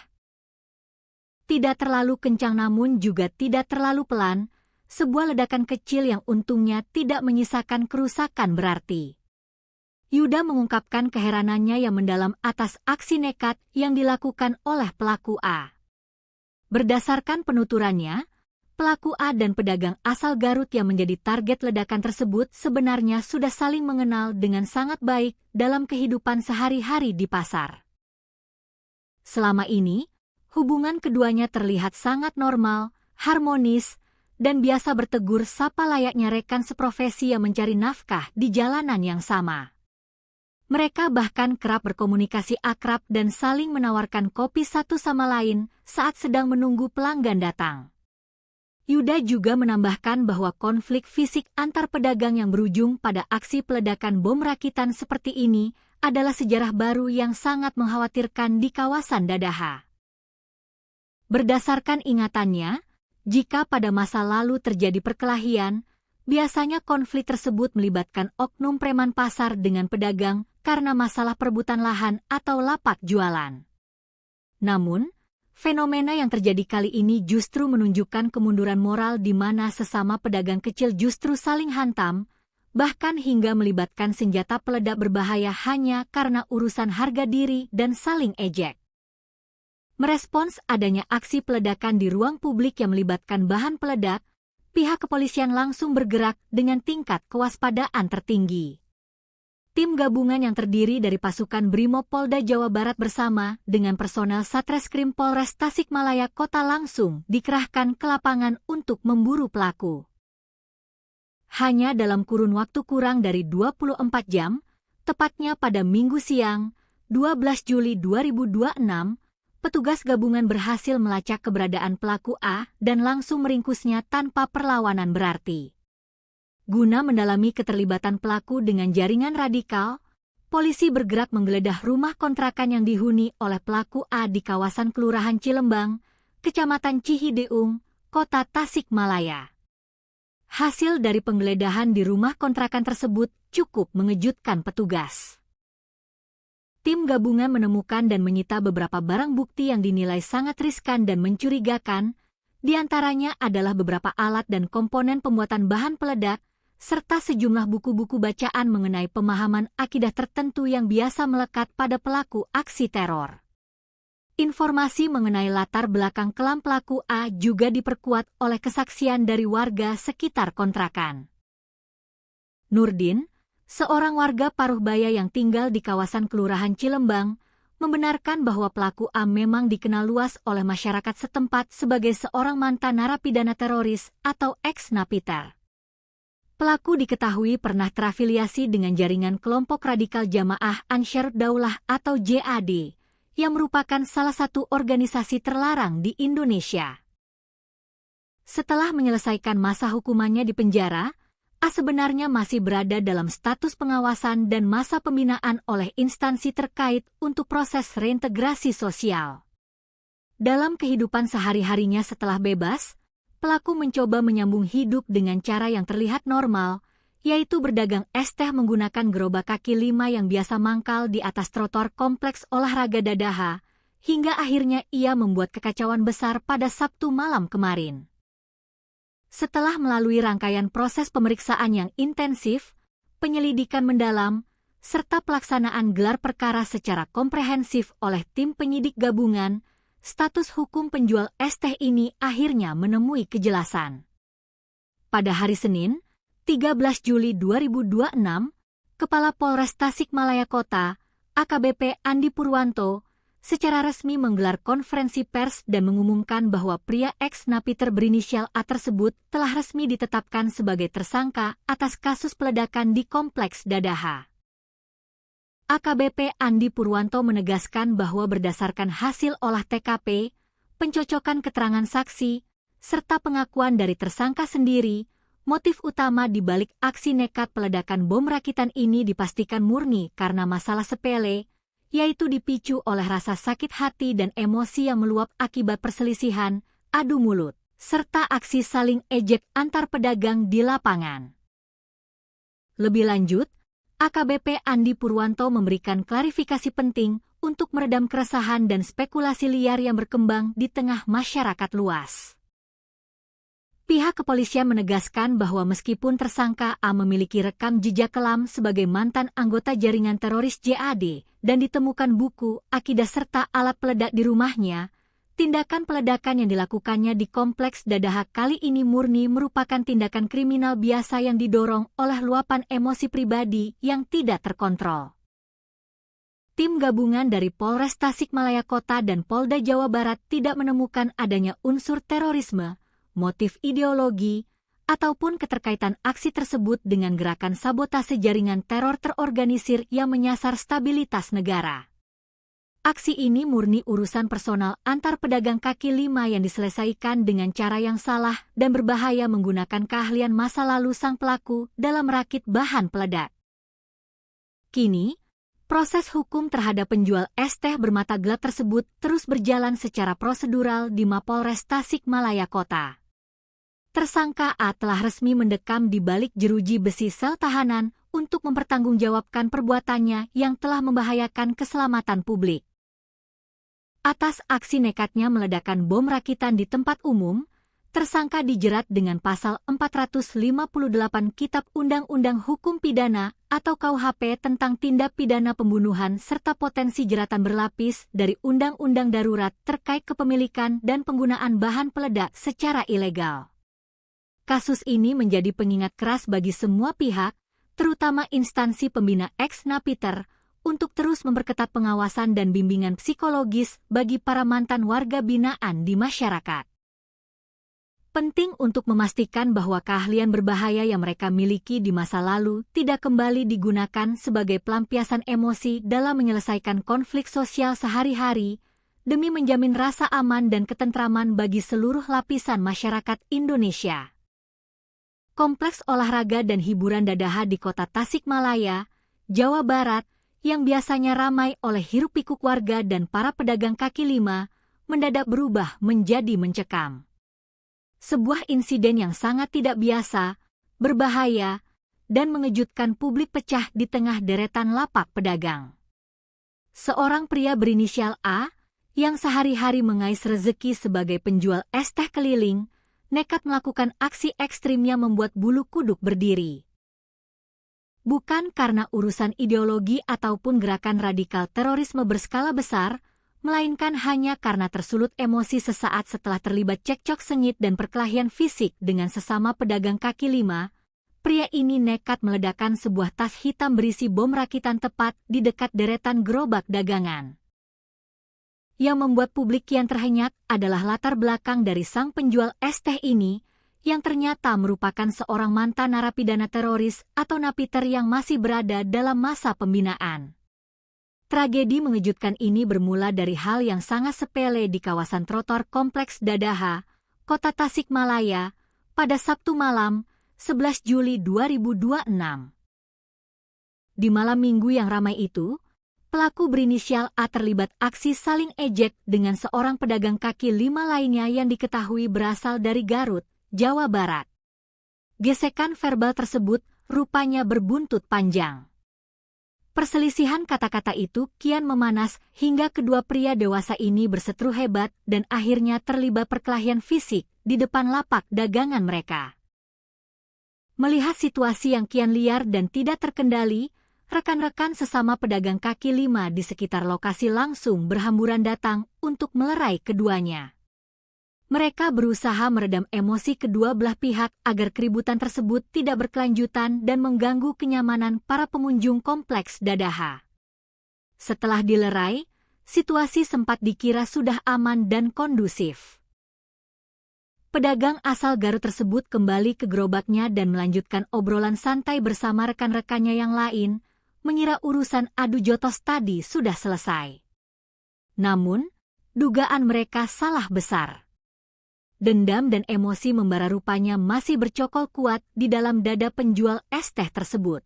Tidak terlalu kencang namun juga tidak terlalu pelan, sebuah ledakan kecil yang untungnya tidak menyisakan kerusakan berarti. Yuda mengungkapkan keheranannya yang mendalam atas aksi nekat yang dilakukan oleh pelaku A. Berdasarkan penuturannya, pelaku A dan pedagang asal Garut yang menjadi target ledakan tersebut sebenarnya sudah saling mengenal dengan sangat baik dalam kehidupan sehari-hari di pasar. Selama ini, hubungan keduanya terlihat sangat normal, harmonis, dan biasa bertegur sapa layaknya rekan seprofesi yang mencari nafkah di jalanan yang sama. Mereka bahkan kerap berkomunikasi akrab dan saling menawarkan kopi satu sama lain saat sedang menunggu pelanggan datang. Yuda juga menambahkan bahwa konflik fisik antar pedagang yang berujung pada aksi peledakan bom rakitan seperti ini adalah sejarah baru yang sangat mengkhawatirkan di kawasan Dadaha. Berdasarkan ingatannya, jika pada masa lalu terjadi perkelahian, biasanya konflik tersebut melibatkan oknum preman pasar dengan pedagang karena masalah perebutan lahan atau lapak jualan. Namun, fenomena yang terjadi kali ini justru menunjukkan kemunduran moral di mana sesama pedagang kecil justru saling hantam, bahkan hingga melibatkan senjata peledak berbahaya hanya karena urusan harga diri dan saling ejek. Merespons adanya aksi peledakan di ruang publik yang melibatkan bahan peledak, pihak kepolisian langsung bergerak dengan tingkat kewaspadaan tertinggi. Tim gabungan yang terdiri dari pasukan Brimob Polda Jawa Barat bersama dengan personel Satreskrim Polres Tasikmalaya Kota langsung dikerahkan ke lapangan untuk memburu pelaku. Hanya dalam kurun waktu kurang dari 24 jam, tepatnya pada Minggu siang, 12 Juli 2026, petugas gabungan berhasil melacak keberadaan pelaku A dan langsung meringkusnya tanpa perlawanan berarti. Guna mendalami keterlibatan pelaku dengan jaringan radikal, polisi bergerak menggeledah rumah kontrakan yang dihuni oleh pelaku A di kawasan Kelurahan Cilembang, Kecamatan Cihideung, Kota Tasikmalaya. Hasil dari penggeledahan di rumah kontrakan tersebut cukup mengejutkan petugas. Tim gabungan menemukan dan menyita beberapa barang bukti yang dinilai sangat riskan dan mencurigakan, di antaranya adalah beberapa alat dan komponen pembuatan bahan peledak, serta sejumlah buku-buku bacaan mengenai pemahaman akidah tertentu yang biasa melekat pada pelaku aksi teror. Informasi mengenai latar belakang kelam pelaku A juga diperkuat oleh kesaksian dari warga sekitar kontrakan. Nurdin, seorang warga Paruhbaya yang tinggal di kawasan Kelurahan Cilembang, membenarkan bahwa pelaku A memang dikenal luas oleh masyarakat setempat sebagai seorang mantan narapidana teroris atau ex-napiter. Pelaku diketahui pernah terafiliasi dengan jaringan kelompok radikal Jamaah Ansharud Daulah atau JAD, yang merupakan salah satu organisasi terlarang di Indonesia. Setelah menyelesaikan masa hukumannya di penjara, A sebenarnya masih berada dalam status pengawasan dan masa pembinaan oleh instansi terkait untuk proses reintegrasi sosial. Dalam kehidupan sehari-harinya setelah bebas, pelaku mencoba menyambung hidup dengan cara yang terlihat normal, yaitu berdagang es teh menggunakan gerobak kaki 5 yang biasa mangkal di atas trotoar kompleks olahraga Dadaha, hingga akhirnya ia membuat kekacauan besar pada Sabtu malam kemarin. Setelah melalui rangkaian proses pemeriksaan yang intensif, penyelidikan mendalam, serta pelaksanaan gelar perkara secara komprehensif oleh tim penyidik gabungan, status hukum penjual es teh ini akhirnya menemui kejelasan. Pada hari Senin, 13 Juli 2026, Kepala Polres Tasikmalaya Kota, AKBP Andi Purwanto, secara resmi menggelar konferensi pers dan mengumumkan bahwa pria ex-napiter berinisial A tersebut telah resmi ditetapkan sebagai tersangka atas kasus peledakan di Kompleks Dadaha. AKBP Andi Purwanto menegaskan bahwa berdasarkan hasil olah TKP, pencocokan keterangan saksi, serta pengakuan dari tersangka sendiri, motif utama di balik aksi nekat peledakan bom rakitan ini dipastikan murni karena masalah sepele, yaitu dipicu oleh rasa sakit hati dan emosi yang meluap akibat perselisihan, adu mulut, serta aksi saling ejek antar pedagang di lapangan. Lebih lanjut, AKBP Andi Purwanto memberikan klarifikasi penting untuk meredam keresahan dan spekulasi liar yang berkembang di tengah masyarakat luas. Pihak kepolisian menegaskan bahwa meskipun tersangka A memiliki rekam jejak kelam sebagai mantan anggota jaringan teroris JAD dan ditemukan buku, akidah serta alat peledak di rumahnya, tindakan peledakan yang dilakukannya di Kompleks Dadaha kali ini murni merupakan tindakan kriminal biasa yang didorong oleh luapan emosi pribadi yang tidak terkontrol. Tim gabungan dari Polres Tasikmalaya Kota dan Polda Jawa Barat tidak menemukan adanya unsur terorisme, motif ideologi, ataupun keterkaitan aksi tersebut dengan gerakan sabotase jaringan teror terorganisir yang menyasar stabilitas negara. Aksi ini murni urusan personal antar pedagang kaki 5 yang diselesaikan dengan cara yang salah dan berbahaya menggunakan keahlian masa lalu sang pelaku dalam merakit bahan peledak. Kini, proses hukum terhadap penjual es teh bermata gelap tersebut terus berjalan secara prosedural di Mapolres Tasikmalaya Kota. Tersangka A telah resmi mendekam di balik jeruji besi sel tahanan untuk mempertanggungjawabkan perbuatannya yang telah membahayakan keselamatan publik. Atas aksi nekatnya meledakkan bom rakitan di tempat umum, tersangka dijerat dengan pasal 458 Kitab Undang-Undang Hukum Pidana atau KUHP tentang tindak pidana pembunuhan serta potensi jeratan berlapis dari Undang-Undang Darurat terkait kepemilikan dan penggunaan bahan peledak secara ilegal. Kasus ini menjadi pengingat keras bagi semua pihak, terutama instansi pembina ex-napiter, untuk terus memperketat pengawasan dan bimbingan psikologis bagi para mantan warga binaan di masyarakat. Penting untuk memastikan bahwa keahlian berbahaya yang mereka miliki di masa lalu tidak kembali digunakan sebagai pelampiasan emosi dalam menyelesaikan konflik sosial sehari-hari, demi menjamin rasa aman dan ketentraman bagi seluruh lapisan masyarakat Indonesia. Kompleks olahraga dan hiburan Dadaha di kota Tasikmalaya, Jawa Barat, yang biasanya ramai oleh hiruk-pikuk warga dan para pedagang kaki lima, mendadak berubah menjadi mencekam. Sebuah insiden yang sangat tidak biasa, berbahaya, dan mengejutkan publik pecah di tengah deretan lapak pedagang. Seorang pria berinisial A, yang sehari-hari mengais rezeki sebagai penjual es teh keliling, nekat melakukan aksi ekstrimnya membuat bulu kuduk berdiri. Bukan karena urusan ideologi ataupun gerakan radikal terorisme berskala besar, melainkan hanya karena tersulut emosi sesaat setelah terlibat cekcok sengit dan perkelahian fisik dengan sesama pedagang kaki lima. Pria ini nekat meledakkan sebuah tas hitam berisi bom rakitan tepat di dekat deretan gerobak dagangan. Yang membuat publik kian terhenyak adalah latar belakang dari sang penjual es teh ini, yang ternyata merupakan seorang mantan narapidana teroris atau napiter yang masih berada dalam masa pembinaan. Tragedi mengejutkan ini bermula dari hal yang sangat sepele di kawasan trotoar Kompleks Dadaha, Kota Tasikmalaya, pada Sabtu malam, 11 Juli 2026. Di malam minggu yang ramai itu, pelaku berinisial A terlibat aksi saling ejek dengan seorang pedagang kaki lima lainnya yang diketahui berasal dari Garut, Jawa Barat. Gesekan verbal tersebut rupanya berbuntut panjang. Perselisihan kata-kata itu kian memanas hingga kedua pria dewasa ini berseteru hebat dan akhirnya terlibat perkelahian fisik di depan lapak dagangan mereka. Melihat situasi yang kian liar dan tidak terkendali, rekan-rekan sesama pedagang kaki lima di sekitar lokasi langsung berhamburan datang untuk melerai keduanya. Mereka berusaha meredam emosi kedua belah pihak agar keributan tersebut tidak berkelanjutan dan mengganggu kenyamanan para pengunjung Kompleks Dadaha. Setelah dilerai, situasi sempat dikira sudah aman dan kondusif. Pedagang asal Garut tersebut kembali ke gerobaknya dan melanjutkan obrolan santai bersama rekan-rekannya yang lain, mengira urusan adu jotos tadi sudah selesai. Namun, dugaan mereka salah besar. Dendam dan emosi membara rupanya masih bercokol kuat di dalam dada penjual es teh tersebut.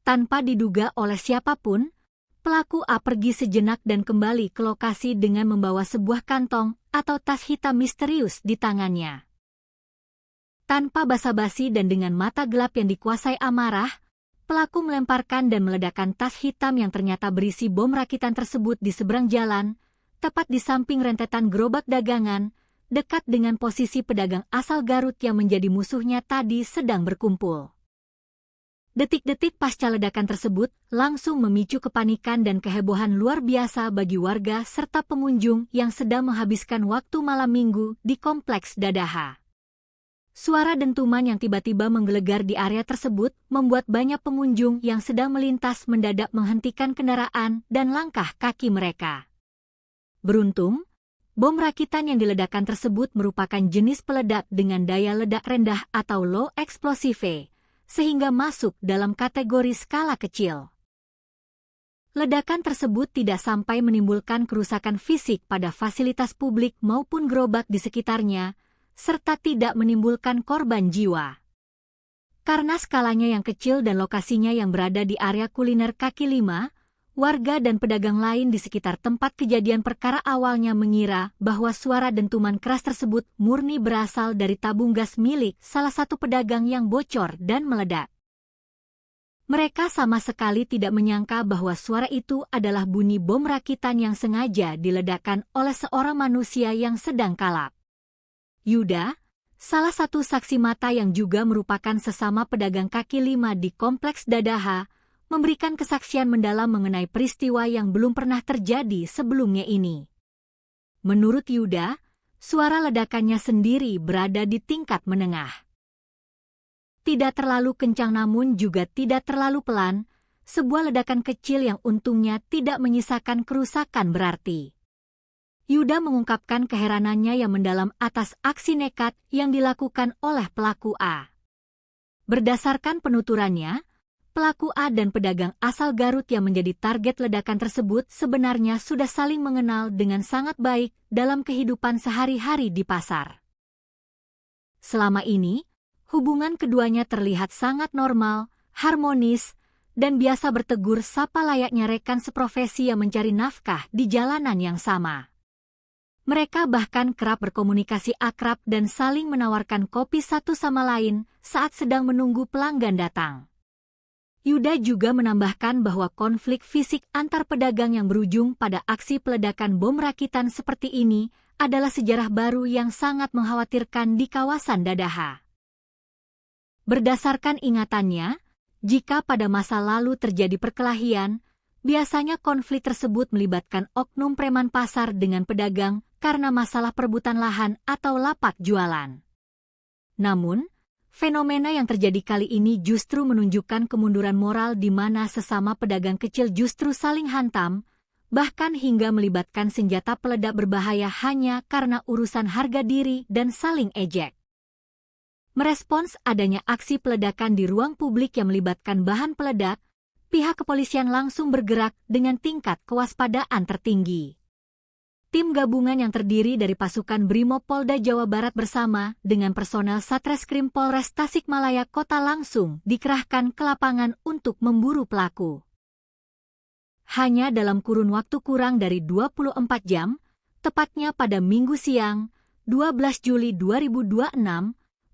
Tanpa diduga oleh siapapun, pelaku A pergi sejenak dan kembali ke lokasi dengan membawa sebuah kantong atau tas hitam misterius di tangannya. Tanpa basa-basi dan dengan mata gelap yang dikuasai amarah, pelaku melemparkan dan meledakkan tas hitam yang ternyata berisi bom rakitan tersebut di seberang jalan, tepat di samping rentetan gerobak dagangan, dekat dengan posisi pedagang asal Garut yang menjadi musuhnya tadi sedang berkumpul. Detik-detik pasca ledakan tersebut langsung memicu kepanikan dan kehebohan luar biasa bagi warga serta pengunjung yang sedang menghabiskan waktu malam minggu di Kompleks Dadaha. Suara dentuman yang tiba-tiba menggelegar di area tersebut membuat banyak pengunjung yang sedang melintas mendadak menghentikan kendaraan dan langkah kaki mereka. Beruntung, bom rakitan yang diledakkan tersebut merupakan jenis peledak dengan daya ledak rendah atau low explosive, sehingga masuk dalam kategori skala kecil. Ledakan tersebut tidak sampai menimbulkan kerusakan fisik pada fasilitas publik maupun gerobak di sekitarnya, serta tidak menimbulkan korban jiwa. Karena skalanya yang kecil dan lokasinya yang berada di area kuliner kaki lima, warga dan pedagang lain di sekitar tempat kejadian perkara awalnya mengira bahwa suara dentuman keras tersebut murni berasal dari tabung gas milik salah satu pedagang yang bocor dan meledak. Mereka sama sekali tidak menyangka bahwa suara itu adalah bunyi bom rakitan yang sengaja diledakkan oleh seorang manusia yang sedang kalap. Yuda, salah satu saksi mata yang juga merupakan sesama pedagang kaki lima di Kompleks Dadaha, memberikan kesaksian mendalam mengenai peristiwa yang belum pernah terjadi sebelumnya ini. Menurut Yuda, suara ledakannya sendiri berada di tingkat menengah. Tidak terlalu kencang namun juga tidak terlalu pelan, sebuah ledakan kecil yang untungnya tidak menyisakan kerusakan berarti. Yuda mengungkapkan keheranannya yang mendalam atas aksi nekat yang dilakukan oleh pelaku A. Berdasarkan penuturannya, pelaku A dan pedagang asal Garut yang menjadi target ledakan tersebut sebenarnya sudah saling mengenal dengan sangat baik dalam kehidupan sehari-hari di pasar. Selama ini, hubungan keduanya terlihat sangat normal, harmonis, dan biasa bertegur sapa layaknya rekan seprofesi yang mencari nafkah di jalanan yang sama. Mereka bahkan kerap berkomunikasi akrab dan saling menawarkan kopi satu sama lain saat sedang menunggu pelanggan datang. Yuda juga menambahkan bahwa konflik fisik antar pedagang yang berujung pada aksi peledakan bom rakitan seperti ini adalah sejarah baru yang sangat mengkhawatirkan di kawasan Dadaha. Berdasarkan ingatannya, jika pada masa lalu terjadi perkelahian, biasanya konflik tersebut melibatkan oknum preman pasar dengan pedagang karena masalah perebutan lahan atau lapak jualan. Namun, fenomena yang terjadi kali ini justru menunjukkan kemunduran moral di mana sesama pedagang kecil justru saling hantam, bahkan hingga melibatkan senjata peledak berbahaya hanya karena urusan harga diri dan saling ejek. Merespons adanya aksi peledakan di ruang publik yang melibatkan bahan peledak, pihak kepolisian langsung bergerak dengan tingkat kewaspadaan tertinggi. Tim gabungan yang terdiri dari pasukan Brimob Polda Jawa Barat bersama dengan personel Satreskrim Polres Tasikmalaya Kota langsung dikerahkan ke lapangan untuk memburu pelaku. Hanya dalam kurun waktu kurang dari 24 jam, tepatnya pada Minggu siang, 12 Juli 2026,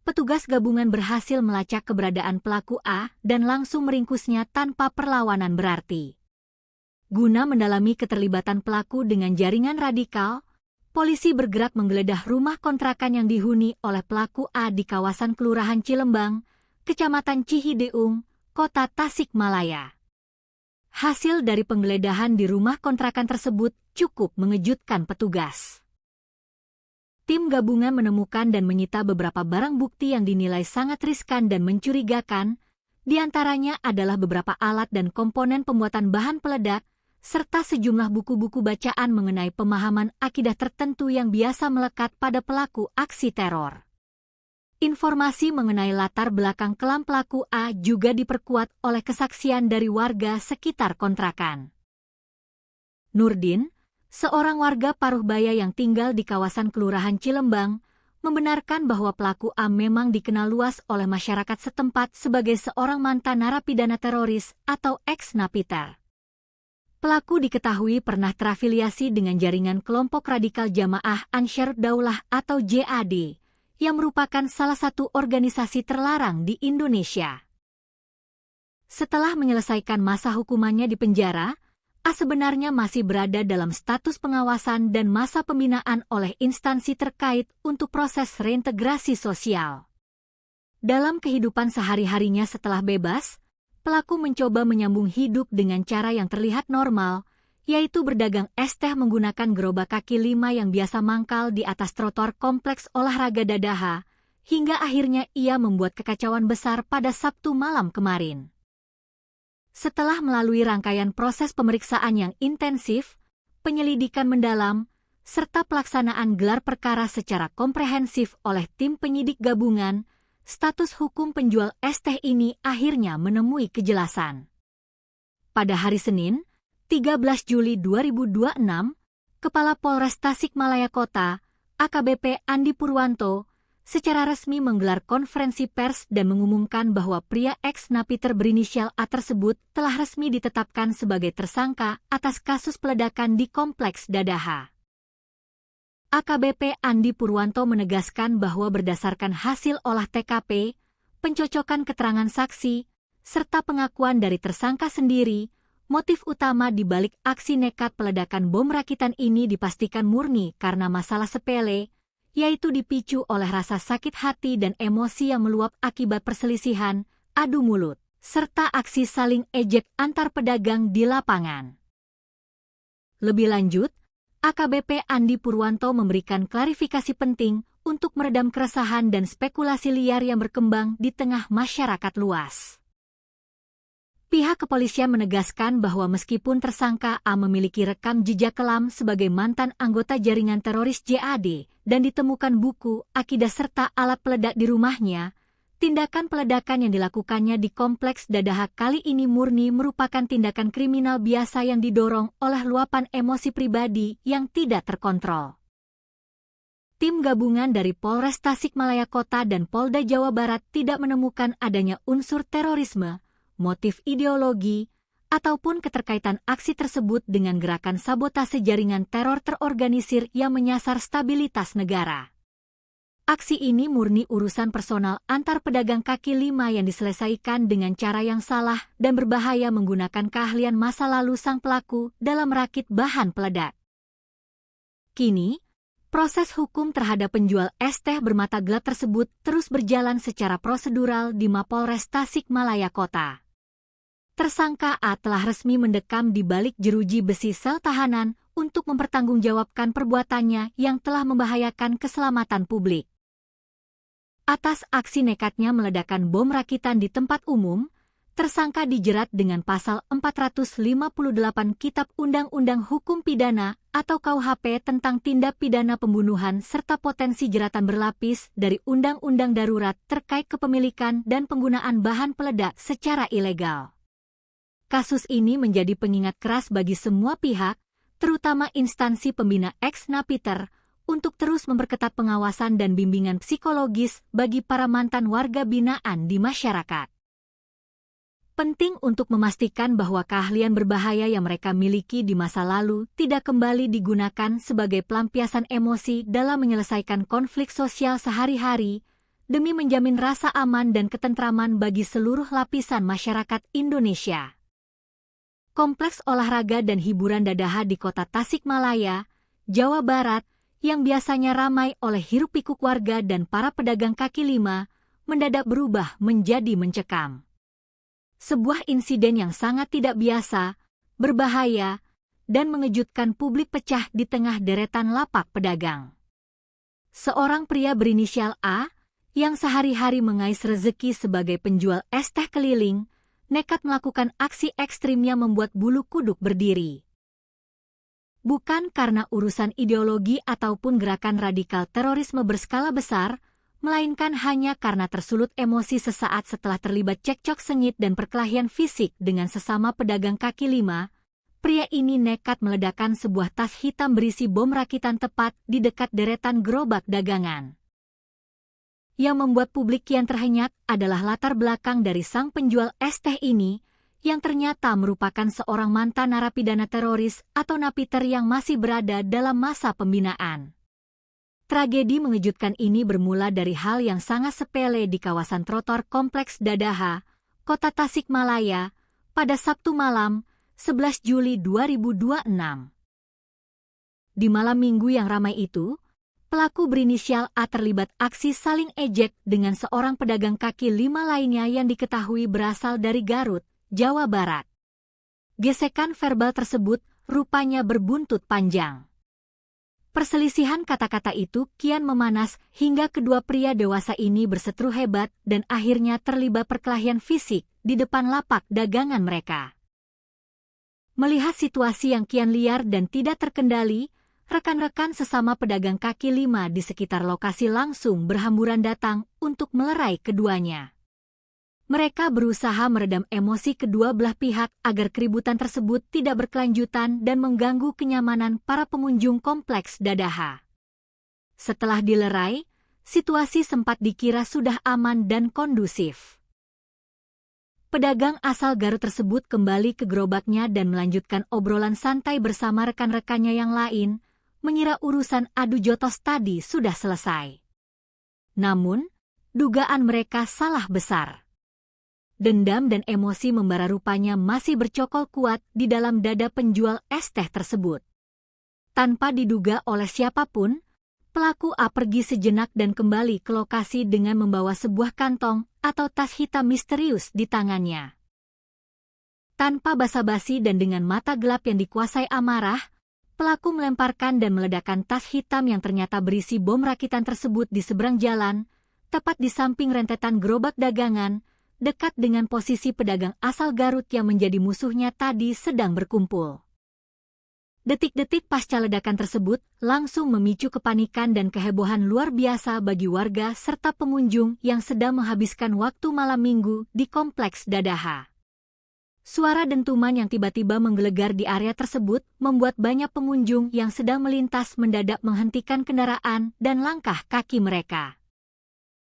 petugas gabungan berhasil melacak keberadaan pelaku A dan langsung meringkusnya tanpa perlawanan berarti. Guna mendalami keterlibatan pelaku dengan jaringan radikal, polisi bergerak menggeledah rumah kontrakan yang dihuni oleh pelaku A di kawasan Kelurahan Cilembang, Kecamatan Cihideung, Kota Tasikmalaya. Hasil dari penggeledahan di rumah kontrakan tersebut cukup mengejutkan petugas. Tim gabungan menemukan dan menyita beberapa barang bukti yang dinilai sangat riskan dan mencurigakan, di antaranya adalah beberapa alat dan komponen pembuatan bahan peledak, serta sejumlah buku-buku bacaan mengenai pemahaman akidah tertentu yang biasa melekat pada pelaku aksi teror. Informasi mengenai latar belakang kelam pelaku A juga diperkuat oleh kesaksian dari warga sekitar kontrakan. Nurdin, seorang warga Paruhbaya yang tinggal di kawasan Kelurahan Cilembang, membenarkan bahwa pelaku A memang dikenal luas oleh masyarakat setempat sebagai seorang mantan narapidana teroris atau ex-napiter. Pelaku diketahui pernah terafiliasi dengan jaringan kelompok radikal Jamaah Ansharud Daulah atau JAD, yang merupakan salah satu organisasi terlarang di Indonesia. Setelah menyelesaikan masa hukumannya di penjara, A sebenarnya masih berada dalam status pengawasan dan masa pembinaan oleh instansi terkait untuk proses reintegrasi sosial. Dalam kehidupan sehari-harinya setelah bebas, pelaku mencoba menyambung hidup dengan cara yang terlihat normal, yaitu berdagang es teh menggunakan gerobak kaki lima yang biasa mangkal di atas trotoar kompleks olahraga Dadaha, hingga akhirnya ia membuat kekacauan besar pada Sabtu malam kemarin. Setelah melalui rangkaian proses pemeriksaan yang intensif, penyelidikan mendalam, serta pelaksanaan gelar perkara secara komprehensif oleh tim penyidik gabungan, status hukum penjual es teh ini akhirnya menemui kejelasan. Pada hari Senin, 13 Juli 2026, Kepala Polres Tasikmalaya Kota, AKBP Andi Purwanto, secara resmi menggelar konferensi pers dan mengumumkan bahwa pria ex-napiter berinisial A tersebut telah resmi ditetapkan sebagai tersangka atas kasus peledakan di Kompleks Dadaha. AKBP Andi Purwanto menegaskan bahwa berdasarkan hasil olah TKP, pencocokan keterangan saksi, serta pengakuan dari tersangka sendiri, motif utama di balik aksi nekat peledakan bom rakitan ini dipastikan murni karena masalah sepele, yaitu dipicu oleh rasa sakit hati dan emosi yang meluap akibat perselisihan, adu mulut, serta aksi saling ejek antar pedagang di lapangan. Lebih lanjut, AKBP Andi Purwanto memberikan klarifikasi penting untuk meredam keresahan dan spekulasi liar yang berkembang di tengah masyarakat luas. Pihak kepolisian menegaskan bahwa meskipun tersangka A memiliki rekam jejak kelam sebagai mantan anggota jaringan teroris JAD dan ditemukan buku, akidah serta alat peledak di rumahnya, tindakan peledakan yang dilakukannya di Kompleks Dadaha kali ini murni merupakan tindakan kriminal biasa yang didorong oleh luapan emosi pribadi yang tidak terkontrol. Tim gabungan dari Polres Tasikmalaya Kota dan Polda Jawa Barat tidak menemukan adanya unsur terorisme, motif ideologi, ataupun keterkaitan aksi tersebut dengan gerakan sabotase jaringan teror terorganisir yang menyasar stabilitas negara. Aksi ini murni urusan personal antar pedagang kaki lima yang diselesaikan dengan cara yang salah dan berbahaya menggunakan keahlian masa lalu sang pelaku dalam merakit bahan peledak. Kini, proses hukum terhadap penjual es teh bermata gelap tersebut terus berjalan secara prosedural di Mapolres Tasikmalaya Kota. Tersangka A telah resmi mendekam di balik jeruji besi sel tahanan untuk mempertanggungjawabkan perbuatannya yang telah membahayakan keselamatan publik. Atas aksi nekatnya meledakkan bom rakitan di tempat umum, tersangka dijerat dengan pasal 458 Kitab Undang-Undang Hukum Pidana atau KUHP tentang tindak pidana pembunuhan serta potensi jeratan berlapis dari Undang-Undang Darurat terkait kepemilikan dan penggunaan bahan peledak secara ilegal. Kasus ini menjadi pengingat keras bagi semua pihak, terutama instansi pembina ex-napiter, untuk terus memperketat pengawasan dan bimbingan psikologis bagi para mantan warga binaan di masyarakat. Penting untuk memastikan bahwa keahlian berbahaya yang mereka miliki di masa lalu tidak kembali digunakan sebagai pelampiasan emosi dalam menyelesaikan konflik sosial sehari-hari, demi menjamin rasa aman dan ketentraman bagi seluruh lapisan masyarakat Indonesia. Kompleks olahraga dan hiburan Dadaha di Kota Tasikmalaya, Jawa Barat, yang biasanya ramai oleh hiruk-pikuk warga dan para pedagang kaki lima, mendadak berubah menjadi mencekam. Sebuah insiden yang sangat tidak biasa, berbahaya, dan mengejutkan publik pecah di tengah deretan lapak pedagang. Seorang pria berinisial A, yang sehari-hari mengais rezeki sebagai penjual es teh keliling, nekat melakukan aksi ekstrimnya membuat bulu kuduk berdiri. Bukan karena urusan ideologi ataupun gerakan radikal terorisme berskala besar, melainkan hanya karena tersulut emosi sesaat setelah terlibat cekcok sengit dan perkelahian fisik dengan sesama pedagang kaki lima, pria ini nekat meledakkan sebuah tas hitam berisi bom rakitan tepat di dekat deretan gerobak dagangan. Yang membuat publik kian terhenyak adalah latar belakang dari sang penjual es teh ini, yang ternyata merupakan seorang mantan narapidana teroris atau napiter yang masih berada dalam masa pembinaan. Tragedi mengejutkan ini bermula dari hal yang sangat sepele di kawasan trotoar Kompleks Dadaha, Kota Tasikmalaya, pada Sabtu malam, 11 Juli 2026. Di malam minggu yang ramai itu, pelaku berinisial A terlibat aksi saling ejek dengan seorang pedagang kaki lima lainnya yang diketahui berasal dari Garut, Jawa Barat. Gesekan verbal tersebut rupanya berbuntut panjang. Perselisihan kata-kata itu kian memanas hingga kedua pria dewasa ini berseteru hebat dan akhirnya terlibat perkelahian fisik di depan lapak dagangan mereka. Melihat situasi yang kian liar dan tidak terkendali, rekan-rekan sesama pedagang kaki lima di sekitar lokasi langsung berhamburan datang untuk melerai keduanya. Mereka berusaha meredam emosi kedua belah pihak agar keributan tersebut tidak berkelanjutan dan mengganggu kenyamanan para pengunjung Kompleks Dadaha. Setelah dilerai, situasi sempat dikira sudah aman dan kondusif. Pedagang asal Garut tersebut kembali ke gerobaknya dan melanjutkan obrolan santai bersama rekan-rekannya yang lain, mengira urusan adu jotos tadi sudah selesai. Namun, dugaan mereka salah besar. Dendam dan emosi membara rupanya masih bercokol kuat di dalam dada penjual es teh tersebut. Tanpa diduga oleh siapapun, pelaku A pergi sejenak dan kembali ke lokasi dengan membawa sebuah kantong atau tas hitam misterius di tangannya. Tanpa basa-basi dan dengan mata gelap yang dikuasai amarah, pelaku melemparkan dan meledakkan tas hitam yang ternyata berisi bom rakitan tersebut di seberang jalan, tepat di samping rentetan gerobak dagangan, dekat dengan posisi pedagang asal Garut yang menjadi musuhnya tadi sedang berkumpul. Detik-detik pasca ledakan tersebut langsung memicu kepanikan dan kehebohan luar biasa bagi warga serta pengunjung yang sedang menghabiskan waktu malam minggu di Kompleks Dadaha. Suara dentuman yang tiba-tiba menggelegar di area tersebut membuat banyak pengunjung yang sedang melintas mendadak menghentikan kendaraan dan langkah kaki mereka.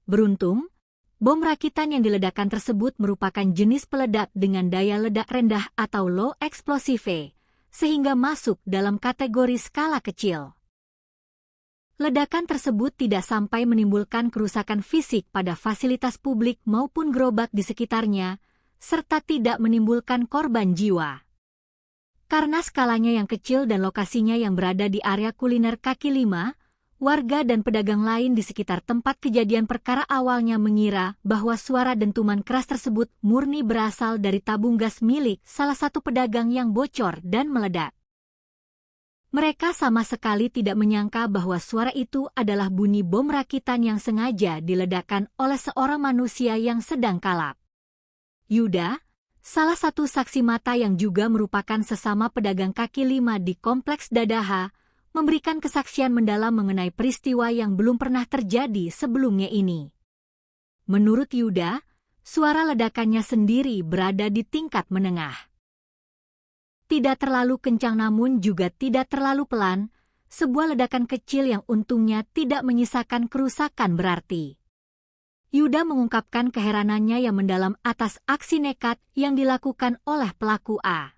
Beruntung, bom rakitan yang diledakkan tersebut merupakan jenis peledak dengan daya ledak rendah atau low explosive, sehingga masuk dalam kategori skala kecil. Ledakan tersebut tidak sampai menimbulkan kerusakan fisik pada fasilitas publik maupun gerobak di sekitarnya, serta tidak menimbulkan korban jiwa. Karena skalanya yang kecil dan lokasinya yang berada di area kuliner kaki lima, warga dan pedagang lain di sekitar tempat kejadian perkara awalnya mengira bahwa suara dentuman keras tersebut murni berasal dari tabung gas milik salah satu pedagang yang bocor dan meledak. Mereka sama sekali tidak menyangka bahwa suara itu adalah bunyi bom rakitan yang sengaja diledakkan oleh seorang manusia yang sedang kalap. Yuda, salah satu saksi mata yang juga merupakan sesama pedagang kaki lima di Kompleks Dadaha, memberikan kesaksian mendalam mengenai peristiwa yang belum pernah terjadi sebelumnya ini. Menurut Yuda, suara ledakannya sendiri berada di tingkat menengah. Tidak terlalu kencang namun juga tidak terlalu pelan, sebuah ledakan kecil yang untungnya tidak menyisakan kerusakan berarti. Yuda mengungkapkan keheranannya yang mendalam atas aksi nekat yang dilakukan oleh pelaku A.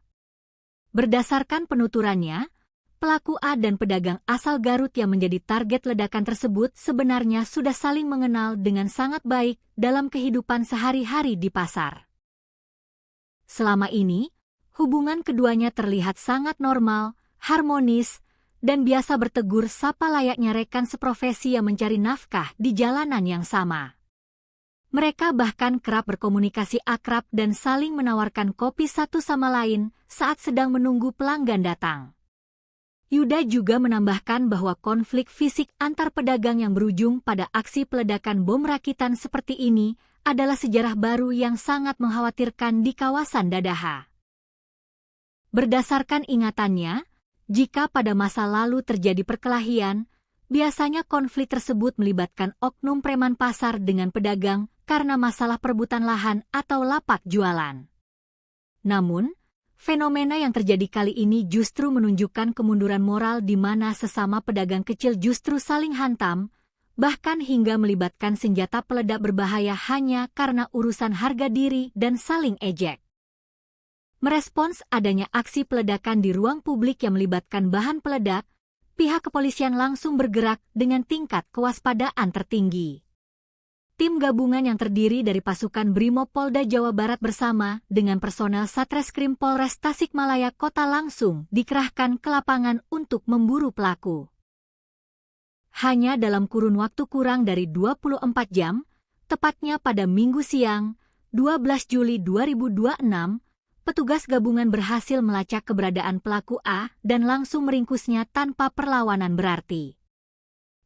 Berdasarkan penuturannya, pelaku A dan pedagang asal Garut yang menjadi target ledakan tersebut sebenarnya sudah saling mengenal dengan sangat baik dalam kehidupan sehari-hari di pasar. Selama ini, hubungan keduanya terlihat sangat normal, harmonis, dan biasa bertegur sapa layaknya rekan seprofesi yang mencari nafkah di jalanan yang sama. Mereka bahkan kerap berkomunikasi akrab dan saling menawarkan kopi satu sama lain saat sedang menunggu pelanggan datang. Yuda juga menambahkan bahwa konflik fisik antar pedagang yang berujung pada aksi peledakan bom rakitan seperti ini adalah sejarah baru yang sangat mengkhawatirkan di kawasan Dadaha. Berdasarkan ingatannya, jika pada masa lalu terjadi perkelahian, biasanya konflik tersebut melibatkan oknum preman pasar dengan pedagang karena masalah perebutan lahan atau lapak jualan. Namun, fenomena yang terjadi kali ini justru menunjukkan kemunduran moral di mana sesama pedagang kecil justru saling hantam, bahkan hingga melibatkan senjata peledak berbahaya hanya karena urusan harga diri dan saling ejek. Merespons adanya aksi peledakan di ruang publik yang melibatkan bahan peledak, pihak kepolisian langsung bergerak dengan tingkat kewaspadaan tertinggi. Tim gabungan yang terdiri dari pasukan Brimob Polda Jawa Barat bersama dengan personel Satreskrim Polres Tasikmalaya Kota langsung dikerahkan ke lapangan untuk memburu pelaku. Hanya dalam kurun waktu kurang dari 24 jam, tepatnya pada Minggu siang, 12 Juli 2026, petugas gabungan berhasil melacak keberadaan pelaku A dan langsung meringkusnya tanpa perlawanan berarti.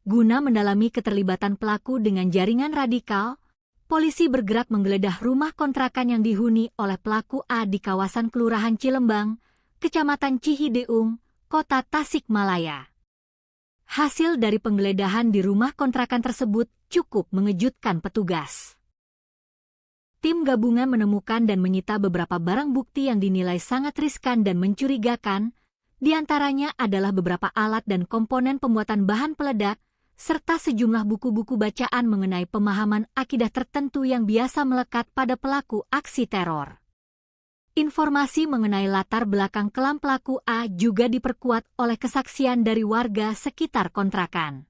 Guna mendalami keterlibatan pelaku dengan jaringan radikal, polisi bergerak menggeledah rumah kontrakan yang dihuni oleh pelaku A di kawasan Kelurahan Cilembang, Kecamatan Cihideung, Kota Tasikmalaya. Hasil dari penggeledahan di rumah kontrakan tersebut cukup mengejutkan petugas. Tim gabungan menemukan dan menyita beberapa barang bukti yang dinilai sangat riskan dan mencurigakan, di antaranya adalah beberapa alat dan komponen pembuatan bahan peledak, serta sejumlah buku-buku bacaan mengenai pemahaman akidah tertentu yang biasa melekat pada pelaku aksi teror. Informasi mengenai latar belakang kelam pelaku A juga diperkuat oleh kesaksian dari warga sekitar kontrakan.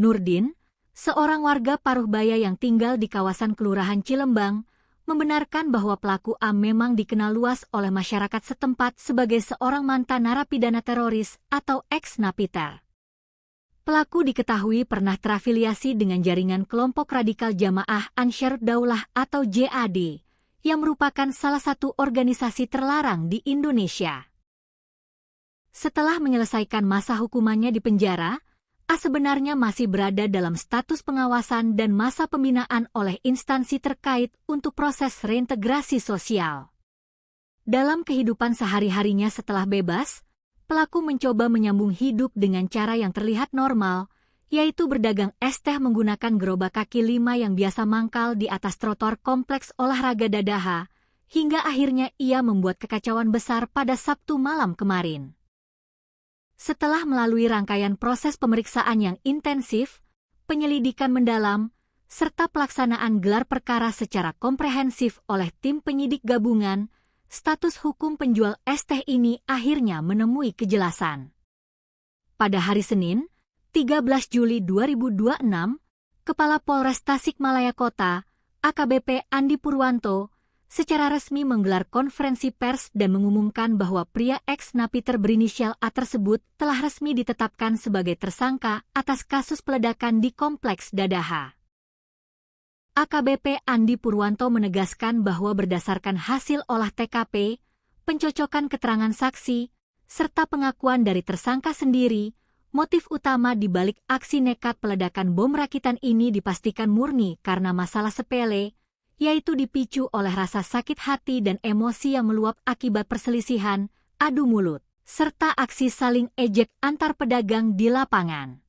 Nurdin, seorang warga Paruhbaya yang tinggal di kawasan Kelurahan Cilembang, membenarkan bahwa pelaku A memang dikenal luas oleh masyarakat setempat sebagai seorang mantan narapidana teroris atau ex-napiter. Pelaku diketahui pernah terafiliasi dengan jaringan kelompok radikal Jamaah Ansharud Daulah atau JAD, yang merupakan salah satu organisasi terlarang di Indonesia. Setelah menyelesaikan masa hukumannya di penjara, A sebenarnya masih berada dalam status pengawasan dan masa pembinaan oleh instansi terkait untuk proses reintegrasi sosial. Dalam kehidupan sehari-harinya setelah bebas, pelaku mencoba menyambung hidup dengan cara yang terlihat normal, yaitu berdagang es teh menggunakan gerobak kaki 5 yang biasa mangkal di atas trotoar kompleks olahraga Dadaha, hingga akhirnya ia membuat kekacauan besar pada Sabtu malam kemarin. Setelah melalui rangkaian proses pemeriksaan yang intensif, penyelidikan mendalam, serta pelaksanaan gelar perkara secara komprehensif oleh tim penyidik gabungan, status hukum penjual es teh ini akhirnya menemui kejelasan. Pada hari Senin, 13 Juli 2026, Kepala Polres Tasikmalaya Kota, AKBP Andi Purwanto, secara resmi menggelar konferensi pers dan mengumumkan bahwa pria ex-napiter berinisial A tersebut telah resmi ditetapkan sebagai tersangka atas kasus peledakan di Kompleks Dadaha. AKBP Andi Purwanto menegaskan bahwa berdasarkan hasil olah TKP, pencocokan keterangan saksi, serta pengakuan dari tersangka sendiri, motif utama di balik aksi nekat peledakan bom rakitan ini dipastikan murni karena masalah sepele, yaitu dipicu oleh rasa sakit hati dan emosi yang meluap akibat perselisihan, adu mulut, serta aksi saling ejek antar pedagang di lapangan.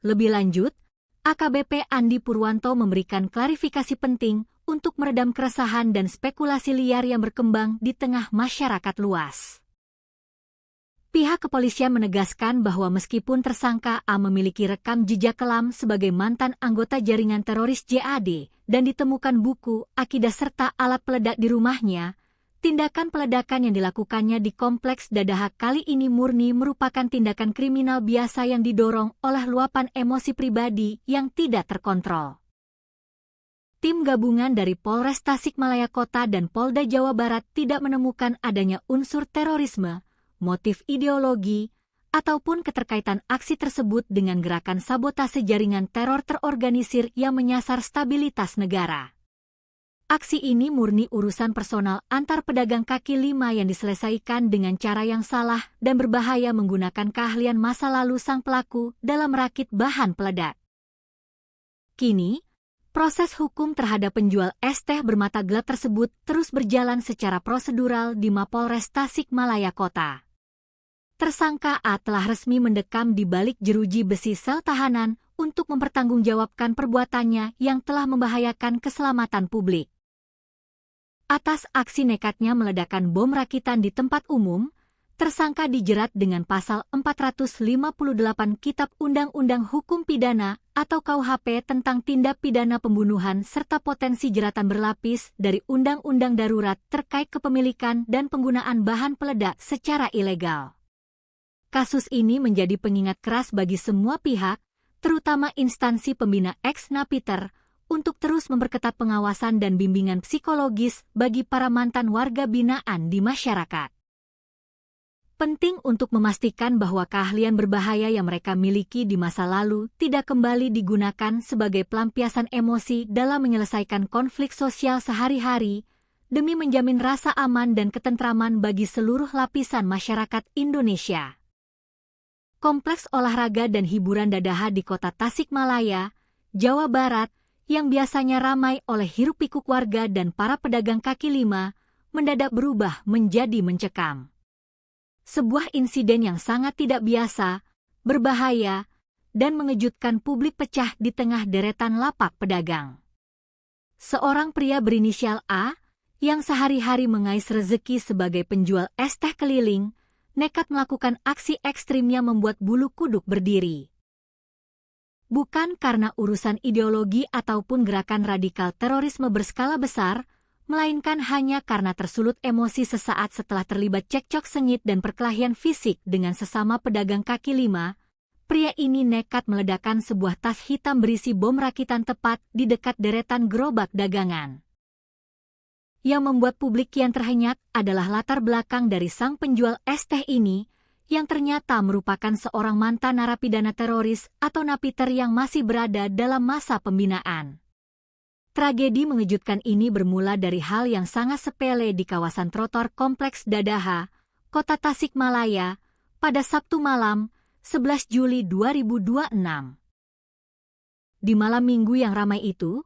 Lebih lanjut, AKBP Andi Purwanto memberikan klarifikasi penting untuk meredam keresahan dan spekulasi liar yang berkembang di tengah masyarakat luas. Pihak kepolisian menegaskan bahwa meskipun tersangka A memiliki rekam jejak kelam sebagai mantan anggota jaringan teroris JAD dan ditemukan buku, akidah serta alat peledak di rumahnya, tindakan peledakan yang dilakukannya di Kompleks Dadaha kali ini murni merupakan tindakan kriminal biasa yang didorong oleh luapan emosi pribadi yang tidak terkontrol. Tim gabungan dari Polres Tasikmalaya Kota dan Polda Jawa Barat tidak menemukan adanya unsur terorisme, motif ideologi, ataupun keterkaitan aksi tersebut dengan gerakan sabotase jaringan teror terorganisir yang menyasar stabilitas negara. Aksi ini murni urusan personal antar pedagang kaki 5 yang diselesaikan dengan cara yang salah dan berbahaya menggunakan keahlian masa lalu sang pelaku dalam merakit bahan peledak. Kini, proses hukum terhadap penjual es teh bermata gelap tersebut terus berjalan secara prosedural di Mapolres Tasikmalaya Kota. Tersangka A telah resmi mendekam di balik jeruji besi sel tahanan untuk mempertanggungjawabkan perbuatannya yang telah membahayakan keselamatan publik. Atas aksi nekatnya meledakkan bom rakitan di tempat umum, tersangka dijerat dengan pasal 458 Kitab Undang-Undang Hukum Pidana atau KUHP tentang tindak pidana pembunuhan serta potensi jeratan berlapis dari Undang-Undang Darurat terkait kepemilikan dan penggunaan bahan peledak secara ilegal. Kasus ini menjadi pengingat keras bagi semua pihak, terutama instansi pembina ex-napiter, untuk terus memperketat pengawasan dan bimbingan psikologis bagi para mantan warga binaan di masyarakat. Penting untuk memastikan bahwa keahlian berbahaya yang mereka miliki di masa lalu tidak kembali digunakan sebagai pelampiasan emosi dalam menyelesaikan konflik sosial sehari-hari, demi menjamin rasa aman dan ketentraman bagi seluruh lapisan masyarakat Indonesia. Kompleks olahraga dan hiburan Dadaha di Kota Tasikmalaya, Jawa Barat, yang biasanya ramai oleh hiruk-pikuk warga dan para pedagang kaki 5, mendadak berubah menjadi mencekam. Sebuah insiden yang sangat tidak biasa, berbahaya, dan mengejutkan publik pecah di tengah deretan lapak pedagang. Seorang pria berinisial A, yang sehari-hari mengais rezeki sebagai penjual es teh keliling, nekat melakukan aksi ekstrim yang membuat bulu kuduk berdiri. Bukan karena urusan ideologi ataupun gerakan radikal terorisme berskala besar, melainkan hanya karena tersulut emosi sesaat setelah terlibat cekcok sengit dan perkelahian fisik dengan sesama pedagang kaki 5, pria ini nekat meledakkan sebuah tas hitam berisi bom rakitan tepat di dekat deretan gerobak dagangan. Yang membuat publik kian terhenyak adalah latar belakang dari sang penjual es teh ini, yang ternyata merupakan seorang mantan narapidana teroris atau napiter yang masih berada dalam masa pembinaan. Tragedi mengejutkan ini bermula dari hal yang sangat sepele di kawasan trotoar Kompleks Dadaha, Kota Tasikmalaya, pada Sabtu malam, 11 Juli 2026. Di malam minggu yang ramai itu,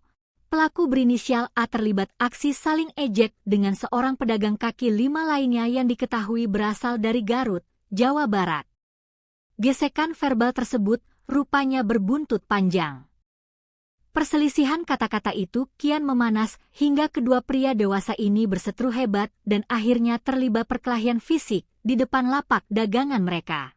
pelaku berinisial A terlibat aksi saling ejek dengan seorang pedagang kaki lima lainnya yang diketahui berasal dari Garut, Jawa Barat. Gesekan verbal tersebut rupanya berbuntut panjang. Perselisihan kata-kata itu kian memanas hingga kedua pria dewasa ini berseteru hebat dan akhirnya terlibat perkelahian fisik di depan lapak dagangan mereka.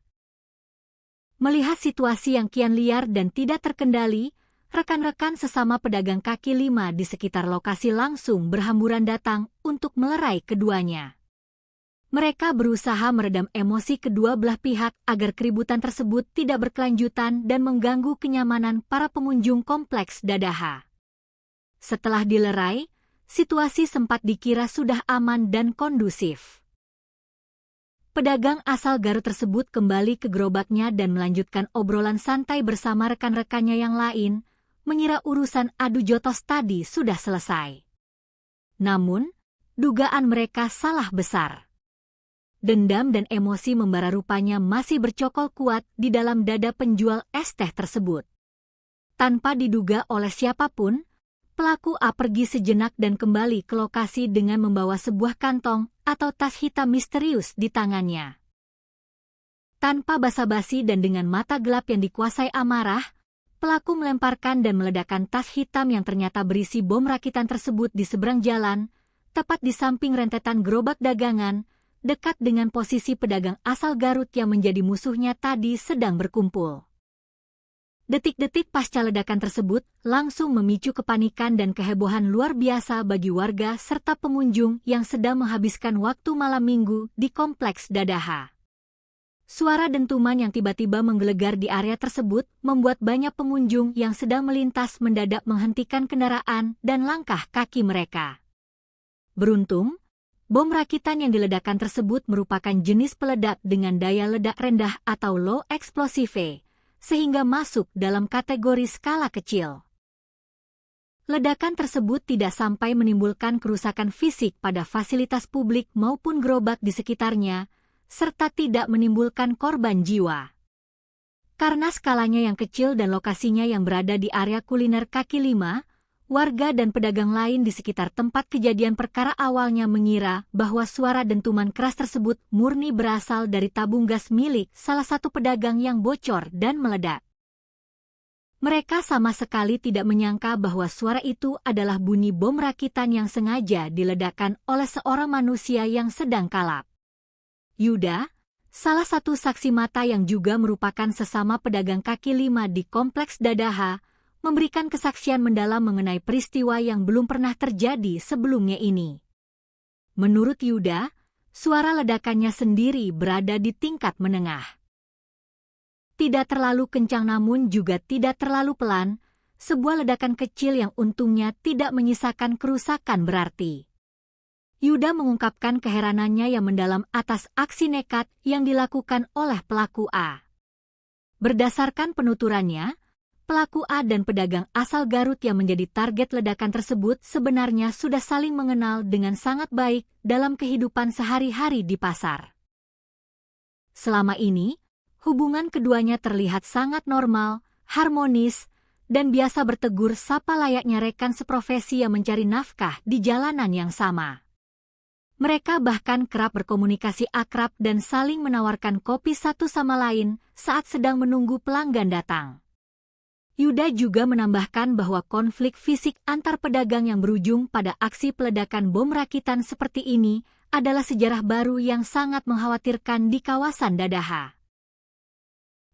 Melihat situasi yang kian liar dan tidak terkendali, rekan-rekan sesama pedagang kaki lima di sekitar lokasi langsung berhamburan datang untuk melerai keduanya. Mereka berusaha meredam emosi kedua belah pihak agar keributan tersebut tidak berkelanjutan dan mengganggu kenyamanan para pengunjung kompleks Dadaha. Setelah dilerai, situasi sempat dikira sudah aman dan kondusif. Pedagang asal Garut tersebut kembali ke gerobaknya dan melanjutkan obrolan santai bersama rekan-rekannya yang lain, mengira urusan adu jotos tadi sudah selesai. Namun, dugaan mereka salah besar. Dendam dan emosi membara rupanya masih bercokol kuat di dalam dada penjual es teh tersebut. Tanpa diduga oleh siapapun, pelaku A pergi sejenak dan kembali ke lokasi dengan membawa sebuah kantong atau tas hitam misterius di tangannya. Tanpa basa-basi dan dengan mata gelap yang dikuasai amarah, pelaku melemparkan dan meledakkan tas hitam yang ternyata berisi bom rakitan tersebut di seberang jalan, tepat di samping rentetan gerobak dagangan, dekat dengan posisi pedagang asal Garut yang menjadi musuhnya tadi sedang berkumpul. Detik-detik pasca ledakan tersebut langsung memicu kepanikan dan kehebohan luar biasa bagi warga serta pengunjung yang sedang menghabiskan waktu malam minggu di kompleks Dadaha. Suara dentuman yang tiba-tiba menggelegar di area tersebut membuat banyak pengunjung yang sedang melintas mendadak menghentikan kendaraan dan langkah kaki mereka. Beruntung, bom rakitan yang diledakkan tersebut merupakan jenis peledak dengan daya ledak rendah atau low explosive, sehingga masuk dalam kategori skala kecil. Ledakan tersebut tidak sampai menimbulkan kerusakan fisik pada fasilitas publik maupun gerobak di sekitarnya, serta tidak menimbulkan korban jiwa. Karena skalanya yang kecil dan lokasinya yang berada di area kuliner kaki lima, warga dan pedagang lain di sekitar tempat kejadian perkara awalnya mengira bahwa suara dentuman keras tersebut murni berasal dari tabung gas milik salah satu pedagang yang bocor dan meledak. Mereka sama sekali tidak menyangka bahwa suara itu adalah bunyi bom rakitan yang sengaja diledakkan oleh seorang manusia yang sedang kalap. Yuda, salah satu saksi mata yang juga merupakan sesama pedagang kaki lima di kompleks Dadaha, memberikan kesaksian mendalam mengenai peristiwa yang belum pernah terjadi sebelumnya ini. Menurut Yuda, suara ledakannya sendiri berada di tingkat menengah. Tidak terlalu kencang namun juga tidak terlalu pelan, sebuah ledakan kecil yang untungnya tidak menyisakan kerusakan berarti. Yuda mengungkapkan keheranannya yang mendalam atas aksi nekat yang dilakukan oleh pelaku A. Berdasarkan penuturannya, pelaku A dan pedagang asal Garut yang menjadi target ledakan tersebut sebenarnya sudah saling mengenal dengan sangat baik dalam kehidupan sehari-hari di pasar. Selama ini, hubungan keduanya terlihat sangat normal, harmonis, dan biasa bertegur sapa layaknya rekan seprofesi yang mencari nafkah di jalanan yang sama. Mereka bahkan kerap berkomunikasi akrab dan saling menawarkan kopi satu sama lain saat sedang menunggu pelanggan datang. Yuda juga menambahkan bahwa konflik fisik antar pedagang yang berujung pada aksi peledakan bom rakitan seperti ini adalah sejarah baru yang sangat mengkhawatirkan di kawasan Dadaha.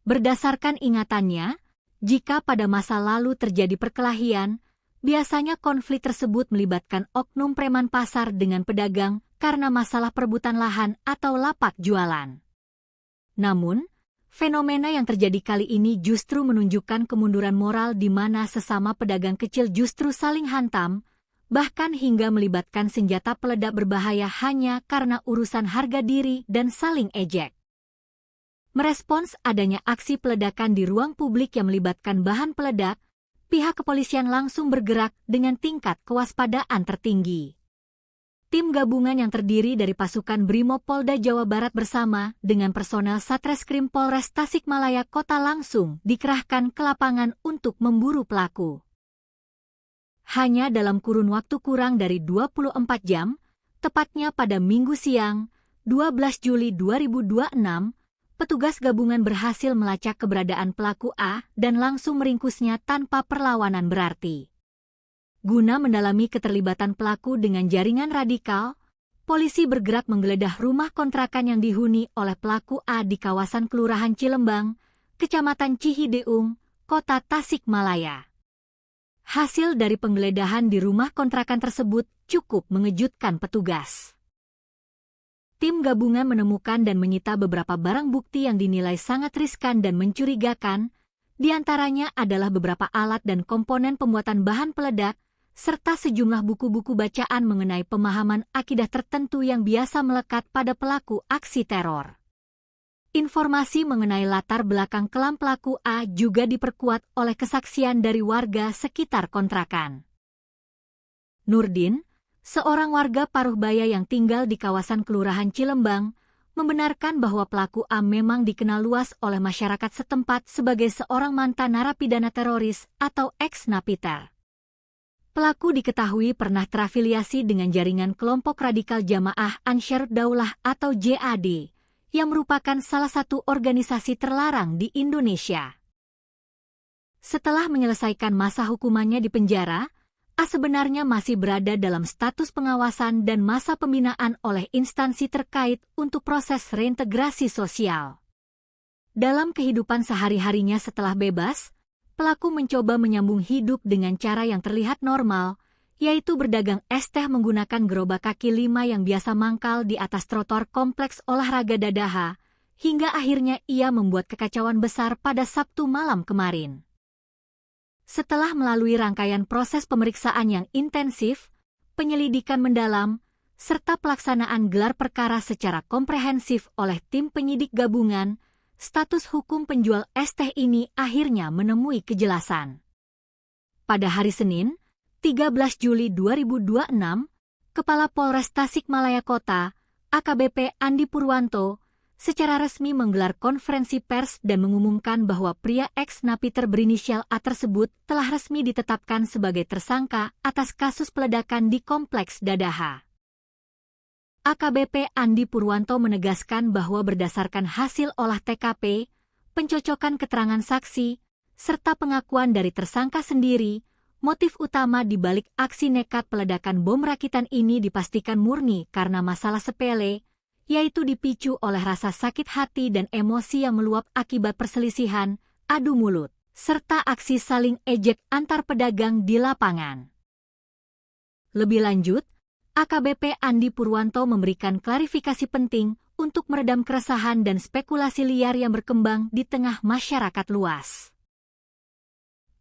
Berdasarkan ingatannya, jika pada masa lalu terjadi perkelahian, biasanya konflik tersebut melibatkan oknum preman pasar dengan pedagang karena masalah perebutan lahan atau lapak jualan. Namun, fenomena yang terjadi kali ini justru menunjukkan kemunduran moral di mana sesama pedagang kecil justru saling hantam, bahkan hingga melibatkan senjata peledak berbahaya hanya karena urusan harga diri dan saling ejek. Merespons adanya aksi peledakan di ruang publik yang melibatkan bahan peledak, pihak kepolisian langsung bergerak dengan tingkat kewaspadaan tertinggi. Tim gabungan yang terdiri dari pasukan Brimob Polda Jawa Barat bersama dengan personel Satreskrim Polres Tasikmalaya Kota langsung dikerahkan ke lapangan untuk memburu pelaku. Hanya dalam kurun waktu kurang dari 24 jam, tepatnya pada Minggu siang, 12 Juli 2026, petugas gabungan berhasil melacak keberadaan pelaku A dan langsung meringkusnya tanpa perlawanan berarti. Guna mendalami keterlibatan pelaku dengan jaringan radikal, polisi bergerak menggeledah rumah kontrakan yang dihuni oleh pelaku A di kawasan Kelurahan Cilembang, Kecamatan Cihideung, Kota Tasikmalaya. Hasil dari penggeledahan di rumah kontrakan tersebut cukup mengejutkan petugas. Tim gabungan menemukan dan menyita beberapa barang bukti yang dinilai sangat riskan dan mencurigakan, di antaranya adalah beberapa alat dan komponen pembuatan bahan peledak, serta sejumlah buku-buku bacaan mengenai pemahaman akidah tertentu yang biasa melekat pada pelaku aksi teror. Informasi mengenai latar belakang kelam pelaku A juga diperkuat oleh kesaksian dari warga sekitar kontrakan. Nurdin, seorang warga Paruhbaya yang tinggal di kawasan Kelurahan Cilembang, membenarkan bahwa pelaku A memang dikenal luas oleh masyarakat setempat sebagai seorang mantan narapidana teroris atau ex-napiter. Pelaku diketahui pernah terafiliasi dengan jaringan kelompok radikal Jamaah Ansharud Daulah atau JAD, yang merupakan salah satu organisasi terlarang di Indonesia. Setelah menyelesaikan masa hukumannya di penjara, A sebenarnya masih berada dalam status pengawasan dan masa pembinaan oleh instansi terkait untuk proses reintegrasi sosial. Dalam kehidupan sehari-harinya setelah bebas, pelaku mencoba menyambung hidup dengan cara yang terlihat normal, yaitu berdagang es teh menggunakan gerobak kaki 5 yang biasa mangkal di atas trotoar kompleks olahraga Dadaha, hingga akhirnya ia membuat kekacauan besar pada Sabtu malam kemarin. Setelah melalui rangkaian proses pemeriksaan yang intensif, penyelidikan mendalam, serta pelaksanaan gelar perkara secara komprehensif oleh tim penyidik gabungan, status hukum penjual es teh ini akhirnya menemui kejelasan. Pada hari Senin, 13 Juli 2026, Kepala Polres Tasikmalaya Kota, AKBP Andi Purwanto, secara resmi menggelar konferensi pers dan mengumumkan bahwa pria ex-napiter berinisial A tersebut telah resmi ditetapkan sebagai tersangka atas kasus peledakan di Kompleks Dadaha. AKBP Andi Purwanto menegaskan bahwa berdasarkan hasil olah TKP, pencocokan keterangan saksi, serta pengakuan dari tersangka sendiri, motif utama di balik aksi nekat peledakan bom rakitan ini dipastikan murni karena masalah sepele, yaitu dipicu oleh rasa sakit hati dan emosi yang meluap akibat perselisihan, adu mulut, serta aksi saling ejek antar pedagang di lapangan. Lebih lanjut, AKBP Andi Purwanto memberikan klarifikasi penting untuk meredam keresahan dan spekulasi liar yang berkembang di tengah masyarakat luas.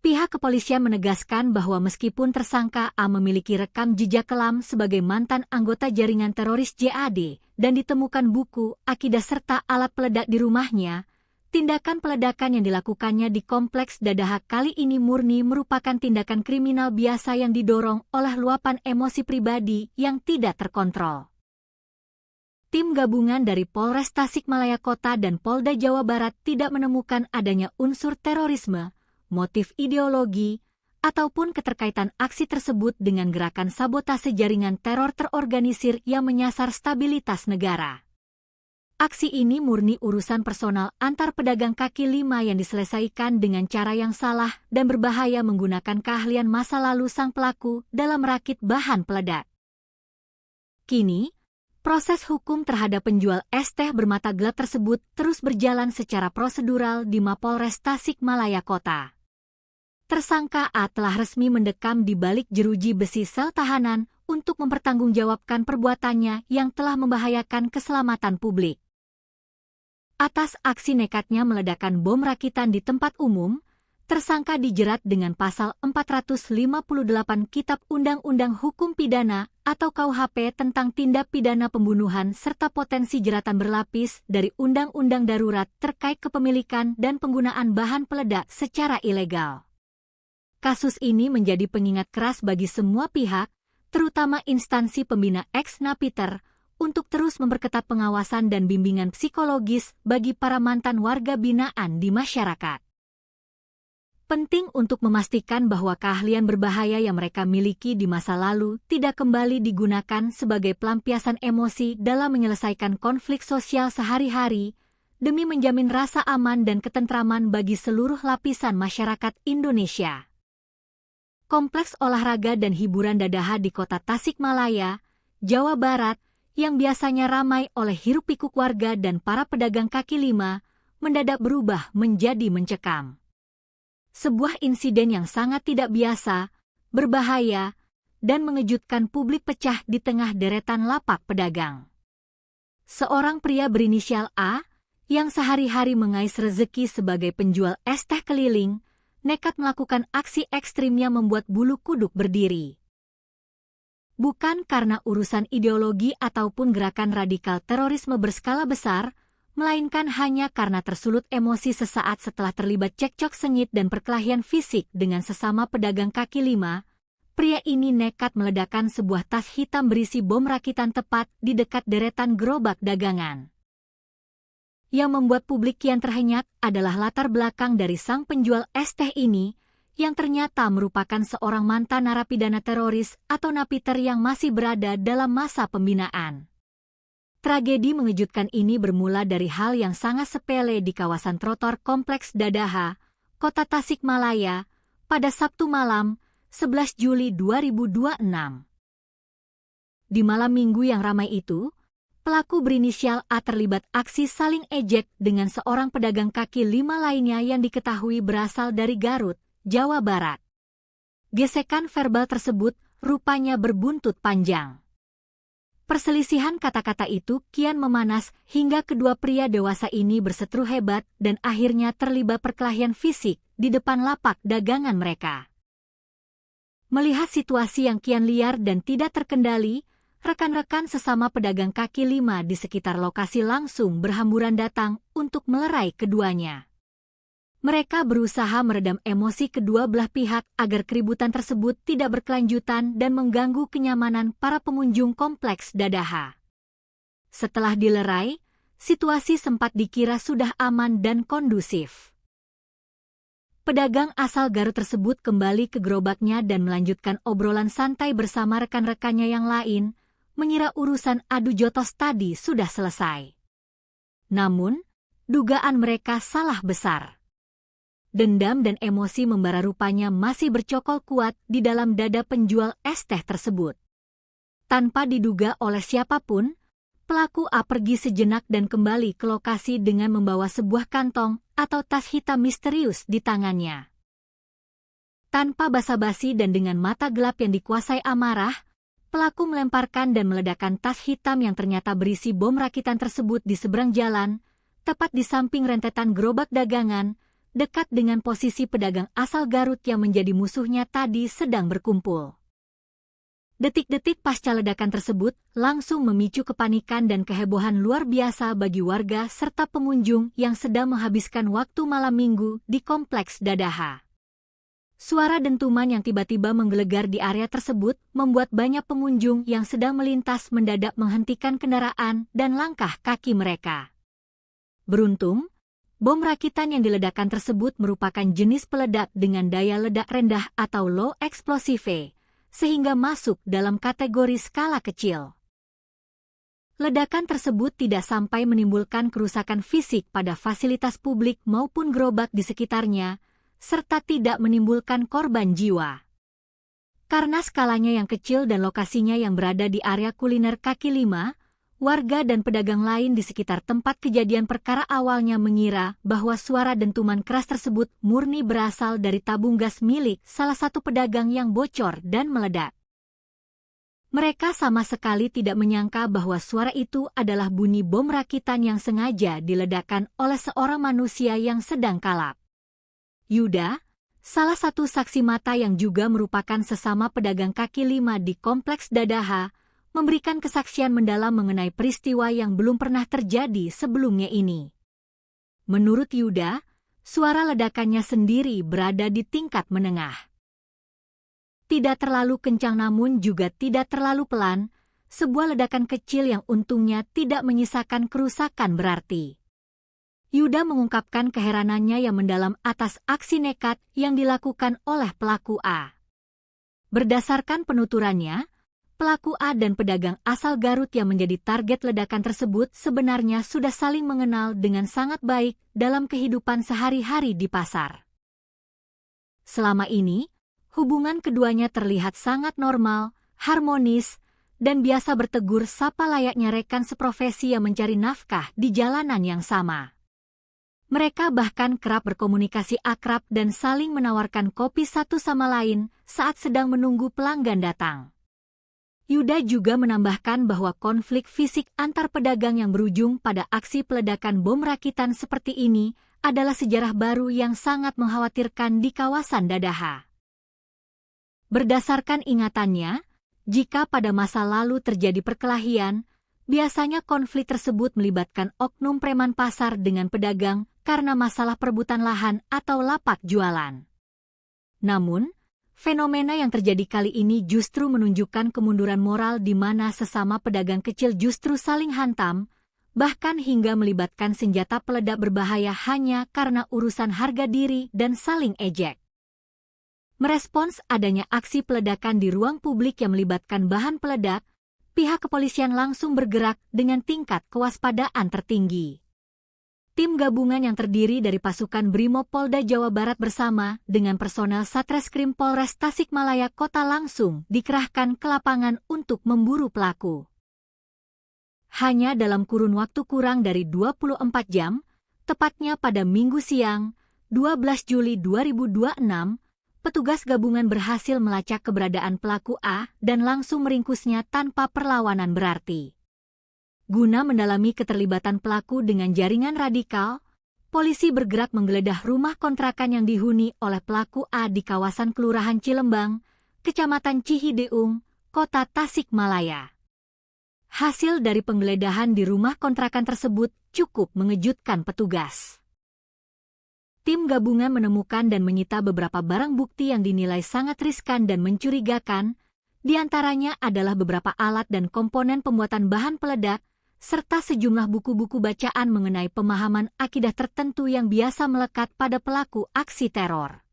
Pihak kepolisian menegaskan bahwa meskipun tersangka A memiliki rekam jejak kelam sebagai mantan anggota jaringan teroris JAD dan ditemukan buku, akidah serta alat peledak di rumahnya, tindakan peledakan yang dilakukannya di Kompleks Dadaha kali ini murni merupakan tindakan kriminal biasa yang didorong oleh luapan emosi pribadi yang tidak terkontrol. Tim gabungan dari Polres Tasikmalaya Kota dan Polda Jawa Barat tidak menemukan adanya unsur terorisme, motif ideologi, ataupun keterkaitan aksi tersebut dengan gerakan sabotase jaringan teror terorganisir yang menyasar stabilitas negara. Aksi ini murni urusan personal antar pedagang kaki 5 yang diselesaikan dengan cara yang salah dan berbahaya menggunakan keahlian masa lalu sang pelaku dalam merakit bahan peledak. Kini, proses hukum terhadap penjual es teh bermata gelap tersebut terus berjalan secara prosedural di Mapolres Tasikmalaya Kota. Tersangka A telah resmi mendekam di balik jeruji besi sel tahanan untuk mempertanggungjawabkan perbuatannya yang telah membahayakan keselamatan publik. Atas aksi nekatnya meledakkan bom rakitan di tempat umum, tersangka dijerat dengan pasal 458 Kitab Undang-Undang Hukum Pidana atau KUHP tentang tindak pidana pembunuhan serta potensi jeratan berlapis dari Undang-Undang Darurat terkait kepemilikan dan penggunaan bahan peledak secara ilegal. Kasus ini menjadi pengingat keras bagi semua pihak, terutama instansi pembina ex-napiter, untuk terus memperketat pengawasan dan bimbingan psikologis bagi para mantan warga binaan di masyarakat. Penting untuk memastikan bahwa keahlian berbahaya yang mereka miliki di masa lalu tidak kembali digunakan sebagai pelampiasan emosi dalam menyelesaikan konflik sosial sehari-hari, demi menjamin rasa aman dan ketentraman bagi seluruh lapisan masyarakat Indonesia. Kompleks olahraga dan hiburan Dadaha di kota Tasikmalaya, Jawa Barat, yang biasanya ramai oleh hiruk-pikuk warga dan para pedagang kaki lima, mendadak berubah menjadi mencekam. Sebuah insiden yang sangat tidak biasa, berbahaya, dan mengejutkan publik pecah di tengah deretan lapak pedagang. Seorang pria berinisial A, yang sehari-hari mengais rezeki sebagai penjual es teh keliling, nekat melakukan aksi ekstrimnya membuat bulu kuduk berdiri. Bukan karena urusan ideologi ataupun gerakan radikal terorisme berskala besar, melainkan hanya karena tersulut emosi sesaat setelah terlibat cekcok sengit dan perkelahian fisik dengan sesama pedagang kaki lima. Pria ini nekat meledakkan sebuah tas hitam berisi bom rakitan tepat di dekat deretan gerobak dagangan. Yang membuat publik kian terhenyak adalah latar belakang dari sang penjual es teh ini, yang ternyata merupakan seorang mantan narapidana teroris atau napiter yang masih berada dalam masa pembinaan. Tragedi mengejutkan ini bermula dari hal yang sangat sepele di kawasan trotoar Kompleks Dadaha, Kota Tasikmalaya, pada Sabtu malam, 11 Juli 2026. Di malam minggu yang ramai itu, pelaku berinisial A terlibat aksi saling ejek dengan seorang pedagang kaki lima lainnya yang diketahui berasal dari Garut, Jawa Barat. Gesekan verbal tersebut rupanya berbuntut panjang. Perselisihan kata-kata itu kian memanas hingga kedua pria dewasa ini berseteru hebat dan akhirnya terlibat perkelahian fisik di depan lapak dagangan mereka. Melihat situasi yang kian liar dan tidak terkendali, rekan-rekan sesama pedagang kaki lima di sekitar lokasi langsung berhamburan datang untuk melerai keduanya. Mereka berusaha meredam emosi kedua belah pihak agar keributan tersebut tidak berkelanjutan dan mengganggu kenyamanan para pengunjung Kompleks Dadaha. Setelah dilerai, situasi sempat dikira sudah aman dan kondusif. Pedagang asal Garut tersebut kembali ke gerobaknya dan melanjutkan obrolan santai bersama rekan-rekannya yang lain, mengira urusan adu jotos tadi sudah selesai. Namun, dugaan mereka salah besar. Dendam dan emosi membara rupanya masih bercokol kuat di dalam dada penjual es teh tersebut. Tanpa diduga oleh siapapun, pelaku A pergi sejenak dan kembali ke lokasi dengan membawa sebuah kantong atau tas hitam misterius di tangannya. Tanpa basa-basi dan dengan mata gelap yang dikuasai amarah, pelaku melemparkan dan meledakkan tas hitam yang ternyata berisi bom rakitan tersebut di seberang jalan, tepat di samping rentetan gerobak dagangan, dekat dengan posisi pedagang asal Garut yang menjadi musuhnya tadi sedang berkumpul. Detik-detik pasca ledakan tersebut langsung memicu kepanikan dan kehebohan luar biasa bagi warga serta pengunjung yang sedang menghabiskan waktu malam minggu di Kompleks Dadaha. Suara dentuman yang tiba-tiba menggelegar di area tersebut membuat banyak pengunjung yang sedang melintas mendadak menghentikan kendaraan dan langkah kaki mereka. Beruntung, bom rakitan yang diledakkan tersebut merupakan jenis peledak dengan daya ledak rendah atau low explosive, sehingga masuk dalam kategori skala kecil. Ledakan tersebut tidak sampai menimbulkan kerusakan fisik pada fasilitas publik maupun gerobak di sekitarnya, serta tidak menimbulkan korban jiwa. Karena skalanya yang kecil dan lokasinya yang berada di area kuliner kaki lima, warga dan pedagang lain di sekitar tempat kejadian perkara awalnya mengira bahwa suara dentuman keras tersebut murni berasal dari tabung gas milik salah satu pedagang yang bocor dan meledak. Mereka sama sekali tidak menyangka bahwa suara itu adalah bunyi bom rakitan yang sengaja diledakkan oleh seorang manusia yang sedang kalap. Yuda, salah satu saksi mata yang juga merupakan sesama pedagang kaki lima di Kompleks Dadaha, memberikan kesaksian mendalam mengenai peristiwa yang belum pernah terjadi sebelumnya ini. Menurut Yuda, suara ledakannya sendiri berada di tingkat menengah. Tidak terlalu kencang namun juga tidak terlalu pelan, sebuah ledakan kecil yang untungnya tidak menyisakan kerusakan berarti. Yuda mengungkapkan keheranannya yang mendalam atas aksi nekat yang dilakukan oleh pelaku A. Berdasarkan penuturannya, pelaku A dan pedagang asal Garut yang menjadi target ledakan tersebut sebenarnya sudah saling mengenal dengan sangat baik dalam kehidupan sehari-hari di pasar. Selama ini, hubungan keduanya terlihat sangat normal, harmonis, dan biasa bertegur sapa layaknya rekan seprofesi yang mencari nafkah di jalanan yang sama. Mereka bahkan kerap berkomunikasi akrab dan saling menawarkan kopi satu sama lain saat sedang menunggu pelanggan datang. Yuda juga menambahkan bahwa konflik fisik antar pedagang yang berujung pada aksi peledakan bom rakitan seperti ini adalah sejarah baru yang sangat mengkhawatirkan di kawasan Dadaha. Berdasarkan ingatannya, jika pada masa lalu terjadi perkelahian, biasanya konflik tersebut melibatkan oknum preman pasar dengan pedagang karena masalah perebutan lahan atau lapak jualan. Namun, fenomena yang terjadi kali ini justru menunjukkan kemunduran moral di mana sesama pedagang kecil justru saling hantam, bahkan hingga melibatkan senjata peledak berbahaya hanya karena urusan harga diri dan saling ejek. Merespons adanya aksi peledakan di ruang publik yang melibatkan bahan peledak, pihak kepolisian langsung bergerak dengan tingkat kewaspadaan tertinggi. Tim gabungan yang terdiri dari pasukan Brimob Polda Jawa Barat bersama dengan personel Satreskrim Polres Tasikmalaya Kota langsung dikerahkan ke lapangan untuk memburu pelaku. Hanya dalam kurun waktu kurang dari 24 jam, tepatnya pada Minggu siang, 12 Juli 2026, petugas gabungan berhasil melacak keberadaan pelaku A dan langsung meringkusnya tanpa perlawanan berarti. Guna mendalami keterlibatan pelaku dengan jaringan radikal, polisi bergerak menggeledah rumah kontrakan yang dihuni oleh pelaku A di kawasan Kelurahan Cilembang, Kecamatan Cihideung, Kota Tasikmalaya. Hasil dari penggeledahan di rumah kontrakan tersebut cukup mengejutkan petugas. Tim gabungan menemukan dan menyita beberapa barang bukti yang dinilai sangat riskan dan mencurigakan, di antaranya adalah beberapa alat dan komponen pembuatan bahan peledak, serta sejumlah buku-buku bacaan mengenai pemahaman akidah tertentu yang biasa melekat pada pelaku aksi teror.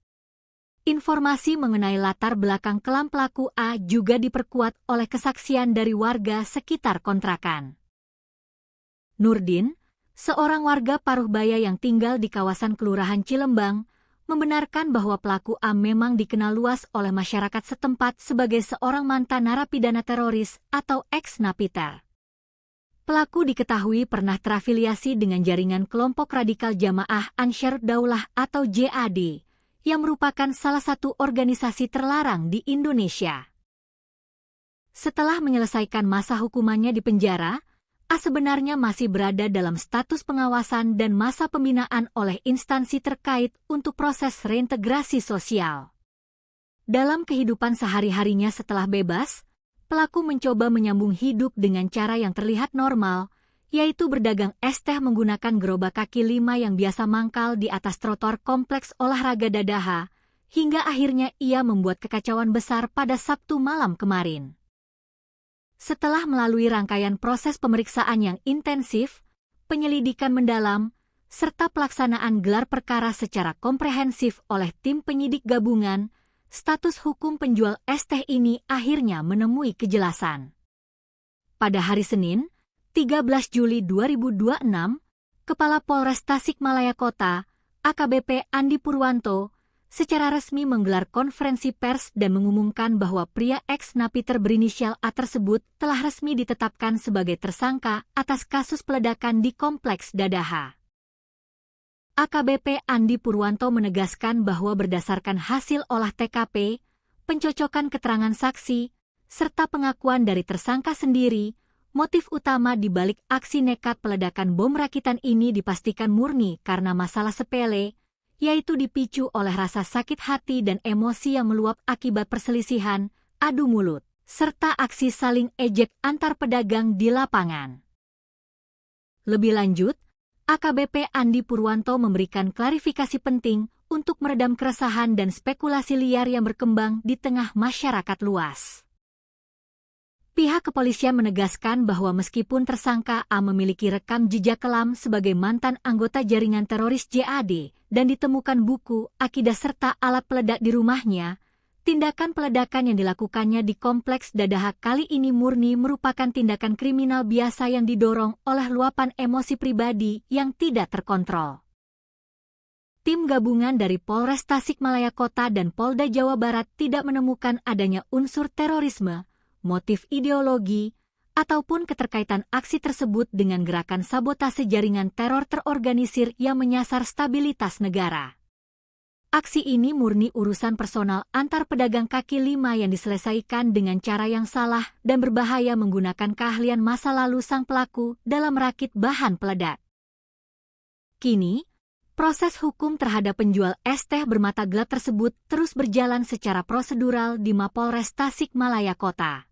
Informasi mengenai latar belakang kelam pelaku A juga diperkuat oleh kesaksian dari warga sekitar kontrakan. Nurdin, seorang warga Paruhbaya yang tinggal di kawasan Kelurahan Cilembang, membenarkan bahwa pelaku A memang dikenal luas oleh masyarakat setempat sebagai seorang mantan narapidana teroris atau ex-napiter. Pelaku diketahui pernah terafiliasi dengan jaringan kelompok radikal Jamaah Ansharud Daulah atau JAD, yang merupakan salah satu organisasi terlarang di Indonesia. Setelah menyelesaikan masa hukumannya di penjara, A sebenarnya masih berada dalam status pengawasan dan masa pembinaan oleh instansi terkait untuk proses reintegrasi sosial. Dalam kehidupan sehari-harinya setelah bebas, pelaku mencoba menyambung hidup dengan cara yang terlihat normal, yaitu berdagang es teh menggunakan gerobak kaki 5 yang biasa mangkal di atas trotoar kompleks olahraga Dadaha, hingga akhirnya ia membuat kekacauan besar pada Sabtu malam kemarin. Setelah melalui rangkaian proses pemeriksaan yang intensif, penyelidikan mendalam, serta pelaksanaan gelar perkara secara komprehensif oleh tim penyidik gabungan, status hukum penjual es teh ini akhirnya menemui kejelasan. Pada hari Senin, 13 Juli 2026, Kepala Polres Tasikmalaya Kota, AKBP Andi Purwanto, secara resmi menggelar konferensi pers dan mengumumkan bahwa pria ex-napiter berinisial A tersebut telah resmi ditetapkan sebagai tersangka atas kasus peledakan di Kompleks Dadaha. AKBP Andi Purwanto menegaskan bahwa berdasarkan hasil olah TKP, pencocokan keterangan saksi, serta pengakuan dari tersangka sendiri, motif utama di balik aksi nekat peledakan bom rakitan ini dipastikan murni karena masalah sepele, yaitu dipicu oleh rasa sakit hati dan emosi yang meluap akibat perselisihan, adu mulut, serta aksi saling ejek antar pedagang di lapangan. Lebih lanjut, AKBP Andi Purwanto memberikan klarifikasi penting untuk meredam keresahan dan spekulasi liar yang berkembang di tengah masyarakat luas. Pihak kepolisian menegaskan bahwa meskipun tersangka A memiliki rekam jejak kelam sebagai mantan anggota jaringan teroris JAD dan ditemukan buku, akidah serta alat peledak di rumahnya, tindakan peledakan yang dilakukannya di Kompleks Dadaha kali ini murni merupakan tindakan kriminal biasa yang didorong oleh luapan emosi pribadi yang tidak terkontrol. Tim gabungan dari Polres Tasikmalaya Kota dan Polda Jawa Barat tidak menemukan adanya unsur terorisme, motif ideologi, ataupun keterkaitan aksi tersebut dengan gerakan sabotase jaringan teror terorganisir yang menyasar stabilitas negara. Aksi ini murni urusan personal antar pedagang kaki lima yang diselesaikan dengan cara yang salah dan berbahaya menggunakan keahlian masa lalu sang pelaku dalam merakit bahan peledak. Kini, proses hukum terhadap penjual es teh bermata gelap tersebut terus berjalan secara prosedural di Mapolres Tasikmalaya Kota.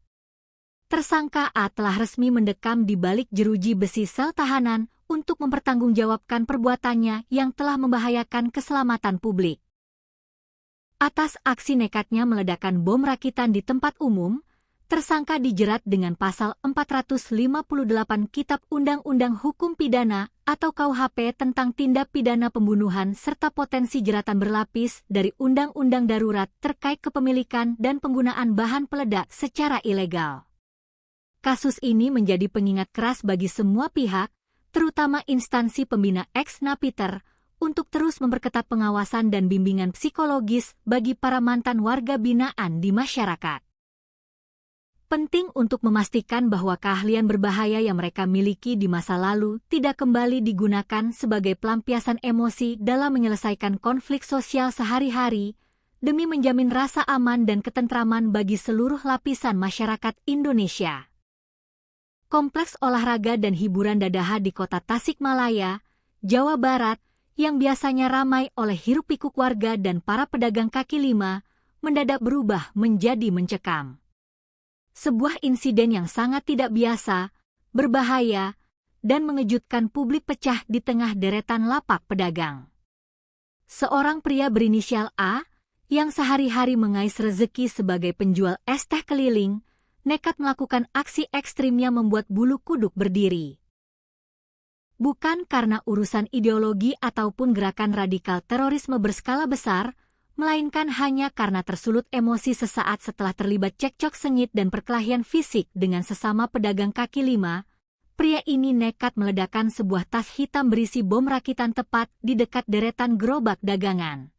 Tersangka A telah resmi mendekam di balik jeruji besi sel tahanan untuk mempertanggungjawabkan perbuatannya yang telah membahayakan keselamatan publik. Atas aksi nekatnya meledakkan bom rakitan di tempat umum, tersangka dijerat dengan pasal 458 Kitab Undang-Undang Hukum Pidana atau KUHP tentang tindak pidana pembunuhan serta potensi jeratan berlapis dari Undang-Undang Darurat terkait kepemilikan dan penggunaan bahan peledak secara ilegal. Kasus ini menjadi pengingat keras bagi semua pihak, terutama instansi pembina ex-napiter, untuk terus memperketat pengawasan dan bimbingan psikologis bagi para mantan warga binaan di masyarakat. Penting untuk memastikan bahwa keahlian berbahaya yang mereka miliki di masa lalu tidak kembali digunakan sebagai pelampiasan emosi dalam menyelesaikan konflik sosial sehari-hari, demi menjamin rasa aman dan ketentraman bagi seluruh lapisan masyarakat Indonesia. Kompleks olahraga dan hiburan Dadaha di Kota Tasikmalaya, Jawa Barat, yang biasanya ramai oleh hiruk-pikuk warga dan para pedagang kaki lima, mendadak berubah menjadi mencekam. Sebuah insiden yang sangat tidak biasa, berbahaya, dan mengejutkan publik pecah di tengah deretan lapak pedagang. Seorang pria berinisial A, yang sehari-hari mengais rezeki sebagai penjual es teh keliling, nekat melakukan aksi ekstrimnya membuat bulu kuduk berdiri. Bukan karena urusan ideologi ataupun gerakan radikal terorisme berskala besar, melainkan hanya karena tersulut emosi sesaat setelah terlibat cekcok sengit dan perkelahian fisik dengan sesama pedagang kaki lima, pria ini nekat meledakkan sebuah tas hitam berisi bom rakitan tepat di dekat deretan gerobak dagangan.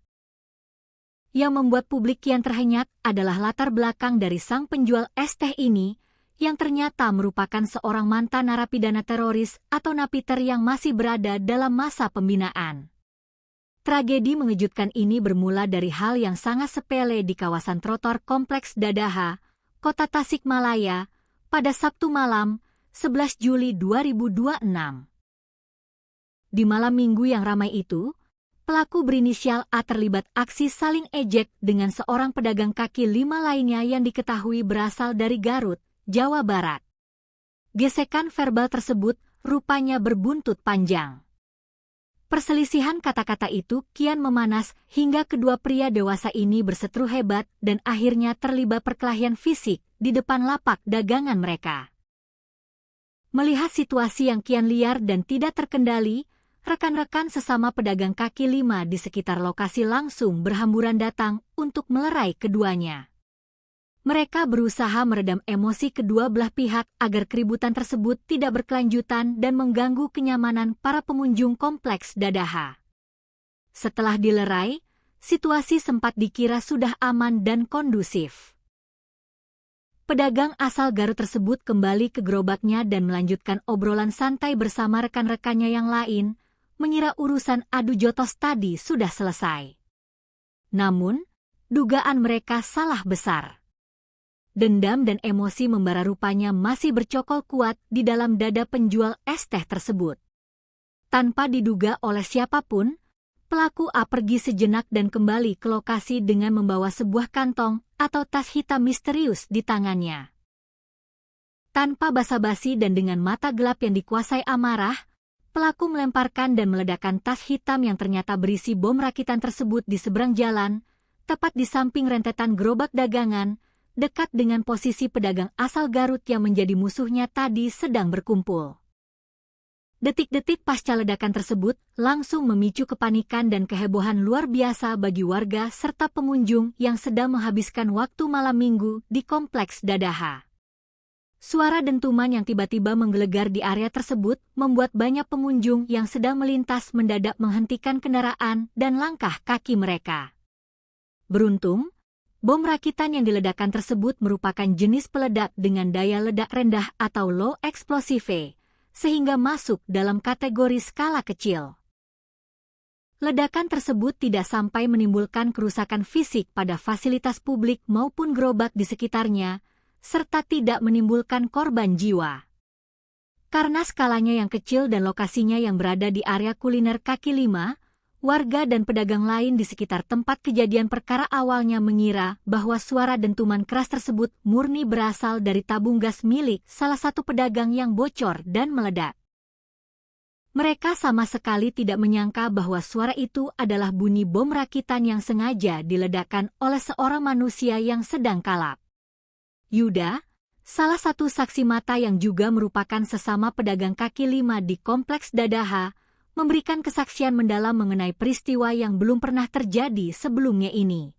Yang membuat publik kian terhenyak adalah latar belakang dari sang penjual es teh ini, yang ternyata merupakan seorang mantan narapidana teroris atau napiter yang masih berada dalam masa pembinaan. Tragedi mengejutkan ini bermula dari hal yang sangat sepele di kawasan trotoar Kompleks Dadaha, Kota Tasikmalaya, pada Sabtu malam, 11 Juli 2026. Di malam minggu yang ramai itu, pelaku berinisial A terlibat aksi saling ejek dengan seorang pedagang kaki lima lainnya yang diketahui berasal dari Garut, Jawa Barat. Gesekan verbal tersebut rupanya berbuntut panjang. Perselisihan kata-kata itu kian memanas hingga kedua pria dewasa ini berseteru hebat dan akhirnya terlibat perkelahian fisik di depan lapak dagangan mereka. Melihat situasi yang kian liar dan tidak terkendali, rekan-rekan sesama pedagang kaki lima di sekitar lokasi langsung berhamburan datang untuk melerai keduanya. Mereka berusaha meredam emosi kedua belah pihak agar keributan tersebut tidak berkelanjutan dan mengganggu kenyamanan para pengunjung Kompleks Dadaha. Setelah dilerai, situasi sempat dikira sudah aman dan kondusif. Pedagang asal Garut tersebut kembali ke gerobaknya dan melanjutkan obrolan santai bersama rekan-rekannya yang lain, mengira urusan adu jotos tadi sudah selesai. Namun, dugaan mereka salah besar. Dendam dan emosi membara rupanya masih bercokol kuat di dalam dada penjual es teh tersebut. Tanpa diduga oleh siapapun, pelaku A pergi sejenak dan kembali ke lokasi dengan membawa sebuah kantong atau tas hitam misterius di tangannya. Tanpa basa-basi dan dengan mata gelap yang dikuasai amarah, pelaku melemparkan dan meledakkan tas hitam yang ternyata berisi bom rakitan tersebut di seberang jalan, tepat di samping rentetan gerobak dagangan, dekat dengan posisi pedagang asal Garut yang menjadi musuhnya tadi sedang berkumpul. Detik-detik pasca ledakan tersebut langsung memicu kepanikan dan kehebohan luar biasa bagi warga serta pengunjung yang sedang menghabiskan waktu malam minggu di Kompleks Dadaha. Suara dentuman yang tiba-tiba menggelegar di area tersebut membuat banyak pengunjung yang sedang melintas mendadak menghentikan kendaraan dan langkah kaki mereka. Beruntung, bom rakitan yang diledakkan tersebut merupakan jenis peledak dengan daya ledak rendah atau low explosive, sehingga masuk dalam kategori skala kecil. Ledakan tersebut tidak sampai menimbulkan kerusakan fisik pada fasilitas publik maupun gerobak di sekitarnya, serta tidak menimbulkan korban jiwa. Karena skalanya yang kecil dan lokasinya yang berada di area kuliner kaki lima, warga dan pedagang lain di sekitar tempat kejadian perkara awalnya mengira bahwa suara dentuman keras tersebut murni berasal dari tabung gas milik salah satu pedagang yang bocor dan meledak. Mereka sama sekali tidak menyangka bahwa suara itu adalah bunyi bom rakitan yang sengaja diledakkan oleh seorang manusia yang sedang kalap. Yuda, salah satu saksi mata yang juga merupakan sesama pedagang kaki lima di Kompleks Dadaha, memberikan kesaksian mendalam mengenai peristiwa yang belum pernah terjadi sebelumnya ini.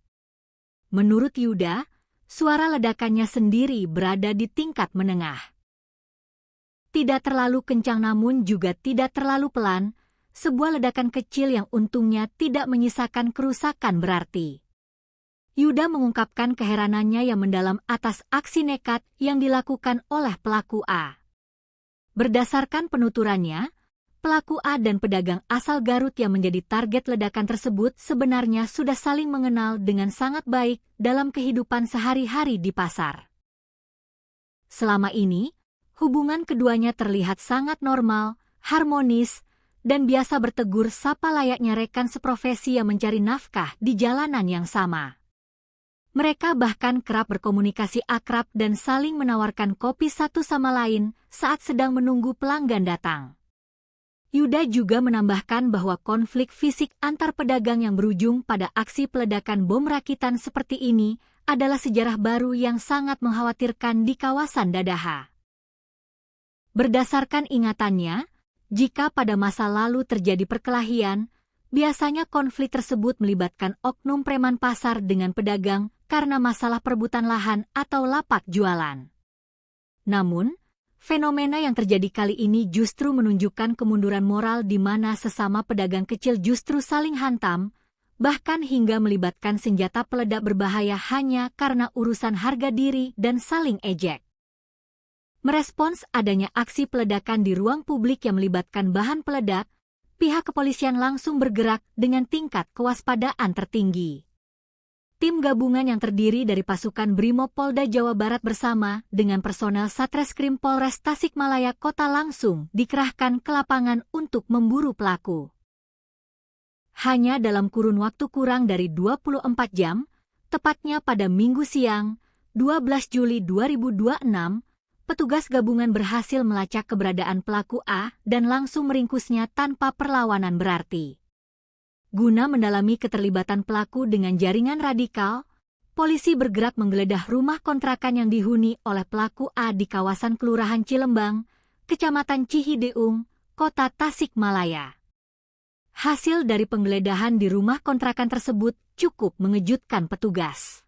Menurut Yuda, suara ledakannya sendiri berada di tingkat menengah. Tidak terlalu kencang namun juga tidak terlalu pelan, sebuah ledakan kecil yang untungnya tidak menyisakan kerusakan berarti. Yuda mengungkapkan keheranannya yang mendalam atas aksi nekat yang dilakukan oleh pelaku A. Berdasarkan penuturannya, pelaku A dan pedagang asal Garut yang menjadi target ledakan tersebut sebenarnya sudah saling mengenal dengan sangat baik dalam kehidupan sehari-hari di pasar. Selama ini, hubungan keduanya terlihat sangat normal, harmonis, dan biasa bertegur sapa layaknya rekan seprofesi yang mencari nafkah di jalanan yang sama. Mereka bahkan kerap berkomunikasi akrab dan saling menawarkan kopi satu sama lain saat sedang menunggu pelanggan datang. Yuda juga menambahkan bahwa konflik fisik antar pedagang yang berujung pada aksi peledakan bom rakitan seperti ini adalah sejarah baru yang sangat mengkhawatirkan di kawasan Dadaha. Berdasarkan ingatannya, jika pada masa lalu terjadi perkelahian, biasanya konflik tersebut melibatkan oknum preman pasar dengan pedagang karena masalah perebutan lahan atau lapak jualan. Namun, fenomena yang terjadi kali ini justru menunjukkan kemunduran moral di mana sesama pedagang kecil justru saling hantam, bahkan hingga melibatkan senjata peledak berbahaya hanya karena urusan harga diri dan saling ejek. Merespons adanya aksi peledakan di ruang publik yang melibatkan bahan peledak, pihak kepolisian langsung bergerak dengan tingkat kewaspadaan tertinggi. Tim gabungan yang terdiri dari pasukan Brimob Polda Jawa Barat bersama dengan personel Satreskrim Polres Tasikmalaya Kota langsung dikerahkan ke lapangan untuk memburu pelaku. Hanya dalam kurun waktu kurang dari 24 jam, tepatnya pada Minggu siang, 12 Juli 2026, petugas gabungan berhasil melacak keberadaan pelaku A dan langsung meringkusnya tanpa perlawanan berarti. Guna mendalami keterlibatan pelaku dengan jaringan radikal, polisi bergerak menggeledah rumah kontrakan yang dihuni oleh pelaku A di kawasan Kelurahan Cilembang, Kecamatan Cihideung, Kota Tasikmalaya. Hasil dari penggeledahan di rumah kontrakan tersebut cukup mengejutkan petugas.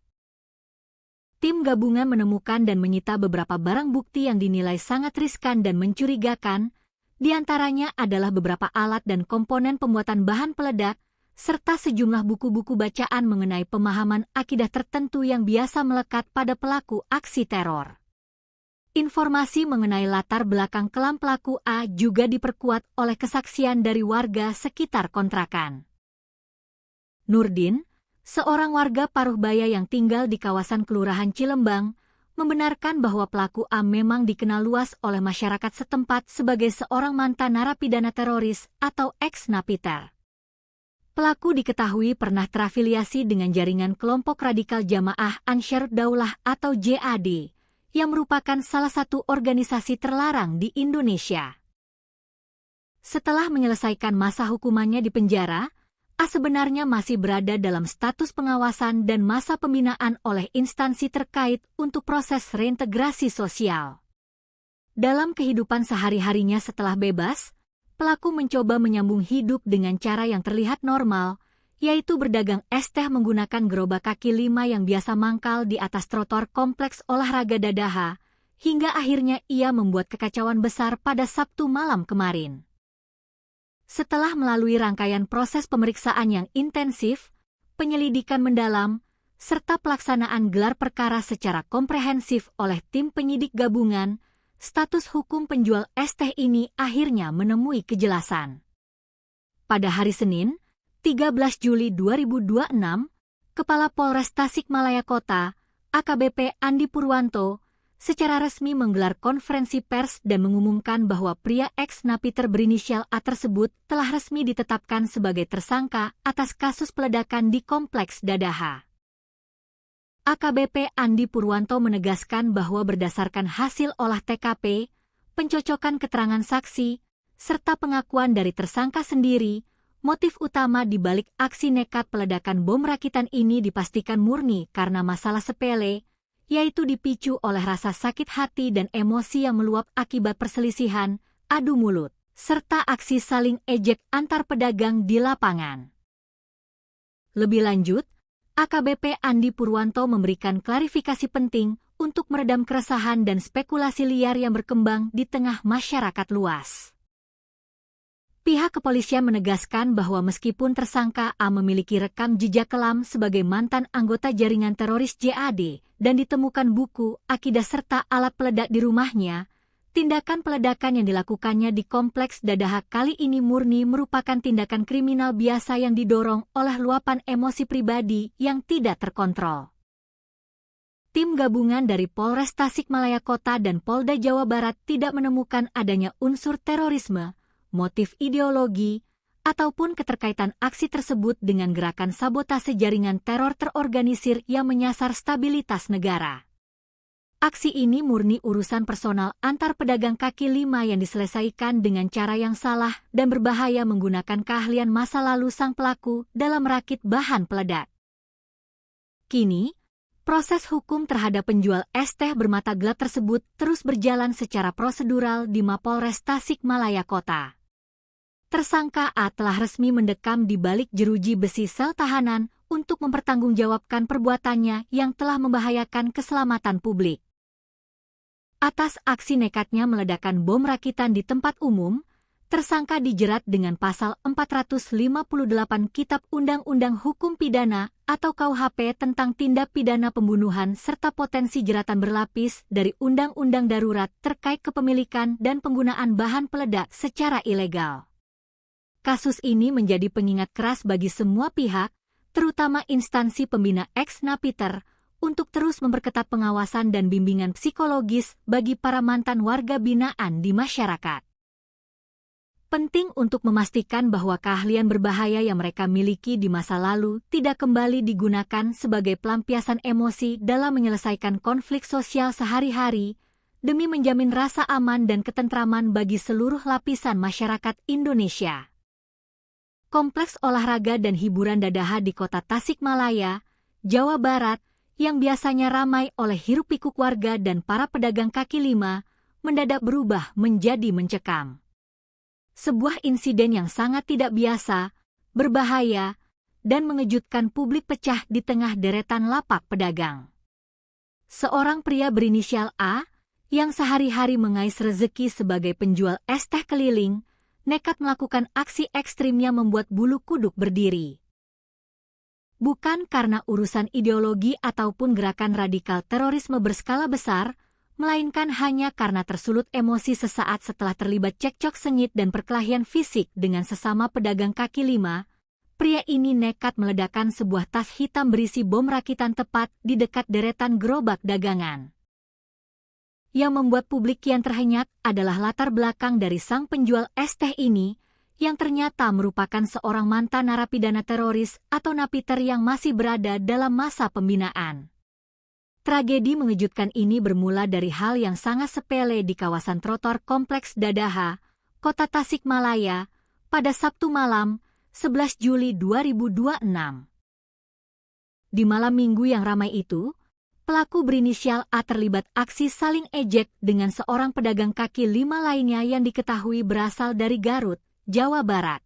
Tim gabungan menemukan dan menyita beberapa barang bukti yang dinilai sangat riskan dan mencurigakan, di antaranya adalah beberapa alat dan komponen pembuatan bahan peledak, serta sejumlah buku-buku bacaan mengenai pemahaman akidah tertentu yang biasa melekat pada pelaku aksi teror. Informasi mengenai latar belakang kelam pelaku A juga diperkuat oleh kesaksian dari warga sekitar kontrakan. Nurdin, seorang warga Paruhbaya yang tinggal di kawasan Kelurahan Cilembang, membenarkan bahwa pelaku A memang dikenal luas oleh masyarakat setempat sebagai seorang mantan narapidana teroris atau ex-napiter. Pelaku diketahui pernah terafiliasi dengan jaringan kelompok radikal Jamaah Ansharud Daulah atau JAD, yang merupakan salah satu organisasi terlarang di Indonesia. Setelah menyelesaikan masa hukumannya di penjara, A sebenarnya masih berada dalam status pengawasan dan masa pembinaan oleh instansi terkait untuk proses reintegrasi sosial. Dalam kehidupan sehari-harinya setelah bebas, pelaku mencoba menyambung hidup dengan cara yang terlihat normal, yaitu berdagang es teh menggunakan gerobak kaki lima yang biasa mangkal di atas trotoar kompleks olahraga Dadaha, hingga akhirnya ia membuat kekacauan besar pada Sabtu malam kemarin. Setelah melalui rangkaian proses pemeriksaan yang intensif, penyelidikan mendalam, serta pelaksanaan gelar perkara secara komprehensif oleh tim penyidik gabungan, status hukum penjual es teh ini akhirnya menemui kejelasan. Pada hari Senin, 13 Juli 2026, Kepala Polres Tasikmalaya Kota, AKBP Andi Purwanto, secara resmi menggelar konferensi pers dan mengumumkan bahwa pria ex-napiter berinisial A tersebut telah resmi ditetapkan sebagai tersangka atas kasus peledakan di Kompleks Dadaha. AKBP Andi Purwanto menegaskan bahwa berdasarkan hasil olah TKP, pencocokan keterangan saksi, serta pengakuan dari tersangka sendiri, motif utama di balik aksi nekat peledakan bom rakitan ini dipastikan murni karena masalah sepele, yaitu dipicu oleh rasa sakit hati dan emosi yang meluap akibat perselisihan, adu mulut, serta aksi saling ejek antar pedagang di lapangan. Lebih lanjut, AKBP Andi Purwanto memberikan klarifikasi penting untuk meredam keresahan dan spekulasi liar yang berkembang di tengah masyarakat luas. Pihak kepolisian menegaskan bahwa meskipun tersangka A memiliki rekam jejak kelam sebagai mantan anggota jaringan teroris JAD dan ditemukan buku, akidah serta alat peledak di rumahnya, tindakan peledakan yang dilakukannya di Kompleks Dadaha kali ini murni merupakan tindakan kriminal biasa yang didorong oleh luapan emosi pribadi yang tidak terkontrol. Tim gabungan dari Polres Tasikmalaya Kota dan Polda Jawa Barat tidak menemukan adanya unsur terorisme, motif ideologi, ataupun keterkaitan aksi tersebut dengan gerakan sabotase jaringan teror terorganisir yang menyasar stabilitas negara. Aksi ini murni urusan personal antar pedagang kaki lima yang diselesaikan dengan cara yang salah dan berbahaya menggunakan keahlian masa lalu sang pelaku dalam merakit bahan peledak. Kini, proses hukum terhadap penjual es teh bermata gelap tersebut terus berjalan secara prosedural di Mapolres Tasikmalaya Kota. Tersangka A telah resmi mendekam di balik jeruji besi sel tahanan untuk mempertanggungjawabkan perbuatannya yang telah membahayakan keselamatan publik. Atas aksi nekatnya meledakkan bom rakitan di tempat umum, tersangka dijerat dengan pasal 458 Kitab Undang-Undang Hukum Pidana atau KUHP tentang tindak pidana pembunuhan serta potensi jeratan berlapis dari Undang-Undang Darurat terkait kepemilikan dan penggunaan bahan peledak secara ilegal. Kasus ini menjadi pengingat keras bagi semua pihak, terutama instansi pembina ex-napiter, untuk terus memperketat pengawasan dan bimbingan psikologis bagi para mantan warga binaan di masyarakat. Penting untuk memastikan bahwa keahlian berbahaya yang mereka miliki di masa lalu tidak kembali digunakan sebagai pelampiasan emosi dalam menyelesaikan konflik sosial sehari-hari, demi menjamin rasa aman dan ketentraman bagi seluruh lapisan masyarakat Indonesia. Kompleks olahraga dan hiburan Dadaha di kota Tasikmalaya, Jawa Barat, yang biasanya ramai oleh hiruk-pikuk warga dan para pedagang kaki lima, mendadak berubah menjadi mencekam. Sebuah insiden yang sangat tidak biasa, berbahaya, dan mengejutkan publik pecah di tengah deretan lapak pedagang. Seorang pria berinisial A, yang sehari-hari mengais rezeki sebagai penjual es teh keliling, nekat melakukan aksi ekstrimnya membuat bulu kuduk berdiri. Bukan karena urusan ideologi ataupun gerakan radikal terorisme berskala besar, melainkan hanya karena tersulut emosi sesaat setelah terlibat cekcok sengit dan perkelahian fisik dengan sesama pedagang kaki lima, pria ini nekat meledakkan sebuah tas hitam berisi bom rakitan tepat di dekat deretan gerobak dagangan. Yang membuat publik kian terhenyak adalah latar belakang dari sang penjual es teh ini, yang ternyata merupakan seorang mantan narapidana teroris atau napiter yang masih berada dalam masa pembinaan. Tragedi mengejutkan ini bermula dari hal yang sangat sepele di kawasan trotoar Kompleks Dadaha, Kota Tasikmalaya, pada Sabtu malam, 11 Juli 2026. Di malam minggu yang ramai itu, pelaku berinisial A terlibat aksi saling ejek dengan seorang pedagang kaki lima lainnya yang diketahui berasal dari Garut, Jawa Barat.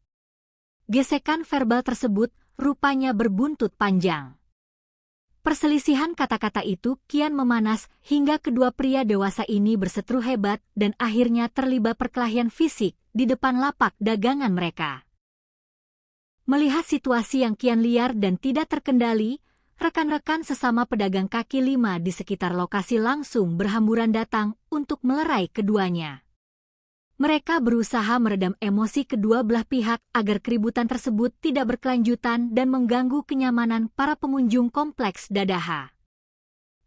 Gesekan verbal tersebut rupanya berbuntut panjang. Perselisihan kata-kata itu kian memanas hingga kedua pria dewasa ini berseteru hebat dan akhirnya terlibat perkelahian fisik di depan lapak dagangan mereka. Melihat situasi yang kian liar dan tidak terkendali, rekan-rekan sesama pedagang kaki lima di sekitar lokasi langsung berhamburan datang untuk melerai keduanya. Mereka berusaha meredam emosi kedua belah pihak agar keributan tersebut tidak berkelanjutan dan mengganggu kenyamanan para pengunjung kompleks Dadaha.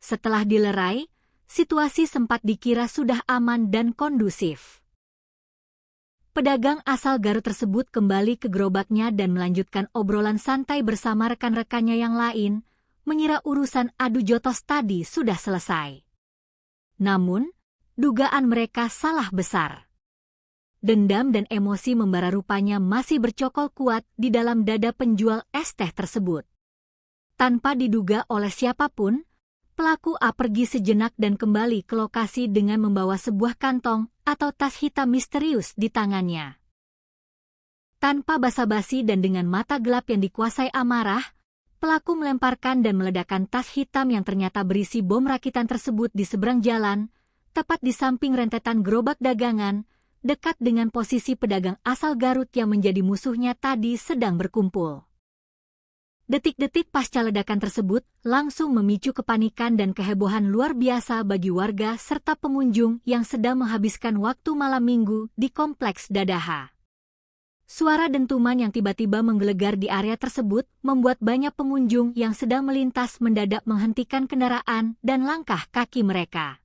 Setelah dilerai, situasi sempat dikira sudah aman dan kondusif. Pedagang asal Garut tersebut kembali ke gerobaknya dan melanjutkan obrolan santai bersama rekan-rekannya yang lain, mengira urusan adu jotos tadi sudah selesai. Namun, dugaan mereka salah besar. Dendam dan emosi membara rupanya masih bercokol kuat di dalam dada penjual es teh tersebut. Tanpa diduga oleh siapapun, pelaku A pergi sejenak dan kembali ke lokasi dengan membawa sebuah kantong atau tas hitam misterius di tangannya. Tanpa basa-basi dan dengan mata gelap yang dikuasai amarah, pelaku melemparkan dan meledakkan tas hitam yang ternyata berisi bom rakitan tersebut di seberang jalan, tepat di samping rentetan gerobak dagangan, dekat dengan posisi pedagang asal Garut yang menjadi musuhnya tadi sedang berkumpul. Detik-detik pasca ledakan tersebut langsung memicu kepanikan dan kehebohan luar biasa bagi warga serta pengunjung yang sedang menghabiskan waktu malam minggu di kompleks Dadaha. Suara dentuman yang tiba-tiba menggelegar di area tersebut membuat banyak pengunjung yang sedang melintas mendadak menghentikan kendaraan dan langkah kaki mereka.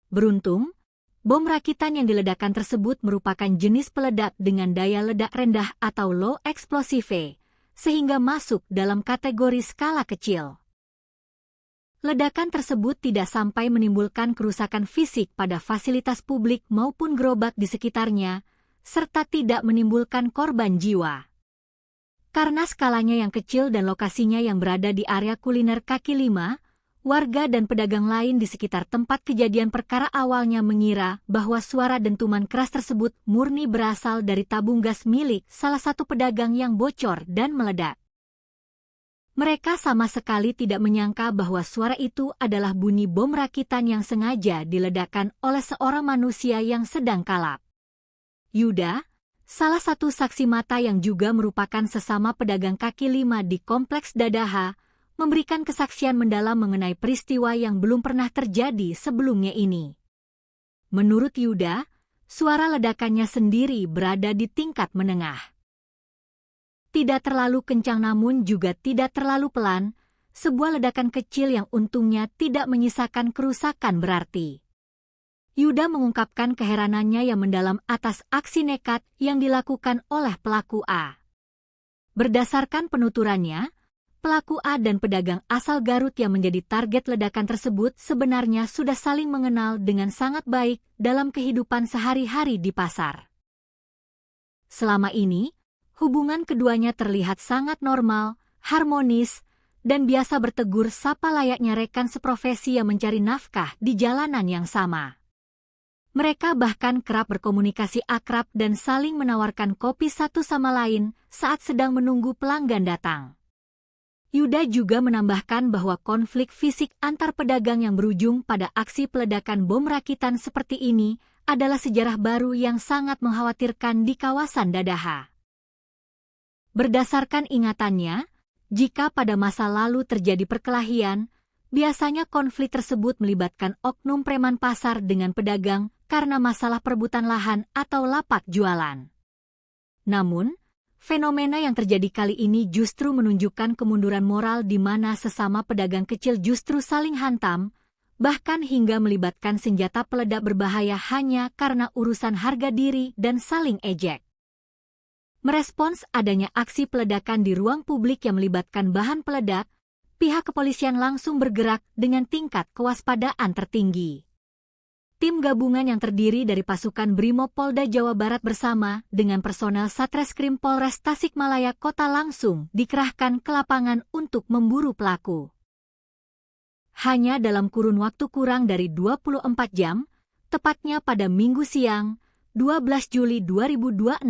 Beruntung, bom rakitan yang diledakkan tersebut merupakan jenis peledak dengan daya ledak rendah atau low explosive, sehingga masuk dalam kategori skala kecil. Ledakan tersebut tidak sampai menimbulkan kerusakan fisik pada fasilitas publik maupun gerobak di sekitarnya, serta tidak menimbulkan korban jiwa. Karena skalanya yang kecil dan lokasinya yang berada di area kuliner kaki lima, warga dan pedagang lain di sekitar tempat kejadian perkara awalnya mengira bahwa suara dentuman keras tersebut murni berasal dari tabung gas milik salah satu pedagang yang bocor dan meledak. Mereka sama sekali tidak menyangka bahwa suara itu adalah bunyi bom rakitan yang sengaja diledakkan oleh seorang manusia yang sedang kalap. Yuda, salah satu saksi mata yang juga merupakan sesama pedagang kaki lima di kompleks Dadaha, memberikan kesaksian mendalam mengenai peristiwa yang belum pernah terjadi sebelumnya ini. Menurut Yuda, suara ledakannya sendiri berada di tingkat menengah. Tidak terlalu kencang namun juga tidak terlalu pelan, sebuah ledakan kecil yang untungnya tidak menyisakan kerusakan berarti. Yuda mengungkapkan keheranannya yang mendalam atas aksi nekat yang dilakukan oleh pelaku A. Berdasarkan penuturannya, pelaku A dan pedagang asal Garut yang menjadi target ledakan tersebut sebenarnya sudah saling mengenal dengan sangat baik dalam kehidupan sehari-hari di pasar. Selama ini, hubungan keduanya terlihat sangat normal, harmonis, dan biasa bertegur sapa layaknya rekan seprofesi yang mencari nafkah di jalanan yang sama. Mereka bahkan kerap berkomunikasi akrab dan saling menawarkan kopi satu sama lain saat sedang menunggu pelanggan datang. Yuda juga menambahkan bahwa konflik fisik antar pedagang yang berujung pada aksi peledakan bom rakitan seperti ini adalah sejarah baru yang sangat mengkhawatirkan di kawasan Dadaha. Berdasarkan ingatannya, jika pada masa lalu terjadi perkelahian, biasanya konflik tersebut melibatkan oknum preman pasar dengan pedagang karena masalah perebutan lahan atau lapak jualan. Namun, fenomena yang terjadi kali ini justru menunjukkan kemunduran moral di mana sesama pedagang kecil justru saling hantam, bahkan hingga melibatkan senjata peledak berbahaya hanya karena urusan harga diri dan saling ejek. Merespons adanya aksi peledakan di ruang publik yang melibatkan bahan peledak, pihak kepolisian langsung bergerak dengan tingkat kewaspadaan tertinggi. Tim gabungan yang terdiri dari pasukan Brimob Polda Jawa Barat bersama dengan personel Satreskrim Polres Tasikmalaya Kota langsung dikerahkan ke lapangan untuk memburu pelaku. Hanya dalam kurun waktu kurang dari 24 jam, tepatnya pada Minggu siang, 12 Juli 2026,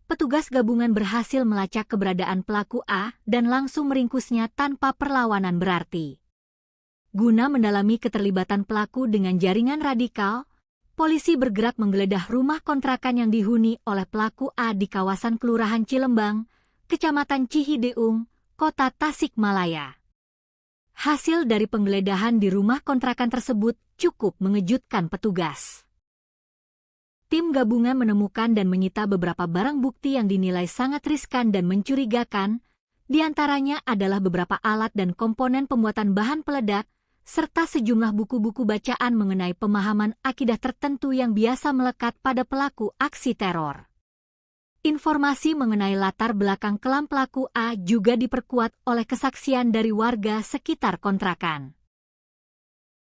petugas gabungan berhasil melacak keberadaan pelaku A dan langsung meringkusnya tanpa perlawanan berarti. Guna mendalami keterlibatan pelaku dengan jaringan radikal, polisi bergerak menggeledah rumah kontrakan yang dihuni oleh pelaku A di kawasan Kelurahan Cilembang, Kecamatan Cihideung, Kota Tasikmalaya. Hasil dari penggeledahan di rumah kontrakan tersebut cukup mengejutkan petugas. Tim gabungan menemukan dan menyita beberapa barang bukti yang dinilai sangat riskan dan mencurigakan, di antaranya adalah beberapa alat dan komponen pembuatan bahan peledak, serta sejumlah buku-buku bacaan mengenai pemahaman akidah tertentu yang biasa melekat pada pelaku aksi teror. Informasi mengenai latar belakang kelam pelaku A juga diperkuat oleh kesaksian dari warga sekitar kontrakan.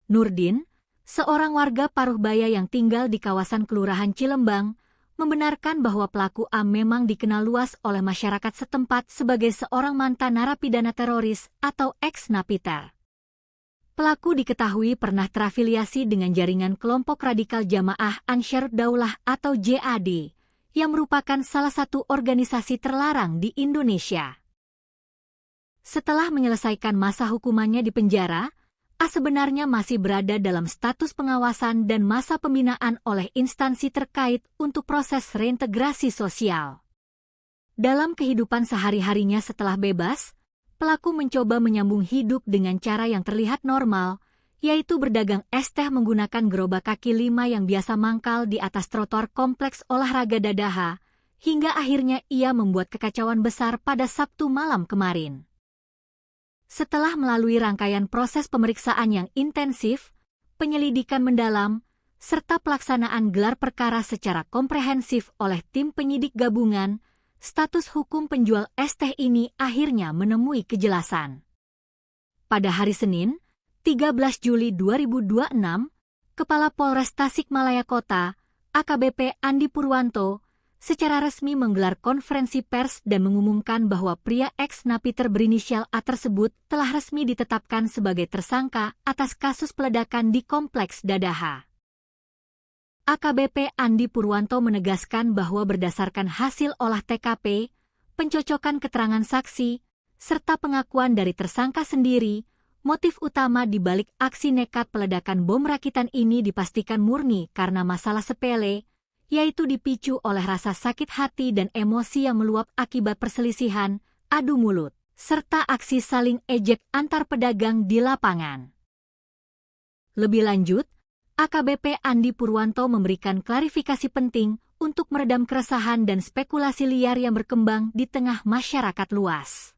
Nurdin, seorang warga Paruhbaya yang tinggal di kawasan Kelurahan Cilembang, membenarkan bahwa pelaku A memang dikenal luas oleh masyarakat setempat sebagai seorang mantan narapidana teroris atau ex-napiter. Pelaku diketahui pernah terafiliasi dengan jaringan kelompok radikal Jamaah Ansharud Daulah atau JAD, yang merupakan salah satu organisasi terlarang di Indonesia. Setelah menyelesaikan masa hukumannya di penjara, A sebenarnya masih berada dalam status pengawasan dan masa pembinaan oleh instansi terkait untuk proses reintegrasi sosial. Dalam kehidupan sehari-harinya setelah bebas, pelaku mencoba menyambung hidup dengan cara yang terlihat normal, yaitu berdagang es teh menggunakan gerobak kaki lima yang biasa mangkal di atas trotoar kompleks olahraga Dadaha, hingga akhirnya ia membuat kekacauan besar pada Sabtu malam kemarin. Setelah melalui rangkaian proses pemeriksaan yang intensif, penyelidikan mendalam, serta pelaksanaan gelar perkara secara komprehensif oleh tim penyidik gabungan, status hukum penjual es teh ini akhirnya menemui kejelasan. Pada hari Senin, 13 Juli 2026, Kepala Polres Tasikmalaya Kota, AKBP Andi Purwanto, secara resmi menggelar konferensi pers dan mengumumkan bahwa pria ex-napiter berinisial A tersebut telah resmi ditetapkan sebagai tersangka atas kasus peledakan di Kompleks Dadaha. AKBP Andi Purwanto menegaskan bahwa berdasarkan hasil olah TKP, pencocokan keterangan saksi, serta pengakuan dari tersangka sendiri, motif utama di balik aksi nekat peledakan bom rakitan ini dipastikan murni karena masalah sepele, yaitu dipicu oleh rasa sakit hati dan emosi yang meluap akibat perselisihan, adu mulut, serta aksi saling ejek antar pedagang di lapangan. Lebih lanjut, AKBP Andi Purwanto memberikan klarifikasi penting untuk meredam keresahan dan spekulasi liar yang berkembang di tengah masyarakat luas.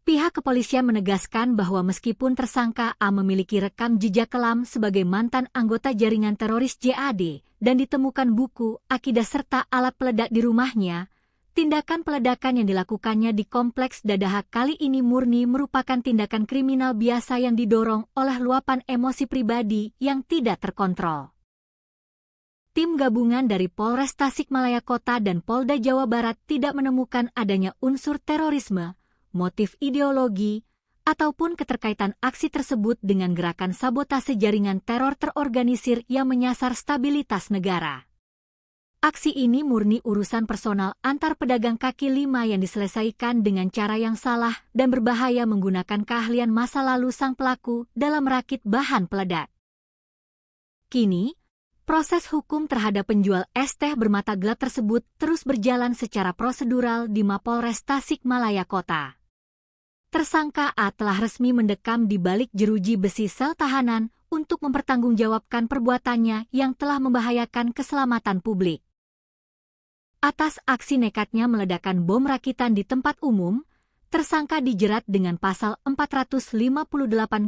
Pihak kepolisian menegaskan bahwa meskipun tersangka A memiliki rekam jejak kelam sebagai mantan anggota jaringan teroris JAD dan ditemukan buku, akidah serta alat peledak di rumahnya, tindakan peledakan yang dilakukannya di Kompleks Dadaha kali ini murni merupakan tindakan kriminal biasa yang didorong oleh luapan emosi pribadi yang tidak terkontrol. Tim gabungan dari Polres Tasikmalaya Kota dan Polda Jawa Barat tidak menemukan adanya unsur terorisme, motif ideologi, ataupun keterkaitan aksi tersebut dengan gerakan sabotase jaringan teror terorganisir yang menyasar stabilitas negara. Aksi ini murni urusan personal antar pedagang kaki lima yang diselesaikan dengan cara yang salah dan berbahaya menggunakan keahlian masa lalu sang pelaku dalam merakit bahan peledak. Kini, proses hukum terhadap penjual es teh bermata gelap tersebut terus berjalan secara prosedural di Mapolres Tasikmalaya Kota. Tersangka A telah resmi mendekam di balik jeruji besi sel tahanan untuk mempertanggungjawabkan perbuatannya yang telah membahayakan keselamatan publik. Atas aksi nekatnya meledakkan bom rakitan di tempat umum, tersangka dijerat dengan pasal 458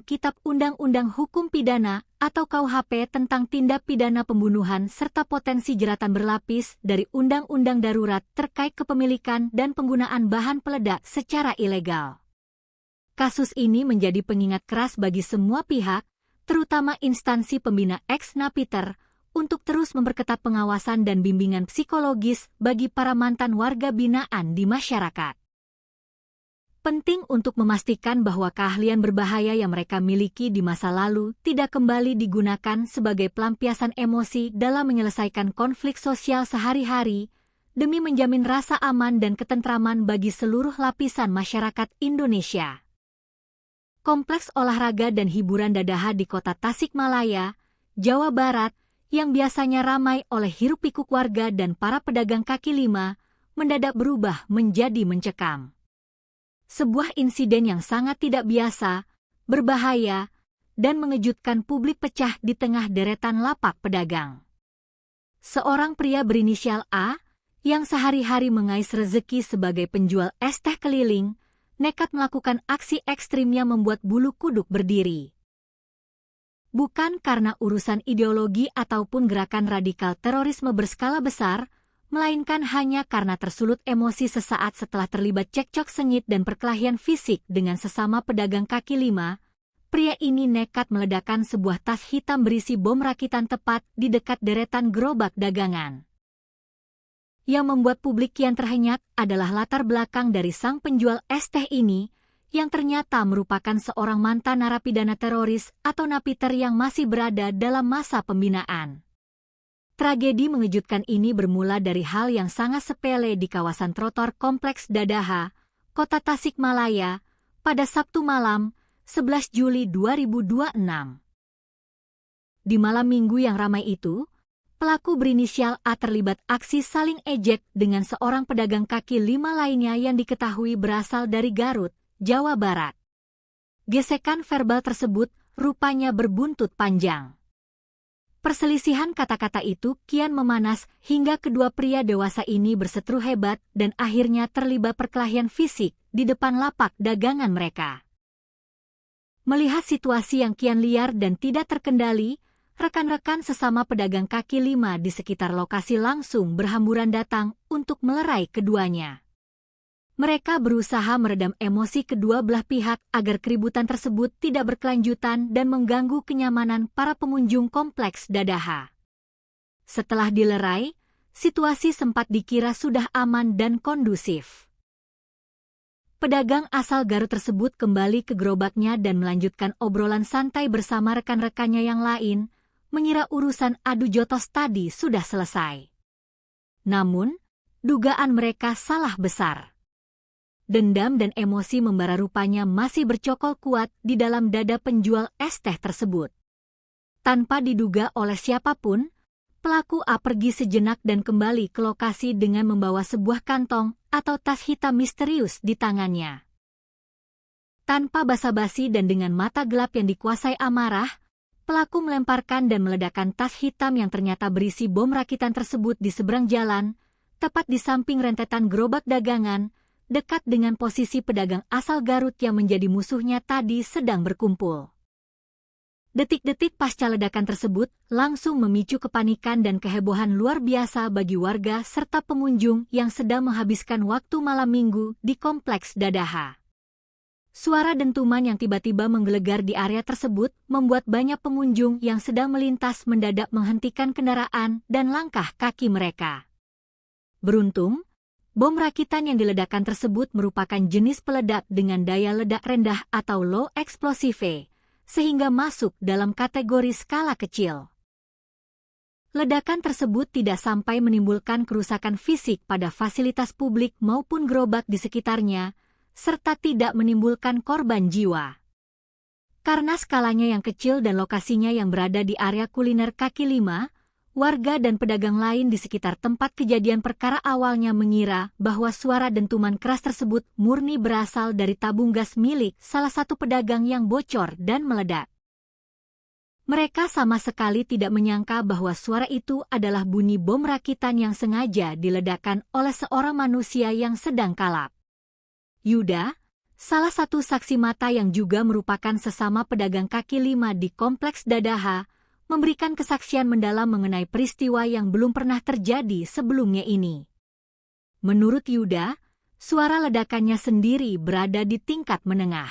Kitab Undang-Undang Hukum Pidana atau KUHP tentang tindak pidana pembunuhan serta potensi jeratan berlapis dari Undang-Undang Darurat terkait kepemilikan dan penggunaan bahan peledak secara ilegal. Kasus ini menjadi pengingat keras bagi semua pihak, terutama instansi pembina ex-napiter, untuk terus memperketat pengawasan dan bimbingan psikologis bagi para mantan warga binaan di masyarakat. Penting untuk memastikan bahwa keahlian berbahaya yang mereka miliki di masa lalu tidak kembali digunakan sebagai pelampiasan emosi dalam menyelesaikan konflik sosial sehari-hari, demi menjamin rasa aman dan ketentraman bagi seluruh lapisan masyarakat Indonesia. Kompleks olahraga dan hiburan dadaha di kota Tasikmalaya, Jawa Barat, yang biasanya ramai oleh hiruk-pikuk warga dan para pedagang kaki lima, mendadak berubah menjadi mencekam. Sebuah insiden yang sangat tidak biasa, berbahaya, dan mengejutkan publik pecah di tengah deretan lapak pedagang. Seorang pria berinisial A, yang sehari-hari mengais rezeki sebagai penjual es teh keliling, nekat melakukan aksi ekstrimnya membuat bulu kuduk berdiri. Bukan karena urusan ideologi ataupun gerakan radikal terorisme berskala besar, melainkan hanya karena tersulut emosi sesaat setelah terlibat cekcok sengit dan perkelahian fisik dengan sesama pedagang kaki lima. Pria ini nekat meledakkan sebuah tas hitam berisi bom rakitan tepat di dekat deretan gerobak dagangan. Yang membuat publik kian terhenyak adalah latar belakang dari sang penjual es teh ini, yang ternyata merupakan seorang mantan narapidana teroris atau napiter yang masih berada dalam masa pembinaan. Tragedi mengejutkan ini bermula dari hal yang sangat sepele di kawasan trotoar Kompleks Dadaha, Kota Tasikmalaya, pada Sabtu malam, 11 Juli 2026. Di malam minggu yang ramai itu, pelaku berinisial A terlibat aksi saling ejek dengan seorang pedagang kaki lima lainnya yang diketahui berasal dari Garut, Jawa Barat. Gesekan verbal tersebut rupanya berbuntut panjang. Perselisihan kata-kata itu kian memanas hingga kedua pria dewasa ini berseteru hebat dan akhirnya terlibat perkelahian fisik di depan lapak dagangan mereka. Melihat situasi yang kian liar dan tidak terkendali, rekan-rekan sesama pedagang kaki lima di sekitar lokasi langsung berhamburan datang untuk melerai keduanya. Mereka berusaha meredam emosi kedua belah pihak agar keributan tersebut tidak berkelanjutan dan mengganggu kenyamanan para pengunjung Kompleks Dadaha. Setelah dilerai, situasi sempat dikira sudah aman dan kondusif. Pedagang asal Garut tersebut kembali ke gerobaknya dan melanjutkan obrolan santai bersama rekan-rekannya yang lain, mengira urusan adu jotos tadi sudah selesai. Namun, dugaan mereka salah besar. Dendam dan emosi membara rupanya masih bercokol kuat di dalam dada penjual es teh tersebut. Tanpa diduga oleh siapapun, pelaku A pergi sejenak dan kembali ke lokasi dengan membawa sebuah kantong atau tas hitam misterius di tangannya. Tanpa basa-basi dan dengan mata gelap yang dikuasai amarah, pelaku melemparkan dan meledakkan tas hitam yang ternyata berisi bom rakitan tersebut di seberang jalan, tepat di samping rentetan gerobak dagangan, dekat dengan posisi pedagang asal Garut yang menjadi musuhnya tadi sedang berkumpul. Detik-detik pasca ledakan tersebut langsung memicu kepanikan dan kehebohan luar biasa bagi warga serta pengunjung yang sedang menghabiskan waktu malam minggu di Kompleks Dadaha. Suara dentuman yang tiba-tiba menggelegar di area tersebut membuat banyak pengunjung yang sedang melintas mendadak menghentikan kendaraan dan langkah kaki mereka. Beruntung, bom rakitan yang diledakkan tersebut merupakan jenis peledak dengan daya ledak rendah atau low explosive, sehingga masuk dalam kategori skala kecil. Ledakan tersebut tidak sampai menimbulkan kerusakan fisik pada fasilitas publik maupun gerobak di sekitarnya, serta tidak menimbulkan korban jiwa. Karena skalanya yang kecil dan lokasinya yang berada di area kuliner kaki lima, warga dan pedagang lain di sekitar tempat kejadian perkara awalnya mengira bahwa suara dentuman keras tersebut murni berasal dari tabung gas milik salah satu pedagang yang bocor dan meledak. Mereka sama sekali tidak menyangka bahwa suara itu adalah bunyi bom rakitan yang sengaja diledakkan oleh seorang manusia yang sedang kalap. Yuda, salah satu saksi mata yang juga merupakan sesama pedagang kaki lima di Kompleks Dadaha, memberikan kesaksian mendalam mengenai peristiwa yang belum pernah terjadi sebelumnya ini. Menurut Yuda, suara ledakannya sendiri berada di tingkat menengah.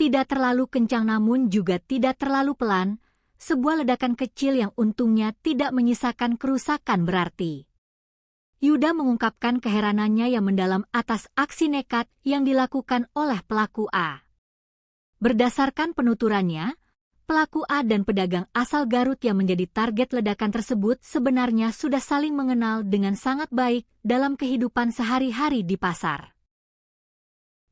Tidak terlalu kencang namun juga tidak terlalu pelan, sebuah ledakan kecil yang untungnya tidak menyisakan kerusakan berarti. Yuda mengungkapkan keheranannya yang mendalam atas aksi nekat yang dilakukan oleh pelaku A. Berdasarkan penuturannya, pelaku A dan pedagang asal Garut yang menjadi target ledakan tersebut sebenarnya sudah saling mengenal dengan sangat baik dalam kehidupan sehari-hari di pasar.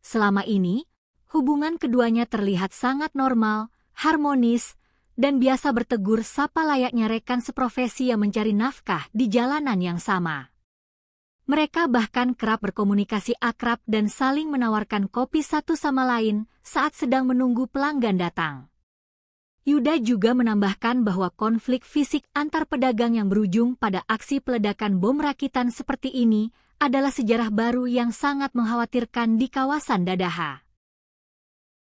Selama ini, hubungan keduanya terlihat sangat normal, harmonis, dan biasa bertegur sapa layaknya rekan seprofesi yang mencari nafkah di jalanan yang sama. Mereka bahkan kerap berkomunikasi akrab dan saling menawarkan kopi satu sama lain saat sedang menunggu pelanggan datang. Yuda juga menambahkan bahwa konflik fisik antar pedagang yang berujung pada aksi peledakan bom rakitan seperti ini adalah sejarah baru yang sangat mengkhawatirkan di kawasan Dadaha.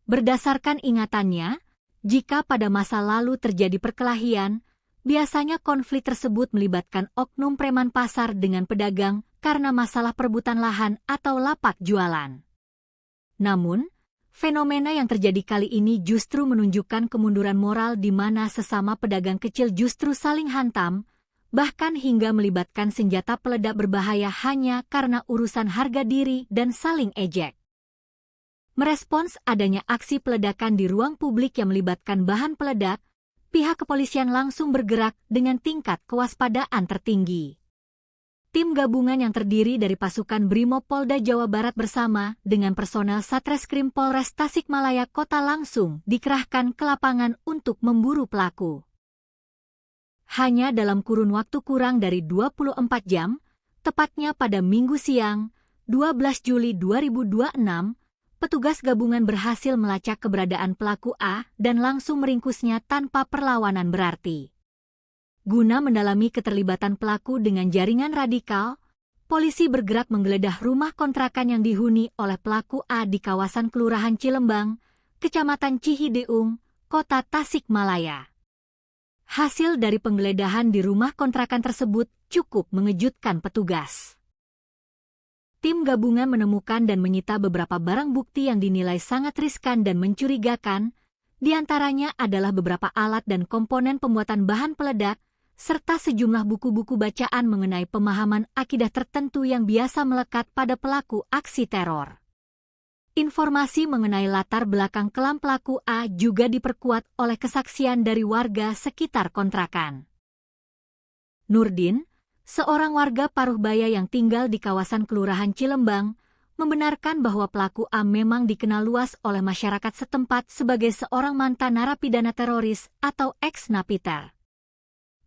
Berdasarkan ingatannya, jika pada masa lalu terjadi perkelahian, biasanya konflik tersebut melibatkan oknum preman pasar dengan pedagang karena masalah perebutan lahan atau lapak jualan. Namun, fenomena yang terjadi kali ini justru menunjukkan kemunduran moral di mana sesama pedagang kecil justru saling hantam, bahkan hingga melibatkan senjata peledak berbahaya hanya karena urusan harga diri dan saling ejek. Merespons adanya aksi peledakan di ruang publik yang melibatkan bahan peledak, pihak kepolisian langsung bergerak dengan tingkat kewaspadaan tertinggi. Tim gabungan yang terdiri dari pasukan Brimob Polda Jawa Barat bersama dengan personel Satreskrim Polres Tasikmalaya Kota langsung dikerahkan ke lapangan untuk memburu pelaku. Hanya dalam kurun waktu kurang dari 24 jam, tepatnya pada Minggu siang, 12 Juli 2026, petugas gabungan berhasil melacak keberadaan pelaku A dan langsung meringkusnya tanpa perlawanan berarti. Guna mendalami keterlibatan pelaku dengan jaringan radikal, polisi bergerak menggeledah rumah kontrakan yang dihuni oleh pelaku A di kawasan Kelurahan Cilembang, Kecamatan Cihideung, Kota Tasikmalaya. Hasil dari penggeledahan di rumah kontrakan tersebut cukup mengejutkan petugas. Tim gabungan menemukan dan menyita beberapa barang bukti yang dinilai sangat riskan dan mencurigakan, di antaranya adalah beberapa alat dan komponen pembuatan bahan peledak, serta sejumlah buku-buku bacaan mengenai pemahaman akidah tertentu yang biasa melekat pada pelaku aksi teror. Informasi mengenai latar belakang kelam pelaku A juga diperkuat oleh kesaksian dari warga sekitar kontrakan. Nurdin, seorang warga Paruhbaya yang tinggal di kawasan Kelurahan Cilembang, membenarkan bahwa pelaku A memang dikenal luas oleh masyarakat setempat sebagai seorang mantan narapidana teroris atau ex-napiter.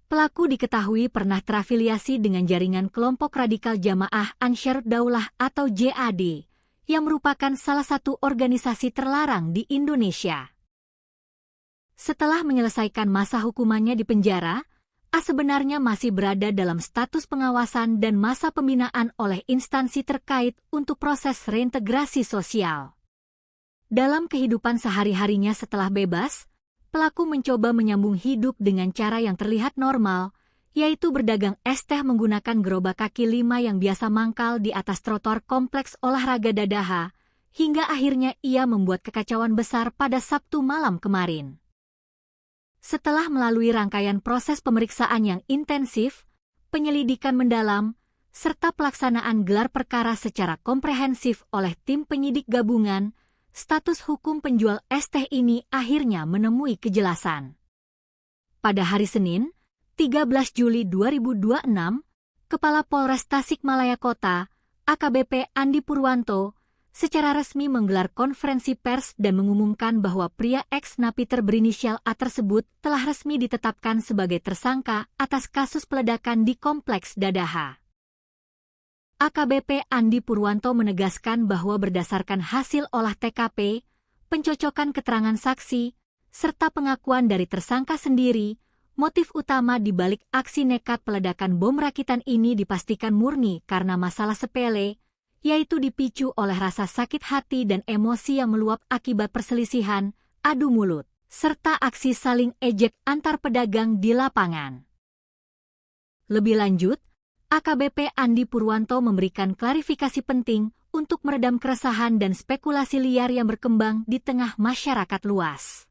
Pelaku diketahui pernah terafiliasi dengan jaringan kelompok radikal Jamaah Ansharud Daulah atau JAD, yang merupakan salah satu organisasi terlarang di Indonesia. Setelah menyelesaikan masa hukumannya di penjara, A sebenarnya masih berada dalam status pengawasan dan masa pembinaan oleh instansi terkait untuk proses reintegrasi sosial. Dalam kehidupan sehari-harinya setelah bebas, pelaku mencoba menyambung hidup dengan cara yang terlihat normal, yaitu berdagang es teh menggunakan gerobak kaki 5 yang biasa mangkal di atas trotoar kompleks olahraga Dadaha, hingga akhirnya ia membuat kekacauan besar pada Sabtu malam kemarin. Setelah melalui rangkaian proses pemeriksaan yang intensif, penyelidikan mendalam, serta pelaksanaan gelar perkara secara komprehensif oleh tim penyidik gabungan, status hukum penjual es teh ini akhirnya menemui kejelasan. Pada hari Senin, 13 Juli 2026, Kepala Polres Tasikmalaya Kota, AKBP Andi Purwanto, secara resmi menggelar konferensi pers dan mengumumkan bahwa pria ex-napiter berinisial A tersebut telah resmi ditetapkan sebagai tersangka atas kasus peledakan di Kompleks Dadaha. AKBP Andi Purwanto menegaskan bahwa berdasarkan hasil olah TKP, pencocokan keterangan saksi, serta pengakuan dari tersangka sendiri, motif utama di balik aksi nekat peledakan bom rakitan ini dipastikan murni karena masalah sepele, yaitu dipicu oleh rasa sakit hati dan emosi yang meluap akibat perselisihan, adu mulut, serta aksi saling ejek antar pedagang di lapangan. Lebih lanjut, AKBP Andi Purwanto memberikan klarifikasi penting untuk meredam keresahan dan spekulasi liar yang berkembang di tengah masyarakat luas.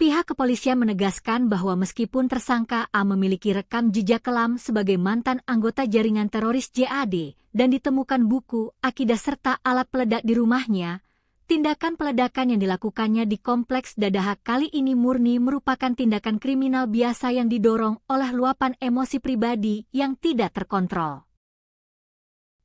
Pihak kepolisian menegaskan bahwa meskipun tersangka A memiliki rekam jejak kelam sebagai mantan anggota jaringan teroris JAD dan ditemukan buku, akidah serta alat peledak di rumahnya, tindakan peledakan yang dilakukannya di Kompleks Dadaha kali ini murni merupakan tindakan kriminal biasa yang didorong oleh luapan emosi pribadi yang tidak terkontrol.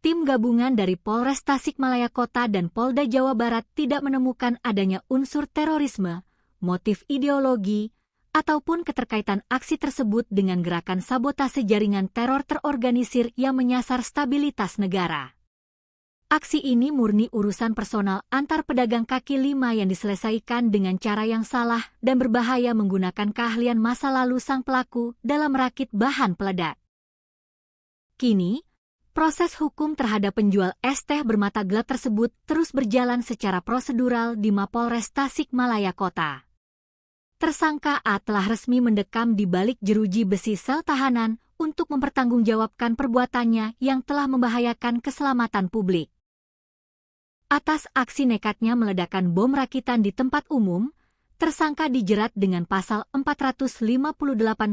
Tim gabungan dari Polres Tasikmalaya Kota dan Polda Jawa Barat tidak menemukan adanya unsur terorisme, motif ideologi, ataupun keterkaitan aksi tersebut dengan gerakan sabotase jaringan teror terorganisir yang menyasar stabilitas negara. Aksi ini murni urusan personal antar pedagang kaki lima yang diselesaikan dengan cara yang salah dan berbahaya menggunakan keahlian masa lalu sang pelaku dalam merakit bahan peledak. Kini, proses hukum terhadap penjual es teh bermata gelap tersebut terus berjalan secara prosedural di Mapolres Tasikmalaya Kota. Tersangka A telah resmi mendekam di balik jeruji besi sel tahanan untuk mempertanggungjawabkan perbuatannya yang telah membahayakan keselamatan publik. Atas aksi nekatnya meledakkan bom rakitan di tempat umum, tersangka dijerat dengan pasal 458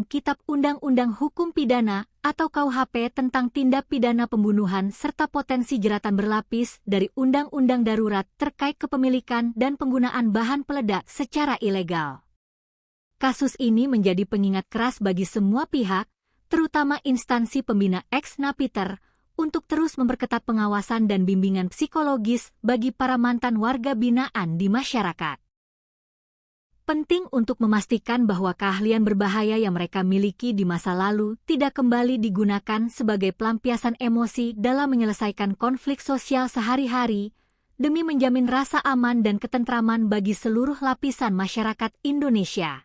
Kitab Undang-Undang Hukum Pidana atau KUHP tentang tindak pidana pembunuhan serta potensi jeratan berlapis dari Undang-Undang Darurat terkait kepemilikan dan penggunaan bahan peledak secara ilegal. Kasus ini menjadi pengingat keras bagi semua pihak, terutama instansi pembina ex-napiter, untuk terus memperketat pengawasan dan bimbingan psikologis bagi para mantan warga binaan di masyarakat. Penting untuk memastikan bahwa keahlian berbahaya yang mereka miliki di masa lalu tidak kembali digunakan sebagai pelampiasan emosi dalam menyelesaikan konflik sosial sehari-hari, demi menjamin rasa aman dan ketentraman bagi seluruh lapisan masyarakat Indonesia.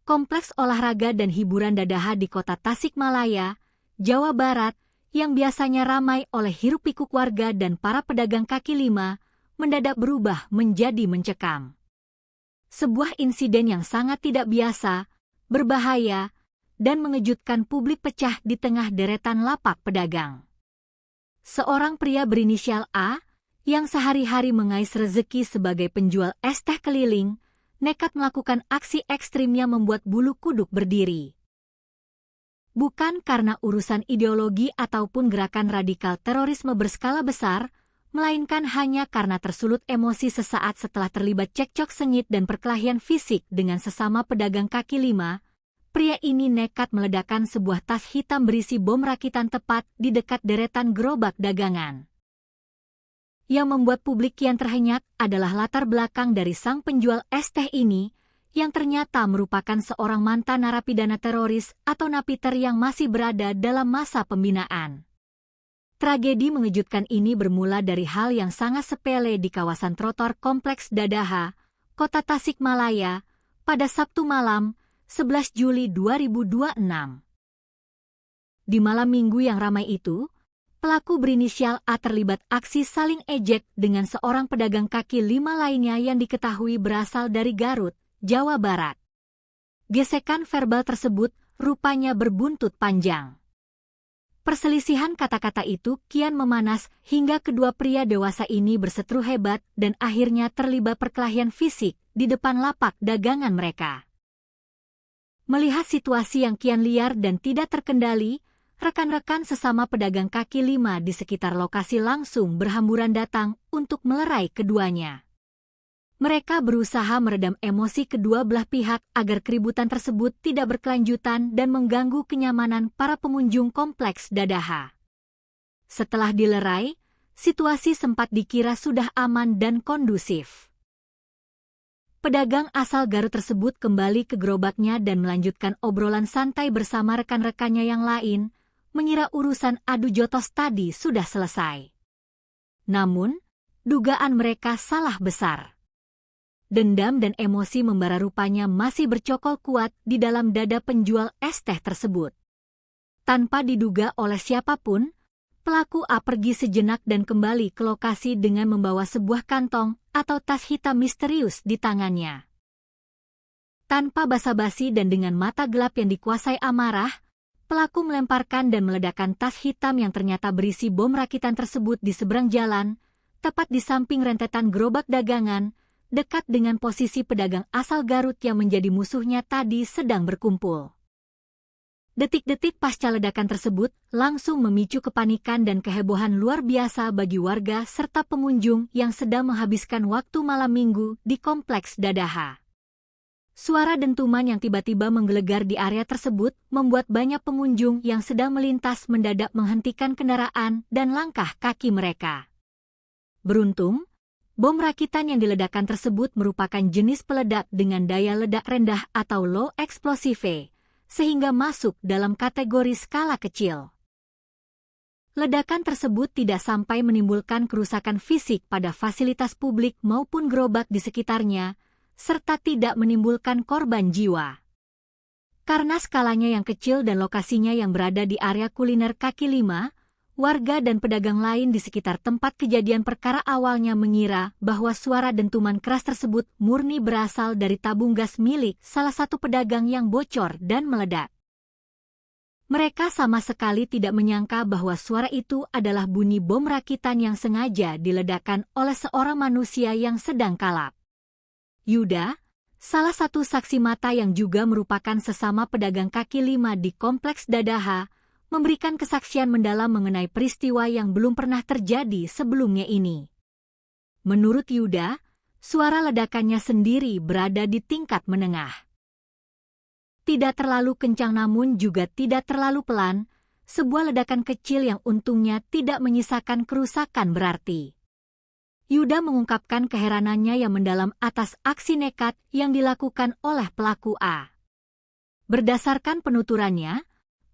Kompleks olahraga dan hiburan Dadaha di Kota Tasikmalaya, Jawa Barat, yang biasanya ramai oleh hiruk-pikuk warga dan para pedagang kaki lima, mendadak berubah menjadi mencekam. Sebuah insiden yang sangat tidak biasa, berbahaya, dan mengejutkan publik pecah di tengah deretan lapak pedagang. Seorang pria berinisial A, yang sehari-hari mengais rezeki sebagai penjual es teh keliling, nekat melakukan aksi ekstrim yang membuat bulu kuduk berdiri. Bukan karena urusan ideologi ataupun gerakan radikal terorisme berskala besar, melainkan hanya karena tersulut emosi sesaat setelah terlibat cekcok sengit dan perkelahian fisik dengan sesama pedagang kaki lima, pria ini nekat meledakkan sebuah tas hitam berisi bom rakitan tepat di dekat deretan gerobak dagangan. Yang membuat publik kian terhenyak adalah latar belakang dari sang penjual es teh ini, yang ternyata merupakan seorang mantan narapidana teroris atau napiter yang masih berada dalam masa pembinaan. Tragedi mengejutkan ini bermula dari hal yang sangat sepele di kawasan trotoar Kompleks Dadaha, Kota Tasikmalaya, pada Sabtu malam, 11 Juli 2026. Di malam minggu yang ramai itu, pelaku berinisial A terlibat aksi saling ejek dengan seorang pedagang kaki lima lainnya yang diketahui berasal dari Garut, Jawa Barat. Gesekan verbal tersebut rupanya berbuntut panjang. Perselisihan kata-kata itu kian memanas hingga kedua pria dewasa ini berseteru hebat dan akhirnya terlibat perkelahian fisik di depan lapak dagangan mereka. Melihat situasi yang kian liar dan tidak terkendali, rekan-rekan sesama pedagang kaki lima di sekitar lokasi langsung berhamburan datang untuk melerai keduanya. Mereka berusaha meredam emosi kedua belah pihak agar keributan tersebut tidak berkelanjutan dan mengganggu kenyamanan para pengunjung Kompleks Dadaha. Setelah dilerai, situasi sempat dikira sudah aman dan kondusif. Pedagang asal Garut tersebut kembali ke gerobaknya dan melanjutkan obrolan santai bersama rekan-rekannya yang lain, mengira urusan adu jotos tadi sudah selesai. Namun, dugaan mereka salah besar. Dendam dan emosi membara rupanya masih bercokol kuat di dalam dada penjual es teh tersebut. Tanpa diduga oleh siapapun, pelaku A pergi sejenak dan kembali ke lokasi dengan membawa sebuah kantong atau tas hitam misterius di tangannya. Tanpa basa-basi dan dengan mata gelap yang dikuasai amarah, pelaku melemparkan dan meledakkan tas hitam yang ternyata berisi bom rakitan tersebut di seberang jalan, tepat di samping rentetan gerobak dagangan, dekat dengan posisi pedagang asal Garut yang menjadi musuhnya tadi sedang berkumpul. Detik-detik pasca ledakan tersebut langsung memicu kepanikan dan kehebohan luar biasa bagi warga serta pengunjung yang sedang menghabiskan waktu malam minggu di Kompleks Dadaha. Suara dentuman yang tiba-tiba menggelegar di area tersebut membuat banyak pengunjung yang sedang melintas mendadak menghentikan kendaraan dan langkah kaki mereka. Beruntung, bom rakitan yang diledakkan tersebut merupakan jenis peledak dengan daya ledak rendah atau low explosive, sehingga masuk dalam kategori skala kecil. Ledakan tersebut tidak sampai menimbulkan kerusakan fisik pada fasilitas publik maupun gerobak di sekitarnya, serta tidak menimbulkan korban jiwa. Karena skalanya yang kecil dan lokasinya yang berada di area kuliner kaki lima, warga dan pedagang lain di sekitar tempat kejadian perkara awalnya mengira bahwa suara dentuman keras tersebut murni berasal dari tabung gas milik salah satu pedagang yang bocor dan meledak. Mereka sama sekali tidak menyangka bahwa suara itu adalah bunyi bom rakitan yang sengaja diledakkan oleh seorang manusia yang sedang kalap. Yuda, salah satu saksi mata yang juga merupakan sesama pedagang kaki lima di Kompleks Dadaha, memberikan kesaksian mendalam mengenai peristiwa yang belum pernah terjadi sebelumnya ini. Menurut Yuda, suara ledakannya sendiri berada di tingkat menengah. Tidak terlalu kencang namun juga tidak terlalu pelan, sebuah ledakan kecil yang untungnya tidak menyisakan kerusakan berarti. Yuda mengungkapkan keheranannya yang mendalam atas aksi nekat yang dilakukan oleh pelaku A. Berdasarkan penuturannya,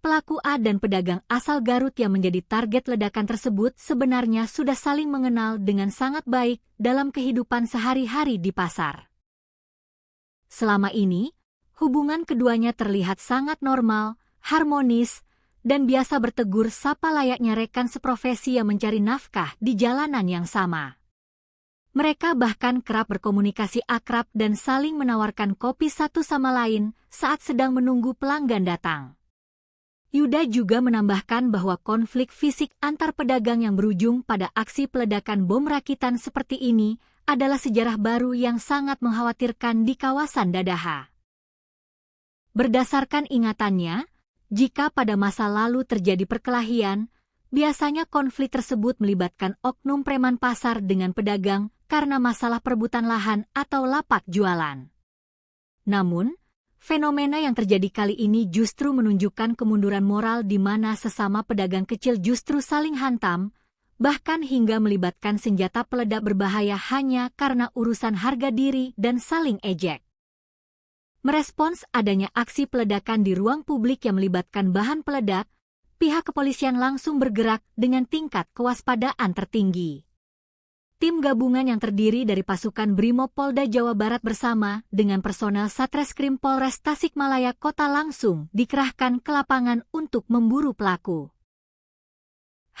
pelaku A dan pedagang asal Garut yang menjadi target ledakan tersebut sebenarnya sudah saling mengenal dengan sangat baik dalam kehidupan sehari-hari di pasar. Selama ini, hubungan keduanya terlihat sangat normal, harmonis, dan biasa bertegur sapa layaknya rekan seprofesi yang mencari nafkah di jalanan yang sama. Mereka bahkan kerap berkomunikasi akrab dan saling menawarkan kopi satu sama lain saat sedang menunggu pelanggan datang. Yuda juga menambahkan bahwa konflik fisik antar pedagang yang berujung pada aksi peledakan bom rakitan seperti ini adalah sejarah baru yang sangat mengkhawatirkan di kawasan Dadaha. Berdasarkan ingatannya, jika pada masa lalu terjadi perkelahian, biasanya konflik tersebut melibatkan oknum preman pasar dengan pedagang karena masalah perebutan lahan atau lapak jualan. Namun, fenomena yang terjadi kali ini justru menunjukkan kemunduran moral di mana sesama pedagang kecil justru saling hantam, bahkan hingga melibatkan senjata peledak berbahaya hanya karena urusan harga diri dan saling ejek. Merespons adanya aksi peledakan di ruang publik yang melibatkan bahan peledak, pihak kepolisian langsung bergerak dengan tingkat kewaspadaan tertinggi. Tim gabungan yang terdiri dari pasukan Brimob Polda Jawa Barat bersama dengan personel Satreskrim Polres Tasikmalaya Kota langsung dikerahkan ke lapangan untuk memburu pelaku.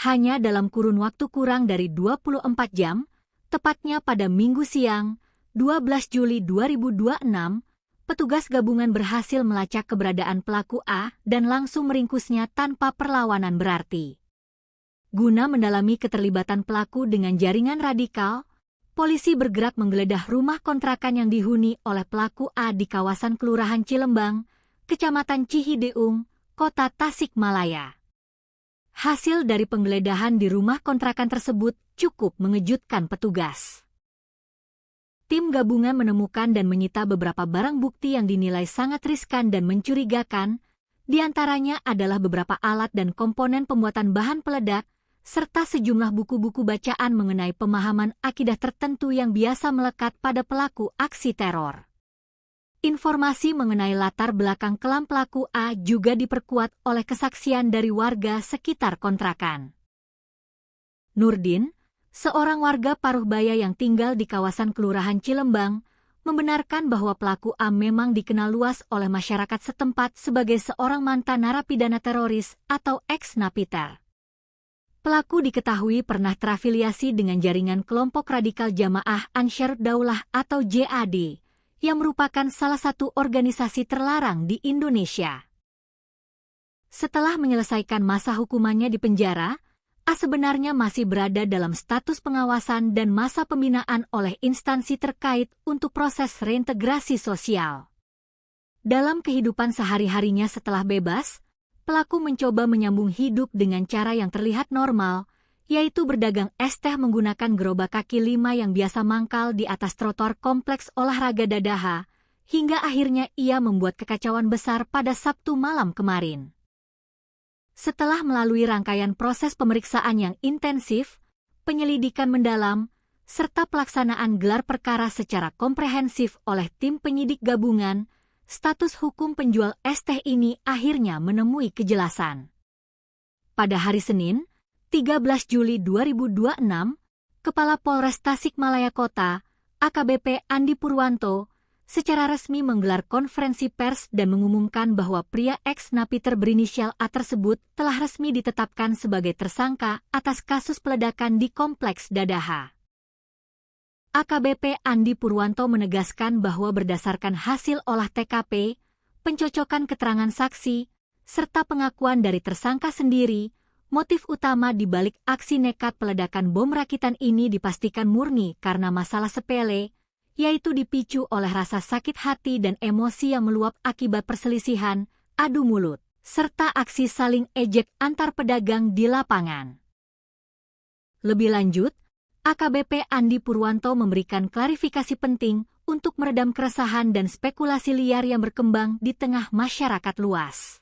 Hanya dalam kurun waktu kurang dari 24 jam, tepatnya pada Minggu siang, 12 Juli 2026, petugas gabungan berhasil melacak keberadaan pelaku A dan langsung meringkusnya tanpa perlawanan berarti. Guna mendalami keterlibatan pelaku dengan jaringan radikal, polisi bergerak menggeledah rumah kontrakan yang dihuni oleh pelaku A di kawasan Kelurahan Cilembang, Kecamatan Cihideung, Kota Tasikmalaya. Hasil dari penggeledahan di rumah kontrakan tersebut cukup mengejutkan petugas. Tim gabungan menemukan dan menyita beberapa barang bukti yang dinilai sangat riskan dan mencurigakan, di antaranya adalah beberapa alat dan komponen pembuatan bahan peledak, serta sejumlah buku-buku bacaan mengenai pemahaman akidah tertentu yang biasa melekat pada pelaku aksi teror. Informasi mengenai latar belakang kelam pelaku A juga diperkuat oleh kesaksian dari warga sekitar kontrakan. Nurdin, seorang warga Paruhbaya yang tinggal di kawasan Kelurahan Cilembang, membenarkan bahwa pelaku A memang dikenal luas oleh masyarakat setempat sebagai seorang mantan narapidana teroris atau ex-napiter. Pelaku diketahui pernah terafiliasi dengan jaringan kelompok radikal Jamaah Ansharud Daulah atau JAD, yang merupakan salah satu organisasi terlarang di Indonesia. Setelah menyelesaikan masa hukumannya di penjara, A sebenarnya masih berada dalam status pengawasan dan masa pembinaan oleh instansi terkait untuk proses reintegrasi sosial. Dalam kehidupan sehari-harinya setelah bebas, pelaku mencoba menyambung hidup dengan cara yang terlihat normal, yaitu berdagang es teh menggunakan gerobak kaki 5 yang biasa mangkal di atas trotoar kompleks olahraga Dadaha, hingga akhirnya ia membuat kekacauan besar pada Sabtu malam kemarin. Setelah melalui rangkaian proses pemeriksaan yang intensif, penyelidikan mendalam, serta pelaksanaan gelar perkara secara komprehensif oleh tim penyidik gabungan, status hukum penjual es teh ini akhirnya menemui kejelasan. Pada hari Senin, 13 Juli 2026, Kepala Polres Tasikmalaya Kota, AKBP Andi Purwanto, secara resmi menggelar konferensi pers dan mengumumkan bahwa pria ex-napiter berinisial A tersebut telah resmi ditetapkan sebagai tersangka atas kasus peledakan di Kompleks Dadaha. AKBP Andi Purwanto menegaskan bahwa berdasarkan hasil olah TKP, pencocokan keterangan saksi, serta pengakuan dari tersangka sendiri, motif utama di balik aksi nekat peledakan bom rakitan ini dipastikan murni karena masalah sepele, yaitu dipicu oleh rasa sakit hati dan emosi yang meluap akibat perselisihan, adu mulut, serta aksi saling ejek antar pedagang di lapangan. Lebih lanjut, AKBP Andi Purwanto memberikan klarifikasi penting untuk meredam keresahan dan spekulasi liar yang berkembang di tengah masyarakat luas.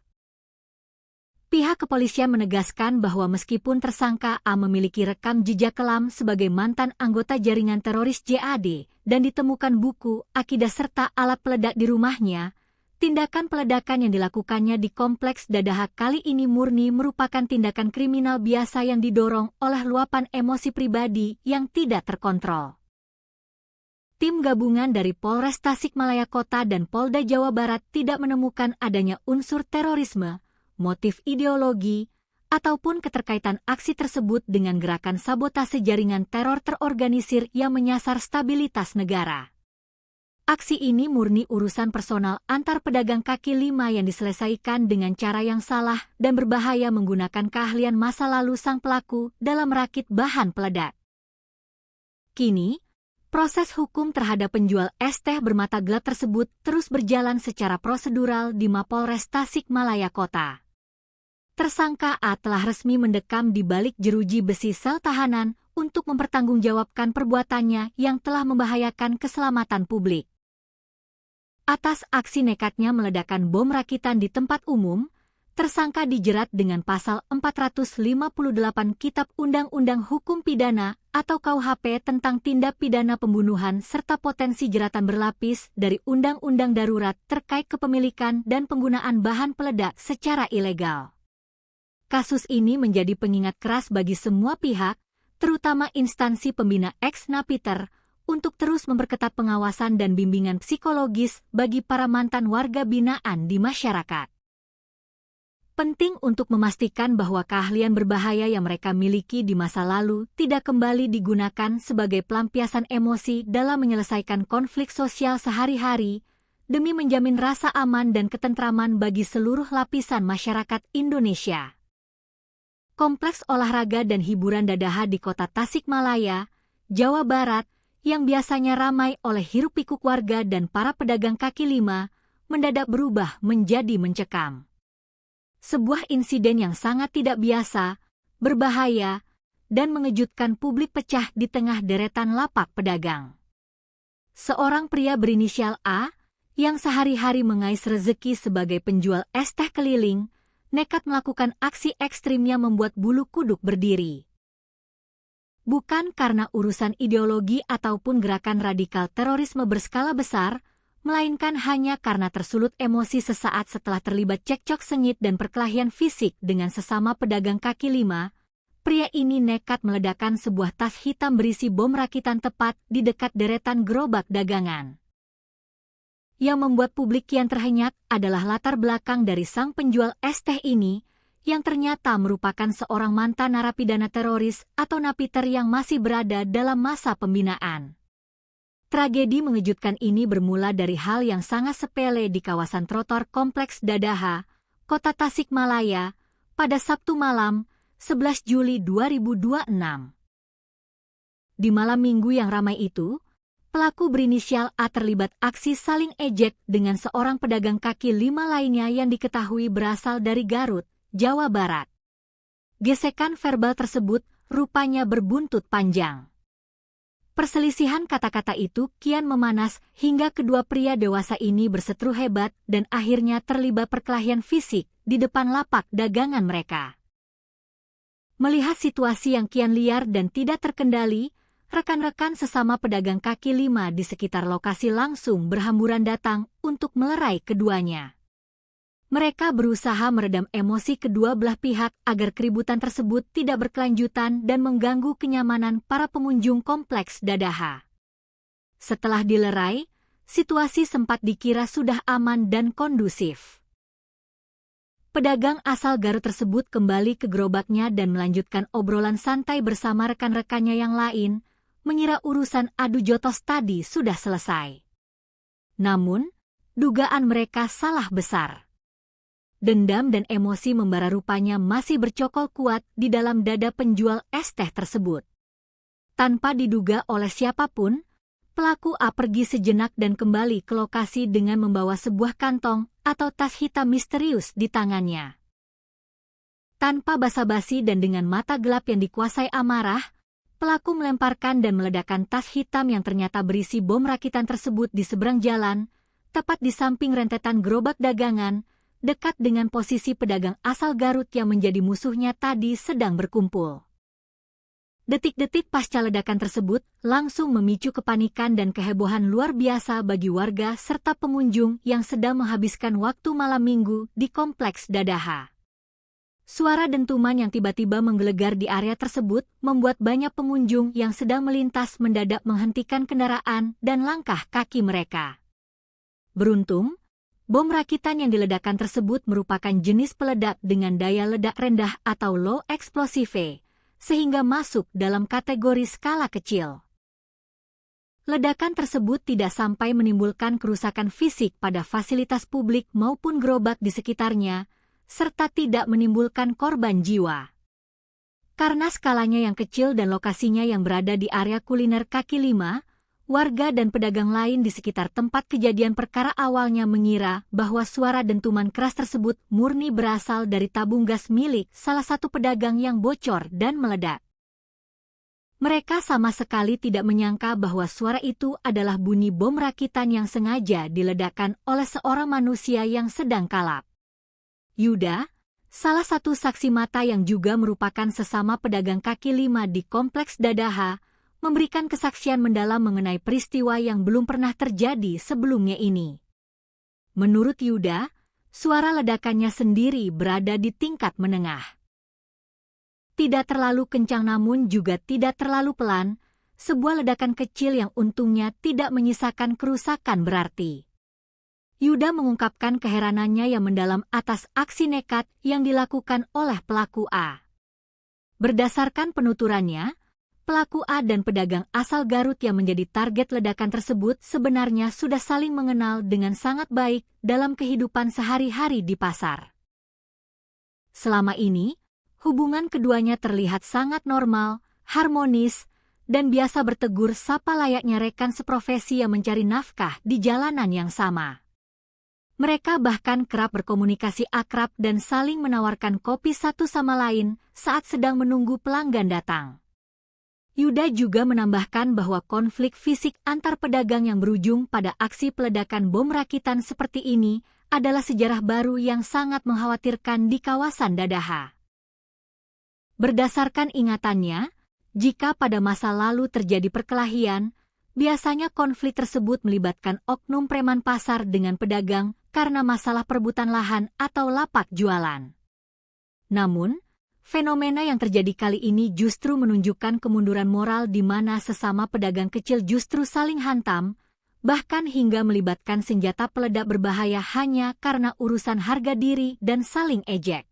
Pihak kepolisian menegaskan bahwa meskipun tersangka A memiliki rekam jejak kelam sebagai mantan anggota jaringan teroris JAD dan ditemukan buku, akidah serta alat peledak di rumahnya, tindakan peledakan yang dilakukannya di Kompleks Dadaha kali ini murni merupakan tindakan kriminal biasa yang didorong oleh luapan emosi pribadi yang tidak terkontrol. Tim gabungan dari Polres Tasikmalaya Kota dan Polda Jawa Barat tidak menemukan adanya unsur terorisme, motif ideologi, ataupun keterkaitan aksi tersebut dengan gerakan sabotase jaringan teror terorganisir yang menyasar stabilitas negara. Aksi ini murni urusan personal antar pedagang kaki 5 yang diselesaikan dengan cara yang salah dan berbahaya menggunakan keahlian masa lalu sang pelaku dalam merakit bahan peledak. Kini, proses hukum terhadap penjual es teh bermata gelap tersebut terus berjalan secara prosedural di Mapolres Tasikmalaya Kota. Tersangka A telah resmi mendekam di balik jeruji besi sel tahanan untuk mempertanggungjawabkan perbuatannya yang telah membahayakan keselamatan publik. Atas aksi nekatnya meledakkan bom rakitan di tempat umum, tersangka dijerat dengan pasal 458 Kitab Undang-Undang Hukum Pidana atau KUHP tentang tindak pidana pembunuhan serta potensi jeratan berlapis dari Undang-Undang Darurat terkait kepemilikan dan penggunaan bahan peledak secara ilegal. Kasus ini menjadi pengingat keras bagi semua pihak, terutama instansi pembina ex-napiter, untuk terus memperketat pengawasan dan bimbingan psikologis bagi para mantan warga binaan di masyarakat. Penting untuk memastikan bahwa keahlian berbahaya yang mereka miliki di masa lalu tidak kembali digunakan sebagai pelampiasan emosi dalam menyelesaikan konflik sosial sehari-hari, demi menjamin rasa aman dan ketentraman bagi seluruh lapisan masyarakat Indonesia. Kompleks olahraga dan hiburan Dadaha di kota Tasikmalaya, Jawa Barat, yang biasanya ramai oleh hiruk-pikuk warga dan para pedagang kaki 5, mendadak berubah menjadi mencekam. Sebuah insiden yang sangat tidak biasa, berbahaya, dan mengejutkan publik pecah di tengah deretan lapak pedagang. Seorang pria berinisial A, yang sehari-hari mengais rezeki sebagai penjual es teh keliling, nekat melakukan aksi ekstrimnya membuat bulu kuduk berdiri. Bukan karena urusan ideologi ataupun gerakan radikal terorisme berskala besar, melainkan hanya karena tersulut emosi sesaat setelah terlibat cekcok sengit dan perkelahian fisik dengan sesama pedagang kaki 5, pria ini nekat meledakkan sebuah tas hitam berisi bom rakitan tepat di dekat deretan gerobak dagangan. Yang membuat publik kian terhenyak adalah latar belakang dari sang penjual es teh ini, yang ternyata merupakan seorang mantan narapidana teroris atau napiter yang masih berada dalam masa pembinaan. Tragedi mengejutkan ini bermula dari hal yang sangat sepele di kawasan trotoar Kompleks Dadaha, Kota Tasikmalaya, pada Sabtu malam, 11 Juli 2026. Di malam minggu yang ramai itu, pelaku berinisial A terlibat aksi saling ejek dengan seorang pedagang kaki lima lainnya yang diketahui berasal dari Garut, Jawa Barat. Gesekan verbal tersebut rupanya berbuntut panjang. Perselisihan kata-kata itu kian memanas hingga kedua pria dewasa ini berseteru hebat dan akhirnya terlibat perkelahian fisik di depan lapak dagangan mereka. Melihat situasi yang kian liar dan tidak terkendali, rekan-rekan sesama pedagang kaki lima di sekitar lokasi langsung berhamburan datang untuk melerai keduanya. Mereka berusaha meredam emosi kedua belah pihak agar keributan tersebut tidak berkelanjutan dan mengganggu kenyamanan para pengunjung kompleks Dadaha. Setelah dilerai, situasi sempat dikira sudah aman dan kondusif. Pedagang asal Garut tersebut kembali ke gerobaknya dan melanjutkan obrolan santai bersama rekan-rekannya yang lain, mengira urusan adu jotos tadi sudah selesai. Namun, dugaan mereka salah besar. Dendam dan emosi membara rupanya masih bercokol kuat di dalam dada penjual es teh tersebut. Tanpa diduga oleh siapapun, pelaku A pergi sejenak dan kembali ke lokasi dengan membawa sebuah kantong atau tas hitam misterius di tangannya. Tanpa basa-basi dan dengan mata gelap yang dikuasai amarah, pelaku melemparkan dan meledakkan tas hitam yang ternyata berisi bom rakitan tersebut di seberang jalan, tepat di samping rentetan gerobak dagangan, dekat dengan posisi pedagang asal Garut yang menjadi musuhnya tadi sedang berkumpul. Detik-detik pasca ledakan tersebut langsung memicu kepanikan dan kehebohan luar biasa bagi warga serta pengunjung yang sedang menghabiskan waktu malam minggu di kompleks Dadaha. Suara dentuman yang tiba-tiba menggelegar di area tersebut membuat banyak pengunjung yang sedang melintas mendadak menghentikan kendaraan dan langkah kaki mereka. Beruntung, bom rakitan yang diledakkan tersebut merupakan jenis peledak dengan daya ledak rendah atau low explosive, sehingga masuk dalam kategori skala kecil. Ledakan tersebut tidak sampai menimbulkan kerusakan fisik pada fasilitas publik maupun gerobak di sekitarnya, serta tidak menimbulkan korban jiwa. Karena skalanya yang kecil dan lokasinya yang berada di area kuliner kaki lima, warga dan pedagang lain di sekitar tempat kejadian perkara awalnya mengira bahwa suara dentuman keras tersebut murni berasal dari tabung gas milik salah satu pedagang yang bocor dan meledak. Mereka sama sekali tidak menyangka bahwa suara itu adalah bunyi bom rakitan yang sengaja diledakkan oleh seorang manusia yang sedang kalap. Yuda, salah satu saksi mata yang juga merupakan sesama pedagang kaki lima di kompleks Dadaha, memberikan kesaksian mendalam mengenai peristiwa yang belum pernah terjadi sebelumnya ini. Menurut Yuda, suara ledakannya sendiri berada di tingkat menengah. Tidak terlalu kencang namun juga tidak terlalu pelan, sebuah ledakan kecil yang untungnya tidak menyisakan kerusakan berarti. Yuda mengungkapkan keheranannya yang mendalam atas aksi nekat yang dilakukan oleh pelaku A. Berdasarkan penuturannya, pelaku A dan pedagang asal Garut yang menjadi target ledakan tersebut sebenarnya sudah saling mengenal dengan sangat baik dalam kehidupan sehari-hari di pasar. Selama ini, hubungan keduanya terlihat sangat normal, harmonis, dan biasa bertegur sapa layaknya rekan seprofesi yang mencari nafkah di jalanan yang sama. Mereka bahkan kerap berkomunikasi akrab dan saling menawarkan kopi satu sama lain saat sedang menunggu pelanggan datang. Yuda juga menambahkan bahwa konflik fisik antar pedagang yang berujung pada aksi peledakan bom rakitan seperti ini adalah sejarah baru yang sangat mengkhawatirkan di kawasan Dadaha. Berdasarkan ingatannya, jika pada masa lalu terjadi perkelahian, biasanya konflik tersebut melibatkan oknum preman pasar dengan pedagang karena masalah perebutan lahan atau lapak jualan. Namun, fenomena yang terjadi kali ini justru menunjukkan kemunduran moral di mana sesama pedagang kecil justru saling hantam, bahkan hingga melibatkan senjata peledak berbahaya hanya karena urusan harga diri dan saling ejek.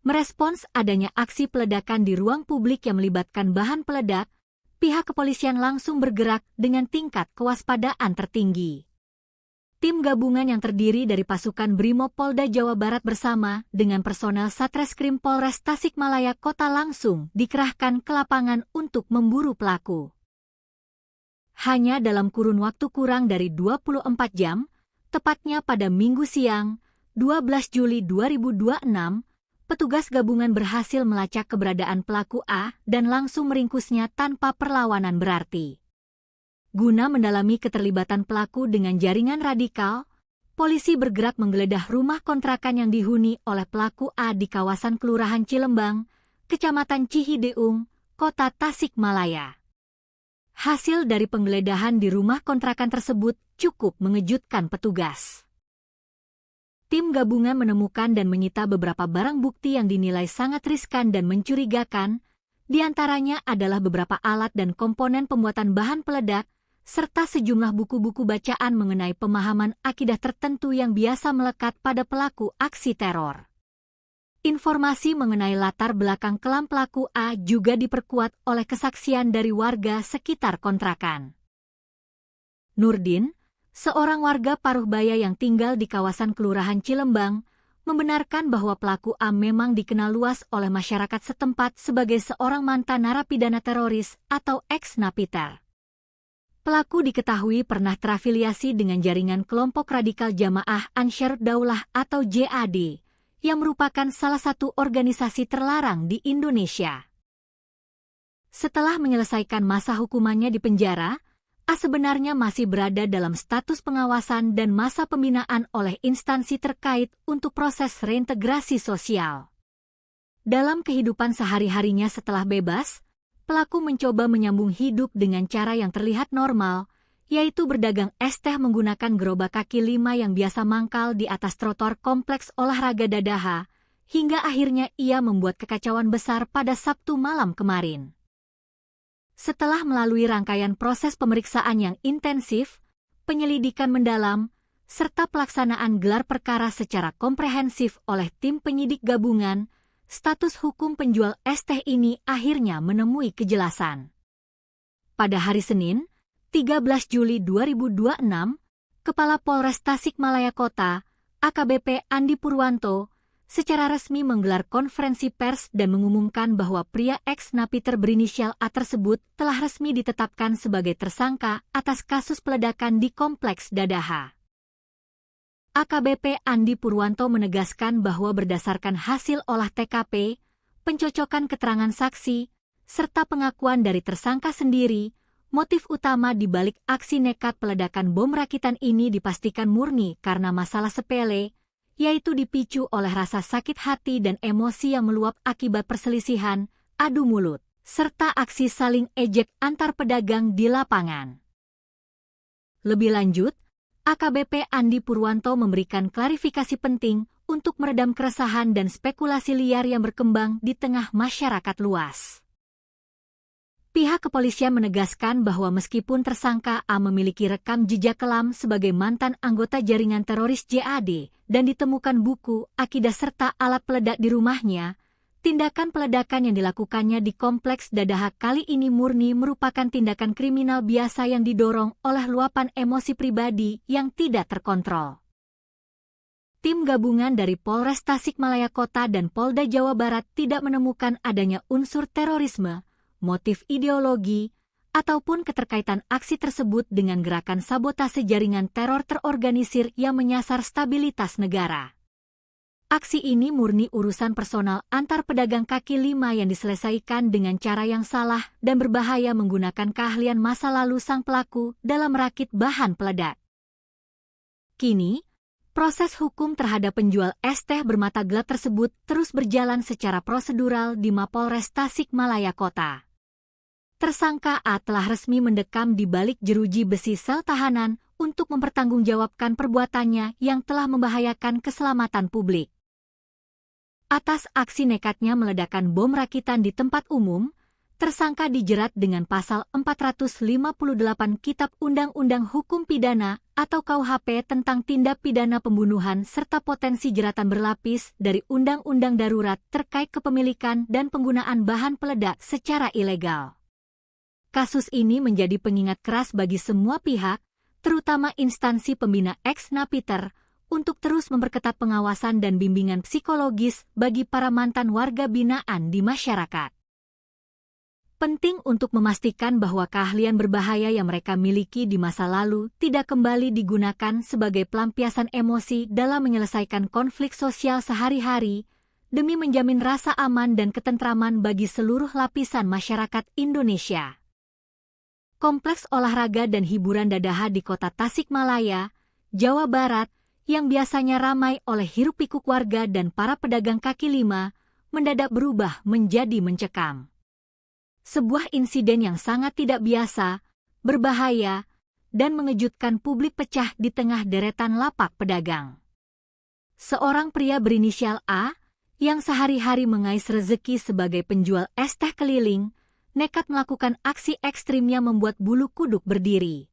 Merespons adanya aksi peledakan di ruang publik yang melibatkan bahan peledak, pihak kepolisian langsung bergerak dengan tingkat kewaspadaan tertinggi. Tim gabungan yang terdiri dari pasukan Brimob Polda Jawa Barat bersama dengan personel Satreskrim Polres Tasikmalaya Kota langsung dikerahkan ke lapangan untuk memburu pelaku. Hanya dalam kurun waktu kurang dari 24 jam, tepatnya pada Minggu siang, 12 Juli 2026, petugas gabungan berhasil melacak keberadaan pelaku A dan langsung meringkusnya tanpa perlawanan berarti. Guna mendalami keterlibatan pelaku dengan jaringan radikal, polisi bergerak menggeledah rumah kontrakan yang dihuni oleh pelaku A di kawasan Kelurahan Cilembang, Kecamatan Cihideung, Kota Tasikmalaya. Hasil dari penggeledahan di rumah kontrakan tersebut cukup mengejutkan petugas. Tim gabungan menemukan dan menyita beberapa barang bukti yang dinilai sangat riskan dan mencurigakan, di antaranya adalah beberapa alat dan komponen pembuatan bahan peledak, serta sejumlah buku-buku bacaan mengenai pemahaman akidah tertentu yang biasa melekat pada pelaku aksi teror. Informasi mengenai latar belakang kelam pelaku A juga diperkuat oleh kesaksian dari warga sekitar kontrakan. Nurdin, seorang warga Paruhbaya yang tinggal di kawasan Kelurahan Cilembang, membenarkan bahwa pelaku A memang dikenal luas oleh masyarakat setempat sebagai seorang mantan narapidana teroris atau ex-napiter. Pelaku diketahui pernah terafiliasi dengan jaringan kelompok radikal Jamaah Ansharud Daulah atau JAD, yang merupakan salah satu organisasi terlarang di Indonesia. Setelah menyelesaikan masa hukumannya di penjara, A sebenarnya masih berada dalam status pengawasan dan masa pembinaan oleh instansi terkait untuk proses reintegrasi sosial. Dalam kehidupan sehari-harinya setelah bebas, pelaku mencoba menyambung hidup dengan cara yang terlihat normal, yaitu berdagang es teh menggunakan gerobak kaki 5 yang biasa mangkal di atas trotoar kompleks olahraga Dadaha, hingga akhirnya ia membuat kekacauan besar pada Sabtu malam kemarin. Setelah melalui rangkaian proses pemeriksaan yang intensif, penyelidikan mendalam, serta pelaksanaan gelar perkara secara komprehensif oleh tim penyidik gabungan, status hukum penjual es teh ini akhirnya menemui kejelasan. Pada hari Senin, 13 Juli 2026, Kepala Polres Tasikmalaya Kota, AKBP Andi Purwanto, secara resmi menggelar konferensi pers dan mengumumkan bahwa pria ex-napiter berinisial A tersebut telah resmi ditetapkan sebagai tersangka atas kasus peledakan di Kompleks Dadaha. AKBP Andi Purwanto menegaskan bahwa berdasarkan hasil olah TKP, pencocokan keterangan saksi, serta pengakuan dari tersangka sendiri, motif utama di balik aksi nekat peledakan bom rakitan ini dipastikan murni karena masalah sepele, yaitu dipicu oleh rasa sakit hati dan emosi yang meluap akibat perselisihan, adu mulut, serta aksi saling ejek antar pedagang di lapangan. Lebih lanjut, AKBP Andi Purwanto memberikan klarifikasi penting untuk meredam keresahan dan spekulasi liar yang berkembang di tengah masyarakat luas. Pihak kepolisian menegaskan bahwa meskipun tersangka A memiliki rekam jejak kelam sebagai mantan anggota jaringan teroris JAD dan ditemukan buku, akidah serta alat peledak di rumahnya, tindakan peledakan yang dilakukannya di Kompleks Dadaha kali ini murni merupakan tindakan kriminal biasa yang didorong oleh luapan emosi pribadi yang tidak terkontrol. Tim gabungan dari Polres Tasikmalaya Kota dan Polda Jawa Barat tidak menemukan adanya unsur terorisme, motif ideologi, ataupun keterkaitan aksi tersebut dengan gerakan sabotase jaringan teror terorganisir yang menyasar stabilitas negara. Aksi ini murni urusan personal antar pedagang kaki 5 yang diselesaikan dengan cara yang salah dan berbahaya menggunakan keahlian masa lalu sang pelaku dalam merakit bahan peledak. Kini, proses hukum terhadap penjual es teh bermata gelap tersebut terus berjalan secara prosedural di Mapolres Tasikmalaya Kota. Tersangka A telah resmi mendekam di balik jeruji besi sel tahanan untuk mempertanggungjawabkan perbuatannya yang telah membahayakan keselamatan publik. Atas aksi nekatnya meledakkan bom rakitan di tempat umum, tersangka dijerat dengan pasal 458 Kitab Undang-Undang Hukum Pidana atau KUHP tentang tindak pidana pembunuhan serta potensi jeratan berlapis dari Undang-Undang Darurat terkait kepemilikan dan penggunaan bahan peledak secara ilegal. Kasus ini menjadi pengingat keras bagi semua pihak, terutama instansi pembina ex-napiter, untuk terus memperketat pengawasan dan bimbingan psikologis bagi para mantan warga binaan di masyarakat. Penting untuk memastikan bahwa keahlian berbahaya yang mereka miliki di masa lalu tidak kembali digunakan sebagai pelampiasan emosi dalam menyelesaikan konflik sosial sehari-hari, demi menjamin rasa aman dan ketentraman bagi seluruh lapisan masyarakat Indonesia. Kompleks olahraga dan hiburan Dadaha di kota Tasikmalaya, Jawa Barat, yang biasanya ramai oleh hiruk-pikuk warga dan para pedagang kaki lima, mendadak berubah menjadi mencekam. Sebuah insiden yang sangat tidak biasa, berbahaya, dan mengejutkan publik pecah di tengah deretan lapak pedagang. Seorang pria berinisial A, yang sehari-hari mengais rezeki sebagai penjual es teh keliling, nekat melakukan aksi ekstrimnya membuat bulu kuduk berdiri.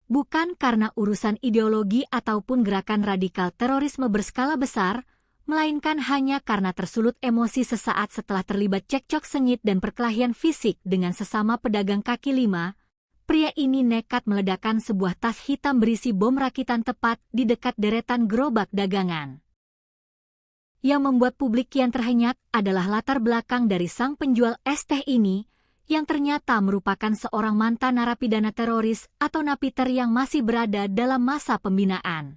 Bukan karena urusan ideologi ataupun gerakan radikal terorisme berskala besar, melainkan hanya karena tersulut emosi sesaat setelah terlibat cekcok sengit dan perkelahian fisik dengan sesama pedagang kaki lima. Pria ini nekat meledakkan sebuah tas hitam berisi bom rakitan tepat di dekat deretan gerobak dagangan. Yang membuat publik kian terhenyak adalah latar belakang dari sang penjual es teh ini, yang ternyata merupakan seorang mantan narapidana teroris atau napiter yang masih berada dalam masa pembinaan.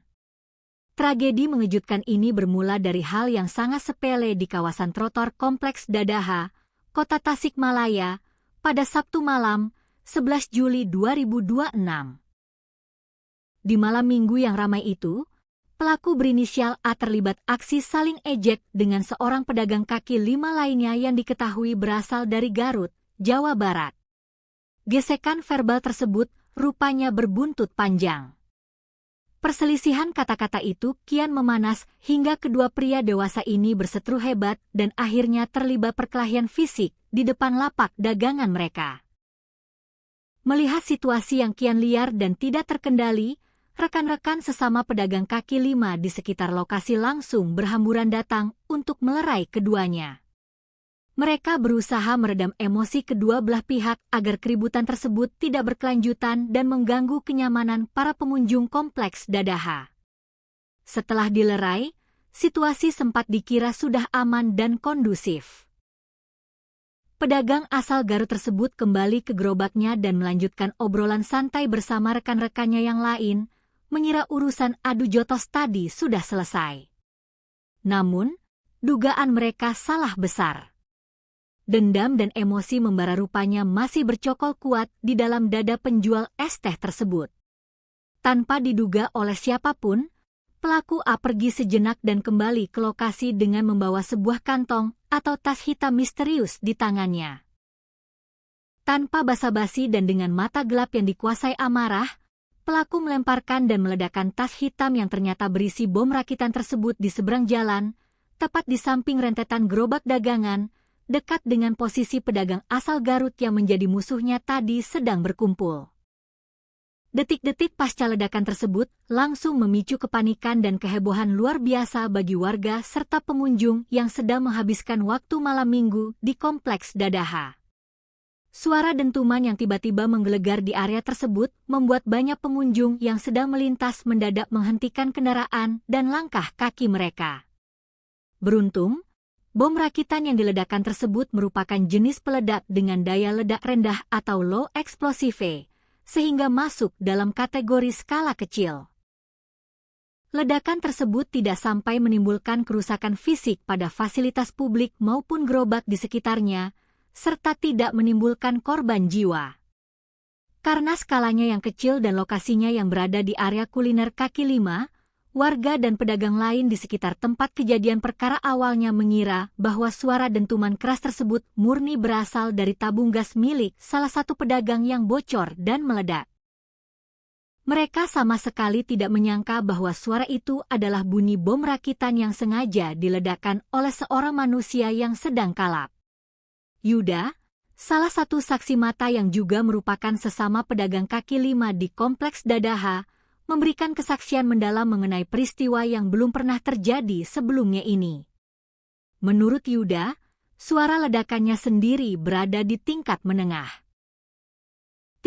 Tragedi mengejutkan ini bermula dari hal yang sangat sepele di kawasan trotoar Kompleks Dadaha, Kota Tasikmalaya, pada Sabtu malam, 11 Juli 2026. Di malam minggu yang ramai itu, pelaku berinisial A terlibat aksi saling ejek dengan seorang pedagang kaki lima lainnya yang diketahui berasal dari Garut, Jawa Barat. Gesekan verbal tersebut rupanya berbuntut panjang. Perselisihan kata-kata itu kian memanas hingga kedua pria dewasa ini berseteru hebat dan akhirnya terlibat perkelahian fisik di depan lapak dagangan mereka. Melihat situasi yang kian liar dan tidak terkendali, rekan-rekan sesama pedagang kaki lima di sekitar lokasi langsung berhamburan datang untuk melerai keduanya. Mereka berusaha meredam emosi kedua belah pihak agar keributan tersebut tidak berkelanjutan dan mengganggu kenyamanan para pengunjung Kompleks Dadaha. Setelah dilerai, situasi sempat dikira sudah aman dan kondusif. Pedagang asal Garut tersebut kembali ke gerobaknya dan melanjutkan obrolan santai bersama rekan-rekannya yang lain, mengira urusan adu jotos tadi sudah selesai. Namun, dugaan mereka salah besar. Dendam dan emosi membara rupanya masih bercokol kuat di dalam dada penjual es teh tersebut. Tanpa diduga oleh siapapun, pelaku A pergi sejenak dan kembali ke lokasi dengan membawa sebuah kantong atau tas hitam misterius di tangannya. Tanpa basa-basi dan dengan mata gelap yang dikuasai amarah, pelaku melemparkan dan meledakkan tas hitam yang ternyata berisi bom rakitan tersebut di seberang jalan, tepat di samping rentetan gerobak dagangan, dekat dengan posisi pedagang asal Garut yang menjadi musuhnya tadi sedang berkumpul. Detik-detik pasca ledakan tersebut langsung memicu kepanikan dan kehebohan luar biasa bagi warga serta pengunjung yang sedang menghabiskan waktu malam minggu di Kompleks Dadaha. Suara dentuman yang tiba-tiba menggelegar di area tersebut membuat banyak pengunjung yang sedang melintas mendadak menghentikan kendaraan dan langkah kaki mereka. Beruntung, bom rakitan yang diledakkan tersebut merupakan jenis peledak dengan daya ledak rendah atau low explosive, sehingga masuk dalam kategori skala kecil. Ledakan tersebut tidak sampai menimbulkan kerusakan fisik pada fasilitas publik maupun gerobak di sekitarnya, serta tidak menimbulkan korban jiwa. Karena skalanya yang kecil dan lokasinya yang berada di area kuliner kaki lima, warga dan pedagang lain di sekitar tempat kejadian perkara awalnya mengira bahwa suara dentuman keras tersebut murni berasal dari tabung gas milik salah satu pedagang yang bocor dan meledak. Mereka sama sekali tidak menyangka bahwa suara itu adalah bunyi bom rakitan yang sengaja diledakkan oleh seorang manusia yang sedang kalap. Yuda, salah satu saksi mata yang juga merupakan sesama pedagang kaki lima di Kompleks Dadaha, memberikan kesaksian mendalam mengenai peristiwa yang belum pernah terjadi sebelumnya ini. Menurut Yuda, suara ledakannya sendiri berada di tingkat menengah.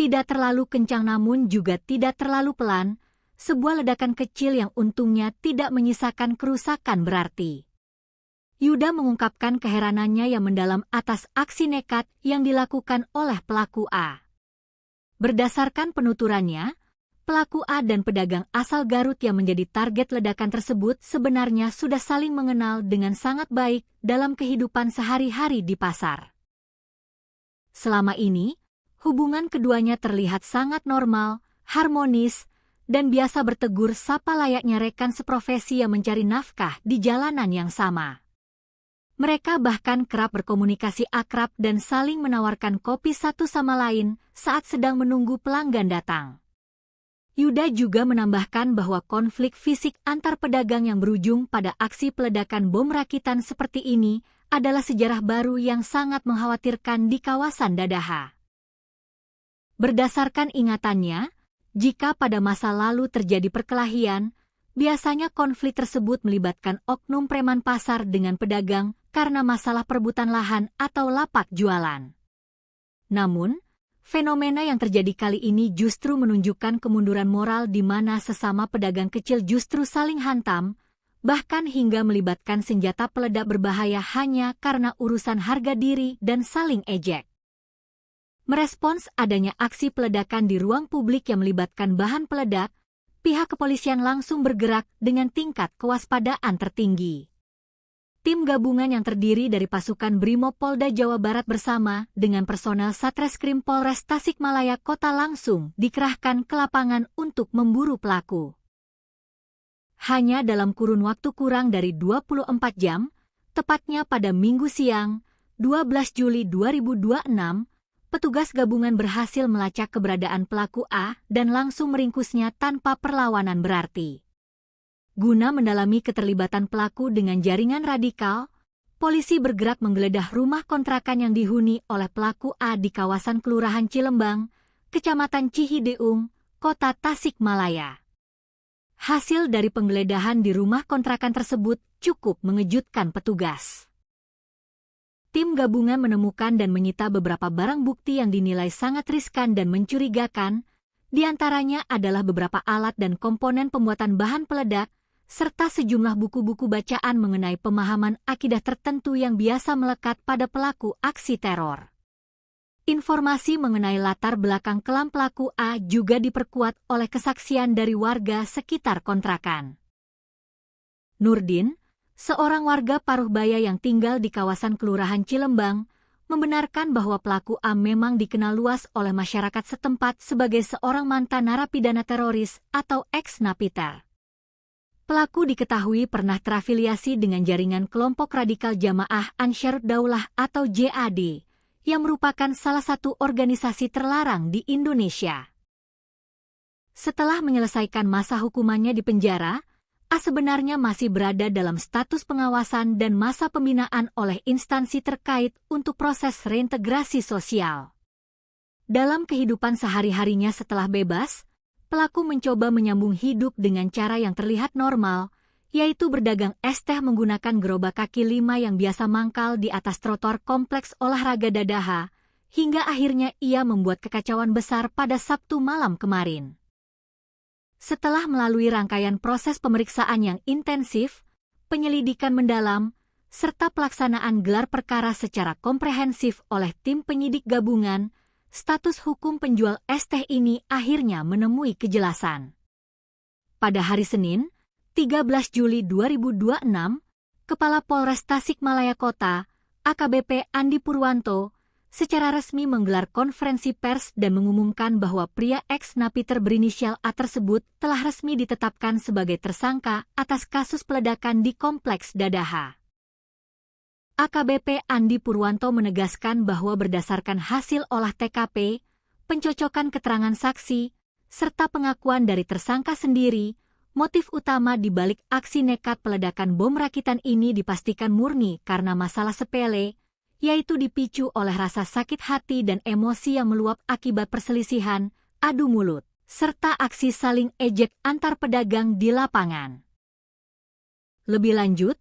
Tidak terlalu kencang namun juga tidak terlalu pelan, sebuah ledakan kecil yang untungnya tidak menyisakan kerusakan berarti. Yuda mengungkapkan keheranannya yang mendalam atas aksi nekat yang dilakukan oleh pelaku A. Berdasarkan penuturannya, pelaku A dan pedagang asal Garut yang menjadi target ledakan tersebut sebenarnya sudah saling mengenal dengan sangat baik dalam kehidupan sehari-hari di pasar. Selama ini, hubungan keduanya terlihat sangat normal, harmonis, dan biasa bertegur sapa layaknya rekan seprofesi yang mencari nafkah di jalanan yang sama. Mereka bahkan kerap berkomunikasi akrab dan saling menawarkan kopi satu sama lain saat sedang menunggu pelanggan datang. Yuda juga menambahkan bahwa konflik fisik antar pedagang yang berujung pada aksi peledakan bom rakitan seperti ini adalah sejarah baru yang sangat mengkhawatirkan di kawasan Dadaha. Berdasarkan ingatannya, jika pada masa lalu terjadi perkelahian, biasanya konflik tersebut melibatkan oknum preman pasar dengan pedagang karena masalah perebutan lahan atau lapak jualan. Namun, fenomena yang terjadi kali ini justru menunjukkan kemunduran moral di mana sesama pedagang kecil justru saling hantam, bahkan hingga melibatkan senjata peledak berbahaya hanya karena urusan harga diri dan saling ejek. Merespons adanya aksi peledakan di ruang publik yang melibatkan bahan peledak, pihak kepolisian langsung bergerak dengan tingkat kewaspadaan tertinggi. Tim gabungan yang terdiri dari pasukan Brimob Polda Jawa Barat bersama dengan personel Satreskrim Polres Tasikmalaya Kota langsung dikerahkan ke lapangan untuk memburu pelaku. Hanya dalam kurun waktu kurang dari 24 jam, tepatnya pada Minggu siang, 12 Juli 2026, petugas gabungan berhasil melacak keberadaan pelaku A dan langsung meringkusnya tanpa perlawanan berarti. Guna mendalami keterlibatan pelaku dengan jaringan radikal, polisi bergerak menggeledah rumah kontrakan yang dihuni oleh pelaku A di kawasan Kelurahan Cilembang, Kecamatan Cihideung, Kota Tasikmalaya. Hasil dari penggeledahan di rumah kontrakan tersebut cukup mengejutkan petugas. Tim gabungan menemukan dan menyita beberapa barang bukti yang dinilai sangat riskan dan mencurigakan, di antaranya adalah beberapa alat dan komponen pembuatan bahan peledak, serta sejumlah buku-buku bacaan mengenai pemahaman akidah tertentu yang biasa melekat pada pelaku aksi teror. Informasi mengenai latar belakang kelam pelaku A juga diperkuat oleh kesaksian dari warga sekitar kontrakan. Nurdin, seorang warga Paruhbaya yang tinggal di kawasan Kelurahan Cilembang, membenarkan bahwa pelaku A memang dikenal luas oleh masyarakat setempat sebagai seorang mantan narapidana teroris atau ex-napiter. Pelaku diketahui pernah terafiliasi dengan jaringan kelompok radikal Jamaah Ansharud Daulah atau JAD, yang merupakan salah satu organisasi terlarang di Indonesia. Setelah menyelesaikan masa hukumannya di penjara, A sebenarnya masih berada dalam status pengawasan dan masa pembinaan oleh instansi terkait untuk proses reintegrasi sosial. Dalam kehidupan sehari-harinya setelah bebas, pelaku mencoba menyambung hidup dengan cara yang terlihat normal, yaitu berdagang es teh menggunakan gerobak kaki 5 yang biasa mangkal di atas trotoar kompleks olahraga Dadaha, hingga akhirnya ia membuat kekacauan besar pada Sabtu malam kemarin. Setelah melalui rangkaian proses pemeriksaan yang intensif, penyelidikan mendalam, serta pelaksanaan gelar perkara secara komprehensif oleh tim penyidik gabungan, status hukum penjual es teh ini akhirnya menemui kejelasan. Pada hari Senin, 13 Juli 2026, Kepala Polres Tasikmalaya Kota, AKBP Andi Purwanto, secara resmi menggelar konferensi pers dan mengumumkan bahwa pria ex-napiter berinisial A tersebut telah resmi ditetapkan sebagai tersangka atas kasus peledakan di Kompleks Dadaha. AKBP Andi Purwanto menegaskan bahwa berdasarkan hasil olah TKP, pencocokan keterangan saksi, serta pengakuan dari tersangka sendiri, motif utama di balik aksi nekat peledakan bom rakitan ini dipastikan murni karena masalah sepele, yaitu dipicu oleh rasa sakit hati dan emosi yang meluap akibat perselisihan, adu mulut, serta aksi saling ejek antar pedagang di lapangan. Lebih lanjut,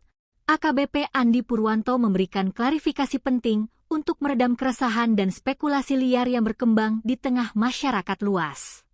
AKBP Andi Purwanto memberikan klarifikasi penting untuk meredam keresahan dan spekulasi liar yang berkembang di tengah masyarakat luas.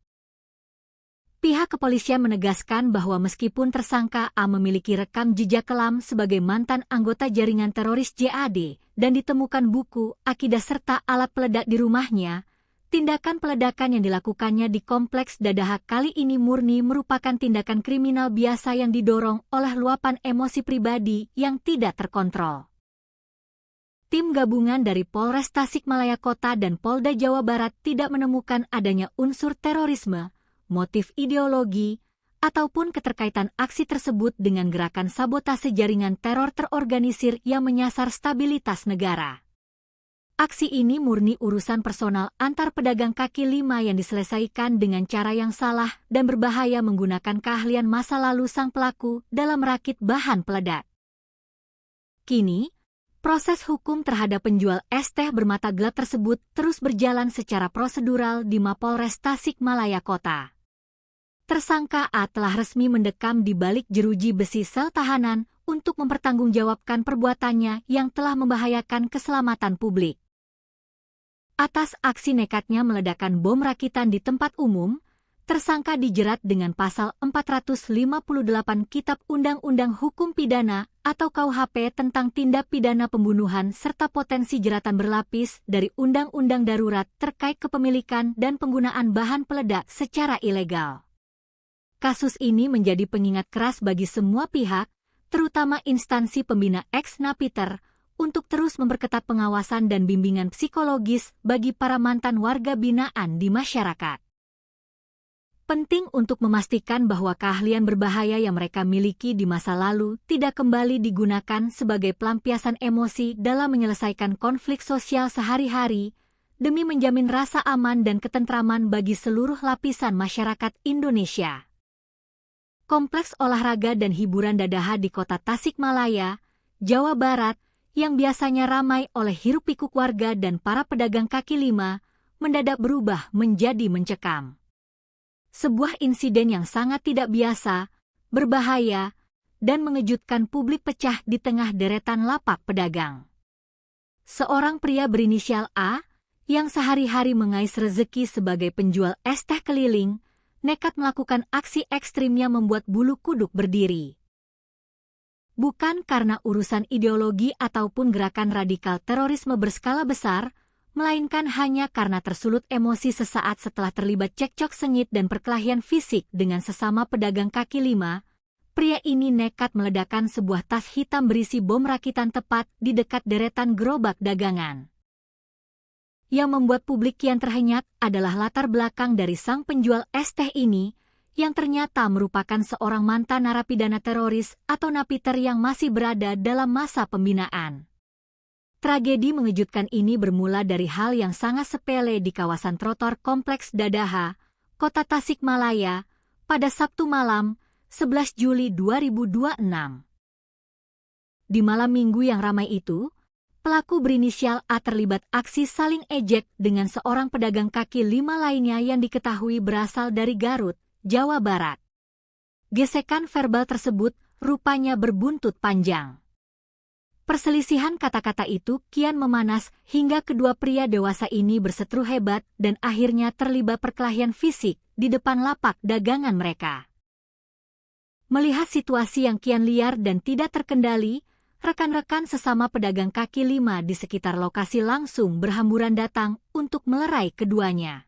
Pihak kepolisian menegaskan bahwa meskipun tersangka A memiliki rekam jejak kelam sebagai mantan anggota jaringan teroris JAD dan ditemukan buku, akidah serta alat peledak di rumahnya, tindakan peledakan yang dilakukannya di Kompleks Dadaha kali ini murni merupakan tindakan kriminal biasa yang didorong oleh luapan emosi pribadi yang tidak terkontrol. Tim gabungan dari Polres Tasikmalaya Kota dan Polda Jawa Barat tidak menemukan adanya unsur terorisme, motif ideologi, ataupun keterkaitan aksi tersebut dengan gerakan sabotase jaringan teror terorganisir yang menyasar stabilitas negara. Aksi ini murni urusan personal antar pedagang kaki lima yang diselesaikan dengan cara yang salah dan berbahaya menggunakan keahlian masa lalu sang pelaku dalam merakit bahan peledak. Kini, proses hukum terhadap penjual es teh bermata gelap tersebut terus berjalan secara prosedural di Mapolres Tasikmalaya Kota. Tersangka A telah resmi mendekam di balik jeruji besi sel tahanan untuk mempertanggungjawabkan perbuatannya yang telah membahayakan keselamatan publik. Atas aksi nekatnya meledakkan bom rakitan di tempat umum, tersangka dijerat dengan pasal 458 Kitab Undang-Undang Hukum Pidana atau KUHP tentang tindak pidana pembunuhan serta potensi jeratan berlapis dari Undang-Undang Darurat terkait kepemilikan dan penggunaan bahan peledak secara ilegal. Kasus ini menjadi pengingat keras bagi semua pihak, terutama instansi pembina ex-napiter, untuk terus memperketat pengawasan dan bimbingan psikologis bagi para mantan warga binaan di masyarakat. Penting untuk memastikan bahwa keahlian berbahaya yang mereka miliki di masa lalu tidak kembali digunakan sebagai pelampiasan emosi dalam menyelesaikan konflik sosial sehari-hari, demi menjamin rasa aman dan ketentraman bagi seluruh lapisan masyarakat Indonesia. Kompleks olahraga dan hiburan Dadaha di Kota Tasikmalaya, Jawa Barat, yang biasanya ramai oleh hiruk-pikuk warga dan para pedagang kaki lima, mendadak berubah menjadi mencekam. Sebuah insiden yang sangat tidak biasa, berbahaya, dan mengejutkan publik pecah di tengah deretan lapak pedagang. Seorang pria berinisial A, yang sehari-hari mengais rezeki sebagai penjual es teh keliling, nekat melakukan aksi ekstrimnya membuat bulu kuduk berdiri. Bukan karena urusan ideologi ataupun gerakan radikal terorisme berskala besar, melainkan hanya karena tersulut emosi sesaat setelah terlibat cekcok sengit dan perkelahian fisik dengan sesama pedagang kaki lima, pria ini nekat meledakkan sebuah tas hitam berisi bom rakitan tepat di dekat deretan gerobak dagangan. Yang membuat publik kian terhenyak adalah latar belakang dari sang penjual es teh ini, yang ternyata merupakan seorang mantan narapidana teroris atau napiter yang masih berada dalam masa pembinaan. Tragedi mengejutkan ini bermula dari hal yang sangat sepele di kawasan trotoar Kompleks Dadaha, Kota Tasikmalaya, pada Sabtu malam, 11 Juli 2026. Di malam minggu yang ramai itu, pelaku berinisial A terlibat aksi saling ejek dengan seorang pedagang kaki lima lainnya yang diketahui berasal dari Garut, Jawa Barat. Gesekan verbal tersebut rupanya berbuntut panjang. Perselisihan kata-kata itu kian memanas hingga kedua pria dewasa ini berseteru hebat dan akhirnya terlibat perkelahian fisik di depan lapak dagangan mereka. Melihat situasi yang kian liar dan tidak terkendali, rekan-rekan sesama pedagang kaki lima di sekitar lokasi langsung berhamburan datang untuk melerai keduanya.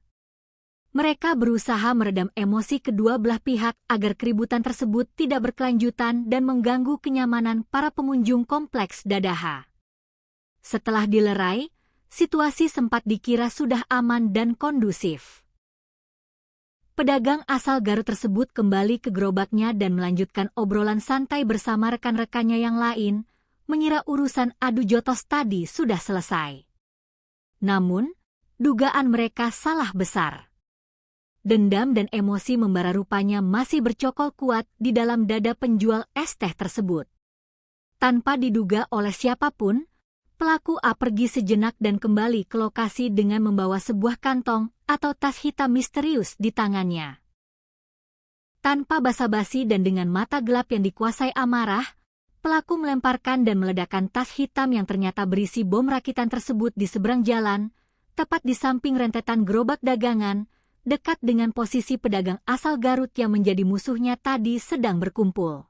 Mereka berusaha meredam emosi kedua belah pihak agar keributan tersebut tidak berkelanjutan dan mengganggu kenyamanan para pengunjung Kompleks Dadaha. Setelah dilerai, situasi sempat dikira sudah aman dan kondusif. Pedagang asal Garut tersebut kembali ke gerobaknya dan melanjutkan obrolan santai bersama rekan-rekannya yang lain, mengira urusan adu jotos tadi sudah selesai. Namun, dugaan mereka salah besar. Dendam dan emosi membara rupanya masih bercokol kuat di dalam dada penjual es teh tersebut. Tanpa diduga oleh siapapun, pelaku A pergi sejenak dan kembali ke lokasi dengan membawa sebuah kantong atau tas hitam misterius di tangannya. Tanpa basa-basi dan dengan mata gelap yang dikuasai amarah, Pelaku melemparkan dan meledakkan tas hitam yang ternyata berisi bom rakitan tersebut di seberang jalan, tepat di samping rentetan gerobak dagangan, dekat dengan posisi pedagang asal Garut yang menjadi musuhnya tadi sedang berkumpul.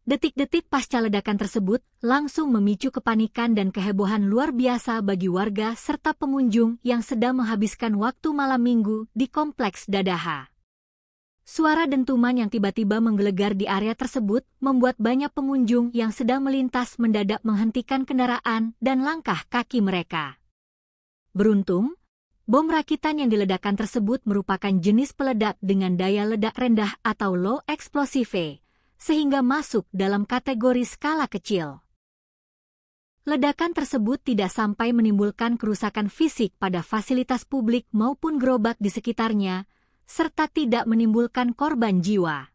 Detik-detik pasca ledakan tersebut langsung memicu kepanikan dan kehebohan luar biasa bagi warga serta pengunjung yang sedang menghabiskan waktu malam minggu di Kompleks Dadaha. Suara dentuman yang tiba-tiba menggelegar di area tersebut membuat banyak pengunjung yang sedang melintas mendadak menghentikan kendaraan dan langkah kaki mereka. Beruntung, bom rakitan yang diledakkan tersebut merupakan jenis peledak dengan daya ledak rendah atau low explosive, sehingga masuk dalam kategori skala kecil. Ledakan tersebut tidak sampai menimbulkan kerusakan fisik pada fasilitas publik maupun gerobak di sekitarnya, serta tidak menimbulkan korban jiwa.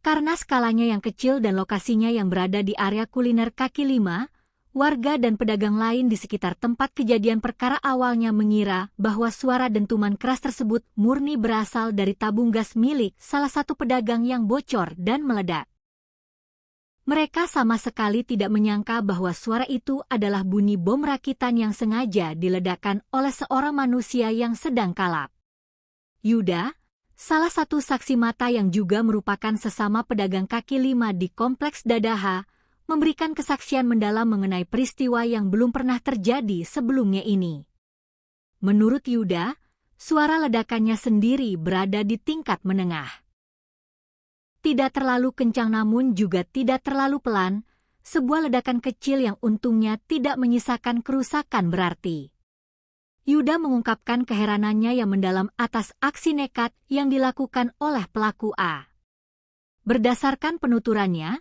Karena skalanya yang kecil dan lokasinya yang berada di area kuliner kaki lima, warga dan pedagang lain di sekitar tempat kejadian perkara awalnya mengira bahwa suara dentuman keras tersebut murni berasal dari tabung gas milik salah satu pedagang yang bocor dan meledak. Mereka sama sekali tidak menyangka bahwa suara itu adalah bunyi bom rakitan yang sengaja diledakkan oleh seorang manusia yang sedang kalap. Yuda, salah satu saksi mata yang juga merupakan sesama pedagang kaki lima di Kompleks Dadaha, memberikan kesaksian mendalam mengenai peristiwa yang belum pernah terjadi sebelumnya ini. Menurut Yuda, suara ledakannya sendiri berada di tingkat menengah. Tidak terlalu kencang namun juga tidak terlalu pelan, sebuah ledakan kecil yang untungnya tidak menyisakan kerusakan berarti. Yuda mengungkapkan keheranannya yang mendalam atas aksi nekat yang dilakukan oleh pelaku A. Berdasarkan penuturannya,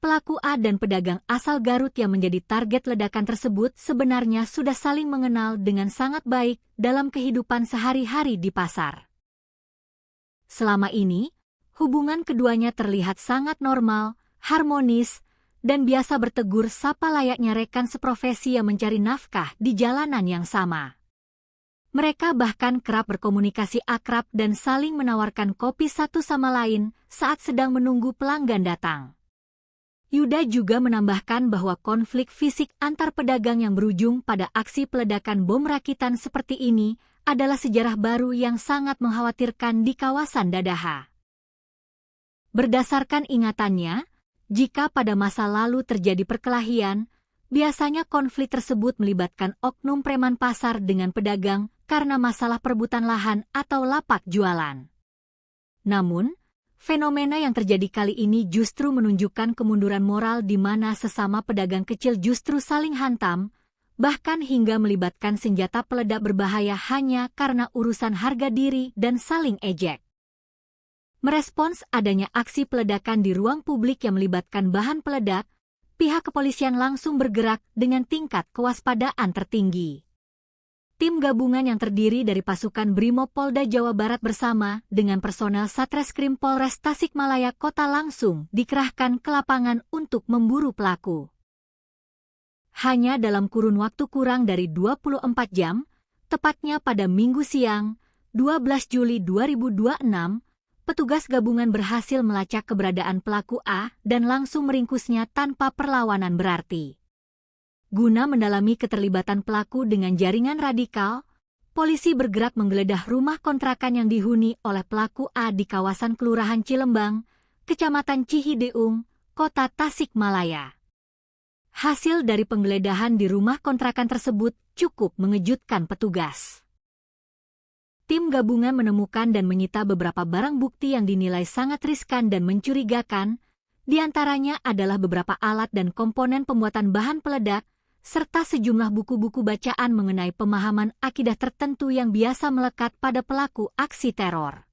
pelaku A dan pedagang asal Garut yang menjadi target ledakan tersebut sebenarnya sudah saling mengenal dengan sangat baik dalam kehidupan sehari-hari di pasar. Selama ini, hubungan keduanya terlihat sangat normal, harmonis, dan biasa bertegur sapa layaknya rekan seprofesi yang mencari nafkah di jalanan yang sama. Mereka bahkan kerap berkomunikasi akrab dan saling menawarkan kopi satu sama lain saat sedang menunggu pelanggan datang. Yuda juga menambahkan bahwa konflik fisik antar pedagang yang berujung pada aksi peledakan bom rakitan seperti ini adalah sejarah baru yang sangat mengkhawatirkan di kawasan Dadaha. Berdasarkan ingatannya, jika pada masa lalu terjadi perkelahian, biasanya konflik tersebut melibatkan oknum preman pasar dengan pedagang karena masalah perebutan lahan atau lapak jualan. Namun, fenomena yang terjadi kali ini justru menunjukkan kemunduran moral di mana sesama pedagang kecil justru saling hantam, bahkan hingga melibatkan senjata peledak berbahaya hanya karena urusan harga diri dan saling ejek. Merespons adanya aksi peledakan di ruang publik yang melibatkan bahan peledak, pihak kepolisian langsung bergerak dengan tingkat kewaspadaan tertinggi. Tim gabungan yang terdiri dari pasukan Brimob Polda Jawa Barat bersama dengan personel Satreskrim Polres Tasikmalaya Kota langsung dikerahkan ke lapangan untuk memburu pelaku. Hanya dalam kurun waktu kurang dari 24 jam, tepatnya pada Minggu siang, 12 Juli 2026, petugas gabungan berhasil melacak keberadaan pelaku A dan langsung meringkusnya tanpa perlawanan berarti. Guna mendalami keterlibatan pelaku dengan jaringan radikal, polisi bergerak menggeledah rumah kontrakan yang dihuni oleh pelaku A di kawasan Kelurahan Cilembang, Kecamatan Cihideung, Kota Tasikmalaya. Hasil dari penggeledahan di rumah kontrakan tersebut cukup mengejutkan petugas. Tim gabungan menemukan dan menyita beberapa barang bukti yang dinilai sangat riskan dan mencurigakan, di antaranya adalah beberapa alat dan komponen pembuatan bahan peledak, serta sejumlah buku-buku bacaan mengenai pemahaman akidah tertentu yang biasa melekat pada pelaku aksi teror.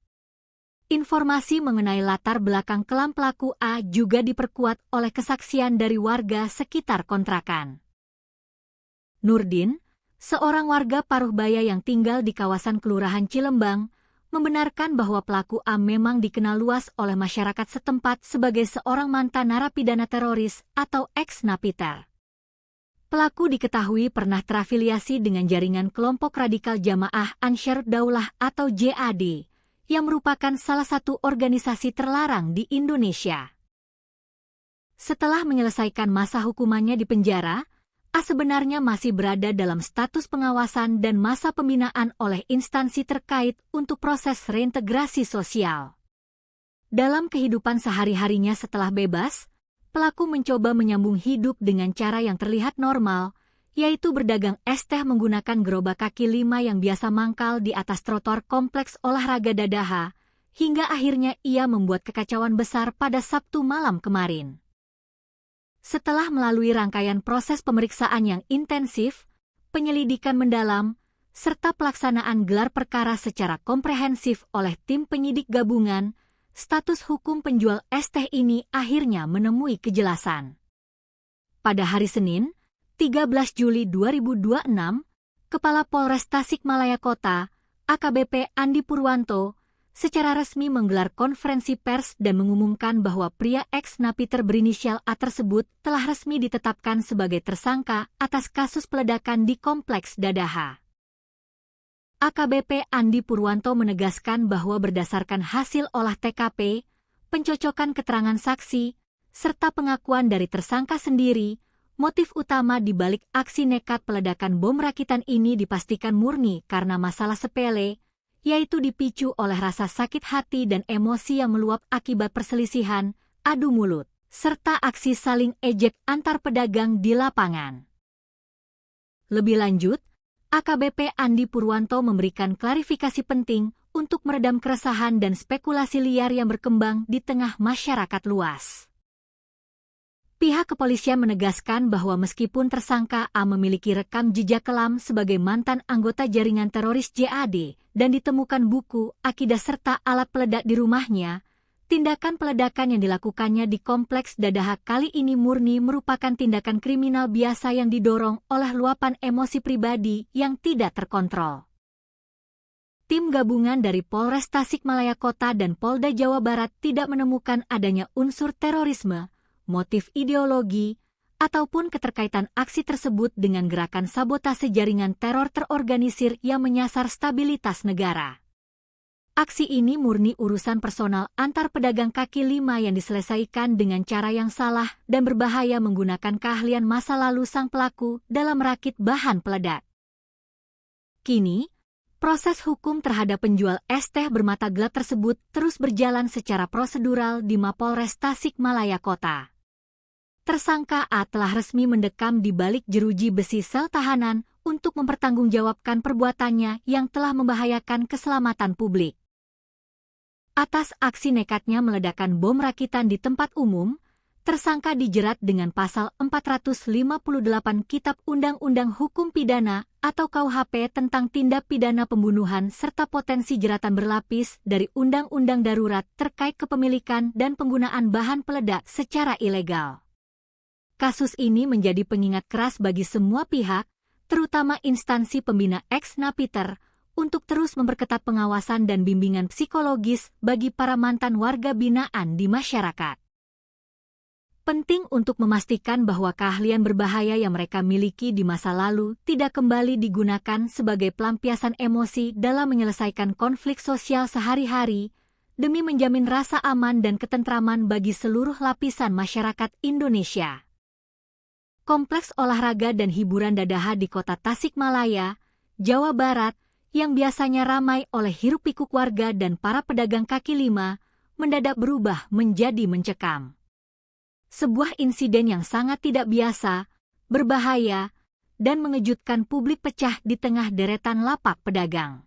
Informasi mengenai latar belakang kelam pelaku A juga diperkuat oleh kesaksian dari warga sekitar kontrakan. Nurdin, seorang warga Paruhbaya yang tinggal di kawasan Kelurahan Cilembang, membenarkan bahwa pelaku A memang dikenal luas oleh masyarakat setempat sebagai seorang mantan narapidana teroris atau ex-napiter. Pelaku diketahui pernah terafiliasi dengan jaringan kelompok radikal Jamaah Ansharud Daulah atau JAD, yang merupakan salah satu organisasi terlarang di Indonesia. Setelah menyelesaikan masa hukumannya di penjara, A sebenarnya masih berada dalam status pengawasan dan masa pembinaan oleh instansi terkait untuk proses reintegrasi sosial. Dalam kehidupan sehari-harinya setelah bebas, pelaku mencoba menyambung hidup dengan cara yang terlihat normal, yaitu berdagang es teh menggunakan gerobak kaki 5 yang biasa mangkal di atas trotoar kompleks olahraga Dadaha, hingga akhirnya ia membuat kekacauan besar pada Sabtu malam kemarin. Setelah melalui rangkaian proses pemeriksaan yang intensif, penyelidikan mendalam, serta pelaksanaan gelar perkara secara komprehensif oleh tim penyidik gabungan, status hukum penjual es teh ini akhirnya menemui kejelasan. Pada hari Senin, 13 Juli 2026, Kepala Polres Tasikmalaya Kota, AKBP Andi Purwanto, secara resmi menggelar konferensi pers dan mengumumkan bahwa pria ex-napiter berinisial A tersebut telah resmi ditetapkan sebagai tersangka atas kasus peledakan di Kompleks Dadaha. AKBP Andi Purwanto menegaskan bahwa berdasarkan hasil olah TKP, pencocokan keterangan saksi, serta pengakuan dari tersangka sendiri, motif utama di balik aksi nekat peledakan bom rakitan ini dipastikan murni karena masalah sepele, yaitu dipicu oleh rasa sakit hati dan emosi yang meluap akibat perselisihan, adu mulut, serta aksi saling ejek antar pedagang di lapangan. Lebih lanjut, AKBP Andi Purwanto memberikan klarifikasi penting untuk meredam keresahan dan spekulasi liar yang berkembang di tengah masyarakat luas. Pihak kepolisian menegaskan bahwa meskipun tersangka A memiliki rekam jejak kelam sebagai mantan anggota jaringan teroris JAD dan ditemukan buku, akidah serta alat peledak di rumahnya, tindakan peledakan yang dilakukannya di Kompleks Dadaha kali ini murni merupakan tindakan kriminal biasa yang didorong oleh luapan emosi pribadi yang tidak terkontrol. Tim gabungan dari Polres Tasikmalaya Kota dan Polda Jawa Barat tidak menemukan adanya unsur terorisme, motif ideologi, ataupun keterkaitan aksi tersebut dengan gerakan sabotase jaringan teror terorganisir yang menyasar stabilitas negara. Aksi ini murni urusan personal antar pedagang kaki 5 yang diselesaikan dengan cara yang salah dan berbahaya menggunakan keahlian masa lalu sang pelaku dalam merakit bahan peledak. Kini, proses hukum terhadap penjual es teh bermata gelap tersebut terus berjalan secara prosedural di Mapolres Tasikmalaya Kota. Tersangka A telah resmi mendekam di balik jeruji besi sel tahanan untuk mempertanggungjawabkan perbuatannya yang telah membahayakan keselamatan publik. Atas aksi nekatnya meledakkan bom rakitan di tempat umum, tersangka dijerat dengan pasal 458 Kitab Undang-Undang Hukum Pidana atau KUHP tentang tindak pidana pembunuhan serta potensi jeratan berlapis dari Undang-Undang Darurat terkait kepemilikan dan penggunaan bahan peledak secara ilegal. Kasus ini menjadi pengingat keras bagi semua pihak, terutama instansi pembina ex-napiter, untuk terus memperketat pengawasan dan bimbingan psikologis bagi para mantan warga binaan di masyarakat. Penting untuk memastikan bahwa keahlian berbahaya yang mereka miliki di masa lalu tidak kembali digunakan sebagai pelampiasan emosi dalam menyelesaikan konflik sosial sehari-hari, demi menjamin rasa aman dan ketentraman bagi seluruh lapisan masyarakat Indonesia. Kompleks olahraga dan hiburan Dadaha di Kota Tasikmalaya, Jawa Barat, yang biasanya ramai oleh hiruk-pikuk warga dan para pedagang kaki 5, mendadak berubah menjadi mencekam. Sebuah insiden yang sangat tidak biasa, berbahaya, dan mengejutkan publik pecah di tengah deretan lapak pedagang.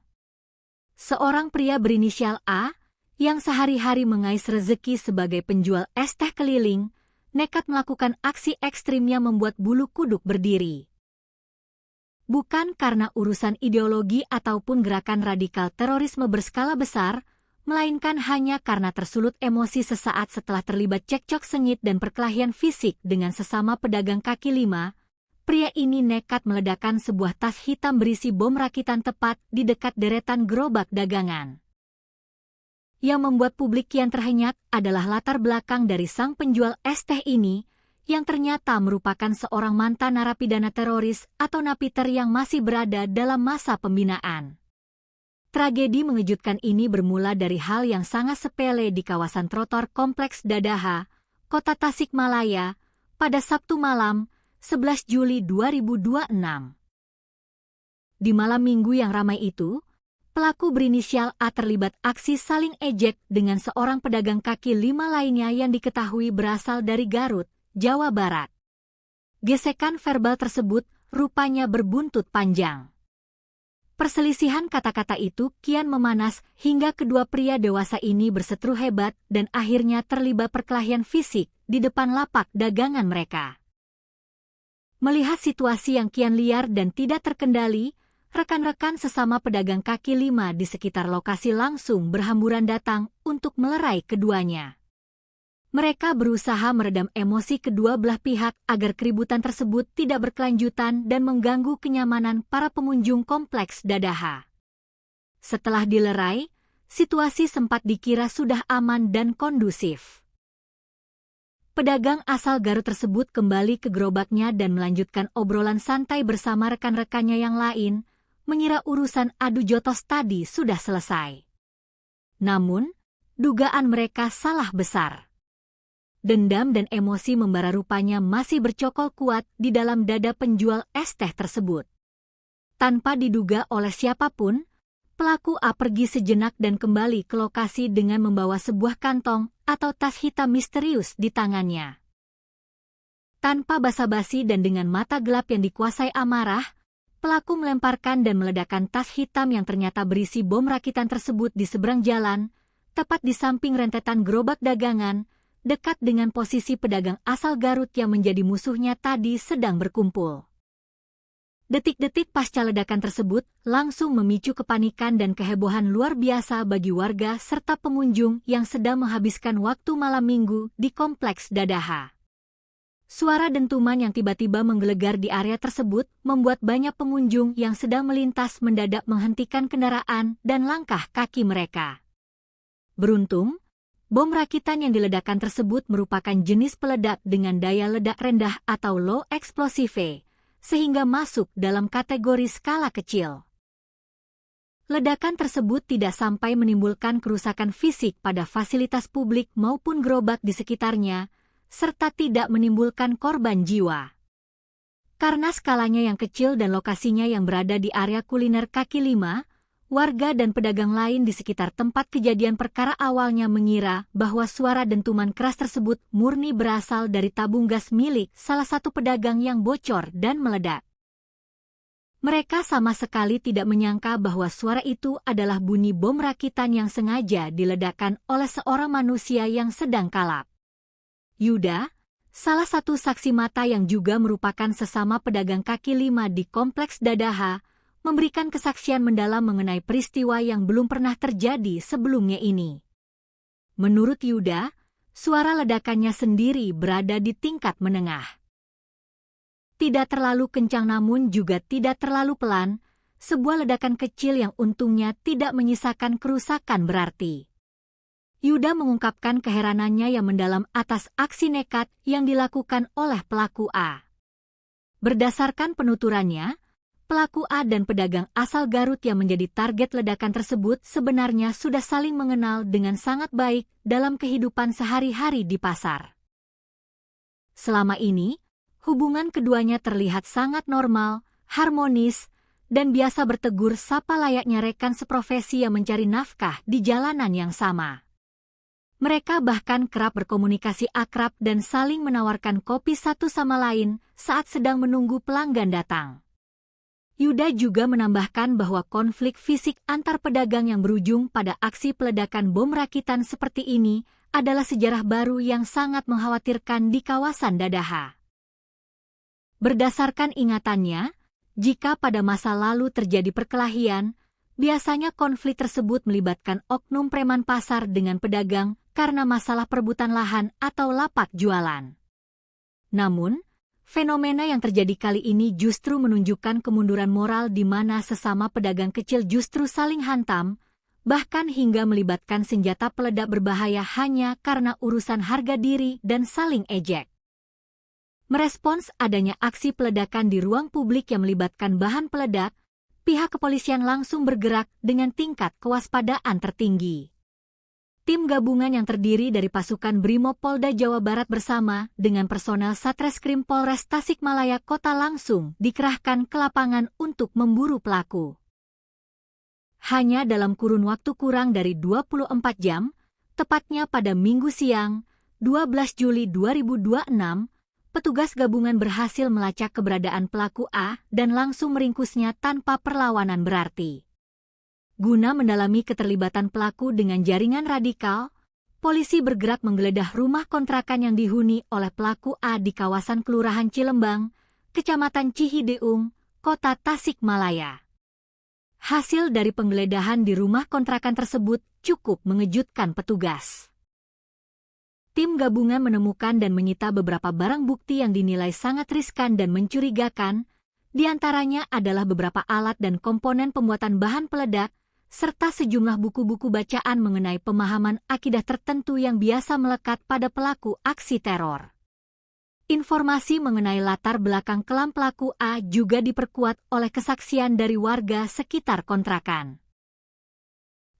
Seorang pria berinisial A, yang sehari-hari mengais rezeki sebagai penjual es teh keliling, nekat melakukan aksi ekstrimnya membuat bulu kuduk berdiri. Bukan karena urusan ideologi ataupun gerakan radikal terorisme berskala besar, melainkan hanya karena tersulut emosi sesaat setelah terlibat cekcok sengit dan perkelahian fisik dengan sesama pedagang kaki 5, pria ini nekat meledakkan sebuah tas hitam berisi bom rakitan tepat di dekat deretan gerobak dagangan. Yang membuat publik kian terhenyak adalah latar belakang dari sang penjual es teh ini, yang ternyata merupakan seorang mantan narapidana teroris atau napiter yang masih berada dalam masa pembinaan. Tragedi mengejutkan ini bermula dari hal yang sangat sepele di kawasan trotoar Kompleks Dadaha, Kota Tasikmalaya, pada Sabtu malam, 11 Juli 2026. Di malam minggu yang ramai itu, pelaku berinisial A terlibat aksi saling ejek dengan seorang pedagang kaki lima lainnya yang diketahui berasal dari Garut, Jawa Barat. Gesekan verbal tersebut rupanya berbuntut panjang. Perselisihan kata-kata itu kian memanas hingga kedua pria dewasa ini berseteru hebat dan akhirnya terlibat perkelahian fisik di depan lapak dagangan mereka. Melihat situasi yang kian liar dan tidak terkendali, rekan-rekan sesama pedagang kaki lima di sekitar lokasi langsung berhamburan datang untuk melerai keduanya. Mereka berusaha meredam emosi kedua belah pihak agar keributan tersebut tidak berkelanjutan dan mengganggu kenyamanan para pengunjung kompleks Dadaha. Setelah dilerai, situasi sempat dikira sudah aman dan kondusif. Pedagang asal Garut tersebut kembali ke gerobaknya dan melanjutkan obrolan santai bersama rekan-rekannya yang lain, mengira urusan adu jotos tadi sudah selesai. Namun, dugaan mereka salah besar. Dendam dan emosi membara rupanya masih bercokol kuat di dalam dada penjual es teh tersebut. Tanpa diduga oleh siapapun, pelaku A pergi sejenak dan kembali ke lokasi dengan membawa sebuah kantong atau tas hitam misterius di tangannya. Tanpa basa-basi dan dengan mata gelap yang dikuasai amarah, pelaku melemparkan dan meledakkan tas hitam yang ternyata berisi bom rakitan tersebut di seberang jalan, tepat di samping rentetan gerobak dagangan, dekat dengan posisi pedagang asal Garut yang menjadi musuhnya tadi sedang berkumpul. Detik-detik pasca ledakan tersebut langsung memicu kepanikan dan kehebohan luar biasa bagi warga serta pengunjung yang sedang menghabiskan waktu malam minggu di kompleks Dadaha. Suara dentuman yang tiba-tiba menggelegar di area tersebut membuat banyak pengunjung yang sedang melintas mendadak menghentikan kendaraan dan langkah kaki mereka. Beruntung, bom rakitan yang diledakkan tersebut merupakan jenis peledak dengan daya ledak rendah atau low explosive, sehingga masuk dalam kategori skala kecil. Ledakan tersebut tidak sampai menimbulkan kerusakan fisik pada fasilitas publik maupun gerobak di sekitarnya, serta tidak menimbulkan korban jiwa. Karena skalanya yang kecil dan lokasinya yang berada di area kuliner kaki lima, warga dan pedagang lain di sekitar tempat kejadian perkara awalnya mengira bahwa suara dentuman keras tersebut murni berasal dari tabung gas milik salah satu pedagang yang bocor dan meledak. Mereka sama sekali tidak menyangka bahwa suara itu adalah bunyi bom rakitan yang sengaja diledakkan oleh seorang manusia yang sedang kalap. Yuda, salah satu saksi mata yang juga merupakan sesama pedagang kaki lima di kompleks Dadaha, memberikan kesaksian mendalam mengenai peristiwa yang belum pernah terjadi sebelumnya ini. Menurut Yuda, suara ledakannya sendiri berada di tingkat menengah. Tidak terlalu kencang namun juga tidak terlalu pelan, sebuah ledakan kecil yang untungnya tidak menyisakan kerusakan berarti. Yuda mengungkapkan keheranannya yang mendalam atas aksi nekat yang dilakukan oleh pelaku A. Berdasarkan penuturannya, pelaku A dan pedagang asal Garut yang menjadi target ledakan tersebut sebenarnya sudah saling mengenal dengan sangat baik dalam kehidupan sehari-hari di pasar. Selama ini, hubungan keduanya terlihat sangat normal, harmonis, dan biasa bertegur sapa layaknya rekan seprofesi yang mencari nafkah di jalanan yang sama. Mereka bahkan kerap berkomunikasi akrab dan saling menawarkan kopi satu sama lain saat sedang menunggu pelanggan datang. Yuda juga menambahkan bahwa konflik fisik antar pedagang yang berujung pada aksi peledakan bom rakitan seperti ini adalah sejarah baru yang sangat mengkhawatirkan di kawasan Dadaha. Berdasarkan ingatannya, jika pada masa lalu terjadi perkelahian, biasanya konflik tersebut melibatkan oknum preman pasar dengan pedagang karena masalah perebutan lahan atau lapak jualan. Namun, fenomena yang terjadi kali ini justru menunjukkan kemunduran moral di mana sesama pedagang kecil justru saling hantam, bahkan hingga melibatkan senjata peledak berbahaya hanya karena urusan harga diri dan saling ejek. Merespons adanya aksi peledakan di ruang publik yang melibatkan bahan peledak, pihak kepolisian langsung bergerak dengan tingkat kewaspadaan tertinggi. Tim gabungan yang terdiri dari pasukan Brimob Polda Jawa Barat bersama dengan personel Satreskrim Polres Tasikmalaya Kota langsung dikerahkan ke lapangan untuk memburu pelaku. Hanya dalam kurun waktu kurang dari 24 jam, tepatnya pada Minggu siang, 12 Juli 2026, petugas gabungan berhasil melacak keberadaan pelaku A dan langsung meringkusnya tanpa perlawanan berarti. Guna mendalami keterlibatan pelaku dengan jaringan radikal, polisi bergerak menggeledah rumah kontrakan yang dihuni oleh pelaku A di kawasan Kelurahan Cilembang, Kecamatan Cihideung, Kota Tasikmalaya. Hasil dari penggeledahan di rumah kontrakan tersebut cukup mengejutkan petugas. Tim gabungan menemukan dan menyita beberapa barang bukti yang dinilai sangat riskan dan mencurigakan, di antaranya adalah beberapa alat dan komponen pembuatan bahan peledak, serta sejumlah buku-buku bacaan mengenai pemahaman akidah tertentu yang biasa melekat pada pelaku aksi teror. Informasi mengenai latar belakang kelam pelaku A juga diperkuat oleh kesaksian dari warga sekitar kontrakan.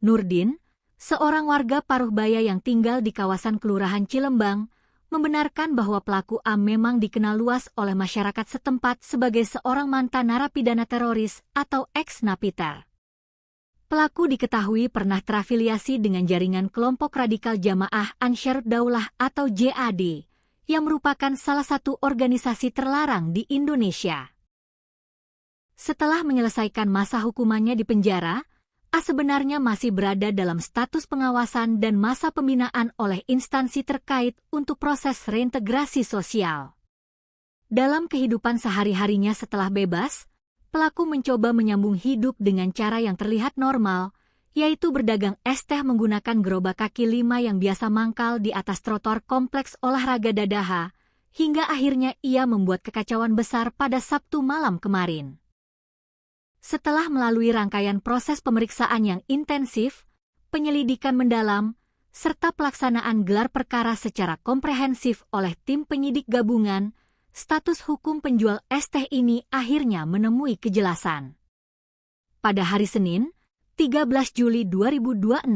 Nurdin, seorang warga Paruhbaya yang tinggal di kawasan Kelurahan Cilembang, membenarkan bahwa pelaku A memang dikenal luas oleh masyarakat setempat sebagai seorang mantan narapidana teroris atau ex-napiter. Pelaku diketahui pernah terafiliasi dengan jaringan kelompok radikal Jamaah Ansharud Daulah atau JAD, yang merupakan salah satu organisasi terlarang di Indonesia. Setelah menyelesaikan masa hukumannya di penjara, A sebenarnya masih berada dalam status pengawasan dan masa pembinaan oleh instansi terkait untuk proses reintegrasi sosial. Dalam kehidupan sehari-harinya setelah bebas, pelaku mencoba menyambung hidup dengan cara yang terlihat normal, yaitu berdagang es teh menggunakan gerobak kaki 5 yang biasa mangkal di atas trotoar kompleks olahraga Dadaha, hingga akhirnya ia membuat kekacauan besar pada Sabtu malam kemarin. Setelah melalui rangkaian proses pemeriksaan yang intensif, penyelidikan mendalam, serta pelaksanaan gelar perkara secara komprehensif oleh tim penyidik gabungan, status hukum penjual es teh ini akhirnya menemui kejelasan. Pada hari Senin, 13 Juli 2026,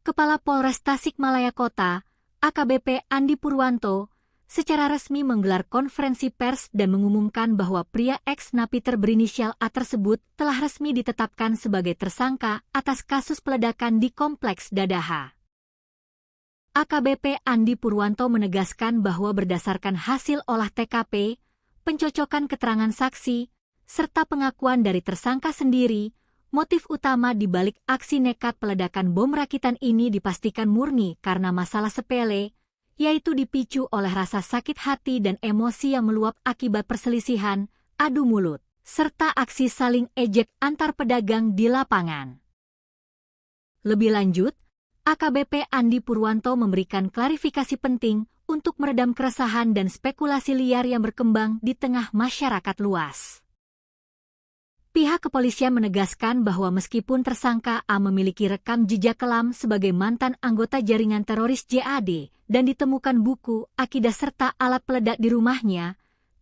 Kepala Polres Tasikmalaya Kota, AKBP Andi Purwanto, secara resmi menggelar konferensi pers dan mengumumkan bahwa pria ex-napiter berinisial A tersebut telah resmi ditetapkan sebagai tersangka atas kasus peledakan di Kompleks Dadaha. AKBP Andi Purwanto menegaskan bahwa berdasarkan hasil olah TKP, pencocokan keterangan saksi, serta pengakuan dari tersangka sendiri, motif utama di balik aksi nekat peledakan bom rakitan ini dipastikan murni karena masalah sepele, yaitu dipicu oleh rasa sakit hati dan emosi yang meluap akibat perselisihan, adu mulut, serta aksi saling ejek antar pedagang di lapangan. Lebih lanjut, AKBP Andi Purwanto memberikan klarifikasi penting untuk meredam keresahan dan spekulasi liar yang berkembang di tengah masyarakat luas. Pihak kepolisian menegaskan bahwa meskipun tersangka A memiliki rekam jejak kelam sebagai mantan anggota jaringan teroris JAD dan ditemukan buku, akidah serta alat peledak di rumahnya,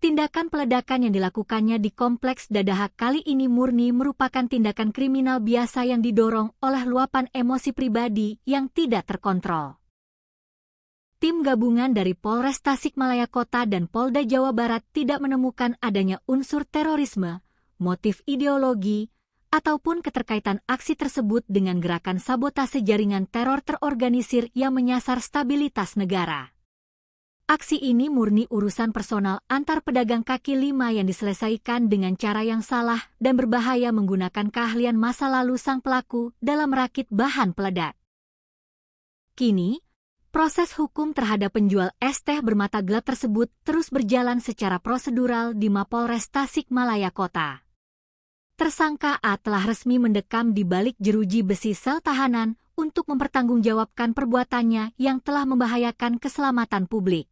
tindakan peledakan yang dilakukannya di Kompleks Dadaha kali ini murni merupakan tindakan kriminal biasa yang didorong oleh luapan emosi pribadi yang tidak terkontrol. Tim gabungan dari Polres Tasikmalaya Kota dan Polda Jawa Barat tidak menemukan adanya unsur terorisme, motif ideologi, ataupun keterkaitan aksi tersebut dengan gerakan sabotase jaringan teror terorganisir yang menyasar stabilitas negara. Aksi ini murni urusan personal antar pedagang kaki 5 yang diselesaikan dengan cara yang salah dan berbahaya menggunakan keahlian masa lalu sang pelaku dalam merakit bahan peledak. Kini, proses hukum terhadap penjual es teh bermata gelap tersebut terus berjalan secara prosedural di Mapolres Tasikmalaya Kota. Tersangka A telah resmi mendekam di balik jeruji besi sel tahanan untuk mempertanggungjawabkan perbuatannya yang telah membahayakan keselamatan publik.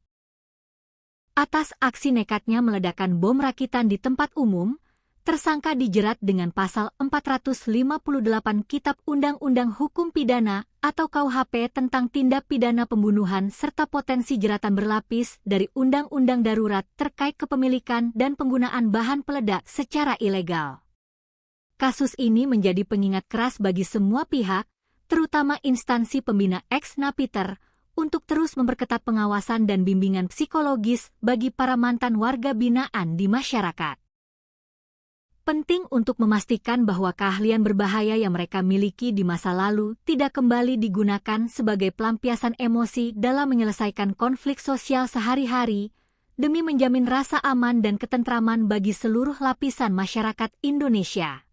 Atas aksi nekatnya meledakkan bom rakitan di tempat umum, tersangka dijerat dengan pasal 458 Kitab Undang-Undang Hukum Pidana atau KUHP tentang tindak pidana pembunuhan serta potensi jeratan berlapis dari Undang-Undang Darurat terkait kepemilikan dan penggunaan bahan peledak secara ilegal. Kasus ini menjadi pengingat keras bagi semua pihak, terutama instansi pembina ex-napiter, untuk terus memperketat pengawasan dan bimbingan psikologis bagi para mantan warga binaan di masyarakat. Penting untuk memastikan bahwa keahlian berbahaya yang mereka miliki di masa lalu tidak kembali digunakan sebagai pelampiasan emosi dalam menyelesaikan konflik sosial sehari-hari, demi menjamin rasa aman dan ketentraman bagi seluruh lapisan masyarakat Indonesia.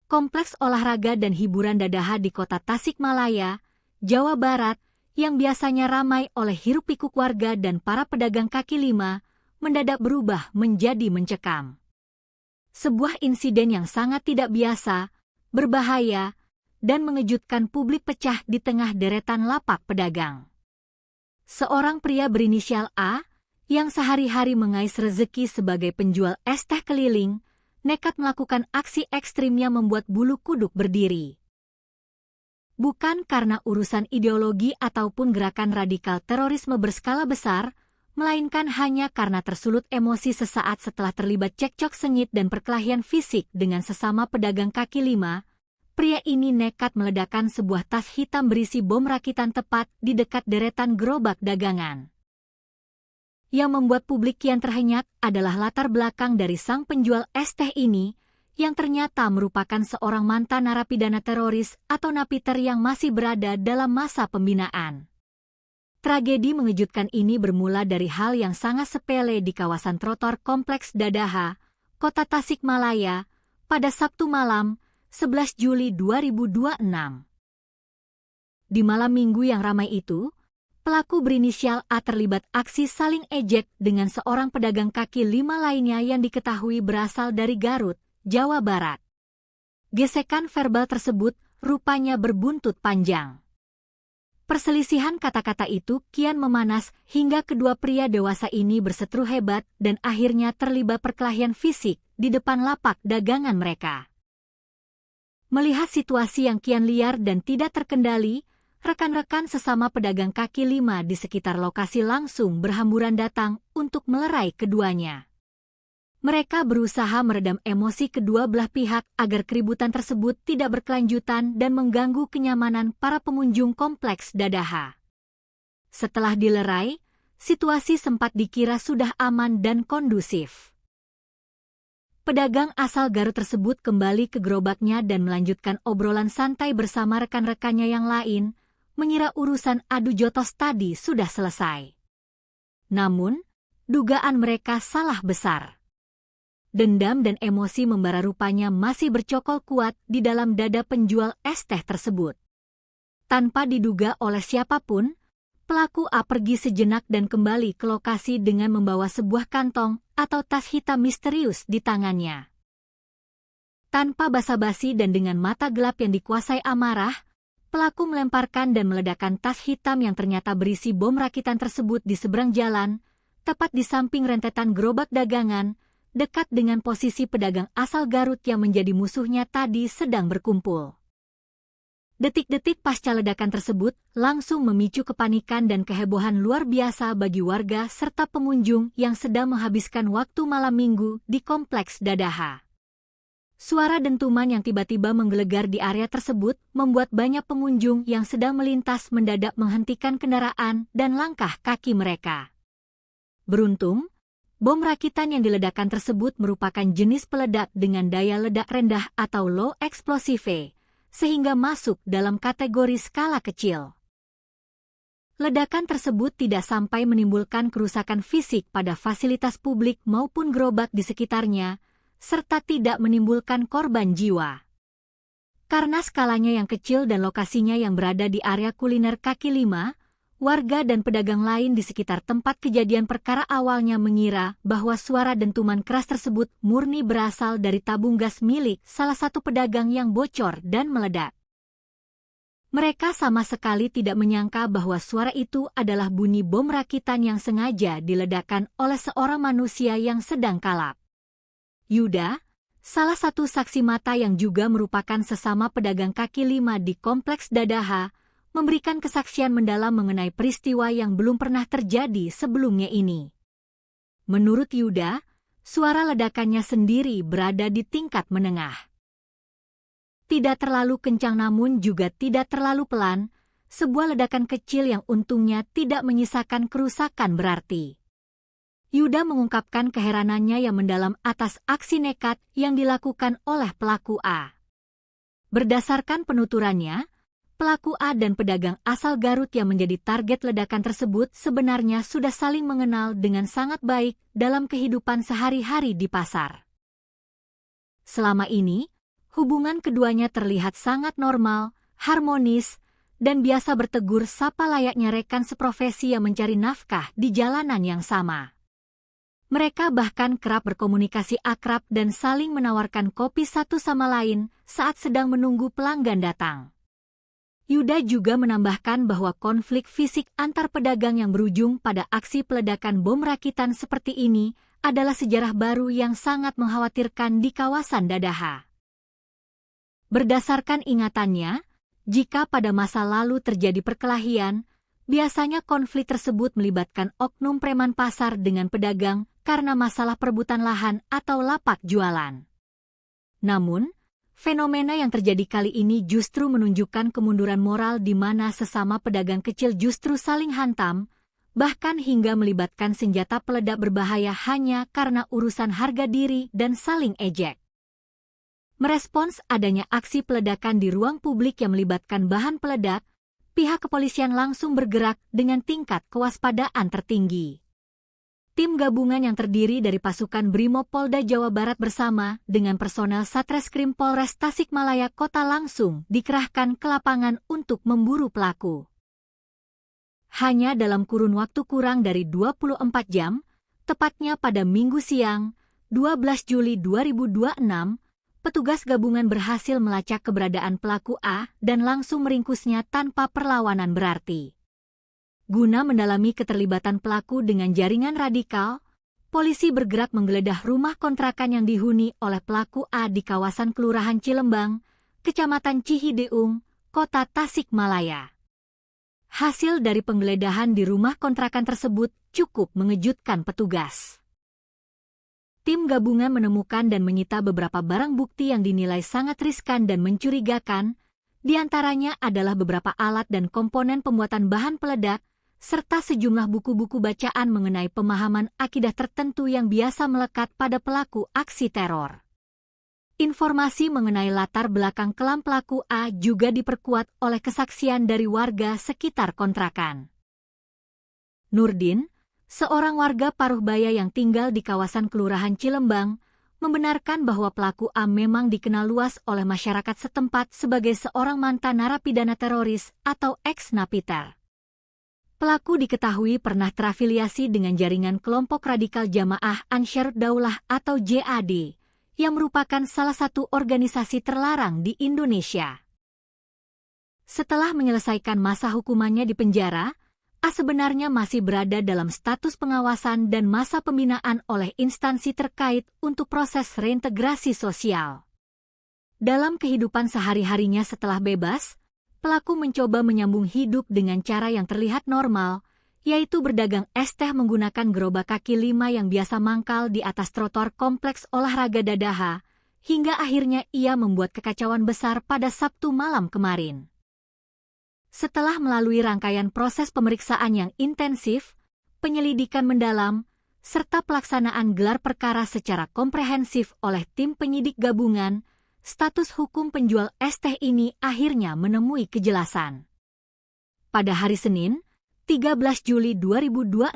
Kompleks olahraga dan hiburan Dadaha di kota Tasikmalaya, Jawa Barat, yang biasanya ramai oleh hiruk-pikuk warga dan para pedagang kaki lima, mendadak berubah menjadi mencekam. Sebuah insiden yang sangat tidak biasa, berbahaya, dan mengejutkan publik pecah di tengah deretan lapak pedagang. Seorang pria berinisial A, yang sehari-hari mengais rezeki sebagai penjual es teh keliling, nekat melakukan aksi ekstrim yang membuat bulu kuduk berdiri. Bukan karena urusan ideologi ataupun gerakan radikal terorisme berskala besar, melainkan hanya karena tersulut emosi sesaat setelah terlibat cekcok sengit dan perkelahian fisik dengan sesama pedagang kaki lima. Pria ini nekat meledakkan sebuah tas hitam berisi bom rakitan tepat di dekat deretan gerobak dagangan. Yang membuat publik kian terhenyak adalah latar belakang dari sang penjual es teh ini, yang ternyata merupakan seorang mantan narapidana teroris atau napiter yang masih berada dalam masa pembinaan. Tragedi mengejutkan ini bermula dari hal yang sangat sepele di kawasan trotoar Kompleks Dadaha, Kota Tasikmalaya, pada Sabtu malam, 11 Juli 2026. Di malam minggu yang ramai itu, pelaku berinisial A terlibat aksi saling ejek dengan seorang pedagang kaki lima lainnya yang diketahui berasal dari Garut, Jawa Barat. Gesekan verbal tersebut rupanya berbuntut panjang. Perselisihan kata-kata itu kian memanas hingga kedua pria dewasa ini berseteru hebat dan akhirnya terlibat perkelahian fisik di depan lapak dagangan mereka. Melihat situasi yang kian liar dan tidak terkendali, rekan-rekan sesama pedagang kaki lima di sekitar lokasi langsung berhamburan datang untuk melerai keduanya. Mereka berusaha meredam emosi kedua belah pihak agar keributan tersebut tidak berkelanjutan dan mengganggu kenyamanan para pengunjung Kompleks Dadaha. Setelah dilerai, situasi sempat dikira sudah aman dan kondusif. Pedagang asal Garut tersebut kembali ke gerobaknya dan melanjutkan obrolan santai bersama rekan-rekannya yang lain, mengira urusan adu jotos tadi sudah selesai. Namun, dugaan mereka salah besar. Dendam dan emosi membara rupanya masih bercokol kuat di dalam dada penjual es teh tersebut. Tanpa diduga oleh siapapun, pelaku A pergi sejenak dan kembali ke lokasi dengan membawa sebuah kantong atau tas hitam misterius di tangannya. Tanpa basa-basi dan dengan mata gelap yang dikuasai amarah, pelaku melemparkan dan meledakkan tas hitam yang ternyata berisi bom rakitan tersebut di seberang jalan, tepat di samping rentetan gerobak dagangan, dekat dengan posisi pedagang asal Garut yang menjadi musuhnya tadi sedang berkumpul. Detik-detik pasca ledakan tersebut langsung memicu kepanikan dan kehebohan luar biasa bagi warga serta pengunjung yang sedang menghabiskan waktu malam minggu di Kompleks Dadaha. Suara dentuman yang tiba-tiba menggelegar di area tersebut membuat banyak pengunjung yang sedang melintas mendadak menghentikan kendaraan dan langkah kaki mereka. Beruntung, bom rakitan yang diledakkan tersebut merupakan jenis peledak dengan daya ledak rendah atau low explosive, sehingga masuk dalam kategori skala kecil. Ledakan tersebut tidak sampai menimbulkan kerusakan fisik pada fasilitas publik maupun gerobak di sekitarnya, serta tidak menimbulkan korban jiwa. Karena skalanya yang kecil dan lokasinya yang berada di area kuliner kaki lima, warga dan pedagang lain di sekitar tempat kejadian perkara awalnya mengira bahwa suara dentuman keras tersebut murni berasal dari tabung gas milik salah satu pedagang yang bocor dan meledak. Mereka sama sekali tidak menyangka bahwa suara itu adalah bunyi bom rakitan yang sengaja diledakkan oleh seorang manusia yang sedang kalap. Yuda, salah satu saksi mata yang juga merupakan sesama pedagang kaki lima di Kompleks Dadaha, memberikan kesaksian mendalam mengenai peristiwa yang belum pernah terjadi sebelumnya ini. Menurut Yuda, suara ledakannya sendiri berada di tingkat menengah. Tidak terlalu kencang namun juga tidak terlalu pelan, sebuah ledakan kecil yang untungnya tidak menyisakan kerusakan berarti. Yuda mengungkapkan keheranannya yang mendalam atas aksi nekat yang dilakukan oleh pelaku A. Berdasarkan penuturannya, pelaku A dan pedagang asal Garut yang menjadi target ledakan tersebut sebenarnya sudah saling mengenal dengan sangat baik dalam kehidupan sehari-hari di pasar. Selama ini, hubungan keduanya terlihat sangat normal, harmonis, dan biasa bertegur sapa layaknya rekan seprofesi yang mencari nafkah di jalanan yang sama. Mereka bahkan kerap berkomunikasi akrab dan saling menawarkan kopi satu sama lain saat sedang menunggu pelanggan datang. Yuda juga menambahkan bahwa konflik fisik antar pedagang yang berujung pada aksi peledakan bom rakitan seperti ini adalah sejarah baru yang sangat mengkhawatirkan di kawasan Dadaha. Berdasarkan ingatannya, jika pada masa lalu terjadi perkelahian, biasanya konflik tersebut melibatkan oknum preman pasar dengan pedagang karena masalah perebutan lahan atau lapak jualan. Namun, fenomena yang terjadi kali ini justru menunjukkan kemunduran moral di mana sesama pedagang kecil justru saling hantam, bahkan hingga melibatkan senjata peledak berbahaya hanya karena urusan harga diri dan saling ejek. Merespons adanya aksi peledakan di ruang publik yang melibatkan bahan peledak, pihak kepolisian langsung bergerak dengan tingkat kewaspadaan tertinggi. Tim gabungan yang terdiri dari pasukan Brimob Polda Jawa Barat bersama dengan personel Satreskrim Polres Tasikmalaya Kota langsung dikerahkan ke lapangan untuk memburu pelaku. Hanya dalam kurun waktu kurang dari 24 jam, tepatnya pada Minggu siang, 12 Juli 2026, petugas gabungan berhasil melacak keberadaan pelaku A dan langsung meringkusnya tanpa perlawanan berarti. Guna mendalami keterlibatan pelaku dengan jaringan radikal, polisi bergerak menggeledah rumah kontrakan yang dihuni oleh pelaku A di kawasan Kelurahan Cilembang, Kecamatan Cihideung, Kota Tasikmalaya. Hasil dari penggeledahan di rumah kontrakan tersebut cukup mengejutkan petugas. Tim gabungan menemukan dan menyita beberapa barang bukti yang dinilai sangat riskan dan mencurigakan, di antaranya adalah beberapa alat dan komponen pembuatan bahan peledak, serta sejumlah buku-buku bacaan mengenai pemahaman akidah tertentu yang biasa melekat pada pelaku aksi teror. Informasi mengenai latar belakang kelam pelaku A juga diperkuat oleh kesaksian dari warga sekitar kontrakan. Nurdin, seorang warga Paruhbaya yang tinggal di kawasan Kelurahan Cilembang, membenarkan bahwa pelaku A memang dikenal luas oleh masyarakat setempat sebagai seorang mantan narapidana teroris atau ex-napiter. Pelaku diketahui pernah terafiliasi dengan jaringan kelompok radikal Jamaah Ansharud Daulah atau JAD, yang merupakan salah satu organisasi terlarang di Indonesia. Setelah menyelesaikan masa hukumannya di penjara, A sebenarnya masih berada dalam status pengawasan dan masa pembinaan oleh instansi terkait untuk proses reintegrasi sosial. Dalam kehidupan sehari-harinya setelah bebas, pelaku mencoba menyambung hidup dengan cara yang terlihat normal, yaitu berdagang es teh menggunakan gerobak kaki 5 yang biasa mangkal di atas trotoar kompleks olahraga Dadaha, hingga akhirnya ia membuat kekacauan besar pada Sabtu malam kemarin. Setelah melalui rangkaian proses pemeriksaan yang intensif, penyelidikan mendalam, serta pelaksanaan gelar perkara secara komprehensif oleh tim penyidik gabungan, status hukum penjual es teh ini akhirnya menemui kejelasan. Pada hari Senin, 13 Juli 2026,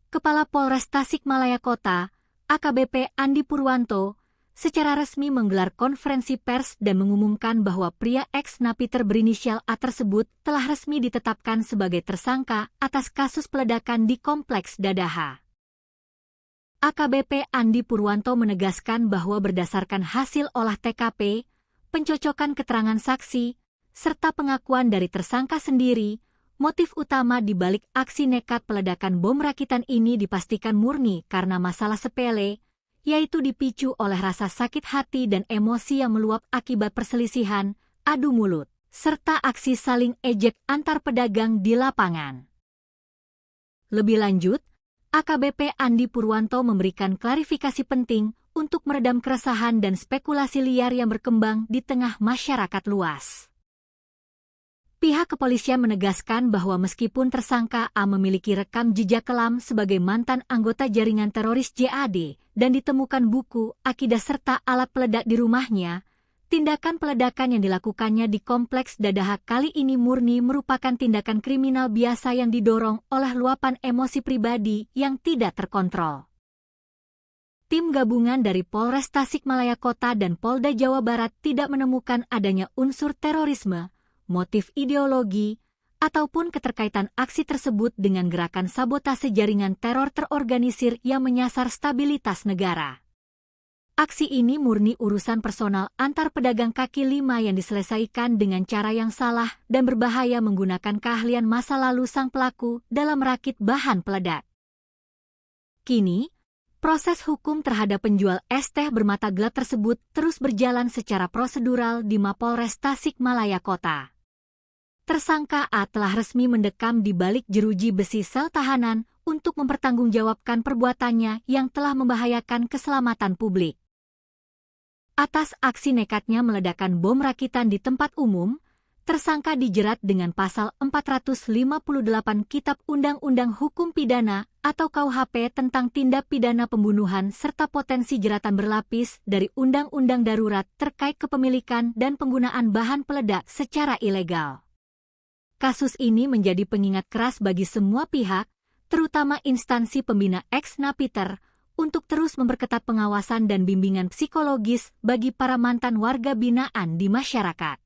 Kepala Polres Tasikmalaya Kota, AKBP Andi Purwanto, secara resmi menggelar konferensi pers dan mengumumkan bahwa pria ex-napiter berinisial A tersebut telah resmi ditetapkan sebagai tersangka atas kasus peledakan di Kompleks Dadaha. AKBP Andi Purwanto menegaskan bahwa berdasarkan hasil olah TKP, pencocokan keterangan saksi, serta pengakuan dari tersangka sendiri, motif utama di balik aksi nekat peledakan bom rakitan ini dipastikan murni karena masalah sepele, yaitu dipicu oleh rasa sakit hati dan emosi yang meluap akibat perselisihan, adu mulut, serta aksi saling ejek antar pedagang di lapangan. Lebih lanjut, AKBP Andi Purwanto memberikan klarifikasi penting untuk meredam keresahan dan spekulasi liar yang berkembang di tengah masyarakat luas. Pihak kepolisian menegaskan bahwa meskipun tersangka A memiliki rekam jejak kelam sebagai mantan anggota jaringan teroris JAD dan ditemukan buku, akidah serta alat peledak di rumahnya, tindakan peledakan yang dilakukannya di Kompleks Dadaha kali ini murni merupakan tindakan kriminal biasa yang didorong oleh luapan emosi pribadi yang tidak terkontrol. Tim gabungan dari Polres Tasikmalaya Kota dan Polda Jawa Barat tidak menemukan adanya unsur terorisme, motif ideologi, ataupun keterkaitan aksi tersebut dengan gerakan sabotase jaringan teror terorganisir yang menyasar stabilitas negara. Aksi ini murni urusan personal antar pedagang kaki lima yang diselesaikan dengan cara yang salah dan berbahaya menggunakan keahlian masa lalu sang pelaku dalam merakit bahan peledak. Kini, proses hukum terhadap penjual es teh bermata gelap tersebut terus berjalan secara prosedural di Mapolres Tasikmalaya Kota. Tersangka A telah resmi mendekam di balik jeruji besi sel tahanan untuk mempertanggungjawabkan perbuatannya yang telah membahayakan keselamatan publik. Atas aksi nekatnya meledakkan bom rakitan di tempat umum, tersangka dijerat dengan pasal 458 Kitab Undang-Undang Hukum Pidana atau KUHP tentang tindak pidana pembunuhan serta potensi jeratan berlapis dari Undang-Undang Darurat terkait kepemilikan dan penggunaan bahan peledak secara ilegal. Kasus ini menjadi pengingat keras bagi semua pihak, terutama instansi pembina ex-Napiter, untuk terus memperketat pengawasan dan bimbingan psikologis bagi para mantan warga binaan di masyarakat.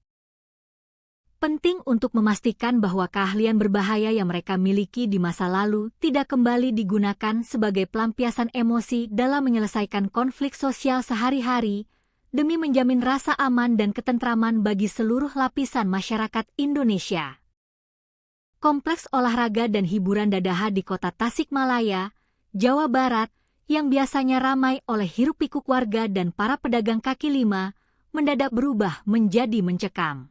Penting untuk memastikan bahwa keahlian berbahaya yang mereka miliki di masa lalu tidak kembali digunakan sebagai pelampiasan emosi dalam menyelesaikan konflik sosial sehari-hari, demi menjamin rasa aman dan ketentraman bagi seluruh lapisan masyarakat Indonesia. Kompleks olahraga dan hiburan Dadaha di Kota Tasikmalaya, Jawa Barat, yang biasanya ramai oleh hiruk-pikuk warga dan para pedagang kaki lima, mendadak berubah menjadi mencekam.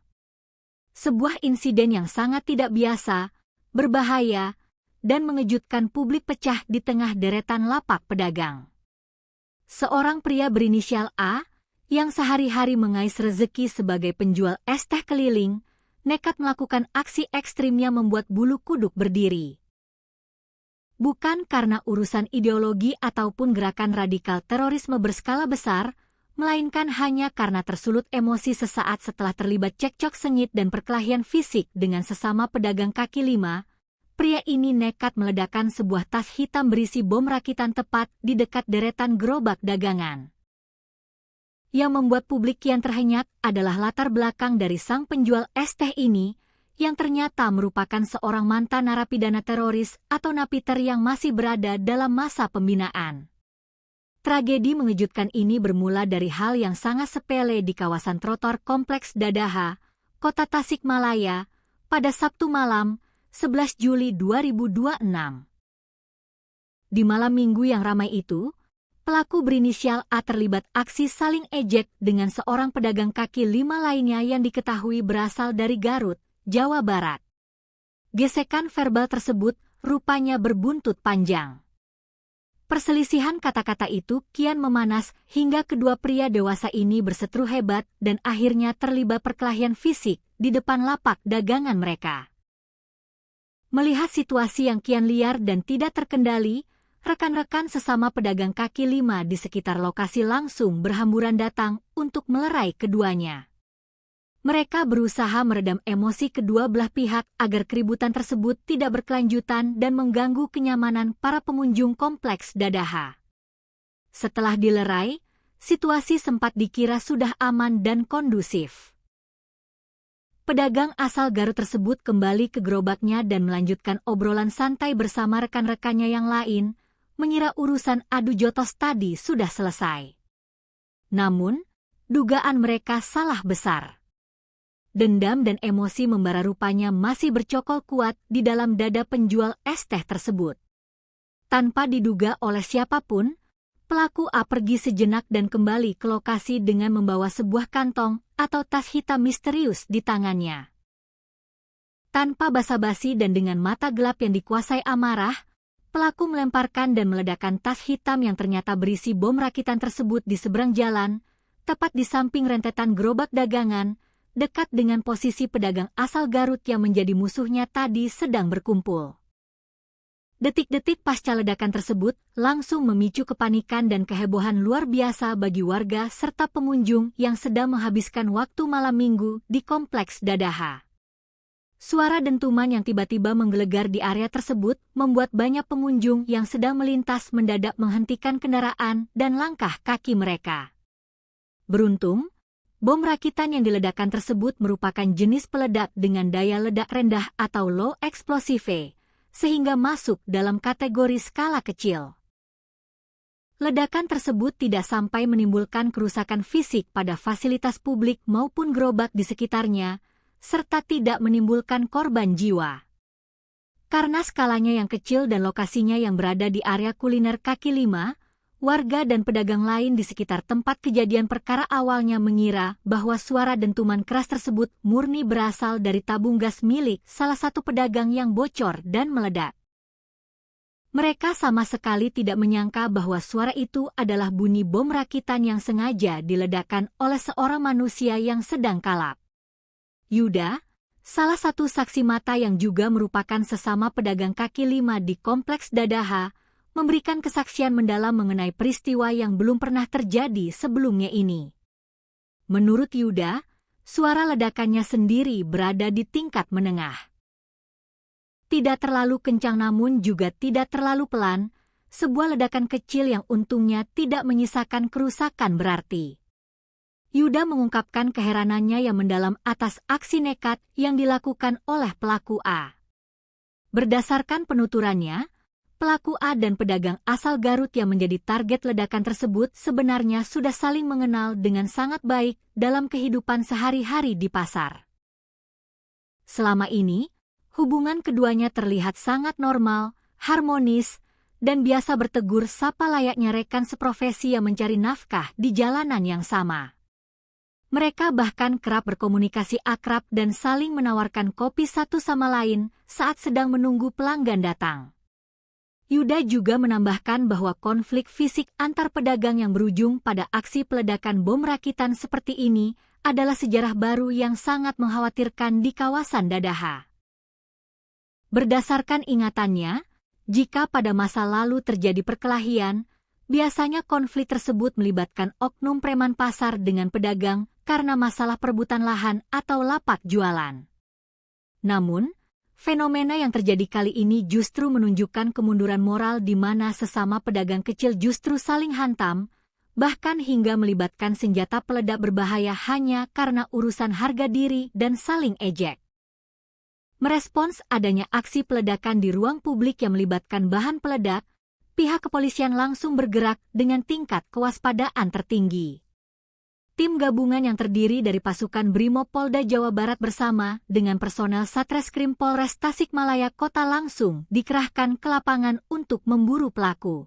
Sebuah insiden yang sangat tidak biasa, berbahaya, dan mengejutkan publik pecah di tengah deretan lapak pedagang. Seorang pria berinisial A, yang sehari-hari mengais rezeki sebagai penjual es teh keliling, nekat melakukan aksi ekstrimnya membuat bulu kuduk berdiri. Bukan karena urusan ideologi ataupun gerakan radikal terorisme berskala besar, melainkan hanya karena tersulut emosi sesaat setelah terlibat cekcok sengit dan perkelahian fisik dengan sesama pedagang kaki lima, pria ini nekat meledakkan sebuah tas hitam berisi bom rakitan tepat di dekat deretan gerobak dagangan. Yang membuat publik kian terhenyak adalah latar belakang dari sang penjual es teh ini, yang ternyata merupakan seorang mantan narapidana teroris atau napiter yang masih berada dalam masa pembinaan. Tragedi mengejutkan ini bermula dari hal yang sangat sepele di kawasan trotoar Kompleks Dadaha, Kota Tasikmalaya, pada Sabtu malam, 11 Juli 2026. Di malam minggu yang ramai itu, pelaku berinisial A terlibat aksi saling ejek dengan seorang pedagang kaki lima lainnya yang diketahui berasal dari Garut, Jawa Barat. Gesekan verbal tersebut rupanya berbuntut panjang. Perselisihan kata-kata itu kian memanas hingga kedua pria dewasa ini berseteru hebat dan akhirnya terlibat perkelahian fisik di depan lapak dagangan mereka. Melihat situasi yang kian liar dan tidak terkendali, rekan-rekan sesama pedagang kaki lima di sekitar lokasi langsung berhamburan datang untuk melerai keduanya. Mereka berusaha meredam emosi kedua belah pihak agar keributan tersebut tidak berkelanjutan dan mengganggu kenyamanan para pengunjung Kompleks Dadaha. Setelah dilerai, situasi sempat dikira sudah aman dan kondusif. Pedagang asal Garut tersebut kembali ke gerobaknya dan melanjutkan obrolan santai bersama rekan-rekannya yang lain, mengira urusan adu jotos tadi sudah selesai. Namun, dugaan mereka salah besar. Dendam dan emosi membara rupanya masih bercokol kuat di dalam dada penjual es teh tersebut. Tanpa diduga oleh siapapun, pelaku A pergi sejenak dan kembali ke lokasi dengan membawa sebuah kantong atau tas hitam misterius di tangannya. Tanpa basa-basi dan dengan mata gelap yang dikuasai amarah, pelaku melemparkan dan meledakkan tas hitam yang ternyata berisi bom rakitan tersebut di seberang jalan, tepat di samping rentetan gerobak dagangan, dekat dengan posisi pedagang asal Garut yang menjadi musuhnya tadi sedang berkumpul. Detik-detik pasca ledakan tersebut langsung memicu kepanikan dan kehebohan luar biasa bagi warga serta pengunjung yang sedang menghabiskan waktu malam minggu di Kompleks Dadaha. Suara dentuman yang tiba-tiba menggelegar di area tersebut membuat banyak pengunjung yang sedang melintas mendadak menghentikan kendaraan dan langkah kaki mereka. Beruntung, bom rakitan yang diledakkan tersebut merupakan jenis peledak dengan daya ledak rendah atau low explosive, sehingga masuk dalam kategori skala kecil. Ledakan tersebut tidak sampai menimbulkan kerusakan fisik pada fasilitas publik maupun gerobak di sekitarnya, serta tidak menimbulkan korban jiwa. Karena skalanya yang kecil dan lokasinya yang berada di area kuliner kaki lima, warga dan pedagang lain di sekitar tempat kejadian perkara awalnya mengira bahwa suara dentuman keras tersebut murni berasal dari tabung gas milik salah satu pedagang yang bocor dan meledak. Mereka sama sekali tidak menyangka bahwa suara itu adalah bunyi bom rakitan yang sengaja diledakkan oleh seorang manusia yang sedang kalap. Yuda, salah satu saksi mata yang juga merupakan sesama pedagang kaki lima di Kompleks Dadaha, memberikan kesaksian mendalam mengenai peristiwa yang belum pernah terjadi sebelumnya ini. Menurut Yuda, suara ledakannya sendiri berada di tingkat menengah. Tidak terlalu kencang namun juga tidak terlalu pelan, sebuah ledakan kecil yang untungnya tidak menyisakan kerusakan berarti. Yuda mengungkapkan keheranannya yang mendalam atas aksi nekat yang dilakukan oleh pelaku A. Berdasarkan penuturannya, pelaku A dan pedagang asal Garut yang menjadi target ledakan tersebut sebenarnya sudah saling mengenal dengan sangat baik dalam kehidupan sehari-hari di pasar. Selama ini, hubungan keduanya terlihat sangat normal, harmonis, dan biasa bertegur sapa layaknya rekan seprofesi yang mencari nafkah di jalanan yang sama. Mereka bahkan kerap berkomunikasi akrab dan saling menawarkan kopi satu sama lain saat sedang menunggu pelanggan datang. Yuda juga menambahkan bahwa konflik fisik antar pedagang yang berujung pada aksi peledakan bom rakitan seperti ini adalah sejarah baru yang sangat mengkhawatirkan di kawasan Dadaha. Berdasarkan ingatannya, jika pada masa lalu terjadi perkelahian, biasanya konflik tersebut melibatkan oknum preman pasar dengan pedagang karena masalah perebutan lahan atau lapak jualan. Namun, fenomena yang terjadi kali ini justru menunjukkan kemunduran moral di mana sesama pedagang kecil justru saling hantam, bahkan hingga melibatkan senjata peledak berbahaya hanya karena urusan harga diri dan saling ejek. Merespons adanya aksi peledakan di ruang publik yang melibatkan bahan peledak, pihak kepolisian langsung bergerak dengan tingkat kewaspadaan tertinggi. Tim gabungan yang terdiri dari pasukan Brimob Polda Jawa Barat bersama dengan personel Satreskrim Polres Tasikmalaya Kota langsung dikerahkan ke lapangan untuk memburu pelaku.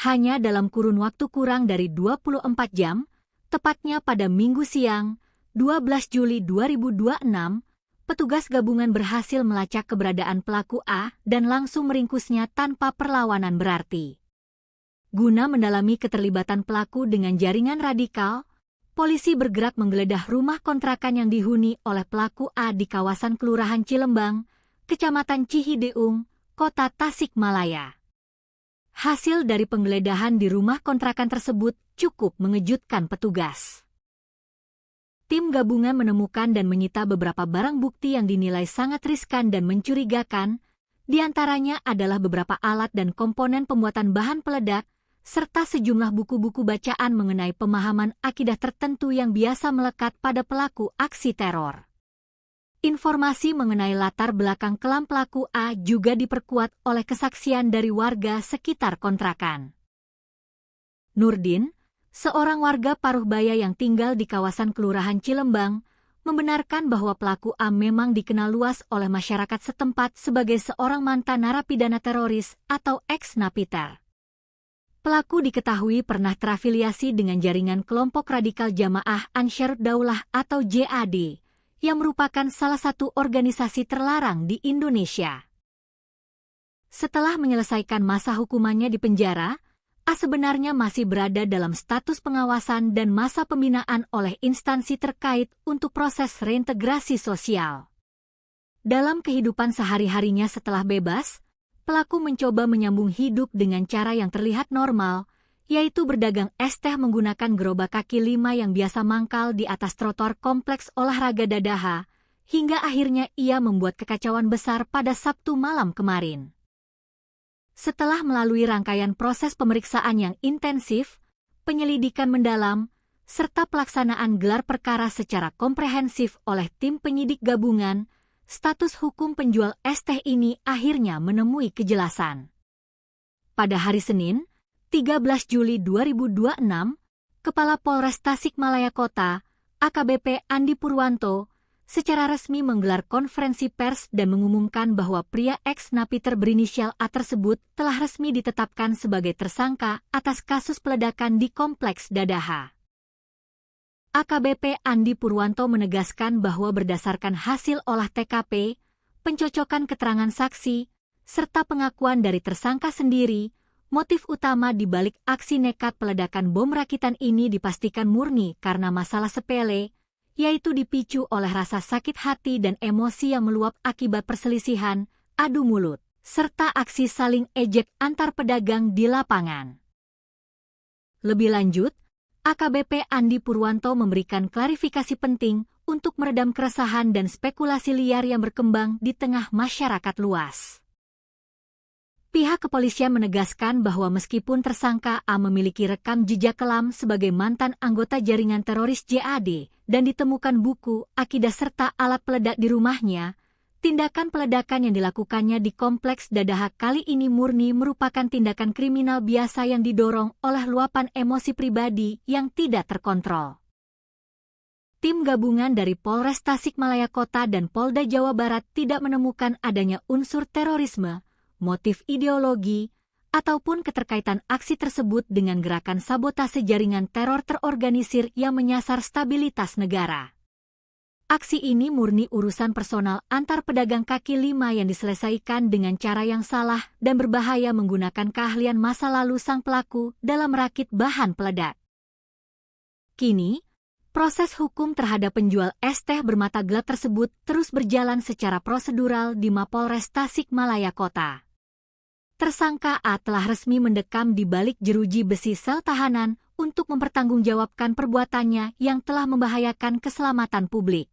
Hanya dalam kurun waktu kurang dari 24 jam, tepatnya pada Minggu siang, 12 Juli 2026, petugas gabungan berhasil melacak keberadaan pelaku A dan langsung meringkusnya tanpa perlawanan berarti. Guna mendalami keterlibatan pelaku dengan jaringan radikal, polisi bergerak menggeledah rumah kontrakan yang dihuni oleh pelaku A di kawasan Kelurahan Cilembang, Kecamatan Cihideung, Kota Tasikmalaya. Hasil dari penggeledahan di rumah kontrakan tersebut cukup mengejutkan petugas. Tim gabungan menemukan dan menyita beberapa barang bukti yang dinilai sangat riskan dan mencurigakan, di antaranya adalah beberapa alat dan komponen pembuatan bahan peledak, serta sejumlah buku-buku bacaan mengenai pemahaman akidah tertentu yang biasa melekat pada pelaku aksi teror. Informasi mengenai latar belakang kelam pelaku A juga diperkuat oleh kesaksian dari warga sekitar kontrakan. Nurdin, seorang warga Paruhbaya yang tinggal di kawasan Kelurahan Cilembang, membenarkan bahwa pelaku A memang dikenal luas oleh masyarakat setempat sebagai seorang mantan narapidana teroris atau ex-napiter. Pelaku diketahui pernah terafiliasi dengan jaringan kelompok radikal Jamaah Ansharud Daulah atau JAD, yang merupakan salah satu organisasi terlarang di Indonesia. Setelah menyelesaikan masa hukumannya di penjara, A sebenarnya masih berada dalam status pengawasan dan masa pembinaan oleh instansi terkait untuk proses reintegrasi sosial. Dalam kehidupan sehari-harinya setelah bebas, pelaku mencoba menyambung hidup dengan cara yang terlihat normal, yaitu berdagang es teh menggunakan gerobak kaki lima yang biasa mangkal di atas trotoar kompleks olahraga Dadaha, hingga akhirnya ia membuat kekacauan besar pada Sabtu malam kemarin. Setelah melalui rangkaian proses pemeriksaan yang intensif, penyelidikan mendalam, serta pelaksanaan gelar perkara secara komprehensif oleh tim penyidik gabungan, status hukum penjual es teh ini akhirnya menemui kejelasan. Pada hari Senin, 13 Juli 2026, Kepala Polres Tasikmalaya Kota, AKBP Andi Purwanto, secara resmi menggelar konferensi pers dan mengumumkan bahwa pria ex-napiter berinisial A tersebut telah resmi ditetapkan sebagai tersangka atas kasus peledakan di Kompleks Dadaha. AKBP Andi Purwanto menegaskan bahwa berdasarkan hasil olah TKP, pencocokan keterangan saksi, serta pengakuan dari tersangka sendiri, motif utama di balik aksi nekat peledakan bom rakitan ini dipastikan murni karena masalah sepele, yaitu dipicu oleh rasa sakit hati dan emosi yang meluap akibat perselisihan, adu mulut, serta aksi saling ejek antar pedagang di lapangan. Lebih lanjut, AKBP Andi Purwanto memberikan klarifikasi penting untuk meredam keresahan dan spekulasi liar yang berkembang di tengah masyarakat luas. Pihak kepolisian menegaskan bahwa meskipun tersangka A memiliki rekam jejak kelam sebagai mantan anggota jaringan teroris JAD dan ditemukan buku, akidah serta alat peledak di rumahnya, tindakan peledakan yang dilakukannya di Kompleks Dadaha kali ini murni merupakan tindakan kriminal biasa yang didorong oleh luapan emosi pribadi yang tidak terkontrol. Tim gabungan dari Polres Tasikmalaya Kota dan Polda Jawa Barat tidak menemukan adanya unsur terorisme, motif ideologi, ataupun keterkaitan aksi tersebut dengan gerakan sabotase jaringan teror terorganisir yang menyasar stabilitas negara. Aksi ini murni urusan personal antar pedagang kaki lima yang diselesaikan dengan cara yang salah dan berbahaya menggunakan keahlian masa lalu sang pelaku dalam merakit bahan peledak. Kini, proses hukum terhadap penjual es teh bermata gelap tersebut terus berjalan secara prosedural di Mapolres Tasikmalaya Kota. Tersangka A telah resmi mendekam di balik jeruji besi sel tahanan untuk mempertanggungjawabkan perbuatannya yang telah membahayakan keselamatan publik.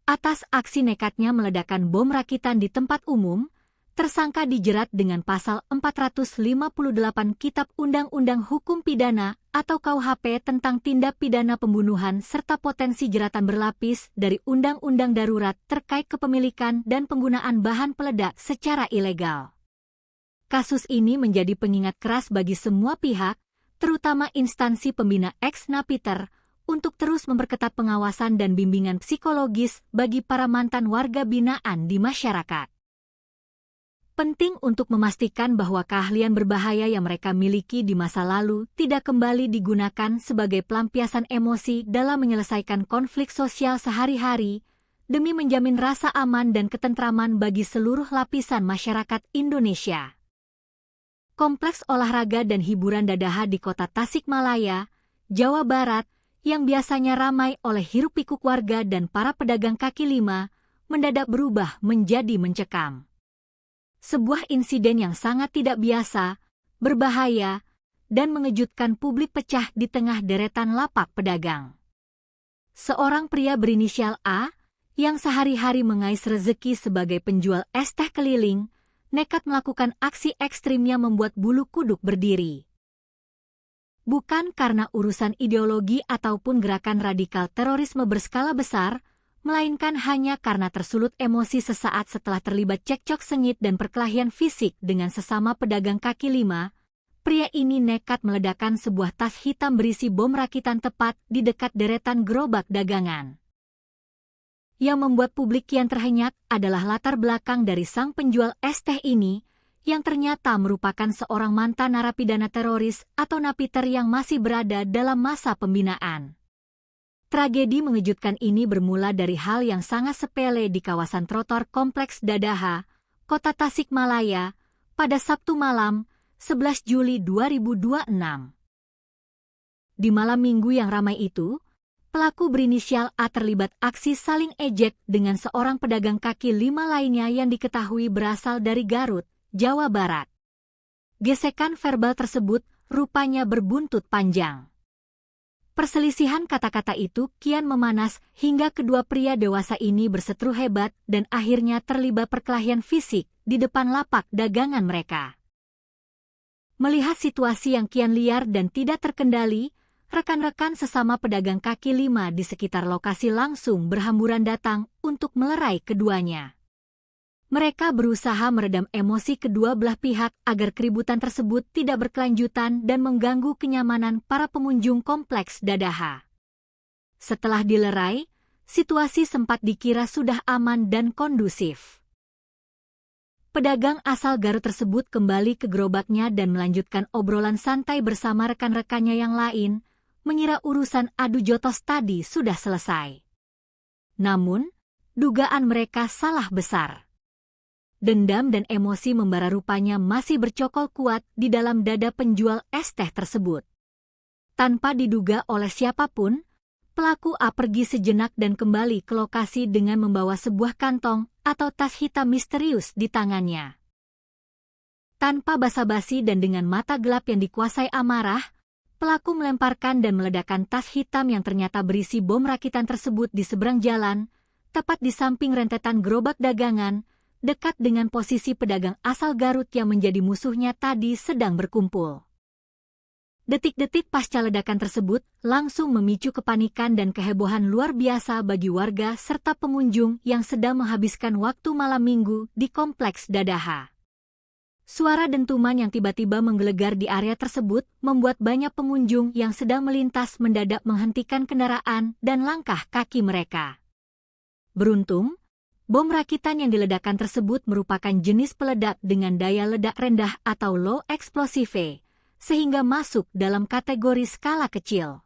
Atas aksi nekatnya meledakkan bom rakitan di tempat umum, tersangka dijerat dengan pasal 458 Kitab Undang-Undang Hukum Pidana atau KUHP tentang tindak pidana pembunuhan serta potensi jeratan berlapis dari Undang-Undang Darurat terkait kepemilikan dan penggunaan bahan peledak secara ilegal. Kasus ini menjadi pengingat keras bagi semua pihak, terutama instansi pembina ex-napiter, untuk terus memperketat pengawasan dan bimbingan psikologis bagi para mantan warga binaan di masyarakat. Penting untuk memastikan bahwa keahlian berbahaya yang mereka miliki di masa lalu tidak kembali digunakan sebagai pelampiasan emosi dalam menyelesaikan konflik sosial sehari-hari, demi menjamin rasa aman dan ketentraman bagi seluruh lapisan masyarakat Indonesia. Kompleks olahraga dan hiburan Dadaha di Kota Tasikmalaya, Jawa Barat, yang biasanya ramai oleh hiruk-pikuk warga dan para pedagang kaki lima, mendadak berubah menjadi mencekam. Sebuah insiden yang sangat tidak biasa, berbahaya, dan mengejutkan publik pecah di tengah deretan lapak pedagang. Seorang pria berinisial A, yang sehari-hari mengais rezeki sebagai penjual es teh keliling, nekat melakukan aksi ekstrimnya membuat bulu kuduk berdiri. Bukan karena urusan ideologi ataupun gerakan radikal terorisme berskala besar, melainkan hanya karena tersulut emosi sesaat setelah terlibat cekcok sengit dan perkelahian fisik dengan sesama pedagang kaki lima, pria ini nekat meledakkan sebuah tas hitam berisi bom rakitan tepat di dekat deretan gerobak dagangan. Yang membuat publik kian terhenyak adalah latar belakang dari sang penjual es teh ini, yang ternyata merupakan seorang mantan narapidana teroris atau napiter yang masih berada dalam masa pembinaan. Tragedi mengejutkan ini bermula dari hal yang sangat sepele di kawasan trotoar Kompleks Dadaha, Kota Tasikmalaya, pada Sabtu malam, 11 Juli 2026. Di malam minggu yang ramai itu, pelaku berinisial A terlibat aksi saling ejek dengan seorang pedagang kaki lima lainnya yang diketahui berasal dari Garut, Jawa Barat. Gesekan verbal tersebut rupanya berbuntut panjang. Perselisihan kata-kata itu kian memanas hingga kedua pria dewasa ini berseteru hebat dan akhirnya terlibat perkelahian fisik di depan lapak dagangan mereka. Melihat situasi yang kian liar dan tidak terkendali, rekan-rekan sesama pedagang kaki lima di sekitar lokasi langsung berhamburan datang untuk melerai keduanya. Mereka berusaha meredam emosi kedua belah pihak agar keributan tersebut tidak berkelanjutan dan mengganggu kenyamanan para pengunjung kompleks Dadaha. Setelah dilerai, situasi sempat dikira sudah aman dan kondusif. Pedagang asal Garut tersebut kembali ke gerobaknya dan melanjutkan obrolan santai bersama rekan-rekannya yang lain, mengira urusan adu jotos tadi sudah selesai. Namun, dugaan mereka salah besar. Dendam dan emosi membara rupanya masih bercokol kuat di dalam dada penjual es teh tersebut. Tanpa diduga oleh siapapun, pelaku A pergi sejenak dan kembali ke lokasi dengan membawa sebuah kantong atau tas hitam misterius di tangannya. Tanpa basa-basi dan dengan mata gelap yang dikuasai amarah, pelaku melemparkan dan meledakkan tas hitam yang ternyata berisi bom rakitan tersebut di seberang jalan, tepat di samping rentetan gerobak dagangan, dekat dengan posisi pedagang asal Garut yang menjadi musuhnya tadi sedang berkumpul. Detik-detik pasca ledakan tersebut langsung memicu kepanikan dan kehebohan luar biasa bagi warga serta pengunjung yang sedang menghabiskan waktu malam minggu di kompleks Dadaha. Suara dentuman yang tiba-tiba menggelegar di area tersebut membuat banyak pengunjung yang sedang melintas mendadak menghentikan kendaraan dan langkah kaki mereka. Beruntung, bom rakitan yang diledakkan tersebut merupakan jenis peledak dengan daya ledak rendah atau low explosive, sehingga masuk dalam kategori skala kecil.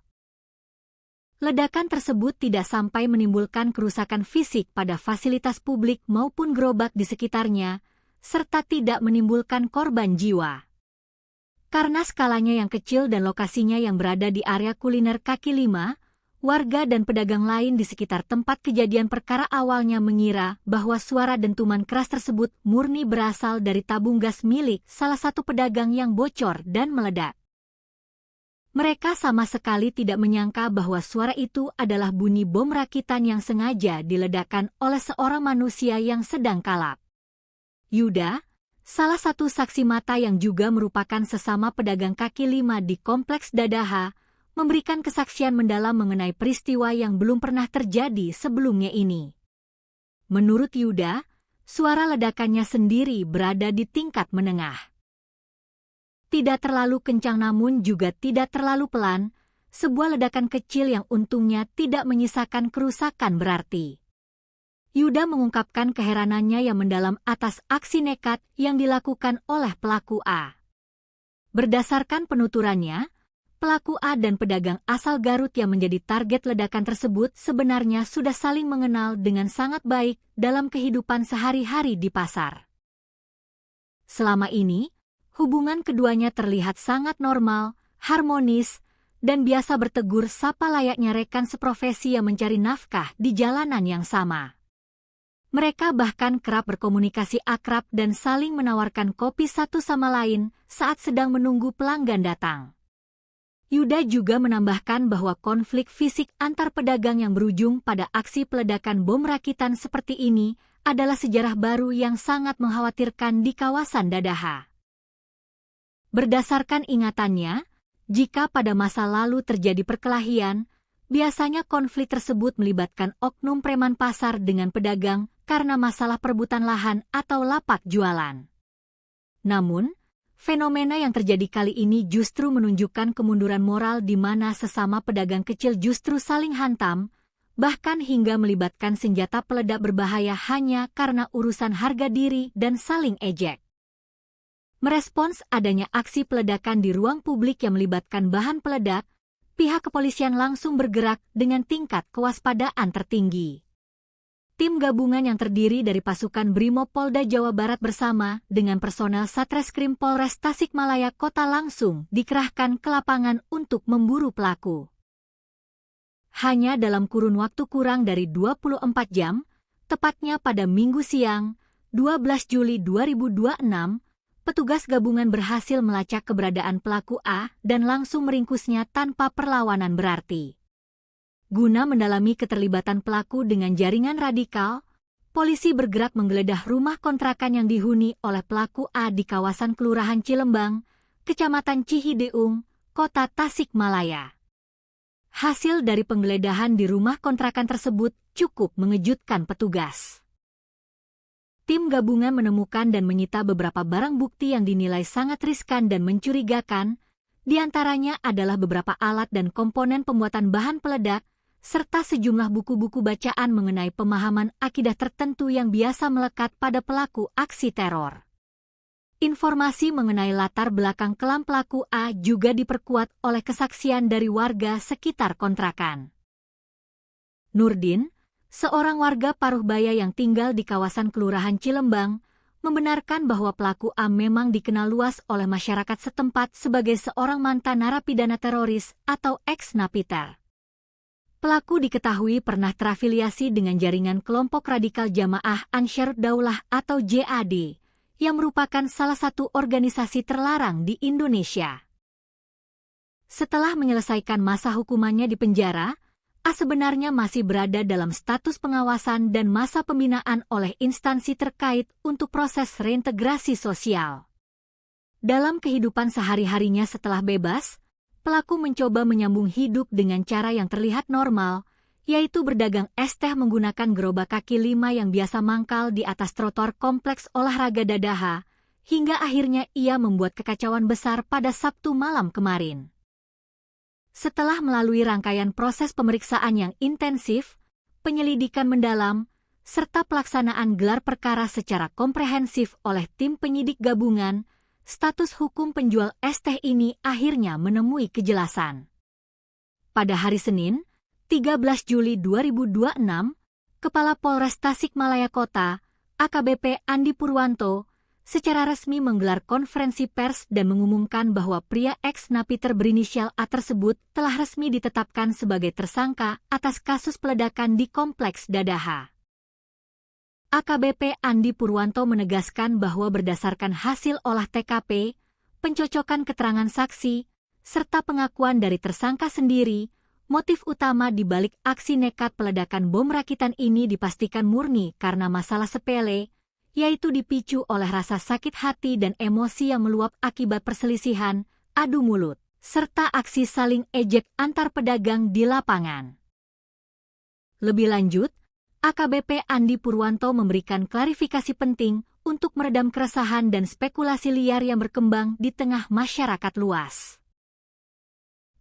Ledakan tersebut tidak sampai menimbulkan kerusakan fisik pada fasilitas publik maupun gerobak di sekitarnya, serta tidak menimbulkan korban jiwa. Karena skalanya yang kecil dan lokasinya yang berada di area kuliner kaki lima, warga dan pedagang lain di sekitar tempat kejadian perkara awalnya mengira bahwa suara dentuman keras tersebut murni berasal dari tabung gas milik salah satu pedagang yang bocor dan meledak. Mereka sama sekali tidak menyangka bahwa suara itu adalah bunyi bom rakitan yang sengaja diledakkan oleh seorang manusia yang sedang kalap. Yuda, salah satu saksi mata yang juga merupakan sesama pedagang kaki lima di kompleks Dadaha, memberikan kesaksian mendalam mengenai peristiwa yang belum pernah terjadi sebelumnya ini. Menurut Yuda, suara ledakannya sendiri berada di tingkat menengah. Tidak terlalu kencang namun juga tidak terlalu pelan, sebuah ledakan kecil yang untungnya tidak menyisakan kerusakan berarti. Yuda mengungkapkan keheranannya yang mendalam atas aksi nekat yang dilakukan oleh pelaku A. Berdasarkan penuturannya, pelaku A dan pedagang asal Garut yang menjadi target ledakan tersebut sebenarnya sudah saling mengenal dengan sangat baik dalam kehidupan sehari-hari di pasar. Selama ini, hubungan keduanya terlihat sangat normal, harmonis, dan biasa bertegur sapa layaknya rekan seprofesi yang mencari nafkah di jalanan yang sama. Mereka bahkan kerap berkomunikasi akrab dan saling menawarkan kopi satu sama lain saat sedang menunggu pelanggan datang. Yuda juga menambahkan bahwa konflik fisik antar pedagang yang berujung pada aksi peledakan bom rakitan seperti ini adalah sejarah baru yang sangat mengkhawatirkan di kawasan Dadaha. Berdasarkan ingatannya, jika pada masa lalu terjadi perkelahian, biasanya konflik tersebut melibatkan oknum preman pasar dengan pedagang karena masalah perebutan lahan atau lapak jualan. Namun, fenomena yang terjadi kali ini justru menunjukkan kemunduran moral di mana sesama pedagang kecil justru saling hantam, bahkan hingga melibatkan senjata peledak berbahaya hanya karena urusan harga diri dan saling ejek. Merespons adanya aksi peledakan di ruang publik yang melibatkan bahan peledak, pihak kepolisian langsung bergerak dengan tingkat kewaspadaan tertinggi. Tim gabungan yang terdiri dari pasukan Brimob Polda Jawa Barat bersama dengan personel Satreskrim Polres Tasikmalaya Kota langsung dikerahkan ke lapangan untuk memburu pelaku. Hanya dalam kurun waktu kurang dari 24 jam, tepatnya pada Minggu siang, 12 Juli 2026, petugas gabungan berhasil melacak keberadaan pelaku A dan langsung meringkusnya tanpa perlawanan berarti. Guna mendalami keterlibatan pelaku dengan jaringan radikal, polisi bergerak menggeledah rumah kontrakan yang dihuni oleh pelaku A di kawasan Kelurahan Cilembang, Kecamatan Cihideung, Kota Tasikmalaya. Hasil dari penggeledahan di rumah kontrakan tersebut cukup mengejutkan petugas. Tim gabungan menemukan dan menyita beberapa barang bukti yang dinilai sangat riskan dan mencurigakan, di antaranya adalah beberapa alat dan komponen pembuatan bahan peledak, serta sejumlah buku-buku bacaan mengenai pemahaman akidah tertentu yang biasa melekat pada pelaku aksi teror. Informasi mengenai latar belakang kelam pelaku A juga diperkuat oleh kesaksian dari warga sekitar kontrakan. Nurdin, seorang warga Paruhbaya yang tinggal di kawasan Kelurahan Cilembang, membenarkan bahwa pelaku A memang dikenal luas oleh masyarakat setempat sebagai seorang mantan narapidana teroris atau ex-napiter. Pelaku diketahui pernah terafiliasi dengan jaringan kelompok radikal Jamaah Ansharud Daulah atau JAD, yang merupakan salah satu organisasi terlarang di Indonesia. Setelah menyelesaikan masa hukumannya di penjara, A sebenarnya masih berada dalam status pengawasan dan masa pembinaan oleh instansi terkait untuk proses reintegrasi sosial. Dalam kehidupan sehari-harinya setelah bebas, pelaku mencoba menyambung hidup dengan cara yang terlihat normal, yaitu berdagang es teh menggunakan gerobak kaki 5 yang biasa mangkal di atas trotoar kompleks olahraga Dadaha, hingga akhirnya ia membuat kekacauan besar pada Sabtu malam kemarin. Setelah melalui rangkaian proses pemeriksaan yang intensif, penyelidikan mendalam, serta pelaksanaan gelar perkara secara komprehensif oleh tim penyidik gabungan, status hukum penjual es teh ini akhirnya menemui kejelasan. Pada hari Senin, 13 Juli 2026, Kepala Polres Tasikmalaya Kota, AKBP Andi Purwanto, secara resmi menggelar konferensi pers dan mengumumkan bahwa pria ex-napiter berinisial A tersebut telah resmi ditetapkan sebagai tersangka atas kasus peledakan di Kompleks Dadaha. AKBP Andi Purwanto menegaskan bahwa berdasarkan hasil olah TKP, pencocokan keterangan saksi, serta pengakuan dari tersangka sendiri, motif utama di balik aksi nekat peledakan bom rakitan ini dipastikan murni karena masalah sepele, yaitu dipicu oleh rasa sakit hati dan emosi yang meluap akibat perselisihan, adu mulut, serta aksi saling ejek antar pedagang di lapangan. Lebih lanjut, AKBP Andi Purwanto memberikan klarifikasi penting untuk meredam keresahan dan spekulasi liar yang berkembang di tengah masyarakat luas.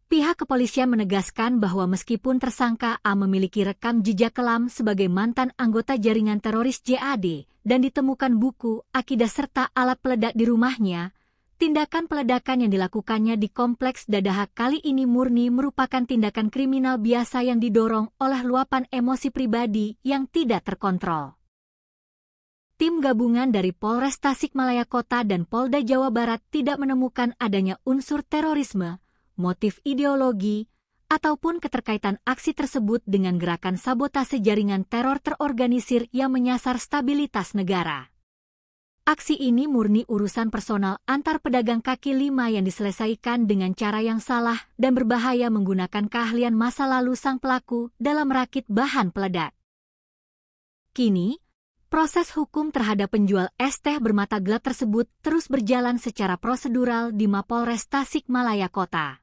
Pihak kepolisian menegaskan bahwa meskipun tersangka A memiliki rekam jejak kelam sebagai mantan anggota jaringan teroris JAD dan ditemukan buku, akidah serta alat peledak di rumahnya, tindakan peledakan yang dilakukannya di Kompleks Dadaha kali ini murni merupakan tindakan kriminal biasa yang didorong oleh luapan emosi pribadi yang tidak terkontrol. Tim gabungan dari Polres Tasikmalaya Kota dan Polda Jawa Barat tidak menemukan adanya unsur terorisme, motif ideologi, ataupun keterkaitan aksi tersebut dengan gerakan sabotase jaringan teror terorganisir yang menyasar stabilitas negara. Aksi ini murni urusan personal antar pedagang kaki 5 yang diselesaikan dengan cara yang salah dan berbahaya menggunakan keahlian masa lalu sang pelaku dalam merakit bahan peledak. Kini, proses hukum terhadap penjual es teh bermata gelap tersebut terus berjalan secara prosedural di Mapolres Tasikmalaya Kota.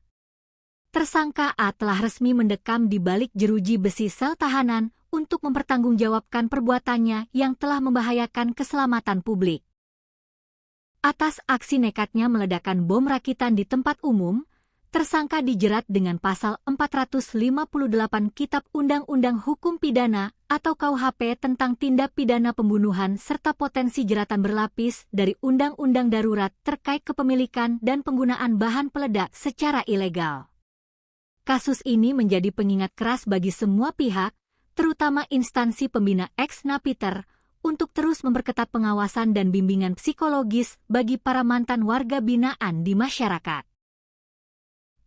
Tersangka A telah resmi mendekam di balik jeruji besi sel tahanan untuk mempertanggungjawabkan perbuatannya yang telah membahayakan keselamatan publik. Atas aksi nekatnya meledakkan bom rakitan di tempat umum, tersangka dijerat dengan pasal 458 Kitab Undang-Undang Hukum Pidana atau KUHP tentang tindak pidana pembunuhan serta potensi jeratan berlapis dari Undang-Undang Darurat terkait kepemilikan dan penggunaan bahan peledak secara ilegal. Kasus ini menjadi pengingat keras bagi semua pihak, terutama instansi pembina ex-napiter, untuk terus memperketat pengawasan dan bimbingan psikologis bagi para mantan warga binaan di masyarakat.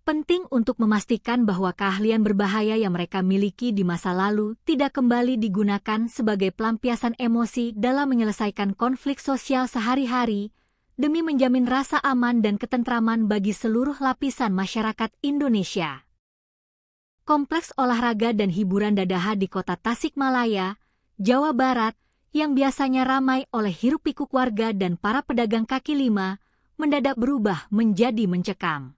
Penting untuk memastikan bahwa keahlian berbahaya yang mereka miliki di masa lalu tidak kembali digunakan sebagai pelampiasan emosi dalam menyelesaikan konflik sosial sehari-hari, demi menjamin rasa aman dan ketentraman bagi seluruh lapisan masyarakat Indonesia. Kompleks olahraga dan hiburan Dadaha di kota Tasikmalaya, Jawa Barat, yang biasanya ramai oleh hiruk-pikuk warga dan para pedagang kaki lima, mendadak berubah menjadi mencekam.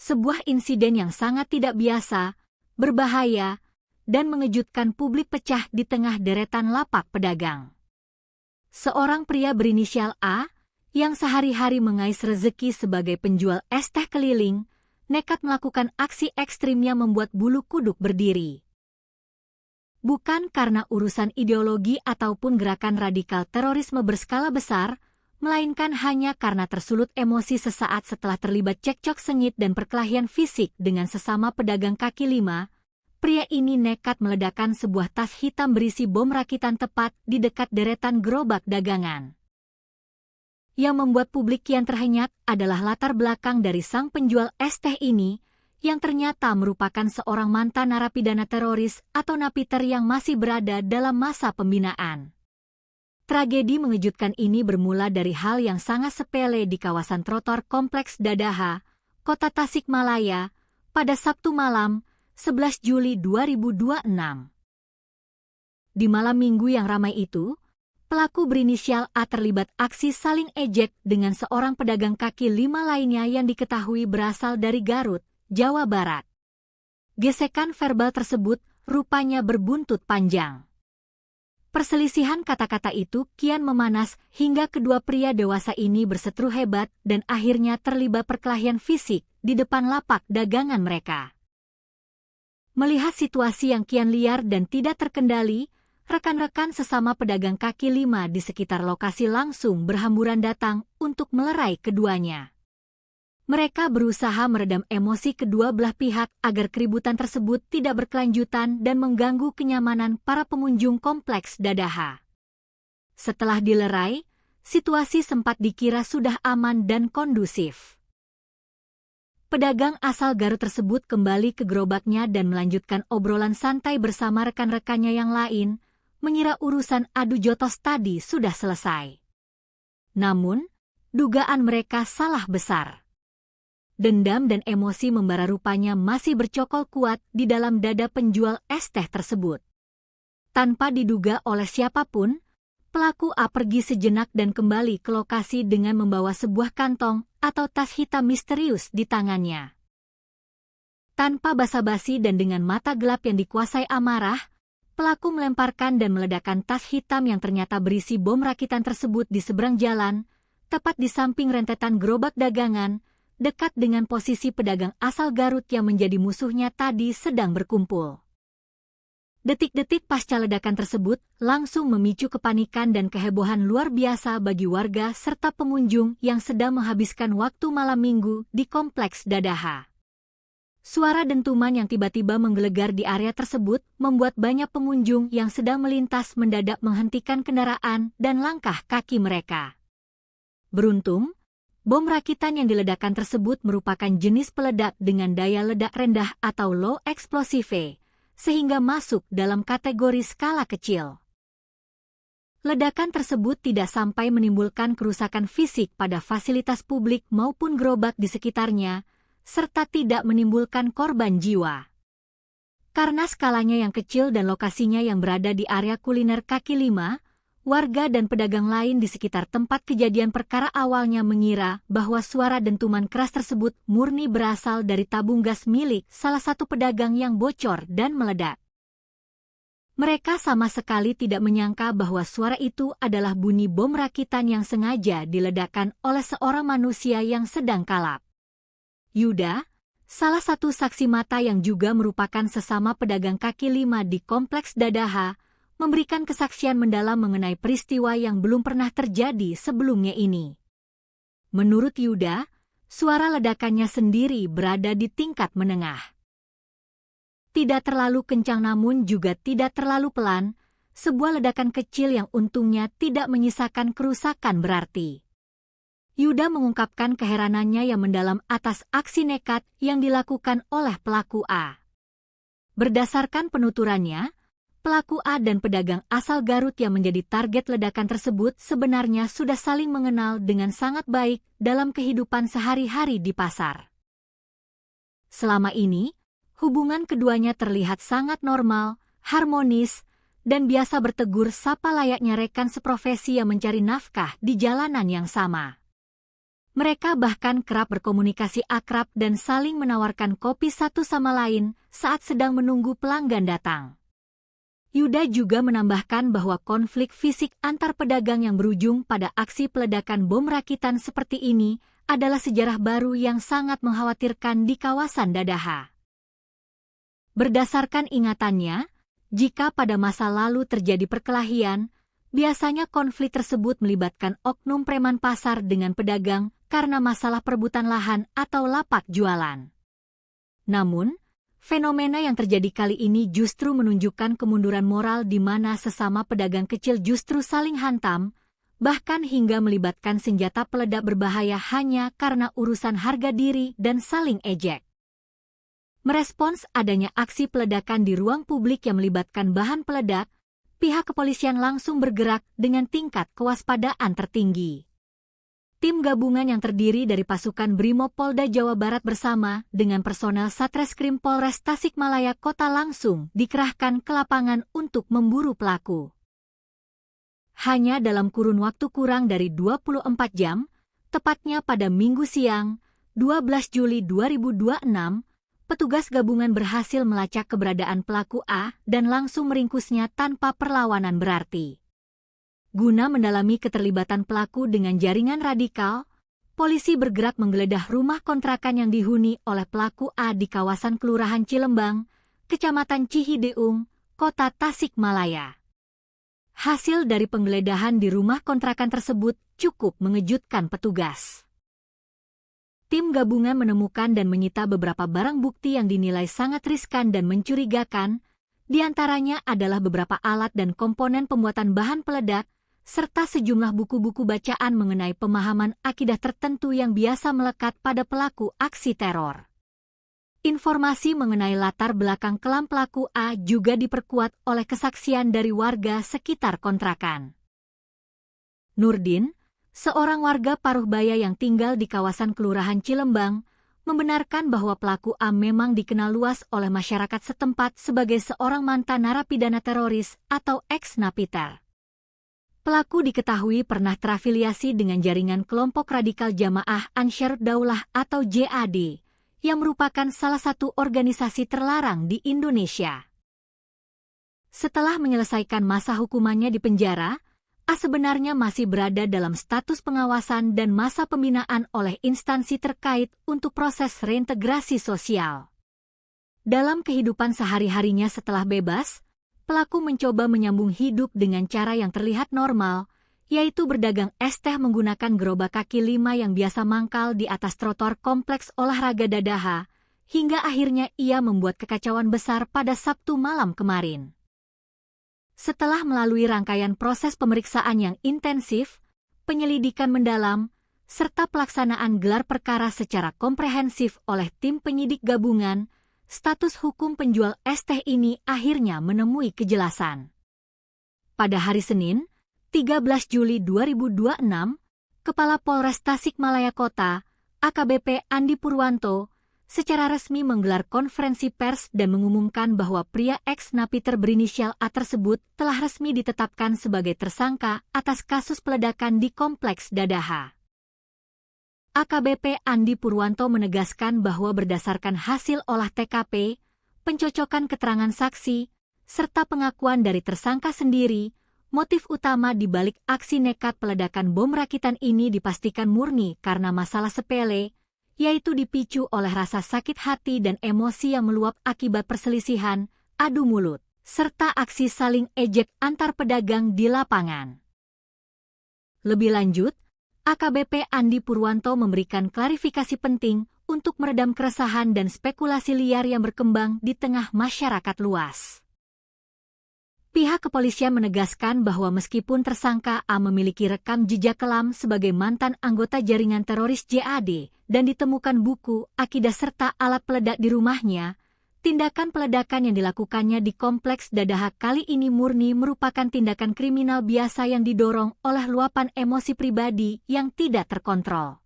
Sebuah insiden yang sangat tidak biasa, berbahaya, dan mengejutkan publik pecah di tengah deretan lapak pedagang. Seorang pria berinisial A, yang sehari-hari mengais rezeki sebagai penjual es teh keliling, nekat melakukan aksi ekstrimnya membuat bulu kuduk berdiri. Bukan karena urusan ideologi ataupun gerakan radikal terorisme berskala besar, melainkan hanya karena tersulut emosi sesaat setelah terlibat cekcok sengit dan perkelahian fisik dengan sesama pedagang kaki lima. Pria ini nekat meledakkan sebuah tas hitam berisi bom rakitan tepat di dekat deretan gerobak dagangan. Yang membuat publik kian terhenyak adalah latar belakang dari sang penjual es teh ini, yang ternyata merupakan seorang mantan narapidana teroris atau napiter yang masih berada dalam masa pembinaan. Tragedi mengejutkan ini bermula dari hal yang sangat sepele di kawasan trotoar Kompleks Dadaha, Kota Tasikmalaya, pada Sabtu malam, 11 Juli 2026. Di malam minggu yang ramai itu, pelaku berinisial A terlibat aksi saling ejek dengan seorang pedagang kaki lima lainnya yang diketahui berasal dari Garut, Jawa Barat. Gesekan verbal tersebut rupanya berbuntut panjang. Perselisihan kata-kata itu kian memanas hingga kedua pria dewasa ini berseteru hebat dan akhirnya terlibat perkelahian fisik di depan lapak dagangan mereka. Melihat situasi yang kian liar dan tidak terkendali, rekan-rekan sesama pedagang kaki lima di sekitar lokasi langsung berhamburan datang untuk melerai keduanya. Mereka berusaha meredam emosi kedua belah pihak agar keributan tersebut tidak berkelanjutan dan mengganggu kenyamanan para pengunjung Kompleks Dadaha. Setelah dilerai, situasi sempat dikira sudah aman dan kondusif. Pedagang asal Garut tersebut kembali ke gerobaknya dan melanjutkan obrolan santai bersama rekan-rekannya yang lain, mengira urusan adu jotos tadi sudah selesai. Namun, dugaan mereka salah besar. Dendam dan emosi membara rupanya masih bercokol kuat di dalam dada penjual es teh tersebut. Tanpa diduga oleh siapapun, pelaku A pergi sejenak dan kembali ke lokasi dengan membawa sebuah kantong atau tas hitam misterius di tangannya. Tanpa basa-basi dan dengan mata gelap yang dikuasai amarah, pelaku melemparkan dan meledakkan tas hitam yang ternyata berisi bom rakitan tersebut di seberang jalan, tepat di samping rentetan gerobak dagangan, dekat dengan posisi pedagang asal Garut yang menjadi musuhnya tadi sedang berkumpul. Detik-detik pasca ledakan tersebut langsung memicu kepanikan dan kehebohan luar biasa bagi warga serta pengunjung yang sedang menghabiskan waktu malam minggu di Kompleks Dadaha. Suara dentuman yang tiba-tiba menggelegar di area tersebut membuat banyak pengunjung yang sedang melintas mendadak menghentikan kendaraan dan langkah kaki mereka. Beruntung, bom rakitan yang diledakkan tersebut merupakan jenis peledak dengan daya ledak rendah atau low explosive, sehingga masuk dalam kategori skala kecil. Ledakan tersebut tidak sampai menimbulkan kerusakan fisik pada fasilitas publik maupun gerobak di sekitarnya, serta tidak menimbulkan korban jiwa. Karena skalanya yang kecil dan lokasinya yang berada di area kuliner kaki lima, warga dan pedagang lain di sekitar tempat kejadian perkara awalnya mengira bahwa suara dentuman keras tersebut murni berasal dari tabung gas milik salah satu pedagang yang bocor dan meledak. Mereka sama sekali tidak menyangka bahwa suara itu adalah bunyi bom rakitan yang sengaja diledakkan oleh seorang manusia yang sedang kalap. Yuda, salah satu saksi mata yang juga merupakan sesama pedagang kaki lima di Kompleks Dadaha, memberikan kesaksian mendalam mengenai peristiwa yang belum pernah terjadi sebelumnya ini. Menurut Yuda, suara ledakannya sendiri berada di tingkat menengah. Tidak terlalu kencang namun juga tidak terlalu pelan, sebuah ledakan kecil yang untungnya tidak menyisakan kerusakan berarti. Yuda mengungkapkan keheranannya yang mendalam atas aksi nekat yang dilakukan oleh pelaku A. Berdasarkan penuturannya, pelaku A dan pedagang asal Garut yang menjadi target ledakan tersebut sebenarnya sudah saling mengenal dengan sangat baik dalam kehidupan sehari-hari di pasar. Selama ini, hubungan keduanya terlihat sangat normal, harmonis, dan biasa bertegur sapa layaknya rekan seprofesi yang mencari nafkah di jalanan yang sama. Mereka bahkan kerap berkomunikasi akrab dan saling menawarkan kopi satu sama lain saat sedang menunggu pelanggan datang. Yuda juga menambahkan bahwa konflik fisik antar pedagang yang berujung pada aksi peledakan bom rakitan seperti ini adalah sejarah baru yang sangat mengkhawatirkan di kawasan Dadaha. Berdasarkan ingatannya, jika pada masa lalu terjadi perkelahian, biasanya konflik tersebut melibatkan oknum preman pasar dengan pedagang karena masalah perebutan lahan atau lapak jualan. Namun, fenomena yang terjadi kali ini justru menunjukkan kemunduran moral di mana sesama pedagang kecil justru saling hantam, bahkan hingga melibatkan senjata peledak berbahaya hanya karena urusan harga diri dan saling ejek. Merespons adanya aksi peledakan di ruang publik yang melibatkan bahan peledak, pihak kepolisian langsung bergerak dengan tingkat kewaspadaan tertinggi. Tim gabungan yang terdiri dari pasukan Brimob Polda Jawa Barat bersama dengan personel Satreskrim Polres Tasikmalaya Kota langsung dikerahkan ke lapangan untuk memburu pelaku. Hanya dalam kurun waktu kurang dari 24 jam, tepatnya pada Minggu siang, 12 Juli 2026, petugas gabungan berhasil melacak keberadaan pelaku A dan langsung meringkusnya tanpa perlawanan berarti. Guna mendalami keterlibatan pelaku dengan jaringan radikal, polisi bergerak menggeledah rumah kontrakan yang dihuni oleh pelaku A di kawasan Kelurahan Cilembang, Kecamatan Cihideung, Kota Tasikmalaya. Hasil dari penggeledahan di rumah kontrakan tersebut cukup mengejutkan petugas. Tim gabungan menemukan dan menyita beberapa barang bukti yang dinilai sangat riskan dan mencurigakan, di antaranya adalah beberapa alat dan komponen pembuatan bahan peledak, serta sejumlah buku-buku bacaan mengenai pemahaman akidah tertentu yang biasa melekat pada pelaku aksi teror. Informasi mengenai latar belakang kelam pelaku A juga diperkuat oleh kesaksian dari warga sekitar kontrakan. Nurdin, seorang warga Paruhbaya yang tinggal di kawasan Kelurahan Cilembang, membenarkan bahwa pelaku A memang dikenal luas oleh masyarakat setempat sebagai seorang mantan narapidana teroris atau ex-napiter. Pelaku diketahui pernah terafiliasi dengan jaringan kelompok radikal Jamaah Ansharud Daulah atau JAD, yang merupakan salah satu organisasi terlarang di Indonesia. Setelah menyelesaikan masa hukumannya di penjara, A sebenarnya masih berada dalam status pengawasan dan masa pembinaan oleh instansi terkait untuk proses reintegrasi sosial. Dalam kehidupan sehari-harinya setelah bebas, pelaku mencoba menyambung hidup dengan cara yang terlihat normal, yaitu berdagang es teh menggunakan gerobak kaki lima yang biasa mangkal di atas trotoar kompleks olahraga Dadaha, hingga akhirnya ia membuat kekacauan besar pada Sabtu malam kemarin. Setelah melalui rangkaian proses pemeriksaan yang intensif, penyelidikan mendalam, serta pelaksanaan gelar perkara secara komprehensif oleh tim penyidik gabungan, status hukum penjual es teh ini akhirnya menemui kejelasan. Pada hari Senin, 13 Juli 2026, Kepala Polres Tasikmalaya Kota, AKBP Andi Purwanto, secara resmi menggelar konferensi pers dan mengumumkan bahwa pria ex-napiter berinisial A tersebut telah resmi ditetapkan sebagai tersangka atas kasus peledakan di Kompleks Dadaha. AKBP Andi Purwanto menegaskan bahwa berdasarkan hasil olah TKP, pencocokan keterangan saksi, serta pengakuan dari tersangka sendiri, motif utama di balik aksi nekat peledakan bom rakitan ini dipastikan murni karena masalah sepele, yaitu dipicu oleh rasa sakit hati dan emosi yang meluap akibat perselisihan, adu mulut, serta aksi saling ejek antar pedagang di lapangan. Lebih lanjut, AKBP Andi Purwanto memberikan klarifikasi penting untuk meredam keresahan dan spekulasi liar yang berkembang di tengah masyarakat luas. Pihak kepolisian menegaskan bahwa meskipun tersangka A memiliki rekam jejak kelam sebagai mantan anggota jaringan teroris JAD dan ditemukan buku, akidah serta alat peledak di rumahnya, tindakan peledakan yang dilakukannya di Kompleks Dadaha kali ini murni merupakan tindakan kriminal biasa yang didorong oleh luapan emosi pribadi yang tidak terkontrol.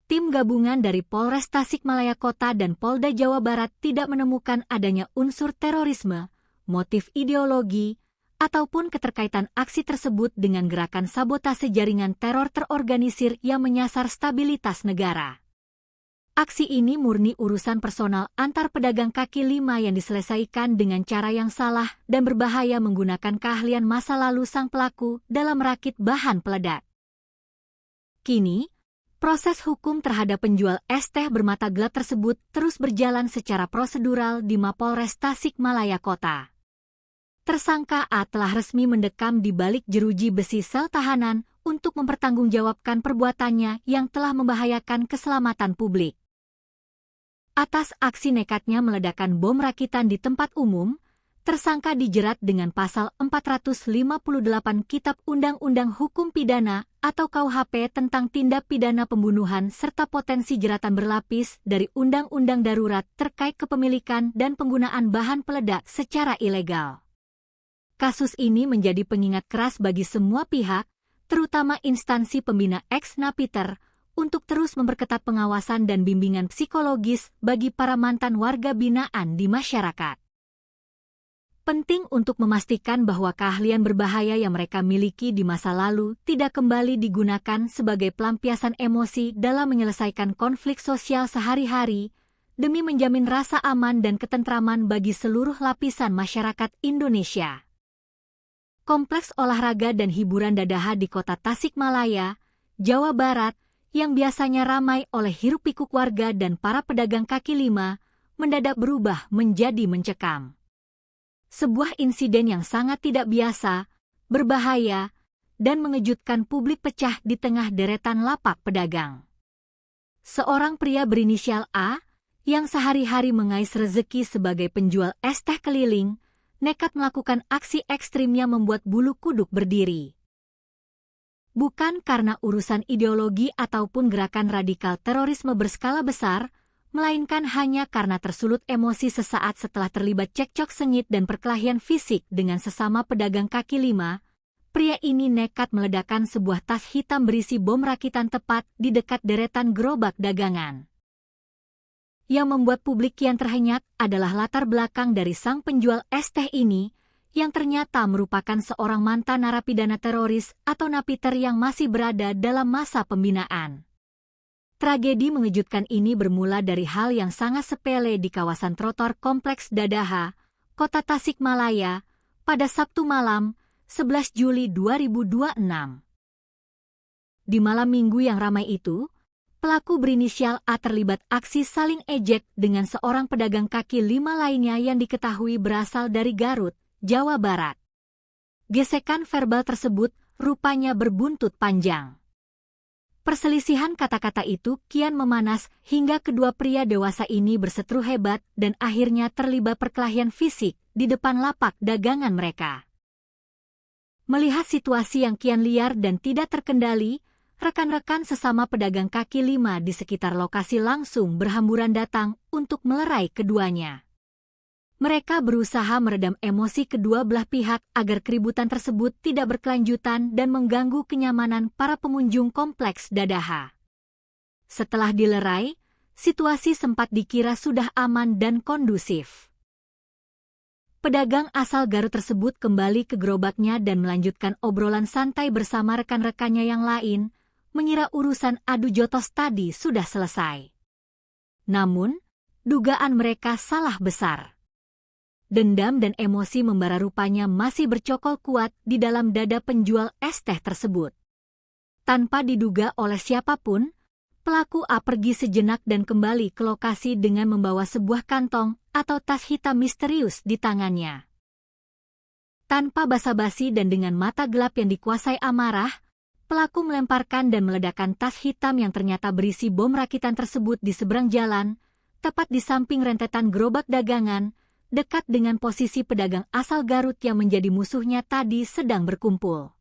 Tim gabungan dari Polres Tasikmalaya Kota dan Polda Jawa Barat tidak menemukan adanya unsur terorisme, motif ideologi, ataupun keterkaitan aksi tersebut dengan gerakan sabotase jaringan teror terorganisir yang menyasar stabilitas negara. Aksi ini murni urusan personal antar pedagang kaki lima yang diselesaikan dengan cara yang salah dan berbahaya menggunakan keahlian masa lalu sang pelaku dalam merakit bahan peledak. Kini, proses hukum terhadap penjual es teh bermata gelap tersebut terus berjalan secara prosedural di Mapolres Tasikmalaya Kota. Tersangka A telah resmi mendekam di balik jeruji besi sel tahanan untuk mempertanggungjawabkan perbuatannya yang telah membahayakan keselamatan publik. Atas aksi nekatnya meledakkan bom rakitan di tempat umum, tersangka dijerat dengan pasal 458 Kitab Undang-Undang Hukum Pidana atau KUHP tentang tindak pidana pembunuhan serta potensi jeratan berlapis dari Undang-Undang Darurat terkait kepemilikan dan penggunaan bahan peledak secara ilegal. Kasus ini menjadi pengingat keras bagi semua pihak, terutama instansi pembina ex-napiter, untuk terus memperketat pengawasan dan bimbingan psikologis bagi para mantan warga binaan di masyarakat. Penting untuk memastikan bahwa keahlian berbahaya yang mereka miliki di masa lalu tidak kembali digunakan sebagai pelampiasan emosi dalam menyelesaikan konflik sosial sehari-hari, demi menjamin rasa aman dan ketentraman bagi seluruh lapisan masyarakat Indonesia. Kompleks olahraga dan hiburan Dadaha di Kota Tasikmalaya, Jawa Barat, yang biasanya ramai oleh hiruk-pikuk warga dan para pedagang kaki lima, mendadak berubah menjadi mencekam. Sebuah insiden yang sangat tidak biasa, berbahaya, dan mengejutkan publik pecah di tengah deretan lapak pedagang. Seorang pria berinisial A, yang sehari-hari mengais rezeki sebagai penjual es teh keliling, nekat melakukan aksi ekstrimnya membuat bulu kuduk berdiri. Bukan karena urusan ideologi ataupun gerakan radikal terorisme berskala besar, melainkan hanya karena tersulut emosi sesaat setelah terlibat cekcok sengit dan perkelahian fisik dengan sesama pedagang kaki lima, pria ini nekat meledakkan sebuah tas hitam berisi bom rakitan tepat di dekat deretan gerobak dagangan. Yang membuat publik kian terhenyak adalah latar belakang dari sang penjual es teh ini, yang ternyata merupakan seorang mantan narapidana teroris atau napiter yang masih berada dalam masa pembinaan. Tragedi mengejutkan ini bermula dari hal yang sangat sepele di kawasan trotoar Kompleks Dadaha, Kota Tasikmalaya, pada Sabtu malam, 11 Juli 2026. Di malam minggu yang ramai itu, pelaku berinisial A terlibat aksi saling ejek dengan seorang pedagang kaki lima lainnya yang diketahui berasal dari Garut, Jawa Barat. Gesekan verbal tersebut rupanya berbuntut panjang. Perselisihan kata-kata itu kian memanas hingga kedua pria dewasa ini berseteru hebat dan akhirnya terlibat perkelahian fisik di depan lapak dagangan mereka. Melihat situasi yang kian liar dan tidak terkendali, rekan-rekan sesama pedagang kaki lima di sekitar lokasi langsung berhamburan datang untuk melerai keduanya. Mereka berusaha meredam emosi kedua belah pihak agar keributan tersebut tidak berkelanjutan dan mengganggu kenyamanan para pengunjung Kompleks Dadaha. Setelah dilerai, situasi sempat dikira sudah aman dan kondusif. Pedagang asal Garut tersebut kembali ke gerobaknya dan melanjutkan obrolan santai bersama rekan-rekannya yang lain, mengira urusan adu jotos tadi sudah selesai. Namun, dugaan mereka salah besar. Dendam dan emosi membara rupanya masih bercokol kuat di dalam dada penjual es teh tersebut. Tanpa diduga oleh siapapun, pelaku A pergi sejenak dan kembali ke lokasi dengan membawa sebuah kantong atau tas hitam misterius di tangannya. Tanpa basa-basi dan dengan mata gelap yang dikuasai amarah, pelaku melemparkan dan meledakkan tas hitam yang ternyata berisi bom rakitan tersebut di seberang jalan, tepat di samping rentetan gerobak dagangan, dekat dengan posisi pedagang asal Garut yang menjadi musuhnya tadi sedang berkumpul.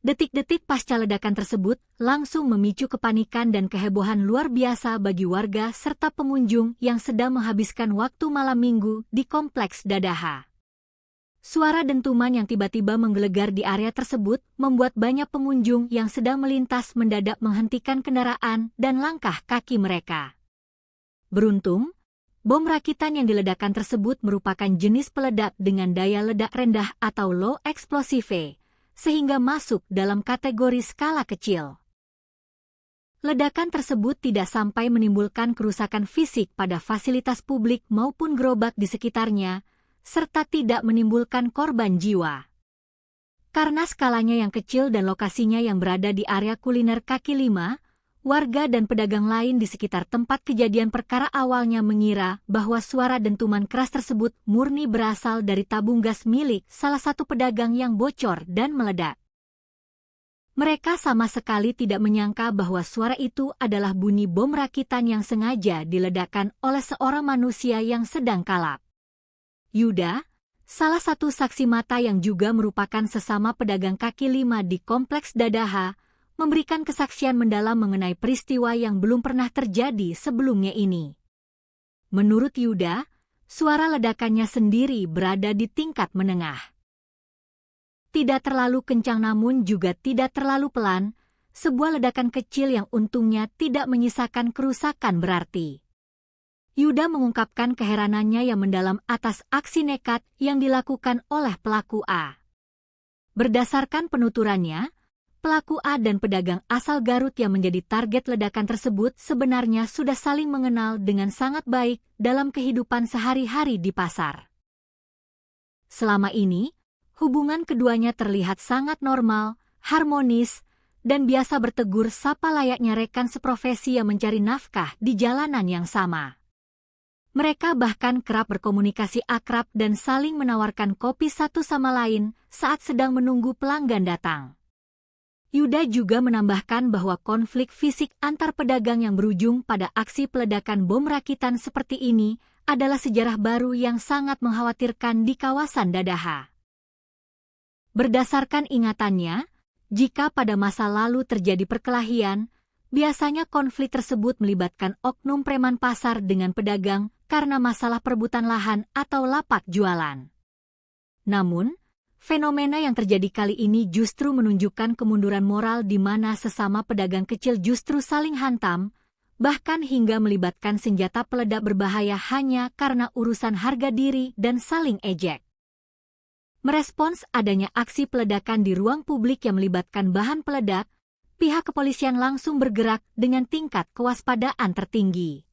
Detik-detik pasca ledakan tersebut langsung memicu kepanikan dan kehebohan luar biasa bagi warga serta pengunjung yang sedang menghabiskan waktu malam minggu di Kompleks Dadaha. Suara dentuman yang tiba-tiba menggelegar di area tersebut membuat banyak pengunjung yang sedang melintas mendadak menghentikan kendaraan dan langkah kaki mereka. Beruntung, bom rakitan yang diledakkan tersebut merupakan jenis peledak dengan daya ledak rendah atau low explosive, sehingga masuk dalam kategori skala kecil. Ledakan tersebut tidak sampai menimbulkan kerusakan fisik pada fasilitas publik maupun gerobak di sekitarnya, serta tidak menimbulkan korban jiwa. Karena skalanya yang kecil dan lokasinya yang berada di area kuliner kaki lima, warga dan pedagang lain di sekitar tempat kejadian perkara awalnya mengira bahwa suara dentuman keras tersebut murni berasal dari tabung gas milik salah satu pedagang yang bocor dan meledak. Mereka sama sekali tidak menyangka bahwa suara itu adalah bunyi bom rakitan yang sengaja diledakkan oleh seorang manusia yang sedang kalap. Yuda, salah satu saksi mata yang juga merupakan sesama pedagang kaki lima di Kompleks Dadaha, memberikan kesaksian mendalam mengenai peristiwa yang belum pernah terjadi sebelumnya ini. Menurut Yuda, suara ledakannya sendiri berada di tingkat menengah. Tidak terlalu kencang namun juga tidak terlalu pelan, sebuah ledakan kecil yang untungnya tidak menyisakan kerusakan berarti. Yuda mengungkapkan keheranannya yang mendalam atas aksi nekat yang dilakukan oleh pelaku A. Berdasarkan penuturannya, pelaku A dan pedagang asal Garut yang menjadi target ledakan tersebut sebenarnya sudah saling mengenal dengan sangat baik dalam kehidupan sehari-hari di pasar. Selama ini, hubungan keduanya terlihat sangat normal, harmonis, dan biasa bertegur sapa layaknya rekan seprofesi yang mencari nafkah di jalanan yang sama. Mereka bahkan kerap berkomunikasi akrab dan saling menawarkan kopi satu sama lain saat sedang menunggu pelanggan datang. Yuda juga menambahkan bahwa konflik fisik antar pedagang yang berujung pada aksi peledakan bom rakitan seperti ini adalah sejarah baru yang sangat mengkhawatirkan di kawasan Dadaha. Berdasarkan ingatannya, jika pada masa lalu terjadi perkelahian, biasanya konflik tersebut melibatkan oknum preman pasar dengan pedagang karena masalah perebutan lahan atau lapak jualan. Namun, fenomena yang terjadi kali ini justru menunjukkan kemunduran moral di mana sesama pedagang kecil justru saling hantam, bahkan hingga melibatkan senjata peledak berbahaya hanya karena urusan harga diri dan saling ejek. Merespons adanya aksi peledakan di ruang publik yang melibatkan bahan peledak, pihak kepolisian langsung bergerak dengan tingkat kewaspadaan tertinggi.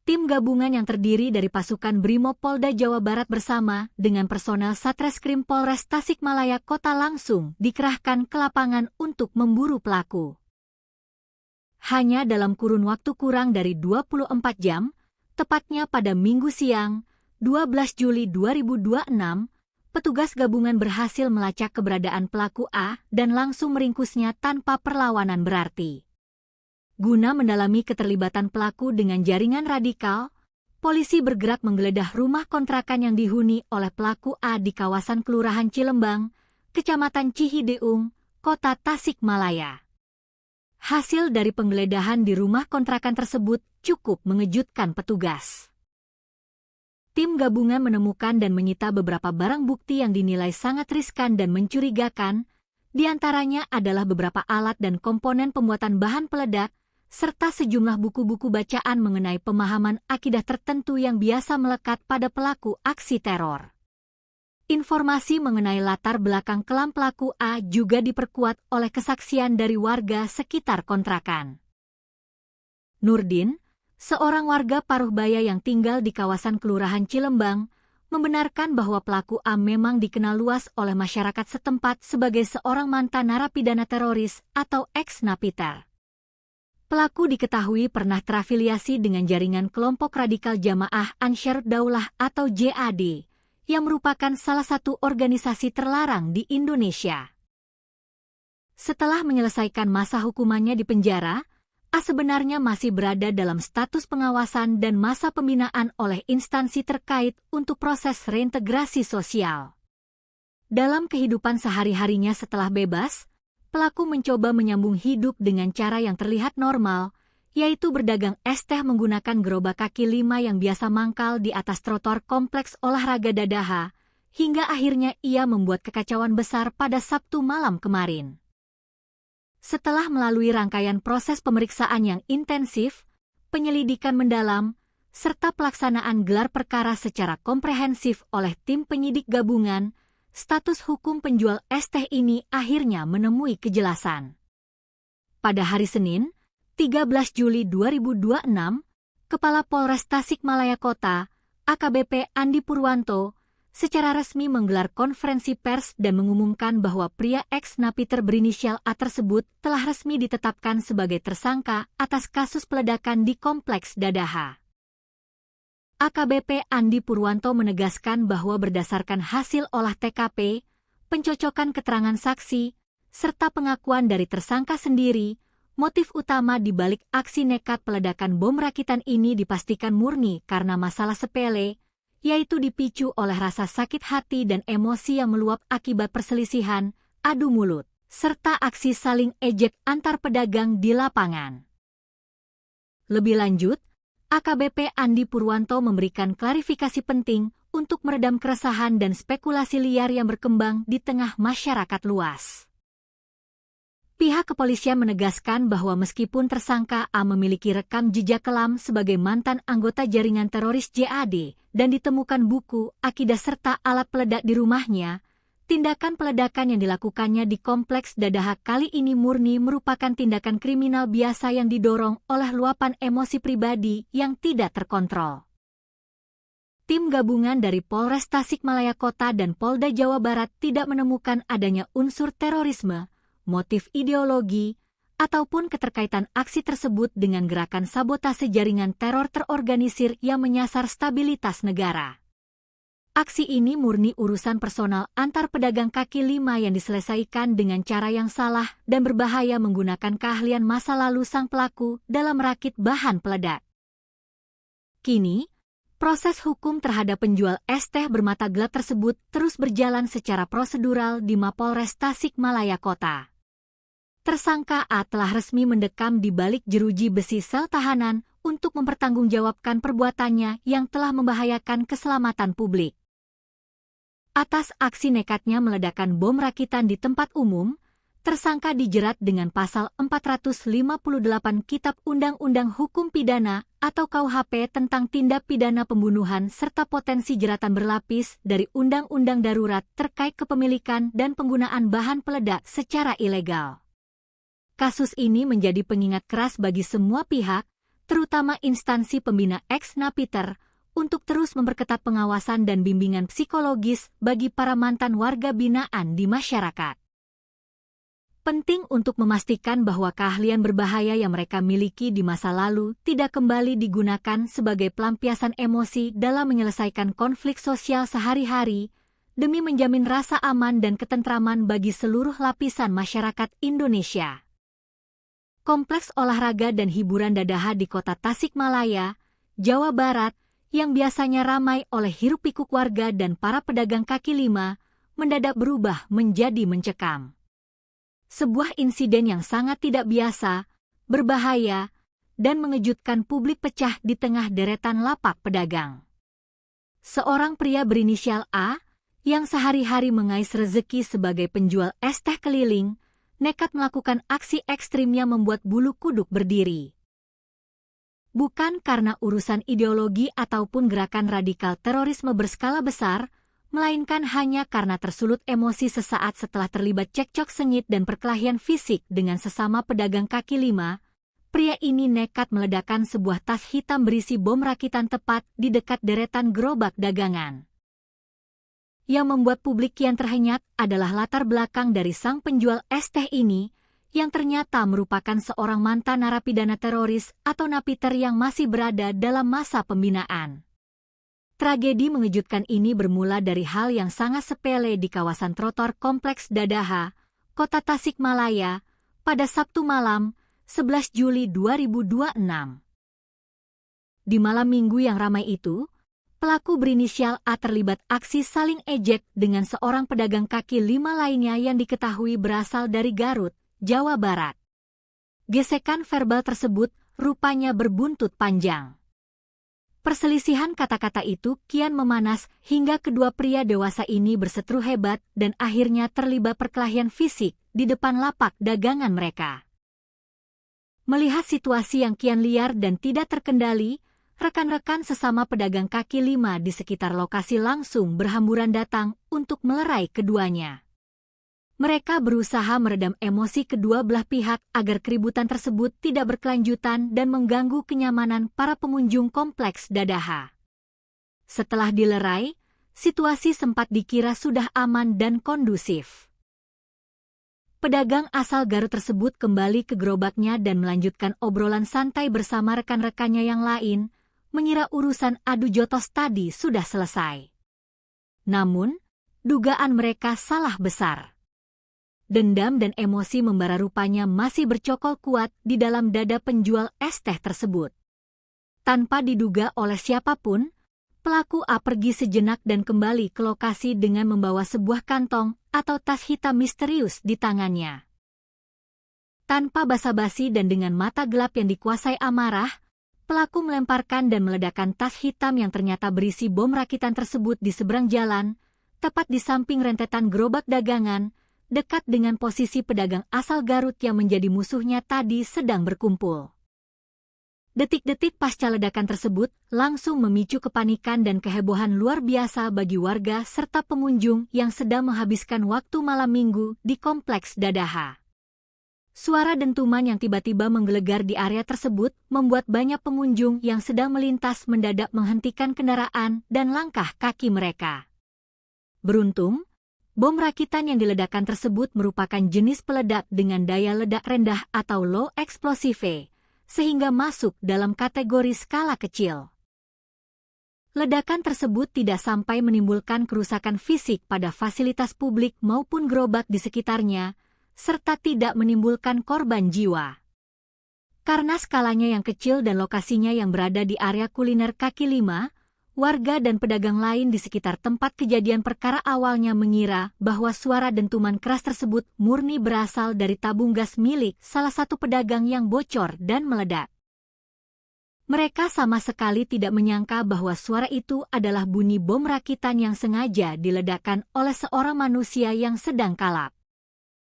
Tim gabungan yang terdiri dari pasukan Brimob Polda Jawa Barat bersama dengan personel Satreskrim Polres Tasikmalaya Kota langsung dikerahkan ke lapangan untuk memburu pelaku. Hanya dalam kurun waktu kurang dari 24 jam, tepatnya pada Minggu siang, 12 Juli 2026, petugas gabungan berhasil melacak keberadaan pelaku A dan langsung meringkusnya tanpa perlawanan berarti. Guna mendalami keterlibatan pelaku dengan jaringan radikal, polisi bergerak menggeledah rumah kontrakan yang dihuni oleh pelaku A di kawasan Kelurahan Cilembang, Kecamatan Cihideung, Kota Tasikmalaya. Hasil dari penggeledahan di rumah kontrakan tersebut cukup mengejutkan petugas. Tim gabungan menemukan dan menyita beberapa barang bukti yang dinilai sangat riskan dan mencurigakan, di antaranya adalah beberapa alat dan komponen pembuatan bahan peledak, serta sejumlah buku-buku bacaan mengenai pemahaman akidah tertentu yang biasa melekat pada pelaku aksi teror. Informasi mengenai latar belakang kelam pelaku A juga diperkuat oleh kesaksian dari warga sekitar kontrakan. Nurdin, seorang warga Paruhbaya yang tinggal di kawasan Kelurahan Cilembang, membenarkan bahwa pelaku A memang dikenal luas oleh masyarakat setempat sebagai seorang mantan narapidana teroris atau ex-napiter. Pelaku diketahui pernah terafiliasi dengan jaringan kelompok radikal Jamaah Ansharud Daulah atau JAD, yang merupakan salah satu organisasi terlarang di Indonesia. Setelah menyelesaikan masa hukumannya di penjara, A sebenarnya masih berada dalam status pengawasan dan masa pembinaan oleh instansi terkait untuk proses reintegrasi sosial. Dalam kehidupan sehari-harinya setelah bebas, pelaku mencoba menyambung hidup dengan cara yang terlihat normal, yaitu berdagang es teh menggunakan gerobak kaki lima yang biasa mangkal di atas trotoar kompleks olahraga Dadaha, hingga akhirnya ia membuat kekacauan besar pada Sabtu malam kemarin. Setelah melalui rangkaian proses pemeriksaan yang intensif, penyelidikan mendalam, serta pelaksanaan gelar perkara secara komprehensif oleh tim penyidik gabungan, status hukum penjual es teh ini akhirnya menemui kejelasan. Pada hari Senin, 13 Juli 2026, Kepala Polres Tasikmalaya Kota, AKBP Andi Purwanto, secara resmi menggelar konferensi pers dan mengumumkan bahwa pria ex-napiter berinisial A tersebut telah resmi ditetapkan sebagai tersangka atas kasus peledakan di Kompleks Dadaha. AKBP Andi Purwanto menegaskan bahwa berdasarkan hasil olah TKP, pencocokan keterangan saksi, serta pengakuan dari tersangka sendiri, motif utama di balik aksi nekat peledakan bom rakitan ini dipastikan murni karena masalah sepele, yaitu dipicu oleh rasa sakit hati dan emosi yang meluap akibat perselisihan, adu mulut, serta aksi saling ejek antar pedagang di lapangan. Lebih lanjut, AKBP Andi Purwanto memberikan klarifikasi penting untuk meredam keresahan dan spekulasi liar yang berkembang di tengah masyarakat luas. Pihak kepolisian menegaskan bahwa meskipun tersangka A memiliki rekam jejak kelam sebagai mantan anggota jaringan teroris JAD dan ditemukan buku, akidah serta alat peledak di rumahnya, tindakan peledakan yang dilakukannya di Kompleks Dadaha kali ini murni merupakan tindakan kriminal biasa yang didorong oleh luapan emosi pribadi yang tidak terkontrol. Tim gabungan dari Polres Tasikmalaya Kota dan Polda Jawa Barat tidak menemukan adanya unsur terorisme, motif ideologi, ataupun keterkaitan aksi tersebut dengan gerakan sabotase jaringan teror terorganisir yang menyasar stabilitas negara. Aksi ini murni urusan personal antar pedagang kaki lima yang diselesaikan dengan cara yang salah dan berbahaya menggunakan keahlian masa lalu sang pelaku dalam merakit bahan peledak. Kini, proses hukum terhadap penjual es teh bermata gelap tersebut terus berjalan secara prosedural di Mapolres Tasikmalaya Kota. Tersangka A telah resmi mendekam di balik jeruji besi sel tahanan untuk mempertanggungjawabkan perbuatannya yang telah membahayakan keselamatan publik. Atas aksi nekatnya meledakkan bom rakitan di tempat umum, tersangka dijerat dengan pasal 458 Kitab Undang-Undang Hukum Pidana atau KUHP tentang tindak pidana pembunuhan serta potensi jeratan berlapis dari Undang-Undang Darurat terkait kepemilikan dan penggunaan bahan peledak secara ilegal. Kasus ini menjadi pengingat keras bagi semua pihak, terutama instansi pembina ex-napiter, untuk terus memperketat pengawasan dan bimbingan psikologis bagi para mantan warga binaan di masyarakat. Penting untuk memastikan bahwa keahlian berbahaya yang mereka miliki di masa lalu tidak kembali digunakan sebagai pelampiasan emosi dalam menyelesaikan konflik sosial sehari-hari, demi menjamin rasa aman dan ketentraman bagi seluruh lapisan masyarakat Indonesia. Kompleks olahraga dan hiburan Dadaha di Kota Tasikmalaya, Jawa Barat, yang biasanya ramai oleh hiruk-pikuk warga dan para pedagang kaki lima, mendadak berubah menjadi mencekam. Sebuah insiden yang sangat tidak biasa, berbahaya, dan mengejutkan publik pecah di tengah deretan lapak pedagang. Seorang pria berinisial A, yang sehari-hari mengais rezeki sebagai penjual es teh keliling, nekat melakukan aksi ekstrim yang membuat bulu kuduk berdiri. Bukan karena urusan ideologi ataupun gerakan radikal terorisme berskala besar, melainkan hanya karena tersulut emosi sesaat setelah terlibat cekcok sengit dan perkelahian fisik dengan sesama pedagang kaki lima, pria ini nekat meledakkan sebuah tas hitam berisi bom rakitan tepat di dekat deretan gerobak dagangan. Yang membuat publik kian terhenyak adalah latar belakang dari sang penjual es teh ini, yang ternyata merupakan seorang mantan narapidana teroris atau napiter yang masih berada dalam masa pembinaan. Tragedi mengejutkan ini bermula dari hal yang sangat sepele di kawasan trotoar Kompleks Dadaha, Kota Tasikmalaya, pada Sabtu malam, 11 Juli 2026. Di malam minggu yang ramai itu, pelaku berinisial A terlibat aksi saling ejek dengan seorang pedagang kaki lima lainnya yang diketahui berasal dari Garut, Jawa Barat. Gesekan verbal tersebut rupanya berbuntut panjang. Perselisihan kata-kata itu kian memanas hingga kedua pria dewasa ini berseteru hebat dan akhirnya terlibat perkelahian fisik di depan lapak dagangan mereka. Melihat situasi yang kian liar dan tidak terkendali, rekan-rekan sesama pedagang kaki lima di sekitar lokasi langsung berhamburan datang untuk melerai keduanya. Mereka berusaha meredam emosi kedua belah pihak agar keributan tersebut tidak berkelanjutan dan mengganggu kenyamanan para pengunjung kompleks Dadaha. Setelah dilerai, situasi sempat dikira sudah aman dan kondusif. Pedagang asal Garut tersebut kembali ke gerobaknya dan melanjutkan obrolan santai bersama rekan-rekannya yang lain, mengira urusan adu jotos tadi sudah selesai. Namun, dugaan mereka salah besar. Dendam dan emosi membara rupanya masih bercokol kuat di dalam dada penjual es teh tersebut. Tanpa diduga oleh siapapun, pelaku A pergi sejenak dan kembali ke lokasi dengan membawa sebuah kantong atau tas hitam misterius di tangannya. Tanpa basa-basi dan dengan mata gelap yang dikuasai amarah, pelaku melemparkan dan meledakkan tas hitam yang ternyata berisi bom rakitan tersebut di seberang jalan, tepat di samping rentetan gerobak dagangan, dekat dengan posisi pedagang asal Garut yang menjadi musuhnya tadi sedang berkumpul. Detik-detik pasca ledakan tersebut langsung memicu kepanikan dan kehebohan luar biasa bagi warga serta pengunjung yang sedang menghabiskan waktu malam minggu di kompleks Dadaha. Suara dentuman yang tiba-tiba menggelegar di area tersebut membuat banyak pengunjung yang sedang melintas mendadak menghentikan kendaraan dan langkah kaki mereka. Beruntung, bom rakitan yang diledakkan tersebut merupakan jenis peledak dengan daya ledak rendah atau low explosive, sehingga masuk dalam kategori skala kecil. Ledakan tersebut tidak sampai menimbulkan kerusakan fisik pada fasilitas publik maupun gerobak di sekitarnya, serta tidak menimbulkan korban jiwa. Karena skalanya yang kecil dan lokasinya yang berada di area kuliner kaki lima, warga dan pedagang lain di sekitar tempat kejadian perkara awalnya mengira bahwa suara dentuman keras tersebut murni berasal dari tabung gas milik salah satu pedagang yang bocor dan meledak. Mereka sama sekali tidak menyangka bahwa suara itu adalah bunyi bom rakitan yang sengaja diledakkan oleh seorang manusia yang sedang kalap.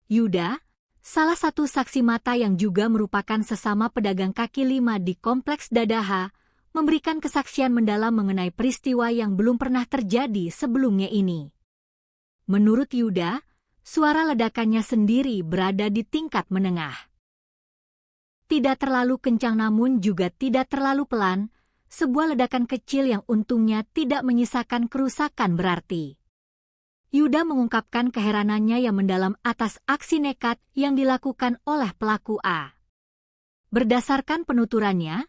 Yuda, salah satu saksi mata yang juga merupakan sesama pedagang kaki lima di kompleks Dadaha, memberikan kesaksian mendalam mengenai peristiwa yang belum pernah terjadi sebelumnya ini. Menurut Yuda, suara ledakannya sendiri berada di tingkat menengah. Tidak terlalu kencang namun juga tidak terlalu pelan, sebuah ledakan kecil yang untungnya tidak menyisakan kerusakan berarti. Yuda mengungkapkan keheranannya yang mendalam atas aksi nekat yang dilakukan oleh pelaku A. Berdasarkan penuturannya,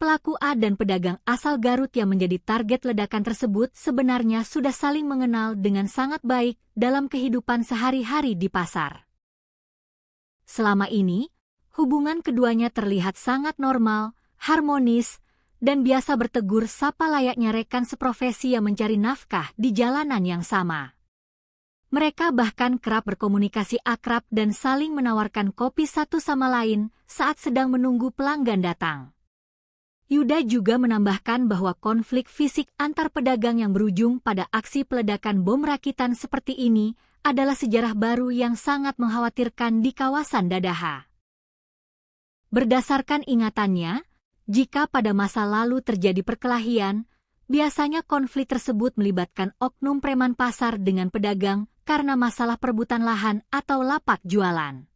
pelaku A dan pedagang asal Garut yang menjadi target ledakan tersebut sebenarnya sudah saling mengenal dengan sangat baik dalam kehidupan sehari-hari di pasar. Selama ini, hubungan keduanya terlihat sangat normal, harmonis, dan biasa bertegur sapa layaknya rekan seprofesi yang mencari nafkah di jalanan yang sama. Mereka bahkan kerap berkomunikasi akrab dan saling menawarkan kopi satu sama lain saat sedang menunggu pelanggan datang. Yuda juga menambahkan bahwa konflik fisik antar pedagang yang berujung pada aksi peledakan bom rakitan seperti ini adalah sejarah baru yang sangat mengkhawatirkan di kawasan Dadaha. Berdasarkan ingatannya, jika pada masa lalu terjadi perkelahian, biasanya konflik tersebut melibatkan oknum preman pasar dengan pedagang karena masalah perebutan lahan atau lapak jualan.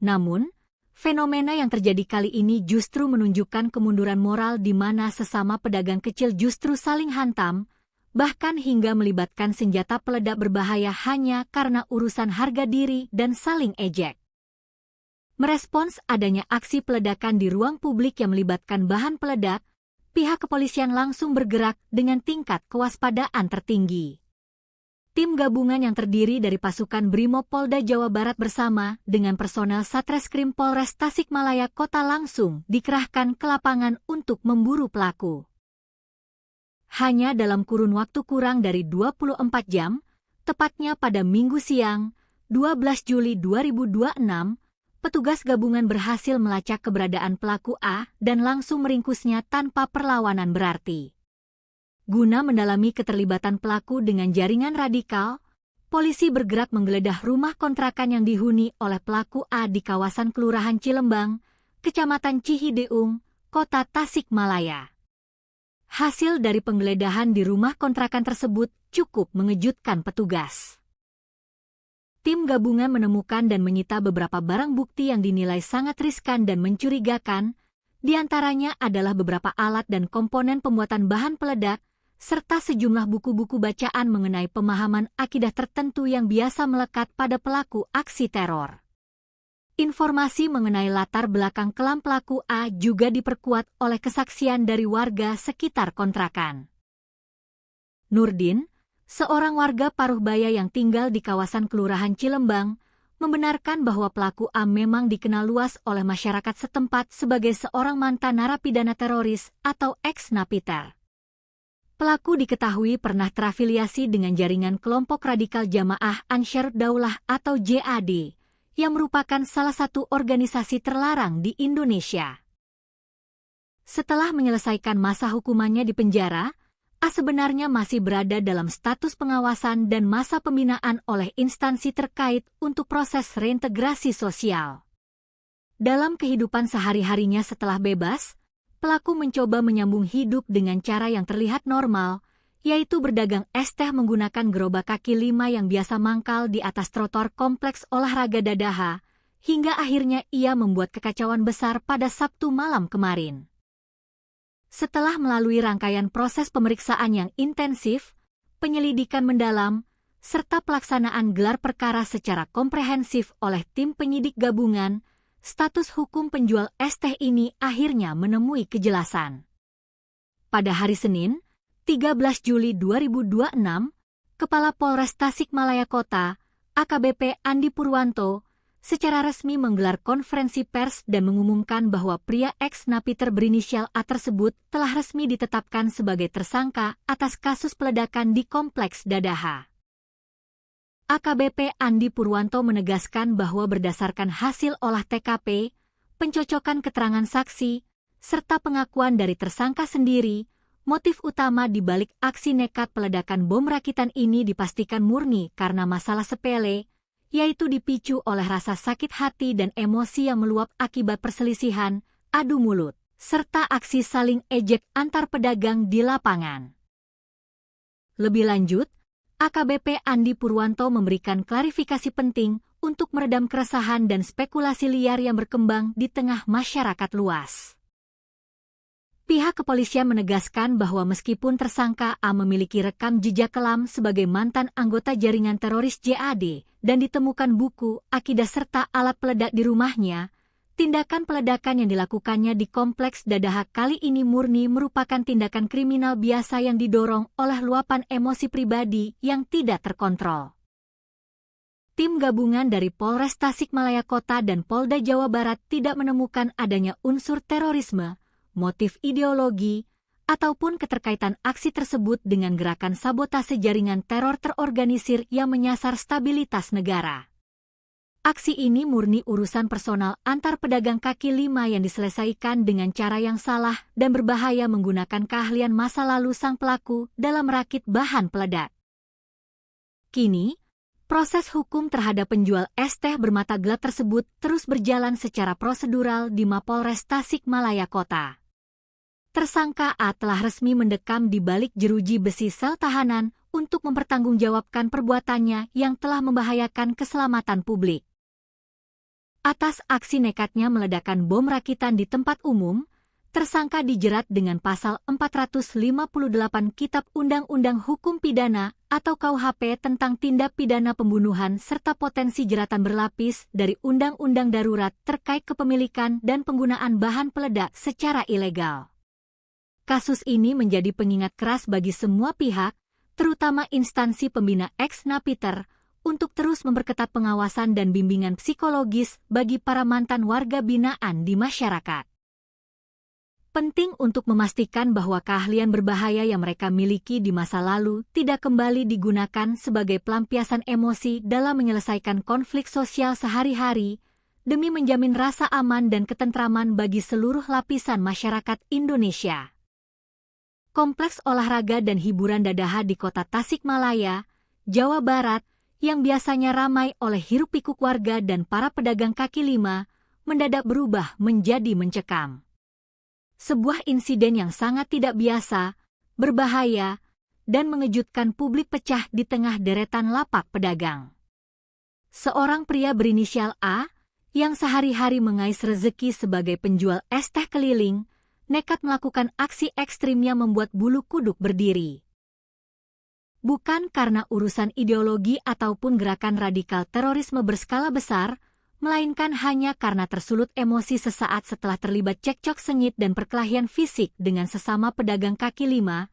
Namun, fenomena yang terjadi kali ini justru menunjukkan kemunduran moral di mana sesama pedagang kecil justru saling hantam, bahkan hingga melibatkan senjata peledak berbahaya hanya karena urusan harga diri dan saling ejek. Merespons adanya aksi peledakan di ruang publik yang melibatkan bahan peledak, pihak kepolisian langsung bergerak dengan tingkat kewaspadaan tertinggi. Tim gabungan yang terdiri dari pasukan Brimob Polda Jawa Barat bersama dengan personel Satreskrim Polres Tasikmalaya Kota langsung dikerahkan ke lapangan untuk memburu pelaku. Hanya dalam kurun waktu kurang dari 24 jam, tepatnya pada Minggu siang, 12 Juli 2026, petugas gabungan berhasil melacak keberadaan pelaku A dan langsung meringkusnya tanpa perlawanan berarti. Guna mendalami keterlibatan pelaku dengan jaringan radikal, polisi bergerak menggeledah rumah kontrakan yang dihuni oleh pelaku A di kawasan Kelurahan Cilembang, Kecamatan Cihideung, Kota Tasikmalaya. Hasil dari penggeledahan di rumah kontrakan tersebut cukup mengejutkan petugas. Tim gabungan menemukan dan menyita beberapa barang bukti yang dinilai sangat riskan dan mencurigakan, di antaranya adalah beberapa alat dan komponen pembuatan bahan peledak, serta sejumlah buku-buku bacaan mengenai pemahaman akidah tertentu yang biasa melekat pada pelaku aksi teror. Informasi mengenai latar belakang kelam pelaku A juga diperkuat oleh kesaksian dari warga sekitar kontrakan. Nurdin, seorang warga Paruhbaya yang tinggal di kawasan Kelurahan Cilembang, membenarkan bahwa pelaku A memang dikenal luas oleh masyarakat setempat sebagai seorang mantan narapidana teroris atau ex-napiter. Pelaku diketahui pernah terafiliasi dengan jaringan kelompok radikal Jamaah Ansharud Daulah atau JAD, yang merupakan salah satu organisasi terlarang di Indonesia. Setelah menyelesaikan masa hukumannya di penjara, A sebenarnya masih berada dalam status pengawasan dan masa pembinaan oleh instansi terkait untuk proses reintegrasi sosial. Dalam kehidupan sehari-harinya setelah bebas, pelaku mencoba menyambung hidup dengan cara yang terlihat normal, yaitu berdagang es teh menggunakan gerobak kaki 5 yang biasa mangkal di atas trotoar kompleks olahraga Dadaha, hingga akhirnya ia membuat kekacauan besar pada Sabtu malam kemarin. Setelah melalui rangkaian proses pemeriksaan yang intensif, penyelidikan mendalam, serta pelaksanaan gelar perkara secara komprehensif oleh tim penyidik gabungan, status hukum penjual es teh ini akhirnya menemui kejelasan. Pada hari Senin, 13 Juli 2026, Kepala Polres Tasikmalaya Kota, AKBP Andi Purwanto, secara resmi menggelar konferensi pers dan mengumumkan bahwa pria ex-napiter berinisial A tersebut telah resmi ditetapkan sebagai tersangka atas kasus peledakan di Kompleks Dadaha. AKBP Andi Purwanto menegaskan bahwa berdasarkan hasil olah TKP, pencocokan keterangan saksi, serta pengakuan dari tersangka sendiri, motif utama di balik aksi nekat peledakan bom rakitan ini dipastikan murni karena masalah sepele, yaitu dipicu oleh rasa sakit hati dan emosi yang meluap akibat perselisihan, adu mulut, serta aksi saling ejek antar pedagang di lapangan. Lebih lanjut, AKBP Andi Purwanto memberikan klarifikasi penting untuk meredam keresahan dan spekulasi liar yang berkembang di tengah masyarakat luas. Pihak kepolisian menegaskan bahwa meskipun tersangka A memiliki rekam jejak kelam sebagai mantan anggota jaringan teroris JAD dan ditemukan buku, akidah serta alat peledak di rumahnya, tindakan peledakan yang dilakukannya di Kompleks Dadaha kali ini murni merupakan tindakan kriminal biasa yang didorong oleh luapan emosi pribadi yang tidak terkontrol. Tim gabungan dari Polres Tasikmalaya Kota dan Polda Jawa Barat tidak menemukan adanya unsur terorisme, motif ideologi, ataupun keterkaitan aksi tersebut dengan gerakan sabotase jaringan teror terorganisir yang menyasar stabilitas negara. Aksi ini murni urusan personal antar pedagang kaki 5 yang diselesaikan dengan cara yang salah dan berbahaya menggunakan keahlian masa lalu sang pelaku dalam merakit bahan peledak. Kini, proses hukum terhadap penjual es teh bermata gelap tersebut terus berjalan secara prosedural di Mapolres Tasikmalaya Kota. Tersangka A telah resmi mendekam di balik jeruji besi sel tahanan untuk mempertanggungjawabkan perbuatannya yang telah membahayakan keselamatan publik. Atas aksi nekatnya meledakkan bom rakitan di tempat umum, tersangka dijerat dengan pasal 458 Kitab Undang-Undang Hukum Pidana atau KUHP tentang tindak pidana pembunuhan serta potensi jeratan berlapis dari Undang-Undang Darurat terkait kepemilikan dan penggunaan bahan peledak secara ilegal. Kasus ini menjadi pengingat keras bagi semua pihak, terutama instansi pembina ex-napiter, untuk terus memperketat pengawasan dan bimbingan psikologis bagi para mantan warga binaan di masyarakat. Penting untuk memastikan bahwa keahlian berbahaya yang mereka miliki di masa lalu tidak kembali digunakan sebagai pelampiasan emosi dalam menyelesaikan konflik sosial sehari-hari, demi menjamin rasa aman dan ketentraman bagi seluruh lapisan masyarakat Indonesia. Kompleks olahraga dan hiburan Dadaha di kota Tasikmalaya, Jawa Barat, yang biasanya ramai oleh hiruk-pikuk warga dan para pedagang kaki lima, mendadak berubah menjadi mencekam. Sebuah insiden yang sangat tidak biasa, berbahaya, dan mengejutkan publik pecah di tengah deretan lapak pedagang. Seorang pria berinisial A, yang sehari-hari mengais rezeki sebagai penjual es teh keliling, nekat melakukan aksi ekstrimnya membuat bulu kuduk berdiri. Bukan karena urusan ideologi ataupun gerakan radikal terorisme berskala besar, melainkan hanya karena tersulut emosi sesaat setelah terlibat cekcok sengit dan perkelahian fisik dengan sesama pedagang kaki lima.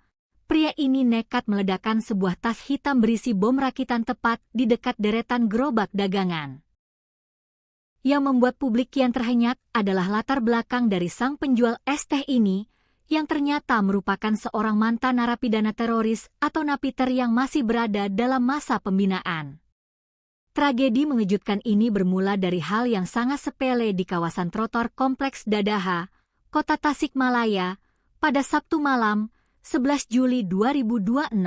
Pria ini nekat meledakkan sebuah tas hitam berisi bom rakitan tepat di dekat deretan gerobak dagangan. Yang membuat publik kian terhenyak adalah latar belakang dari sang penjual es teh ini, yang ternyata merupakan seorang mantan narapidana teroris atau napiter yang masih berada dalam masa pembinaan. Tragedi mengejutkan ini bermula dari hal yang sangat sepele di kawasan trotoar Kompleks Dadaha, Kota Tasikmalaya, pada Sabtu malam, 11 Juli 2026.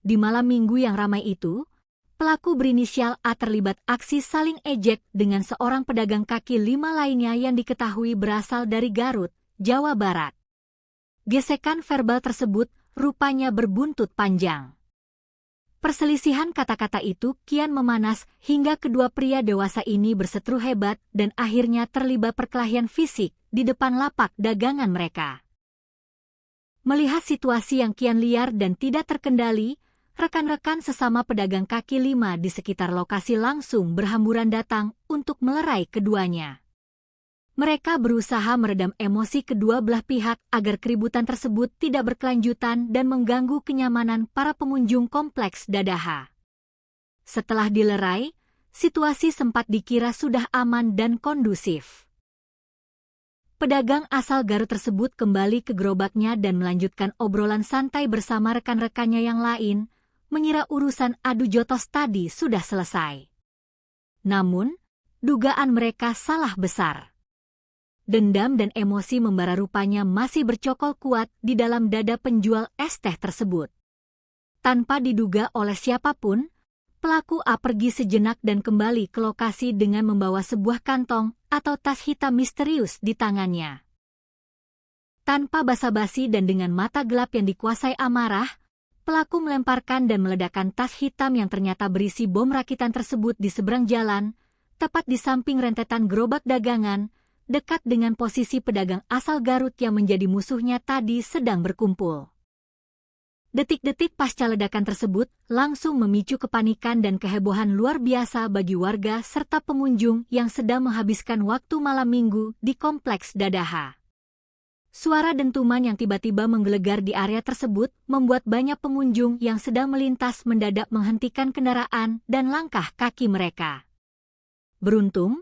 Di malam minggu yang ramai itu, pelaku berinisial A terlibat aksi saling ejek dengan seorang pedagang kaki lima lainnya yang diketahui berasal dari Garut, Jawa Barat. Gesekan verbal tersebut rupanya berbuntut panjang. Perselisihan kata-kata itu kian memanas hingga kedua pria dewasa ini berseteru hebat dan akhirnya terlibat perkelahian fisik di depan lapak dagangan mereka. Melihat situasi yang kian liar dan tidak terkendali, rekan-rekan sesama pedagang kaki lima di sekitar lokasi langsung berhamburan datang untuk melerai keduanya. Mereka berusaha meredam emosi kedua belah pihak agar keributan tersebut tidak berkelanjutan dan mengganggu kenyamanan para pengunjung Kompleks Dadaha. Setelah dilerai, situasi sempat dikira sudah aman dan kondusif. Pedagang asal Garut tersebut kembali ke gerobaknya dan melanjutkan obrolan santai bersama rekan-rekannya yang lain, mengira urusan adu jotos tadi sudah selesai. Namun, dugaan mereka salah besar. Dendam dan emosi membara rupanya masih bercokol kuat di dalam dada penjual es teh tersebut. Tanpa diduga oleh siapapun, pelaku A pergi sejenak dan kembali ke lokasi dengan membawa sebuah kantong atau tas hitam misterius di tangannya. Tanpa basa-basi dan dengan mata gelap yang dikuasai amarah, pelaku melemparkan dan meledakkan tas hitam yang ternyata berisi bom rakitan tersebut di seberang jalan, tepat di samping rentetan gerobak dagangan, dekat dengan posisi pedagang asal Garut yang menjadi musuhnya tadi sedang berkumpul. Detik-detik pasca ledakan tersebut langsung memicu kepanikan dan kehebohan luar biasa bagi warga serta pengunjung yang sedang menghabiskan waktu malam minggu di Kompleks Dadaha. Suara dentuman yang tiba-tiba menggelegar di area tersebut membuat banyak pengunjung yang sedang melintas mendadak menghentikan kendaraan dan langkah kaki mereka. Beruntung,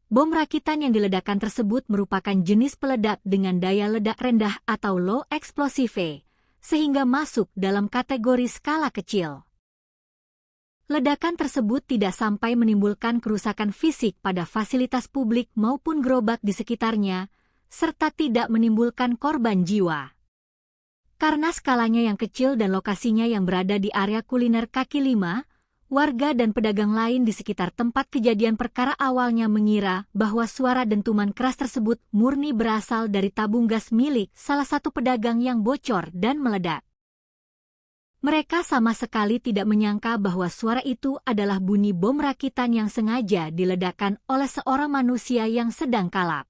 bom rakitan yang diledakkan tersebut merupakan jenis peledak dengan daya ledak rendah atau low explosive, sehingga masuk dalam kategori skala kecil. Ledakan tersebut tidak sampai menimbulkan kerusakan fisik pada fasilitas publik maupun gerobak di sekitarnya, serta tidak menimbulkan korban jiwa. Karena skalanya yang kecil dan lokasinya yang berada di area kuliner kaki lima, warga dan pedagang lain di sekitar tempat kejadian perkara awalnya mengira bahwa suara dentuman keras tersebut murni berasal dari tabung gas milik salah satu pedagang yang bocor dan meledak. Mereka sama sekali tidak menyangka bahwa suara itu adalah bunyi bom rakitan yang sengaja diledakkan oleh seorang manusia yang sedang kalap.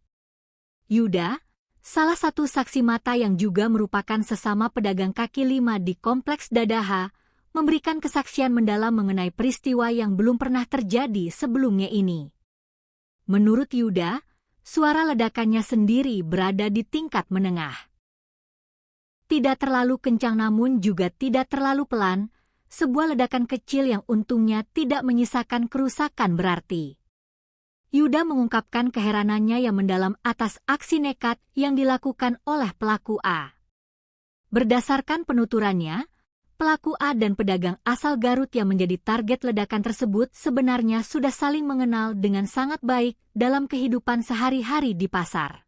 Yuda, salah satu saksi mata yang juga merupakan sesama pedagang kaki lima di Kompleks Dadaha, memberikan kesaksian mendalam mengenai peristiwa yang belum pernah terjadi sebelumnya ini. Menurut Yuda, suara ledakannya sendiri berada di tingkat menengah. tidak terlalu kencang namun juga tidak terlalu pelan, sebuah ledakan kecil yang untungnya tidak menyisakan kerusakan berarti. Yuda mengungkapkan keheranannya yang mendalam atas aksi nekat yang dilakukan oleh pelaku A. Berdasarkan penuturannya, pelaku A dan pedagang asal Garut yang menjadi target ledakan tersebut sebenarnya sudah saling mengenal dengan sangat baik dalam kehidupan sehari-hari di pasar.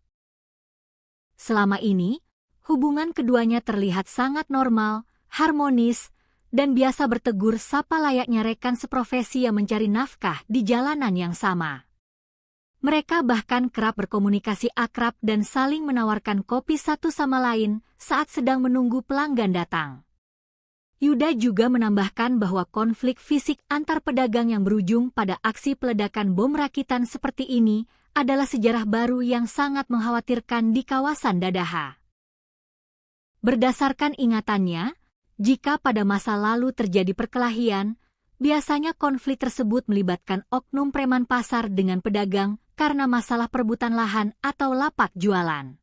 Selama ini, hubungan keduanya terlihat sangat normal, harmonis, dan biasa bertegur sapa layaknya rekan seprofesi yang mencari nafkah di jalanan yang sama. Mereka bahkan kerap berkomunikasi akrab dan saling menawarkan kopi satu sama lain saat sedang menunggu pelanggan datang. Yuda juga menambahkan bahwa konflik fisik antar pedagang yang berujung pada aksi peledakan bom rakitan seperti ini adalah sejarah baru yang sangat mengkhawatirkan di kawasan Dadaha. Berdasarkan ingatannya, jika pada masa lalu terjadi perkelahian, biasanya konflik tersebut melibatkan oknum preman pasar dengan pedagang karena masalah perebutan lahan atau lapak jualan.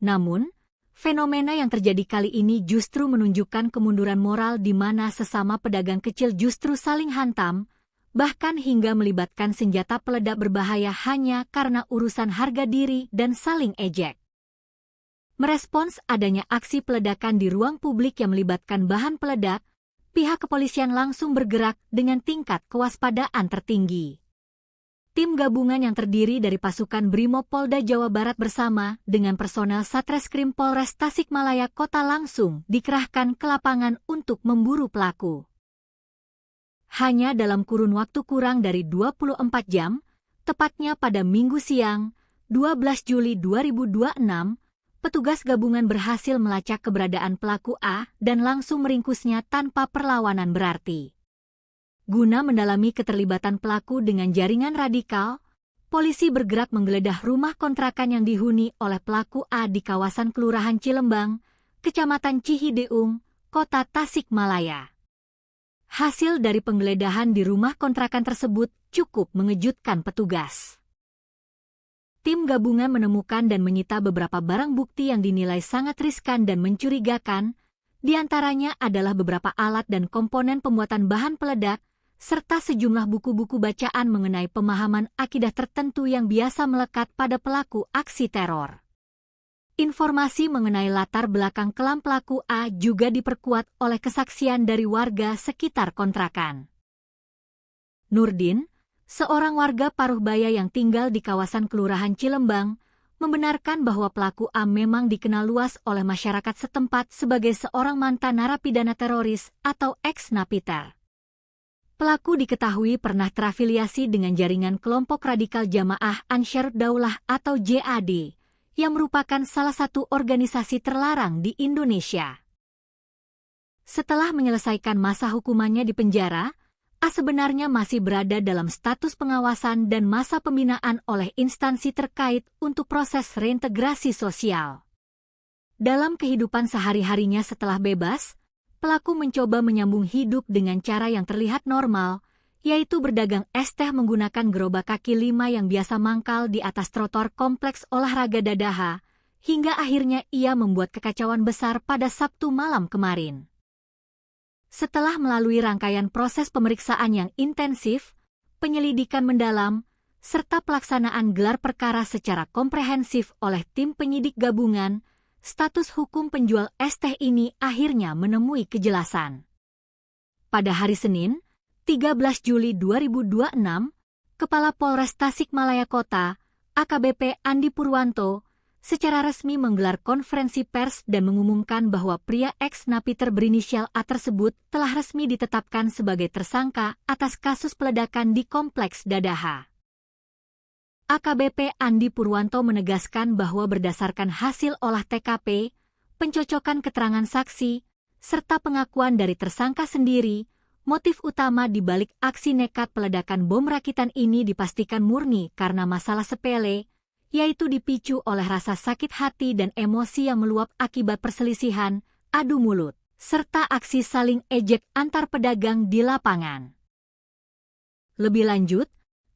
Namun, fenomena yang terjadi kali ini justru menunjukkan kemunduran moral di mana sesama pedagang kecil justru saling hantam, bahkan hingga melibatkan senjata peledak berbahaya hanya karena urusan harga diri dan saling ejek. Merespons adanya aksi peledakan di ruang publik yang melibatkan bahan peledak, pihak kepolisian langsung bergerak dengan tingkat kewaspadaan tertinggi. Tim gabungan yang terdiri dari pasukan Brimob Polda Jawa Barat bersama dengan personel Satreskrim Polres Tasikmalaya Kota langsung dikerahkan ke lapangan untuk memburu pelaku. Hanya dalam kurun waktu kurang dari 24 jam, tepatnya pada Minggu siang, 12 Juli 2026, petugas gabungan berhasil melacak keberadaan pelaku A dan langsung meringkusnya tanpa perlawanan berarti. Guna mendalami keterlibatan pelaku dengan jaringan radikal, polisi bergerak menggeledah rumah kontrakan yang dihuni oleh pelaku A di kawasan Kelurahan Cilembang, Kecamatan Cihideung, Kota Tasikmalaya. Hasil dari penggeledahan di rumah kontrakan tersebut cukup mengejutkan petugas. Tim gabungan menemukan dan menyita beberapa barang bukti yang dinilai sangat riskan dan mencurigakan, di antaranya adalah beberapa alat dan komponen pembuatan bahan peledak, serta sejumlah buku-buku bacaan mengenai pemahaman akidah tertentu yang biasa melekat pada pelaku aksi teror. Informasi mengenai latar belakang kelam pelaku A juga diperkuat oleh kesaksian dari warga sekitar kontrakan. Nurdin, seorang warga Paruhbaya yang tinggal di kawasan Kelurahan Cilembang, membenarkan bahwa pelaku A memang dikenal luas oleh masyarakat setempat sebagai seorang mantan narapidana teroris atau ex-napiter. Pelaku diketahui pernah terafiliasi dengan jaringan kelompok radikal Jamaah Ansharud Daulah atau JAD, yang merupakan salah satu organisasi terlarang di Indonesia. Setelah menyelesaikan masa hukumannya di penjara, A sebenarnya masih berada dalam status pengawasan dan masa pembinaan oleh instansi terkait untuk proses reintegrasi sosial. Dalam kehidupan sehari-harinya setelah bebas, pelaku mencoba menyambung hidup dengan cara yang terlihat normal, yaitu berdagang es teh menggunakan gerobak kaki 5 yang biasa mangkal di atas trotoar kompleks olahraga Dadaha, hingga akhirnya ia membuat kekacauan besar pada Sabtu malam kemarin. Setelah melalui rangkaian proses pemeriksaan yang intensif, penyelidikan mendalam, serta pelaksanaan gelar perkara secara komprehensif oleh tim penyidik gabungan, status hukum penjual es teh ini akhirnya menemui kejelasan. Pada hari Senin, 13 Juli 2026, Kepala Polres Tasikmalaya Kota, AKBP Andi Purwanto, secara resmi menggelar konferensi pers dan mengumumkan bahwa pria ex-napiter berinisial A tersebut telah resmi ditetapkan sebagai tersangka atas kasus peledakan di Kompleks Dadaha. AKBP Andi Purwanto menegaskan bahwa berdasarkan hasil olah TKP, pencocokan keterangan saksi, serta pengakuan dari tersangka sendiri, motif utama di balik aksi nekat peledakan bom rakitan ini dipastikan murni karena masalah sepele, yaitu dipicu oleh rasa sakit hati dan emosi yang meluap akibat perselisihan, adu mulut, serta aksi saling ejek antar pedagang di lapangan. Lebih lanjut,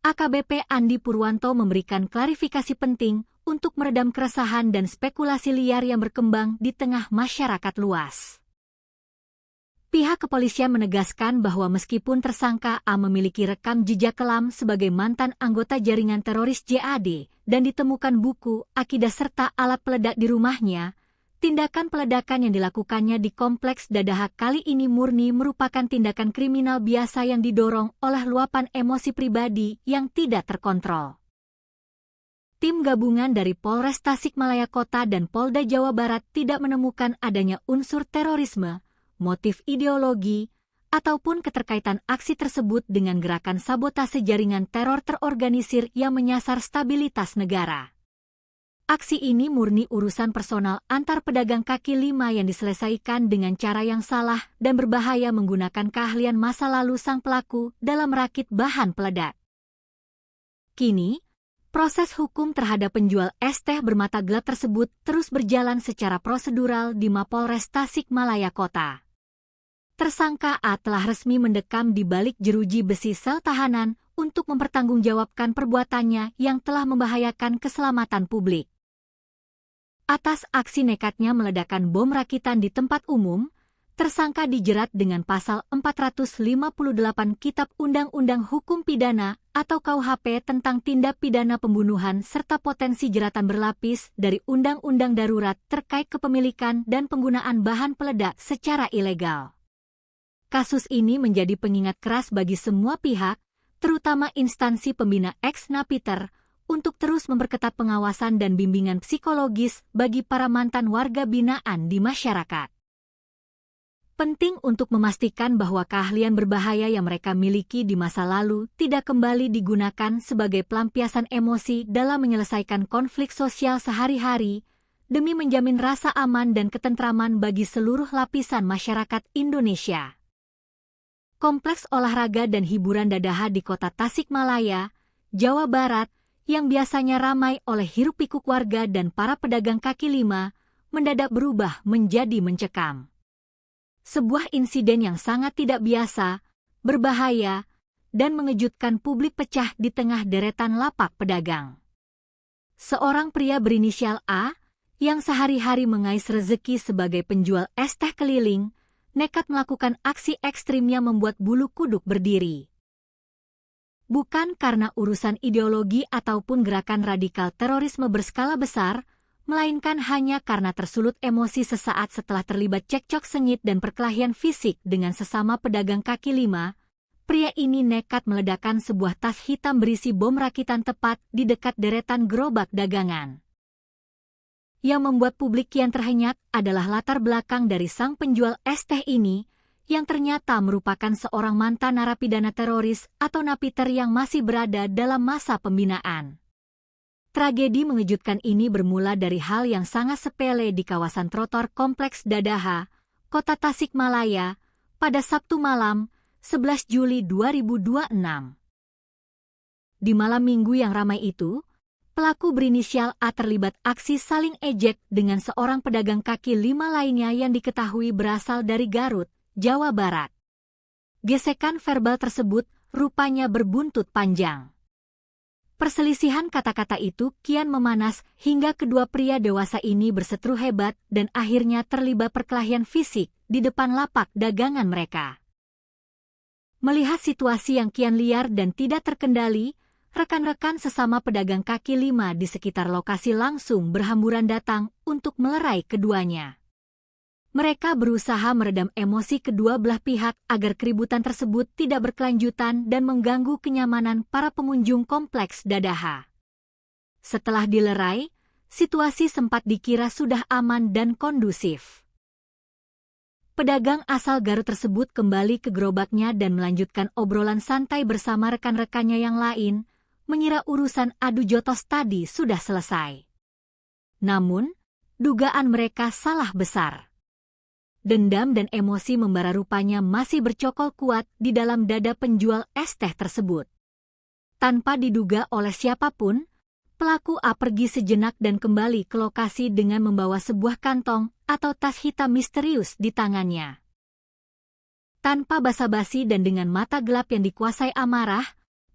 AKBP Andi Purwanto memberikan klarifikasi penting untuk meredam keresahan dan spekulasi liar yang berkembang di tengah masyarakat luas. Pihak kepolisian menegaskan bahwa meskipun tersangka A memiliki rekam jejak kelam sebagai mantan anggota jaringan teroris JAD dan ditemukan buku, akidah serta alat peledak di rumahnya, tindakan peledakan yang dilakukannya di Kompleks Dadaha kali ini murni merupakan tindakan kriminal biasa yang didorong oleh luapan emosi pribadi yang tidak terkontrol. Tim gabungan dari Polres Tasikmalaya Kota dan Polda Jawa Barat tidak menemukan adanya unsur terorisme, motif ideologi, ataupun keterkaitan aksi tersebut dengan gerakan sabotase jaringan teror terorganisir yang menyasar stabilitas negara. Aksi ini murni urusan personal antar pedagang kaki lima yang diselesaikan dengan cara yang salah dan berbahaya menggunakan keahlian masa lalu sang pelaku dalam merakit bahan peledak. Kini, proses hukum terhadap penjual es teh bermata gelap tersebut terus berjalan secara prosedural di Mapolres Tasikmalaya Kota. Tersangka A telah resmi mendekam di balik jeruji besi sel tahanan untuk mempertanggungjawabkan perbuatannya yang telah membahayakan keselamatan publik. Atas aksi nekatnya meledakkan bom rakitan di tempat umum, tersangka dijerat dengan pasal 458 Kitab Undang-Undang Hukum Pidana atau KUHP tentang tindak pidana pembunuhan serta potensi jeratan berlapis dari Undang-Undang Darurat terkait kepemilikan dan penggunaan bahan peledak secara ilegal. Kasus ini menjadi pengingat keras bagi semua pihak, terutama instansi pembina ex-napiter, untuk terus memperketat pengawasan dan bimbingan psikologis bagi para mantan warga binaan di masyarakat. Penting untuk memastikan bahwa keahlian berbahaya yang mereka miliki di masa lalu tidak kembali digunakan sebagai pelampiasan emosi dalam menyelesaikan konflik sosial sehari-hari, demi menjamin rasa aman dan ketentraman bagi seluruh lapisan masyarakat Indonesia. Kompleks olahraga dan hiburan Dadaha di Kota Tasikmalaya, Jawa Barat, yang biasanya ramai oleh hiruk-pikuk warga dan para pedagang kaki lima, mendadak berubah menjadi mencekam. Sebuah insiden yang sangat tidak biasa, berbahaya, dan mengejutkan publik pecah di tengah deretan lapak pedagang. Seorang pria berinisial A, yang sehari-hari mengais rezeki sebagai penjual es teh keliling, nekat melakukan aksi ekstrimnya membuat bulu kuduk berdiri. Bukan karena urusan ideologi ataupun gerakan radikal terorisme berskala besar, melainkan hanya karena tersulut emosi sesaat setelah terlibat cekcok sengit dan perkelahian fisik dengan sesama pedagang kaki lima, pria ini nekat meledakkan sebuah tas hitam berisi bom rakitan tepat di dekat deretan gerobak dagangan. Yang membuat publik kian terhenyak adalah latar belakang dari sang penjual es teh ini, yang ternyata merupakan seorang mantan narapidana teroris atau napiter yang masih berada dalam masa pembinaan. Tragedi mengejutkan ini bermula dari hal yang sangat sepele di kawasan trotoar Kompleks Dadaha, Kota Tasikmalaya, pada Sabtu malam, 11 Juli 2026. Di malam minggu yang ramai itu, pelaku berinisial A terlibat aksi saling ejek dengan seorang pedagang kaki lima lainnya yang diketahui berasal dari Garut, Jawa Barat. Gesekan verbal tersebut rupanya berbuntut panjang. Perselisihan kata-kata itu kian memanas hingga kedua pria dewasa ini berseteru hebat dan akhirnya terlibat perkelahian fisik di depan lapak dagangan mereka. Melihat situasi yang kian liar dan tidak terkendali, rekan-rekan sesama pedagang kaki lima di sekitar lokasi langsung berhamburan datang untuk melerai keduanya. Mereka berusaha meredam emosi kedua belah pihak agar keributan tersebut tidak berkelanjutan dan mengganggu kenyamanan para pengunjung Kompleks Dadaha. Setelah dilerai, situasi sempat dikira sudah aman dan kondusif. Pedagang asal Garut tersebut kembali ke gerobaknya dan melanjutkan obrolan santai bersama rekan-rekannya yang lain, mengira urusan adu jotos tadi sudah selesai. Namun, dugaan mereka salah besar. Dendam dan emosi membara rupanya masih bercokol kuat di dalam dada penjual es teh tersebut. Tanpa diduga oleh siapapun, pelaku A pergi sejenak dan kembali ke lokasi dengan membawa sebuah kantong atau tas hitam misterius di tangannya. Tanpa basa-basi dan dengan mata gelap yang dikuasai amarah,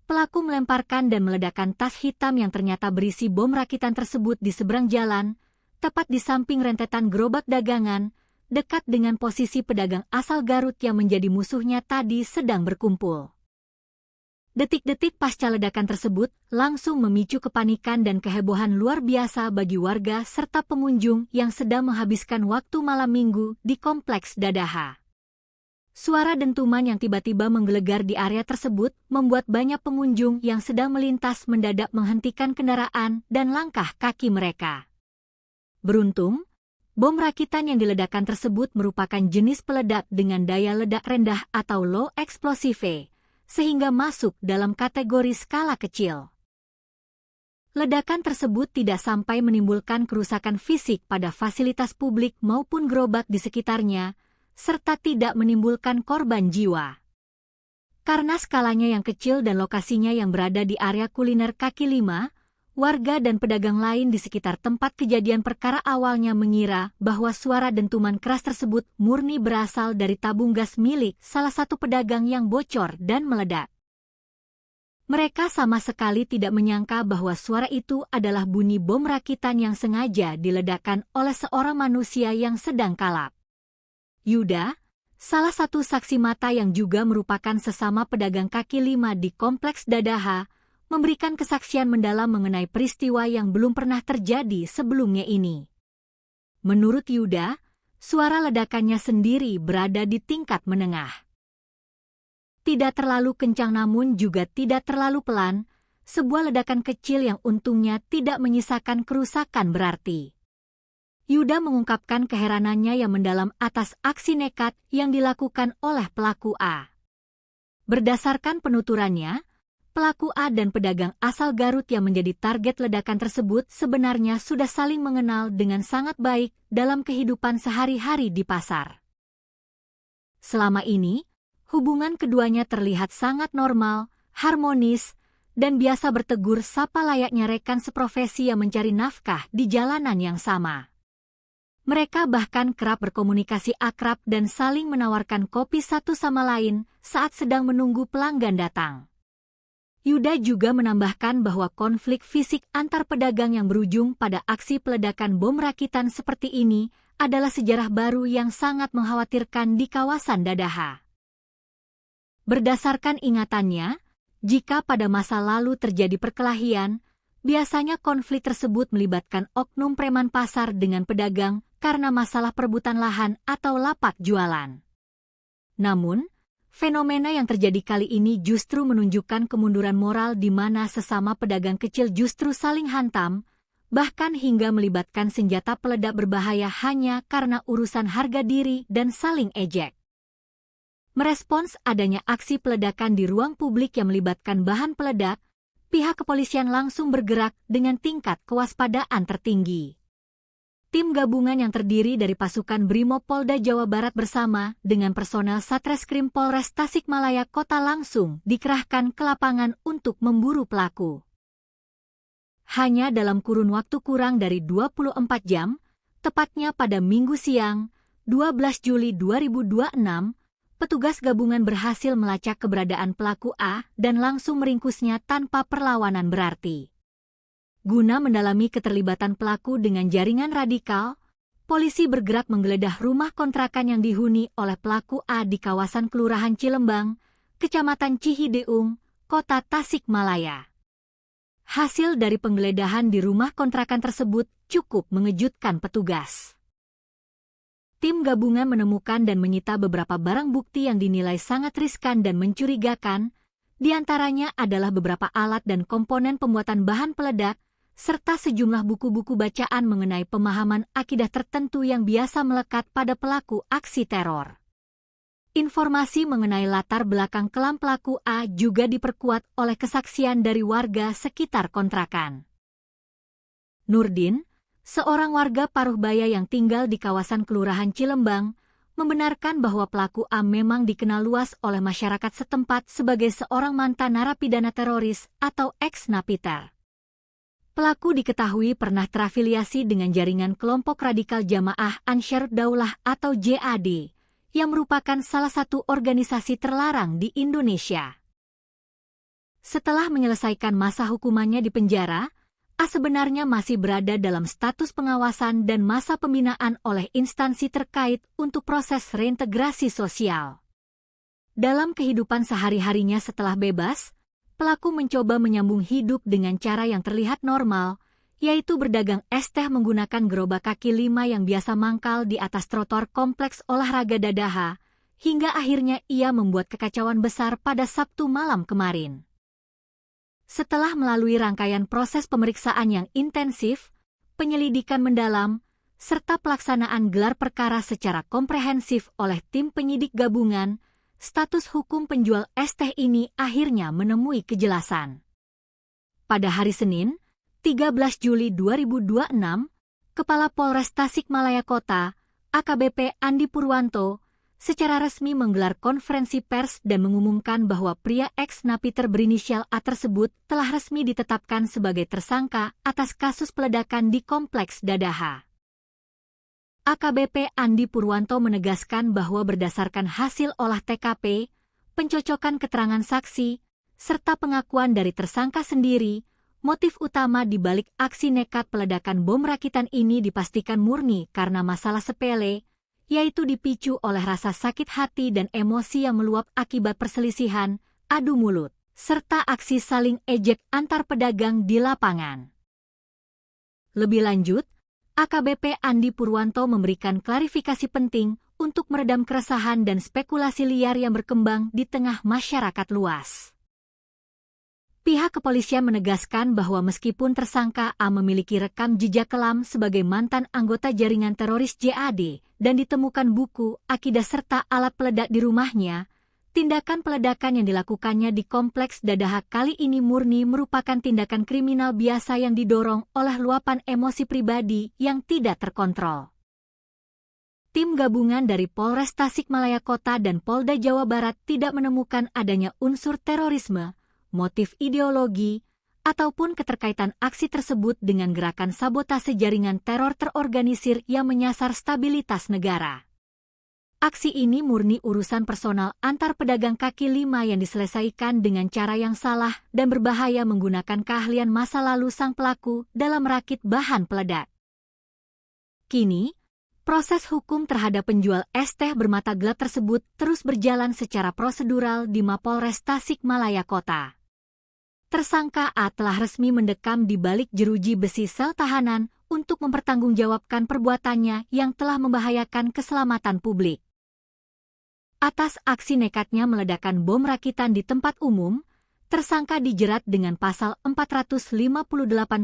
pelaku melemparkan dan meledakkan tas hitam yang ternyata berisi bom rakitan tersebut di seberang jalan, tepat di samping rentetan gerobak dagangan, dekat dengan posisi pedagang asal Garut yang menjadi musuhnya tadi sedang berkumpul. Detik-detik pasca ledakan tersebut langsung memicu kepanikan dan kehebohan luar biasa bagi warga serta pengunjung yang sedang menghabiskan waktu malam minggu di Kompleks Dadaha. Suara dentuman yang tiba-tiba menggelegar di area tersebut membuat banyak pengunjung yang sedang melintas mendadak menghentikan kendaraan dan langkah kaki mereka. Beruntung, bom rakitan yang diledakkan tersebut merupakan jenis peledak dengan daya ledak rendah atau low explosive, sehingga masuk dalam kategori skala kecil. Ledakan tersebut tidak sampai menimbulkan kerusakan fisik pada fasilitas publik maupun gerobak di sekitarnya, serta tidak menimbulkan korban jiwa. Karena skalanya yang kecil dan lokasinya yang berada di area kuliner kaki lima, warga dan pedagang lain di sekitar tempat kejadian perkara awalnya mengira bahwa suara dentuman keras tersebut murni berasal dari tabung gas milik salah satu pedagang yang bocor dan meledak. Mereka sama sekali tidak menyangka bahwa suara itu adalah bunyi bom rakitan yang sengaja diledakkan oleh seorang manusia yang sedang kalap. Yuda, salah satu saksi mata yang juga merupakan sesama pedagang kaki lima di Kompleks Dadaha, memberikan kesaksian mendalam mengenai peristiwa yang belum pernah terjadi sebelumnya ini. Menurut Yuda, suara ledakannya sendiri berada di tingkat menengah. Tidak terlalu kencang namun juga tidak terlalu pelan, sebuah ledakan kecil yang untungnya tidak menyisakan kerusakan berarti. Yuda mengungkapkan keheranannya yang mendalam atas aksi nekat yang dilakukan oleh pelaku A. Berdasarkan penuturannya, pelaku A dan pedagang asal Garut yang menjadi target ledakan tersebut sebenarnya sudah saling mengenal dengan sangat baik dalam kehidupan sehari-hari di pasar. Selama ini, hubungan keduanya terlihat sangat normal, harmonis, dan biasa bertegur sapa layaknya rekan seprofesi yang mencari nafkah di jalanan yang sama. Mereka bahkan kerap berkomunikasi akrab dan saling menawarkan kopi satu sama lain saat sedang menunggu pelanggan datang. Yuda juga menambahkan bahwa konflik fisik antar pedagang yang berujung pada aksi peledakan bom rakitan seperti ini adalah sejarah baru yang sangat mengkhawatirkan di kawasan Dadaha. Berdasarkan ingatannya, jika pada masa lalu terjadi perkelahian, biasanya konflik tersebut melibatkan oknum preman pasar dengan pedagang karena masalah perebutan lahan atau lapak jualan. Namun, fenomena yang terjadi kali ini justru menunjukkan kemunduran moral di mana sesama pedagang kecil justru saling hantam, bahkan hingga melibatkan senjata peledak berbahaya hanya karena urusan harga diri dan saling ejek. Merespons adanya aksi peledakan di ruang publik yang melibatkan bahan peledak, pihak kepolisian langsung bergerak dengan tingkat kewaspadaan tertinggi. Tim gabungan yang terdiri dari pasukan Brimob Polda Jawa Barat bersama dengan personel Satreskrim Polres Tasikmalaya Kota langsung dikerahkan ke lapangan untuk memburu pelaku. Hanya dalam kurun waktu kurang dari 24 jam, tepatnya pada Minggu siang, 12 Juli 2026, petugas gabungan berhasil melacak keberadaan pelaku A dan langsung meringkusnya tanpa perlawanan berarti. Guna mendalami keterlibatan pelaku dengan jaringan radikal, polisi bergerak menggeledah rumah kontrakan yang dihuni oleh pelaku A di kawasan Kelurahan Cilembang, Kecamatan Cihideung, Kota Tasikmalaya. Hasil dari penggeledahan di rumah kontrakan tersebut cukup mengejutkan petugas. Tim gabungan menemukan dan menyita beberapa barang bukti yang dinilai sangat riskan dan mencurigakan, di antaranya adalah beberapa alat dan komponen pembuatan bahan peledak, serta sejumlah buku-buku bacaan mengenai pemahaman akidah tertentu yang biasa melekat pada pelaku aksi teror. Informasi mengenai latar belakang kelam pelaku A juga diperkuat oleh kesaksian dari warga sekitar kontrakan. Nurdin, seorang warga Paruhbaya yang tinggal di kawasan Kelurahan Cilembang, membenarkan bahwa pelaku A memang dikenal luas oleh masyarakat setempat sebagai seorang mantan narapidana teroris atau ex-napiter. Pelaku diketahui pernah terafiliasi dengan jaringan kelompok radikal Jamaah Ansharud Daulah atau JAD, yang merupakan salah satu organisasi terlarang di Indonesia. Setelah menyelesaikan masa hukumannya di penjara, A sebenarnya masih berada dalam status pengawasan dan masa pembinaan oleh instansi terkait untuk proses reintegrasi sosial. Dalam kehidupan sehari-harinya setelah bebas, pelaku mencoba menyambung hidup dengan cara yang terlihat normal, yaitu berdagang es teh menggunakan gerobak kaki lima yang biasa mangkal di atas trotoar kompleks olahraga Dadaha, hingga akhirnya ia membuat kekacauan besar pada Sabtu malam kemarin. Setelah melalui rangkaian proses pemeriksaan yang intensif, penyelidikan mendalam, serta pelaksanaan gelar perkara secara komprehensif oleh tim penyidik gabungan, status hukum penjual es teh ini akhirnya menemui kejelasan. Pada hari Senin, 13 Juli 2026, Kepala Polres Tasikmalaya Kota, AKBP Andi Purwanto, secara resmi menggelar konferensi pers dan mengumumkan bahwa pria ex-napiter berinisial A tersebut telah resmi ditetapkan sebagai tersangka atas kasus peledakan di Kompleks Dadaha. AKBP Andi Purwanto menegaskan bahwa berdasarkan hasil olah TKP, pencocokan keterangan saksi, serta pengakuan dari tersangka sendiri, motif utama di balik aksi nekat peledakan bom rakitan ini dipastikan murni karena masalah sepele, yaitu dipicu oleh rasa sakit hati dan emosi yang meluap akibat perselisihan, adu mulut, serta aksi saling ejek antar pedagang di lapangan. Lebih lanjut, AKBP Andi Purwanto memberikan klarifikasi penting untuk meredam keresahan dan spekulasi liar yang berkembang di tengah masyarakat luas. Pihak kepolisian menegaskan bahwa meskipun tersangka A memiliki rekam jejak kelam sebagai mantan anggota jaringan teroris JAD dan ditemukan buku, akidah serta alat peledak di rumahnya, tindakan peledakan yang dilakukannya di Kompleks Dadaha kali ini murni merupakan tindakan kriminal biasa yang didorong oleh luapan emosi pribadi yang tidak terkontrol. Tim gabungan dari Polres Tasikmalaya Kota dan Polda Jawa Barat tidak menemukan adanya unsur terorisme, motif ideologi, ataupun keterkaitan aksi tersebut dengan gerakan sabotase jaringan teror terorganisir yang menyasar stabilitas negara. Aksi ini murni urusan personal antar pedagang kaki lima yang diselesaikan dengan cara yang salah dan berbahaya menggunakan keahlian masa lalu sang pelaku dalam merakit bahan peledak. Kini, proses hukum terhadap penjual es teh bermata gelap tersebut terus berjalan secara prosedural di Mapolres Tasikmalaya Kota. Tersangka A telah resmi mendekam di balik jeruji besi sel tahanan untuk mempertanggungjawabkan perbuatannya yang telah membahayakan keselamatan publik. Atas aksi nekatnya meledakkan bom rakitan di tempat umum, tersangka dijerat dengan pasal 458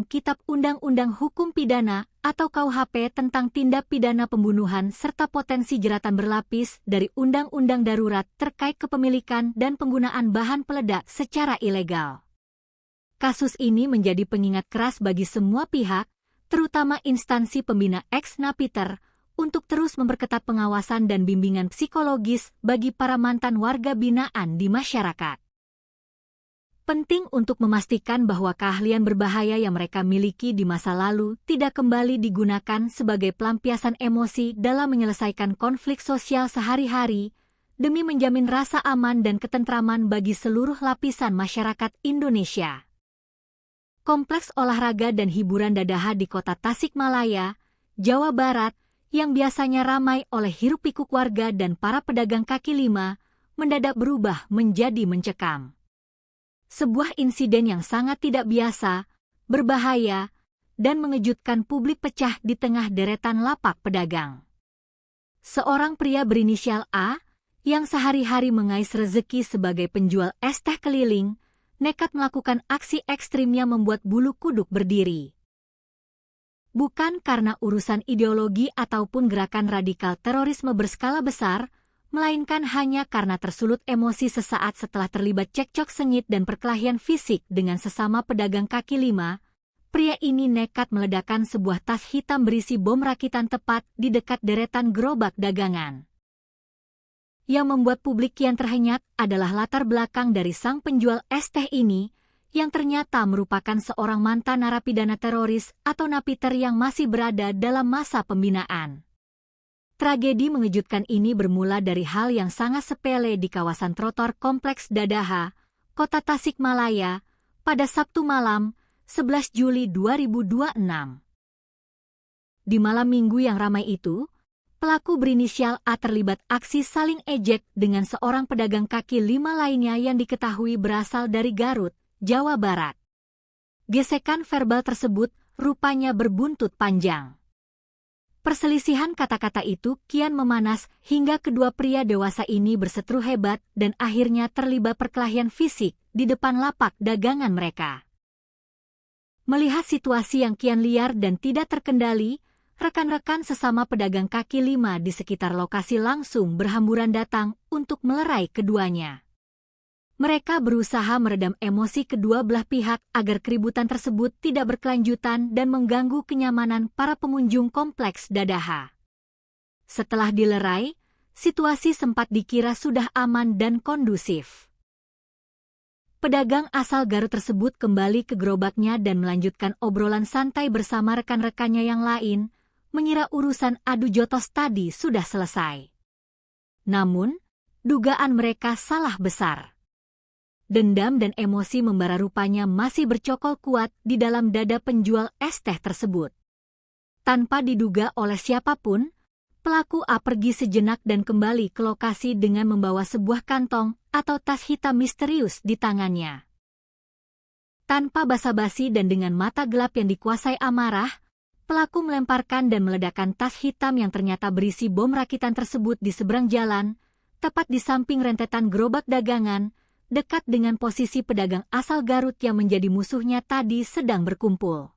Kitab Undang-Undang Hukum Pidana atau KUHP tentang tindak pidana pembunuhan serta potensi jeratan berlapis dari Undang-Undang Darurat terkait kepemilikan dan penggunaan bahan peledak secara ilegal. Kasus ini menjadi pengingat keras bagi semua pihak, terutama instansi pembina ex-napiter, untuk terus memperketat pengawasan dan bimbingan psikologis bagi para mantan warga binaan di masyarakat. Penting untuk memastikan bahwa keahlian berbahaya yang mereka miliki di masa lalu tidak kembali digunakan sebagai pelampiasan emosi dalam menyelesaikan konflik sosial sehari-hari, demi menjamin rasa aman dan ketentraman bagi seluruh lapisan masyarakat Indonesia. Kompleks olahraga dan hiburan Dadaha di Kota Tasikmalaya, Jawa Barat, yang biasanya ramai oleh hiruk-pikuk warga dan para pedagang kaki lima, mendadak berubah menjadi mencekam. Sebuah insiden yang sangat tidak biasa, berbahaya, dan mengejutkan publik pecah di tengah deretan lapak pedagang. Seorang pria berinisial A, yang sehari-hari mengais rezeki sebagai penjual es teh keliling, nekat melakukan aksi ekstrimnya membuat bulu kuduk berdiri. Bukan karena urusan ideologi ataupun gerakan radikal terorisme berskala besar, melainkan hanya karena tersulut emosi sesaat setelah terlibat cekcok sengit dan perkelahian fisik dengan sesama pedagang kaki lima, pria ini nekat meledakkan sebuah tas hitam berisi bom rakitan tepat di dekat deretan gerobak dagangan. Yang membuat publik kian terhenyak adalah latar belakang dari sang penjual es teh ini, yang ternyata merupakan seorang mantan narapidana teroris atau napiter yang masih berada dalam masa pembinaan. Tragedi mengejutkan ini bermula dari hal yang sangat sepele di kawasan trotoar Kompleks Dadaha, Kota Tasikmalaya, pada Sabtu malam, 11 Juli 2026. Di malam minggu yang ramai itu, pelaku berinisial A terlibat aksi saling ejek dengan seorang pedagang kaki lima lainnya yang diketahui berasal dari Garut, Jawa Barat. Gesekan verbal tersebut rupanya berbuntut panjang. Perselisihan kata-kata itu kian memanas hingga kedua pria dewasa ini berseteru hebat dan akhirnya terlibat perkelahian fisik di depan lapak dagangan mereka. Melihat situasi yang kian liar dan tidak terkendali, rekan-rekan sesama pedagang kaki lima di sekitar lokasi langsung berhamburan datang untuk melerai keduanya. Mereka berusaha meredam emosi kedua belah pihak agar keributan tersebut tidak berkelanjutan dan mengganggu kenyamanan para pengunjung kompleks Dadaha. Setelah dilerai, situasi sempat dikira sudah aman dan kondusif. Pedagang asal Garut tersebut kembali ke gerobaknya dan melanjutkan obrolan santai bersama rekan-rekannya yang lain, mengira urusan adu jotos tadi sudah selesai. Namun, dugaan mereka salah besar. Dendam dan emosi membara rupanya masih bercokol kuat di dalam dada penjual es teh tersebut. Tanpa diduga oleh siapapun, pelaku A pergi sejenak dan kembali ke lokasi dengan membawa sebuah kantong atau tas hitam misterius di tangannya. Tanpa basa-basi dan dengan mata gelap yang dikuasai amarah, pelaku melemparkan dan meledakkan tas hitam yang ternyata berisi bom rakitan tersebut di seberang jalan, tepat di samping rentetan gerobak dagangan, dekat dengan posisi pedagang asal Garut yang menjadi musuhnya tadi sedang berkumpul.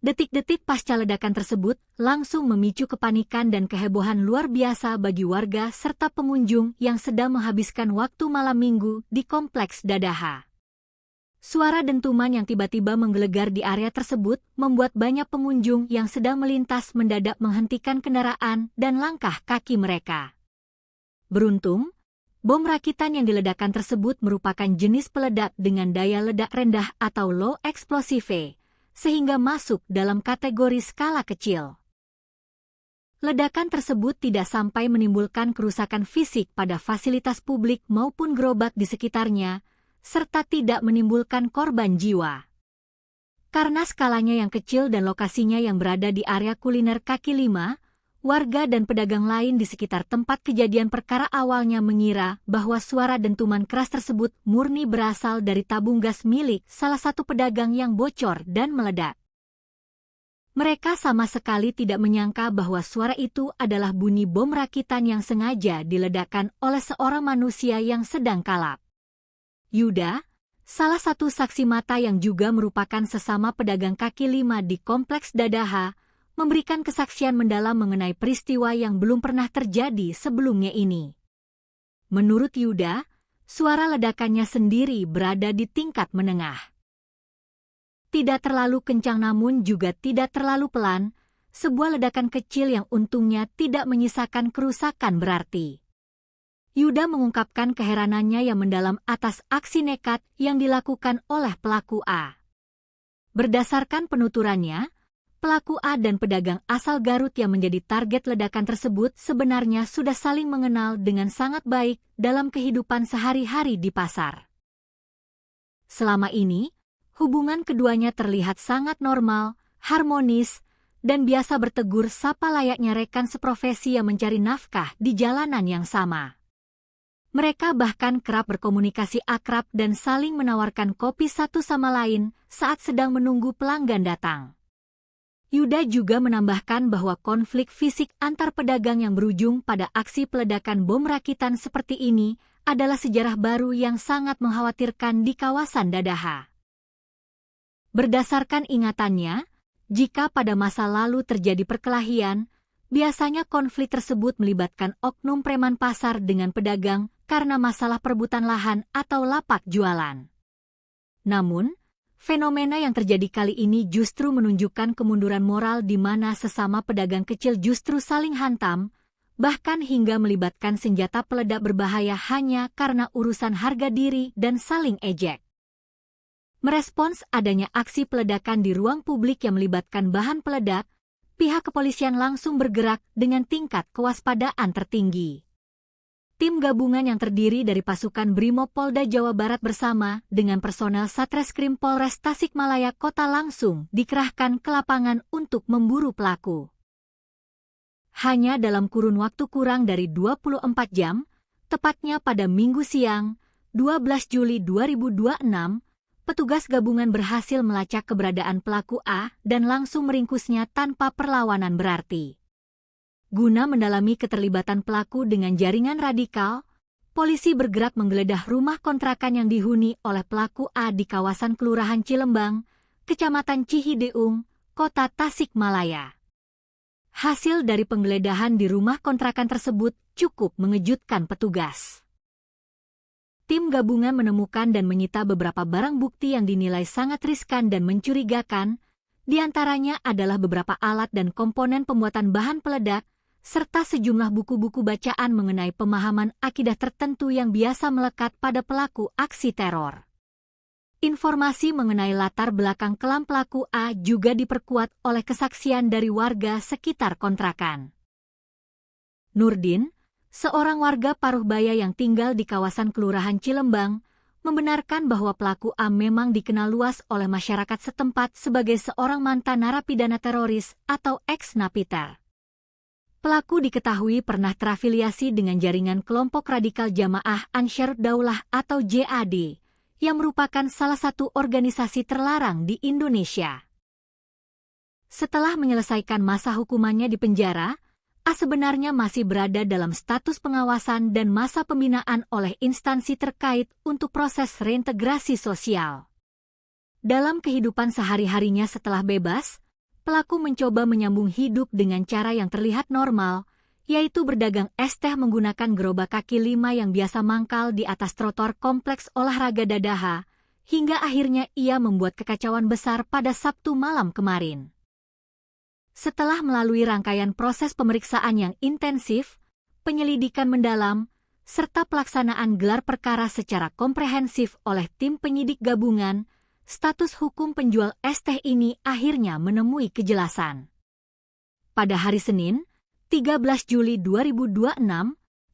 Detik-detik pasca ledakan tersebut langsung memicu kepanikan dan kehebohan luar biasa bagi warga serta pengunjung yang sedang menghabiskan waktu malam minggu di kompleks Dadaha. Suara dentuman yang tiba-tiba menggelegar di area tersebut membuat banyak pengunjung yang sedang melintas mendadak menghentikan kendaraan dan langkah kaki mereka. Beruntung, bom rakitan yang diledakkan tersebut merupakan jenis peledak dengan daya ledak rendah atau low explosive, sehingga masuk dalam kategori skala kecil. Ledakan tersebut tidak sampai menimbulkan kerusakan fisik pada fasilitas publik maupun gerobak di sekitarnya, serta tidak menimbulkan korban jiwa. Karena skalanya yang kecil dan lokasinya yang berada di area kuliner kaki lima, warga dan pedagang lain di sekitar tempat kejadian perkara awalnya mengira bahwa suara dentuman keras tersebut murni berasal dari tabung gas milik salah satu pedagang yang bocor dan meledak. Mereka sama sekali tidak menyangka bahwa suara itu adalah bunyi bom rakitan yang sengaja diledakkan oleh seorang manusia yang sedang kalap. Yuda, salah satu saksi mata yang juga merupakan sesama pedagang kaki lima di kompleks Dadaha, memberikan kesaksian mendalam mengenai peristiwa yang belum pernah terjadi sebelumnya ini. Menurut Yuda, suara ledakannya sendiri berada di tingkat menengah. Tidak terlalu kencang namun juga tidak terlalu pelan, sebuah ledakan kecil yang untungnya tidak menyisakan kerusakan berarti. Yuda mengungkapkan keheranannya yang mendalam atas aksi nekat yang dilakukan oleh pelaku A. Berdasarkan penuturannya, pelaku A dan pedagang asal Garut yang menjadi target ledakan tersebut sebenarnya sudah saling mengenal dengan sangat baik dalam kehidupan sehari-hari di pasar. Selama ini, hubungan keduanya terlihat sangat normal, harmonis, dan biasa bertegur sapa layaknya rekan seprofesi yang mencari nafkah di jalanan yang sama. Mereka bahkan kerap berkomunikasi akrab dan saling menawarkan kopi satu sama lain saat sedang menunggu pelanggan datang. Yuda juga menambahkan bahwa konflik fisik antar pedagang yang berujung pada aksi peledakan bom rakitan seperti ini adalah sejarah baru yang sangat mengkhawatirkan di kawasan Dadaha. Berdasarkan ingatannya, jika pada masa lalu terjadi perkelahian, biasanya konflik tersebut melibatkan oknum preman pasar dengan pedagang karena masalah perebutan lahan atau lapak jualan. Namun, fenomena yang terjadi kali ini justru menunjukkan kemunduran moral di mana sesama pedagang kecil justru saling hantam, bahkan hingga melibatkan senjata peledak berbahaya hanya karena urusan harga diri dan saling ejek. Merespons adanya aksi peledakan di ruang publik yang melibatkan bahan peledak, pihak kepolisian langsung bergerak dengan tingkat kewaspadaan tertinggi. Tim gabungan yang terdiri dari pasukan Brimob Polda Jawa Barat bersama dengan personel Satreskrim Polres Tasikmalaya Kota langsung dikerahkan ke lapangan untuk memburu pelaku. Hanya dalam kurun waktu kurang dari 24 jam, tepatnya pada Minggu siang, 12 Juli 2026, petugas gabungan berhasil melacak keberadaan pelaku A dan langsung meringkusnya tanpa perlawanan berarti. Guna mendalami keterlibatan pelaku dengan jaringan radikal, polisi bergerak menggeledah rumah kontrakan yang dihuni oleh pelaku A di kawasan Kelurahan Cilembang, Kecamatan Cihideung, Kota Tasikmalaya. Hasil dari penggeledahan di rumah kontrakan tersebut cukup mengejutkan petugas. Tim gabungan menemukan dan menyita beberapa barang bukti yang dinilai sangat riskan dan mencurigakan, di antaranya adalah beberapa alat dan komponen pembuatan bahan peledak, serta sejumlah buku-buku bacaan mengenai pemahaman akidah tertentu yang biasa melekat pada pelaku aksi teror. Informasi mengenai latar belakang kelam pelaku A juga diperkuat oleh kesaksian dari warga sekitar kontrakan. Nurdin, seorang warga Paruhbaya yang tinggal di kawasan Kelurahan Cilembang, membenarkan bahwa pelaku A memang dikenal luas oleh masyarakat setempat sebagai seorang mantan narapidana teroris atau ex-napiter. Pelaku diketahui pernah terafiliasi dengan jaringan kelompok radikal Jamaah Ansharud Daulah atau JAD, yang merupakan salah satu organisasi terlarang di Indonesia. Setelah menyelesaikan masa hukumannya di penjara, A sebenarnya masih berada dalam status pengawasan dan masa pembinaan oleh instansi terkait untuk proses reintegrasi sosial. Dalam kehidupan sehari-harinya setelah bebas, pelaku mencoba menyambung hidup dengan cara yang terlihat normal, yaitu berdagang es teh menggunakan gerobak kaki lima yang biasa mangkal di atas trotoar kompleks olahraga Dadaha, hingga akhirnya ia membuat kekacauan besar pada Sabtu malam kemarin. Setelah melalui rangkaian proses pemeriksaan yang intensif, penyelidikan mendalam, serta pelaksanaan gelar perkara secara komprehensif oleh tim penyidik gabungan, status hukum penjual es teh ini akhirnya menemui kejelasan. Pada hari Senin, 13 Juli 2026,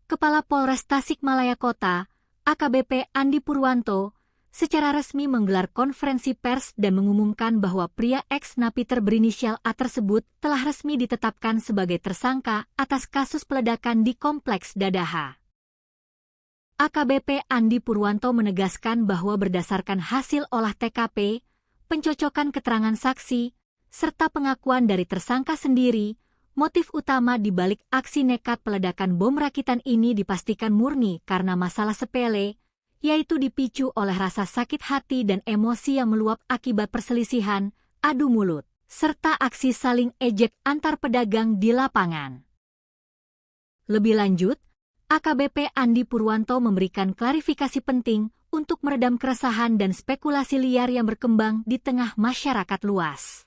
Kepala Polres Tasikmalaya Kota, AKBP Andi Purwanto, secara resmi menggelar konferensi pers dan mengumumkan bahwa pria ex-napiter berinisial A tersebut telah resmi ditetapkan sebagai tersangka atas kasus peledakan di Kompleks Dadaha. AKBP Andi Purwanto menegaskan bahwa berdasarkan hasil olah TKP, pencocokan keterangan saksi, serta pengakuan dari tersangka sendiri, motif utama di balik aksi nekat peledakan bom rakitan ini dipastikan murni karena masalah sepele, yaitu dipicu oleh rasa sakit hati dan emosi yang meluap akibat perselisihan, adu mulut, serta aksi saling ejek antar pedagang di lapangan. Lebih lanjut, AKBP Andi Purwanto memberikan klarifikasi penting untuk meredam keresahan dan spekulasi liar yang berkembang di tengah masyarakat luas.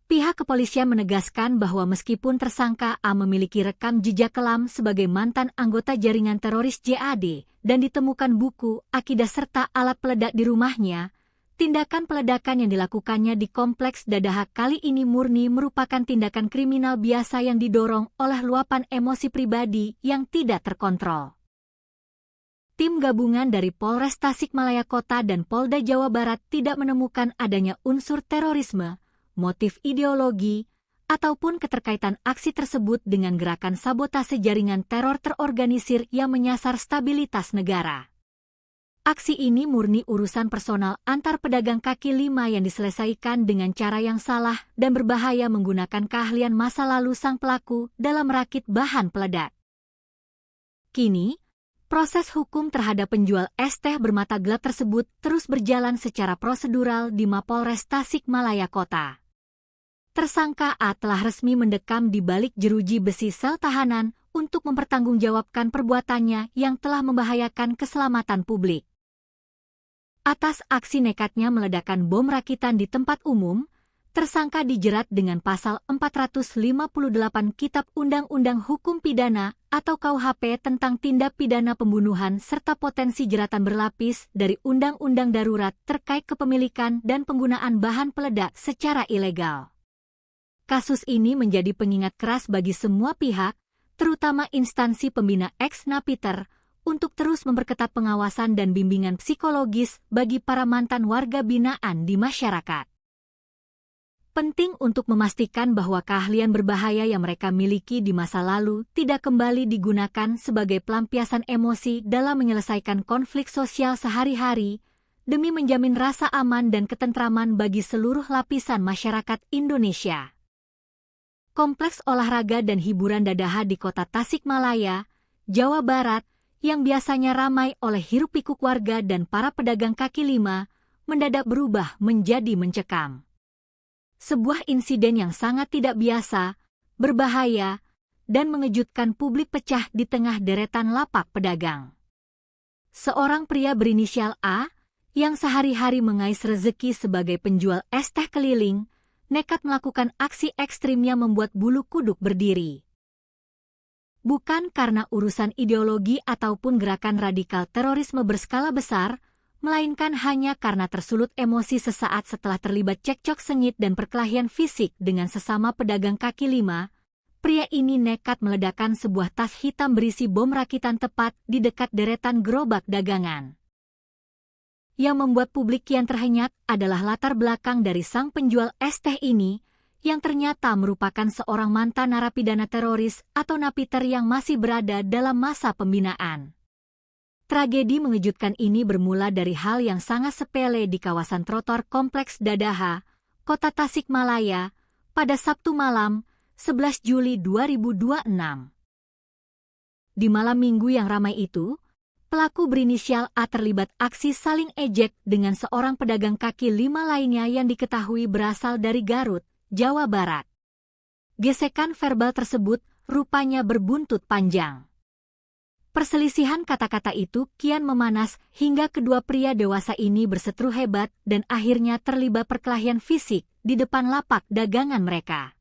Pihak kepolisian menegaskan bahwa meskipun tersangka A memiliki rekam jejak kelam sebagai mantan anggota jaringan teroris JAD dan ditemukan buku, akidah serta alat peledak di rumahnya, tindakan peledakan yang dilakukannya di Kompleks Dadaha kali ini murni merupakan tindakan kriminal biasa yang didorong oleh luapan emosi pribadi yang tidak terkontrol. Tim gabungan dari Polres Tasikmalaya Kota dan Polda Jawa Barat tidak menemukan adanya unsur terorisme, motif ideologi, ataupun keterkaitan aksi tersebut dengan gerakan sabotase jaringan teror terorganisir yang menyasar stabilitas negara. Aksi ini murni urusan personal antar pedagang kaki lima yang diselesaikan dengan cara yang salah dan berbahaya menggunakan keahlian masa lalu sang pelaku dalam merakit bahan peledak. Kini, proses hukum terhadap penjual es teh bermata gelap tersebut terus berjalan secara prosedural di Mapolres Tasikmalaya Kota. Tersangka A telah resmi mendekam di balik jeruji besi sel tahanan untuk mempertanggungjawabkan perbuatannya yang telah membahayakan keselamatan publik. Atas aksi nekatnya meledakkan bom rakitan di tempat umum, tersangka dijerat dengan pasal 458 Kitab Undang-Undang Hukum Pidana atau KUHP tentang tindak pidana pembunuhan serta potensi jeratan berlapis dari Undang-Undang Darurat terkait kepemilikan dan penggunaan bahan peledak secara ilegal. Kasus ini menjadi pengingat keras bagi semua pihak, terutama instansi pembina ex-napiter, untuk terus memperketat pengawasan dan bimbingan psikologis bagi para mantan warga binaan di masyarakat. Penting untuk memastikan bahwa keahlian berbahaya yang mereka miliki di masa lalu tidak kembali digunakan sebagai pelampiasan emosi dalam menyelesaikan konflik sosial sehari-hari, demi menjamin rasa aman dan ketentraman bagi seluruh lapisan masyarakat Indonesia. Kompleks olahraga dan hiburan Dadaha di kota Tasikmalaya, Jawa Barat, yang biasanya ramai oleh hiruk-pikuk warga dan para pedagang kaki lima, mendadak berubah menjadi mencekam. Sebuah insiden yang sangat tidak biasa, berbahaya, dan mengejutkan publik pecah di tengah deretan lapak pedagang. Seorang pria berinisial A, yang sehari-hari mengais rezeki sebagai penjual es teh keliling, nekat melakukan aksi ekstrimnya membuat bulu kuduk berdiri. Bukan karena urusan ideologi ataupun gerakan radikal terorisme berskala besar, melainkan hanya karena tersulut emosi sesaat setelah terlibat cekcok sengit dan perkelahian fisik dengan sesama pedagang kaki lima. Pria ini nekat meledakkan sebuah tas hitam berisi bom rakitan tepat di dekat deretan gerobak dagangan. Yang membuat publik kian terhenyak adalah latar belakang dari sang penjual es teh ini, yang ternyata merupakan seorang mantan narapidana teroris atau napiter yang masih berada dalam masa pembinaan. Tragedi mengejutkan ini bermula dari hal yang sangat sepele di kawasan trotoar Kompleks Dadaha, Kota Tasikmalaya, pada Sabtu malam, 11 Juli 2026. Di malam minggu yang ramai itu, pelaku berinisial A terlibat aksi saling ejek dengan seorang pedagang kaki lima lainnya yang diketahui berasal dari Garut, Jawa Barat. Gesekan verbal tersebut rupanya berbuntut panjang. Perselisihan kata-kata itu kian memanas hingga kedua pria dewasa ini berseteru hebat dan akhirnya terlibat perkelahian fisik di depan lapak dagangan mereka.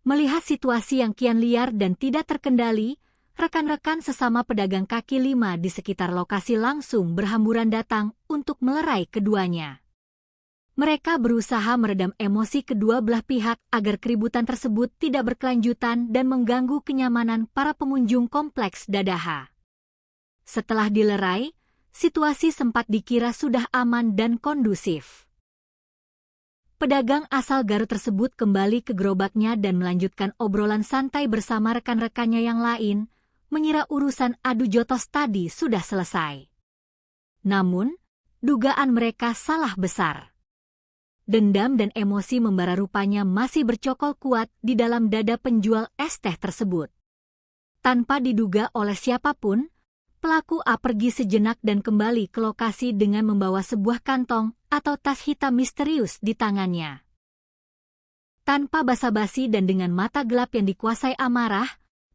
Melihat situasi yang kian liar dan tidak terkendali, rekan-rekan sesama pedagang kaki lima di sekitar lokasi langsung berhamburan datang untuk melerai keduanya. Mereka berusaha meredam emosi kedua belah pihak agar keributan tersebut tidak berkelanjutan dan mengganggu kenyamanan para pengunjung Kompleks Dadaha. Setelah dilerai, situasi sempat dikira sudah aman dan kondusif. Pedagang asal Garut tersebut kembali ke gerobaknya dan melanjutkan obrolan santai bersama rekan-rekannya yang lain, mengira urusan adu jotos tadi sudah selesai. Namun, dugaan mereka salah besar. Dendam dan emosi membara rupanya masih bercokol kuat di dalam dada penjual es teh tersebut. Tanpa diduga oleh siapapun, pelaku A pergi sejenak dan kembali ke lokasi dengan membawa sebuah kantong atau tas hitam misterius di tangannya. Tanpa basa-basi dan dengan mata gelap yang dikuasai amarah,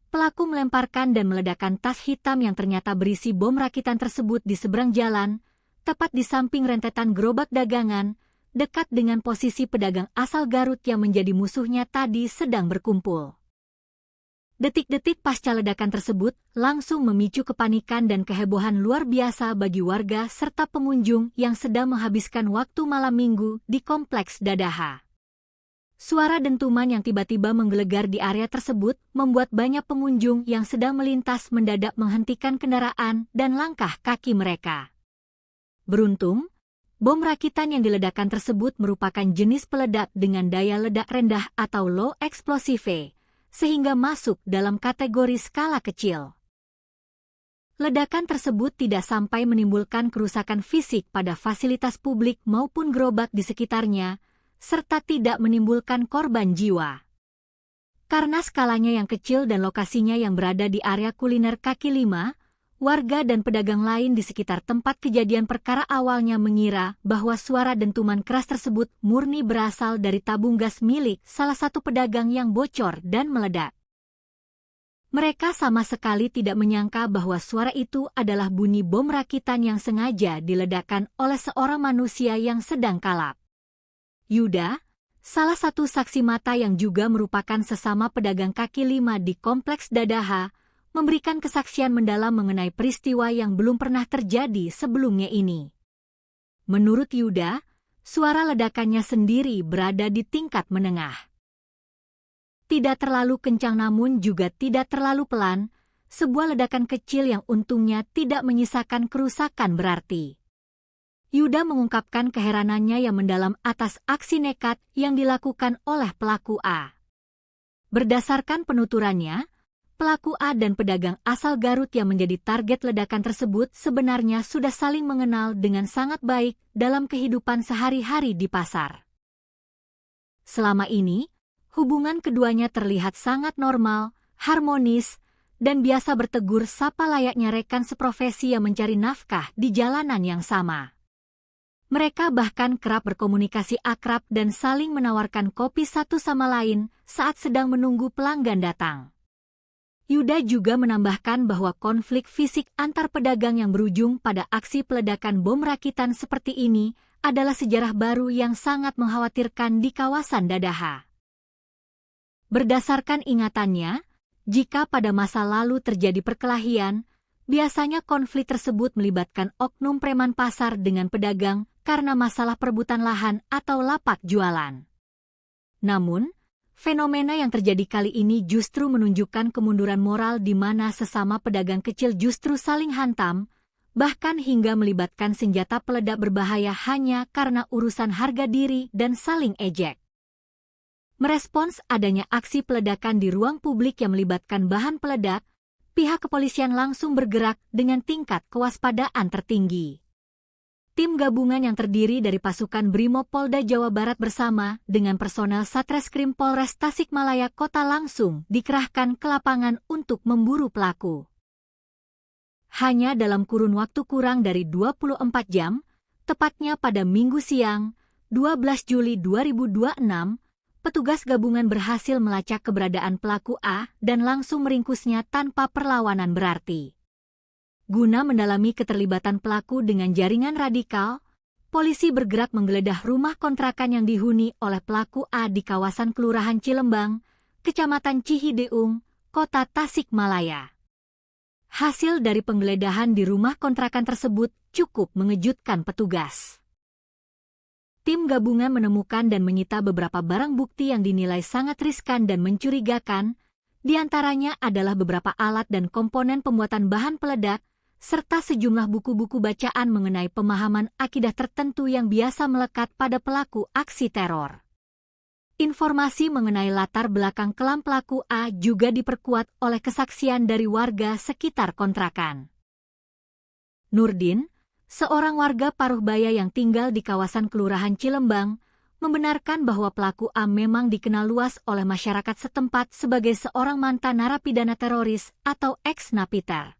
pelaku melemparkan dan meledakkan tas hitam yang ternyata berisi bom rakitan tersebut di seberang jalan, tepat di samping rentetan gerobak dagangan, dekat dengan posisi pedagang asal Garut yang menjadi musuhnya tadi sedang berkumpul. Detik-detik pasca ledakan tersebut langsung memicu kepanikan dan kehebohan luar biasa bagi warga serta pengunjung yang sedang menghabiskan waktu malam minggu di Kompleks Dadaha. Suara dentuman yang tiba-tiba menggelegar di area tersebut membuat banyak pengunjung yang sedang melintas mendadak menghentikan kendaraan dan langkah kaki mereka. Beruntung, bom rakitan yang diledakkan tersebut merupakan jenis peledak dengan daya ledak rendah atau low explosive, sehingga masuk dalam kategori skala kecil. Ledakan tersebut tidak sampai menimbulkan kerusakan fisik pada fasilitas publik maupun gerobak di sekitarnya, serta tidak menimbulkan korban jiwa. Karena skalanya yang kecil dan lokasinya yang berada di area kuliner kaki lima, warga dan pedagang lain di sekitar tempat kejadian perkara awalnya mengira bahwa suara dentuman keras tersebut murni berasal dari tabung gas milik salah satu pedagang yang bocor dan meledak. Mereka sama sekali tidak menyangka bahwa suara itu adalah bunyi bom rakitan yang sengaja diledakkan oleh seorang manusia yang sedang kalap. Yuda, salah satu saksi mata yang juga merupakan sesama pedagang kaki lima di Kompleks Dadaha, memberikan kesaksian mendalam mengenai peristiwa yang belum pernah terjadi sebelumnya ini. Menurut Yuda, suara ledakannya sendiri berada di tingkat menengah. Tidak terlalu kencang namun juga tidak terlalu pelan, sebuah ledakan kecil yang untungnya tidak menyisakan kerusakan berarti. Yuda mengungkapkan keheranannya yang mendalam atas aksi nekat yang dilakukan oleh pelaku A. Berdasarkan penuturannya, pelaku A dan pedagang asal Garut yang menjadi target ledakan tersebut sebenarnya sudah saling mengenal dengan sangat baik dalam kehidupan sehari-hari di pasar. Selama ini, hubungan keduanya terlihat sangat normal, harmonis, dan biasa bertegur sapa layaknya rekan seprofesi yang mencari nafkah di jalanan yang sama. Mereka bahkan kerap berkomunikasi akrab dan saling menawarkan kopi satu sama lain saat sedang menunggu pelanggan datang. Yuda juga menambahkan bahwa konflik fisik antar pedagang yang berujung pada aksi peledakan bom rakitan seperti ini adalah sejarah baru yang sangat mengkhawatirkan di kawasan Dadaha. Berdasarkan ingatannya, jika pada masa lalu terjadi perkelahian, biasanya konflik tersebut melibatkan oknum preman pasar dengan pedagang karena masalah perebutan lahan atau lapak jualan. Namun, fenomena yang terjadi kali ini justru menunjukkan kemunduran moral di mana sesama pedagang kecil justru saling hantam, bahkan hingga melibatkan senjata peledak berbahaya hanya karena urusan harga diri dan saling ejek. Merespons adanya aksi peledakan di ruang publik yang melibatkan bahan peledak, pihak kepolisian langsung bergerak dengan tingkat kewaspadaan tertinggi. Tim gabungan yang terdiri dari pasukan Brimob Polda Jawa Barat bersama dengan personel Satreskrim Polres Tasikmalaya Kota langsung dikerahkan ke lapangan untuk memburu pelaku. Hanya dalam kurun waktu kurang dari 24 jam, tepatnya pada Minggu siang, 12 Juli 2026, petugas gabungan berhasil melacak keberadaan pelaku A dan langsung meringkusnya tanpa perlawanan berarti. Guna mendalami keterlibatan pelaku dengan jaringan radikal, polisi bergerak menggeledah rumah kontrakan yang dihuni oleh pelaku A di kawasan Kelurahan Cilembang, Kecamatan Cihideung, Kota Tasikmalaya. Hasil dari penggeledahan di rumah kontrakan tersebut cukup mengejutkan petugas. Tim gabungan menemukan dan menyita beberapa barang bukti yang dinilai sangat riskan dan mencurigakan, di antaranya adalah beberapa alat dan komponen pembuatan bahan peledak, serta sejumlah buku-buku bacaan mengenai pemahaman akidah tertentu yang biasa melekat pada pelaku aksi teror. Informasi mengenai latar belakang kelam pelaku A juga diperkuat oleh kesaksian dari warga sekitar kontrakan. Nurdin, seorang warga Paruhbaya yang tinggal di kawasan Kelurahan Cilembang, membenarkan bahwa pelaku A memang dikenal luas oleh masyarakat setempat sebagai seorang mantan narapidana teroris atau ex-napiter.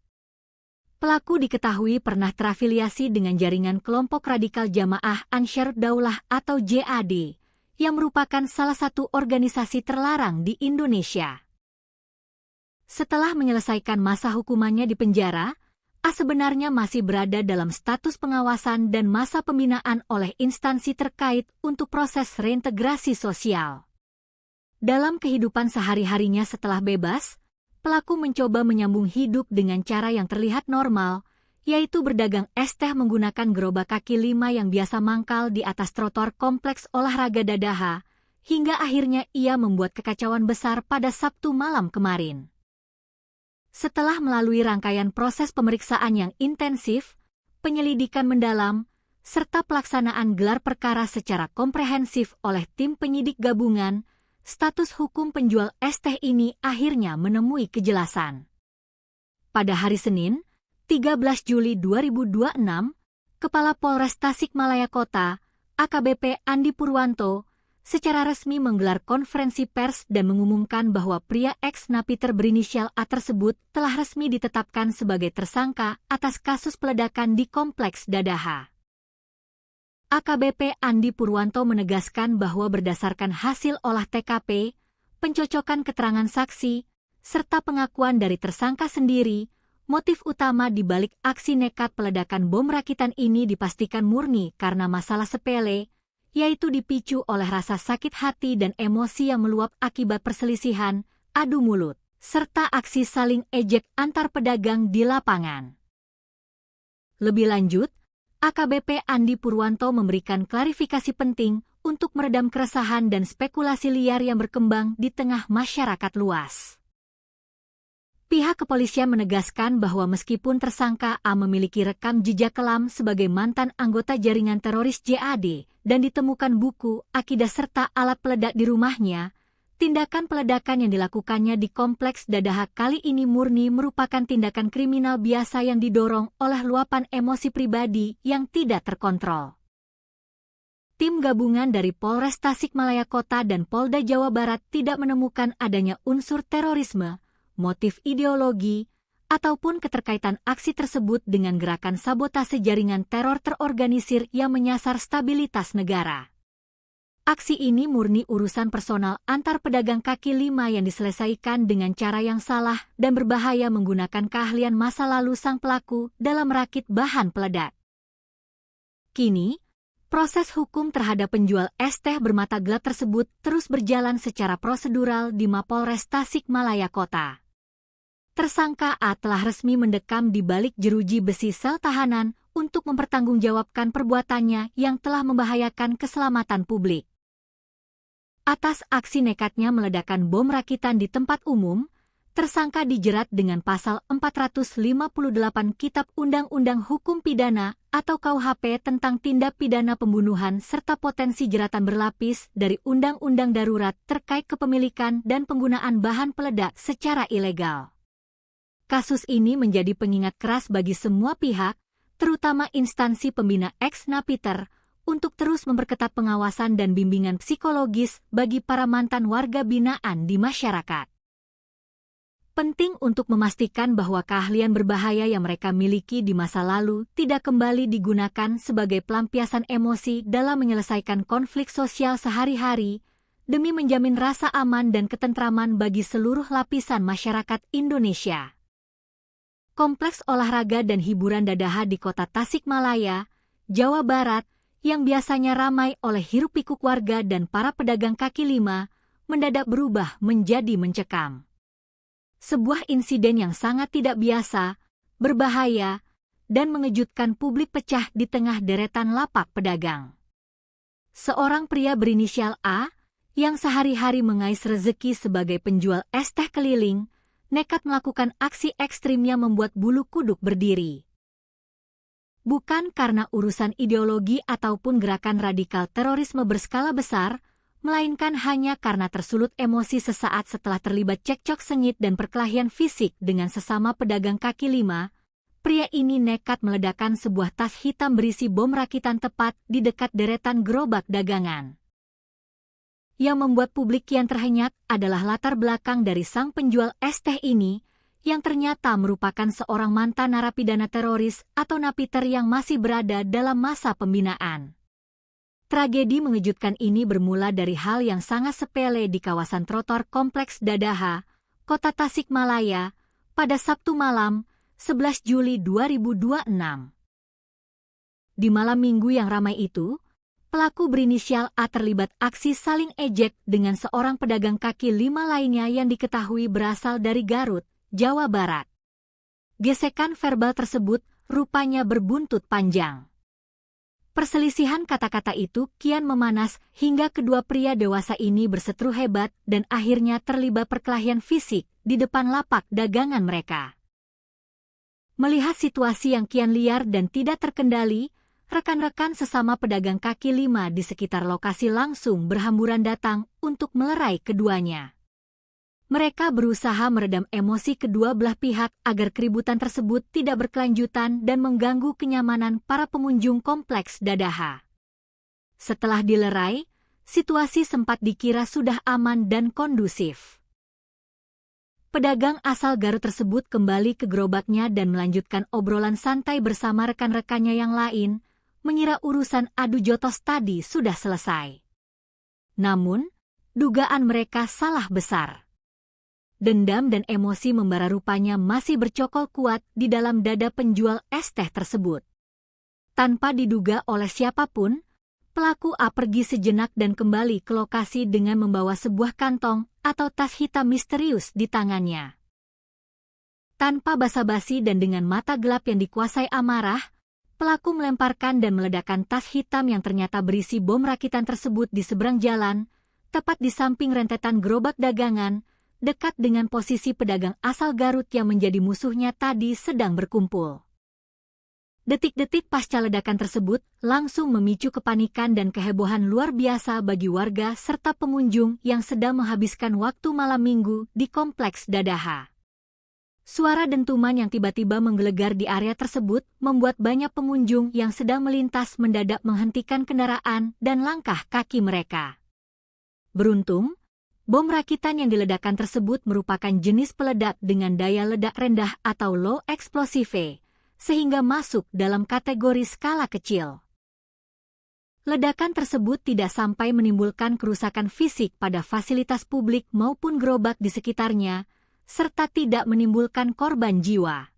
Pelaku diketahui pernah terafiliasi dengan jaringan kelompok radikal Jamaah Ansharud Daulah atau JAD, yang merupakan salah satu organisasi terlarang di Indonesia. Setelah menyelesaikan masa hukumannya di penjara, A sebenarnya masih berada dalam status pengawasan dan masa pembinaan oleh instansi terkait untuk proses reintegrasi sosial. Dalam kehidupan sehari-harinya setelah bebas, pelaku mencoba menyambung hidup dengan cara yang terlihat normal, yaitu berdagang es teh menggunakan gerobak kaki 5 yang biasa mangkal di atas trotoar kompleks olahraga Dadaha, hingga akhirnya ia membuat kekacauan besar pada Sabtu malam kemarin. Setelah melalui rangkaian proses pemeriksaan yang intensif, penyelidikan mendalam, serta pelaksanaan gelar perkara secara komprehensif oleh tim penyidik gabungan, status hukum penjual es teh ini akhirnya menemui kejelasan. Pada hari Senin, 13 Juli 2026, Kepala Polres Tasikmalaya Kota, AKBP Andi Purwanto, secara resmi menggelar konferensi pers dan mengumumkan bahwa pria ex-napiter berinisial A tersebut telah resmi ditetapkan sebagai tersangka atas kasus peledakan di Kompleks Dadaha. AKBP Andi Purwanto menegaskan bahwa berdasarkan hasil olah TKP, pencocokan keterangan saksi, serta pengakuan dari tersangka sendiri, motif utama di balik aksi nekat peledakan bom rakitan ini dipastikan murni karena masalah sepele, yaitu dipicu oleh rasa sakit hati dan emosi yang meluap akibat perselisihan, adu mulut, serta aksi saling ejek antar pedagang di lapangan. Lebih lanjut, AKBP Andi Purwanto memberikan klarifikasi penting untuk meredam keresahan dan spekulasi liar yang berkembang di tengah masyarakat luas. Pihak kepolisian menegaskan bahwa meskipun tersangka A memiliki rekam jejak kelam sebagai mantan anggota jaringan teroris JAD dan ditemukan buku, akidah serta alat peledak di rumahnya, tindakan peledakan yang dilakukannya di Kompleks Dadaha kali ini murni merupakan tindakan kriminal biasa yang didorong oleh luapan emosi pribadi yang tidak terkontrol. Tim gabungan dari Polres Tasikmalaya Kota dan Polda Jawa Barat tidak menemukan adanya unsur terorisme, motif ideologi, ataupun keterkaitan aksi tersebut dengan gerakan sabotase jaringan teror terorganisir yang menyasar stabilitas negara. Aksi ini murni urusan personal antar pedagang kaki lima yang diselesaikan dengan cara yang salah dan berbahaya menggunakan keahlian masa lalu sang pelaku dalam merakit bahan peledak. Kini, proses hukum terhadap penjual es teh bermata gelap tersebut terus berjalan secara prosedural di Mapolres Tasikmalaya Kota. Tersangka A telah resmi mendekam di balik jeruji besi sel tahanan untuk mempertanggungjawabkan perbuatannya yang telah membahayakan keselamatan publik. Atas aksi nekatnya meledakkan bom rakitan di tempat umum, tersangka dijerat dengan pasal 458 Kitab Undang-Undang Hukum Pidana atau KUHP tentang tindak pidana pembunuhan serta potensi jeratan berlapis dari Undang-Undang Darurat terkait kepemilikan dan penggunaan bahan peledak secara ilegal. Kasus ini menjadi pengingat keras bagi semua pihak, terutama instansi pembina ex-napiter, untuk terus memperketat pengawasan dan bimbingan psikologis bagi para mantan warga binaan di masyarakat. Penting untuk memastikan bahwa keahlian berbahaya yang mereka miliki di masa lalu tidak kembali digunakan sebagai pelampiasan emosi dalam menyelesaikan konflik sosial sehari-hari, demi menjamin rasa aman dan ketentraman bagi seluruh lapisan masyarakat Indonesia. Kompleks olahraga dan hiburan Dadaha di Kota Tasikmalaya, Jawa Barat, yang biasanya ramai oleh hiruk-pikuk warga dan para pedagang kaki lima, mendadak berubah menjadi mencekam. Sebuah insiden yang sangat tidak biasa, berbahaya, dan mengejutkan publik pecah di tengah deretan lapak pedagang. Seorang pria berinisial A, yang sehari-hari mengais rezeki sebagai penjual es teh keliling, nekat melakukan aksi ekstrim yang membuat bulu kuduk berdiri. Bukan karena urusan ideologi ataupun gerakan radikal terorisme berskala besar, melainkan hanya karena tersulut emosi sesaat setelah terlibat cekcok sengit dan perkelahian fisik dengan sesama pedagang kaki lima, pria ini nekat meledakkan sebuah tas hitam berisi bom rakitan tepat di dekat deretan gerobak dagangan. Yang membuat publik kian terhenyak adalah latar belakang dari sang penjual es teh ini, yang ternyata merupakan seorang mantan narapidana teroris atau napiter yang masih berada dalam masa pembinaan. Tragedi mengejutkan ini bermula dari hal yang sangat sepele di kawasan trotoar Kompleks Dadaha, Kota Tasikmalaya, pada Sabtu malam, 11 Juli 2026. Di malam minggu yang ramai itu, pelaku berinisial A terlibat aksi saling ejek dengan seorang pedagang kaki lima lainnya yang diketahui berasal dari Garut, Jawa Barat. Gesekan verbal tersebut rupanya berbuntut panjang. Perselisihan kata-kata itu kian memanas hingga kedua pria dewasa ini berseteru hebat dan akhirnya terlibat perkelahian fisik di depan lapak dagangan mereka. Melihat situasi yang kian liar dan tidak terkendali, rekan-rekan sesama pedagang kaki lima di sekitar lokasi langsung berhamburan datang untuk melerai keduanya. Mereka berusaha meredam emosi kedua belah pihak agar keributan tersebut tidak berkelanjutan dan mengganggu kenyamanan para pengunjung Kompleks Dadaha. Setelah dilerai, situasi sempat dikira sudah aman dan kondusif. Pedagang asal Garut tersebut kembali ke gerobaknya dan melanjutkan obrolan santai bersama rekan-rekannya yang lain, mengira urusan adu jotos tadi sudah selesai. Namun, dugaan mereka salah besar. Dendam dan emosi membara rupanya masih bercokol kuat di dalam dada penjual es teh tersebut. Tanpa diduga oleh siapapun, pelaku A pergi sejenak dan kembali ke lokasi dengan membawa sebuah kantong atau tas hitam misterius di tangannya. Tanpa basa-basi dan dengan mata gelap yang dikuasai amarah, pelaku melemparkan dan meledakkan tas hitam yang ternyata berisi bom rakitan tersebut di seberang jalan, tepat di samping rentetan gerobak dagangan, dekat dengan posisi pedagang asal Garut yang menjadi musuhnya tadi sedang berkumpul. Detik-detik pasca ledakan tersebut langsung memicu kepanikan dan kehebohan luar biasa bagi warga serta pengunjung yang sedang menghabiskan waktu malam minggu di Kompleks Dadaha. Suara dentuman yang tiba-tiba menggelegar di area tersebut membuat banyak pengunjung yang sedang melintas mendadak menghentikan kendaraan dan langkah kaki mereka. Beruntung, bom rakitan yang diledakkan tersebut merupakan jenis peledak dengan daya ledak rendah atau low explosive, sehingga masuk dalam kategori skala kecil. Ledakan tersebut tidak sampai menimbulkan kerusakan fisik pada fasilitas publik maupun gerobak di sekitarnya, serta tidak menimbulkan korban jiwa.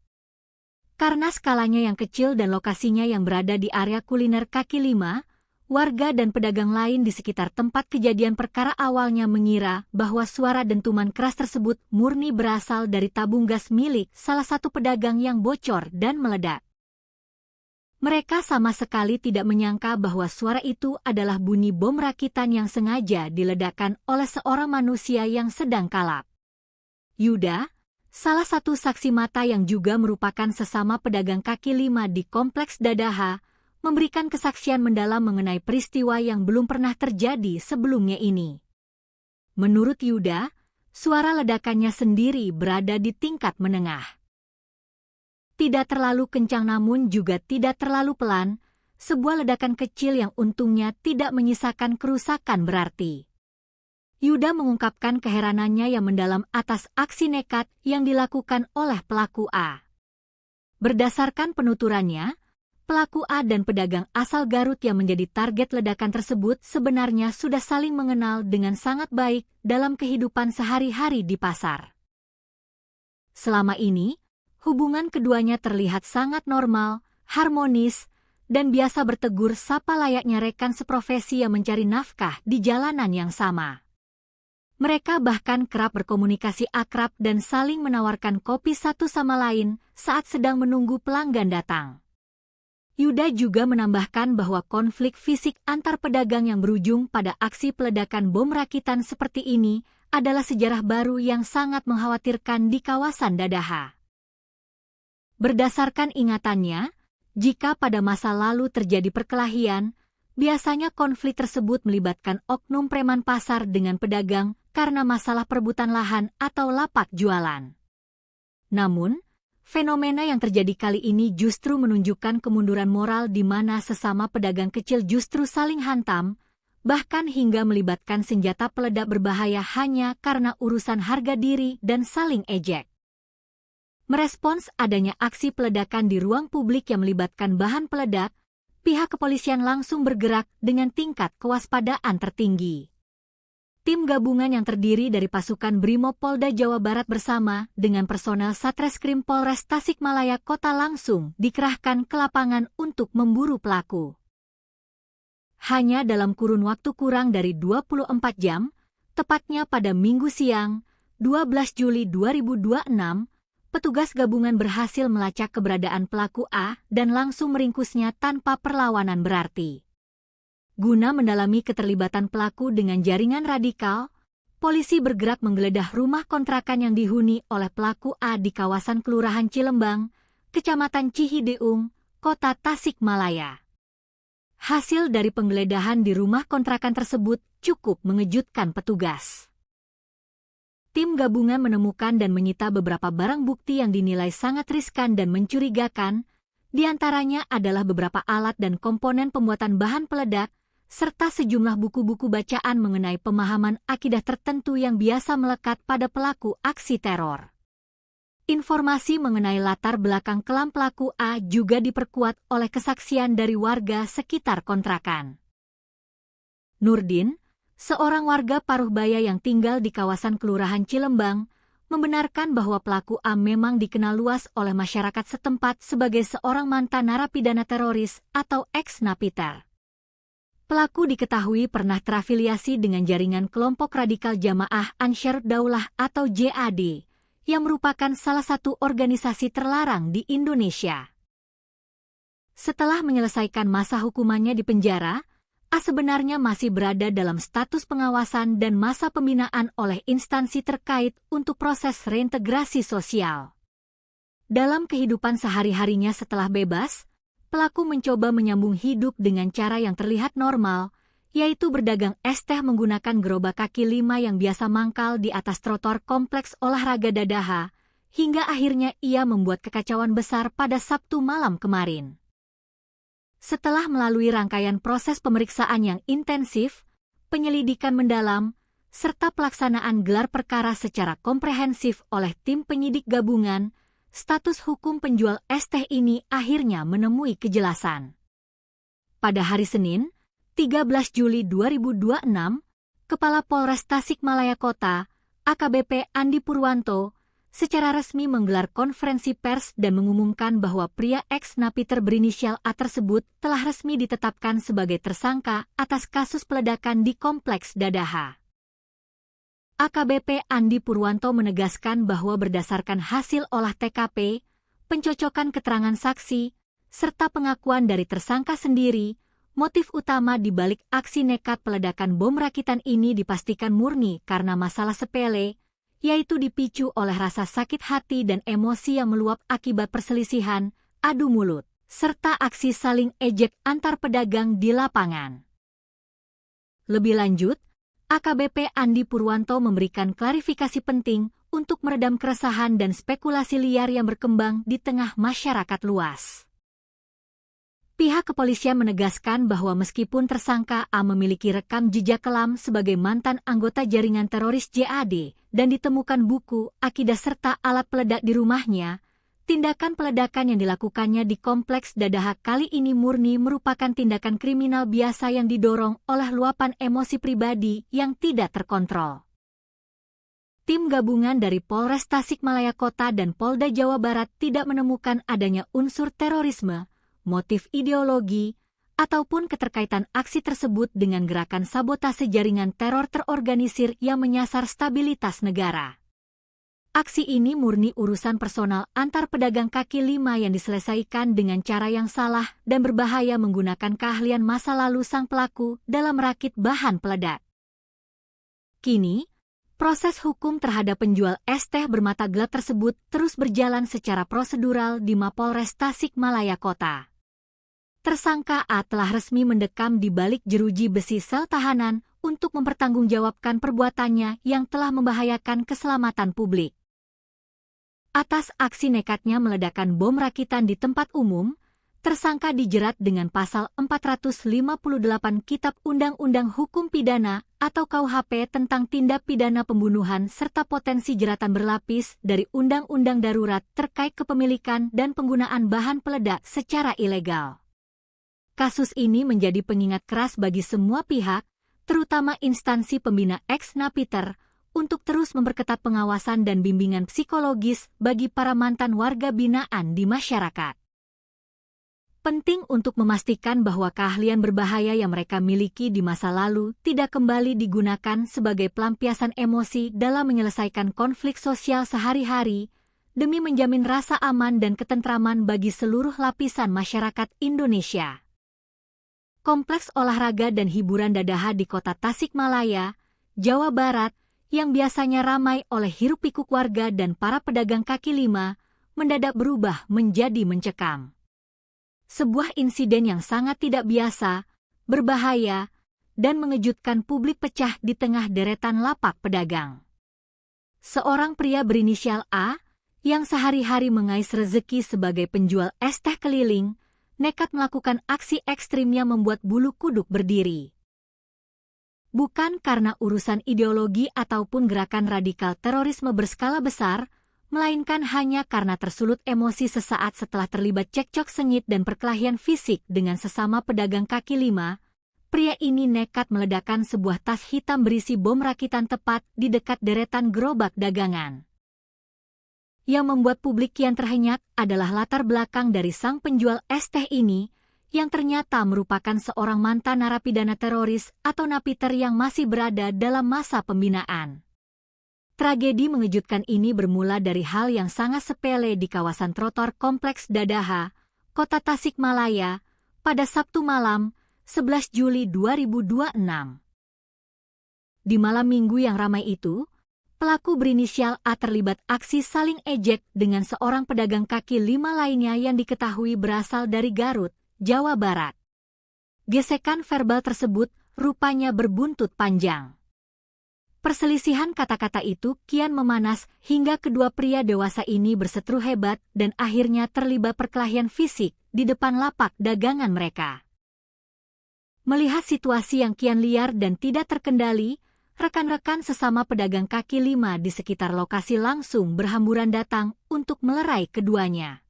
Karena skalanya yang kecil dan lokasinya yang berada di area kuliner kaki lima, warga dan pedagang lain di sekitar tempat kejadian perkara awalnya mengira bahwa suara dentuman keras tersebut murni berasal dari tabung gas milik salah satu pedagang yang bocor dan meledak. Mereka sama sekali tidak menyangka bahwa suara itu adalah bunyi bom rakitan yang sengaja diledakkan oleh seorang manusia yang sedang kalap. Yuda, salah satu saksi mata yang juga merupakan sesama pedagang kaki lima di Kompleks Dadaha, memberikan kesaksian mendalam mengenai peristiwa yang belum pernah terjadi sebelumnya ini. Menurut Yuda, suara ledakannya sendiri berada di tingkat menengah. Tidak terlalu kencang namun juga tidak terlalu pelan, sebuah ledakan kecil yang untungnya tidak menyisakan kerusakan berarti. Yuda mengungkapkan keheranannya yang mendalam atas aksi nekat yang dilakukan oleh pelaku A. Berdasarkan penuturannya, pelaku A dan pedagang asal Garut yang menjadi target ledakan tersebut sebenarnya sudah saling mengenal dengan sangat baik dalam kehidupan sehari-hari di pasar. Selama ini, hubungan keduanya terlihat sangat normal, harmonis, dan biasa bertegur sapa layaknya rekan seprofesi yang mencari nafkah di jalanan yang sama. Mereka bahkan kerap berkomunikasi akrab dan saling menawarkan kopi satu sama lain saat sedang menunggu pelanggan datang. Yuda juga menambahkan bahwa konflik fisik antar pedagang yang berujung pada aksi peledakan bom rakitan seperti ini adalah sejarah baru yang sangat mengkhawatirkan di kawasan Dadaha. Berdasarkan ingatannya, jika pada masa lalu terjadi perkelahian, biasanya konflik tersebut melibatkan oknum preman pasar dengan pedagang karena masalah perebutan lahan atau lapak jualan. Namun, fenomena yang terjadi kali ini justru menunjukkan kemunduran moral di mana sesama pedagang kecil justru saling hantam, bahkan hingga melibatkan senjata peledak berbahaya hanya karena urusan harga diri dan saling ejek. Merespons adanya aksi peledakan di ruang publik yang melibatkan bahan peledak, pihak kepolisian langsung bergerak dengan tingkat kewaspadaan tertinggi. Tim gabungan yang terdiri dari pasukan Brimob Polda Jawa Barat bersama dengan personel Satreskrim Polres Tasikmalaya Kota langsung dikerahkan ke lapangan untuk memburu pelaku. Hanya dalam kurun waktu kurang dari 24 jam, tepatnya pada Minggu siang, 12 Juli 2026, petugas gabungan berhasil melacak keberadaan pelaku A dan langsung meringkusnya tanpa perlawanan berarti. Guna mendalami keterlibatan pelaku dengan jaringan radikal, polisi bergerak menggeledah rumah kontrakan yang dihuni oleh pelaku A di kawasan Kelurahan Cilembang, Kecamatan Cihideung, Kota Tasikmalaya. Hasil dari penggeledahan di rumah kontrakan tersebut cukup mengejutkan petugas. Tim gabungan menemukan dan menyita beberapa barang bukti yang dinilai sangat riskan dan mencurigakan, di antaranya adalah beberapa alat dan komponen pembuatan bahan peledak, serta sejumlah buku-buku bacaan mengenai pemahaman akidah tertentu yang biasa melekat pada pelaku aksi teror. Informasi mengenai latar belakang kelam pelaku A juga diperkuat oleh kesaksian dari warga sekitar kontrakan. Nurdin, seorang warga Paruhbaya yang tinggal di kawasan Kelurahan Cilembang, membenarkan bahwa pelaku A memang dikenal luas oleh masyarakat setempat sebagai seorang mantan narapidana teroris atau ex-napiter. Pelaku diketahui pernah terafiliasi dengan jaringan kelompok radikal Jamaah Ansharud Daulah atau JAD, yang merupakan salah satu organisasi terlarang di Indonesia. Setelah menyelesaikan masa hukumannya di penjara, A sebenarnya masih berada dalam status pengawasan dan masa pembinaan oleh instansi terkait untuk proses reintegrasi sosial. Dalam kehidupan sehari-harinya setelah bebas, pelaku mencoba menyambung hidup dengan cara yang terlihat normal, yaitu berdagang es teh menggunakan gerobak kaki 5 yang biasa mangkal di atas trotoar kompleks olahraga Dadaha, hingga akhirnya ia membuat kekacauan besar pada Sabtu malam kemarin. Setelah melalui rangkaian proses pemeriksaan yang intensif, penyelidikan mendalam, serta pelaksanaan gelar perkara secara komprehensif oleh tim penyidik gabungan, status hukum penjual es teh ini akhirnya menemui kejelasan. Pada hari Senin, 13 Juli 2026, Kepala Polres Tasikmalaya Kota, AKBP Andi Purwanto, secara resmi menggelar konferensi pers dan mengumumkan bahwa pria ex-napiter berinisial A tersebut telah resmi ditetapkan sebagai tersangka atas kasus peledakan di Kompleks Dadaha. AKBP Andi Purwanto menegaskan bahwa berdasarkan hasil olah TKP, pencocokan keterangan saksi, serta pengakuan dari tersangka sendiri, motif utama di balik aksi nekat peledakan bom rakitan ini dipastikan murni karena masalah sepele, yaitu dipicu oleh rasa sakit hati dan emosi yang meluap akibat perselisihan, adu mulut, serta aksi saling ejek antar pedagang di lapangan. Lebih lanjut, AKBP Andi Purwanto memberikan klarifikasi penting untuk meredam keresahan dan spekulasi liar yang berkembang di tengah masyarakat luas. Pihak kepolisian menegaskan bahwa meskipun tersangka A memiliki rekam jejak kelam sebagai mantan anggota jaringan teroris JAD dan ditemukan buku, akidah serta alat peledak di rumahnya, tindakan peledakan yang dilakukannya di Kompleks Dadaha kali ini murni merupakan tindakan kriminal biasa yang didorong oleh luapan emosi pribadi yang tidak terkontrol. Tim gabungan dari Polres Tasikmalaya Kota dan Polda Jawa Barat tidak menemukan adanya unsur terorisme, motif ideologi, ataupun keterkaitan aksi tersebut dengan gerakan sabotase jaringan teror terorganisir yang menyasar stabilitas negara. Aksi ini murni urusan personal antar pedagang kaki 5 yang diselesaikan dengan cara yang salah dan berbahaya menggunakan keahlian masa lalu sang pelaku dalam merakit bahan peledak. Kini, proses hukum terhadap penjual es teh bermata gelap tersebut terus berjalan secara prosedural di Mapolres Tasikmalaya Kota. Tersangka A telah resmi mendekam di balik jeruji besi sel tahanan untuk mempertanggungjawabkan perbuatannya yang telah membahayakan keselamatan publik. Atas aksi nekatnya meledakkan bom rakitan di tempat umum, tersangka dijerat dengan pasal 458 Kitab Undang-Undang Hukum Pidana atau KUHP tentang tindak pidana pembunuhan serta potensi jeratan berlapis dari Undang-Undang Darurat terkait kepemilikan dan penggunaan bahan peledak secara ilegal. Kasus ini menjadi pengingat keras bagi semua pihak, terutama instansi pembina ex-napiter, untuk terus memperketat pengawasan dan bimbingan psikologis bagi para mantan warga binaan di masyarakat. Penting untuk memastikan bahwa keahlian berbahaya yang mereka miliki di masa lalu tidak kembali digunakan sebagai pelampiasan emosi dalam menyelesaikan konflik sosial sehari-hari, demi menjamin rasa aman dan ketentraman bagi seluruh lapisan masyarakat Indonesia. Kompleks olahraga dan hiburan Dadaha di kota Tasikmalaya, Jawa Barat, yang biasanya ramai oleh hiruk-pikuk warga dan para pedagang kaki 5, mendadak berubah menjadi mencekam. Sebuah insiden yang sangat tidak biasa, berbahaya, dan mengejutkan publik pecah di tengah deretan lapak pedagang. Seorang pria berinisial A, yang sehari-hari mengais rezeki sebagai penjual es teh keliling, nekat melakukan aksi ekstrimnya membuat bulu kuduk berdiri. Bukan karena urusan ideologi ataupun gerakan radikal terorisme berskala besar, melainkan hanya karena tersulut emosi sesaat setelah terlibat cekcok sengit dan perkelahian fisik dengan sesama pedagang kaki 5, pria ini nekat meledakkan sebuah tas hitam berisi bom rakitan tepat di dekat deretan gerobak dagangan. Yang membuat publik kian terhenyak adalah latar belakang dari sang penjual es teh ini, yang ternyata merupakan seorang mantan narapidana teroris atau napiter yang masih berada dalam masa pembinaan. Tragedi mengejutkan ini bermula dari hal yang sangat sepele di kawasan trotoar Kompleks Dadaha, Kota Tasikmalaya, pada Sabtu malam, 11 Juli 2026. Di malam minggu yang ramai itu, pelaku berinisial A terlibat aksi saling ejek dengan seorang pedagang kaki lima lainnya yang diketahui berasal dari Garut, Jawa Barat. Gesekan verbal tersebut rupanya berbuntut panjang. Perselisihan kata-kata itu kian memanas hingga kedua pria dewasa ini berseteru hebat dan akhirnya terlibat perkelahian fisik di depan lapak dagangan mereka. Melihat situasi yang kian liar dan tidak terkendali, rekan-rekan sesama pedagang kaki lima di sekitar lokasi langsung berhamburan datang untuk melerai keduanya.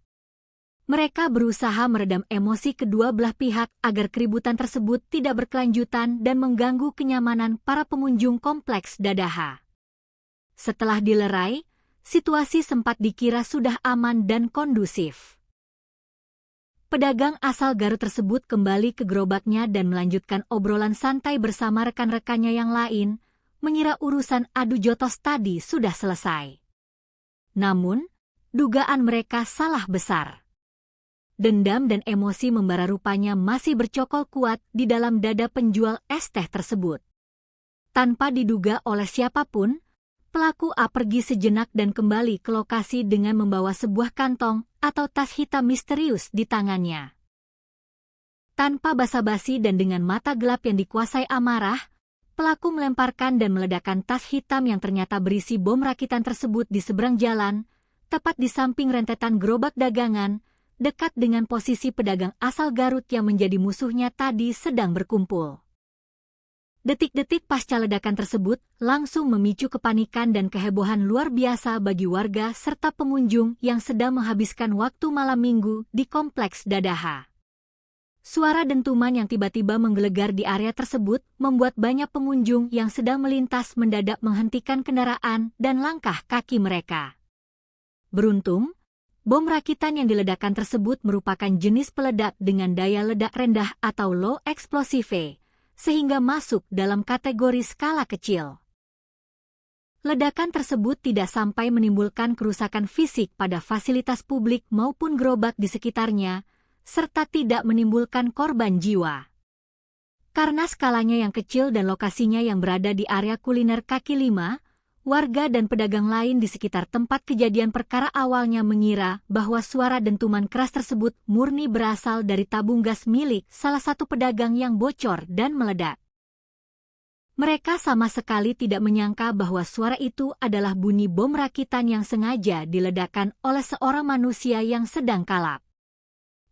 Mereka berusaha meredam emosi kedua belah pihak agar keributan tersebut tidak berkelanjutan dan mengganggu kenyamanan para pengunjung kompleks Dadaha. Setelah dilerai, situasi sempat dikira sudah aman dan kondusif. Pedagang asal Garut tersebut kembali ke gerobaknya dan melanjutkan obrolan santai bersama rekan-rekannya yang lain, mengira urusan adu jotos tadi sudah selesai. Namun, dugaan mereka salah besar. Dendam dan emosi membara rupanya masih bercokol kuat di dalam dada penjual es teh tersebut. Tanpa diduga oleh siapapun, pelaku A pergi sejenak dan kembali ke lokasi dengan membawa sebuah kantong atau tas hitam misterius di tangannya. Tanpa basa-basi dan dengan mata gelap yang dikuasai amarah, pelaku melemparkan dan meledakkan tas hitam yang ternyata berisi bom rakitan tersebut di seberang jalan, tepat di samping rentetan gerobak dagangan, dekat dengan posisi pedagang asal Garut yang menjadi musuhnya tadi sedang berkumpul. Detik-detik pasca ledakan tersebut langsung memicu kepanikan dan kehebohan luar biasa bagi warga serta pengunjung yang sedang menghabiskan waktu malam minggu di kompleks Dadaha. Suara dentuman yang tiba-tiba menggelegar di area tersebut membuat banyak pengunjung yang sedang melintas mendadak menghentikan kendaraan dan langkah kaki mereka. Beruntung, bom rakitan yang diledakkan tersebut merupakan jenis peledak dengan daya ledak rendah atau low explosive, sehingga masuk dalam kategori skala kecil. Ledakan tersebut tidak sampai menimbulkan kerusakan fisik pada fasilitas publik maupun gerobak di sekitarnya, serta tidak menimbulkan korban jiwa. Karena skalanya yang kecil dan lokasinya yang berada di area kuliner kaki lima, warga dan pedagang lain di sekitar tempat kejadian perkara awalnya mengira bahwa suara dentuman keras tersebut murni berasal dari tabung gas milik salah satu pedagang yang bocor dan meledak. Mereka sama sekali tidak menyangka bahwa suara itu adalah bunyi bom rakitan yang sengaja diledakkan oleh seorang manusia yang sedang kalap.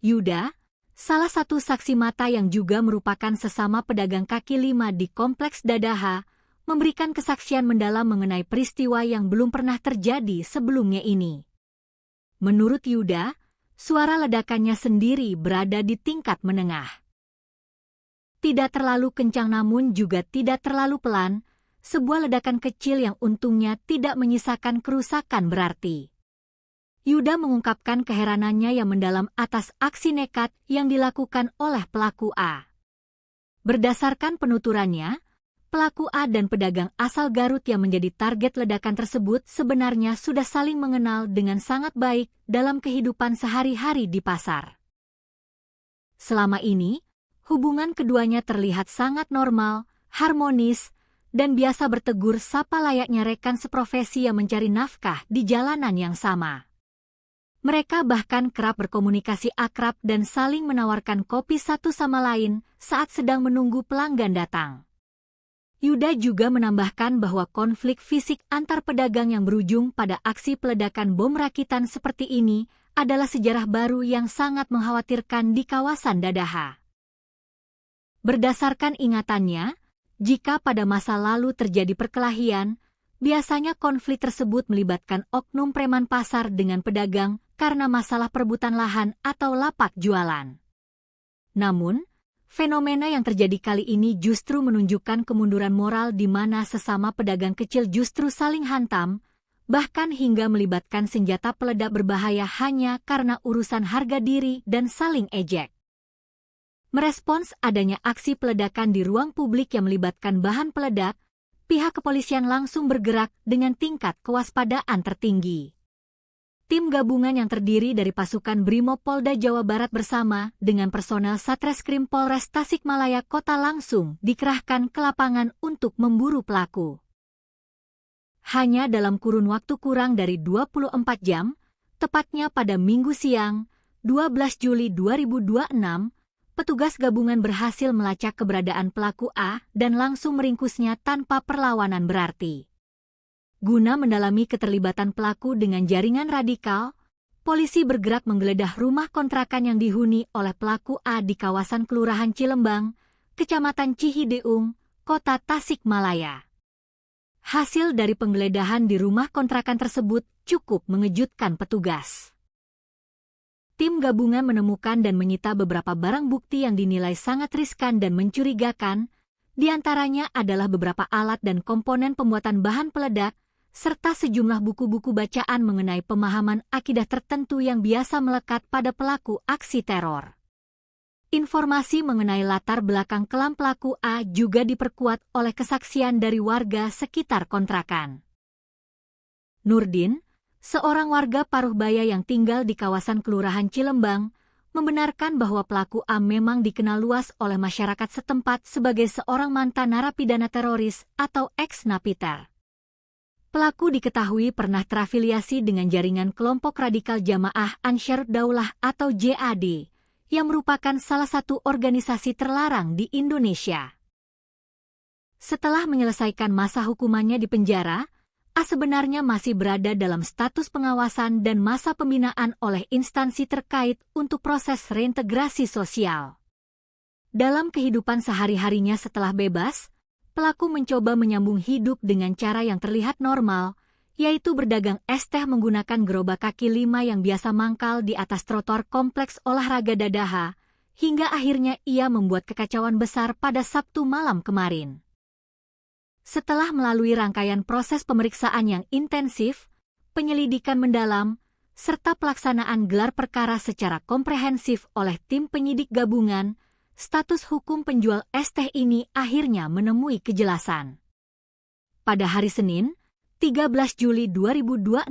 Yuda, salah satu saksi mata yang juga merupakan sesama pedagang kaki lima di kompleks Dadaha, memberikan kesaksian mendalam mengenai peristiwa yang belum pernah terjadi sebelumnya ini. Menurut Yuda, suara ledakannya sendiri berada di tingkat menengah. Tidak terlalu kencang namun juga tidak terlalu pelan, sebuah ledakan kecil yang untungnya tidak menyisakan kerusakan berarti. Yuda mengungkapkan keheranannya yang mendalam atas aksi nekat yang dilakukan oleh pelaku A. Berdasarkan penuturannya, pelaku A dan pedagang asal Garut yang menjadi target ledakan tersebut sebenarnya sudah saling mengenal dengan sangat baik dalam kehidupan sehari-hari di pasar. Selama ini, hubungan keduanya terlihat sangat normal, harmonis, dan biasa bertegur sapa layaknya rekan seprofesi yang mencari nafkah di jalanan yang sama. Mereka bahkan kerap berkomunikasi akrab dan saling menawarkan kopi satu sama lain saat sedang menunggu pelanggan datang. Yuda juga menambahkan bahwa konflik fisik antar pedagang yang berujung pada aksi peledakan bom rakitan seperti ini adalah sejarah baru yang sangat mengkhawatirkan di kawasan Dadaha. Berdasarkan ingatannya, jika pada masa lalu terjadi perkelahian, biasanya konflik tersebut melibatkan oknum preman pasar dengan pedagang karena masalah perebutan lahan atau lapak jualan. Namun, fenomena yang terjadi kali ini justru menunjukkan kemunduran moral di mana sesama pedagang kecil justru saling hantam, bahkan hingga melibatkan senjata peledak berbahaya hanya karena urusan harga diri dan saling ejek. Merespons adanya aksi peledakan di ruang publik yang melibatkan bahan peledak, pihak kepolisian langsung bergerak dengan tingkat kewaspadaan tertinggi. Tim gabungan yang terdiri dari pasukan Brimob Polda Jawa Barat bersama dengan personel Satreskrim Polres Tasikmalaya Kota langsung dikerahkan ke lapangan untuk memburu pelaku. Hanya dalam kurun waktu kurang dari 24 jam, tepatnya pada Minggu siang, 12 Juli 2026, petugas gabungan berhasil melacak keberadaan pelaku A dan langsung meringkusnya tanpa perlawanan berarti. Guna mendalami keterlibatan pelaku dengan jaringan radikal, polisi bergerak menggeledah rumah kontrakan yang dihuni oleh pelaku A di kawasan Kelurahan Cilembang, Kecamatan Cihideung, Kota Tasikmalaya. Hasil dari penggeledahan di rumah kontrakan tersebut cukup mengejutkan petugas. Tim gabungan menemukan dan menyita beberapa barang bukti yang dinilai sangat riskan dan mencurigakan, di antaranya adalah beberapa alat dan komponen pembuatan bahan peledak, serta sejumlah buku-buku bacaan mengenai pemahaman akidah tertentu yang biasa melekat pada pelaku aksi teror. Informasi mengenai latar belakang kelam pelaku A juga diperkuat oleh kesaksian dari warga sekitar kontrakan. Nurdin, seorang warga Paruhbaya yang tinggal di kawasan Kelurahan Cilembang, membenarkan bahwa pelaku A memang dikenal luas oleh masyarakat setempat sebagai seorang mantan narapidana teroris atau ex-napiter. Pelaku diketahui pernah terafiliasi dengan jaringan kelompok radikal Jamaah Ansharud Daulah atau JAD, yang merupakan salah satu organisasi terlarang di Indonesia. Setelah menyelesaikan masa hukumannya di penjara, A sebenarnya masih berada dalam status pengawasan dan masa pembinaan oleh instansi terkait untuk proses reintegrasi sosial. Dalam kehidupan sehari-harinya setelah bebas, pelaku mencoba menyambung hidup dengan cara yang terlihat normal, yaitu berdagang es teh menggunakan gerobak kaki 5 yang biasa mangkal di atas trotoar kompleks olahraga Dadaha, hingga akhirnya ia membuat kekacauan besar pada Sabtu malam kemarin. Setelah melalui rangkaian proses pemeriksaan yang intensif, penyelidikan mendalam, serta pelaksanaan gelar perkara secara komprehensif oleh tim penyidik gabungan, status hukum penjual es teh ini akhirnya menemui kejelasan. Pada hari Senin, 13 Juli 2026,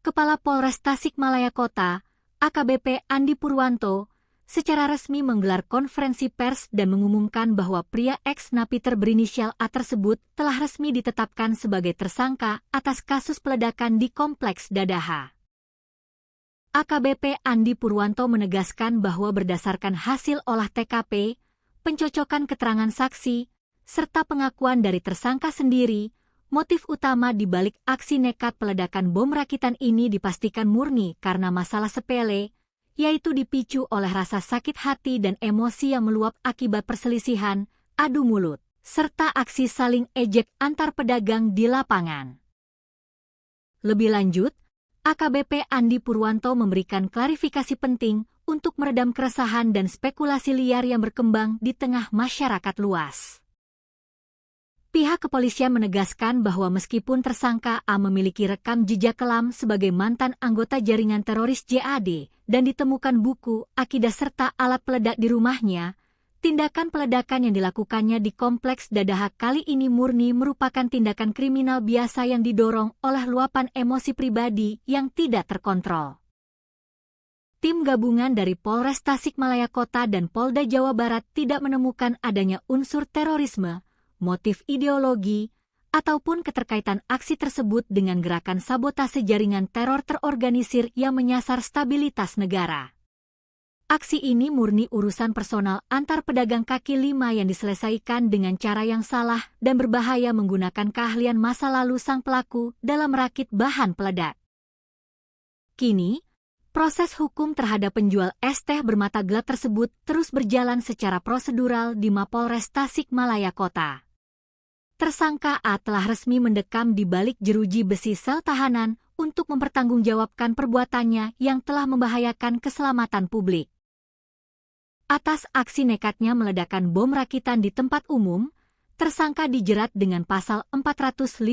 Kepala Polres Tasikmalaya Kota, AKBP Andi Purwanto, secara resmi menggelar konferensi pers dan mengumumkan bahwa pria ex-napiter berinisial A tersebut telah resmi ditetapkan sebagai tersangka atas kasus peledakan di Kompleks Dadaha. AKBP Andi Purwanto menegaskan bahwa berdasarkan hasil olah TKP, pencocokan keterangan saksi, serta pengakuan dari tersangka sendiri, motif utama di balik aksi nekat peledakan bom rakitan ini dipastikan murni karena masalah sepele, yaitu dipicu oleh rasa sakit hati dan emosi yang meluap akibat perselisihan, adu mulut, serta aksi saling ejek antar pedagang di lapangan. Lebih lanjut, AKBP Andi Purwanto memberikan klarifikasi penting untuk meredam keresahan dan spekulasi liar yang berkembang di tengah masyarakat luas. Pihak kepolisian menegaskan bahwa meskipun tersangka A memiliki rekam jejak kelam sebagai mantan anggota jaringan teroris JAD dan ditemukan buku, akidah serta alat peledak di rumahnya, tindakan peledakan yang dilakukannya di Kompleks Dadaha kali ini murni merupakan tindakan kriminal biasa yang didorong oleh luapan emosi pribadi yang tidak terkontrol. Tim gabungan dari Polres Tasikmalaya Kota dan Polda Jawa Barat tidak menemukan adanya unsur terorisme, motif ideologi, ataupun keterkaitan aksi tersebut dengan gerakan sabotase jaringan teror terorganisir yang menyasar stabilitas negara. Aksi ini murni urusan personal antar pedagang kaki 5 yang diselesaikan dengan cara yang salah dan berbahaya menggunakan keahlian masa lalu sang pelaku dalam merakit bahan peledak. Kini, proses hukum terhadap penjual es teh bermata gelap tersebut terus berjalan secara prosedural di Mapolres Tasikmalaya Kota. Tersangka A telah resmi mendekam di balik jeruji besi sel tahanan untuk mempertanggungjawabkan perbuatannya yang telah membahayakan keselamatan publik. Atas aksi nekatnya meledakkan bom rakitan di tempat umum, tersangka dijerat dengan pasal 458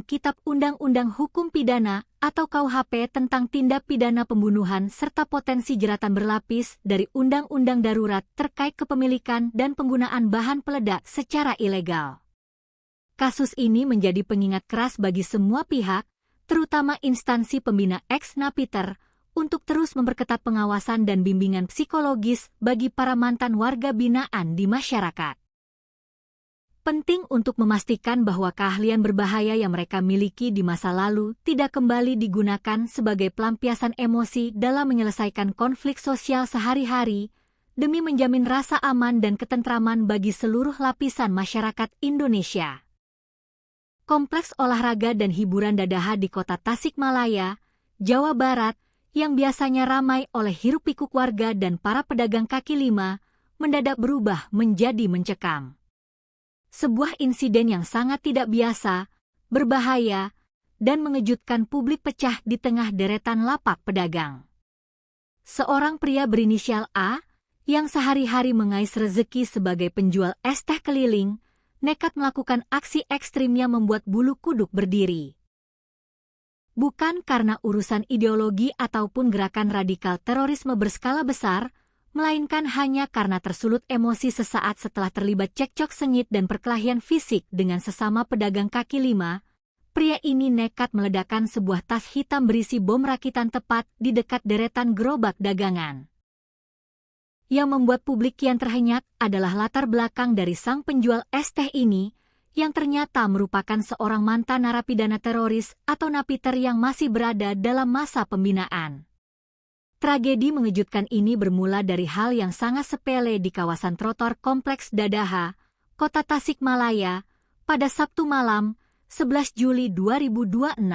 Kitab Undang-Undang Hukum Pidana atau KUHP tentang tindak pidana pembunuhan serta potensi jeratan berlapis dari Undang-Undang Darurat terkait kepemilikan dan penggunaan bahan peledak secara ilegal. Kasus ini menjadi pengingat keras bagi semua pihak, terutama instansi pembina ex-napiter, untuk terus memperketat pengawasan dan bimbingan psikologis bagi para mantan warga binaan di masyarakat. Penting untuk memastikan bahwa keahlian berbahaya yang mereka miliki di masa lalu tidak kembali digunakan sebagai pelampiasan emosi dalam menyelesaikan konflik sosial sehari-hari, demi menjamin rasa aman dan ketentraman bagi seluruh lapisan masyarakat Indonesia. Kompleks olahraga dan hiburan Dadaha di kota Tasikmalaya, Jawa Barat, yang biasanya ramai oleh hiruk-pikuk warga dan para pedagang kaki lima, mendadak berubah menjadi mencekam. Sebuah insiden yang sangat tidak biasa, berbahaya, dan mengejutkan publik pecah di tengah deretan lapak pedagang. Seorang pria berinisial A, yang sehari-hari mengais rezeki sebagai penjual es teh keliling, nekat melakukan aksi ekstrimnya membuat bulu kuduk berdiri. Bukan karena urusan ideologi ataupun gerakan radikal terorisme berskala besar, melainkan hanya karena tersulut emosi sesaat setelah terlibat cekcok sengit dan perkelahian fisik dengan sesama pedagang kaki lima. Pria ini nekat meledakkan sebuah tas hitam berisi bom rakitan tepat di dekat deretan gerobak dagangan. Yang membuat publik kian terhenyak adalah latar belakang dari sang penjual es teh ini, yang ternyata merupakan seorang mantan narapidana teroris atau napiter yang masih berada dalam masa pembinaan. Tragedi mengejutkan ini bermula dari hal yang sangat sepele di kawasan trotoar Kompleks Dadaha, Kota Tasikmalaya, pada Sabtu malam, 11 Juli 2026.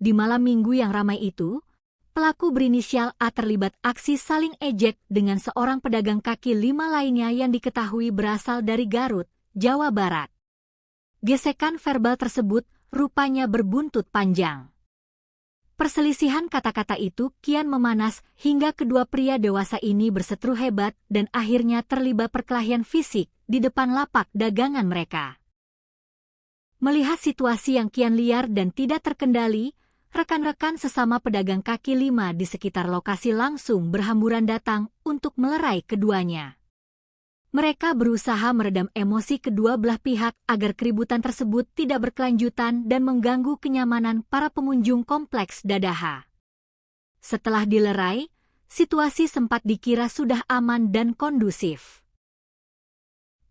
Di malam minggu yang ramai itu, pelaku berinisial A terlibat aksi saling ejek dengan seorang pedagang kaki lima lainnya yang diketahui berasal dari Garut, Jawa Barat. Gesekan verbal tersebut rupanya berbuntut panjang. Perselisihan kata-kata itu kian memanas hingga kedua pria dewasa ini berseteru hebat dan akhirnya terlibat perkelahian fisik di depan lapak dagangan mereka. Melihat situasi yang kian liar dan tidak terkendali, rekan-rekan sesama pedagang kaki lima di sekitar lokasi langsung berhamburan datang untuk melerai keduanya. Mereka berusaha meredam emosi kedua belah pihak agar keributan tersebut tidak berkelanjutan dan mengganggu kenyamanan para pengunjung Kompleks Dadaha. Setelah dilerai, situasi sempat dikira sudah aman dan kondusif.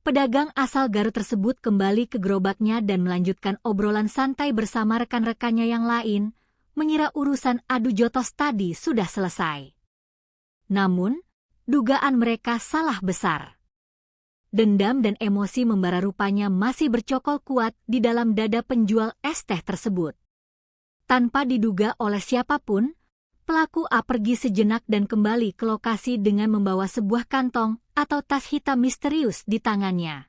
Pedagang asal Garut tersebut kembali ke gerobaknya dan melanjutkan obrolan santai bersama rekan-rekannya yang lain, mengira urusan adu jotos tadi sudah selesai. Namun, dugaan mereka salah besar. Dendam dan emosi membara rupanya masih bercokol kuat di dalam dada penjual es teh tersebut. Tanpa diduga oleh siapapun, pelaku A pergi sejenak dan kembali ke lokasi dengan membawa sebuah kantong atau tas hitam misterius di tangannya.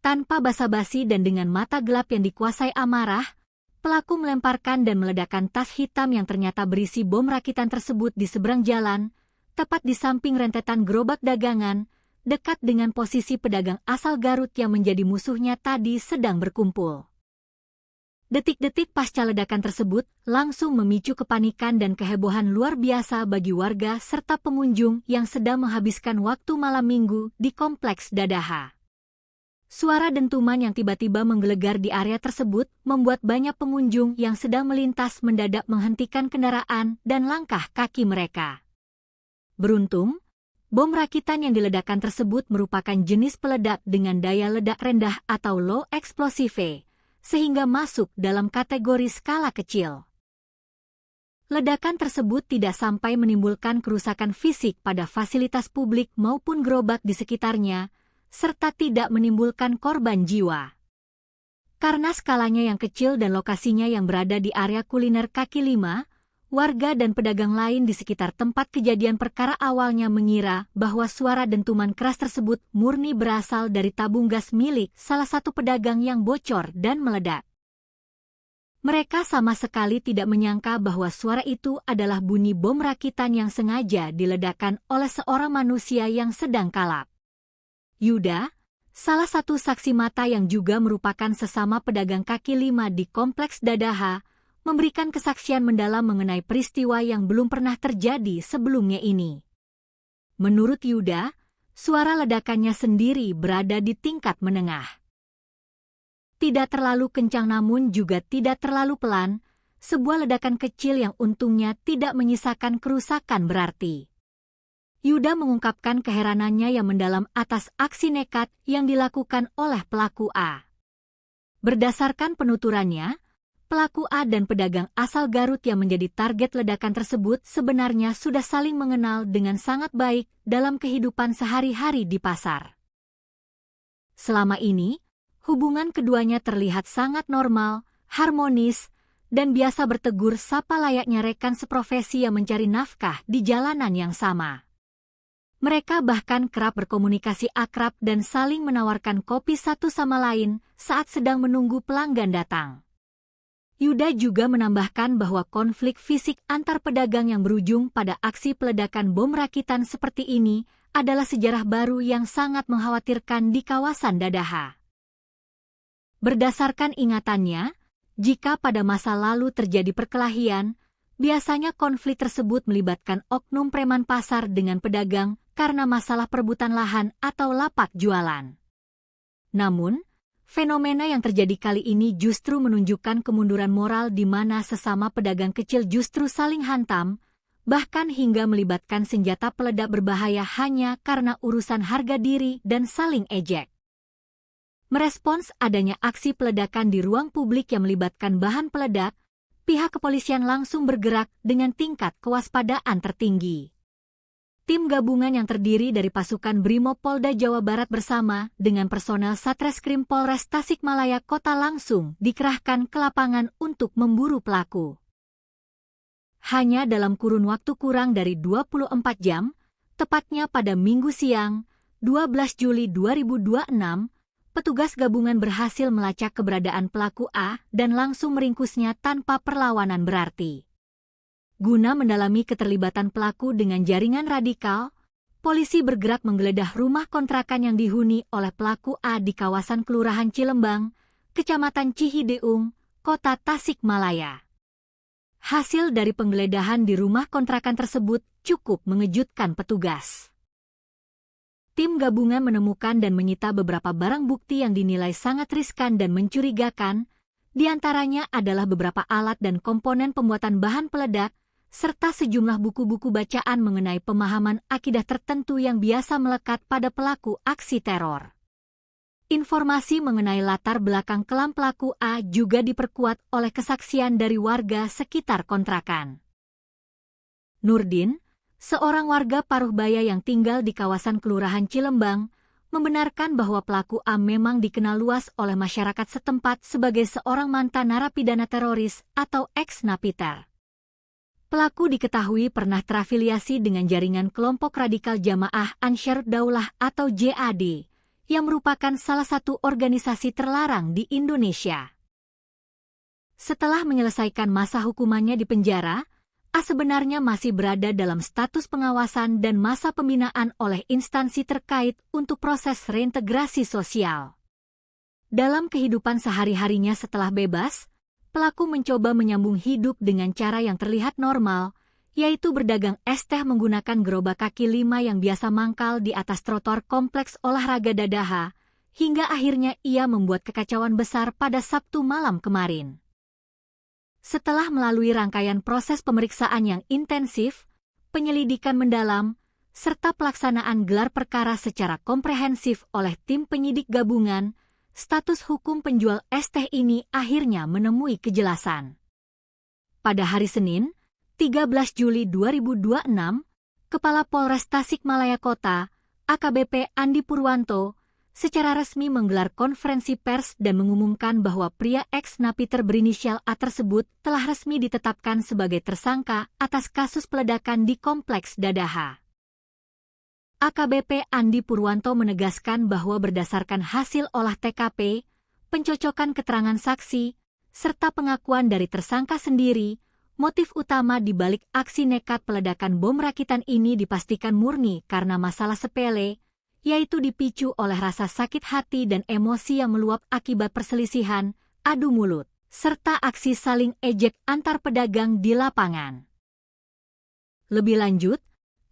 Tanpa basa-basi dan dengan mata gelap yang dikuasai amarah, pelaku melemparkan dan meledakkan tas hitam yang ternyata berisi bom rakitan tersebut di seberang jalan, tepat di samping rentetan gerobak dagangan, dekat dengan posisi pedagang asal Garut yang menjadi musuhnya tadi sedang berkumpul. Detik-detik pasca ledakan tersebut langsung memicu kepanikan dan kehebohan luar biasa bagi warga serta pengunjung yang sedang menghabiskan waktu malam minggu di Kompleks Dadaha. Suara dentuman yang tiba-tiba menggelegar di area tersebut membuat banyak pengunjung yang sedang melintas mendadak menghentikan kendaraan dan langkah kaki mereka. Beruntung, bom rakitan yang diledakkan tersebut merupakan jenis peledak dengan daya ledak rendah atau low explosive, sehingga masuk dalam kategori skala kecil. Ledakan tersebut tidak sampai menimbulkan kerusakan fisik pada fasilitas publik maupun gerobak di sekitarnya, serta tidak menimbulkan korban jiwa. Karena skalanya yang kecil dan lokasinya yang berada di area kuliner kaki lima, warga dan pedagang lain di sekitar tempat kejadian perkara awalnya mengira bahwa suara dentuman keras tersebut murni berasal dari tabung gas milik salah satu pedagang yang bocor dan meledak. Mereka sama sekali tidak menyangka bahwa suara itu adalah bunyi bom rakitan yang sengaja diledakkan oleh seorang manusia yang sedang kalap. Yuda, salah satu saksi mata yang juga merupakan sesama pedagang kaki lima di Kompleks Dadaha, memberikan kesaksian mendalam mengenai peristiwa yang belum pernah terjadi sebelumnya ini. Menurut Yuda, suara ledakannya sendiri berada di tingkat menengah. Tidak terlalu kencang namun juga tidak terlalu pelan, sebuah ledakan kecil yang untungnya tidak menyisakan kerusakan berarti. Yuda mengungkapkan keheranannya yang mendalam atas aksi nekat yang dilakukan oleh pelaku A. Berdasarkan penuturannya, pelaku A dan pedagang asal Garut yang menjadi target ledakan tersebut sebenarnya sudah saling mengenal dengan sangat baik dalam kehidupan sehari-hari di pasar. Selama ini, hubungan keduanya terlihat sangat normal, harmonis, dan biasa bertegur sapa layaknya rekan seprofesi yang mencari nafkah di jalanan yang sama. Mereka bahkan kerap berkomunikasi akrab dan saling menawarkan kopi satu sama lain saat sedang menunggu pelanggan datang. Yuda juga menambahkan bahwa konflik fisik antar pedagang yang berujung pada aksi peledakan bom rakitan seperti ini adalah sejarah baru yang sangat mengkhawatirkan di kawasan Dadaha. Berdasarkan ingatannya, jika pada masa lalu terjadi perkelahian, biasanya konflik tersebut melibatkan oknum preman pasar dengan pedagang karena masalah perebutan lahan atau lapak jualan. Namun, fenomena yang terjadi kali ini justru menunjukkan kemunduran moral di mana sesama pedagang kecil justru saling hantam, bahkan hingga melibatkan senjata peledak berbahaya hanya karena urusan harga diri dan saling ejek. Merespons adanya aksi peledakan di ruang publik yang melibatkan bahan peledak, pihak kepolisian langsung bergerak dengan tingkat kewaspadaan tertinggi. Tim gabungan yang terdiri dari pasukan Brimob Polda Jawa Barat bersama dengan personel Satreskrim Polres Tasikmalaya Kota langsung dikerahkan ke lapangan untuk memburu pelaku. Hanya dalam kurun waktu kurang dari 24 jam, tepatnya pada Minggu siang, 12 Juli 2026, petugas gabungan berhasil melacak keberadaan pelaku A dan langsung meringkusnya tanpa perlawanan berarti. Guna mendalami keterlibatan pelaku dengan jaringan radikal, polisi bergerak menggeledah rumah kontrakan yang dihuni oleh pelaku A di kawasan Kelurahan Cilembang, Kecamatan Cihideung, Kota Tasikmalaya. Hasil dari penggeledahan di rumah kontrakan tersebut cukup mengejutkan petugas. Tim gabungan menemukan dan menyita beberapa barang bukti yang dinilai sangat riskan dan mencurigakan, di antaranya adalah beberapa alat dan komponen pembuatan bahan peledak, serta sejumlah buku-buku bacaan mengenai pemahaman akidah tertentu yang biasa melekat pada pelaku aksi teror. Informasi mengenai latar belakang kelam pelaku A juga diperkuat oleh kesaksian dari warga sekitar kontrakan. Nurdin, seorang warga Paruhbaya yang tinggal di kawasan Kelurahan Cilembang, membenarkan bahwa pelaku A memang dikenal luas oleh masyarakat setempat sebagai seorang mantan narapidana teroris atau ex-napiter. Pelaku diketahui pernah terafiliasi dengan jaringan kelompok radikal Jamaah Ansharud Daulah atau JAD, yang merupakan salah satu organisasi terlarang di Indonesia. Setelah menyelesaikan masa hukumannya di penjara, A sebenarnya masih berada dalam status pengawasan dan masa pembinaan oleh instansi terkait untuk proses reintegrasi sosial. Dalam kehidupan sehari-harinya setelah bebas, pelaku mencoba menyambung hidup dengan cara yang terlihat normal, yaitu berdagang es teh menggunakan gerobak kaki 5 yang biasa mangkal di atas trotoar kompleks olahraga Dadaha, hingga akhirnya ia membuat kekacauan besar pada Sabtu malam kemarin. Setelah melalui rangkaian proses pemeriksaan yang intensif, penyelidikan mendalam, serta pelaksanaan gelar perkara secara komprehensif oleh tim penyidik gabungan, status hukum penjual es teh ini akhirnya menemui kejelasan. Pada hari Senin, 13 Juli 2026, Kepala Polres Tasikmalaya Kota, AKBP Andi Purwanto, secara resmi menggelar konferensi pers dan mengumumkan bahwa pria ex-napiter berinisial A tersebut telah resmi ditetapkan sebagai tersangka atas kasus peledakan di Kompleks Dadaha. AKBP Andi Purwanto menegaskan bahwa berdasarkan hasil olah TKP, pencocokan keterangan saksi, serta pengakuan dari tersangka sendiri, motif utama di balik aksi nekat peledakan bom rakitan ini dipastikan murni karena masalah sepele, yaitu dipicu oleh rasa sakit hati dan emosi yang meluap akibat perselisihan, adu mulut, serta aksi saling ejek antar pedagang di lapangan. Lebih lanjut,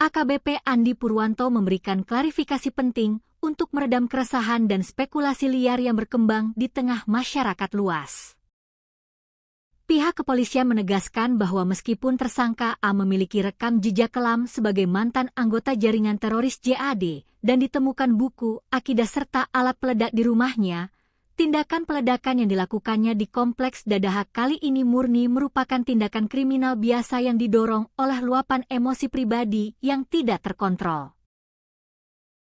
AKBP Andi Purwanto memberikan klarifikasi penting untuk meredam keresahan dan spekulasi liar yang berkembang di tengah masyarakat luas. Pihak kepolisian menegaskan bahwa meskipun tersangka A memiliki rekam jejak kelam sebagai mantan anggota jaringan teroris JAD dan ditemukan buku, akidah serta alat peledak di rumahnya, tindakan peledakan yang dilakukannya di Kompleks Dadaha kali ini murni merupakan tindakan kriminal biasa yang didorong oleh luapan emosi pribadi yang tidak terkontrol.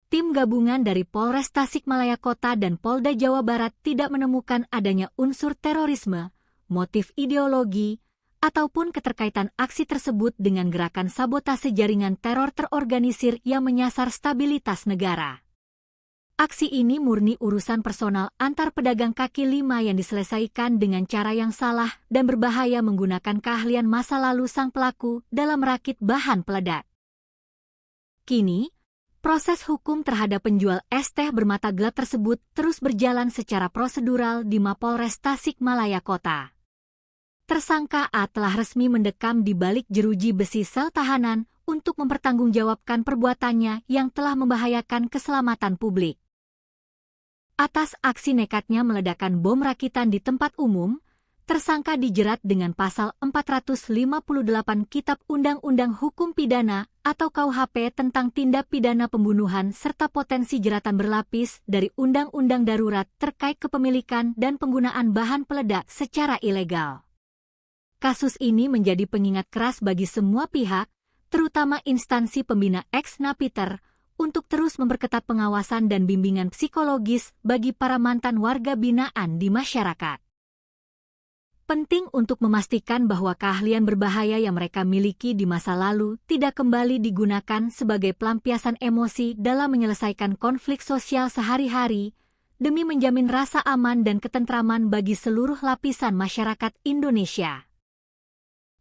Tim gabungan dari Polres Tasikmalaya Kota dan Polda Jawa Barat tidak menemukan adanya unsur terorisme, motif ideologi, ataupun keterkaitan aksi tersebut dengan gerakan sabotase jaringan teror terorganisir yang menyasar stabilitas negara. Aksi ini murni urusan personal antar pedagang kaki lima yang diselesaikan dengan cara yang salah dan berbahaya menggunakan keahlian masa lalu sang pelaku dalam merakit bahan peledak. Kini, proses hukum terhadap penjual es teh bermata gelap tersebut terus berjalan secara prosedural di Mapolres Tasikmalaya Kota. Tersangka A telah resmi mendekam di balik jeruji besi sel tahanan untuk mempertanggungjawabkan perbuatannya yang telah membahayakan keselamatan publik. Atas aksi nekatnya meledakkan bom rakitan di tempat umum, tersangka dijerat dengan pasal 458 Kitab Undang-Undang Hukum Pidana atau KUHP tentang tindak pidana pembunuhan serta potensi jeratan berlapis dari Undang-Undang Darurat terkait kepemilikan dan penggunaan bahan peledak secara ilegal. Kasus ini menjadi pengingat keras bagi semua pihak, terutama instansi pembina ex-napiter, untuk terus memperketat pengawasan dan bimbingan psikologis bagi para mantan warga binaan di masyarakat. Penting untuk memastikan bahwa keahlian berbahaya yang mereka miliki di masa lalu tidak kembali digunakan sebagai pelampiasan emosi dalam menyelesaikan konflik sosial sehari-hari, demi menjamin rasa aman dan ketentraman bagi seluruh lapisan masyarakat Indonesia.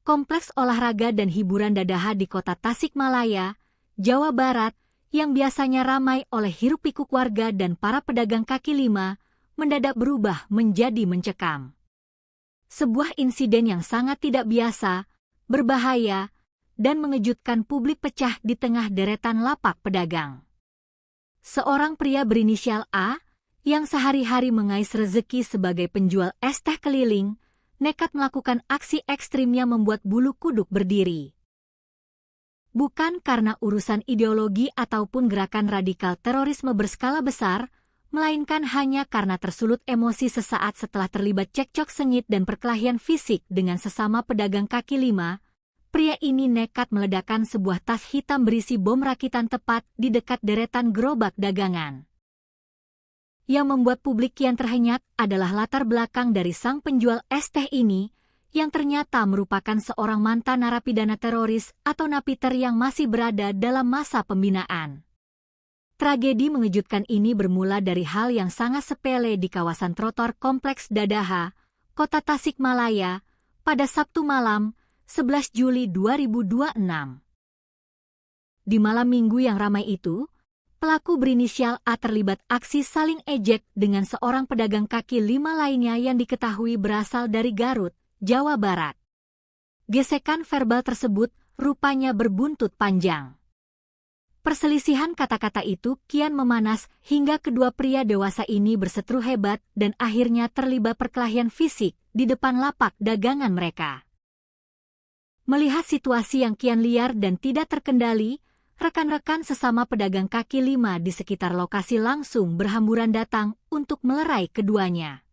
Kompleks olahraga dan hiburan Dadaha di Kota Tasikmalaya, Jawa Barat, yang biasanya ramai oleh hiruk-pikuk warga dan para pedagang kaki lima, mendadak berubah menjadi mencekam. Sebuah insiden yang sangat tidak biasa, berbahaya, dan mengejutkan publik pecah di tengah deretan lapak pedagang. Seorang pria berinisial A, yang sehari-hari mengais rezeki sebagai penjual es teh keliling, nekat melakukan aksi ekstrimnya membuat bulu kuduk berdiri. Bukan karena urusan ideologi ataupun gerakan radikal terorisme berskala besar, melainkan hanya karena tersulut emosi sesaat setelah terlibat cekcok sengit dan perkelahian fisik dengan sesama pedagang kaki lima, pria ini nekat meledakkan sebuah tas hitam berisi bom rakitan tepat di dekat deretan gerobak dagangan. Yang membuat publik kian terhenyak adalah latar belakang dari sang penjual es teh ini, yang ternyata merupakan seorang mantan narapidana teroris atau napiter yang masih berada dalam masa pembinaan. Tragedi mengejutkan ini bermula dari hal yang sangat sepele di kawasan trotoar Kompleks Dadaha, Kota Tasikmalaya, pada Sabtu malam, 11 Juli 2026. Di malam minggu yang ramai itu, pelaku berinisial A terlibat aksi saling ejek dengan seorang pedagang kaki lima lainnya yang diketahui berasal dari Garut, Jawa Barat. Gesekan verbal tersebut rupanya berbuntut panjang. Perselisihan kata-kata itu kian memanas hingga kedua pria dewasa ini berseteru hebat dan akhirnya terlibat perkelahian fisik di depan lapak dagangan mereka. Melihat situasi yang kian liar dan tidak terkendali, rekan-rekan sesama pedagang kaki lima di sekitar lokasi langsung berhamburan datang untuk melerai keduanya.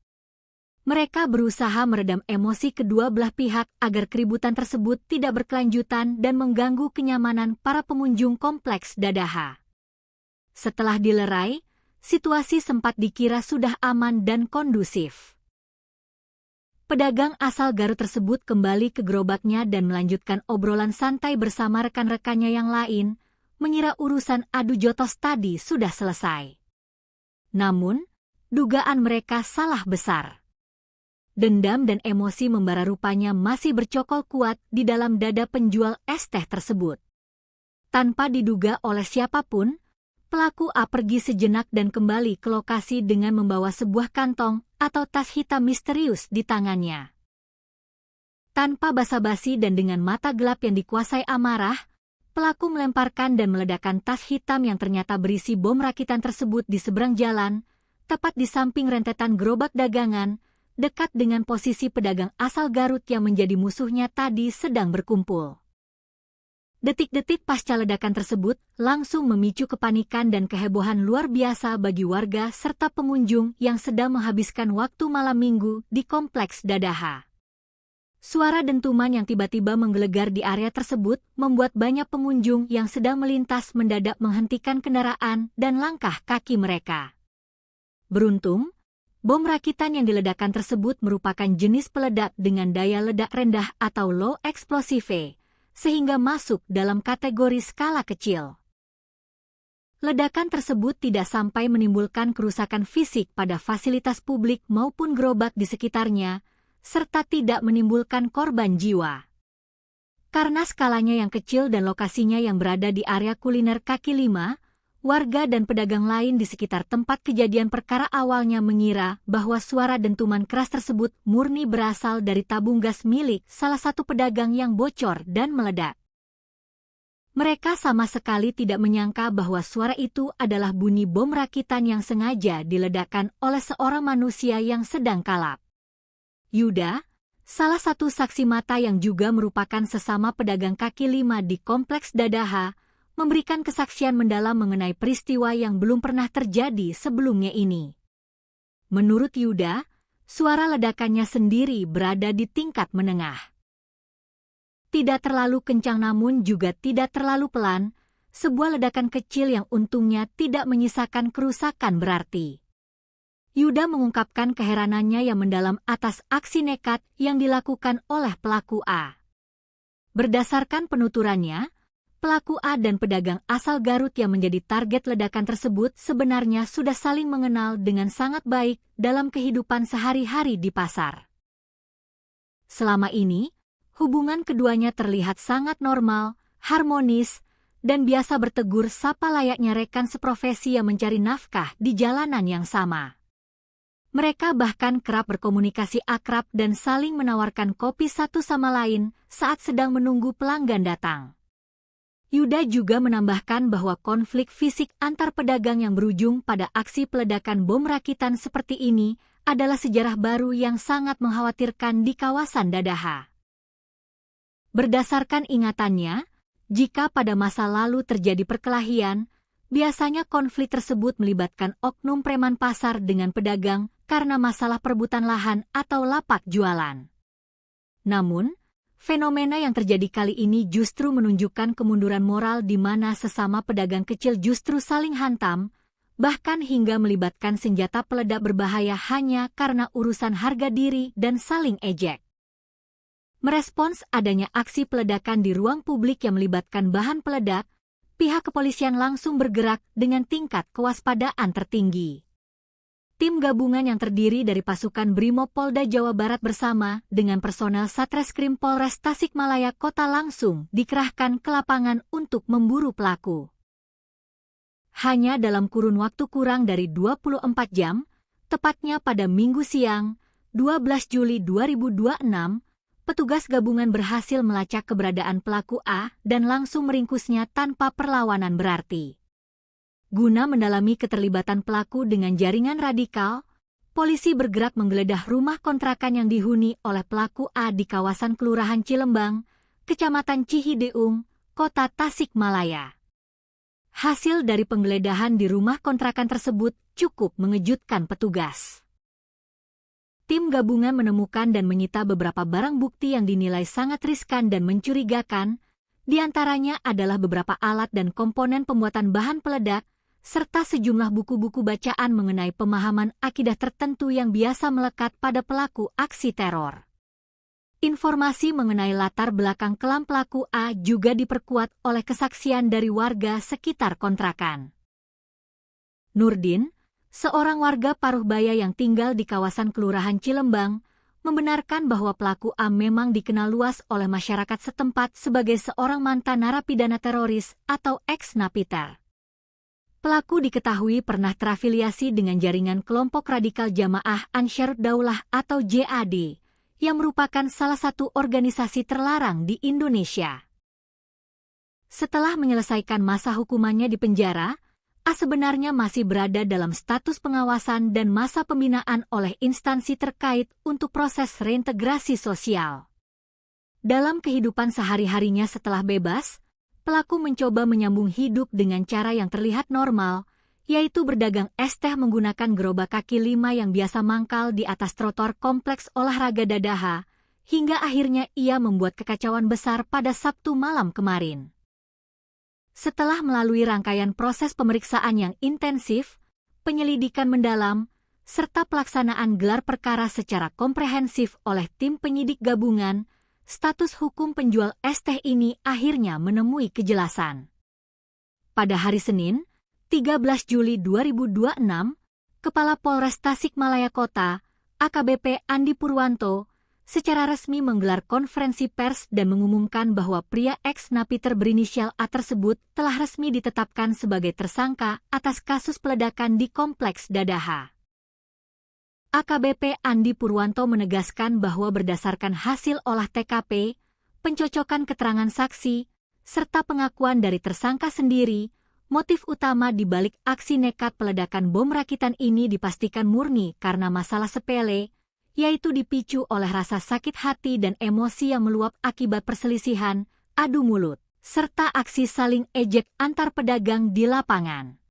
Mereka berusaha meredam emosi kedua belah pihak agar keributan tersebut tidak berkelanjutan dan mengganggu kenyamanan para pengunjung Kompleks Dadaha. Setelah dilerai, situasi sempat dikira sudah aman dan kondusif. Pedagang asal Garut tersebut kembali ke gerobaknya dan melanjutkan obrolan santai bersama rekan-rekannya yang lain, mengira urusan adu jotos tadi sudah selesai. Namun, dugaan mereka salah besar. Dendam dan emosi membara rupanya masih bercokol kuat di dalam dada penjual es teh tersebut. Tanpa diduga oleh siapapun, pelaku A pergi sejenak dan kembali ke lokasi dengan membawa sebuah kantong atau tas hitam misterius di tangannya. Tanpa basa-basi dan dengan mata gelap yang dikuasai amarah, pelaku melemparkan dan meledakkan tas hitam yang ternyata berisi bom rakitan tersebut di seberang jalan, tepat di samping rentetan gerobak dagangan, dekat dengan posisi pedagang asal Garut yang menjadi musuhnya tadi sedang berkumpul. Detik-detik pasca ledakan tersebut langsung memicu kepanikan dan kehebohan luar biasa bagi warga serta pengunjung yang sedang menghabiskan waktu malam minggu di Kompleks Dadaha. Suara dentuman yang tiba-tiba menggelegar di area tersebut membuat banyak pengunjung yang sedang melintas mendadak menghentikan kendaraan dan langkah kaki mereka. Beruntung, bom rakitan yang diledakkan tersebut merupakan jenis peledak dengan daya ledak rendah atau low explosive, sehingga masuk dalam kategori skala kecil. Ledakan tersebut tidak sampai menimbulkan kerusakan fisik pada fasilitas publik maupun gerobak di sekitarnya, serta tidak menimbulkan korban jiwa. Karena skalanya yang kecil dan lokasinya yang berada di area kuliner kaki lima, warga dan pedagang lain di sekitar tempat kejadian perkara awalnya mengira bahwa suara dentuman keras tersebut murni berasal dari tabung gas milik salah satu pedagang yang bocor dan meledak. Mereka sama sekali tidak menyangka bahwa suara itu adalah bunyi bom rakitan yang sengaja diledakkan oleh seorang manusia yang sedang kalap. Yuda, salah satu saksi mata yang juga merupakan sesama pedagang kaki lima di Kompleks Dadaha, memberikan kesaksian mendalam mengenai peristiwa yang belum pernah terjadi sebelumnya ini. Menurut Yuda, suara ledakannya sendiri berada di tingkat menengah. Tidak terlalu kencang namun juga tidak terlalu pelan, sebuah ledakan kecil yang untungnya tidak menyisakan kerusakan berarti. Yuda mengungkapkan keheranannya yang mendalam atas aksi nekat yang dilakukan oleh pelaku A. Berdasarkan penuturannya, pelaku A dan pedagang asal Garut yang menjadi target ledakan tersebut sebenarnya sudah saling mengenal dengan sangat baik dalam kehidupan sehari-hari di pasar. Selama ini, hubungan keduanya terlihat sangat normal, harmonis, dan biasa bertegur sapa layaknya rekan seprofesi yang mencari nafkah di jalanan yang sama. Mereka bahkan kerap berkomunikasi akrab dan saling menawarkan kopi satu sama lain saat sedang menunggu pelanggan datang. Yuda juga menambahkan bahwa konflik fisik antar pedagang yang berujung pada aksi peledakan bom rakitan seperti ini adalah sejarah baru yang sangat mengkhawatirkan di kawasan Dadaha. Berdasarkan ingatannya, jika pada masa lalu terjadi perkelahian, biasanya konflik tersebut melibatkan oknum preman pasar dengan pedagang karena masalah perebutan lahan atau lapak jualan. Namun, fenomena yang terjadi kali ini justru menunjukkan kemunduran moral di mana sesama pedagang kecil justru saling hantam, bahkan hingga melibatkan senjata peledak berbahaya hanya karena urusan harga diri dan saling ejek. Merespons adanya aksi peledakan di ruang publik yang melibatkan bahan peledak, pihak kepolisian langsung bergerak dengan tingkat kewaspadaan tertinggi. Tim gabungan yang terdiri dari pasukan Brimob Polda Jawa Barat bersama dengan personel Satreskrim Polres Tasikmalaya Kota langsung dikerahkan ke lapangan untuk memburu pelaku. Hanya dalam kurun waktu kurang dari 24 jam, tepatnya pada Minggu siang, 12 Juli 2026, petugas gabungan berhasil melacak keberadaan pelaku A dan langsung meringkusnya tanpa perlawanan berarti. Guna mendalami keterlibatan pelaku dengan jaringan radikal, polisi bergerak menggeledah rumah kontrakan yang dihuni oleh pelaku A di kawasan Kelurahan Cilembang, Kecamatan Cihideung, Kota Tasikmalaya. Hasil dari penggeledahan di rumah kontrakan tersebut cukup mengejutkan petugas. Tim gabungan menemukan dan menyita beberapa barang bukti yang dinilai sangat riskan dan mencurigakan, di antaranya adalah beberapa alat dan komponen pembuatan bahan peledak, serta sejumlah buku-buku bacaan mengenai pemahaman akidah tertentu yang biasa melekat pada pelaku aksi teror. Informasi mengenai latar belakang kelam pelaku A juga diperkuat oleh kesaksian dari warga sekitar kontrakan. Nurdin, seorang warga Paruhbaya yang tinggal di kawasan Kelurahan Cilembang, membenarkan bahwa pelaku A memang dikenal luas oleh masyarakat setempat sebagai seorang mantan narapidana teroris atau ex-napiter. Pelaku diketahui pernah terafiliasi dengan jaringan kelompok radikal Jamaah Ansharud Daulah atau JAD, yang merupakan salah satu organisasi terlarang di Indonesia. Setelah menyelesaikan masa hukumannya di penjara, A sebenarnya masih berada dalam status pengawasan dan masa pembinaan oleh instansi terkait untuk proses reintegrasi sosial. Dalam kehidupan sehari-harinya setelah bebas, pelaku mencoba menyambung hidup dengan cara yang terlihat normal, yaitu berdagang es teh menggunakan gerobak kaki 5 yang biasa mangkal di atas trotoar kompleks olahraga Dadaha, hingga akhirnya ia membuat kekacauan besar pada Sabtu malam kemarin. Setelah melalui rangkaian proses pemeriksaan yang intensif, penyelidikan mendalam, serta pelaksanaan gelar perkara secara komprehensif oleh tim penyidik gabungan, status hukum penjual es teh ini akhirnya menemui kejelasan. Pada hari Senin, 13 Juli 2026, Kepala Polres Tasikmalaya Kota, AKBP Andi Purwanto, secara resmi menggelar konferensi pers dan mengumumkan bahwa pria ex-napiter berinisial A tersebut telah resmi ditetapkan sebagai tersangka atas kasus peledakan di Kompleks Dadaha. AKBP Andi Purwanto menegaskan bahwa berdasarkan hasil olah TKP, pencocokan keterangan saksi, serta pengakuan dari tersangka sendiri, motif utama di balik aksi nekat peledakan bom rakitan ini dipastikan murni karena masalah sepele, yaitu dipicu oleh rasa sakit hati dan emosi yang meluap akibat perselisihan, adu mulut, serta aksi saling ejek antar pedagang di lapangan.